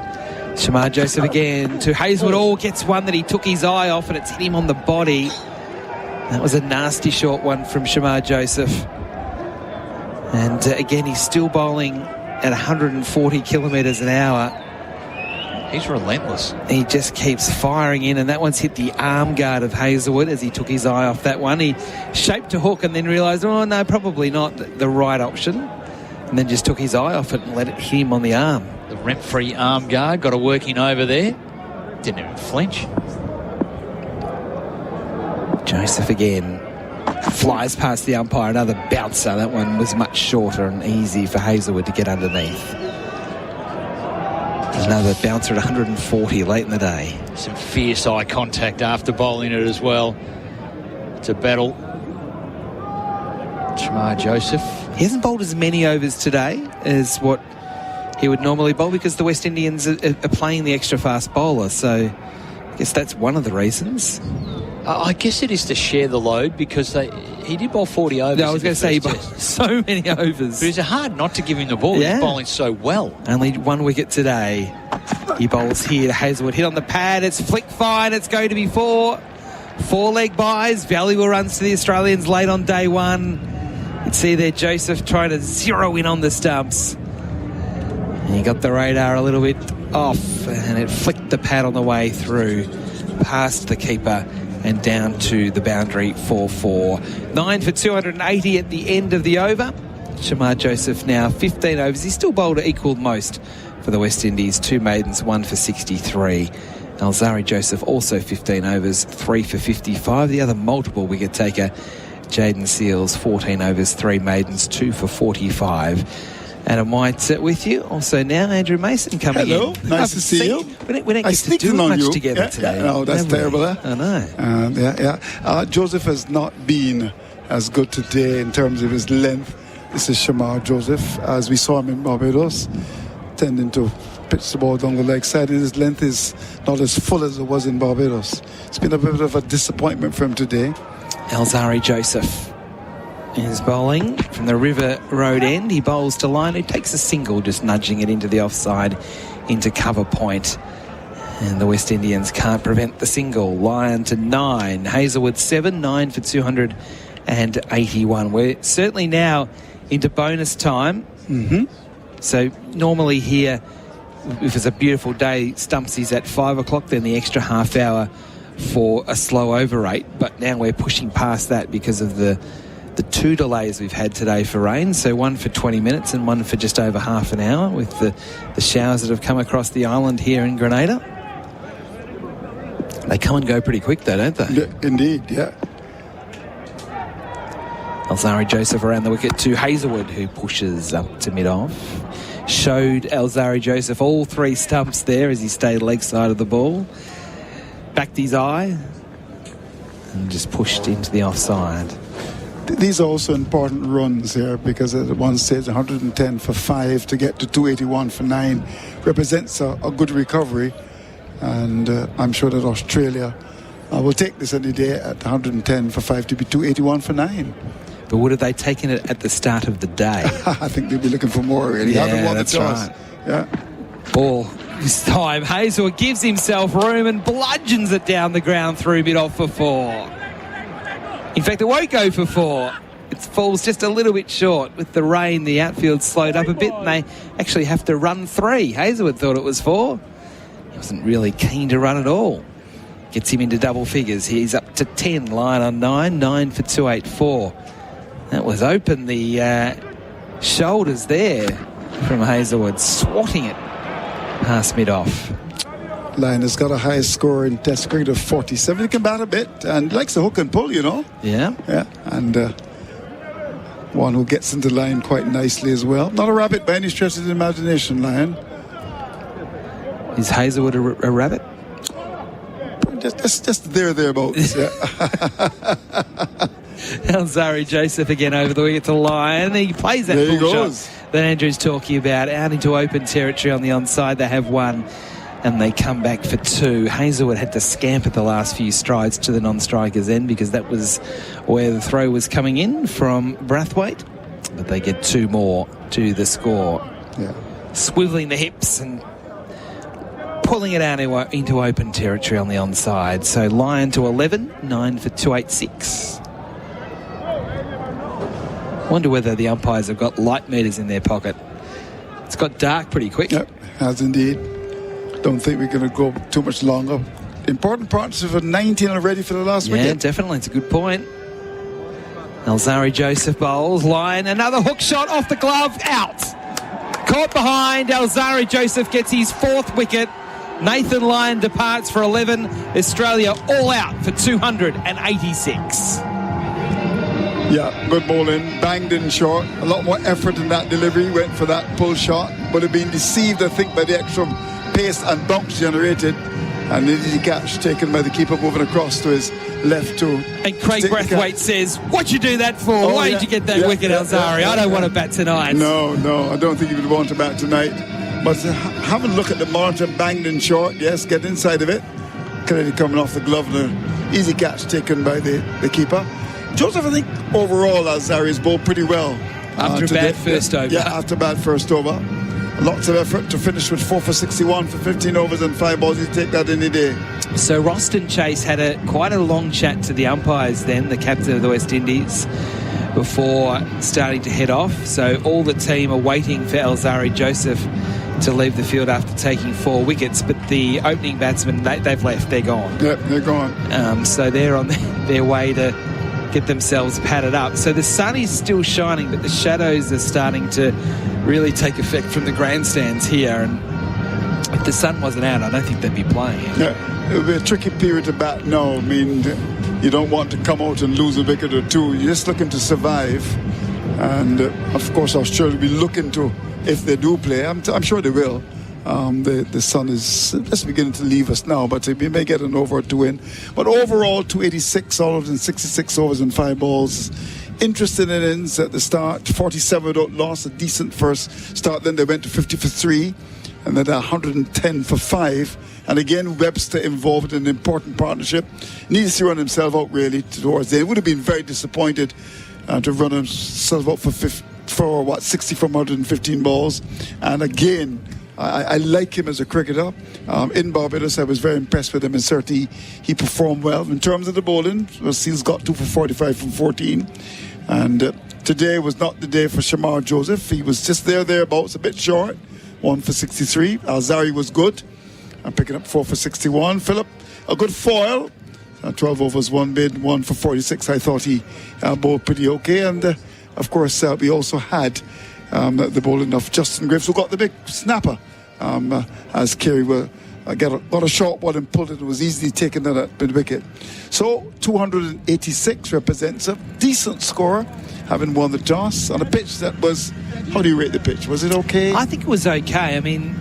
Shamar Joseph again to Hazlewood. Oh, gets one that he took his eye off, and it's hit him on the body. That was a nasty short one from Shamar Joseph. And again, he's still bowling at 140 kilometres an hour. He's relentless. He just keeps firing in, and that one's hit the arm guard of Hazlewood as he took his eye off that one. He shaped a hook and then realised, oh, no, probably not the right option. And then just took his eye off it and let it hit him on the arm. The rent-free arm guard got a working over there. Didn't even flinch. Joseph again flies past the umpire, another bouncer. That one was much shorter and easy for Hazlewood to get underneath. Another bouncer at 140 late in the day. Some fierce eye contact after bowling it as well. It's a battle. Shamar Joseph. He hasn't bowled as many overs today as what he would normally bowl because the West Indians are playing the extra fast bowler. So I guess that's one of the reasons. I guess it is to share the load because he did bowl 40 overs. No, I was going to say he bowled so many overs. But it's hard not to give him the ball. Yeah. He's bowling so well. Only 1 wicket today. He bowls here to Hazlewood. Hit on the pad. It's flick fine. It's going to be 4. 4-leg buys. Valuable runs to the Australians late on day 1. You can see there Joseph trying to zero in on the stumps. And he got the radar a little bit off and it flicked the pad on the way through past the keeper and down to the boundary for 4. 9 for 280 at the end of the over. Shamar Joseph now 15 overs. He's still bowled equal most for the West Indies. 2 maidens, 1 for 63. Alzari Joseph also 15 overs, 3 for 55. The other multiple wicket taker, Jaden Seals, 14 overs, 3 maidens, 2 for 45. Adam White with you. Also now Andrew Mason coming in. Hello, nice to see you. We don't get to do much together today. No, that's terrible. I know. Joseph has not been as good today in terms of his length. This is Shamar Joseph, as we saw him in Barbados, tending to pitch the ball down the leg side. His length is not as full as it was in Barbados. It's been a bit of a disappointment for him today. Alzari Joseph is bowling from the River Road end. He bowls to line. He takes a single, just nudging it into the offside, into cover point. And the West Indians can't prevent the single. Lyon to 9. Hazelwood 7, 9 for 281. We're certainly now into bonus time. So normally here, if it's a beautiful day, Stumpsy's at 5 o'clock, then the extra half hour for a slow over rate. But now we're pushing past that because of the 2 delays we've had today for rain. So 1 for 20 minutes and 1 for just over half an hour with the showers that have come across the island here in Grenada. They come and go pretty quick though, don't they? Yeah, indeed, yeah. Alzari Joseph around the wicket to Hazelwood, who pushes up to mid-off. Showed Alzari Joseph all 3 stumps there as he stayed leg side of the ball. Backed his eye and just pushed into the offside. These are also important runs here because at one stage 110 for 5 to get to 281 for 9 represents a good recovery, and I'm sure that Australia will take this any day at 110 for 5 to be 281 for 9. But would have they taken it at the start of the day? I think they'd be looking for more really. Yeah, that's right. Yeah. Ball this time. Hazelwood gives himself room and bludgeons it down the ground through mid-off for 4. In fact, it won't go for 4. It falls just a little bit short. With the rain, the outfield slowed up a bit and they actually have to run 3. Hazelwood thought it was 4. He wasn't really keen to run at all. Gets him into double figures. He's up to 10. Line on 9. 9 for 284. That was open. The shoulders there from Hazelwood, swatting it past mid-off. Lyon has got a high score in Test cricket of 47. He can bat a bit and likes to hook and pull, you know. Yeah. Yeah, and one who gets into line quite nicely as well. Not a rabbit by any stretch of the imagination, Lyon. Is Hazelwood a rabbit? Just thereabouts. Yeah. Alzari Joseph again over the wicket to Lyon. He plays that full shot that Andrew's talking about out into open territory on the onside. They have 1. And they come back for 2. Hazelwood had to scamper the last few strides to the non-strikers end because that was where the throw was coming in from Brathwaite. But they get 2 more to the score. Yeah. Swiveling the hips and pulling it out into open territory on the onside. So Lyon to 11, 9 for 286. Wonder whether the umpires have got light meters in their pocket. It's got dark pretty quick. Yep, has indeed. Don't think we're going to go too much longer. Important partnership of 19 already for the last weekend. Yeah, definitely. It's a good point. Alzari Joseph bowls. Lyon, another hook shot off the glove. Out. Caught behind. Alzari Joseph gets his 4th wicket. Nathan Lyon departs for 11. Australia all out for 286. Yeah, good bowling. Banged in short. A lot more effort in that delivery. Went for that pull shot. Would have been deceived, I think, by the extra pace and bounce generated, and an easy catch taken by the keeper moving across to his left too. And Craig Brathwaite says, what'd you do that for? Why did you get that wicket, Alzari? I don't want to bat tonight. No, I don't think he would want to bat tonight. But have a look at the monitor. Banged in short, yes, get inside of it. Clearly coming off the glove, and an easy catch taken by the keeper. Joseph, I think overall Alzari's bowled pretty well. After a bad first over. Yeah, after a bad first over. Lots of effort to finish with 4 for 61 for 15 overs and 5 balls. You take that any day. So Roston Chase had quite a long chat to the umpires then, the captain of the West Indies, before starting to head off. So all the team are waiting for Alzari Joseph to leave the field after taking 4 wickets. But the opening batsmen, they've left. They're gone. Yep, they're gone. So they're on their way to get themselves padded up. So the sun is still shining, but the shadows are starting to really take effect from the grandstands here. And if the sun wasn't out, I don't think they'd be playing. Yeah, it'll be a tricky period to bat now. I mean, you don't want to come out and lose a wicket or two. You're just looking to survive. And, of course, Australia will be looking to, if they do play, I'm sure they will. The sun is just beginning to leave us now, but we may get an over or two in. But overall, 286 all in 66 overs and 5 balls. Interesting innings at the start. 47 without loss, a decent first start. Then they went to 50 for 3, and then 110 for 5. And again, Webster involved in an important partnership. Needs to run himself out really towards the end. Would have been very disappointed to run himself out for 60 from 115 balls. And again, I like him as a cricketer. In Barbados, I was very impressed with him, and certainly he performed well. In terms of the bowling, Seals got 2 for 45 from 14. And today was not the day for Shamar Joseph. He was just thereabouts, a bit short. 1 for 63. Alzari was good. I'm picking up 4 for 61. Phillip, a good foil. 12 overs, 1 bid, 1 for 46. I thought he bowled pretty okay. And, of course, we also had the bowling of Justin Graves, who got the big snapper. As Kerry got a short ball and pulled it. It was easily taken at that mid-wicket. So 286 represents a decent score, having won the toss on a pitch that was, how do you rate the pitch? Was it okay? I think it was okay. I mean,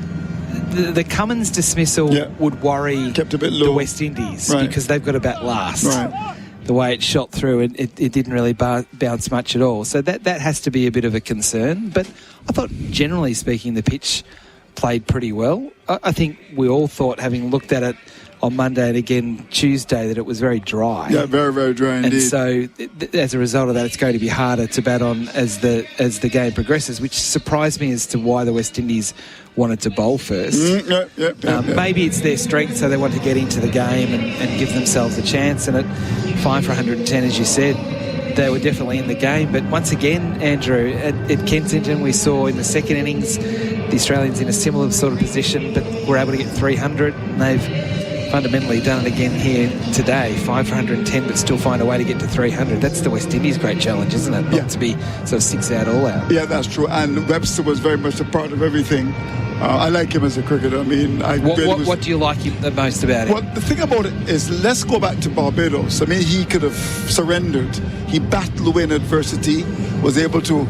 the Cummins dismissal would worry kept a bit low. The West Indies because they've got to bat last. Right. The way it shot through, it didn't really bounce much at all. So that has to be a bit of a concern. But I thought, generally speaking, the pitch played pretty well. I think we all thought, having looked at it on Monday and again Tuesday, that it was very dry. Yeah, very, very dry indeed. And so as a result of that, it's going to be harder to bat on as the game progresses, which surprised me as to why the West Indies wanted to bowl first. Maybe it's their strength, so they want to get into the game and give themselves a chance. And at 5 for 110, as you said, they were definitely in the game. But once again, Andrew, at Kensington, we saw in the second innings the Australians in a similar sort of position, but were able to get 300, and they've fundamentally done it again here today. 5 for 110, but still find a way to get to 300. That's the West Indies' great challenge, isn't it? Not to be sort of 6 out, all out. Yeah, that's true. And Webster was very much a part of everything. I like him as a cricketer. I mean, what do you like him the most about him? Well, the thing about it is, let's go back to Barbados. I mean, he could have surrendered. He battled away in adversity, was able to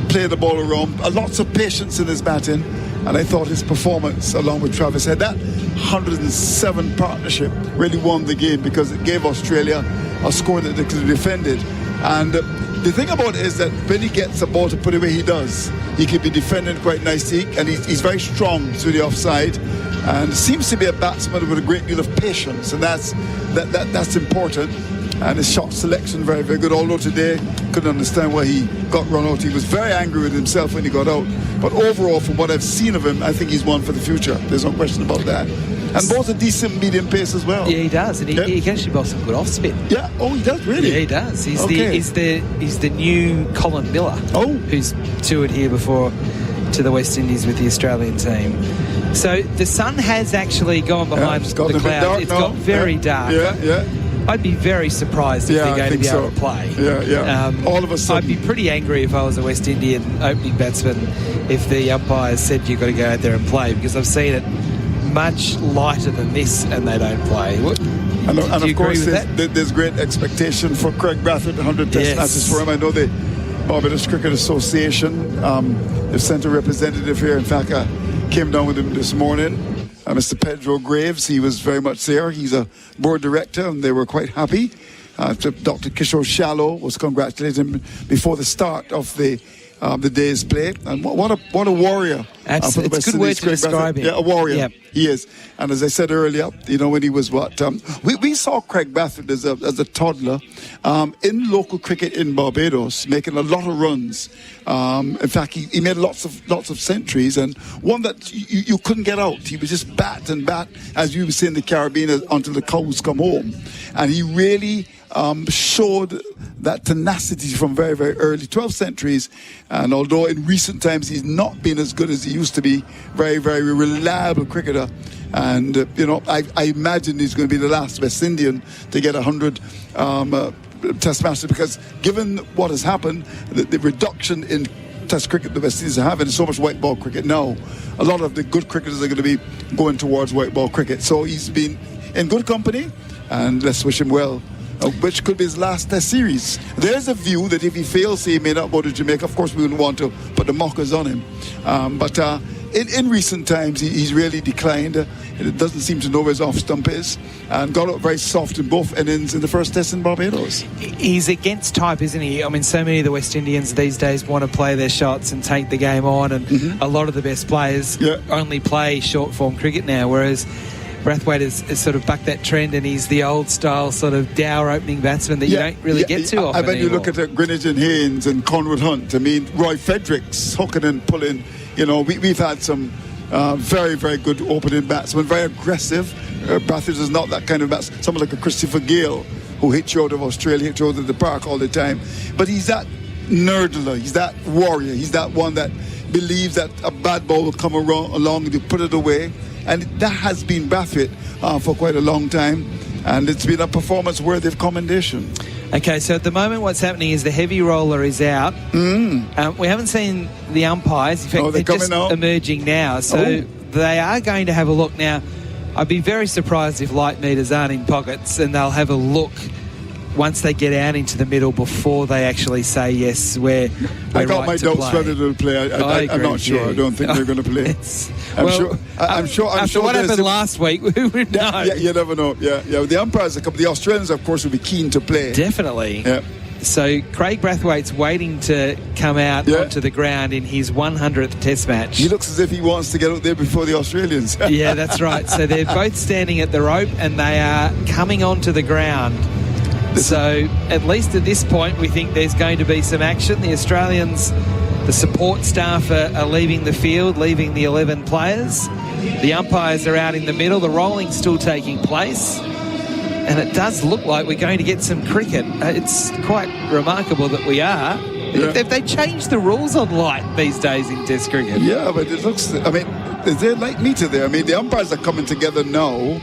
play the ball around. Lots of patience in his batting. And I thought his performance, along with Travis Head, that 107 partnership really won the game, because it gave Australia a score that they could have defended. And the thing about it is that when he gets a ball to put away, he does. He can be defended quite nicely, and he's very strong to the offside, and seems to be a batsman with a great deal of patience, and that's important. And his shot selection very, very good. Although today, couldn't understand why he got run out. He was very angry with himself when he got out. But overall, from what I've seen of him, I think he's one for the future. There's no question about that. And bowls a decent medium pace as well. Yeah, he does, and he can actually bowl some good off spin. Yeah, oh, he does really. Yeah, he does. He's the new Colin Miller. Oh, who's toured here before to the West Indies with the Australian team. So the sun has actually gone behind the clouds. It's got very dark. Yeah. I'd be very surprised if they're going to be able to play. Yeah. All of a sudden. I'd be pretty angry if I was a West Indian opening batsman if the umpires said you've got to go out there and play, because I've seen it much lighter than this and they don't play. And of course, there's great expectation for Craig Brathwaite, 100 test matches for him. I know the Barbados Cricket Association, they've sent a representative here. In fact, I came down with him this morning. Mr. Pedro Graves, he was very much there. He's a board director, and they were quite happy. Dr. Kishore Shallow was congratulating him before the start of the day's play. And what a warrior. It's a good word to describe him. Yeah, a warrior. Yep. He is. And as I said earlier, when he was we saw Craig Brathwaite as a toddler in local cricket in Barbados, making a lot of runs. In fact, he made lots of centuries, and one that you couldn't get out. He was just bat and bat, as you would say in the Caribbean, until the cows come home. And he really showed that tenacity from very, very early, 12 centuries. And although in recent times he's not been as good as he used to be, very, very reliable cricketer. And, I imagine he's going to be the last West Indian to get 100 Test matches, because given what has happened, the reduction in Test cricket the West Indies are having, so much white ball cricket now, a lot of the good cricketers are going to be going towards white ball cricket. So he's been in good company, and let's wish him well, which could be his last Test series. There's a view that if he fails, he may not go to Jamaica. Of course, we wouldn't want to put the mockers on him. But in recent times, he's really declined. It doesn't seem to know where his off stump is, and got up very soft in both innings in the first Test in Barbados. He's against type, isn't he? I mean, so many of the West Indians these days want to play their shots and take the game on, and a lot of the best players only play short form cricket now, whereas Brathwaite has sort of bucked that trend, and he's the old style sort of dour opening batsman that you don't really get too often. I bet anymore. you look at Greenwich and Haynes and Conrad Hunt. I mean, Roy Fredericks hooking and pulling. You know, we've had some very, very good opening batsmen, very aggressive. Brathwaite is not that kind of batsman. Someone like a Christopher Gale, who hits you out of Australia, hits you out of the park all the time. But he's that nerdler, he's that warrior, he's that one that believes that a bad ball will come along and you put it away. And that has been Brathwaite for quite a long time. And it's been a performance worthy of commendation. Okay, so at the moment what's happening is the heavy roller is out. We haven't seen the umpires. In fact, they're just emerging now. So they are going to have a look. Now, I'd be very surprised if light meters aren't in pockets, and they'll have a look once they get out into the middle before they actually say, yes, we're I got right my to doubts play. whether they'll play. I'm not sure. I don't think they're going to play. I'm sure. After what happened last week, we would know. Yeah, you never know. Yeah. The umpires, the Australians, of course, will be keen to play. Definitely. Yeah. So Craig Brathwaite's waiting to come out onto the ground in his 100th Test match. He looks as if he wants to get out there before the Australians. Yeah, that's right. So they're both standing at the rope, and they are coming onto the ground. So at least at this point, we think there's going to be some action. The Australians, the support staff are leaving the field, leaving the 11 players. The umpires are out in the middle. The rolling's still taking place. And it does look like we're going to get some cricket. It's quite remarkable that we are. Yeah. They changed the rules on light these days in Test cricket. Yeah, but it looks... I mean, is there light meter there? I mean, the umpires are coming together now.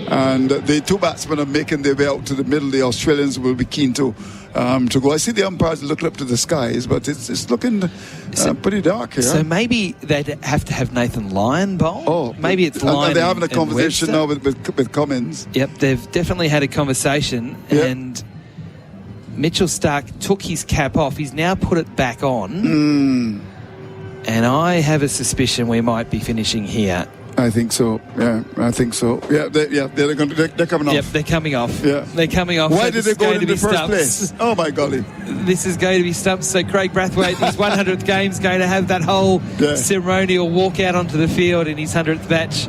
And the two batsmen are making their way out to the middle. The Australians will be keen to go. I see the umpires looking up to the skies, but it's looking pretty dark here. So maybe they'd have to have Nathan Lyon bowl. Oh, maybe it's Lyon. They're having a conversation now Webster. with Cummins. Yep, they've definitely had a conversation, and Mitchell Stark took his cap off. He's now put it back on, and I have a suspicion we might be finishing here. I think so. Yeah, I think so. Yeah, they're coming off. Yep, they're coming off. Yeah, they're coming off. Why so did they go in the first stumps. place? Oh my golly! This is going to be stumps. So Craig Brathwaite, his 100th game, is going to have that whole ceremonial walk out onto the field in his 100th match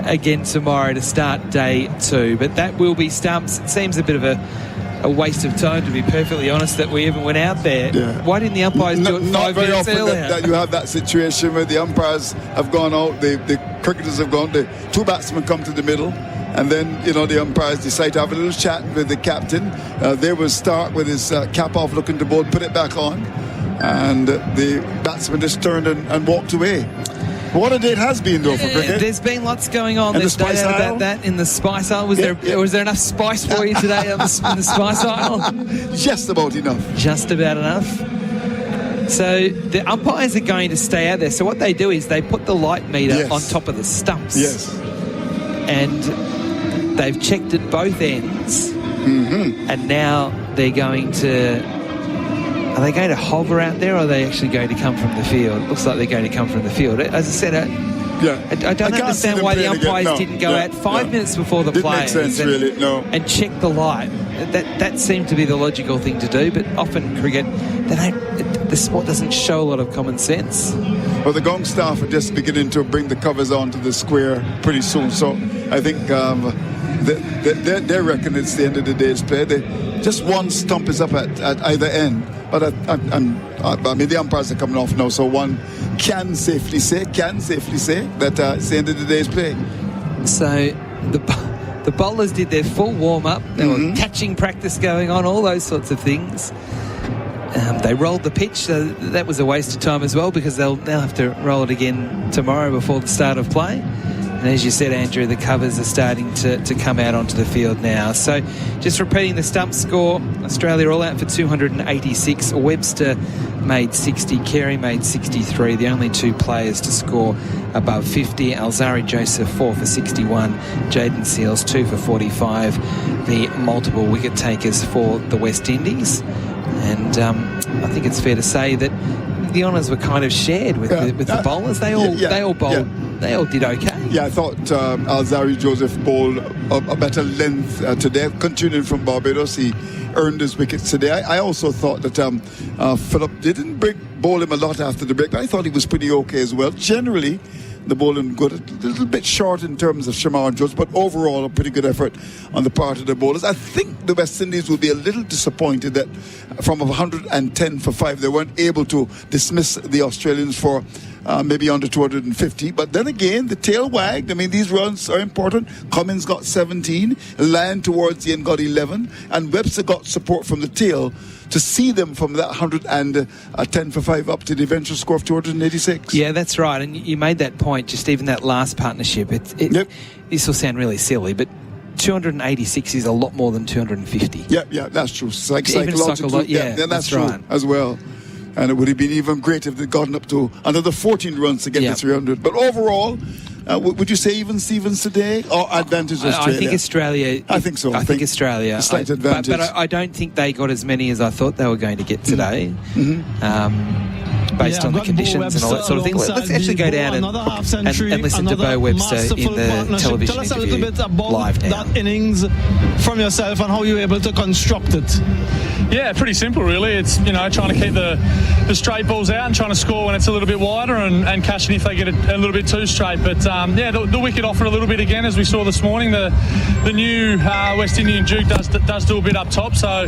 again tomorrow to start day 2. But that will be stumps. It seems a bit of a waste of time, to be perfectly honest, that we even went out there. Yeah. Why didn't the umpires do it 5 minutes earlier? That you have that situation where the umpires have gone out, the cricketers have gone, the two batsmen come to the middle, and then the umpires decide to have a little chat with the captain. There was Stark with his cap off, looking to bowl, put it back on, and the batsman just turned and walked away. What a day it has been, though, for cricket. There's been lots going on. And There's no doubt about that in the Spice Isle. Was there enough spice for you today in the Spice Isle? Just about enough. Just about enough. So the umpires are going to stay out there. So what they do is they put the light meter on top of the stumps. Yes. And they've checked at both ends. Mm-hmm. And now they're going to... Are they going to hover out there, or are they actually going to come from the field? It looks like they're going to come from the field. As I said, I don't understand why the umpires didn't go out 5 minutes before the players and check the light. That seemed to be the logical thing to do, but often cricket, the sport doesn't show a lot of common sense. Well, the Gong staff are just beginning to bring the covers onto the square pretty soon, so I think they reckon it's the end of the day's play. Just one stump is up at either end. But I mean, the umpires are coming off now, so one can safely say that it's the end of the day's play. So the bowlers did their full warm-up. There was catching practice going on, all those sorts of things. They rolled the pitch, so that was a waste of time as well, because they'll have to roll it again tomorrow before the start of play. And as you said, Andrew, the covers are starting to come out onto the field now. So just repeating the stump score, Australia all out for 286. Webster made 60. Carey made 63. The only two players to score above 50. Alzari Joseph 4 for 61. Jaden Seals 2 for 45. The multiple wicket takers for the West Indies. And I think it's fair to say that the honours were kind of shared with the bowlers. They all bowled. Yeah. They all did okay. Yeah, I thought Alzari Joseph bowled a better length today. Continuing from Barbados, he earned his wickets today. I also thought that Phillip didn't bowl him a lot after the break, but I thought he was pretty okay as well. Generally, the bowling good, a little bit short in terms of Shamar Jones, but overall a pretty good effort on the part of the bowlers. I think the West Indies will be a little disappointed that from 110 for 5 they weren't able to dismiss the Australians for maybe under 250, but then again the tail wagged. I mean, these runs are important. Cummins got 17, Land towards the end got 11, and Webster got support from the tail to see them from that 110 for 5 up to the eventual score of 286. Yeah, that's right. And you made that point, just even that last partnership. This will sound really silly, but 286 is a lot more than 250. Yeah, that's true. Psychological. That's true right. As well. And it would have been even great if they'd gotten up to another 14 runs to get to 300. But overall, would you say even Stevens today or advantage Australia? I think Australia. I think so. I think Australia. A slight advantage. But I don't think they got as many as I thought they were going to get today. Based on the conditions and all that sort of thing. Let's actually go down and listen to Bo Webster in the television Tell us interview a little bit about live now. that innings from yourself and how you were able to construct it. Yeah, pretty simple really. It's trying to keep the straight balls out and trying to score when it's a little bit wider and catching if they get a little bit too straight. But the wicket offered a little bit again as we saw this morning. The new West Indian Duke does do a bit up top. So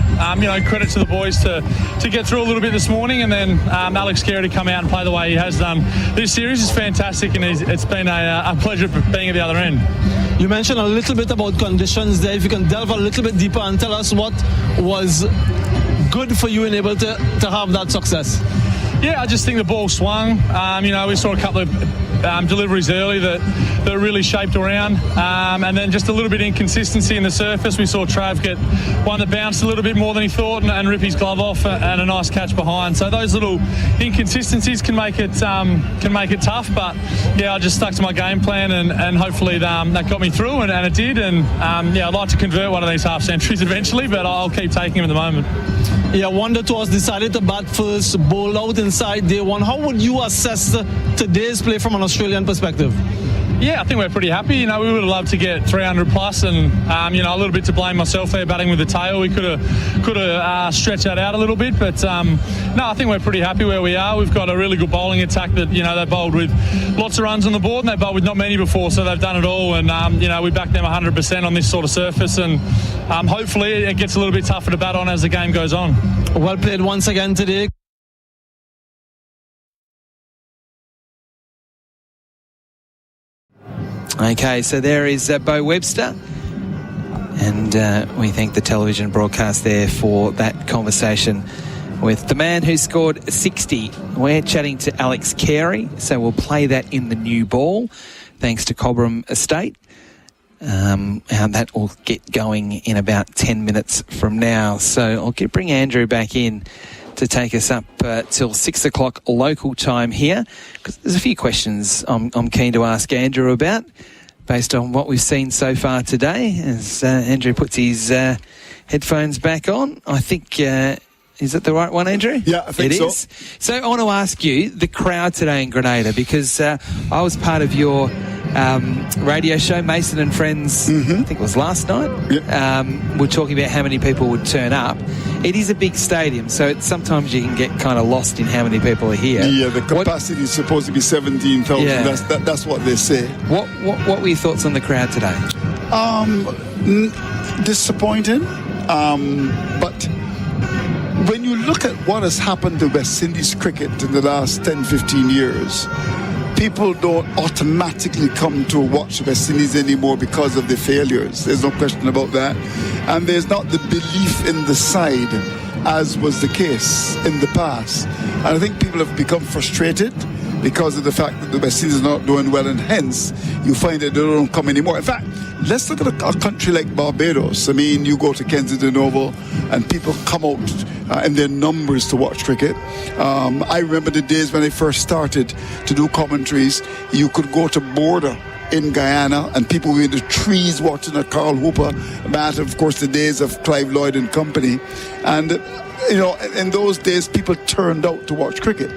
credit to the boys to get through a little bit this morning, and then Alex Carey to come out and play the way he has done. This series is fantastic, and it's been a pleasure being at the other end. You mentioned a little bit about conditions there. If you can delve a little bit deeper and tell us what was good for you and able to have that success. Yeah, I just think the ball swung. We saw a couple of deliveries early that really shaped around, and then just a little bit of inconsistency in the surface. We saw Trav get one that bounced a little bit more than he thought and rip his glove off, and a nice catch behind. So those little inconsistencies can make it tough. But yeah, I just stuck to my game plan, and hopefully that got me through, and it did. And I'd like to convert one of these half centuries eventually, but I'll keep taking them at the moment. Yeah, Wonder Toss decided to bat first, bowl out inside day one. How would you assess today's play from an Australian perspective? Yeah, I think we're pretty happy. We would have loved to get 300 plus, and a little bit to blame myself there batting with the tail. We could have stretched that out a little bit, but no, I think we're pretty happy where we are. We've got a really good bowling attack that they bowled with lots of runs on the board, and they bowled with not many before, so they've done it all. And we back them 100% on this sort of surface, and hopefully it gets a little bit tougher to bat on as the game goes on. Well played once again today. Okay, so there is Bo Webster, and we thank the television broadcast there for that conversation with the man who scored 60. We're chatting to Alex Carey, so we'll play that in the new ball, thanks to Cobram Estate. And that will get going in about 10 minutes from now. So I'll bring Andrew back in to take us up till 6 o'clock local time here, because there's a few questions I'm keen to ask Andrew about based on what we've seen so far today. As Andrew puts his headphones back on, I think is it the right one, Andrew? Yeah, I think it is. So I want to ask you, the crowd today in Grenada, because I was part of your radio show, Mason and Friends, I think it was last night. Yep. We're talking about how many people would turn up. It is a big stadium, so sometimes you can get kind of lost in how many people are here. Yeah, the capacity is supposed to be 17,000. Yeah. That's what they say. What were your thoughts on the crowd today? Disappointing, but when you look at what has happened to West Indies cricket in the last 10, 15 years, people don't automatically come to watch West Indies anymore because of the failures. There's no question about that. And there's not the belief in the side as was the case in the past. And I think people have become frustrated because of the fact that the West Indies are not doing well, and hence you find that they don't come anymore. In fact, let's look at a country like Barbados. I mean, you go to Kensington Oval and people come out in their numbers to watch cricket. I remember the days when I first started to do commentaries. You could go to Border in Guyana and people were in the trees watching a Carl Hooper match, of course the days of Clive Lloyd and company. And in those days people turned out to watch cricket.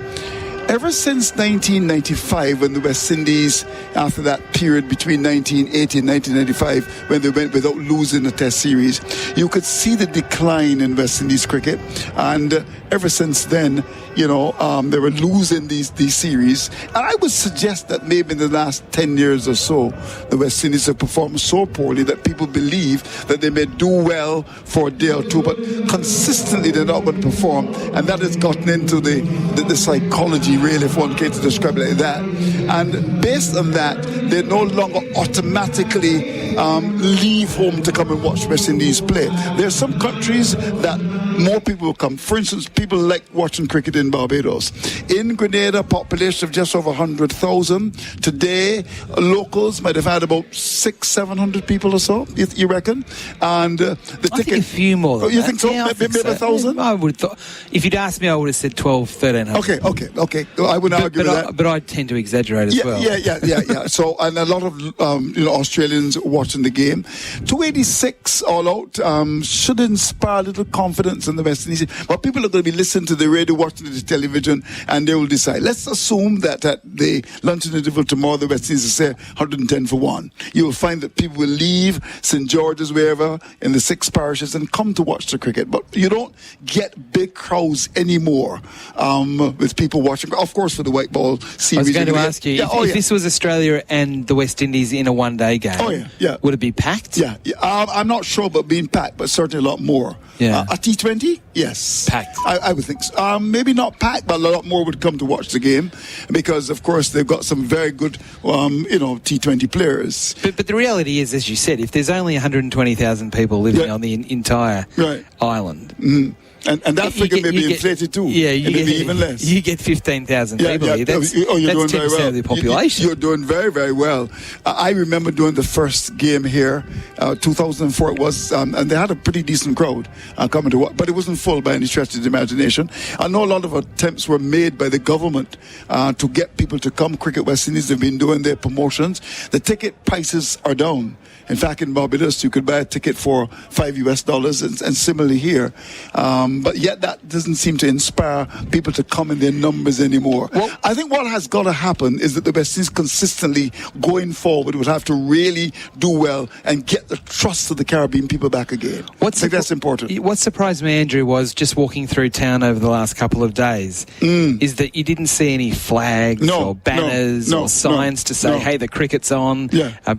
Ever since 1995, when the West Indies, after that period between 1980 and 1995, when they went without losing a Test series, you could see the decline in West Indies cricket. And ever since then, they were losing these series. And I would suggest that maybe in the last 10 years or so, the West Indies have performed so poorly that people believe that they may do well for a day or two, but consistently they're not going to perform. And that has gotten into the psychology, really, if one can to describe it like that. And based on that, they no longer automatically leave home to come and watch West Indies play. There are some countries that more people will come. For instance, people like watching cricket in Barbados. In Grenada, population of just over 100,000. Today, locals might have had about 600-700 people or so, you reckon? And I think a few more than you that. think so? Yeah, maybe 1,000? I would have thought. If you'd asked me, I would have said 1,200-1,300. Okay. I wouldn't argue with that. But I tend to exaggerate as well. Yeah. So, and a lot of Australians watching the game. 286 all out should inspire a little confidence in the West Indies. But people are going to be listening to the radio, watching the television, and they will decide. Let's assume that at the luncheon interval tomorrow, the West Indies will say 110-1. You will find that people will leave St. George's, wherever, in the 6 parishes, and come to watch the cricket. But you don't get big crowds anymore with people watching. Of course, for the white ball series. I was going to ask you, if this was Australia and the West Indies in a one-day game, would it be packed? Yeah. I'm not sure about being packed, but certainly a lot more. Yeah. A T20? Yes. Packed. I would think so. Maybe not packed, but a lot more would come to watch the game because, of course, they've got some very good, T20 players. But the reality is, as you said, if there's only 120,000 people living on the entire island... Mm-hmm. And that figure may be inflated too. Yeah, it may be even less. You get 15,000 people here. That's 10% of the population. You're doing very, very well. I remember doing the first game here, 2004 it was, and they had a pretty decent crowd coming to watch, but it wasn't full by any stretch of the imagination. I know a lot of attempts were made by the government to get people to come. Cricket West Indies have been doing their promotions. The ticket prices are down. In fact, in Barbados, you could buy a ticket for $5 and similarly here. But yet that doesn't seem to inspire people to come in their numbers anymore. Well, I think what has got to happen is that the West Indies consistently going forward would have to really do well and get the trust of the Caribbean people back again. I think that's important. What surprised me, Andrew, was just walking through town over the last couple of days is that you didn't see any flags or banners or signs to say, hey, the cricket's on,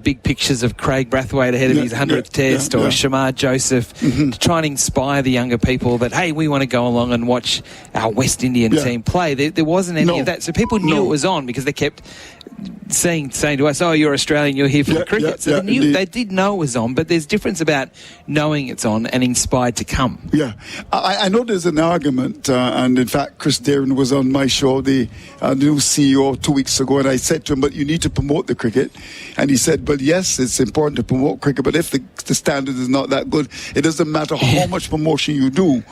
big pictures of Craig Brathwaite ahead of his 100th test or Shamar Joseph to try and inspire the younger people that, hey, we want to go along and watch our West Indian team play. There wasn't any of that. So people knew it was on because they kept saying to us, oh, you're Australian, you're here for the cricket. So they did know it was on, but there's difference about knowing it's on and inspired to come. Yeah. I know there's an argument, and in fact, Chris Darren was on my show, the new CEO, 2 weeks ago, and I said to him, but you need to promote the cricket. And he said, well, yes, it's important to promote cricket, but if the standard is not that good, it doesn't matter how much promotion you do,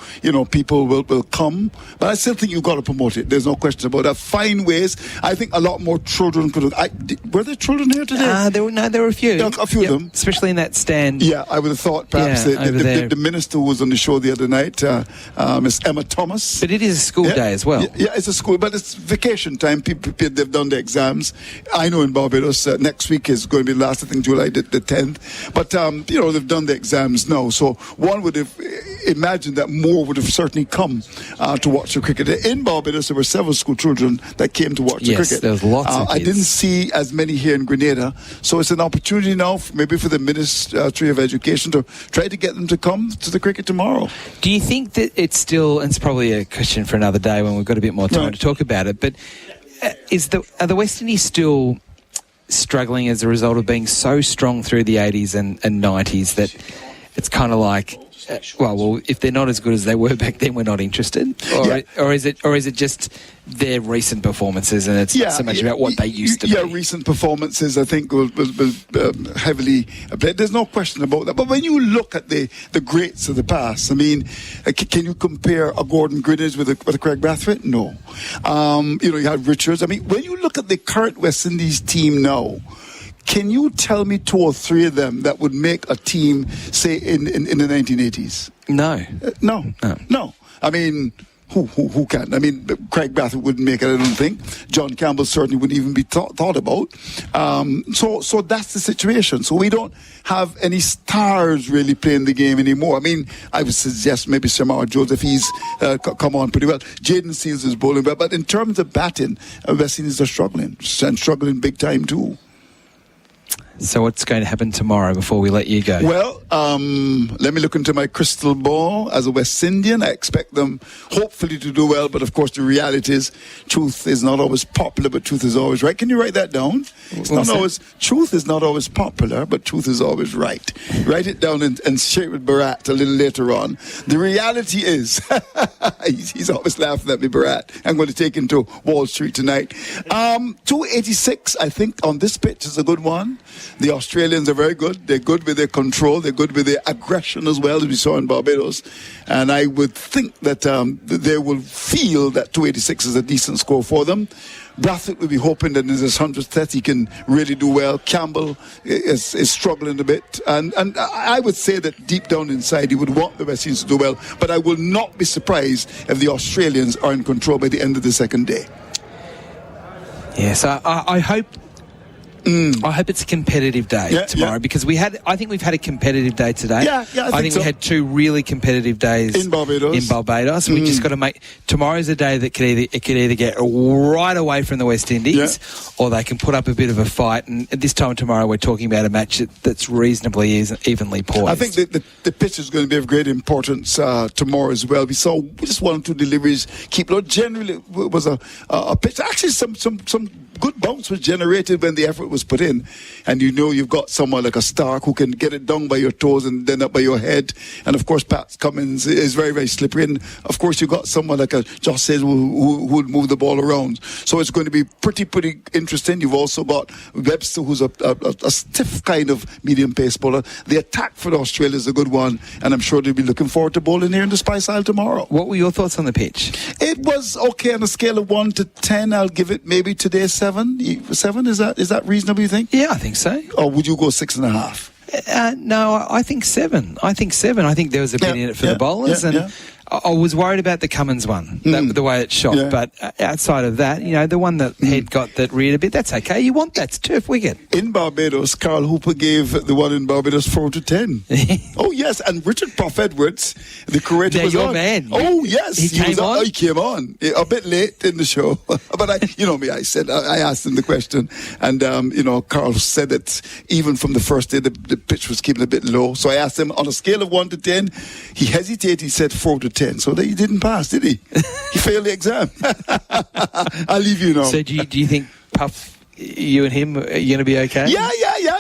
people will come. But I still think you've got to promote it. There's no question about that. Find ways. I think a lot more children could have... were there children here today? There were a few. A few of them. Especially in that stand. Yeah, I would have thought perhaps the minister who was on the show the other night, Miss Emma Thomas. But it is a school day as well. Yeah, it's a school, but it's vacation time. People, they've done their exams. I know in Barbados, next week is going to be last, I think, July the 10th. But, they've done the exams now. So one would have imagined that more would have certainly come to watch the cricket. In Barbados, there were several school children that came to watch the cricket. Yes, there was lots of kids. I didn't see as many here in Grenada. So it's an opportunity now, maybe for the Ministry of Education to try to get them to come to the cricket tomorrow. Do you think that it's probably a question for another day when we've got a bit more time to talk about it, but are the West Indies still struggling as a result of being so strong through the 80s and 90s that it's kind of like Well, if they're not as good as they were back then, we're not interested. Or is it just their recent performances, and it's not so much about what they used to be? Yeah, recent performances, I think, will heavily play. There's no question about that. But when you look at the greats of the past, I mean, can you compare a Gordon Greenidge with a Craig Brathwaite? No. You had Richards. I mean, when you look at the current West Indies team now, can you tell me 2 or 3 of them that would make a team, say, in the 1980s? No. No. I mean, who can? I mean, Craig Brathwaite wouldn't make it, I don't think. John Campbell certainly wouldn't even be thought about. So that's the situation. So we don't have any stars really playing the game anymore. I mean, I would suggest maybe Shamar Jones, if he's come on pretty well. Jaden Seals is bowling well. But in terms of batting, West Indies are struggling, and struggling big time too. So what's going to happen tomorrow before we let you go? Well, let me look into my crystal ball. As a West Indian, I expect them hopefully to do well, but of course the reality is truth is not always popular, but truth is always right. Can you write that down? Truth is not always popular, but truth is always right. Write it down and share it with Bharat a little later on. The reality is, he's always laughing at me, Bharat. I'm going to take him to Wall Street tonight. 286, I think, on this pitch is a good one. The Australians are very good. They're good with their control. They're good with their aggression as well, as we saw in Barbados. And I would think that they will feel that 286 is a decent score for them. Brathwaite will be hoping that in his 100th test he can really do well. Campbell is struggling a bit. And I would say that deep down inside he would want the West Indies to do well. But I will not be surprised if the Australians are in control by the end of the second day. Yes, I hope it's a competitive day tomorrow because I think we've had a competitive day today. I think we had 2 really competitive days in Barbados. We just got to make tomorrow's a day that could either get right away from the West Indies or they can put up a bit of a fight. And at this time tomorrow, we're talking about a match that's reasonably evenly poised. I think the pitch is going to be of great importance tomorrow as well. We saw just 1 or 2 deliveries keep low. Generally, it was a pitch. Actually, some good bounce was generated when the effort was put in, and you've got someone like a Stark who can get it down by your toes and then up by your head, and of course Pat Cummins is very, very slippery, and of course you've got someone like a Josh Sayles who would move the ball around, so it's going to be pretty interesting. You've also got Webster, who's a stiff kind of medium pace bowler. The attack for Australia is a good one, and I'm sure they'll be looking forward to bowling here in the Spice Isle tomorrow. What were your thoughts on the pitch? It was okay on a scale of 1 to 10. I'll give it maybe today 7. 7, is that reasonable, you think? Yeah, I think so. Or would you go 6.5? No, I think 7. I think there was a bit in it for the bowlers, and I was worried about the Cummins one, the way it shot. But outside of that, the one that Head got that reared a bit, that's okay. You want that turf wicket. In Barbados, Carl Hooper gave the one in Barbados 4 to 10. Oh, yes. And Richard Prof Edwards, the curator, was on. Man. Oh, yes. He came on? He came on. A bit late in the show. But I asked him the question. And, Carl said that even from the first day, the pitch was keeping a bit low. So I asked him, on a scale of 1 to 10, he hesitated. He said 4 to 10. So he didn't pass, did he? He failed the exam. I'll leave you now. So do you think Puff, you and him, are you going to be okay? Yeah.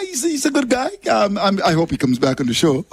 He's a good guy. I hope he comes back on the show.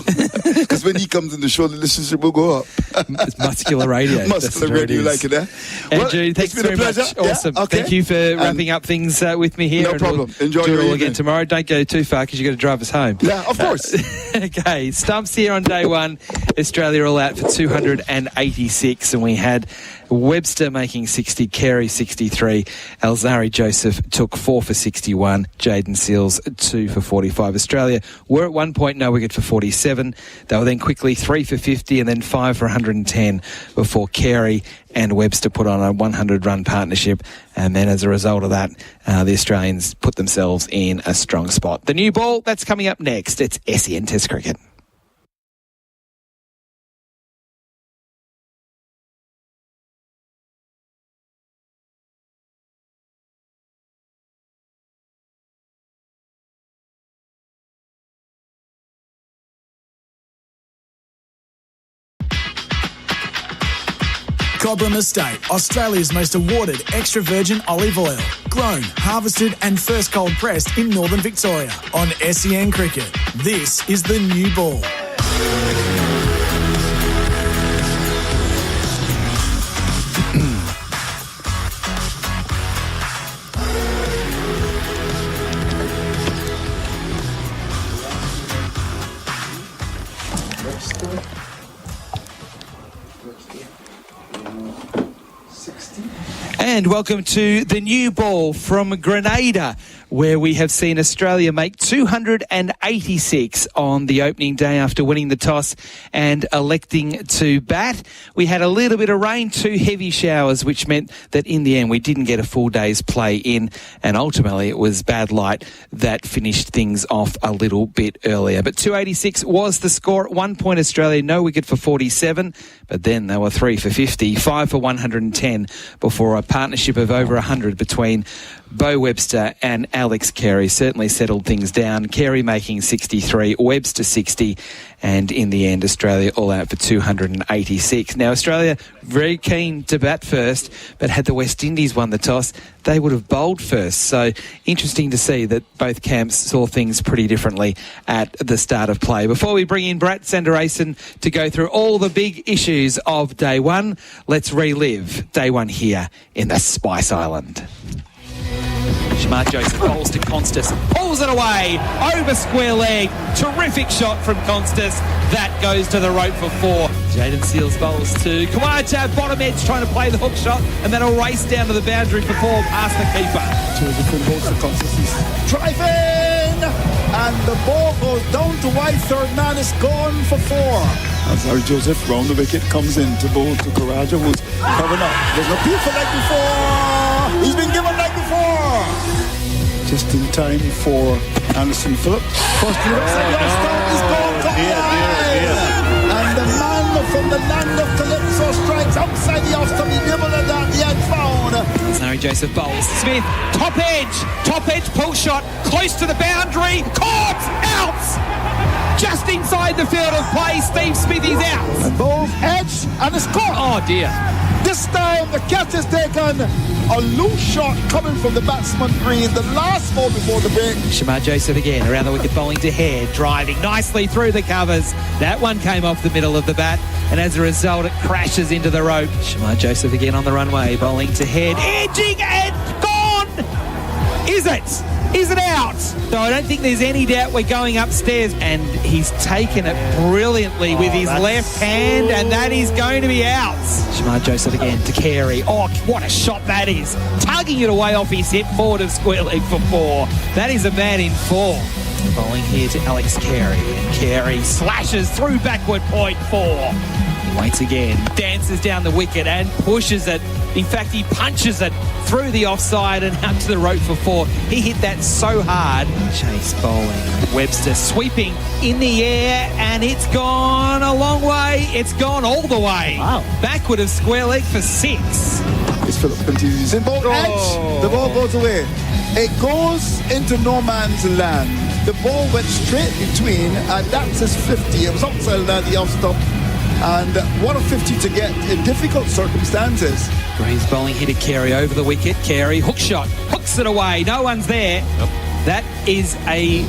Because when he comes on the show, the listenership will go up. It's muscular radio. Muscular radio, like it, eh? Andrew, thanks very much. Awesome. Yeah, okay. Thank you for wrapping up things with me here. No problem. Enjoy your evening. Again tomorrow. Don't go too far because you've got to drive us home. Yeah, of course. Okay, stumps here on day 1. Australia all out for 286, and we had Webster making 60, Carey 63, Alzari Joseph took 4 for 61, Jaden Seals 2 for 45. Australia were at one point no wicket for 47. They were then quickly 3 for 50 and then 5 for 110 before Carey and Webster put on a 100-run partnership. And then as a result of that, the Australians put themselves in a strong spot. The new ball, that's coming up next. It's SEN Test Cricket. Cobram Estate, Australia's most awarded extra virgin olive oil. Grown, harvested and first cold pressed in northern Victoria on SEN Cricket. This is the new ball. And welcome to the new ball from Grenada, where we have seen Australia make 286 on the opening day after winning the toss and electing to bat. We had a little bit of rain, 2 heavy showers, which meant that in the end we didn't get a full day's play in, and ultimately it was bad light that finished things off a little bit earlier. But 286 was the score. At 1 point Australia, no wicket for 47, but then they were 3 for 50, 5 for 110 before a partnership of over 100 between Bo Webster and Alex Carey certainly settled things down. Carey making 63, Webster 60, and in the end Australia all out for 286. Now Australia very keen to bat first, but had the West Indies won the toss, they would have bowled first. So interesting to see that both camps saw things pretty differently at the start of play. Before we bring in Brett Sanderson to go through all the big issues of day one, let's relive day one here in the Spice Island. Shamar Joseph bowls to Constas, pulls it away, over square leg, terrific shot from Constas, that goes to the rope for 4. Jaden Seals bowls to Kawaja, bottom edge trying to play the hook shot, and then a race down to the boundary for 4 past the keeper. Terrific balls for Constas. Driving! And the ball goes down to wide, third man is gone for 4. As Harry Joseph round the wicket comes in to bowl to Karaja, who's covering up. There's no appeal for leg before. He's been given leg before. Just in time for Anderson Phillips. First to the outside, is gone to wide. And the man from the land of Calypso strikes outside the off stump. He nibbled at that, he had found. Harry Joseph bowls. Smith, top edge pull shot, close to the boundary, caught, out! Just inside the field of play, Steve Smith is out. And both edge and a score. Oh dear. This time the catch is taken. A loose shot coming from the batsman green. The last ball before the break. Shamar Joseph again around the wicket, bowling to Head, driving nicely through the covers. That one came off the middle of the bat, and as a result it crashes into the rope. Shamar Joseph again on the runway, bowling to Head, edging and gone. Is it? Is it out? So I don't think there's any doubt we're going upstairs. And he's taken it brilliantly with his left hand, and that is going to be out. Shamar Joseph again to Carey. Oh, what a shot that is. Tugging it away off his hip forward of square leg for 4. That is a man in 4. Bowling here to Alex Carey. And Carey slashes through backward point 4. He waits again, dances down the wicket and pushes it. In fact, he punches it through the offside and out to the rope for 4. He hit that so hard. Chase bowling. Webster sweeping in the air, and it's gone a long way. It's gone all the way. Wow. Backward of square leg for 6. As Philip continues in ball edge, the ball goes away. It goes into no man's land. The ball went straight between, and that's his 50. It was outside the off stump. And what a 50 to get in difficult circumstances. Green's bowling here to Carey over the wicket. Carey, hook shot, hooks it away. No one's there. Yep. That is a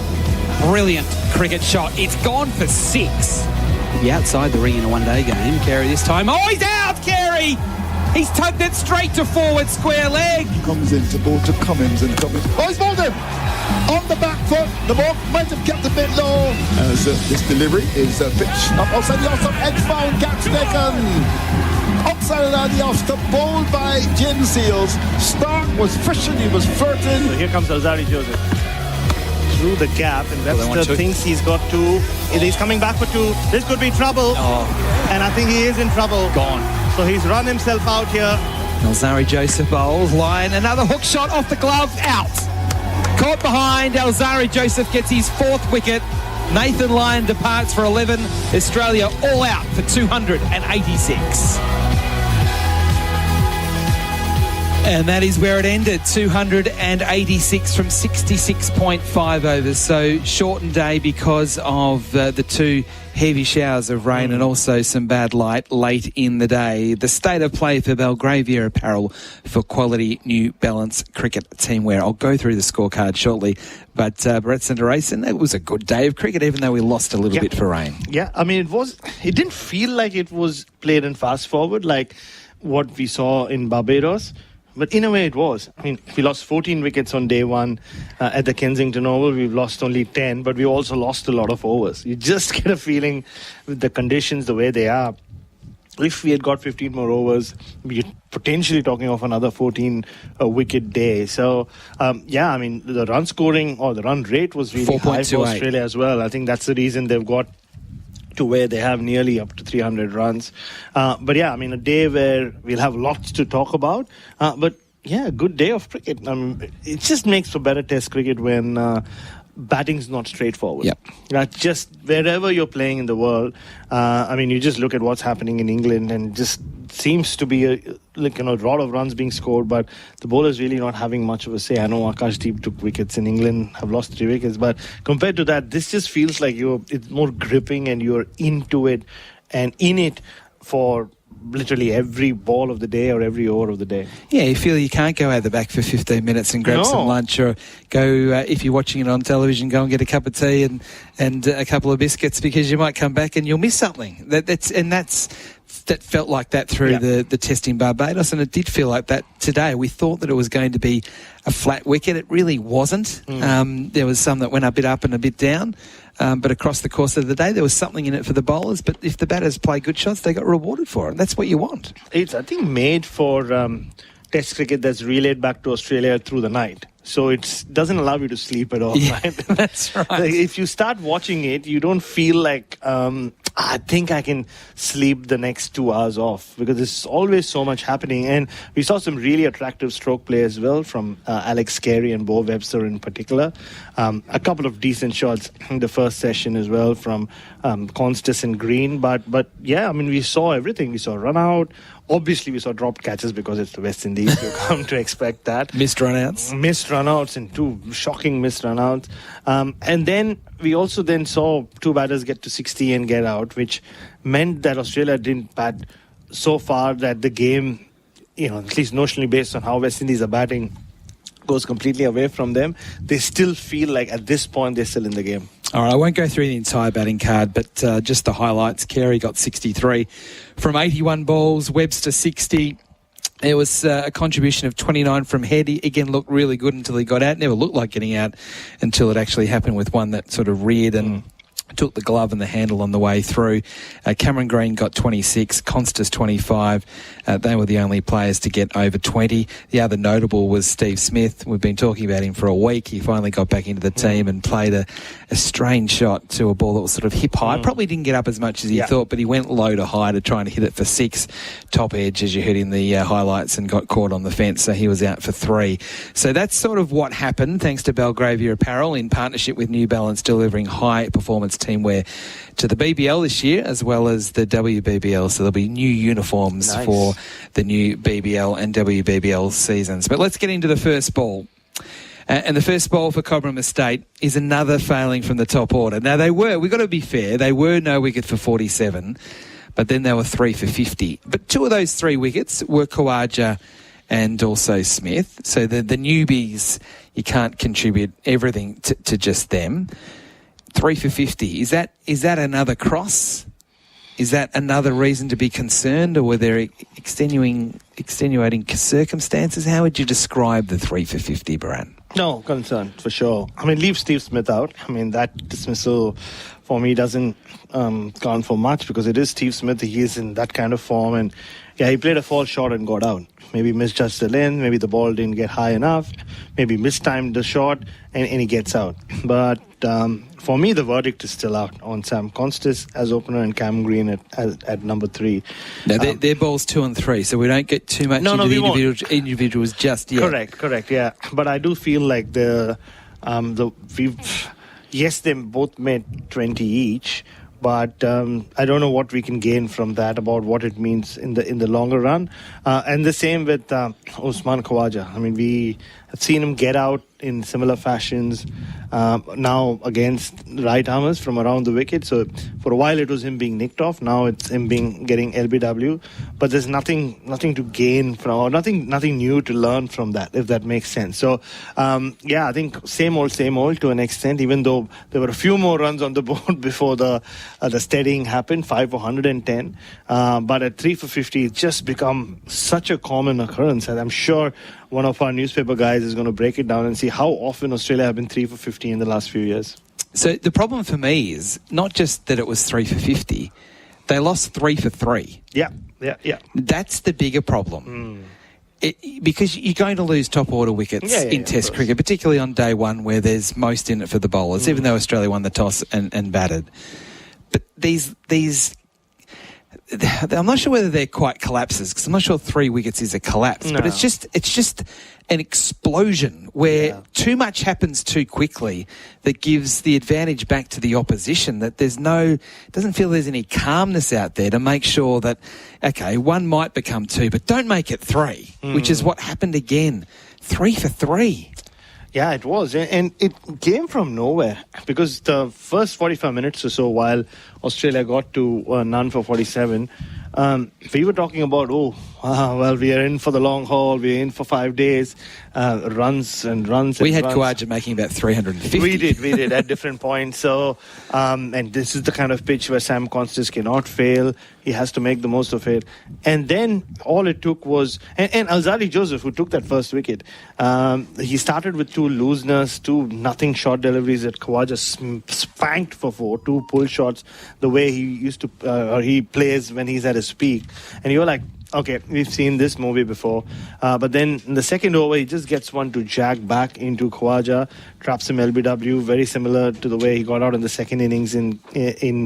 brilliant cricket shot. It's gone for 6. He'll be outside the ring in a one-day game. Carey this time. Oh, he's out, Carey! He's tugged it straight to forward square leg. Comes in to bowl to Cummins, and Cummins. Oh, he's bowled him! On the back foot, the ball might have kept a bit low. As this delivery is pitched up outside the off-stump, edge found, catch taken. Outside of the off-stump, bowled by Jaden Seals. Stark was fishing, he was flirting. So here comes Alzari Joseph through the gap, and Webster thinks he's got 2. He's coming back for 2. This could be trouble. And I think he is in trouble. Gone. So he's run himself out here. Alzari Joseph bowls, line, another hook shot off the glove, out. Caught behind, Alzari Joseph gets his 4th wicket. Nathan Lyon departs for 11. Australia all out for 286. And that is where it ended, 286 from 66.5 overs. So shortened day because of the 2 heavy showers of rain and also some bad light late in the day. The state of play for Belgravia Apparel for quality New Balance cricket teamwear. I'll go through the scorecard shortly, but Brett Sanderson, it was a good day of cricket, even though we lost a little bit for rain. Yeah, I mean, it didn't feel like it was played in fast forward like what we saw in Barbados. But in a way it was. I mean, we lost 14 wickets on day one at the Kensington Oval. We've lost only 10, but we also lost a lot of overs. You just get a feeling with the conditions the way they are. If we had got 15 more overs, we're potentially talking of another 14 wicket day. So, I mean, the run scoring or the run rate was really high for Australia as well. I think that's the reason they've got to where they have nearly up to 300 runs. But yeah, I mean, a day where we'll have lots to talk about. But yeah, a good day of cricket. It just makes for better test cricket when batting's not straightforward. Yep. Just wherever you're playing in the world, I mean, you just look at what's happening in England and just seems to be a lot of runs being scored, but the bowlers really not having much of a say. I know Akashdeep took wickets in England, have lost 3 wickets, but compared to that, this just feels like it's more gripping and you're into it and in it for literally every ball of the day or every over of the day. Yeah, you feel you can't go out the back for 15 minutes and grab some lunch, or go, if you're watching it on television, go and get a cup of tea and a couple of biscuits, because you might come back and you'll miss something. That felt like that through the test in Barbados, and it did feel like that today. We thought that it was going to be a flat wicket. It really wasn't. There was some that went a bit up and a bit down. But across the course of the day, there was something in it for the bowlers. But if the batters play good shots, they got rewarded for it. That's what you want. It's, I think, made for test cricket that's relayed back to Australia through the night. So it doesn't allow you to sleep at all, right? That's right. Like, if you start watching it, you don't feel like, I think I can sleep the next 2 hours off, because there's always so much happening. And we saw some really attractive stroke play as well from Alex Carey and Bo Webster in particular. A couple of decent shots in the first session as well from Constas and Green. But yeah, I mean, we saw everything. We saw run out. Obviously, we saw dropped catches because it's the West Indies. You come to expect that. Missed runouts and 2 shocking missed runouts. And then we also then saw 2 batters get to 60 and get out, which meant that Australia didn't bat so far that the game, at least notionally based on how West Indies are batting, goes completely away from them. They still feel like at this point they're still in the game. All right, I won't go through the entire batting card, but just the highlights. Carey got 63 from 81 balls, Webster 60. There was a contribution of 29 from Head. He, again, looked really good until he got out. Never looked like getting out until it actually happened, with one that sort of reared and took the glove and the handle on the way through. Cameron Green got 26, Constas 25. They were the only players to get over 20. The other notable was Steve Smith. We've been talking about him for a week. He finally got back into the team and played a strange shot to a ball that was sort of hip high. Probably didn't get up as much as he thought, but he went low to high to try and hit it for 6. Top edge, as you heard in the highlights, and got caught on the fence, so he was out for 3. So that's sort of what happened, thanks to Belgravia Apparel in partnership with New Balance, delivering high performance teamwear to the BBL this year as well as the WBBL. So there'll be new uniforms for the new BBL and WBBL seasons. But let's get into the first ball. And the first ball for Cobram Estate is another failing from the top order. Now, we've got to be fair, they were no wicket for 47, but then they were 3 for 50. But 2 of those 3 wickets were Khawaja and also Smith. So the newbies, you can't contribute everything to just them. 3 for 50. Is that another cross? Is that another reason to be concerned, or were there extenuating circumstances? How would you describe the 3 for 50, Baran? No, concern for sure. I mean, leave Steve Smith out. I mean, that dismissal for me doesn't count for much, because it is Steve Smith. He is in that kind of form, and he played a false shot and got out. Maybe misjudged the length, maybe the ball didn't get high enough, maybe mistimed the shot, and he gets out. But for me, the verdict is still out on Sam Constas as opener and Cam Green at number 3. Now, they're balls 2 and 3, so we don't get too much into the individuals just yet. Correct, yeah. But I do feel like yes, they both made 20 each, but I don't know what we can gain from that, about what it means in the longer run. And the same with Usman Khawaja. I mean, we I've seen him get out in similar fashions now against right armers from around the wicket. So for a while it was him being nicked off. Now it's him getting LBW. But there's nothing to gain from, or nothing new to learn from that, if that makes sense. So I think same old to an extent. Even though there were a few more runs on the board before the steadying happened, 5 for 110. But at 3 for 50, it's just become such a common occurrence, and I'm sure one of our newspaper guys is going to break it down and see how often Australia have been 3 for 50 in the last few years. So the problem for me is not just that it was 3 for 50, they lost 3 for 3. Yeah. That's the bigger problem. Because you're going to lose top order wickets in Test cricket, particularly on day one where there's most in it for the bowlers, even though Australia won the toss and batted. But these I'm not sure whether they're quite collapses, because I'm not sure 3 wickets is a collapse, but it's just an explosion where too much happens too quickly that gives the advantage back to the opposition, that doesn't feel there's any calmness out there to make sure that, okay, 1 might become 2, but don't make it 3, which is what happened again. 3 for 3. Yeah, it was. And it came from nowhere, because the first 45 minutes or so, while Australia got to none for 47, we were talking about, we are in for the long haul, we're in for 5 days, runs. We had Khawaja making about 350. We did at different points. So, and this is the kind of pitch where Sam Constas cannot fail. He has to make the most of it. And then all it took was, and Alzadi Joseph, who took that first wicket, he started with 2 looseness, 2 nothing short deliveries that Khawaja spanked for 4, 2 pull shots, the way he used to, or he plays when he's at his peak. And you're like, okay, we've seen this movie before. But then in the second over, he just gets one to jag back into Khawaja, traps him LBW, very similar to the way he got out in the second innings in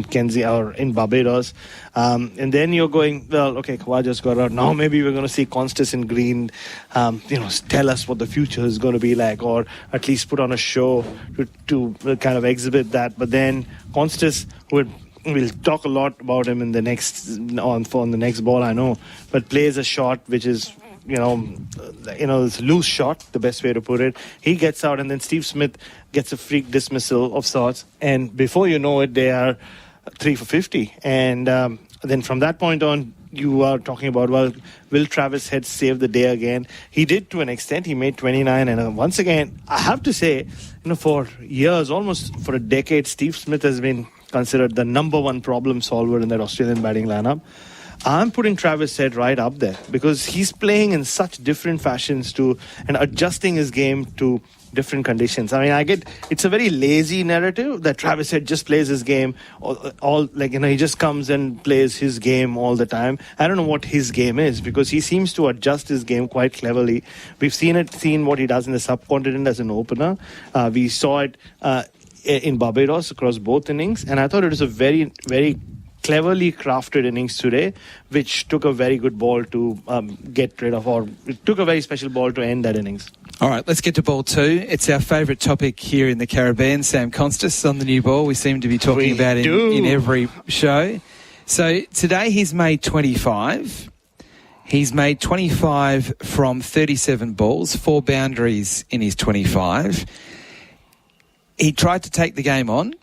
Kenzie or in Barbados. And then you're going, well, okay, Khawaja's got out. Now maybe we're going to see Constas in green, tell us what the future is going to be like, or at least put on a show to kind of exhibit that. But then Constas, we'll talk a lot about him in the next on the next ball, I know, but plays a shot which is it's a loose shot, the best way to put it. He gets out, and then Steve Smith gets a freak dismissal of sorts, and before you know it, they are 3 for 50. And then from that point on, you are talking about, well, will Travis Head save the day again? He did to an extent. He made 29, and once again, I have to say, for years, almost for a decade, Steve Smith has been considered the number 1 problem solver in that Australian batting lineup. I'm putting Travis Head right up there, because he's playing in such different fashions and adjusting his game to different conditions. I mean, I get it's a very lazy narrative that Travis Head just plays his game he just comes and plays his game all the time. I don't know what his game is, because he seems to adjust his game quite cleverly. We've seen what he does in the subcontinent as an opener. We saw it in Barbados across both innings, and I thought it was a very, very cleverly crafted innings today, which took a very good ball to get rid of, or it took a very special ball to end that innings. All right, let's get to ball 2. It's our favourite topic here in the Caribbean, Sam Constas on the new ball. We seem to be talking about it in every show. So today he's made 25. He's made 25 from 37 balls, 4 boundaries in his 25. He tried to take the game on.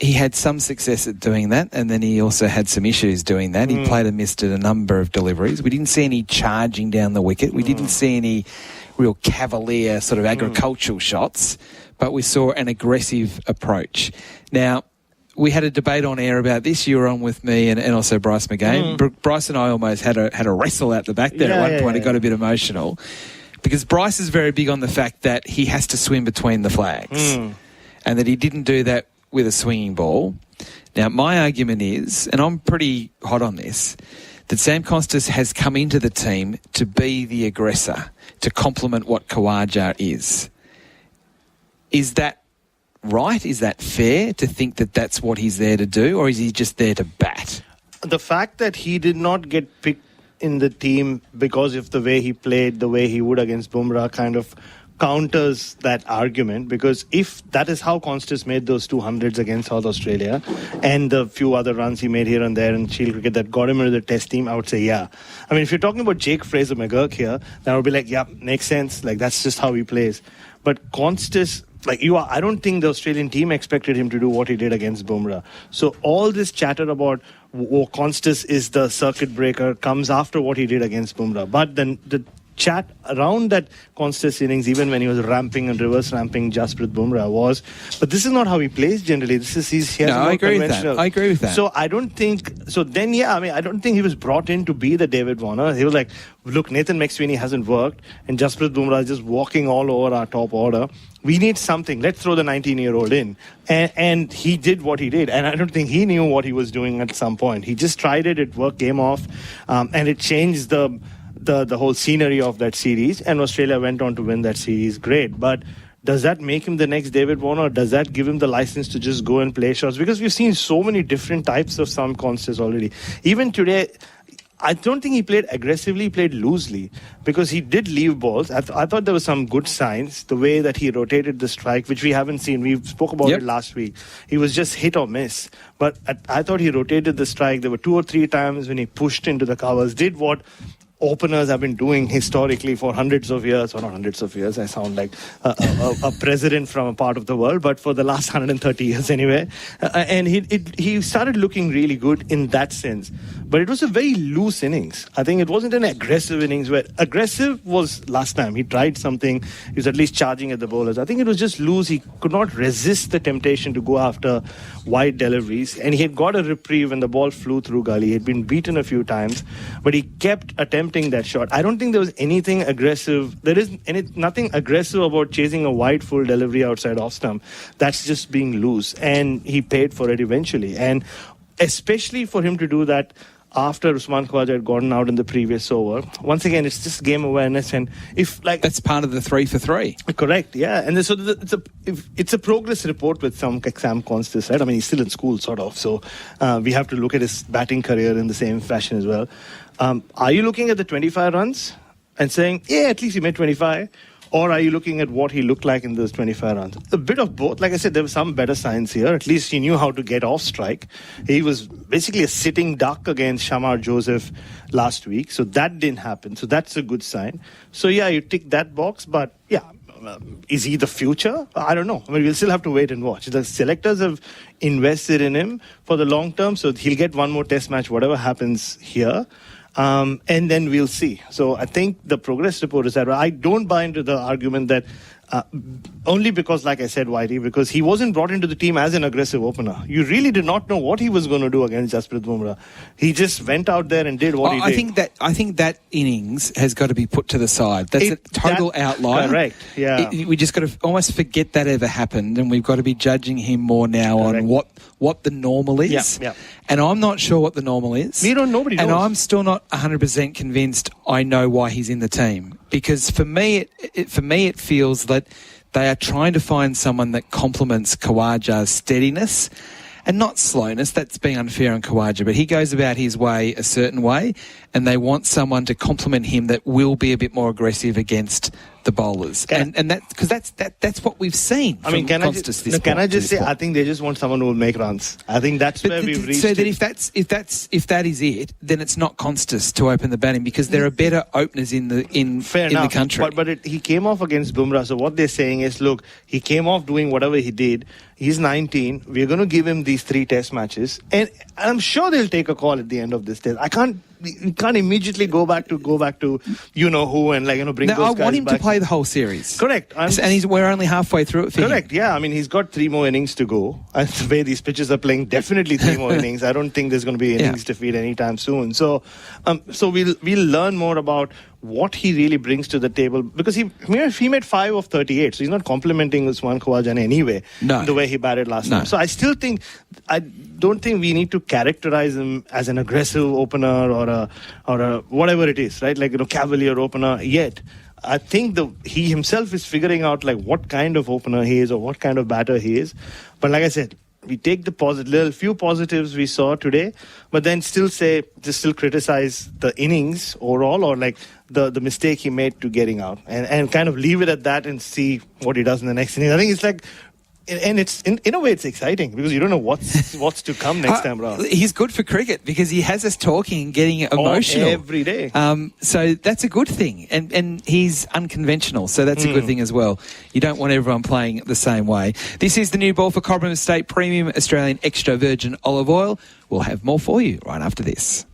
He had some success at doing that, and then he also had some issues doing that. He played and missed at a number of deliveries. We didn't see any charging down the wicket. We didn't see any real cavalier sort of agricultural shots, but we saw an aggressive approach. Now, we had a debate on air about this. You were on with me and also Bryce McGain. Bryce and I almost had a wrestle out the back there at one point. It got a bit emotional, because Bryce is very big on the fact that he has to swim between the flags and that he didn't do that with a swinging ball. Now, my argument is, and I'm pretty hot on this, that Sam Constas has come into the team to be the aggressor, to complement what Khawaja is. Is that right? Is that fair to think that that's what he's there to do, or is he just there to bat? The fact that he did not get picked in the team because of the way he played, the way he would against Bumrah, kind of counters that argument, because if that is how Constance made those 200s against South Australia and the few other runs he made here and there in Shield cricket that got him into the test team, I would say, yeah. I mean, if you're talking about Jake Fraser-McGurk here, then I would be like, yeah, makes sense. Like, that's just how he plays. But Constance, I don't think the Australian team expected him to do what he did against Bumrah. So all this chatter about Constance is the circuit breaker comes after what he did against Bumrah. But then the chat around that Constance innings, even when he was ramping and reverse ramping Jasprit Bumrah, was, but this is not how he plays generally. I agree with that. So I don't think, I don't think he was brought in to be the David Warner. He was like, look, Nathan McSweeney hasn't worked and Jasprit Bumrah is just walking all over our top order. We need something. Let's throw the 19-year-old in. And he did what he did. And I don't think he knew what he was doing at some point. He just tried it. It worked, game off. And it changed the whole scenery of that series, and Australia went on to win that series. Great. But does that make him the next David Warner, or does that give him the license to just go and play shots? Because we've seen so many different types of Sam Constance already. Even today, I don't think he played aggressively, he played loosely, because he did leave balls. I thought there were some good signs, the way that he rotated the strike, which we haven't seen. We spoke about it last week. He was just hit or miss. But I thought he rotated the strike. There were 2 or 3 times when he pushed into the covers, did what openers have been doing historically for hundreds of years, or not hundreds of years, I sound like a president from a part of the world, but for the last 130 years anyway. And he started looking really good in that sense. But it was a very loose innings. I think it wasn't an aggressive innings where aggressive was last time. He tried something. He was at least charging at the bowlers. I think it was just loose. He could not resist the temptation to go after wide deliveries. And he had got a reprieve when the ball flew through gully. He had been beaten a few times, but he kept attempting that shot. I don't think there was anything aggressive. There is nothing aggressive about chasing a wide full delivery outside off stump. That's just being loose. And he paid for it eventually. And especially for him to do that after Usman Khawaja had gotten out in the previous over. Once again, it's just game awareness, and that's part of the 3 for 3. Correct, yeah. And so it's a progress report with Sam Constance, right? I mean, he's still in school, sort of. So we have to look at his batting career in the same fashion as well. Are you looking at the 25 runs and saying, yeah, at least he made 25? Or are you looking at what he looked like in those 25 runs? A bit of both. Like I said, there were some better signs here. At least he knew how to get off strike. He was basically a sitting duck against Shamar Joseph last week. So that didn't happen. So that's a good sign. So yeah, you tick that box. But yeah, is he the future? I don't know. I mean, we'll still have to wait and watch. The selectors have invested in him for the long term. So he'll get one more test match, whatever happens here. And then we'll see. So I think the progress report is that I don't buy into the argument that only because, like I said, Whitey, because he wasn't brought into the team as an aggressive opener. You really did not know what he was going to do against Jasprit Bumrah. He just went out there and did what he did. I think that innings has got to be put to the side. That's a total outlier. Correct. Yeah. We just got to almost forget that ever happened, and we've got to be judging him more now on what the normal is. Yeah. And I'm not sure what the normal is. Nobody knows. And I'm still not 100% convinced I know why he's in the team. Because for me, it feels that they are trying to find someone that complements Khawaja's steadiness and not slowness. That's being unfair on Khawaja, but he goes about his way a certain way, and they want someone to complement him that will be a bit more aggressive against the bowlers. And that because that's what we've seen. I mean, can I just say, I think they just want someone who will make runs. I think that's where we've reached. So that if that is it, then it's not Constance to open the batting, because there are better openers in the country. But he came off against Bumrah. So what they're saying is, look, he came off doing whatever he did. He's 19. We're going to give him these 3 test matches, and I'm sure they'll take a call at the end of this test. You can't immediately go back to you know who and bring those guys back. I want him to play the whole series. Correct. We're only halfway through it for him. Correct, yeah. I mean, he's got 3 more innings to go. And the way these pitches are playing, definitely 3 more innings. I don't think there's going to be innings defeat anytime soon. So we'll learn more about what he really brings to the table, because he made 5 of 38, so he's not complimenting Usman Khawaja in any way the way he batted last time. So I don't think we need to characterize him as an aggressive opener or a whatever it is, right? Cavalier opener yet. I think he himself is figuring out what kind of opener he is or what kind of batter he is. But like I said, we take the few positives we saw today, but then still criticize the innings overall, or like the mistake he made to getting out, and kind of leave it at that and see what he does in the next inning. I think it's like, and it's in a way it's exciting because you don't know what's to come next time around. He's good for cricket because he has us talking and getting emotional every day. So that's a good thing, and he's unconventional, so that's a good thing as well. You don't want everyone playing the same way. This is the new ball for Cobram Estate Premium Australian Extra Virgin Olive Oil. We'll have more for you right after this.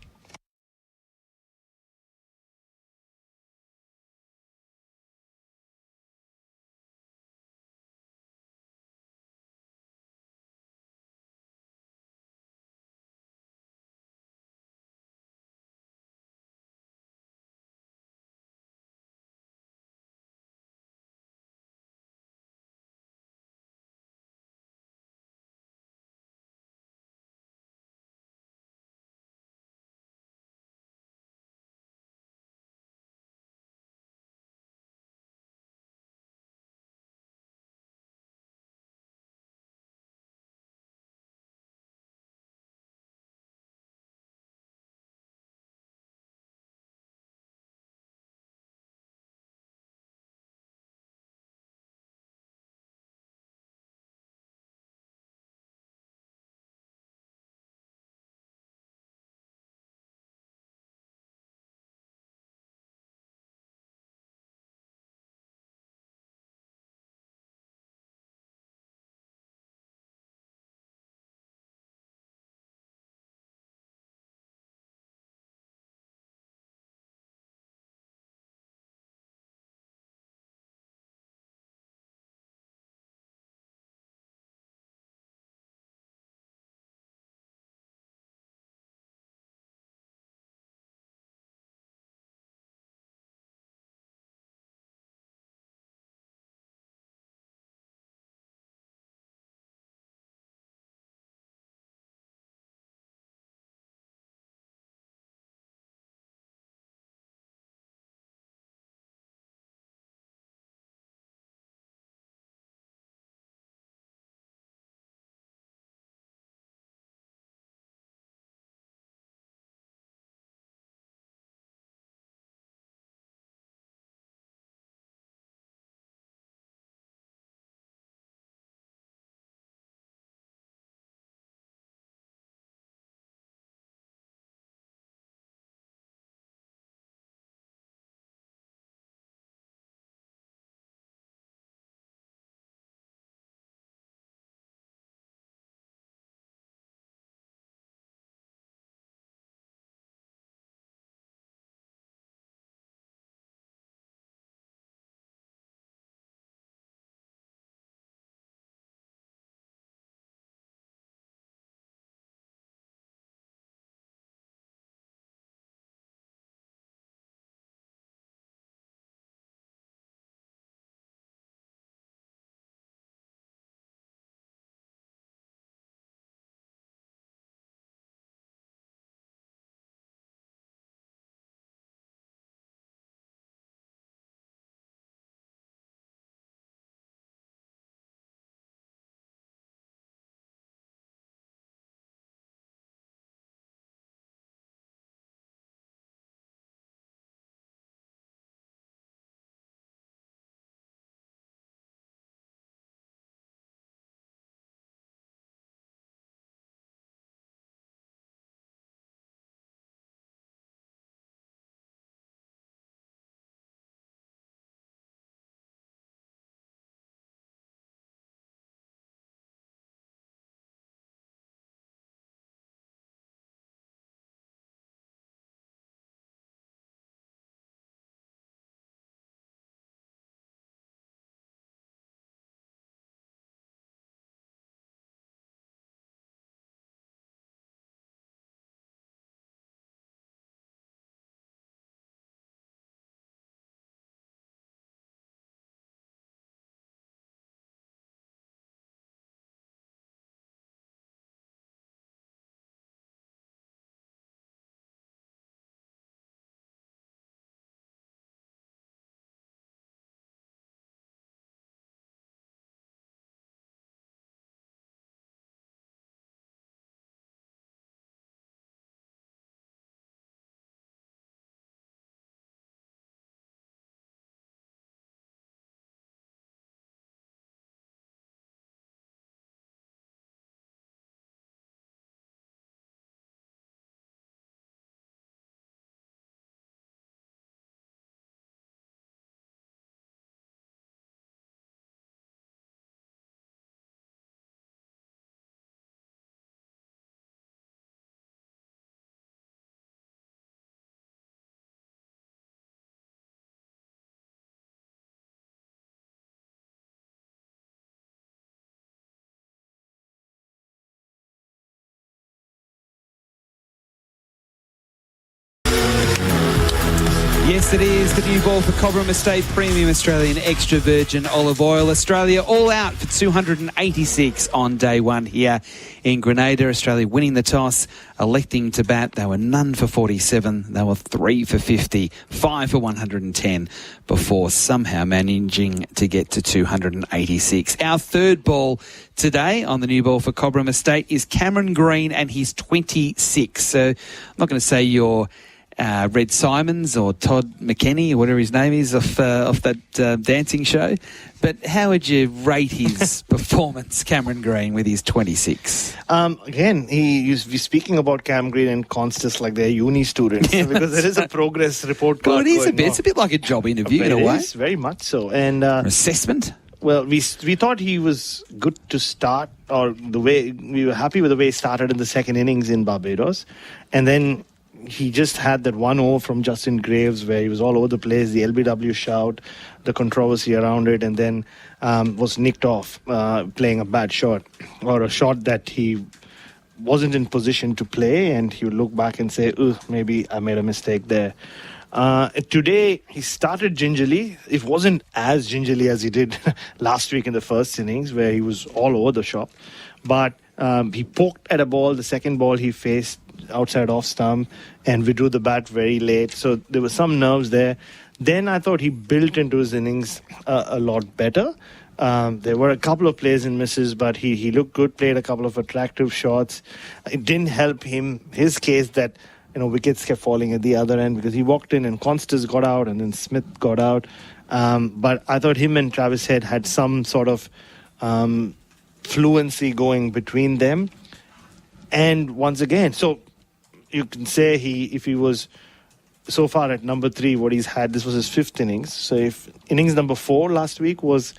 Yes, it is the new ball for Cobram Estate Premium Australian Extra Virgin Olive Oil. Australia all out for 286 on day one here in Grenada. Australia winning the toss, electing to bat. They were none for 47. They were 3 for 50, 5 for 110 before somehow managing to get to 286. Our third ball today on the new ball for Cobram Estate is Cameron Green, and he's 26. So I'm not going to say you're Red Simons or Todd McKenney or whatever his name is off that dancing show. But how would you rate his performance, Cameron Green, with his 26? Again, he's speaking about Cam Green and Constas like they're uni students because there is a progress report card. Well, it is a bit. It's a bit like a job interview in a way. It is, very much so. And assessment? Well, we thought he was good to start, or we were happy with the way he started in the second innings in Barbados. And then he just had that 1-0 from Justin Graves where he was all over the place, the LBW shout, the controversy around it, and then was nicked off playing a bad shot or a shot that he wasn't in position to play, and he would look back and say, maybe I made a mistake there. Today, he started gingerly. It wasn't as gingerly as he did last week in the first innings where he was all over the shop. But he poked at a ball. The second ball he faced outside off stump and withdrew the bat very late. So there were some nerves there. Then I thought he built into his innings a lot better. There were a couple of plays and misses, but he looked good, played a couple of attractive shots. It didn't help his case that wickets kept falling at the other end because he walked in and Constas got out and then Smith got out. But I thought him and Travis Head had some sort of fluency going between them. And once again, so you can say if he was so far at number 3, what he's had, this was his 5th innings. So if innings number 4 last week was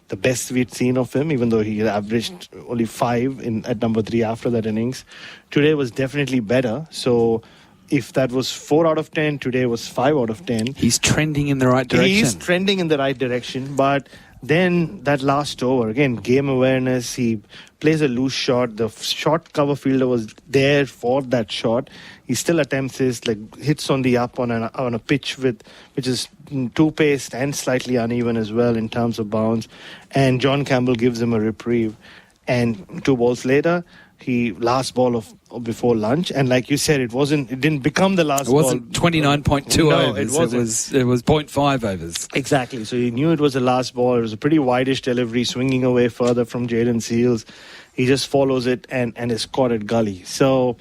the best we'd seen of him, even though he averaged only 5 at number 3 after that innings, today was definitely better. So if that was 4 out of 10, today was 5 out of 10. He's trending in the right direction. He's trending in the right direction, but then that last over, again, game awareness, he plays a loose shot. The short cover fielder was there for that shot. He still attempts his, hits on the up on a pitch which is two-paced and slightly uneven as well in terms of bounce. And John Campbell gives him a reprieve. And 2 balls later, last ball before lunch, and like you said, it didn't become the last ball. It wasn't 29.2 overs. It was 0.5 overs. Exactly. So he knew it was the last ball. It was a pretty wideish delivery, swinging away further from Jaden Seals. He just follows it and is caught at gully. So,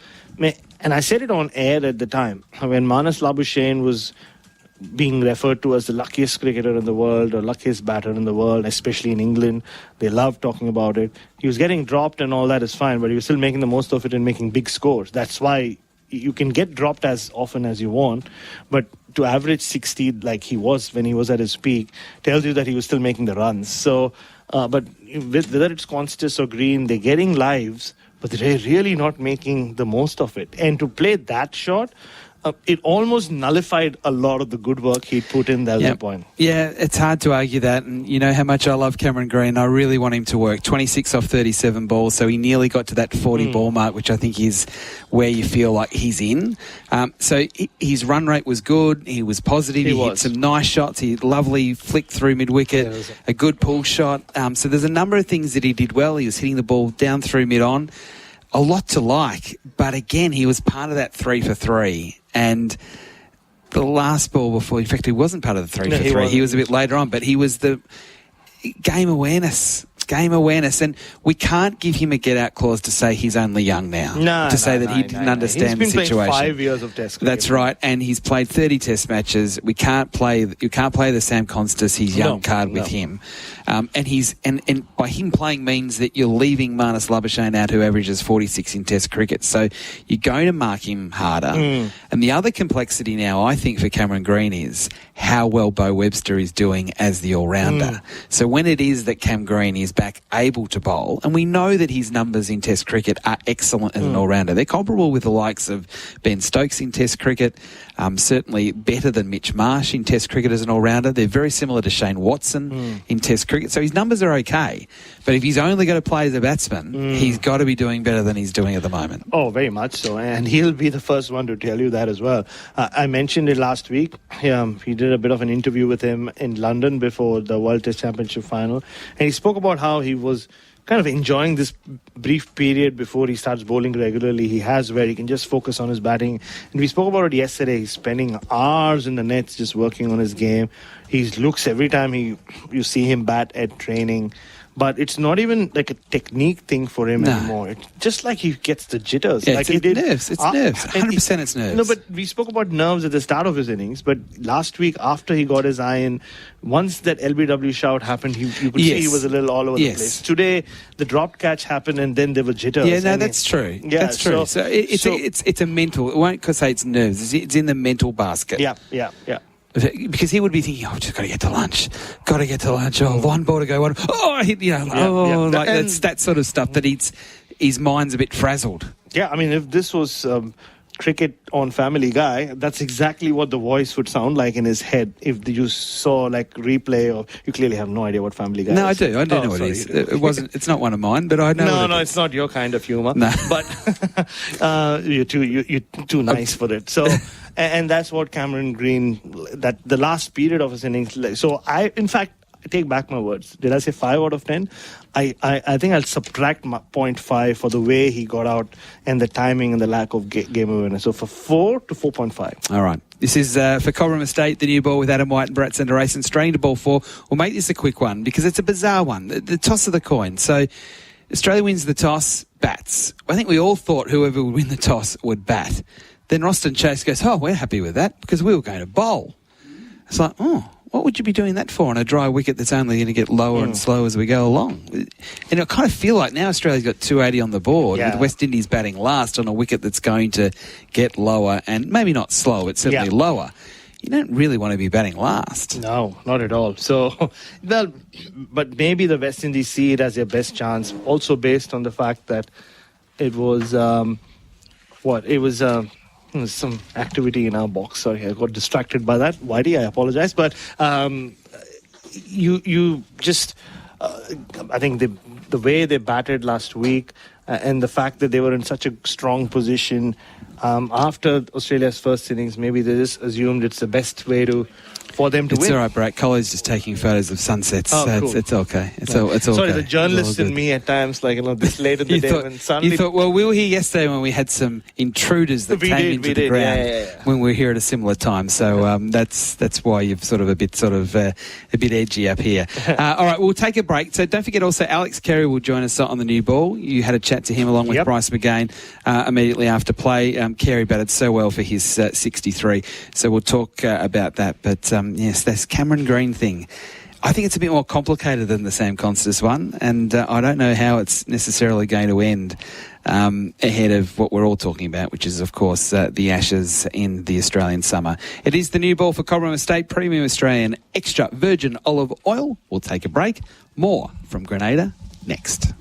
and I said it on air at the time when Manas Labuschagne was being referred to as the luckiest cricketer in the world or luckiest batter in the world, especially in England. They love talking about it. He was getting dropped and all that is fine, but he was still making the most of it and making big scores. That's why you can get dropped as often as you want, but to average 60 like he was when he was at his peak tells you that he was still making the runs. So, but whether it's Constas or Green, they're getting lives, but they're really not making the most of it. And to play that shot, it almost nullified a lot of the good work he'd put in there at that point. Yeah, it's hard to argue that. And you know how much I love Cameron Green. I really want him to work. 26 off 37 balls, so he nearly got to that 40 ball mark, which I think is where you feel like he's in. So his run rate was good. He was positive. He hit some nice shots. He lovely flick through mid-wicket, a good pull shot. So there's a number of things that he did well. He was hitting the ball down through mid-on. A lot to like, but again, he was part of that 3 for 3. And the last ball before, in fact, he wasn't part of the 3 for 3. He was a bit later on, but he was the game awareness. And we can't give him a get-out clause to say he's only young now. He didn't understand the situation. He's been playing 5 years of Test cricket. That's right, and he's played 30 Test matches. You can't play the Sam Constas, his young card with him. And by him playing means that you're leaving Manas Labuschagne out, who averages 46 in Test cricket. So you're going to mark him harder. And the other complexity now, I think, for Cameron Green is how well Bo Webster is doing as the all-rounder. So when it is that Cam Green is back able to bowl, and we know that his numbers in Test cricket are excellent as an all-rounder. They're comparable with the likes of Ben Stokes in Test cricket, certainly better than Mitch Marsh in Test cricket as an all-rounder. They're very similar to Shane Watson in Test cricket. So his numbers are okay. But if he's only going to play as a batsman, he's got to be doing better than he's doing at the moment. Oh, very much so. And he'll be the first one to tell you that that as well. I mentioned it last week. He did a bit of an interview with him in London before the World Test Championship final. And he spoke about how he was kind of enjoying this brief period before he starts bowling regularly. He has where he can just focus on his batting. And we spoke about it yesterday. He's spending hours in the nets just working on his game. He looks every time you see him bat at training. But it's not even like a technique thing for him anymore. It's just like he gets the jitters. Yeah, like it's nerves. It's nerves. 100% it's nerves. No, but we spoke about nerves at the start of his innings. But last week, after he got his eye in, once that LBW shout happened, you could see he was a little all over the place. Today, the dropped catch happened, and then there were jitters. Yeah, no, that's true. Yeah, that's true. So it's a mental. It won't say it's nerves. It's in the mental basket. Yeah. Because he would be thinking, just got to get to lunch. Oh, one ball to go. I hit, that's that sort of stuff that his mind's a bit frazzled. Yeah, I mean, if this was cricket on Family Guy, that's exactly what the voice would sound like in his head. If you saw like replay, or you clearly have no idea what Family Guy is. No, I do. I do know what it is. It wasn't. It's not one of mine, but I know. No, it's not your kind of humor. No. But you're too nice for it. So. And that's what Cameron Green, that the last period of his innings. So I take back my words. Did I say 5 out of 10? I think I'll subtract 0.5 for the way he got out and the timing and the lack of game awareness. So for 4 to 4.5. All right. This is for Cobram Estate, the new ball with Adam White and Brett Sanderson. Straying to ball 4. We'll make this a quick one because it's a bizarre one. The toss of the coin. So Australia wins the toss, bats. I think we all thought whoever would win the toss would bat. Then Roston Chase goes, we're happy with that because we were going to bowl. It's like, what would you be doing that for on a dry wicket that's only going to get lower and slower as we go along? And I kind of feel like now Australia's got 280 on the board with West Indies batting last on a wicket that's going to get lower and maybe not slow, but certainly lower. You don't really want to be batting last. No, not at all. So, but maybe the West Indies see it as their best chance, also based on the fact that it was, some activity in our box. Sorry, I got distracted by that. Whitey, I apologize. But you just, I think the way they batted last week and the fact that they were in such a strong position after Australia's first innings, maybe they just assumed it's the best way for them to win. It's all right, Brett. Colin's just taking photos of sunsets. Oh, cool. It's okay. It's all Sorry, okay. the journalist in me at times, this late in the day when suddenly... You thought, well, we were here yesterday when we had some intruders that came into the ground when we were here at a similar time. So that's why you've sort of a bit edgy up here. All right, we'll take a break. So don't forget also Alex Carey will join us on the new ball. You had a chat to him along with Bryce McGain immediately after play. Carey batted so well for his 63. So we'll talk about that. But yes, this Cameron Green thing, I think it's a bit more complicated than the Sam Constas one, and I don't know how it's necessarily going to end ahead of what we're all talking about, which is, of course, the Ashes in the Australian summer. It is the new ball for Cobram Estate, Premium Australian Extra Virgin Olive Oil. We'll take a break. More from Grenada next.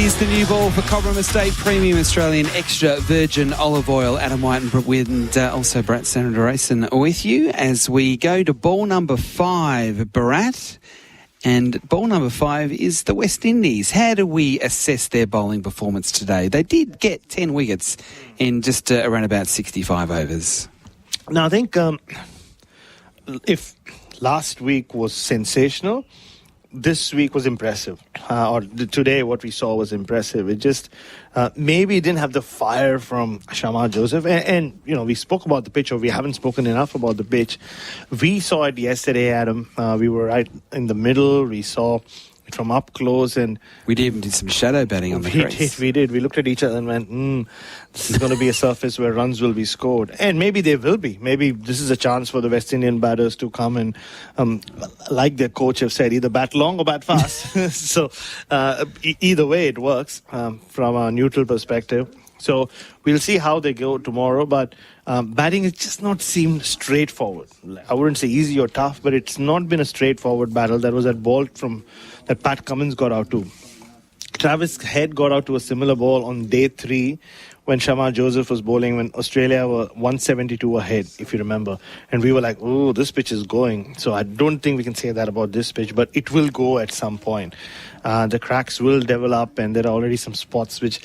is the new ball for Cobram Estate Premium Australian Extra Virgin Olive Oil. Adam White and also Brat Sanderson with you as we go to ball number 5, Bharat. And ball number 5 is the West Indies. How do we assess their bowling performance today? They did get 10 wickets in just around about 65 overs. Now, I think if last week was sensational, this week was impressive. Today what we saw was impressive. It just maybe didn't have the fire from Shamar Joseph. And you know, we spoke about the pitch, or we haven't spoken enough about the pitch. We saw it yesterday, Adam. We were right in the middle. We saw it from up close, and we even did some shadow batting on the crease. We did. We looked at each other and went, this is going to be a surface where runs will be scored. And maybe they will be. Maybe this is a chance for the West Indian batters to come and, like their coach have said, either bat long or bat fast. So either way it works from a neutral perspective. So we'll see how they go tomorrow. But batting has just not seemed straightforward. I wouldn't say easy or tough, but it's not been a straightforward battle. That was that ball that Pat Cummins got out to. Travis Head got out to a similar ball on day 3 when Shamar Joseph was bowling, when Australia were 172 ahead, if you remember. And we were like, oh, this pitch is going. So I don't think we can say that about this pitch, but it will go at some point. The cracks will develop, and there are already some spots which...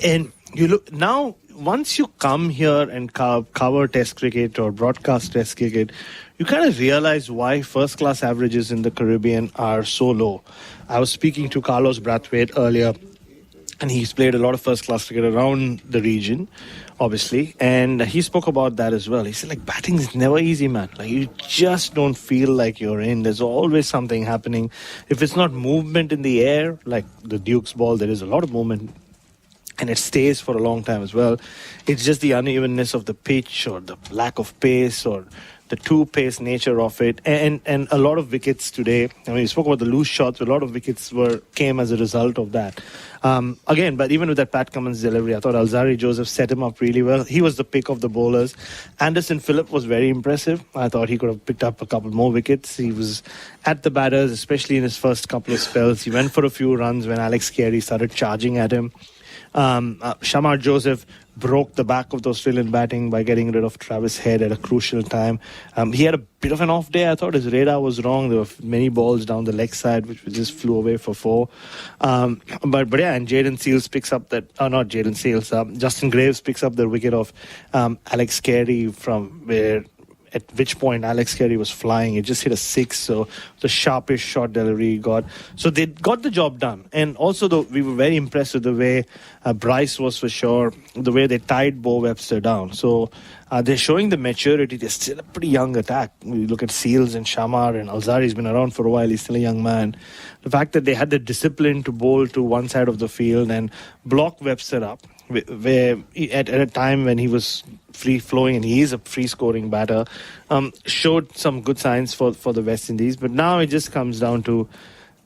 And you look now, once you come here and cover Test cricket or broadcast Test cricket, you kind of realize why first-class averages in the Caribbean are so low. I was speaking to Carlos Brathwaite earlier, and he's played a lot of first-class cricket around the region, obviously, and he spoke about that as well. He said, like, batting is never easy, man. Like, you just don't feel like you're in. There's always something happening. If it's not movement in the air, like the Duke's ball, there is a lot of movement, and it stays for a long time as well. It's just the unevenness of the pitch, or the lack of pace, or the two-pace nature of it, and a lot of wickets today. I mean, you spoke about the loose shots. A lot of wickets came as a result of that. Again, but even with that Pat Cummins delivery, I thought Alzari Joseph set him up really well. He was the pick of the bowlers. Anderson Phillip was very impressive. I thought he could have picked up a couple more wickets. He was at the batters, especially in his first couple of spells. He went for a few runs when Alex Carey started charging at him. Shamar Joseph broke the back of the Australian batting by getting rid of Travis Head at a crucial time. He had a bit of an off day. I thought his radar was wrong. There were many balls down the leg side which just flew away for 4. But yeah, and Jaden Seales picks up that, not Jaden Seales, Justin Graves picks up the wicket of Alex Carey from where, at which point Alex Carey was flying. It just hit a 6, so the sharpish shot delivery he got. So they got the job done. And also, we were very impressed with the way Bryce was, for sure, the way they tied Bo Webster down. So they're showing the maturity. They're still a pretty young attack. We look at Seales and Shamar, and Alzari's been around for a while. He's still a young man. The fact that they had the discipline to bowl to one side of the field and block Webster up, where at a time when he was free-flowing, and he is a free-scoring batter, showed some good signs for the West Indies. But now it just comes down to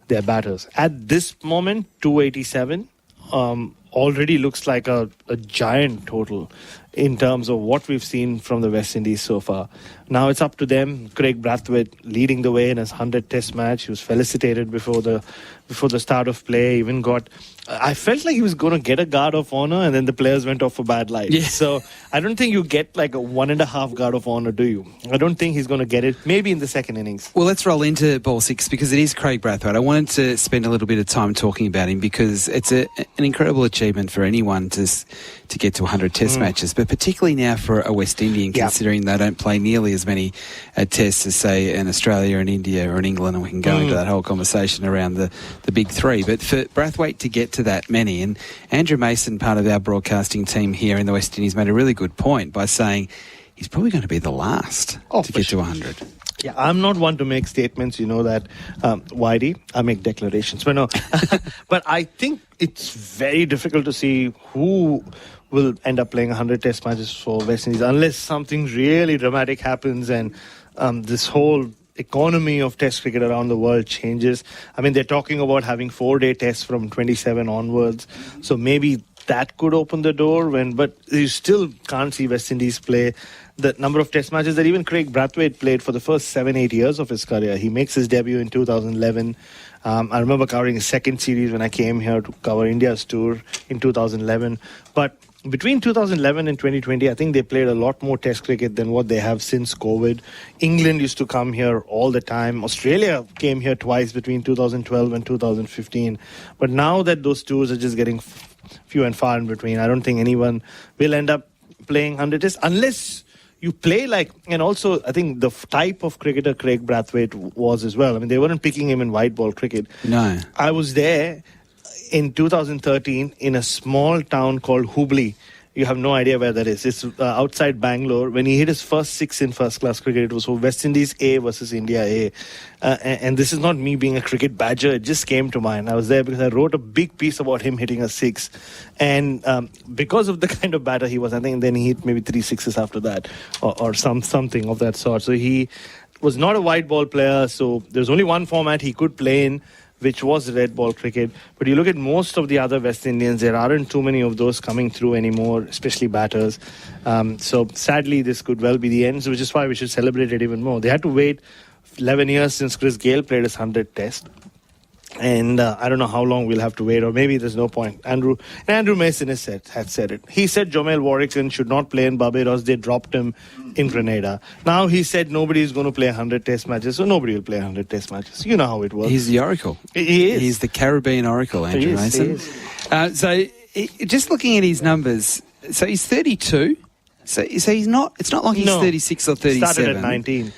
their batters. At this moment, 287 already looks like a giant total in terms of what we've seen from the West Indies so far. Now it's up to them. Craig Brathwaite leading the way in his 100th Test match. He was felicitated before the start of play. Even got, I felt like he was going to get a guard of honor, and then the players went off for bad light. Yeah. So I don't think you get like a 1.5 guard of honor, do you? I don't think he's going to get it. Maybe in the second innings. Well, let's roll into ball 6 because it is Craig Brathwaite. I wanted to spend a little bit of time talking about him because it's an incredible achievement for anyone to get to 100 Test matches, but particularly now for a West Indian, considering they don't play nearly as many tests as, say, in Australia and India or in England, and we can go into that whole conversation around the big 3. But for Brathwaite to get to that many, and Andrew Mason, part of our broadcasting team here in the West Indies, made a really good point by saying he's probably going to be the last to get to 100. Yeah, I'm not one to make statements, you know that, Whitey. I make declarations. But no, but I think it's very difficult to see who will end up playing 100 Test matches for West Indies unless something really dramatic happens and this whole economy of Test cricket around the world changes. I mean, they're talking about having 4-day tests from 27 onwards. So maybe that could open the door, but you still can't see West Indies play the number of test matches that even Craig Brathwaite played for the first 7-8 years of his career. He makes his debut in 2011. I remember covering his second series when I came here to cover India's tour in 2011. But between 2011 and 2020, I think they played a lot more test cricket than what they have since COVID. England used to come here all the time. Australia came here twice between 2012 and 2015. But now that those tours are just getting few and far in between, I don't think anyone will end up playing 100 tests unless you play like, and also I think the type of cricketer Craig Brathwaite was as well. I mean, they weren't picking him in white ball cricket. No. I was there in 2013 in a small town called Hubli. You have no idea where that is. It's outside Bangalore. When he hit his first six in first-class cricket, it was for West Indies A versus India A. And this is not me being a cricket badger. It just came to mind. I was there because I wrote a big piece about him hitting a six. And because of the kind of batter he was, I think then he hit maybe 3 sixes after that or something of that sort. So he was not a white ball player. So there's only one format he could play in, which was red ball cricket. But you look at most of the other West Indians, there aren't too many of those coming through anymore, especially batters. So sadly, this could well be the end, which is why we should celebrate it even more. They had to wait 11 years since Chris Gayle played his 100th test. And I don't know how long we'll have to wait, or maybe there's no point. Andrew Mason had said it. He said Jomel Warrican should not play in Barbados. They dropped him in Grenada. Now he said nobody is going to play 100 test matches, so nobody will play 100 test matches. You know how it works. He's the Oracle. He is. He's the Caribbean Oracle, Andrew Mason. Just looking at his numbers, so he's 32. So he's not. It's not like he's 36 or 37. Started at 19.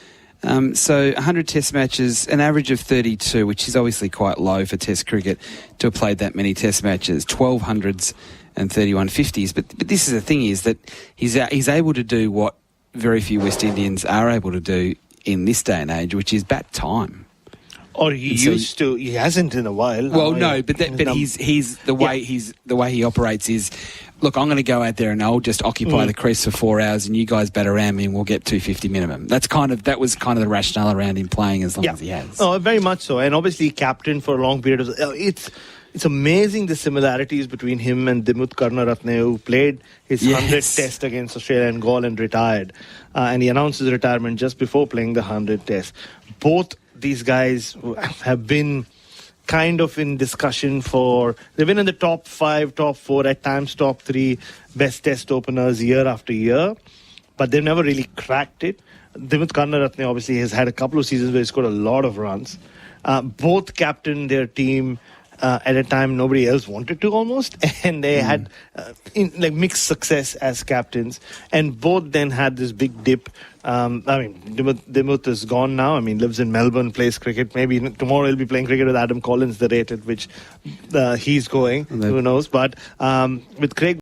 So 100 test matches, an average of 32, which is obviously quite low for test cricket to have played that many test matches, 12 hundreds and 31 50s. But this is the thing, is that he's able to do what very few West Indians are able to do in this day and age, which is bat time. Or he used to. He hasn't in a while. Well, no, but he's the way he operates is, look, I'm going to go out there and I'll just occupy the crease for 4 hours, and you guys bat around me, and we'll get 250 minimum. That was kind of the rationale around him playing as long as he has. Oh, very much so, and obviously captain for a long period of. It's amazing the similarities between him and Dimut Karnaratne, who played his 100th test against Australia and Galle and retired, and he announced his retirement just before playing the 100th test. Both these guys have been kind of in discussion they've been in the top 5, top 4, at times top 3 best test openers year after year, but they've never really cracked it. Dimut Karnaratne obviously has had a couple of seasons where he scored a lot of runs. Both captained their team at a time nobody else wanted to almost, and they had mixed success as captains, and both then had this big dip. Dimut is gone now. Lives in Melbourne, plays cricket. Maybe tomorrow he'll be playing cricket with Adam Collins, the rate at which he's going. Who knows? But with Craig